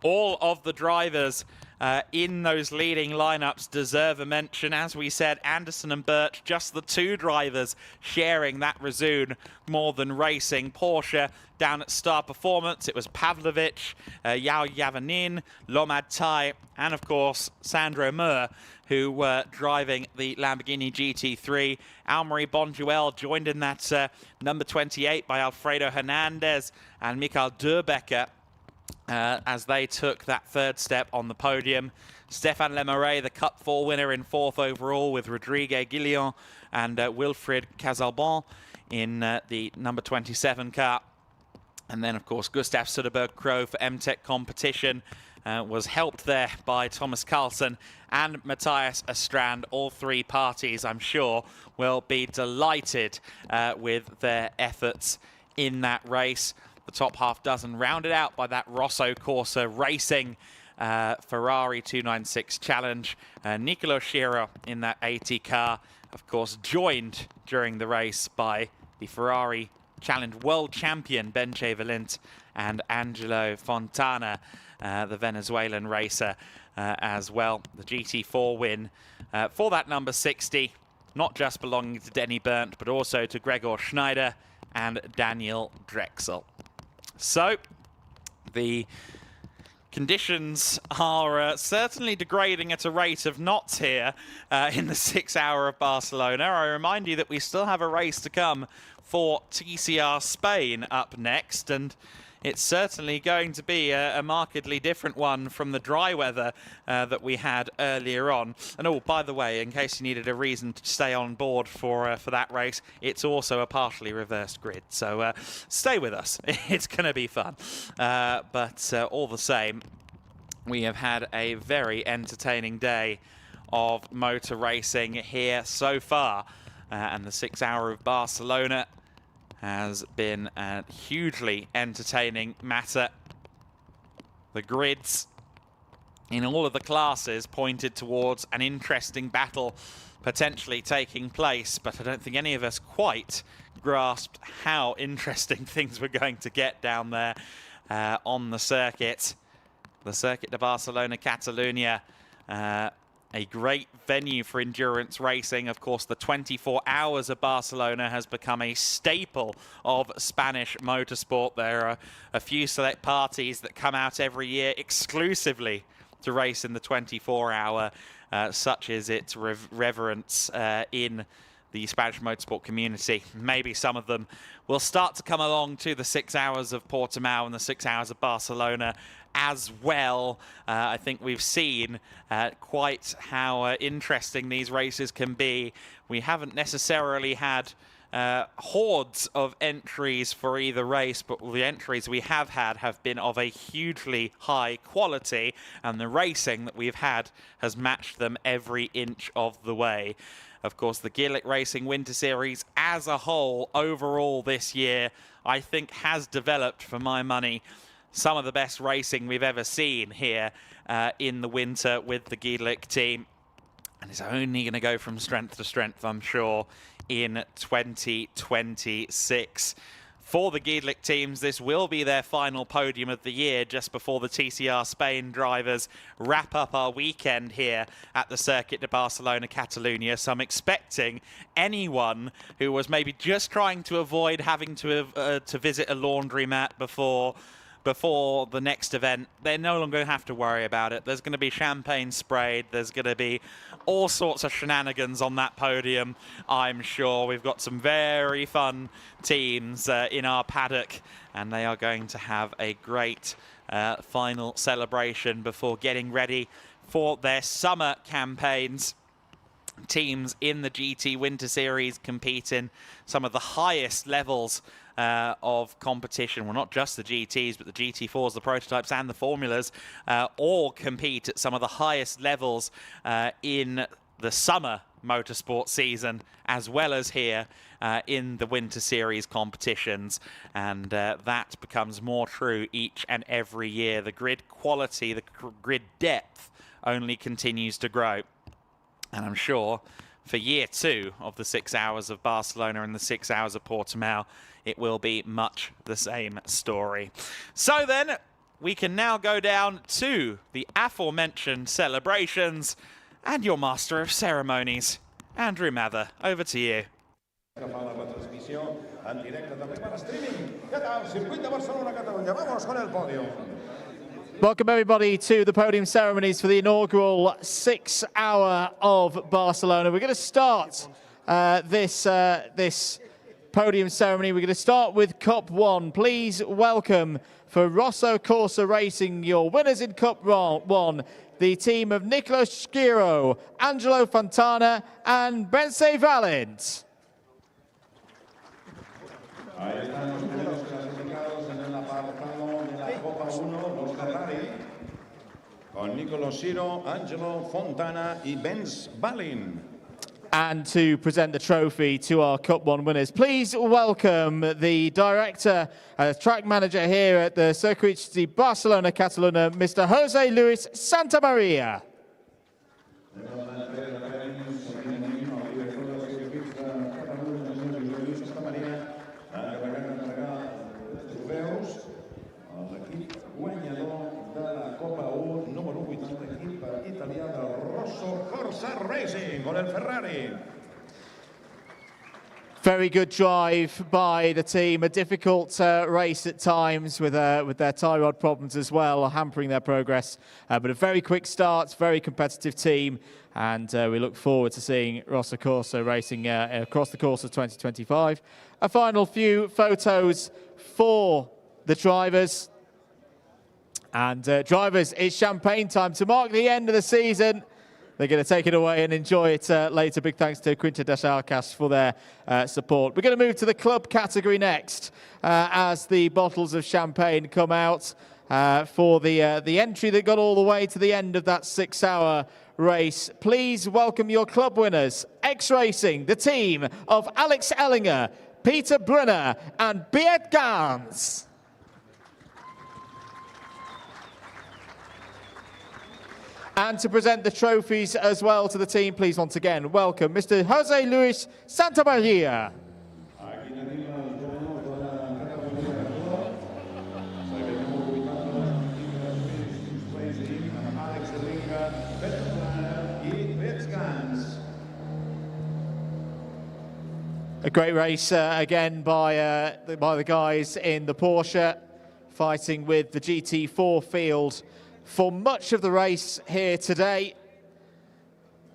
all of the drivers in those leading lineups deserve a mention. As we said, Anderson and Birch, just the 2 drivers sharing that Resoon more than racing. Porsche down at Star Performance, it was Pavlovich, Yao Yavanin, Lomad Tai, and of course Sandro Meur, who were driving the Lamborghini GT3. Almarie Bonduelle joined in that number 28 by Alfredo Hernandez and Michael Durbecker, as they took that 3rd step on the podium. Stéphane Lemeray, the Cup 4 winner, in 4th overall, with Rodrigue Guillon and Wilfried Casalbon in the number 27 car. And then, of course, Gustav Söderberg-Crow for MTech competition was helped there by Thomas Carlson and Matthias Ostrand. All 3 parties, I'm sure, will be delighted with their efforts in that race. The top half dozen rounded out by that Rosso Corsa Racing Ferrari 296 Challenge. Nicolo Schiro in that 80 car, of course, joined during the race by the Ferrari Challenge World Champion Benche Valent and Angelo Fontana, the Venezuelan racer, as well. The GT4 win for that number 60, not just belonging to Denny Berndt, but also to Gregor Schneider and Daniel Drexel. So, the conditions are certainly degrading at a rate of knots here in the 6 Hour of Barcelona. I remind you that we still have a race to come for TCR Spain up next, and it's certainly going to be a markedly different one from the dry weather that we had earlier on. And oh, by the way, in case you needed a reason to stay on board for that race, it's also a partially reversed grid. So stay with us. It's going to be fun. But all the same, we have had a very entertaining day of motor racing here so far. And the 6 Hour of Barcelona has been a hugely entertaining matter. The grids in all of the classes pointed towards an interesting battle potentially taking place, but I don't think any of us quite grasped how interesting things were going to get down there on the circuit. The Circuit de Barcelona, Catalunya, a great venue for endurance racing. Of course, the 24 Hours of Barcelona has become a staple of Spanish motorsport. There are a few select parties that come out every year exclusively to race in the 24-hour, such as its reverence in the Spanish motorsport community. Maybe some of them will start to come along to the 6 Hours of Portimao and the 6 Hours of Barcelona as well. I think we've seen quite how interesting these races can be. We haven't necessarily had hordes of entries for either race, but the entries we have had have been of a hugely high quality, and the racing that we've had has matched them every inch of the way. Of course, the GEDLICH Racing Winter Series as a whole, overall this year, I think has developed, for my money, some of the best racing we've ever seen here in the winter with the GEDLICH team. And it's only going to go from strength to strength, I'm sure, in 2026. For the GEDLICH teams, this will be their final podium of the year, just before the TCR Spain drivers wrap up our weekend here at the Circuit de Barcelona, Catalunya. So I'm expecting anyone who was maybe just trying to avoid having to visit a laundromat before before the next event, they're no longer going to have to worry about it. There's going to be champagne sprayed. There's going to be all sorts of shenanigans on that podium, I'm sure. We've got some very fun teams in our paddock, and they are going to have a great final celebration before getting ready for their summer campaigns. Teams in the GT Winter Series compete in some of the highest levels of competition. Well, not just the GTs, but the GT4s, the prototypes and the formulas all compete at some of the highest levels in the summer motorsport season, as well as here in the Winter Series competitions. And that becomes more true each and every year. The grid quality, the grid depth only continues to grow. And I'm sure for year 2 of the 6 Hours of Barcelona and the 6 Hours of Portimao, it will be much the same story. So then, we can now go down to the aforementioned celebrations and your master of ceremonies, Andrew Mather. Over to you. Welcome everybody to the podium ceremonies for the inaugural 6 Hour of Barcelona. We're going to start this podium ceremony. We're going to start with Cup 1. Please welcome for Rosso Corsa Racing your winners in Cup 1, the team of Nicolas Schiro, Angelo Fontana and Bence Valent. Ahí están los primeros clasificados en el apartado de la Copa 1, los Ferrari, con Nicola Schiro, Angelo Fontana y Bence Valent. And to present the trophy to our Cup 1 winners, please welcome the director, track manager here at the Circuit de Barcelona, Catalunya, Mr. Jose Luis Santamaria. Rosso Corsa Racing con el Ferrari. Very good drive by the team. A difficult race at times with their tie rod problems as well, hampering their progress. But a very quick start, very competitive team. And we look forward to seeing Rosso Corsa Racing across the course of 2025. A final few photos for the drivers. And drivers, it's champagne time to mark the end of the season. They're going to take it away and enjoy it later. Big thanks to Quinta das Arcas for their support. We're going to move to the club category next as the bottles of champagne come out for the entry that got all the way to the end of that 6 hour race. Please welcome your club winners. X Racing, the team of Alex Ellinger, Peter Brunner and Beat Gans. And to present the trophies as well to the team, please once again welcome Mr. Jose Luis Santamaria. A great race again by the guys in the Porsche, fighting with the GT4 field for much of the race here today.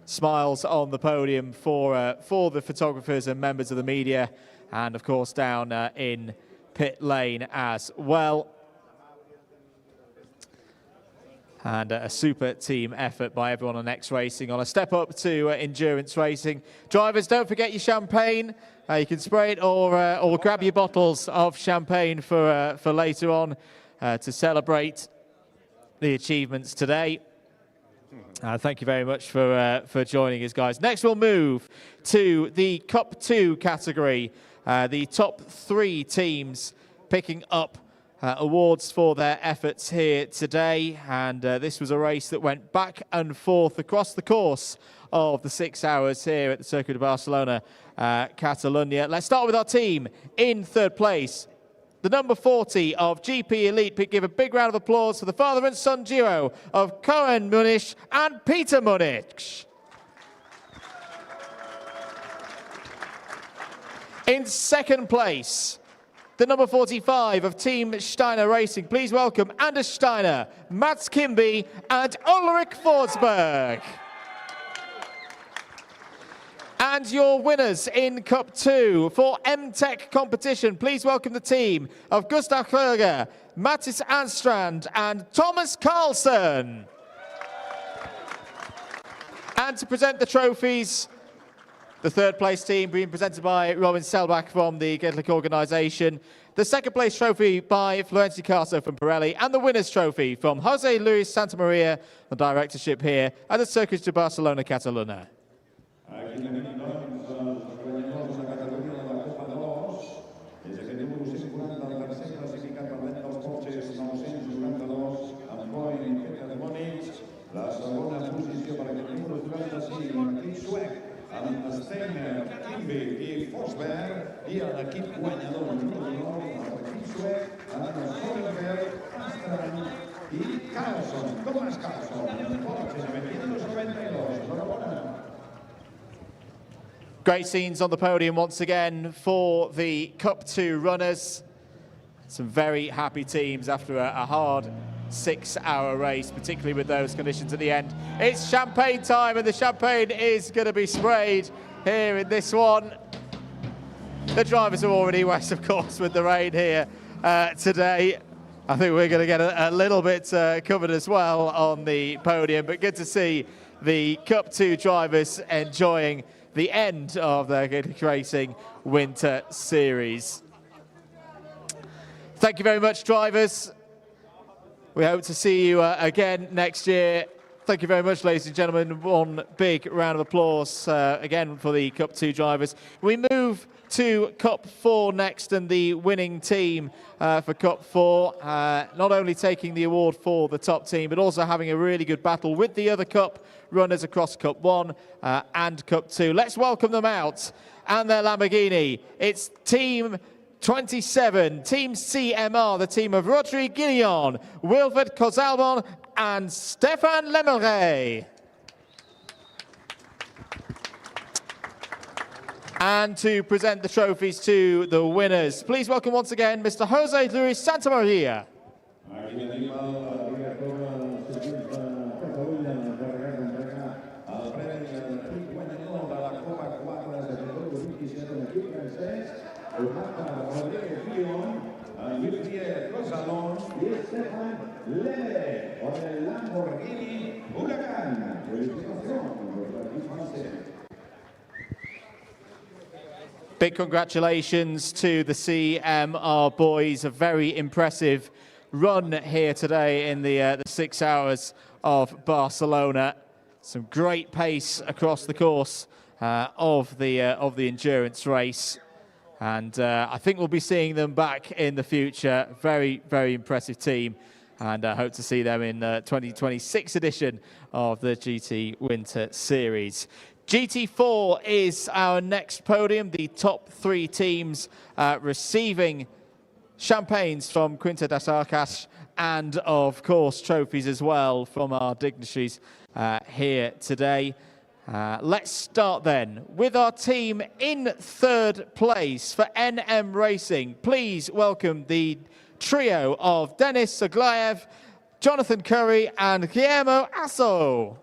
Smiles on the podium for the photographers and members of the media, and of course down in pit lane as well. And a super team effort by everyone on X Racing on a step up to endurance racing. Drivers, don't forget your champagne. You can spray it or grab your bottles of champagne for later on to celebrate the achievements today. Thank you very much for joining us, guys. Next, we'll move to the Cup 2 category. The top 3 teams picking up awards for their efforts here today. And this was a race that went back and forth across the course of the 6 hours here at the Circuit de Barcelona, Catalunya. Let's start with our team in 3rd place. The number 40 of GP Elite. Give a big round of applause for the father and son duo of Cohen Munich and Peter Munich. In 2nd place, the number 45 of Team Steiner Racing. Please welcome Anders Steiner, Mats Kimby, and Ulrich Forsberg. And your winners in Cup 2 for M-Tech competition. Please welcome the team of Gustav Kröger, Mattis Anstrand, and Thomas Carlson. And to present the trophies, the third place team being presented by Robin Selbach from the GEDLICH organisation, the second place trophy by Florenzi Caso from Pirelli, and the winner's trophy from Jose Luis Santamaria, the directorship here at the Circuit de Barcelona, Catalunya. Great scenes on the podium once again for the Cup 2 runners. Some very happy teams after a hard 6-hour race, particularly with those conditions at the end. It's champagne time, and the champagne is going to be sprayed here in this one. The drivers are already wet, of course, with the rain here today. I think we're going to get a little bit covered as well on the podium, but good to see the Cup 2 drivers enjoying the end of the GEDLICH Racing Winter Series. Thank you very much, drivers. We hope to see you again next year. Thank you very much, ladies and gentlemen. One big round of applause again for the Cup 2 drivers. We move to Cup 4 next, and the winning team for Cup 4, not only taking the award for the top team, but also having a really good battle with the other Cup runners across Cup 1 and Cup 2. Let's welcome them out and their Lamborghini. It's Team 27, Team CMR, the team of Rodri Guillon, Wilfred Kozalbon, and Stefan Lemelray. And to present the trophies to the winners, please welcome once again Mr. Jose Luis Santamaria. Big congratulations to the CMR boys. A very impressive run here today in the 6 hours of Barcelona. Some great pace across the course of the endurance race. And I think we'll be seeing them back in the future. Very, very impressive team. And I hope to see them in the 2026 edition of the GT Winter Series. GT4 is our next podium. The top 3 teams receiving champagnes from Quinta das Arcas and, of course, trophies as well from our dignitaries here today. Let's start then with our team in 3rd place for NM Racing. Please welcome the trio of Denis Saglayev, Jonathan Curry, and Guillermo Asso.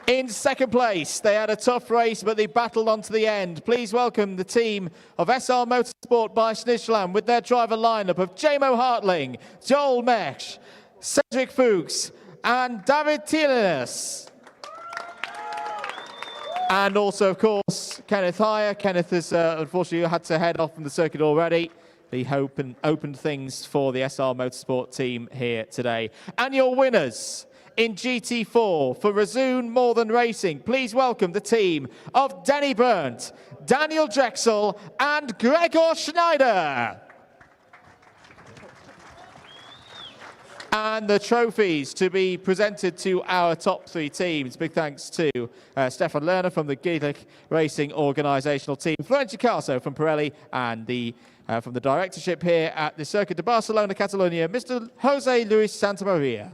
In 2nd place, they had a tough race, but they battled on to the end. Please welcome the team of SR Motorsport by Snitsland with their driver lineup of Jamo Hartling, Joel Mesh, Cedric Fuchs, and David Tielenus. And also, of course, Kenneth Heyer. Kenneth has unfortunately had to head off from the circuit already. He opened things for the SR Motorsport team here today. And your winners in GT4 for Razoon More Than Racing, please welcome the team of Denny Berndt, Daniel Drexel, and Gregor Schneider. And the trophies to be presented to our top 3 teams. Big thanks to Stefan Lerner from the GEDLICH Racing organisational team, Florenzi Caso from Pirelli, and from the directorship here at the Circuit de Barcelona, Catalunya, Mr. Jose Luis Santamaria.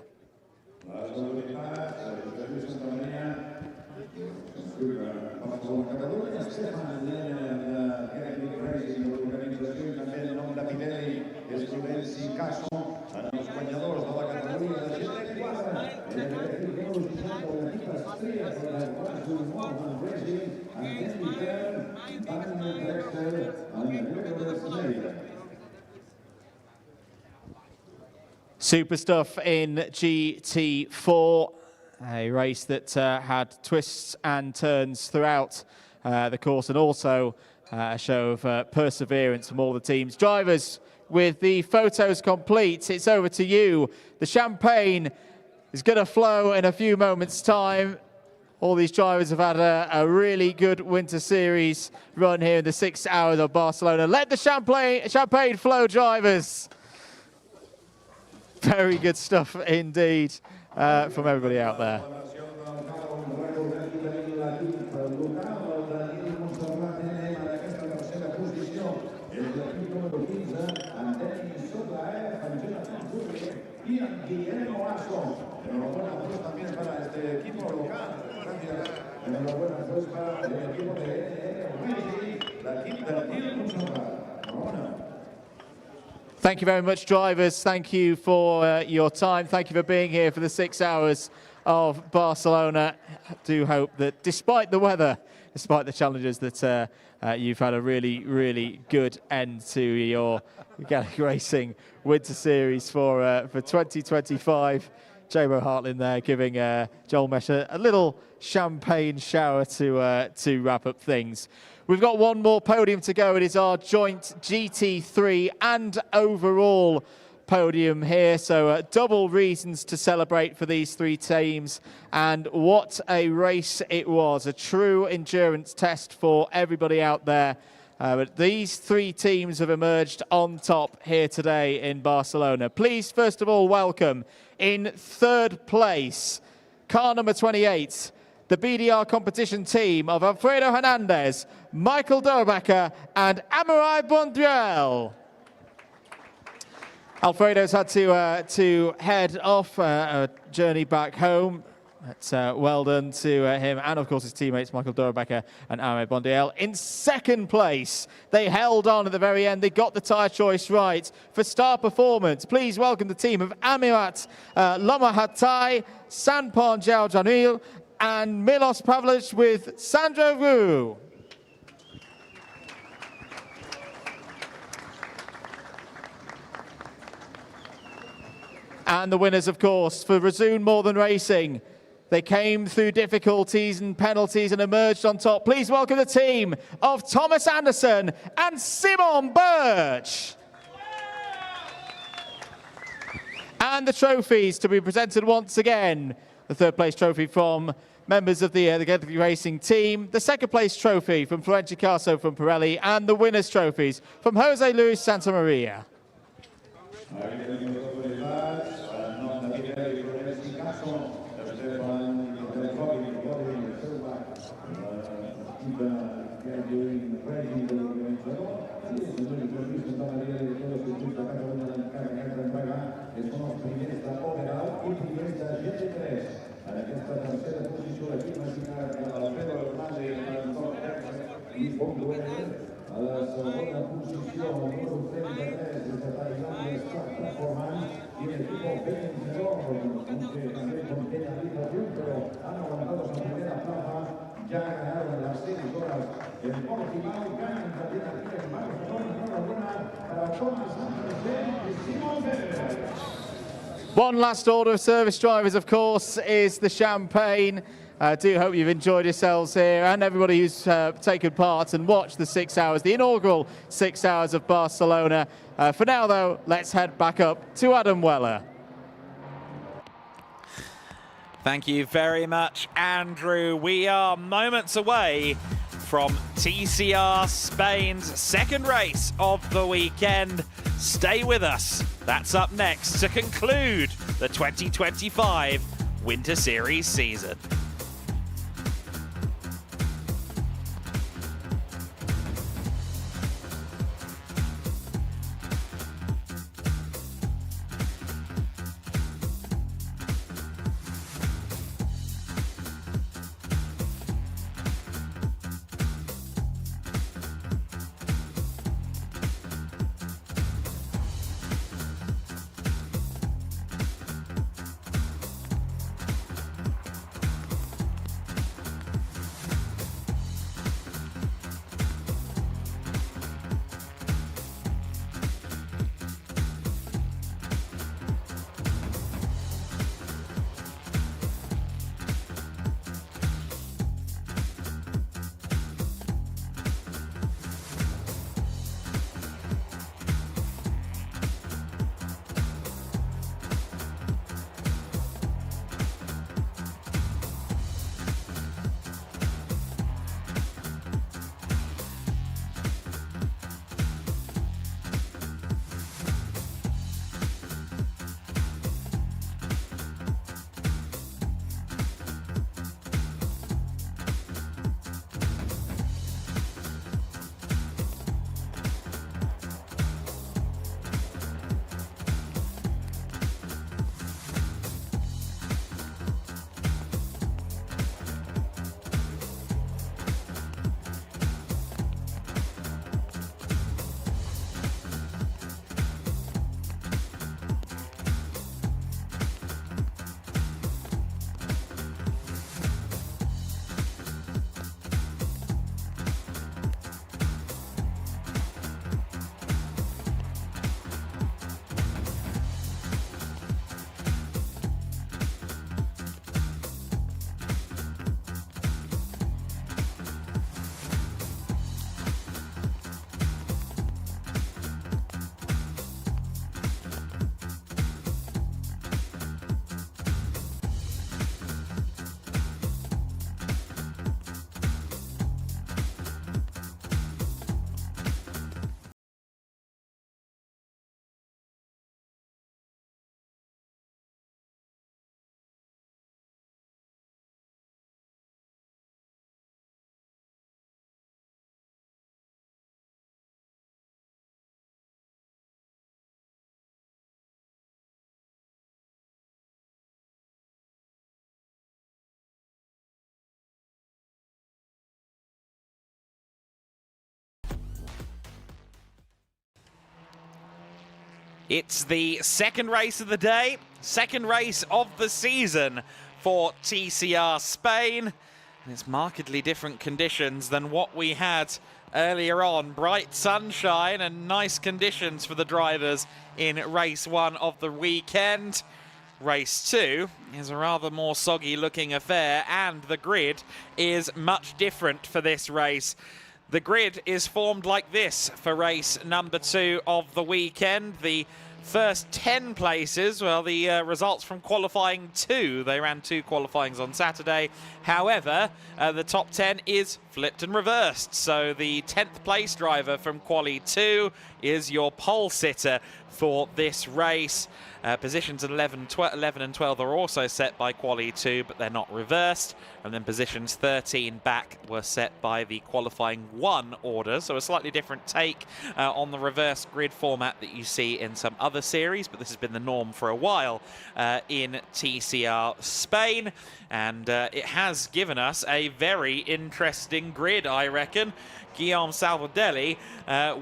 Stefan, GEDLICH Racing, l'organització i també en nom de Pirelli, Escudensi, Caso, els guanyadors de la categoria de GT4. Super stuff in GT4, a race that had twists and turns throughout the course, and also a show of perseverance from all the teams. Drivers, with the photos complete, it's over to you. The champagne is going to flow in a few moments' time. All these drivers have had a really good Winter Series run here in the 6 Hours of Barcelona. Let the champagne flow, drivers. Very good stuff indeed from everybody out there. Thank you very much, drivers. Thank you for your time. Thank you for being here for the 6 Hours of Barcelona. I do hope that despite the weather, despite the challenges, that you've had a really, really good end to your GEDLICH Racing Winter Series for 2025. J-Mo Hartlin there giving Joel Mesher a little champagne shower to wrap up things. We've got one more podium to go. It is our joint GT3 and overall podium here. So double reasons to celebrate for these three teams. And what a race it was. A true endurance test for everybody out there. But these three teams have emerged on top here today in Barcelona. Please, first of all, welcome in third place, car number 28, the BDR competition team of Alfredo Hernandez, Michael Dorbacher and Amirai Bondriel. Alfredo's had to head off a journey back home. That's well done to him and, of course, his teammates, Michael Dorbacher and Amirai Bondriel. In second place, they held on at the very end. They got the tyre choice right for star performance. Please welcome the team of Amirat Lomahatai, Sanpon Jao Janil, and Milos Pavlic with Sandro Roux. And the winners, of course, for Razzoon More Than Racing. They came through difficulties and penalties and emerged on top. Please welcome the team of Thomas Anderson and Simon Birch. And the trophies to be presented once again. The third place trophy from members of the GEDLICH Racing team, the second place trophy from Florencio Caso from Pirelli, and the winners' trophies from Jose Luis Santamaria. One last order of service, drivers, of course, is the champagne. I do hope you've enjoyed yourselves here, and everybody who's taken part and watched the 6 Hours, the inaugural 6 Hours of Barcelona. For now, though, let's head back up to Adam Weller. Thank you very much, Andrew. We are moments away from TCR Spain's second race of the weekend. Stay with us. That's up next to conclude the 2025 Winter Series season. It's the second race of the day, second race of the season for TCR Spain. And it's markedly different conditions than what we had earlier on. Bright sunshine and nice conditions for the drivers in race 1 of the weekend. Race 2 is a rather more soggy looking affair, and the grid is much different for this race. The grid is formed like this for race number 2 of the weekend. The first 10 places, well, the results from qualifying 2. They ran 2 qualifyings on Saturday. However, the top 10 is flipped and reversed. So the 10th place driver from Quali 2 is your pole sitter for this race. Positions 11 and 12 are also set by Quali 2, but they're not reversed. And then positions 13 back were set by the qualifying 1 order. So a slightly different take on the reverse grid format that you see in some other series, but this has been the norm for a while in TCR Spain. And it has given us a very interesting grid, I reckon. Guillaume Salvadelli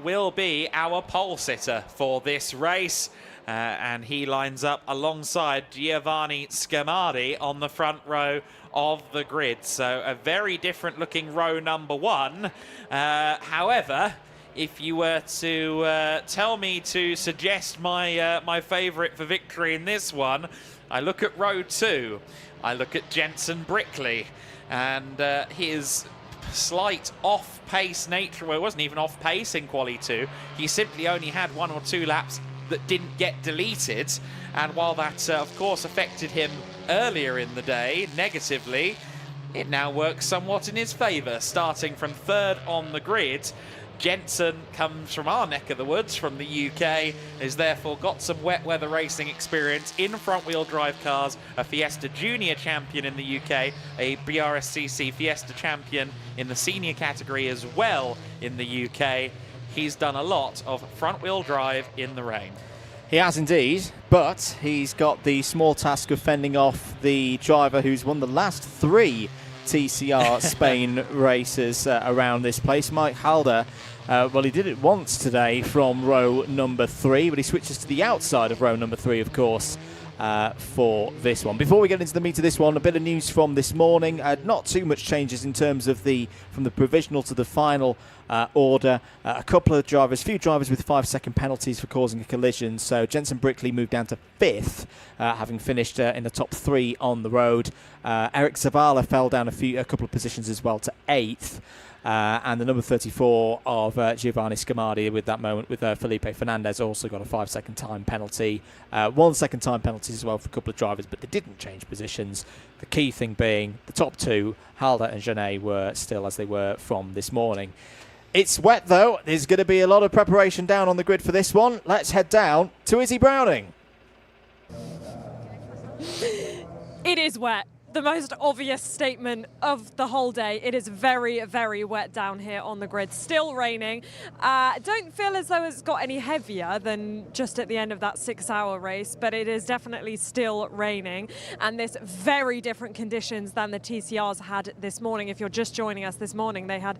will be our pole sitter for this race. And he lines up alongside Giovanni Scamardi on the front row of the grid. So a very different looking row number 1. However, if you were to tell me to suggest my favourite for victory in this one, I look at row 2. I look at Jensen Brickley and his slight off-pace nature. Well, it wasn't even off-pace in Quali 2. He simply only had 1 or 2 laps that didn't get deleted, and while that of course affected him earlier in the day negatively, it now works somewhat in his favour. Starting from 3rd on the grid, Jensen comes from our neck of the woods, from the UK, has therefore got some wet weather racing experience in front-wheel drive cars, a Fiesta Junior champion in the UK, a BRSCC Fiesta champion in the senior category as well in the UK. He's done a lot of front-wheel drive in the rain. He has indeed, but he's got the small task of fending off the driver who's won the last 3 TCR Spain races around this place, Mike Halder. Well, he did it once today from row number 3, but he switches to the outside of row number 3, of course, for this one. Before we get into the meat of this one, a bit of news from this morning. Not too much changes in terms of from the provisional to the final order. A couple of drivers, few drivers with 5-second penalties for causing a collision. So Jensen Brickley moved down to 5th, having finished in the top 3 on the road. Eric Zavala fell down a couple of positions as well to 8th. And the number 34 of Giovanni Scamardi with that moment with Felipe Fernandez also got a 5-second time penalty. 1-second time penalties as well for a couple of drivers, but they didn't change positions. The key thing being the top 2, Halder and Genet, were still as they were from this morning. It's wet though. There's going to be a lot of preparation down on the grid for this one. Let's head down to Izzy Browning. It is wet. The most obvious statement of the whole day. It is very, very wet down here on the grid. Still raining. Don't feel as though it's got any heavier than just at the end of that 6-hour race, but it is definitely still raining. And this very different conditions than the TCRs had this morning. If you're just joining us this morning, they had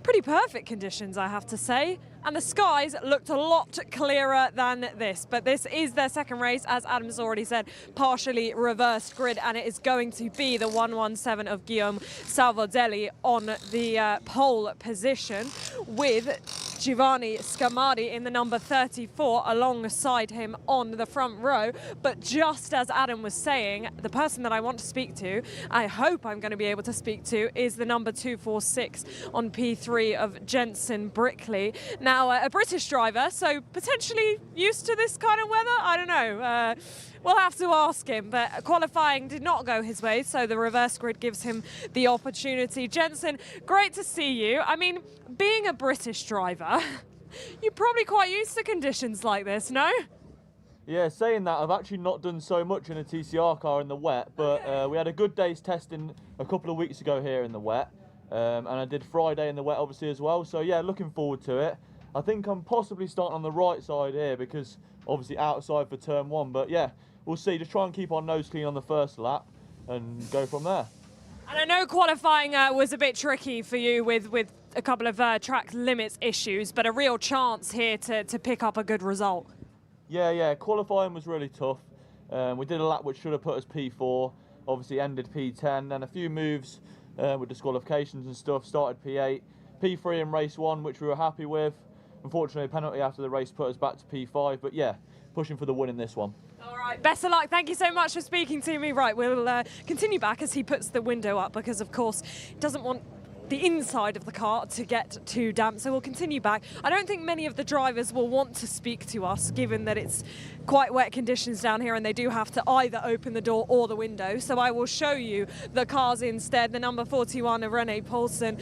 pretty perfect conditions, I have to say. And the skies looked a lot clearer than this. But this is their second race, as Adam's already said, partially reversed grid, and it is going to be the 117 of Guillaume Salvadelli on the pole position, with Giovanni Scamardi in the number 34 alongside him on the front row. But just as Adam was saying, the person that I want to speak to, I hope I'm going to be able to speak to, is the number 246 on P3 of Jensen Brickley. Now, a British driver, so potentially used to this kind of weather? I don't know. We'll have to ask him, but qualifying did not go his way, so the reverse grid gives him the opportunity. Jensen, great to see you. I mean, being a British driver, you're probably quite used to conditions like this, no? Yeah, saying that, I've actually not done so much in a TCR car in the wet, but we had a good day's testing a couple of weeks ago here in the wet, and I did Friday in the wet obviously as well, so yeah, looking forward to it. I think I'm possibly starting on the right side here because obviously outside for turn 1, but yeah, we'll see. Just try and keep our nose clean on the first lap and go from there. And I know qualifying was a bit tricky for you with a couple of track limits issues, but a real chance here to pick up a good result. Yeah, qualifying was really tough. We did a lap which should have put us P4, obviously ended P10, then a few moves with disqualifications and stuff, started P8, P3 in race 1, which we were happy with. Unfortunately, a penalty after the race put us back to P5, but yeah, pushing for the win in this one. All right, best of luck. Thank you so much for speaking to me. Right, we'll continue back as he puts the window up because, of course, he doesn't want the inside of the car to get too damp, so we'll continue back. I don't think many of the drivers will want to speak to us, given that it's quite wet conditions down here and they do have to either open the door or the window. So I will show you the cars instead. The number 41 of Rene Paulsen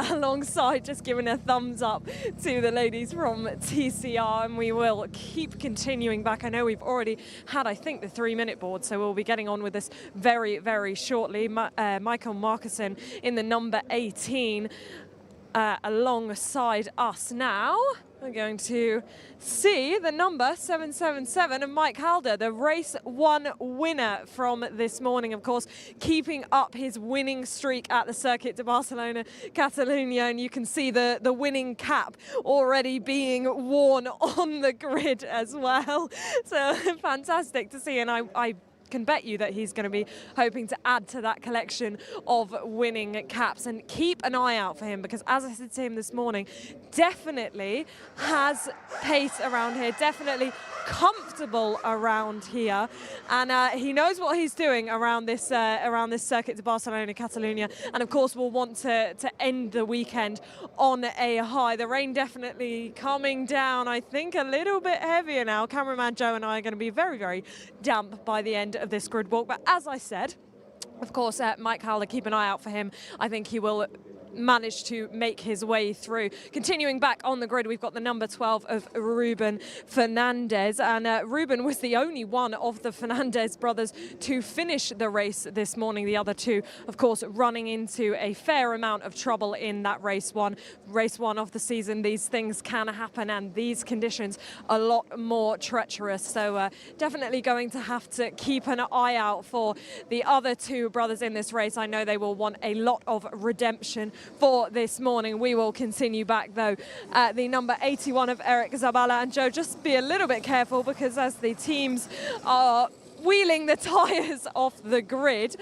alongside, just giving a thumbs up to the ladies from TCR, and we will keep continuing back. I know we've already had, I think, the 3-minute board, so we'll be getting on with this very, very shortly. Michael Markussen in the number 18 alongside us now. We're going to see the number 777 of Mike Halder, the race 1 winner from this morning, of course, keeping up his winning streak at the Circuit de Barcelona, Catalunya, and you can see the winning cap already being worn on the grid as well. So fantastic to see, and I can bet you that he's going to be hoping to add to that collection of winning caps, and keep an eye out for him because, as I said to him this morning, definitely has pace around here, definitely comfortable around here, and he knows what he's doing around this Circuit de Barcelona, Catalunya, and of course we'll want to end the weekend on a high. The rain definitely coming down, I think a little bit heavier now. Cameraman Joe and I are going to be very, very damp by the end of this grid walk, but as I said, of course, Mike Howler, keep an eye out for him. I think he will manage to make his way through. Continuing back on the grid, we've got the number 12 of Ruben Fernandez, and Ruben was the only one of the Fernandez brothers to finish the race this morning. The other two, of course, running into a fair amount of trouble in that race one of the season. These things can happen, and these conditions a lot more treacherous, so definitely going to have to keep an eye out for the other two brothers in this race. I know they will want a lot of redemption for this morning. We will continue back though at the number 81 of Eric Zabala, and Joe, just be a little bit careful because as the teams are wheeling the tyres off the grid,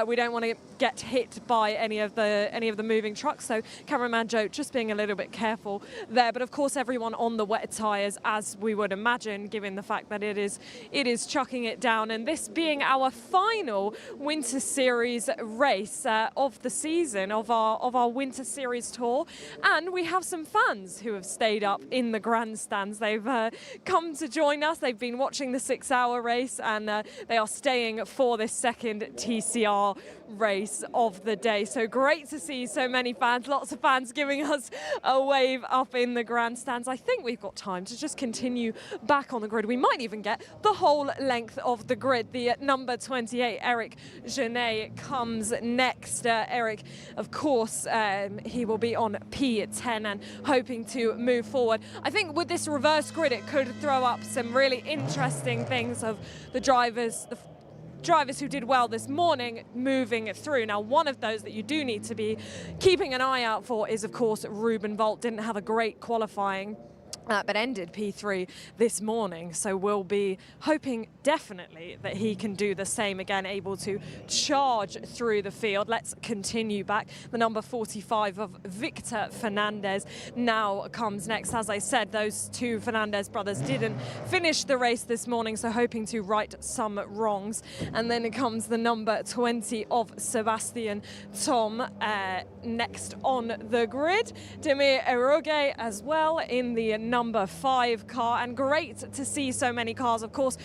we don't want to get hit by any of the moving trucks, so cameraman Joe just being a little bit careful there. But of course everyone on the wet tyres, as we would imagine, given the fact that it is chucking it down, and this being our final Winter Series race of the season, of our Winter Series tour, and we have some fans who have stayed up in the grandstands. They've come to join us. They've been watching the 6-hour race, and they are staying for this second TCR race of the day. So great to see so many fans, lots of fans giving us a wave up in the grandstands. I think we've got time to just continue back on the grid. We might even get the whole length of the grid. The number 28, Eric Genet, comes next. Eric, of course, he will be on P10 and hoping to move forward. I think with this reverse grid, it could throw up some really interesting things of the drivers who did well this morning moving through. Now, one of those that you do need to be keeping an eye out for is, of course, Ruben Volt. Didn't have a great qualifying, but ended P3 this morning, so we'll be hoping definitely that he can do the same again, able to charge through the field. Let's continue back. The number 45 of Victor Fernandez now comes next. As I said, those two Fernandez brothers didn't finish the race this morning, so hoping to right some wrongs. And then it comes the number 20 of Sebastian Tom next on the grid. Demir Eroge as well in the number 5 car, and great to see so many cars. Of course,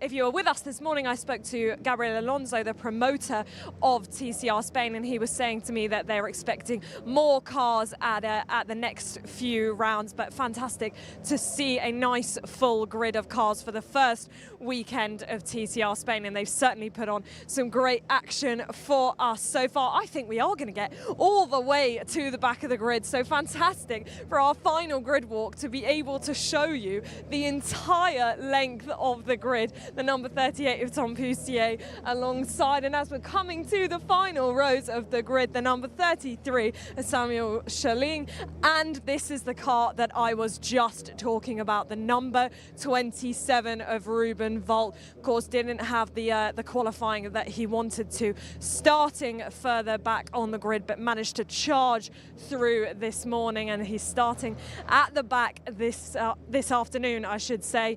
if you were with us this morning, I spoke to Gabriel Alonso, the promoter of TCR Spain, and he was saying to me that they're expecting more cars at the next few rounds. But fantastic to see a nice full grid of cars for the first weekend of TCR Spain, and they've certainly put on some great action for us so far. I think we are going to get all the way to the back of the grid, so fantastic for our final grid walk to be able to show you the entire length of the grid. The number 38 of Tom Poussier alongside, and as we're coming to the final rows of the grid, the number 33 of Samuel Chalin, and this is the car that I was just talking about, the number 27 of Ruben Volt. Of course, didn't have the qualifying that he wanted to, starting further back on the grid, but managed to charge through this morning, and he's starting at the back this afternoon, I should say.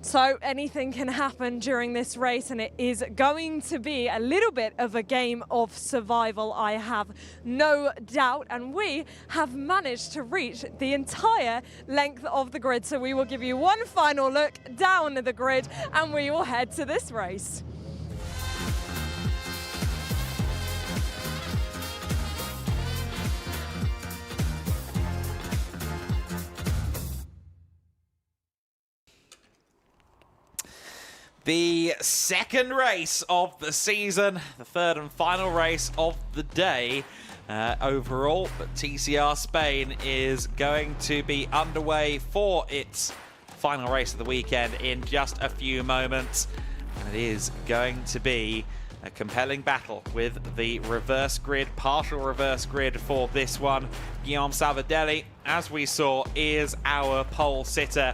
So anything can happen during this race, and it is going to be a little bit of a game of survival, I have no doubt. And we have managed to reach the entire length of the grid. So we will give you one final look down the grid, and we will head to this race. The second race of the season, the third and final race of the day overall, but TCR Spain is going to be underway for its final race of the weekend in just a few moments, and it is going to be a compelling battle with the reverse grid, partial reverse grid for this one. Guillaume Salvadelli, as we saw, is our pole sitter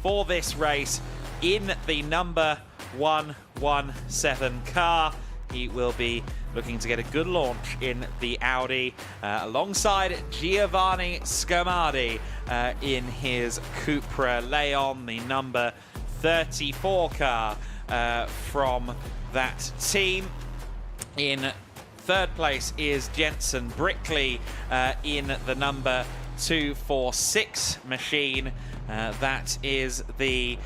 for this race in the number 117 car. He will be looking to get a good launch in the Audi alongside Giovanni Scomardi in his Cupra Leon, the number 34 car from that team. In third place is Jensen Brickley in the number 246 machine. That is the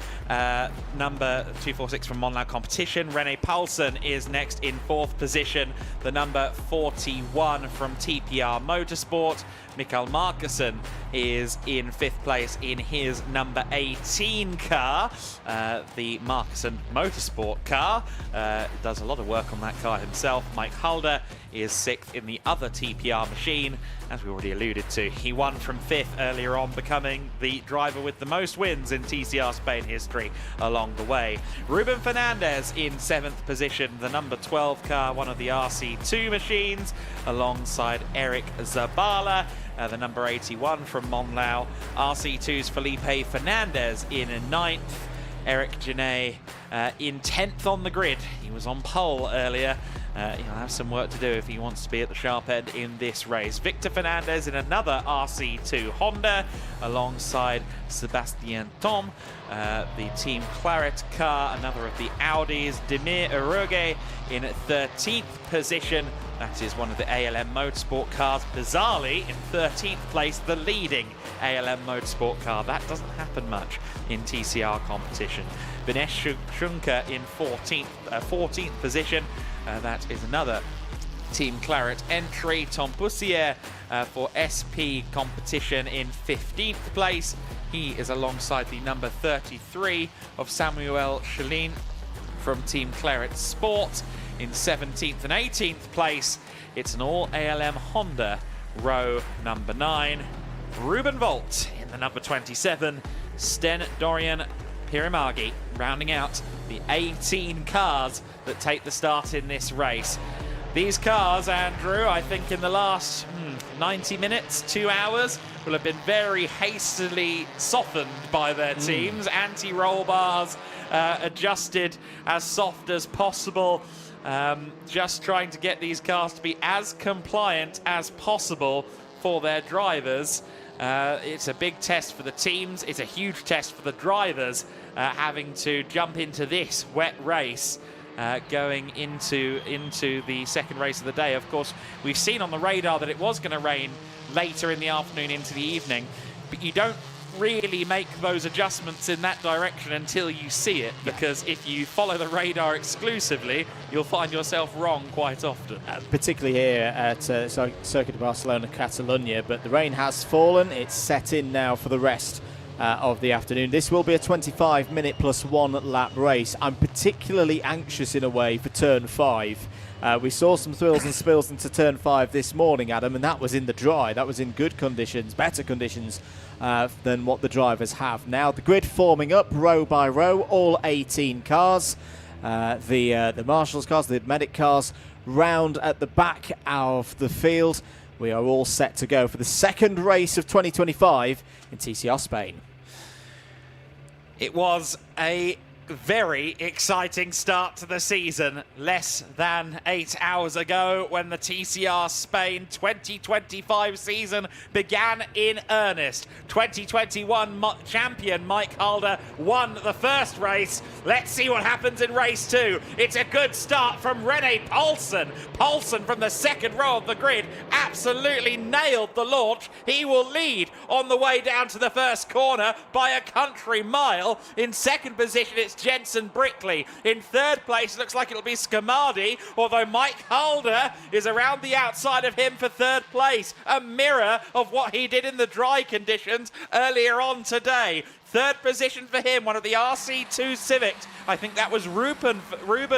number 246 from Monlau Competition. René Paulsen is next in fourth position. The number 41 from TPR Motorsport. Mikael Markussen is in fifth place in his number 18 car. The Markussen Motorsport car. Does a lot of work on that car himself. Mike Halder is sixth in the other TPR machine. As we already alluded to, he won from fifth earlier on, becoming the driver with the most wins in TCR Spain history along the way. Ruben Fernandez in seventh position, the number 12 car, one of the RC2 machines, alongside Eric Zabala, the number 81 from Monlau. RC2's Felipe Fernandez in ninth. Eric Genet in 10th on the grid. He was on pole earlier. He'll have some work to do if he wants to be at the sharp end in this race. Victor Fernandez in another RC2 Honda alongside Sebastien Thom, the Team Claret car, another of the Audis. Demir Eroge in 13th position. That is one of the ALM Motorsport cars. Bizarrely, in 13th place, the leading ALM Motorsport car. That doesn't happen much in TCR competition. Vinesh Shunka in 14th position. That is another Team Claret entry. Tom Poussier for SP competition in 15th place. He is alongside the number 33 of Samuel Chalin from Team Claret Sport. In 17th and 18th place, it's an all ALM Honda, row number 9. Ruben Volt in the number 27. Sten Dorian Pirimagi rounding out the 18 cars that take the start in this race. These cars, Andrew, I think in the last 90 minutes, 2 hours, will have been very hastily softened by their teams. Anti-roll bars adjusted as soft as possible. Just trying to get these cars to be as compliant as possible for their drivers. It's a big test for the teams. It's a huge test for the drivers, having to jump into this wet race, going into the second race of the day. Of course, we've seen on the radar that it was going to rain later in the afternoon into the evening, but you don't really make those adjustments in that direction until you see it, because if you follow the radar exclusively, you'll find yourself wrong quite often. Particularly here at Circuit of Barcelona, Catalonia, but the rain has fallen. It's set in now for the rest of the afternoon. This will be a 25-minute plus 1 lap race. I'm particularly anxious in a way for turn 5. We saw some thrills and spills into turn 5 this morning, Adam, and that was in the dry. That was in good conditions, better conditions than what the drivers have now. The grid forming up row by row, all 18 cars. The marshals cars, the medic cars, round at the back of the field. We are all set to go for the second race of 2025 in TCR Spain. It was a very exciting start to the season less than 8 hours ago when the TCR Spain 2025 season began in earnest. 2021 champion Mike Halder won the first race. Let's see what happens in race 2. It's a good start from Rene Paulsen. Paulsen from the second row of the grid absolutely nailed the launch. He will lead on the way down to the first corner by a country mile. In second position, it's Jensen Brickley. In third place, it looks like it'll be Scamardi, although Mike Halder is around the outside of him for third place. A mirror of what he did in the dry conditions earlier on today. Third position for him, one of the RC2 Civics. I think that was Ruben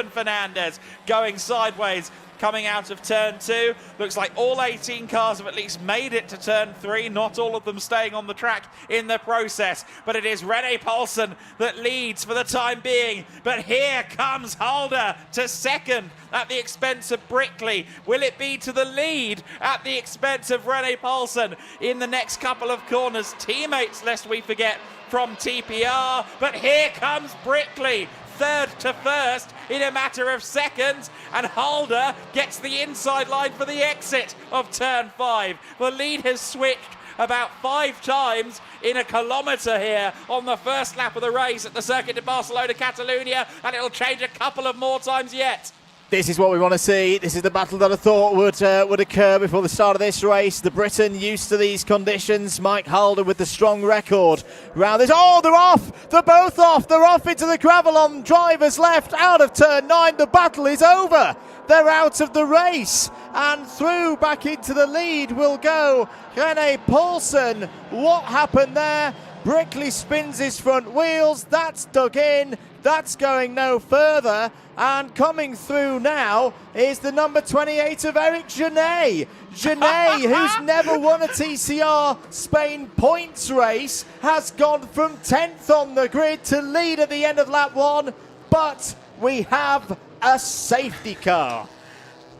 Fernandez going sideways, coming out of turn 2. Looks like all 18 cars have at least made it to turn 3, not all of them staying on the track in the process. But it is Rene Paulsen that leads for the time being. But here comes Halder to second at the expense of Brickley. Will it be to the lead at the expense of Rene Paulsen in the next couple of corners? Teammates, lest we forget, from TPR. But here comes Brickley, third to first in a matter of seconds, and Halder gets the inside line for the exit of turn 5. The lead has switched about 5 times in a kilometre here on the first lap of the race at the Circuit de Barcelona, Catalunya, and it'll change a couple of more times yet. This is what we want to see. This is the battle that I thought would occur before the start of this race. The Briton used to these conditions. Mike Halder with the strong record. Round this. Oh, they're off. They're both off. They're off into the gravel on driver's left out of turn 9. The battle is over. They're out of the race. And through back into the lead will go Rene Paulsen. What happened there? Brickley spins his front wheels. That's dug in. That's going no further. And coming through now is the number 28 of Eric Genet. Genet, who's never won a TCR Spain points race, has gone from 10th on the grid to lead at the end of lap 1. But we have a safety car.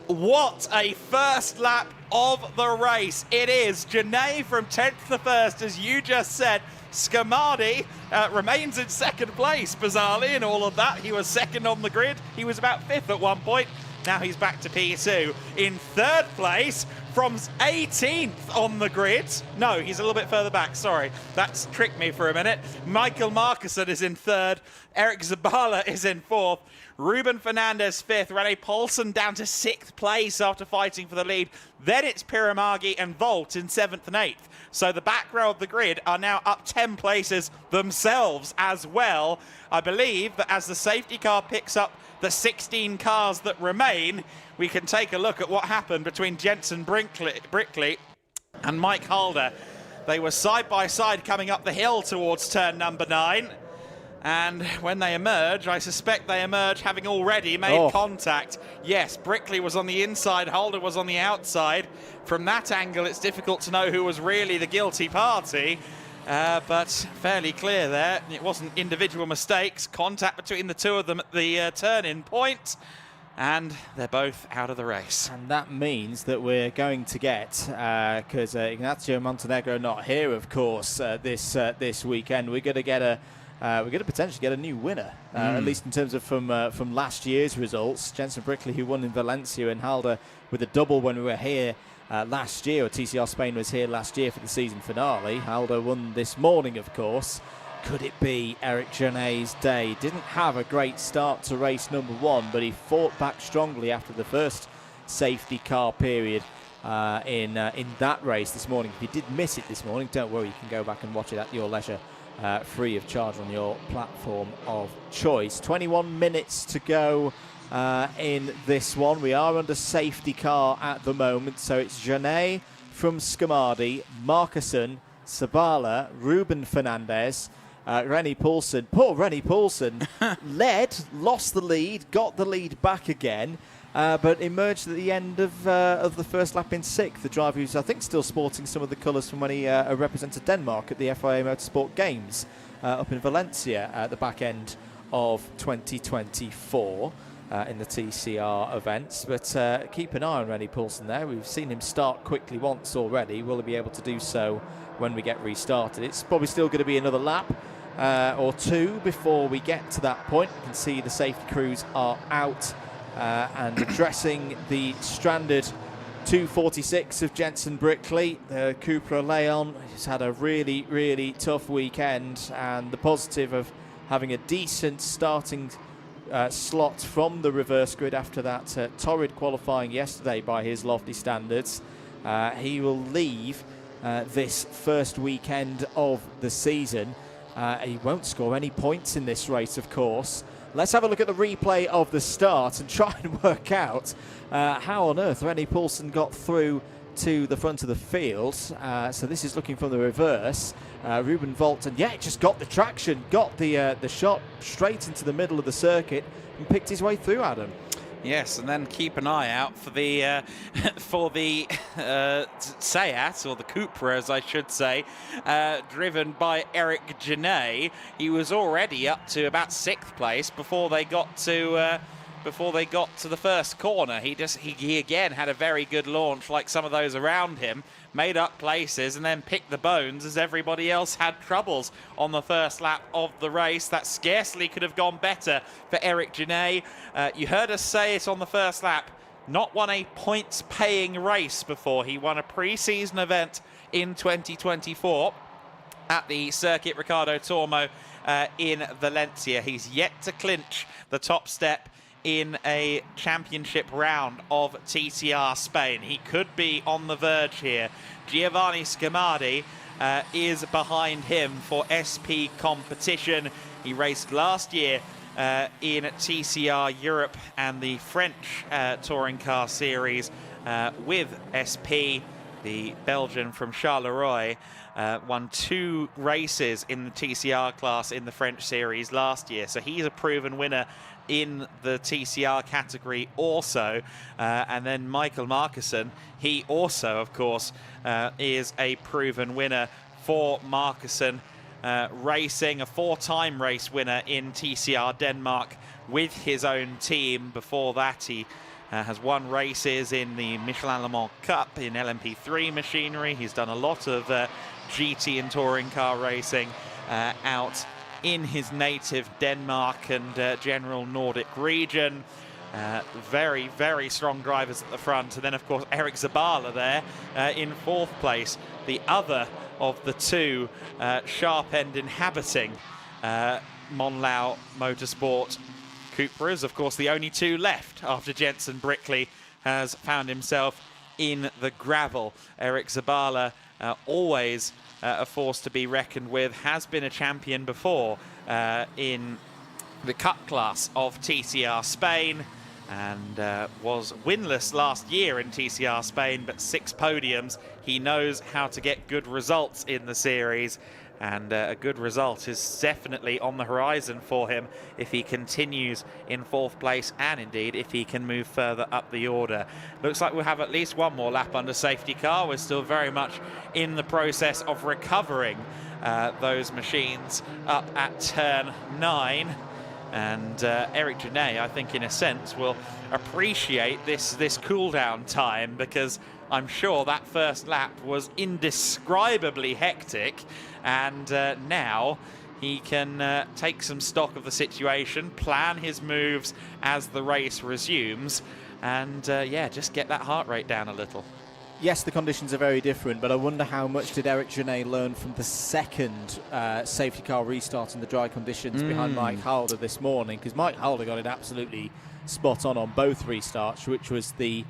What a first lap of the race. It is Genet from 10th to 1st, as you just said. Scamardi remains in second place, bizarrely, in all of that. He was second on the grid. He was about 5th at one point. Now he's back to P2. In third place, from 18th on the grid. No, he's a little bit further back, sorry. That's tricked me for a minute. Michael Markussen is in third. Eric Zabala is in fourth. Ruben Fernandez 5th. Rene Paulsen down to 6th place after fighting for the lead. Then it's Piramagi and Volt in 7th and 8th. So the back row of the grid are now up 10 places themselves as well. I believe that as the safety car picks up the 16 cars that remain, we can take a look at what happened between Jensen Brickley and Mike Halder. They were side by side coming up the hill towards turn number 9. And when they emerge, I suspect they emerge having already made contact. Yes, Brickley was on the inside, Halder was on the outside. From that angle, it's difficult to know who was really the guilty party. But fairly clear there. It wasn't individual mistakes. Contact between the two of them at the turn-in point. And they're both out of the race. And that means that we're going to get, because Ignacio Montenegro not here, of course, this weekend, we're going to get we're going to potentially get a new winner, at least in terms of from last year's results. Jensen Brickley, who won in Valencia, and Halder with a double when we were here last year, or TCR Spain was here last year for the season finale. Halder won this morning, of course. Could it be Eric Genet's day? Didn't have a great start to race number 1, but he fought back strongly after the first safety car period in that race this morning. If you did miss it this morning, don't worry, you can go back and watch it at your leisure. Free of charge on your platform of choice. 21 minutes to go in this one. We are under safety car at the moment, so it's Genet from Scamardi, Markussen, Zabala, Ruben Fernandez, Rennie Paulson. Poor Rennie Paulson lost the lead, got the lead back again, but emerged at the end of the first lap in 6th. The driver who's, I think, still sporting some of the colours from when he represented Denmark at the FIA Motorsport Games up in Valencia at the back end of 2024 in the TCR events. But keep an eye on Rennie Paulson there. We've seen him start quickly once already. Will he be able to do so when we get restarted? It's probably still going to be another lap or two before we get to that point. You can see the safety crews are out and addressing the stranded 246 of Jensen Brickley. The Cupra Leon has had a really, really tough weekend, and the positive of having a decent starting slot from the reverse grid after that torrid qualifying yesterday by his lofty standards. He will leave this first weekend of the season. He won't score any points in this race, of course. Let's have a look at the replay of the start and try and work out how on earth Rennie Paulson got through to the front of the field. So this is looking from the reverse. Ruben Volton, just got the traction, got the shot straight into the middle of the circuit and picked his way through, Adam. Yes, and then keep an eye out for the Seat, or the Cupra, as I should say, driven by Eric Genet. He was already up to about 6th place before they got to the first corner. He again had a very good launch, like some of those around him, made up places and then picked the bones as everybody else had troubles on the first lap of the race. That scarcely could have gone better for Eric Genet. You heard us say it on the first lap, not won a points-paying race before. He won a pre-season event in 2024 at the Circuit Ricardo Tormo in Valencia. He's yet to clinch the top step in a championship round of TCR Spain. He could be on the verge here. Giovanni Scamardi is behind him for SP competition. He raced last year in TCR Europe and the French Touring Car Series with SP. The Belgian from Charleroi won 2 races in the TCR class in the French series last year. So he's a proven winner in the TCR category also. And then Michael Markussen, he also, of course, is a proven winner for Markussen Racing, a 4-time race winner in TCR Denmark with his own team. Before that, he has won races in the Michelin Le Mans Cup in LMP3 machinery. He's done a lot of GT and touring car racing out in his native Denmark and general Nordic region. Very, very strong drivers at the front. And then, of course, Eric Zabala there in 4th place, the other of the 2 sharp-end inhabiting Monlau Motorsport Cupras. Of course, the only 2 left after Jensen Brickley has found himself in the gravel. Eric Zabala, always a force to be reckoned with, has been a champion before in the Cup class of TCR Spain, and was winless last year in TCR Spain, but 6 podiums. He knows how to get good results in the series, and a good result is definitely on the horizon for him if he continues in 4th place, and indeed if he can move further up the order. Looks like we'll have at least one more lap under safety car. We're still very much in the process of recovering those machines up at turn 9. And Eric Genet, I think, in a sense, will appreciate this cool-down time, because I'm sure that first lap was indescribably hectic, and now he can take some stock of the situation, plan his moves as the race resumes, and just get that heart rate down a little. Yes, the conditions are very different, but I wonder how much did Eric Genet learn from the second safety car restart in the dry conditions behind Mike Halder this morning, because Mike Halder got it absolutely spot on both restarts, which was the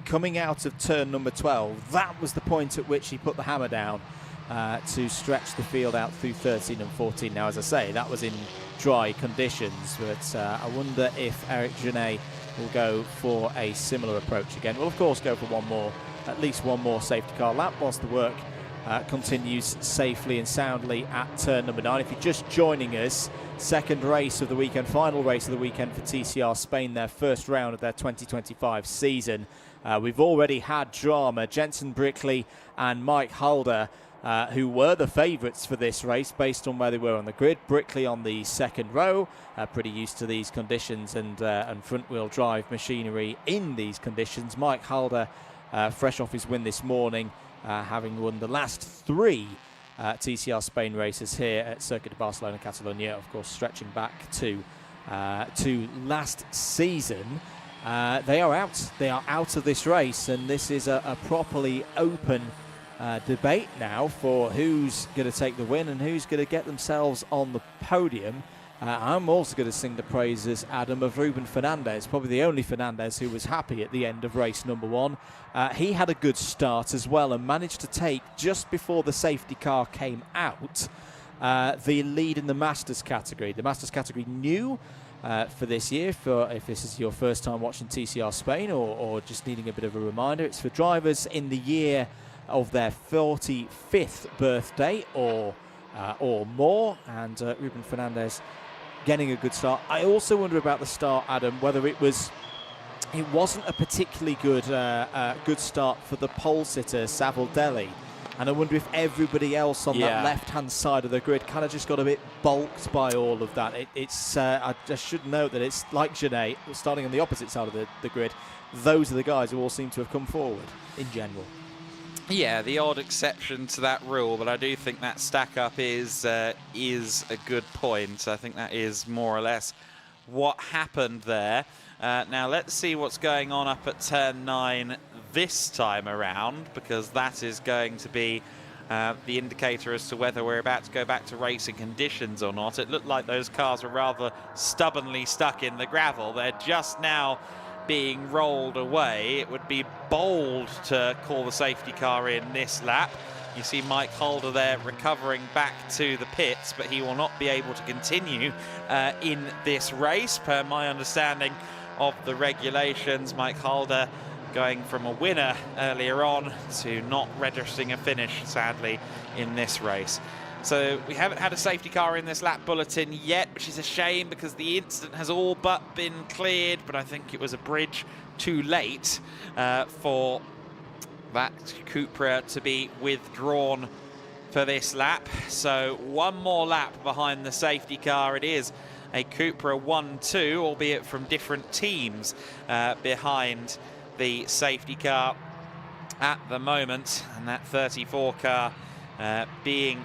coming out of turn number 12. That was the point at which he put the hammer down to stretch the field out through 13 and 14. Now, as I say, that was in dry conditions, but I wonder if Eric Genet will go for a similar approach again. We'll, of course, go for at least one more safety car lap whilst the work continues safely and soundly at turn number 9. If you're just joining us, second race of the weekend, final race of the weekend for TCR Spain, their first round of their 2025 season. We've already had drama. Jensen Brickley and Mike Halder, who were the favourites for this race based on where they were on the grid. Brickley on the second row, pretty used to these conditions and front-wheel drive machinery in these conditions. Mike Halder, fresh off his win this morning, having won the last 3 TCR Spain races here at Circuit de Barcelona, Catalonia, of course stretching back to last season. They are out of this race, and this is a properly open debate now for who's going to take the win and who's going to get themselves on the podium. I'm also going to sing the praises, Adam, of Ruben Fernandez, probably the only Fernandez who was happy at the end of race number 1. He had a good start as well and managed to take, just before the safety car came out, the lead in the Masters category. The Masters category new for this year, if this is your first time watching TCR Spain or just needing a bit of a reminder, it's for drivers in the year of their 45th birthday or more, and Ruben Fernandez getting a good start. I also wonder about the start, Adam, whether it wasn't a particularly good start for the pole sitter Savoldelli, and I wonder if everybody else on that left-hand side of the grid kind of just got a bit bulked by all of that. I just should note that it's like Genet, starting on the opposite side of the grid. Those are the guys who all seem to have come forward in general. Yeah, the odd exception to that rule, but I do think that stack-up is a good point. I think that is more or less what happened there. Now let's see what's going on up at turn 9 this time around, because that is going to be the indicator as to whether we're about to go back to racing conditions or not. It looked like those cars were rather stubbornly stuck in the gravel. They're just now being rolled away. It would be bold to call the safety car in this lap. You see Mike Halder there recovering back to the pits, but he will not be able to continue in this race. Per my understanding of the regulations, Mike Halder going from a winner earlier on to not registering a finish, sadly, in this race. So we haven't had a safety car in this lap bulletin yet, which is a shame because the incident has all but been cleared, but I think it was a bridge too late for that Cupra to be withdrawn for this lap. So one more lap behind the safety car. It is a Cupra 1-2, albeit from different teams behind the safety car at the moment, and that 34 car being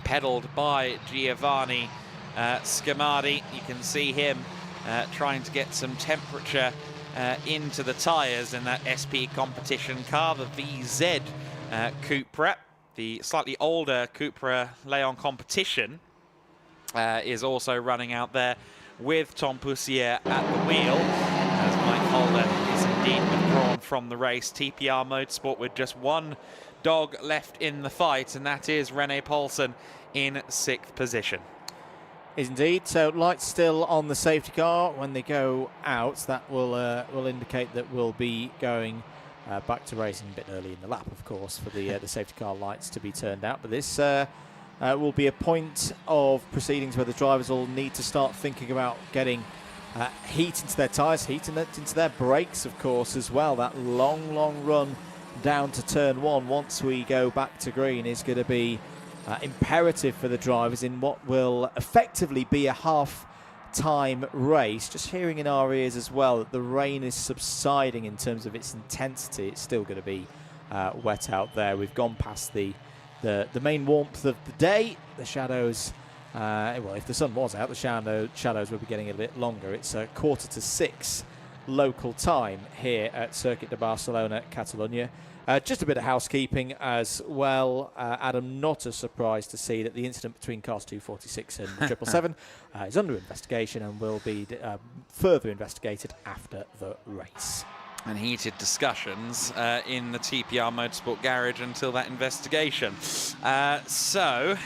pedalled by Giovanni Scamardi. You can see him trying to get some temperature into the tyres in that SP competition car. The VZ Cupra, the slightly older Cupra Leon competition, is also running out there with Tom Poussier at the wheel, as Mike Halder is indeed withdrawn from the race. TPR Motorsport with just one dog left in the fight, and that is Rene Paulsen in 6th position. Indeed. So lights still on the safety car. When they go out, that will indicate that we'll be going back to racing a bit early in the lap, of course, for the safety car lights to be turned out. But this will be a point of proceedings where the drivers will need to start thinking about getting heat into their tyres, heat into their brakes, of course, as well. That long run down to turn 1 once we go back to green is going to be imperative for the drivers in what will effectively be a half-time race. Just hearing in our ears as well that the rain is subsiding in terms of its intensity. It's still going to be wet out there. We've gone past the main warmth of the day. The shadows, well, if the sun was out, the shadows will be getting a bit longer. It's 5:45 local time here at Circuit de Barcelona, Catalonia. Just a bit of housekeeping as well. Adam, not a surprise to see that the incident between cars 246 and 777 is under investigation and will be further investigated after the race. And heated discussions in the TPR Motorsport garage until that investigation. So,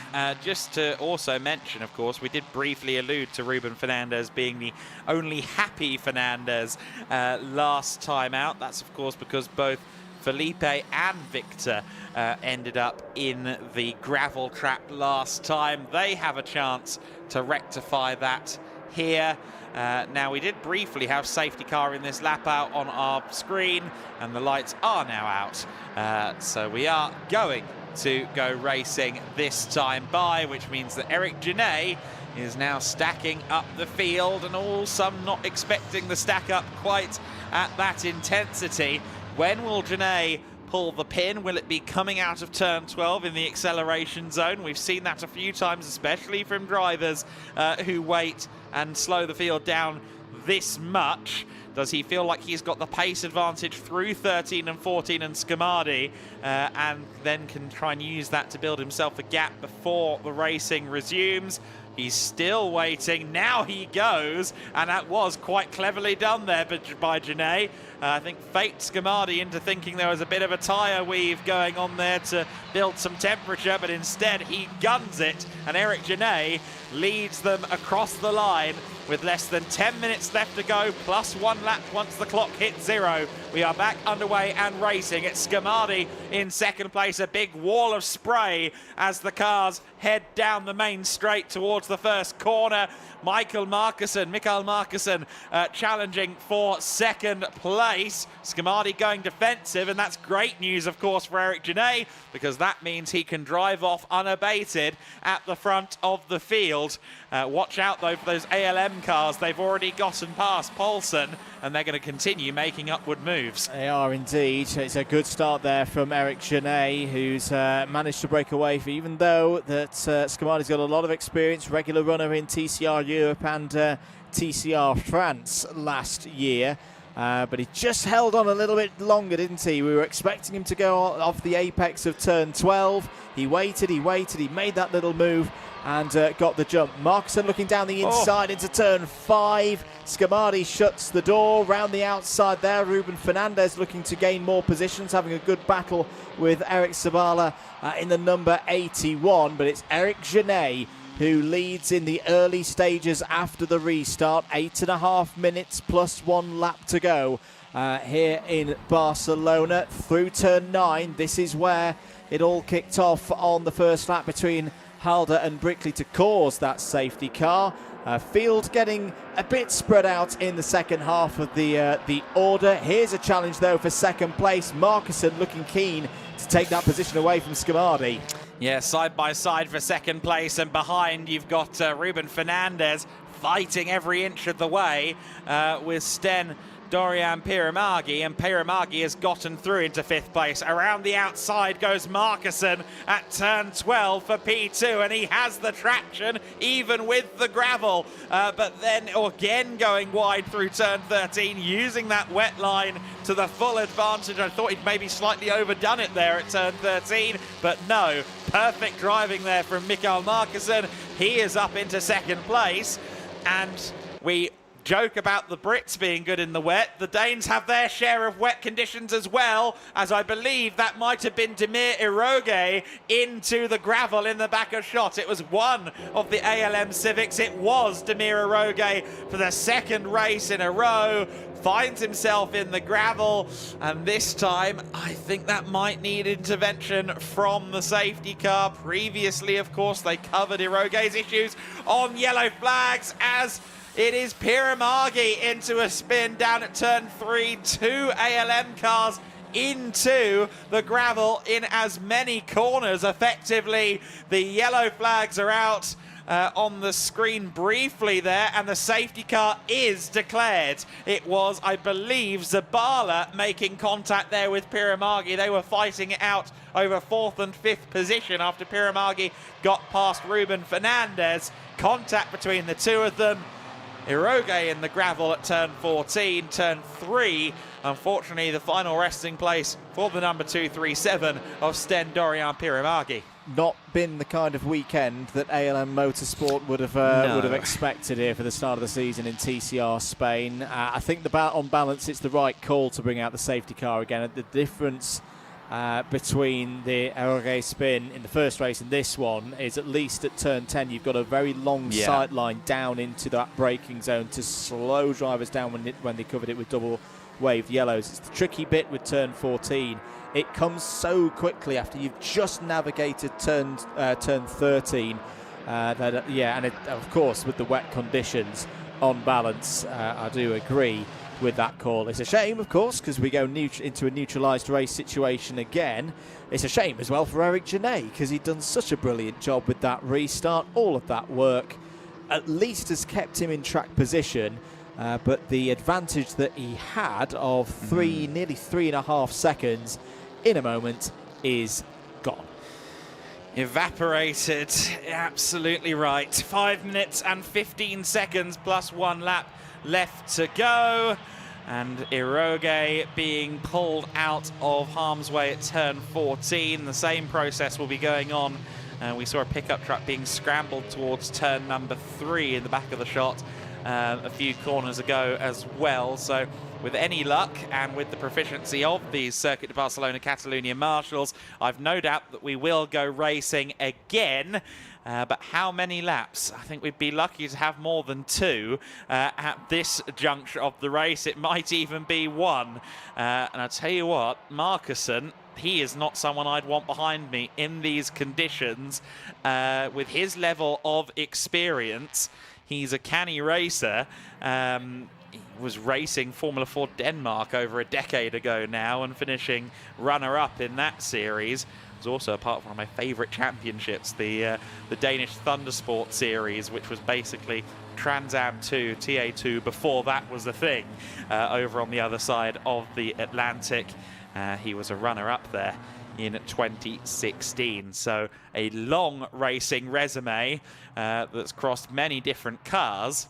just to also mention, of course, we did briefly allude to Ruben Fernandez being the only happy Fernandez last time out. That's, of course, because both Felipe and Victor ended up in the gravel trap last time. They have a chance to rectify that here. Now, we did briefly have safety car in this lap out on our screen, and the lights are now out. So we are going to go racing this time by, which means that Eric Genet is now stacking up the field, and some not expecting the stack up quite at that intensity. When will Genet pull the pin? Will it be coming out of turn 12 in the acceleration zone? We've seen that a few times, especially from drivers who wait and slow the field down this much. Does he feel like he's got the pace advantage through 13 and 14 and Scamardi, and then can try and use that to build himself a gap before the racing resumes? He's still waiting. Now he goes, and that was quite cleverly done there by Genet. I think faked Scamardi into thinking there was a bit of a tyre weave going on there to build some temperature, but instead he guns it, and Eric Genet leads them across the line with less than 10 minutes left to go, plus 1 lap once the clock hits 0. We are back underway and racing. It's Scamardi in second place, a big wall of spray as the cars head down the main straight towards the first corner. Mikael Markussen challenging for second place. Scamardi going defensive, and that's great news, of course, for Eric Genet, because that means he can drive off unabated at the front of the field. Watch out, though, for those ALM cars. They've already gotten past Paulson, and they're going to continue making upward moves. They are indeed. It's a good start there from Eric Genet, who's managed to break away, even though that Scamardi's got a lot of experience, regular runner in TCR Europe and TCR France last year. But he just held on a little bit longer, didn't he? We were expecting him to go off the apex of turn 12. He waited, he made that little move and got the jump. Markussen looking down the inside into turn 5. Scamardi shuts the door round the outside there. Ruben Fernandez looking to gain more positions, having a good battle with Eric Sabala in the number 81. But it's Eric Genet who leads in the early stages after the restart. 8.5 minutes plus 1 lap to go here in Barcelona through turn 9. This is where it all kicked off on the first lap between Halder and Brickley to cause that safety car. Field getting a bit spread out in the second half of the order. Here's a challenge though for second place. Markussen looking keen to take that position away from Scamardi. Yeah, side by side for second place, and behind you've got Ruben Fernandez fighting every inch of the way with Sten Dorian Piramagi, and Piramagi has gotten through into 5th place. Around the outside goes Markussen at turn 12 for P2, and he has the traction even with the gravel, but then again going wide through turn 13, using that wet line to the full advantage. I thought he'd maybe slightly overdone it there at turn 13, but no, perfect driving there from Mikael Markussen. He is up into second place, and we joke about the Brits being good in the wet. The Danes have their share of wet conditions as well, as I believe that might have been Demir Iroge into the gravel in the back of shot. It was one of the ALM Civics. It was Demir Iroge for the second race in a row. Finds himself in the gravel, and this time I think that might need intervention from the safety car. Previously, of course, they covered Iroge's issues on yellow flags, as it is Piramagi into a spin down at turn 3. 2 ALM cars into the gravel in as many corners. Effectively, the yellow flags are out on the screen briefly there, and the safety car is declared. It was, I believe, Zabala making contact there with Piramagi. They were fighting it out over 4th and 5th position after Piramagi got past Ruben Fernandez. Contact between the two of them. Iroge in the gravel at turn 14, turn 3. Unfortunately, the final resting place for the number 237 of Sten Dorian Piramagi. Not been the kind of weekend that ALM Motorsport would have expected here for the start of the season in TCR Spain. I think on balance, it's the right call to bring out the safety car again. The difference between the Iroge spin in the first race and this one is at least at turn 10 you've got a very long sight line down into that braking zone to slow drivers down when they covered it with double waved yellows. It's the tricky bit with turn 14. It comes so quickly after you've just navigated turn 13. And of course, with the wet conditions, on balance, I do agree with that call. It's a shame, of course, because we go into a neutralised race situation again. It's a shame as well for Eric Genet, because he'd done such a brilliant job with that restart. All of that work at least has kept him in track position, but the advantage that he had of nearly 3.5 seconds in a moment is gone. Evaporated, absolutely right. 5 minutes and 15 seconds plus 1 lap left to go, and Iroge being pulled out of harm's way at turn 14. The same process will be going on. We saw a pickup truck being scrambled towards turn number 3 in the back of the shot a few corners ago as well. So with any luck and with the proficiency of these Circuit de Barcelona Catalunya marshals, I've no doubt that we will go racing again. But how many laps? I think we'd be lucky to have more than 2 at this juncture of the race. It might even be 1. And I tell you what, Markussen, he is not someone I'd want behind me in these conditions. With his level of experience, he's a canny racer. He was racing Formula 4 Denmark over a decade ago now and finishing runner-up in that series. Was also a part of one of my favourite championships, the Danish Thundersport series, which was basically Trans Am 2, TA2 before that was a thing, over on the other side of the Atlantic. He was a runner-up there in 2016. So a long racing resume that's crossed many different cars.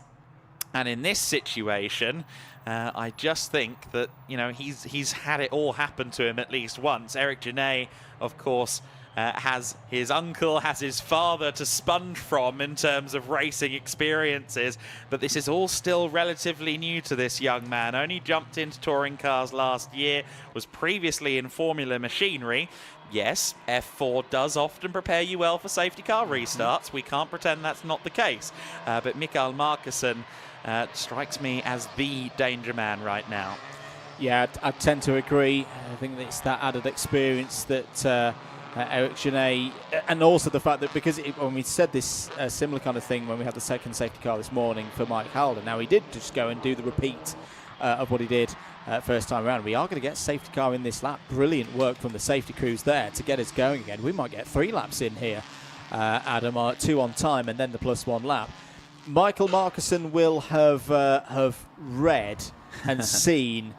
And in this situation, I just think that, you know, he's had it all happen to him at least once. Eric Genet, of course, has his uncle, has his father to sponge from in terms of racing experiences. But this is all still relatively new to this young man. Only jumped into touring cars last year, was previously in Formula Machinery. Yes, F4 does often prepare you well for safety car restarts. We can't pretend that's not the case. But Mikael Markussen strikes me as the danger man right now. Yeah, I tend to agree. I think that it's that added experience that Eric Genet, and also the fact that because when we said this similar kind of thing when we had the second safety car this morning for Mike Halder, now he did just go and do the repeat of what he did first time around. We are going to get safety car in this lap. Brilliant work from the safety crews there to get us going again. We might get 3 laps in here, Adam, 2 on time and then the +1 lap. Michael Markussen will have read and seen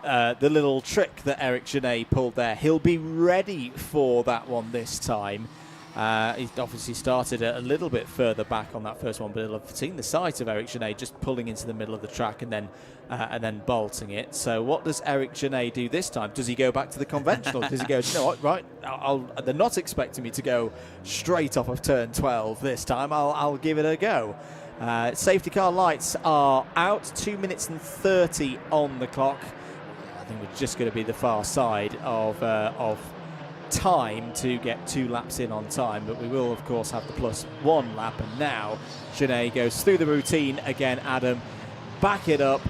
the little trick that Eric Genet pulled there. He'll be ready for that one this time. He's obviously started a little bit further back on that first one, but he'll have seen the sight of Eric Genet just pulling into the middle of the track and then bolting it. So what does Eric Genet do this time? Does he go back to the conventional? Does he go, you know what, right, they're not expecting me to go straight off of turn 12 this time. I'll give it a go. Safety car lights are out, 2 minutes and 30 on the clock. I think we're just going to be the far side of time to get 2 laps in on time, but we will of course have the +1 lap. And now Genet goes through the routine again. Adam, back it up,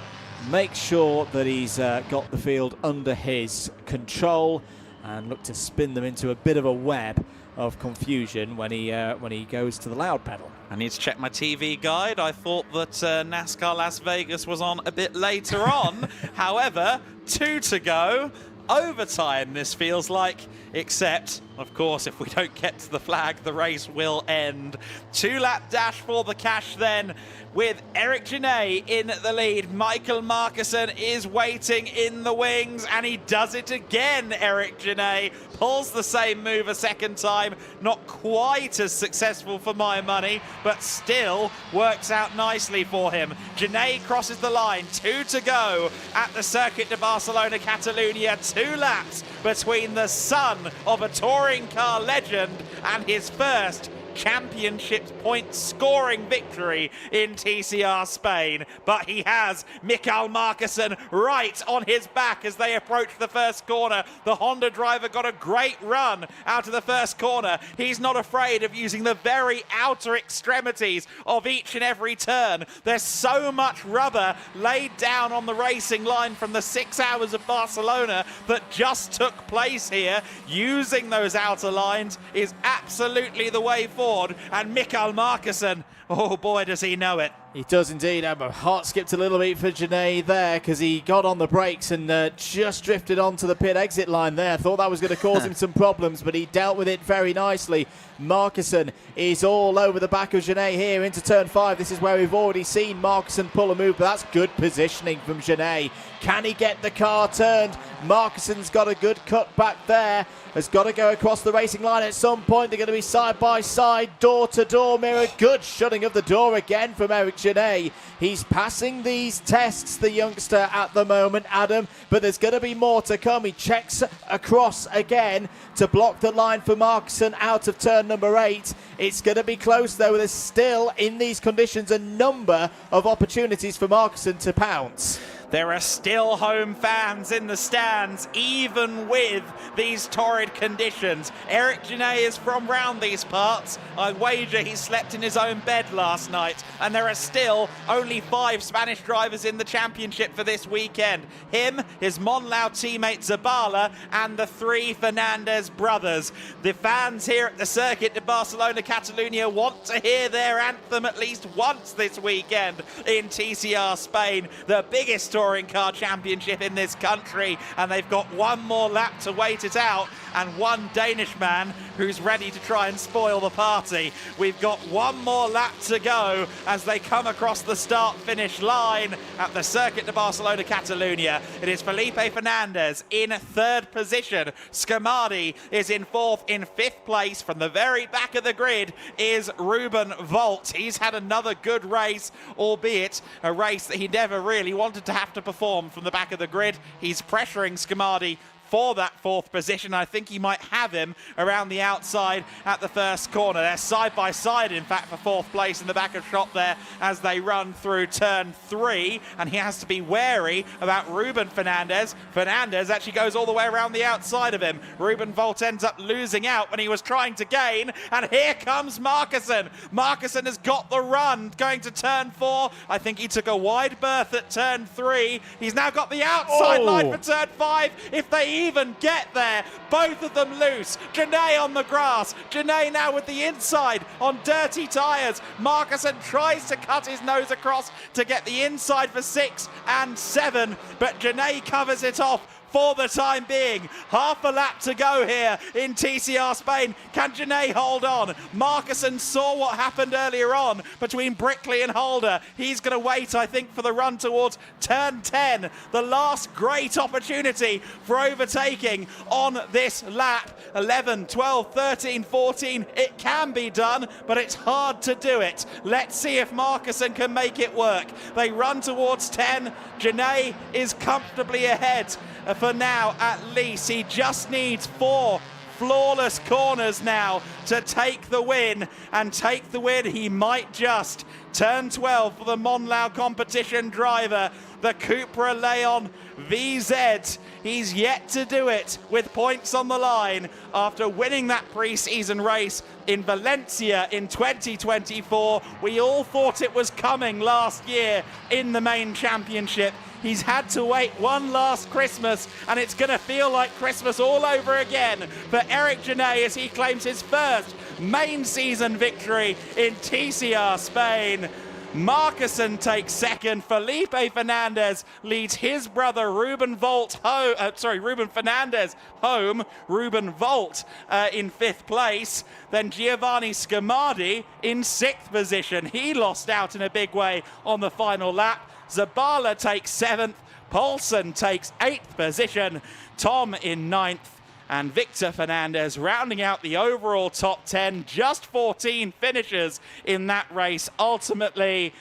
make sure that he's got the field under his control, and look to spin them into a bit of a web of confusion when he goes to the loud pedal. I need to check my TV guide. I thought that NASCAR Las Vegas was on a bit later on. However, 2 to go. Overtime, this feels like, except, of course, if we don't get to the flag, the race will end. 2-lap dash for the cash then, with Eric Genet in the lead. Michael Markussen is waiting in the wings, and he does it again. Eric Genet pulls the same move a second time. Not quite as successful for my money, but still works out nicely for him. Genet crosses the line. 2 to go at the Circuit de Barcelona Catalunya. 2 laps between the son of a touring car legend and his first championship point scoring victory in TCR Spain. But he has Mikael Markussen right on his back as they approach the first corner. The Honda driver got a great run out of the first corner. He's not afraid of using the very outer extremities of each and every turn. There's so much rubber laid down on the racing line from the 6 Hours of Barcelona that just took place here. Using those outer lines is absolutely the way forward, and Mikael Markussen, oh boy does he know it. He does indeed. My heart skipped a little bit for Janae there because he got on the brakes and just drifted onto the pit exit line there. Thought that was going to cause him some problems, but he dealt with it very nicely. Markussen is all over the back of Janae here into turn 5. This is where we've already seen Markussen pull a move, but that's good positioning from Janae. Can he get the car turned? Markussen's got a good cut back there. Has got to go across the racing line at some point. They're going to be side by side, door to door mirror. Good shutting of the door again from Eric Janae. He's passing these tests, the youngster, at the moment, Adam, but there's going to be more to come. He checks across again to block the line for Markussen out of turn number 8. It's going to be close, though. There's still, in these conditions, a number of opportunities for Markussen to pounce. There are still home fans in the stands, even with these torrid conditions. Eric Janae is from round these parts. I wager he slept in his own bed last night. And there are still only 5 Spanish drivers in the championship for this weekend. Him, his Monlau teammate Zabala, and the 3 Fernandez brothers. The fans here at the Circuit de Barcelona, Catalunya want to hear their anthem at least once this weekend in TCR Spain, the biggest touring car championship in this country, and they've got one more lap to wait it out and one Danish man who's ready to try and spoil the party. We've got one more lap to go as they come across the start-finish line at the Circuit de Barcelona, Catalunya. It is Felipe Fernandez in 3rd position. Scamardi is in 4th. In 5th place from the very back of the grid is Ruben Volt. He's had another good race, albeit a race that he never really wanted to have to perform from the back of the grid. He's pressuring Scamardi for that 4th position. I think he might have him around the outside at the first corner. They're side by side, in fact, for 4th place in the back of shot there as they run through turn 3, and he has to be wary about Ruben Fernandez. Fernandez actually goes all the way around the outside of him. Ruben Volt ends up losing out when he was trying to gain, and here comes Markussen. Markussen has got the run going to turn 4. I think he took a wide berth at turn 3. He's now got the outside line for turn 5. If they even get there, both of them loose. Janae on the grass. Janae now with the inside on dirty tyres. Markussen tries to cut his nose across to get the inside for 6 and 7, but Janae covers it off for the time being. Half a lap to go here in TCR Spain. Can Janae hold on? Markussen saw what happened earlier on between Brickley and Holder. He's going to wait, I think, for the run towards turn 10. The last great opportunity for overtaking on this lap. 11, 12, 13, 14. It can be done, but it's hard to do it. Let's see if Markussen can make it work. They run towards 10. Janae is comfortably ahead. For now, at least. He just needs 4 flawless corners now to take the win, and take the win he might just. Turn 12 for the Monlau competition driver, the Cupra Leon VZ. He's yet to do it with points on the line after winning that pre-season race in Valencia in 2024. We all thought it was coming last year in the main championship. He's had to wait one last Christmas, and it's going to feel like Christmas all over again for Eric Janae as he claims his first main season victory in TCR Spain. Markussen takes 2nd. Felipe Fernandez leads his brother Ruben Fernandez home. Ruben Volt in 5th place. Then Giovanni Scamardi in 6th position. He lost out in a big way on the final lap. Zabala takes 7th. Paulson takes 8th position. Tom in 9th. And Victor Fernandez rounding out the overall top 10. Just 14 finishers in that race ultimately.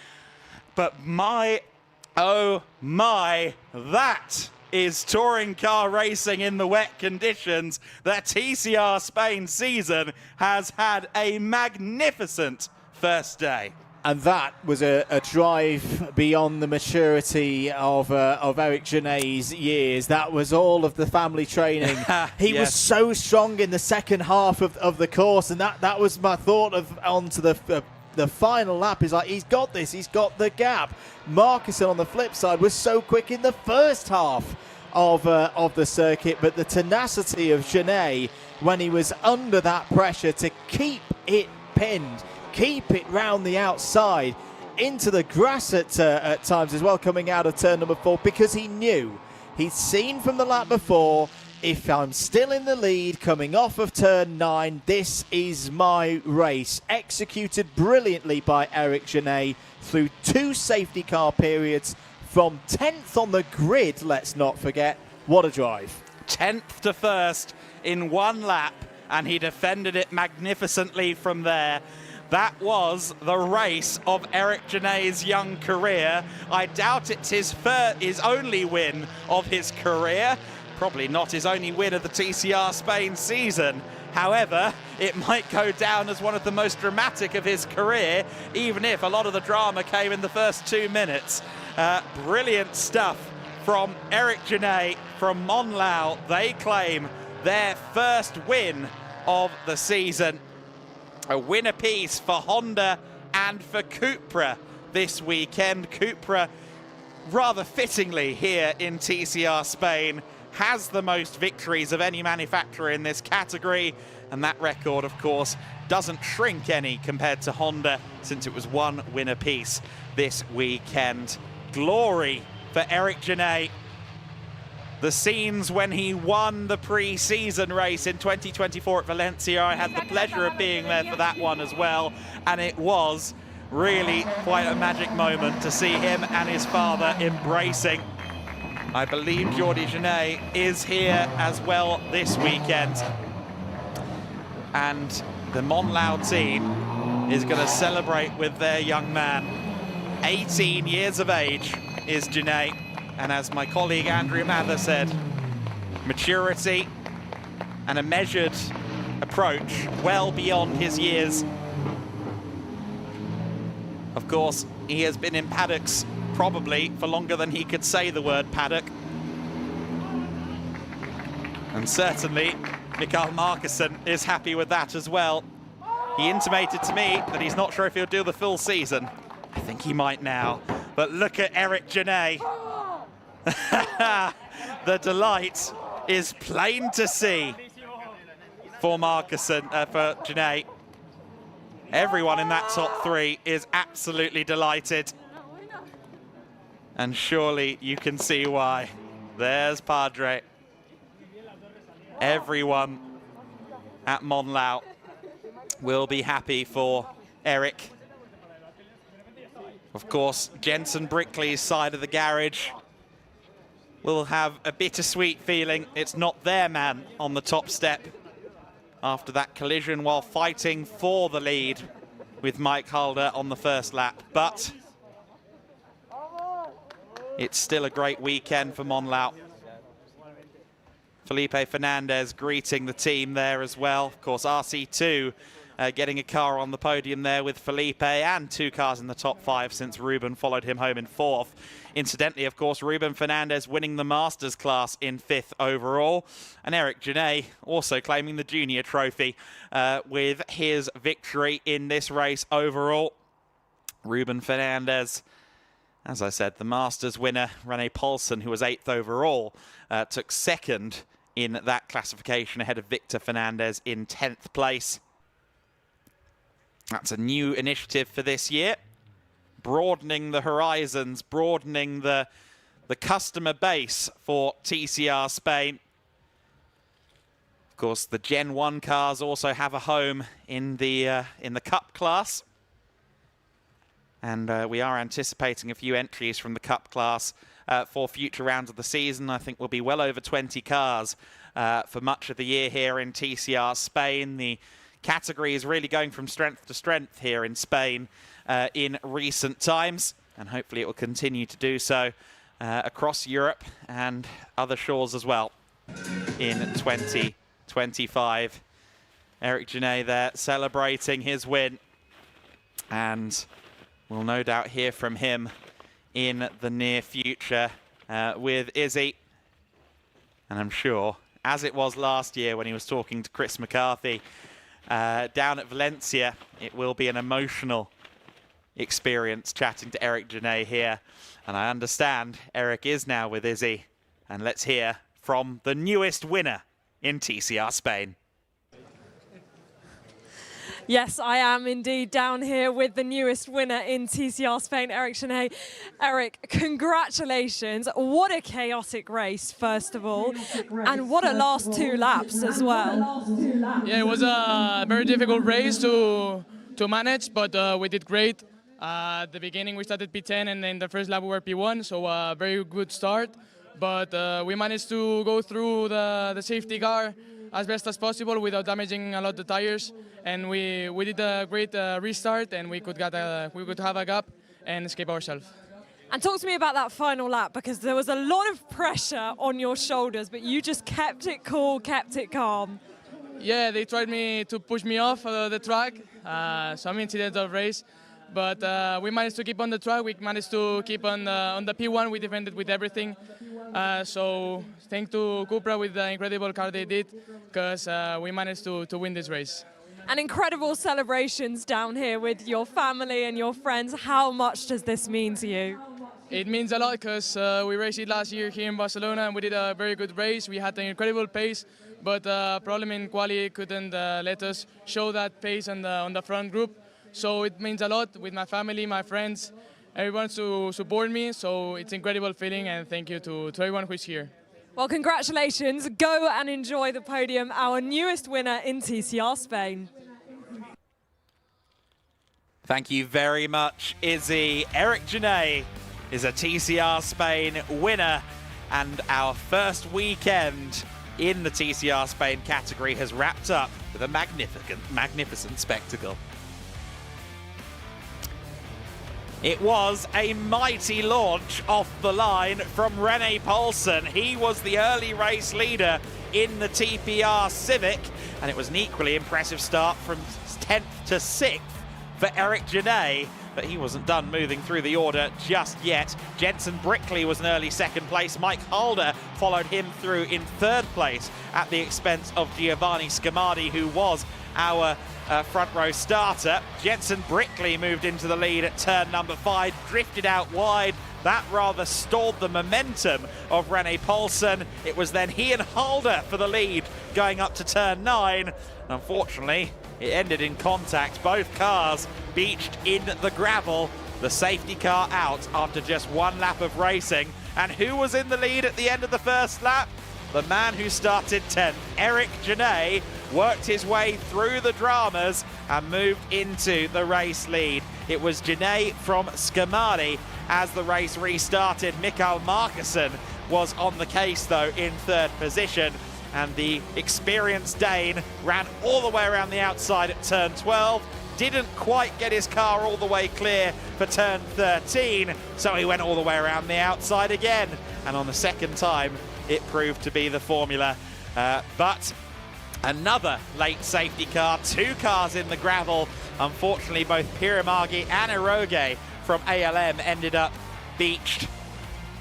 But my, oh my, that is touring car racing in the wet conditions. The TCR Spain season has had a magnificent first day. And that was a drive beyond the maturity of Eric Genet's years. That was all of the family training. He was so strong in the second half of the course, and that was my thought of onto the final lap. Is like, he's got this, he's got the gap. Marcuson on the flip side was so quick in the first half of the circuit, but the tenacity of Genet when he was under that pressure to keep it pinned, keep it round the outside into the grass at times as well, coming out of turn number 4, because he knew, he'd seen from the lap before, if I'm still in the lead coming off of turn 9, this is my race. Executed brilliantly by Eric Genet through 2 safety car periods from 10th on the grid, let's not forget. What a drive. 10th to 1st in 1 lap, and he defended it magnificently from there. That was the race of Eric Genet's young career. I doubt it's his only win of his career. Probably not his only win of the TCR Spain season. However, it might go down as one of the most dramatic of his career, even if a lot of the drama came in the first 2 minutes. Brilliant stuff from Eric Genet from Monlau. They claim their first win of the season. A win apiece for Honda and for Cupra this weekend. Cupra, rather fittingly here in TCR Spain, has the most victories of any manufacturer in this category, and that record, of course, doesn't shrink any compared to Honda, since it was 1 win apiece this weekend. Glory for Eric Genet. The scenes when he won the pre-season race in 2024 at Valencia, I had the pleasure of being there for that one as well, and it was really quite a magic moment to see him and his father embracing. I believe Jordi Genet is here as well this weekend, and the Monlau team is going to celebrate with their young man. 18 years of age is Genet. And as my colleague Andrea Mather said, maturity and a measured approach well beyond his years. Of course, he has been in paddocks probably for longer than he could say the word paddock. And certainly, Mikael Marcuson is happy with that as well. He intimated to me that he's not sure if he'll do the full season. I think he might now. But look at Eric Genet. The delight is plain to see for Marcuson, for Genet. Everyone in that top 3 is absolutely delighted. And surely you can see why. There's Padre. Everyone at Monlau will be happy for Eric. Of course, Jensen Brickley's side of the garage will have a bittersweet feeling. It's not their man on the top step after that collision while fighting for the lead with Mike Halder on the first lap. But it's still a great weekend for Monlau. Felipe Fernandez greeting the team there as well. Of course, RC2 getting a car on the podium there with Felipe, and 2 cars in the top 5 since Ruben followed him home in 4th. Incidentally, of course, Ruben Fernandez winning the Masters class in 5th overall. And Eric Genet also claiming the junior trophy with his victory in this race overall. Ruben Fernandez, as I said, the Masters winner. Rene Paulsen, who was 8th overall, took 2nd in that classification ahead of Victor Fernandez in 10th place. That's a new initiative for this year. Broadening the horizons, broadening the customer base for TCR Spain. Of course, the Gen 1 cars also have a home in the Cup class. And we are anticipating a few entries from the Cup class for future rounds of the season. I think we'll be well over 20 cars for much of the year here in TCR Spain. The category is really going from strength to strength here in Spain in recent times, and hopefully it will continue to do so across Europe and other shores as well in 2025. Eric Genet there celebrating his win, and we'll no doubt hear from him in the near future with Izzy. And I'm sure, as it was last year when he was talking to Chris McCarthy down at Valencia, it will be an emotional experience chatting to Eric Genet here. And I understand Eric is now with Izzy. And let's hear from the newest winner in TCR Spain. Yes, I am indeed down here with the newest winner in TCR Spain, Eric Genet. Eric, congratulations. What a chaotic race, first of all, and what a last 2 laps as well. Yeah, it was a very difficult race to manage, but we did great. At the beginning, we started P10, and then the first lap we were P1, so a very good start. But we managed to go through the safety car as best as possible without damaging a lot of the tires, and we did a great restart, and we could have a gap and escape ourselves. And talk to me about that final lap, because there was a lot of pressure on your shoulders, but you just kept it cool, kept it calm. Yeah, they tried to push me off the track, some incidents of race, but we managed to keep on the track. We managed to keep on the P1. We defended with everything. So thanks to Cupra with the incredible car they did, because we managed to win this race. And incredible celebrations down here with your family and your friends. How much does this mean to you? It means a lot, because we raced it last year here in Barcelona, and we did a very good race. We had an incredible pace, but problem in quali couldn't let us show that pace on the front group. So it means a lot with my family, my friends, everyone to support me. So it's an incredible feeling, and thank you to everyone who's here. Well, congratulations. Go and enjoy the podium, our newest winner in TCR Spain. Thank you very much, Izzy. Eric Genet is a TCR Spain winner, and our first weekend in the TCR Spain category has wrapped up with a magnificent spectacle. It was a mighty launch off the line from René Paulsen. He was the early race leader in the TPR Civic, and it was an equally impressive start from 10th to 6th for Eric Genet, but he wasn't done moving through the order just yet. Jensen Brickley was an early second place. Mike Halder followed him through in third place at the expense of Giovanni Scamardi, who was our front row starter. Jensen Brickley moved into the lead at turn number 5, drifted out wide. That rather stalled the momentum of René Paulsen. It was then he and Halder for the lead going up to turn 9. Unfortunately, it ended in contact. Both cars beached in the gravel. The safety car out after just 1 lap of racing. And who was in the lead at the end of the first lap? The man who started 10th, Eric Genet, worked his way through the dramas and moved into the race lead. It was Genet from Scamardi as the race restarted. Mikael Markussen was on the case, though, in third position. And the experienced Dane ran all the way around the outside at turn 12. Didn't quite get his car all the way clear for turn 13, so he went all the way around the outside again. And on the second time, it proved to be the formula. But another late safety car, 2 cars in the gravel. Unfortunately, both Pirimagi and Eroge from ALM ended up beached.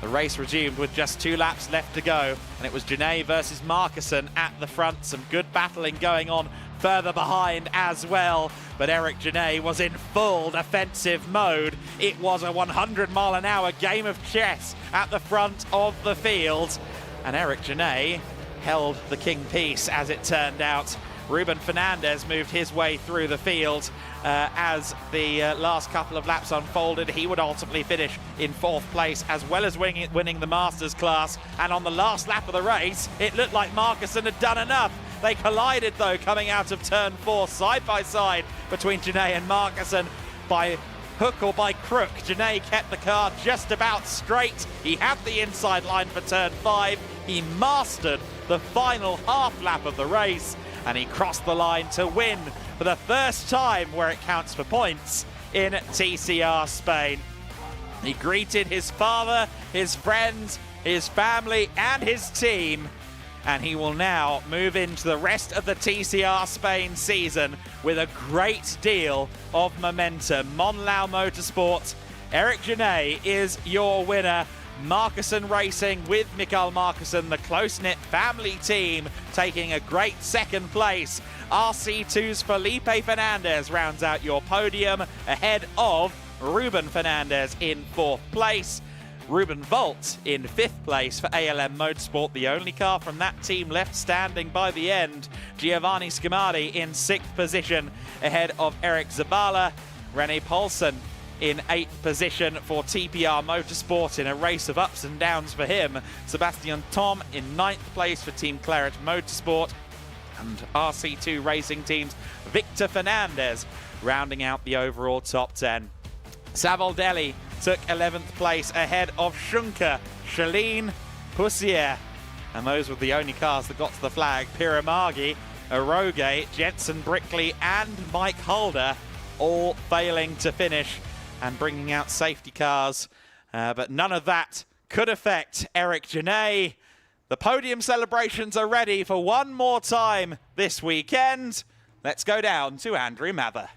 The race resumed with just 2 laps left to go, and it was Genet versus Markussen at the front. Some good battling going on further behind as well, but Eric Genet was in full defensive mode. It was a 100-mile-an-hour game of chess at the front of the field, and Eric Genet held the king piece, as it turned out. Ruben Fernandez moved his way through the field as the last couple of laps unfolded. He would ultimately finish in 4th place, as well as winning the Masters class. And on the last lap of the race, it looked like Markussen had done enough. They collided, though, coming out of turn 4, side by side between Genet and Markussen. By hook or by crook, Genet kept the car just about straight. He had the inside line for turn 5. He mastered the final half lap of the race, and he crossed the line to win for the first time where it counts for points in TCR Spain. He greeted his father, his friends, his family, and his team. And he will now move into the rest of the TCR Spain season with a great deal of momentum. Monlau Motorsport, Eric Genet is your winner. Markussen Racing with Mikael Markussen, the close-knit family team, taking a great second place. RC2's Felipe Fernandez rounds out your podium ahead of Ruben Fernandez in 4th place. Ruben Volt in 5th place for ALM Motorsport, the only car from that team left standing by the end. Giovanni Scamari in 6th position ahead of Eric Zabala. Rene Paulsen in 8th position for TPR Motorsport in a race of ups and downs for him. Sebastian Thom in 9th place for Team Claret Motorsport. And RC2 Racing Team's Victor Fernandez rounding out the overall top 10. Savoldelli took 11th place ahead of Schunke, Shalene, Poussier. And those were the only cars that got to the flag. Piramagi, Aroge, Jensen Brickley and Mike Holder all failing to finish and bringing out safety cars. But none of that could affect Eric Genet. The podium celebrations are ready for one more time this weekend. Let's go down to Andrew Mather.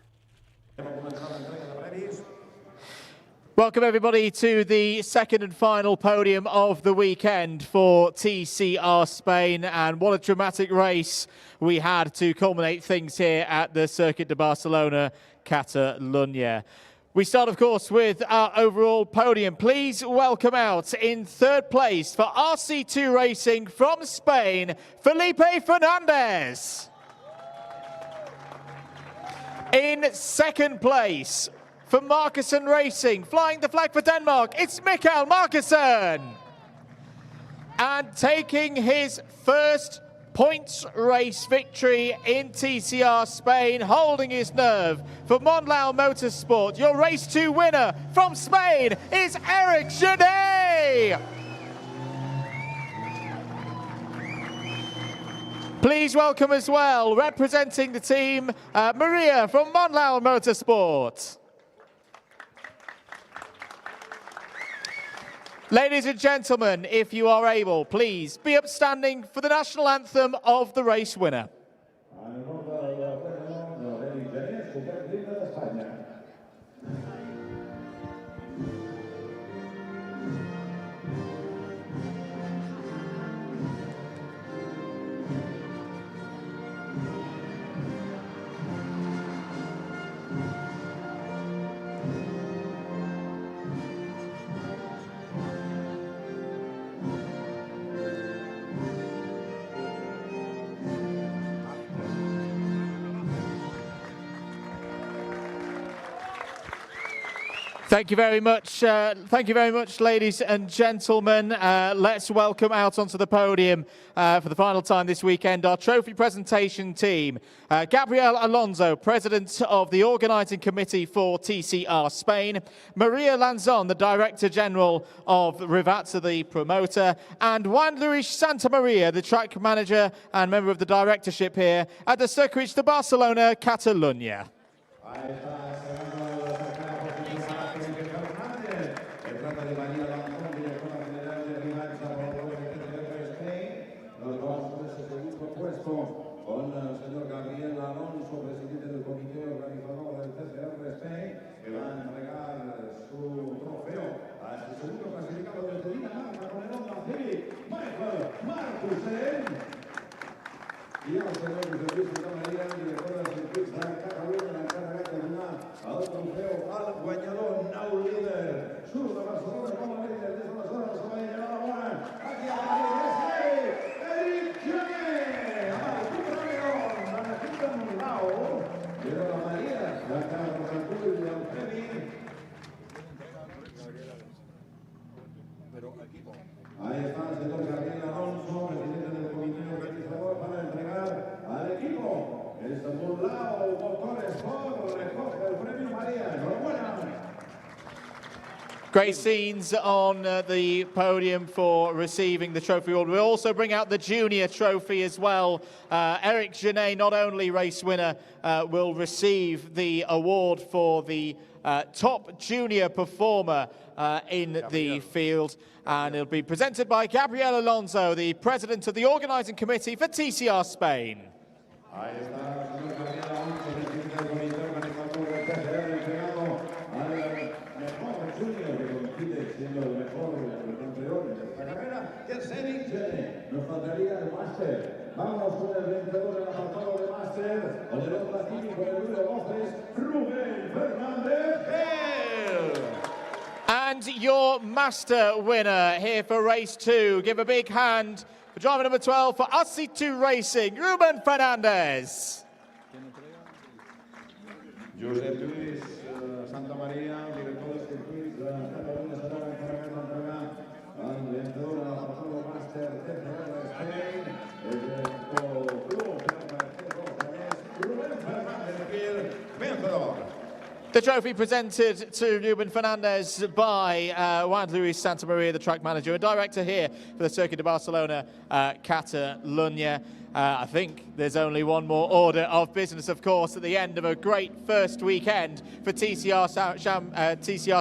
Welcome everybody to the second and final podium of the weekend for TCR Spain, and what a dramatic race we had to culminate things here at the Circuit de Barcelona, Catalunya. We start, of course, with our overall podium. Please welcome out in 3rd place for RC2 Racing from Spain, Felipe Fernandez. In 2nd place for Markussen Racing, flying the flag for Denmark, it's Mikael Markussen. And taking his first points race victory in TCR Spain, holding his nerve for Monlau Motorsport. Your race 2 winner from Spain is Eric Genet. Please welcome as well, representing the team, Maria from Monlau Motorsport. Ladies and gentlemen, if you are able, please be upstanding for the national anthem of the race winner. Thank you very much. Ladies and gentlemen. Let's welcome out onto the podium for the final time this weekend our trophy presentation team. Gabriel Alonso, President of the Organising Committee for TCR Spain. Maria Lanzon, the Director General of Rivazza, the promoter. And Juan Luis Santamaria, the track manager and member of the directorship here at the Circuit de Barcelona, Catalunya. Con el señor Gabriel Alonso, presidente del comité organizador del TCR Spain, que va a entregar su trofeo a su segundo clasificado de Dinamarca con el Honda Civic, Michael Markussen. Y al señor José Luis Santamaría, director del circuito de Catalunya, la encarga de donar al trofeo al guanyador now líder, Sur de Barcelona, como líder de esta zona, se va a llegar ahora aquí a Eric Genet. Ahí está el señor Gabriel Alonso, presidente del comité organizador, para entregar al equipo. El Motorsport recoge el premio María. Enhorabuena. Great scenes on the podium for receiving the trophy award. We'll also bring out the junior trophy as well. Eric Genet, not only race winner, will receive the award for the top junior performer in the field. And it'll be presented by Gabriel Alonso, the president of the organising committee for TCR Spain. Nos faltaría el máster. Vamos con el vencedor del apartado de máster o del otro químico del número 12, Rubén Fernández. And your master winner here for race 2. Give a big hand for driver number 12 for AC2 Racing, Rubén Fernández. Josep Luis Santa María, director de circuit, Cataluña estará encargando entrega al vencedor del apartado máster TCR Spain, Rubén Fernández, vencedor. The trophy presented to Rubén Fernández by Juan Luis Santa Maria, the track manager and director here for the Circuit de Barcelona, Catalunya. I think there's only one more order of business, of course, at the end of a great first weekend for TCR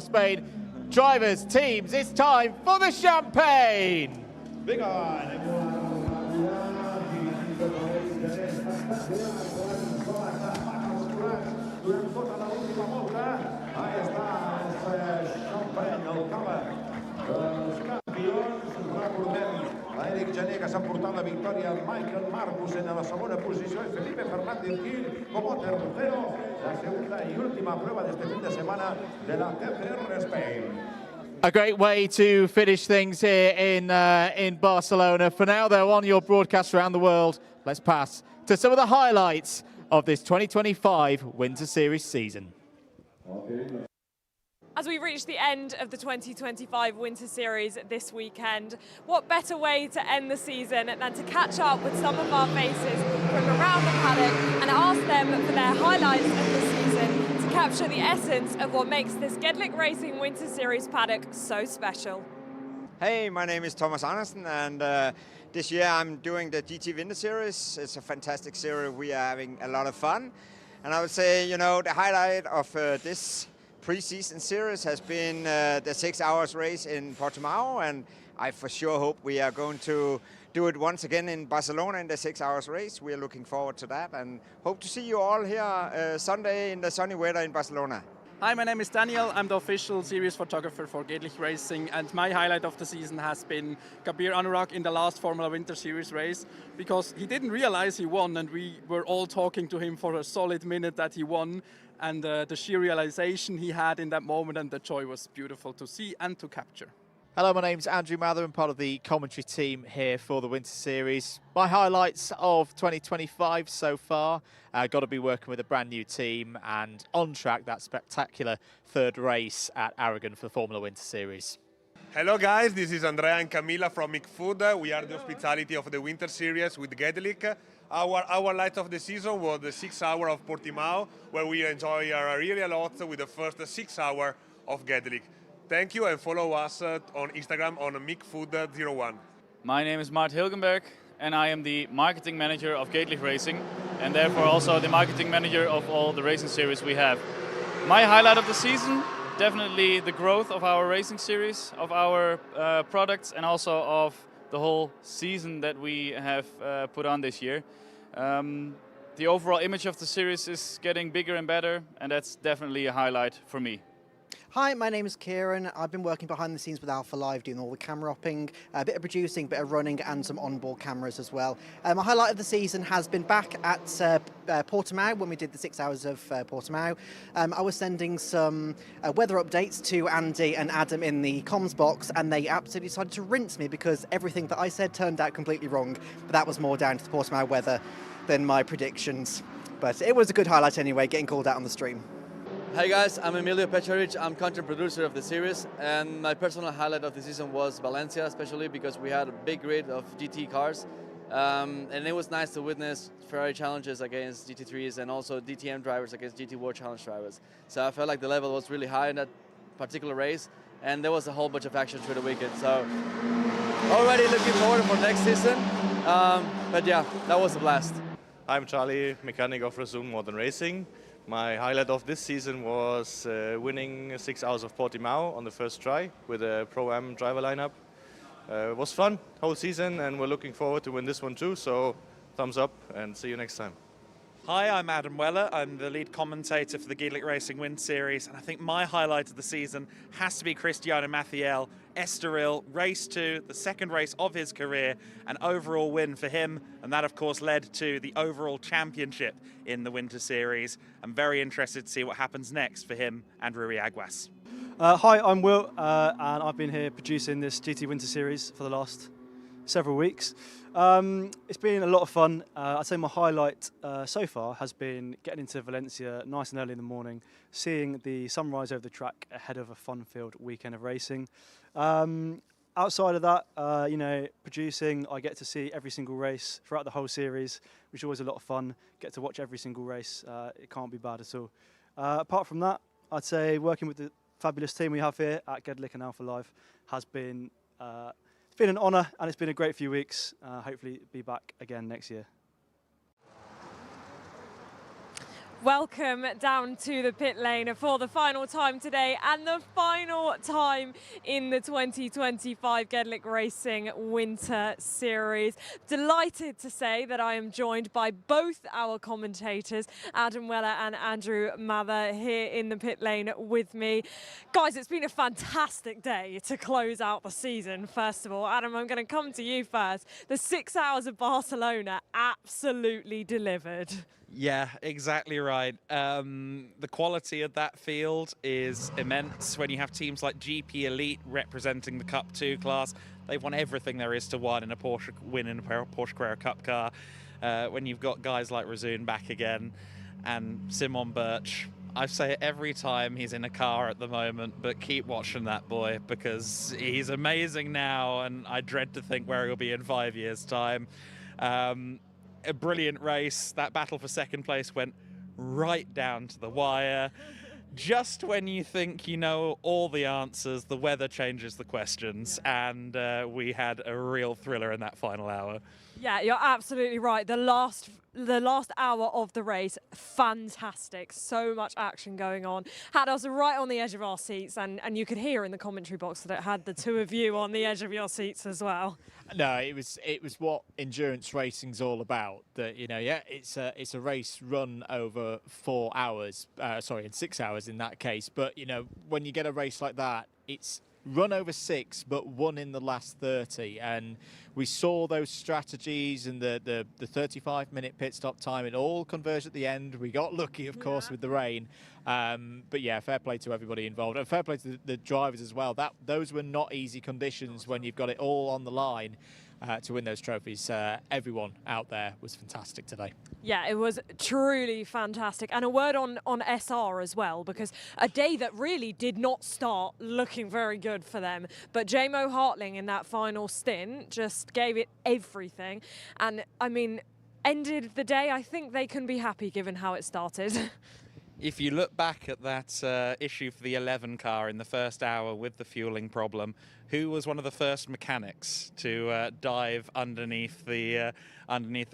Spain. Drivers, teams, it's time for the champagne! Big on! Durante toda la última volta, ahí está ese champagne al cava. Els campions, recordem, l'Eric Genet que s'ha portat la victòria, el Michael Marcussen a la segona posició i Felipe Fernández Gil como tercero, la segunda y última prueba de este fin de semana de la TCR Spain. A great way to finish things here in Barcelona. For now, though, on your broadcast around the world, let's pass to some of the highlights of this 2025 Winter Series season. As we reach the end of the 2025 Winter Series this weekend, what better way to end the season than to catch up with some of our faces from around the paddock and ask them for their highlights of the season to capture the essence of what makes this GEDLICH Racing Winter Series paddock so special. Hey, my name is Thomas Andersen, and this year I'm doing the GT Winter Series. It's a fantastic series. We are having a lot of fun. And I would say, you know, the highlight of this pre-season series has been the 6 hours race in Portimao, and I for sure hope we are going to do it once again in Barcelona in the 6 hours race. We are looking forward to that and hope to see you all here Sunday in the sunny weather in Barcelona. Hi, my name is Daniel. I'm the official series photographer for GEDLICH Racing, and my highlight of the season has been Kabir Anurag in the last Formula Winter Series race, because he didn't realize he won, and we were all talking to him for a solid minute that he won, and the sheer realization he had in that moment and the joy was beautiful to see and to capture. Hello, my name's Andrew Mather. I'm part of the commentary team here for the Winter Series. My highlights of 2025 so far, got to be working with a brand new team and on track that spectacular third race at Aragon for the Formula Winter Series. Hello guys, this is Andrea and Camilla from Mick Food. We are the hospitality of the Winter Series with GEDLICH. Our highlight of the season was the 6 hour of Portimao, where we enjoy really a lot with the first 6 hour of GEDLICH. Thank you, and follow us on Instagram on mickfood01. My name is Mart Hilgenberg, and I am the marketing manager of GEDLICH Racing, and therefore also the marketing manager of all the racing series we have. My highlight of the season, definitely the growth of our racing series, of our products, and also of the whole season that we have put on this year. The overall image of the series is getting bigger and better, and that's definitely a highlight for me. Hi, my name is Kieran. I've been working behind the scenes with alphalive, doing all the camera opping, a bit of producing, a bit of running, and some onboard cameras as well. My highlight of the season has been back at Portimao when we did the 6 hours of Portimao. I was sending some weather updates to Andy and Adam in the comms box, and they absolutely decided to rinse me because everything that I said turned out completely wrong. But that was more down to the Portimao weather than my predictions. But it was a good highlight anyway, getting called out on the stream. Hi guys, I'm Emilio Pecharic, I'm content producer of the series, and my personal highlight of the season was Valencia, especially because we had a big grid of GT cars, and it was nice to witness Ferrari challenges against GT3s and also DTM drivers against GT World Challenge drivers. So I felt like the level was really high in that particular race, and there was a whole bunch of action through the weekend. So already looking forward for next season. But yeah, that was a blast. I'm Charlie, mechanic of Resume Modern Racing. My highlight of this season was winning 6 hours of Portimao on the first try with a Pro-Am driver lineup. It was fun, whole season, and we're looking forward to win this one too, so thumbs up and see you next time. Hi, I'm Adam Weller. I'm the lead commentator for the GEDLICH Racing Wind Series, and I think my highlight of the season has to be Cristiano Mathiel, Estoril, race 2, the second race of his career, an overall win for him, and that of course led to the overall championship in the Winter Series. I'm very interested to see what happens next for him and Rui Aguas. Hi, I'm Will, and I've been here producing this GT Winter Series for the last several weeks. It's been a lot of fun. I'd say my highlight so far has been getting into Valencia nice and early in the morning, seeing the sunrise over the track ahead of a fun-filled weekend of racing. Outside of that, you know, producing, I get to see every single race throughout the whole series, which is always a lot of fun. Get to watch every single race. It can't be bad at all. Apart from that, I'd say working with the fabulous team we have here at GEDLICH and alphalive has been it's been an honour, and it's been a great few weeks. Hopefully be back again next year. Welcome down to the pit lane for the final time today and the final time in the 2025 GEDLICH Racing Winter Series. Delighted to say that I am joined by both our commentators, Adam Weller and Andrew Mather, here in the pit lane with me. Guys, it's been a fantastic day to close out the season. First of all, Adam, I'm going to come to you first. The 6 hours of Barcelona absolutely delivered. Yeah, exactly right. The quality of that field is immense when you have teams like GP Elite representing the Cup 2 class. They've won everything there is to win in a Porsche Carrera Cup car. When you've got guys like Razun back again and Simon Birch, I say it every time he's in a car at the moment, but keep watching that boy because he's amazing now, and I dread to think where he'll be in 5 years' time. A brilliant race. That battle for second place went right down to the wire. Just when you think you know all the answers, the weather changes the questions, and we had a real thriller in that final hour. Yeah, you're absolutely right. The last hour of the race, fantastic. So much action going on. Had us right on the edge of our seats, and you could hear in the commentary box that it had the two of you on the edge of your seats as well. No, it was what endurance racing's all about. That, you know, yeah, it's a race run over 4 hours. Sorry, in 6 hours in that case. But you know, when you get a race like that, it's run over 6 but won in the last 30, and we saw those strategies and the 35-minute pit stop time. It all converged at the end. We got lucky, of course, with the rain, but yeah, fair play to everybody involved, and fair play to the drivers as well. Those were not easy conditions when you've got it all on the line to win those trophies. Everyone out there was fantastic today. Yeah, it was truly fantastic. And a word on SR as well, because a day that really did not start looking very good for them. But J-Mo Hartling in that final stint just gave it everything. And, I mean, ended the day, I think they can be happy given how it started. If you look back at that issue for the 11 car in the first hour with the fueling problem, who was one of the first mechanics to dive underneath the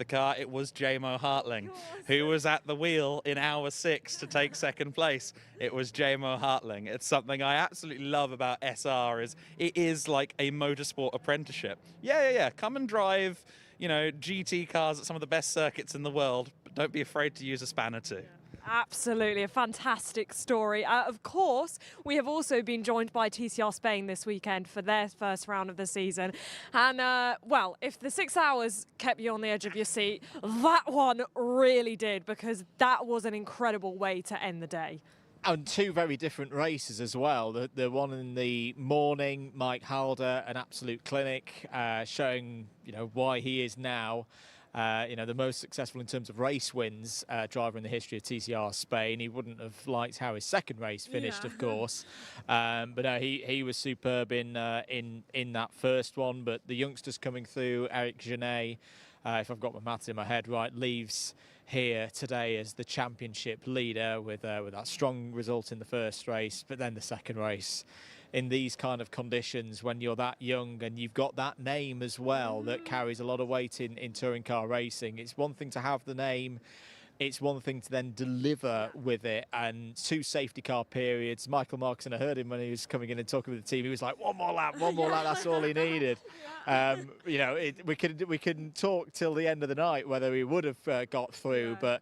car? It was J-Mo Hartling, who was at the wheel in hour 6 to take second place. It was J-Mo Hartling. It's something I absolutely love about SR, is it is like a motorsport apprenticeship. Yeah. Come and drive, you know, GT cars at some of the best circuits in the world, but don't be afraid to use a spanner too. Absolutely, a fantastic story. Of course, we have also been joined by TCR Spain this weekend for their first round of the season. And, well, if the 6 hours kept you on the edge of your seat, that one really did, because that was an incredible way to end the day. And two very different races as well. The one in the morning, Mike Halder, an absolute clinic, showing, you know, why he is now you know, the most successful in terms of race wins driver in the history of TCR Spain. He wouldn't have liked how his second race finished, of course, but no, he was superb in that first one. But the youngsters coming through, Eric Genet, if I've got my maths in my head right, leaves here today as the championship leader with that strong result in the first race. But then the second race, in these kind of conditions when you're that young and you've got that name as well that carries a lot of weight in touring car racing. It's one thing to have the name, it's one thing to then deliver with it, and 2 safety car periods. Michael Markson, I heard him when he was coming in and talking with the team, he was like, one more lap, that's all he needed. You know, we can talk till the end of the night whether he would have got through, but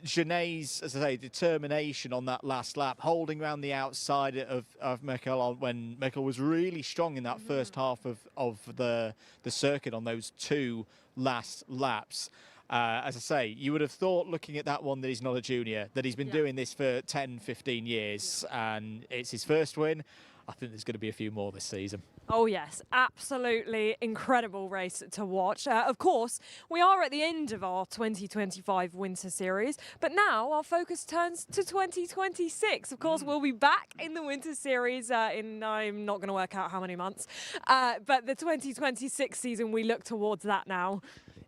Gené's, as I say, determination on that last lap, holding around the outside of Michael when Michael was really strong in that first half of the circuit on those 2 last laps. As I say, you would have thought, looking at that one, that he's not a junior, that he's been doing this for 10, 15 years, and it's his first win. I think there's going to be a few more this season. Oh yes, absolutely incredible race to watch. Of course, we are at the end of our 2025 Winter Series, but now our focus turns to 2026. Of course, we'll be back in the Winter Series in, I'm not going to work out how many months, but the 2026 season, we look towards that now.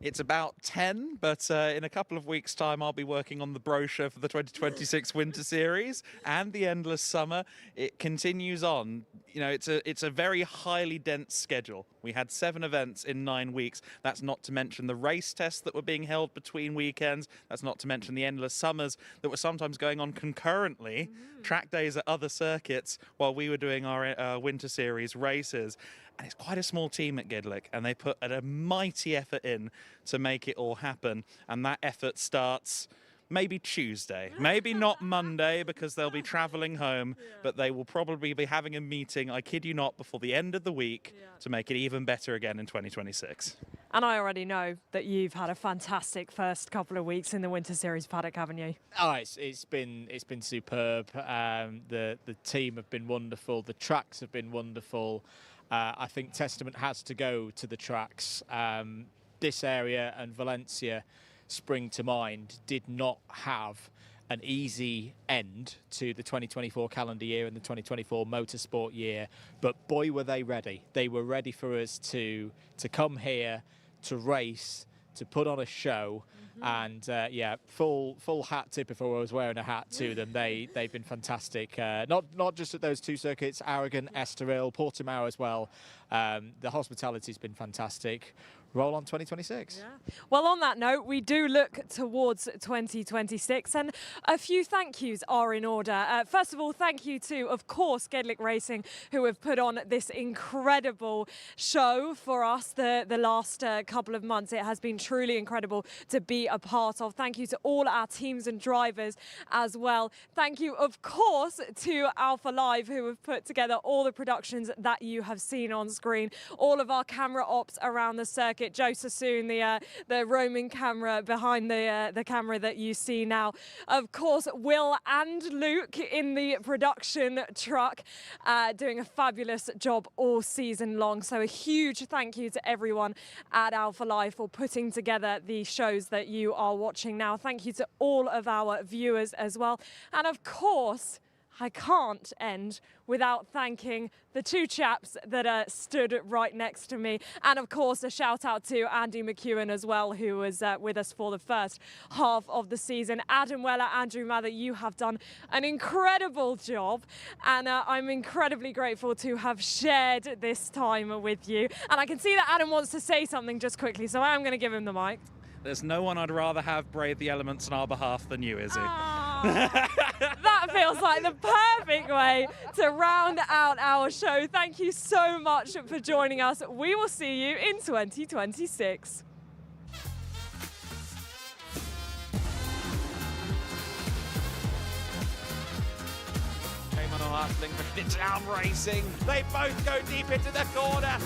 It's about 10, but in a couple of weeks' time, I'll be working on the brochure for the 2026 Winter Series and the Endless Summer. It continues on. You know, it's a very highly dense schedule. We had 7 events in 9 weeks. That's not to mention the race tests that were being held between weekends. That's not to mention the Endless Summers that were sometimes going on concurrently, track days at other circuits while we were doing our Winter Series races. And it's quite a small team at GEDLICH, and they put a mighty effort in to make it all happen. And that effort starts maybe Tuesday, maybe not Monday because they'll be travelling home, but they will probably be having a meeting, I kid you not, before the end of the week to make it even better again in 2026. And I already know that you've had a fantastic first couple of weeks in the Winter Series paddock, haven't you? Oh, it's been superb. The team have been wonderful. The tracks have been wonderful. I think testament has to go to the tracks. This area and Valencia spring to mind did not have an easy end to the 2024 calendar year and the 2024 motorsport year, but boy were they ready. They were ready for us to come here, to race, to put on a show, and yeah, full hat tip if I was wearing a hat to them. They've been fantastic. Not just at those 2 circuits, Aragon, Estoril, Portimao as well. The hospitality's been fantastic. Roll on 2026. Yeah. Well, on that note, we do look towards 2026, and a few thank yous are in order. First of all, thank you to, of course, GEDLICH Racing, who have put on this incredible show for us the last couple of months. It has been truly incredible to be a part of. Thank you to all our teams and drivers as well. Thank you, of course, to alphalive, who have put together all the productions that you have seen on screen, all of our camera ops around the circuit. Joe Sassoon, the roaming camera behind the camera that you see now. Of course, Will and Luke in the production truck, doing a fabulous job all season long. So a huge thank you to everyone at alphalive for putting together the shows that you are watching now. Thank you to all of our viewers as well. And of course, I can't end without thanking the 2 chaps that stood right next to me. And of course, a shout out to Andy McEwen as well, who was with us for the first half of the season. Adam Weller, Andrew Mather, you have done an incredible job. And I'm incredibly grateful to have shared this time with you. And I can see that Adam wants to say something just quickly, so I am going to give him the mic. There's no one I'd rather have brave the elements on our behalf than you, Izzy. That feels like the perfect way to round out our show. Thank you so much for joining us. We will see you in 2026. Came on a last link for down racing. They both go deep into the corner.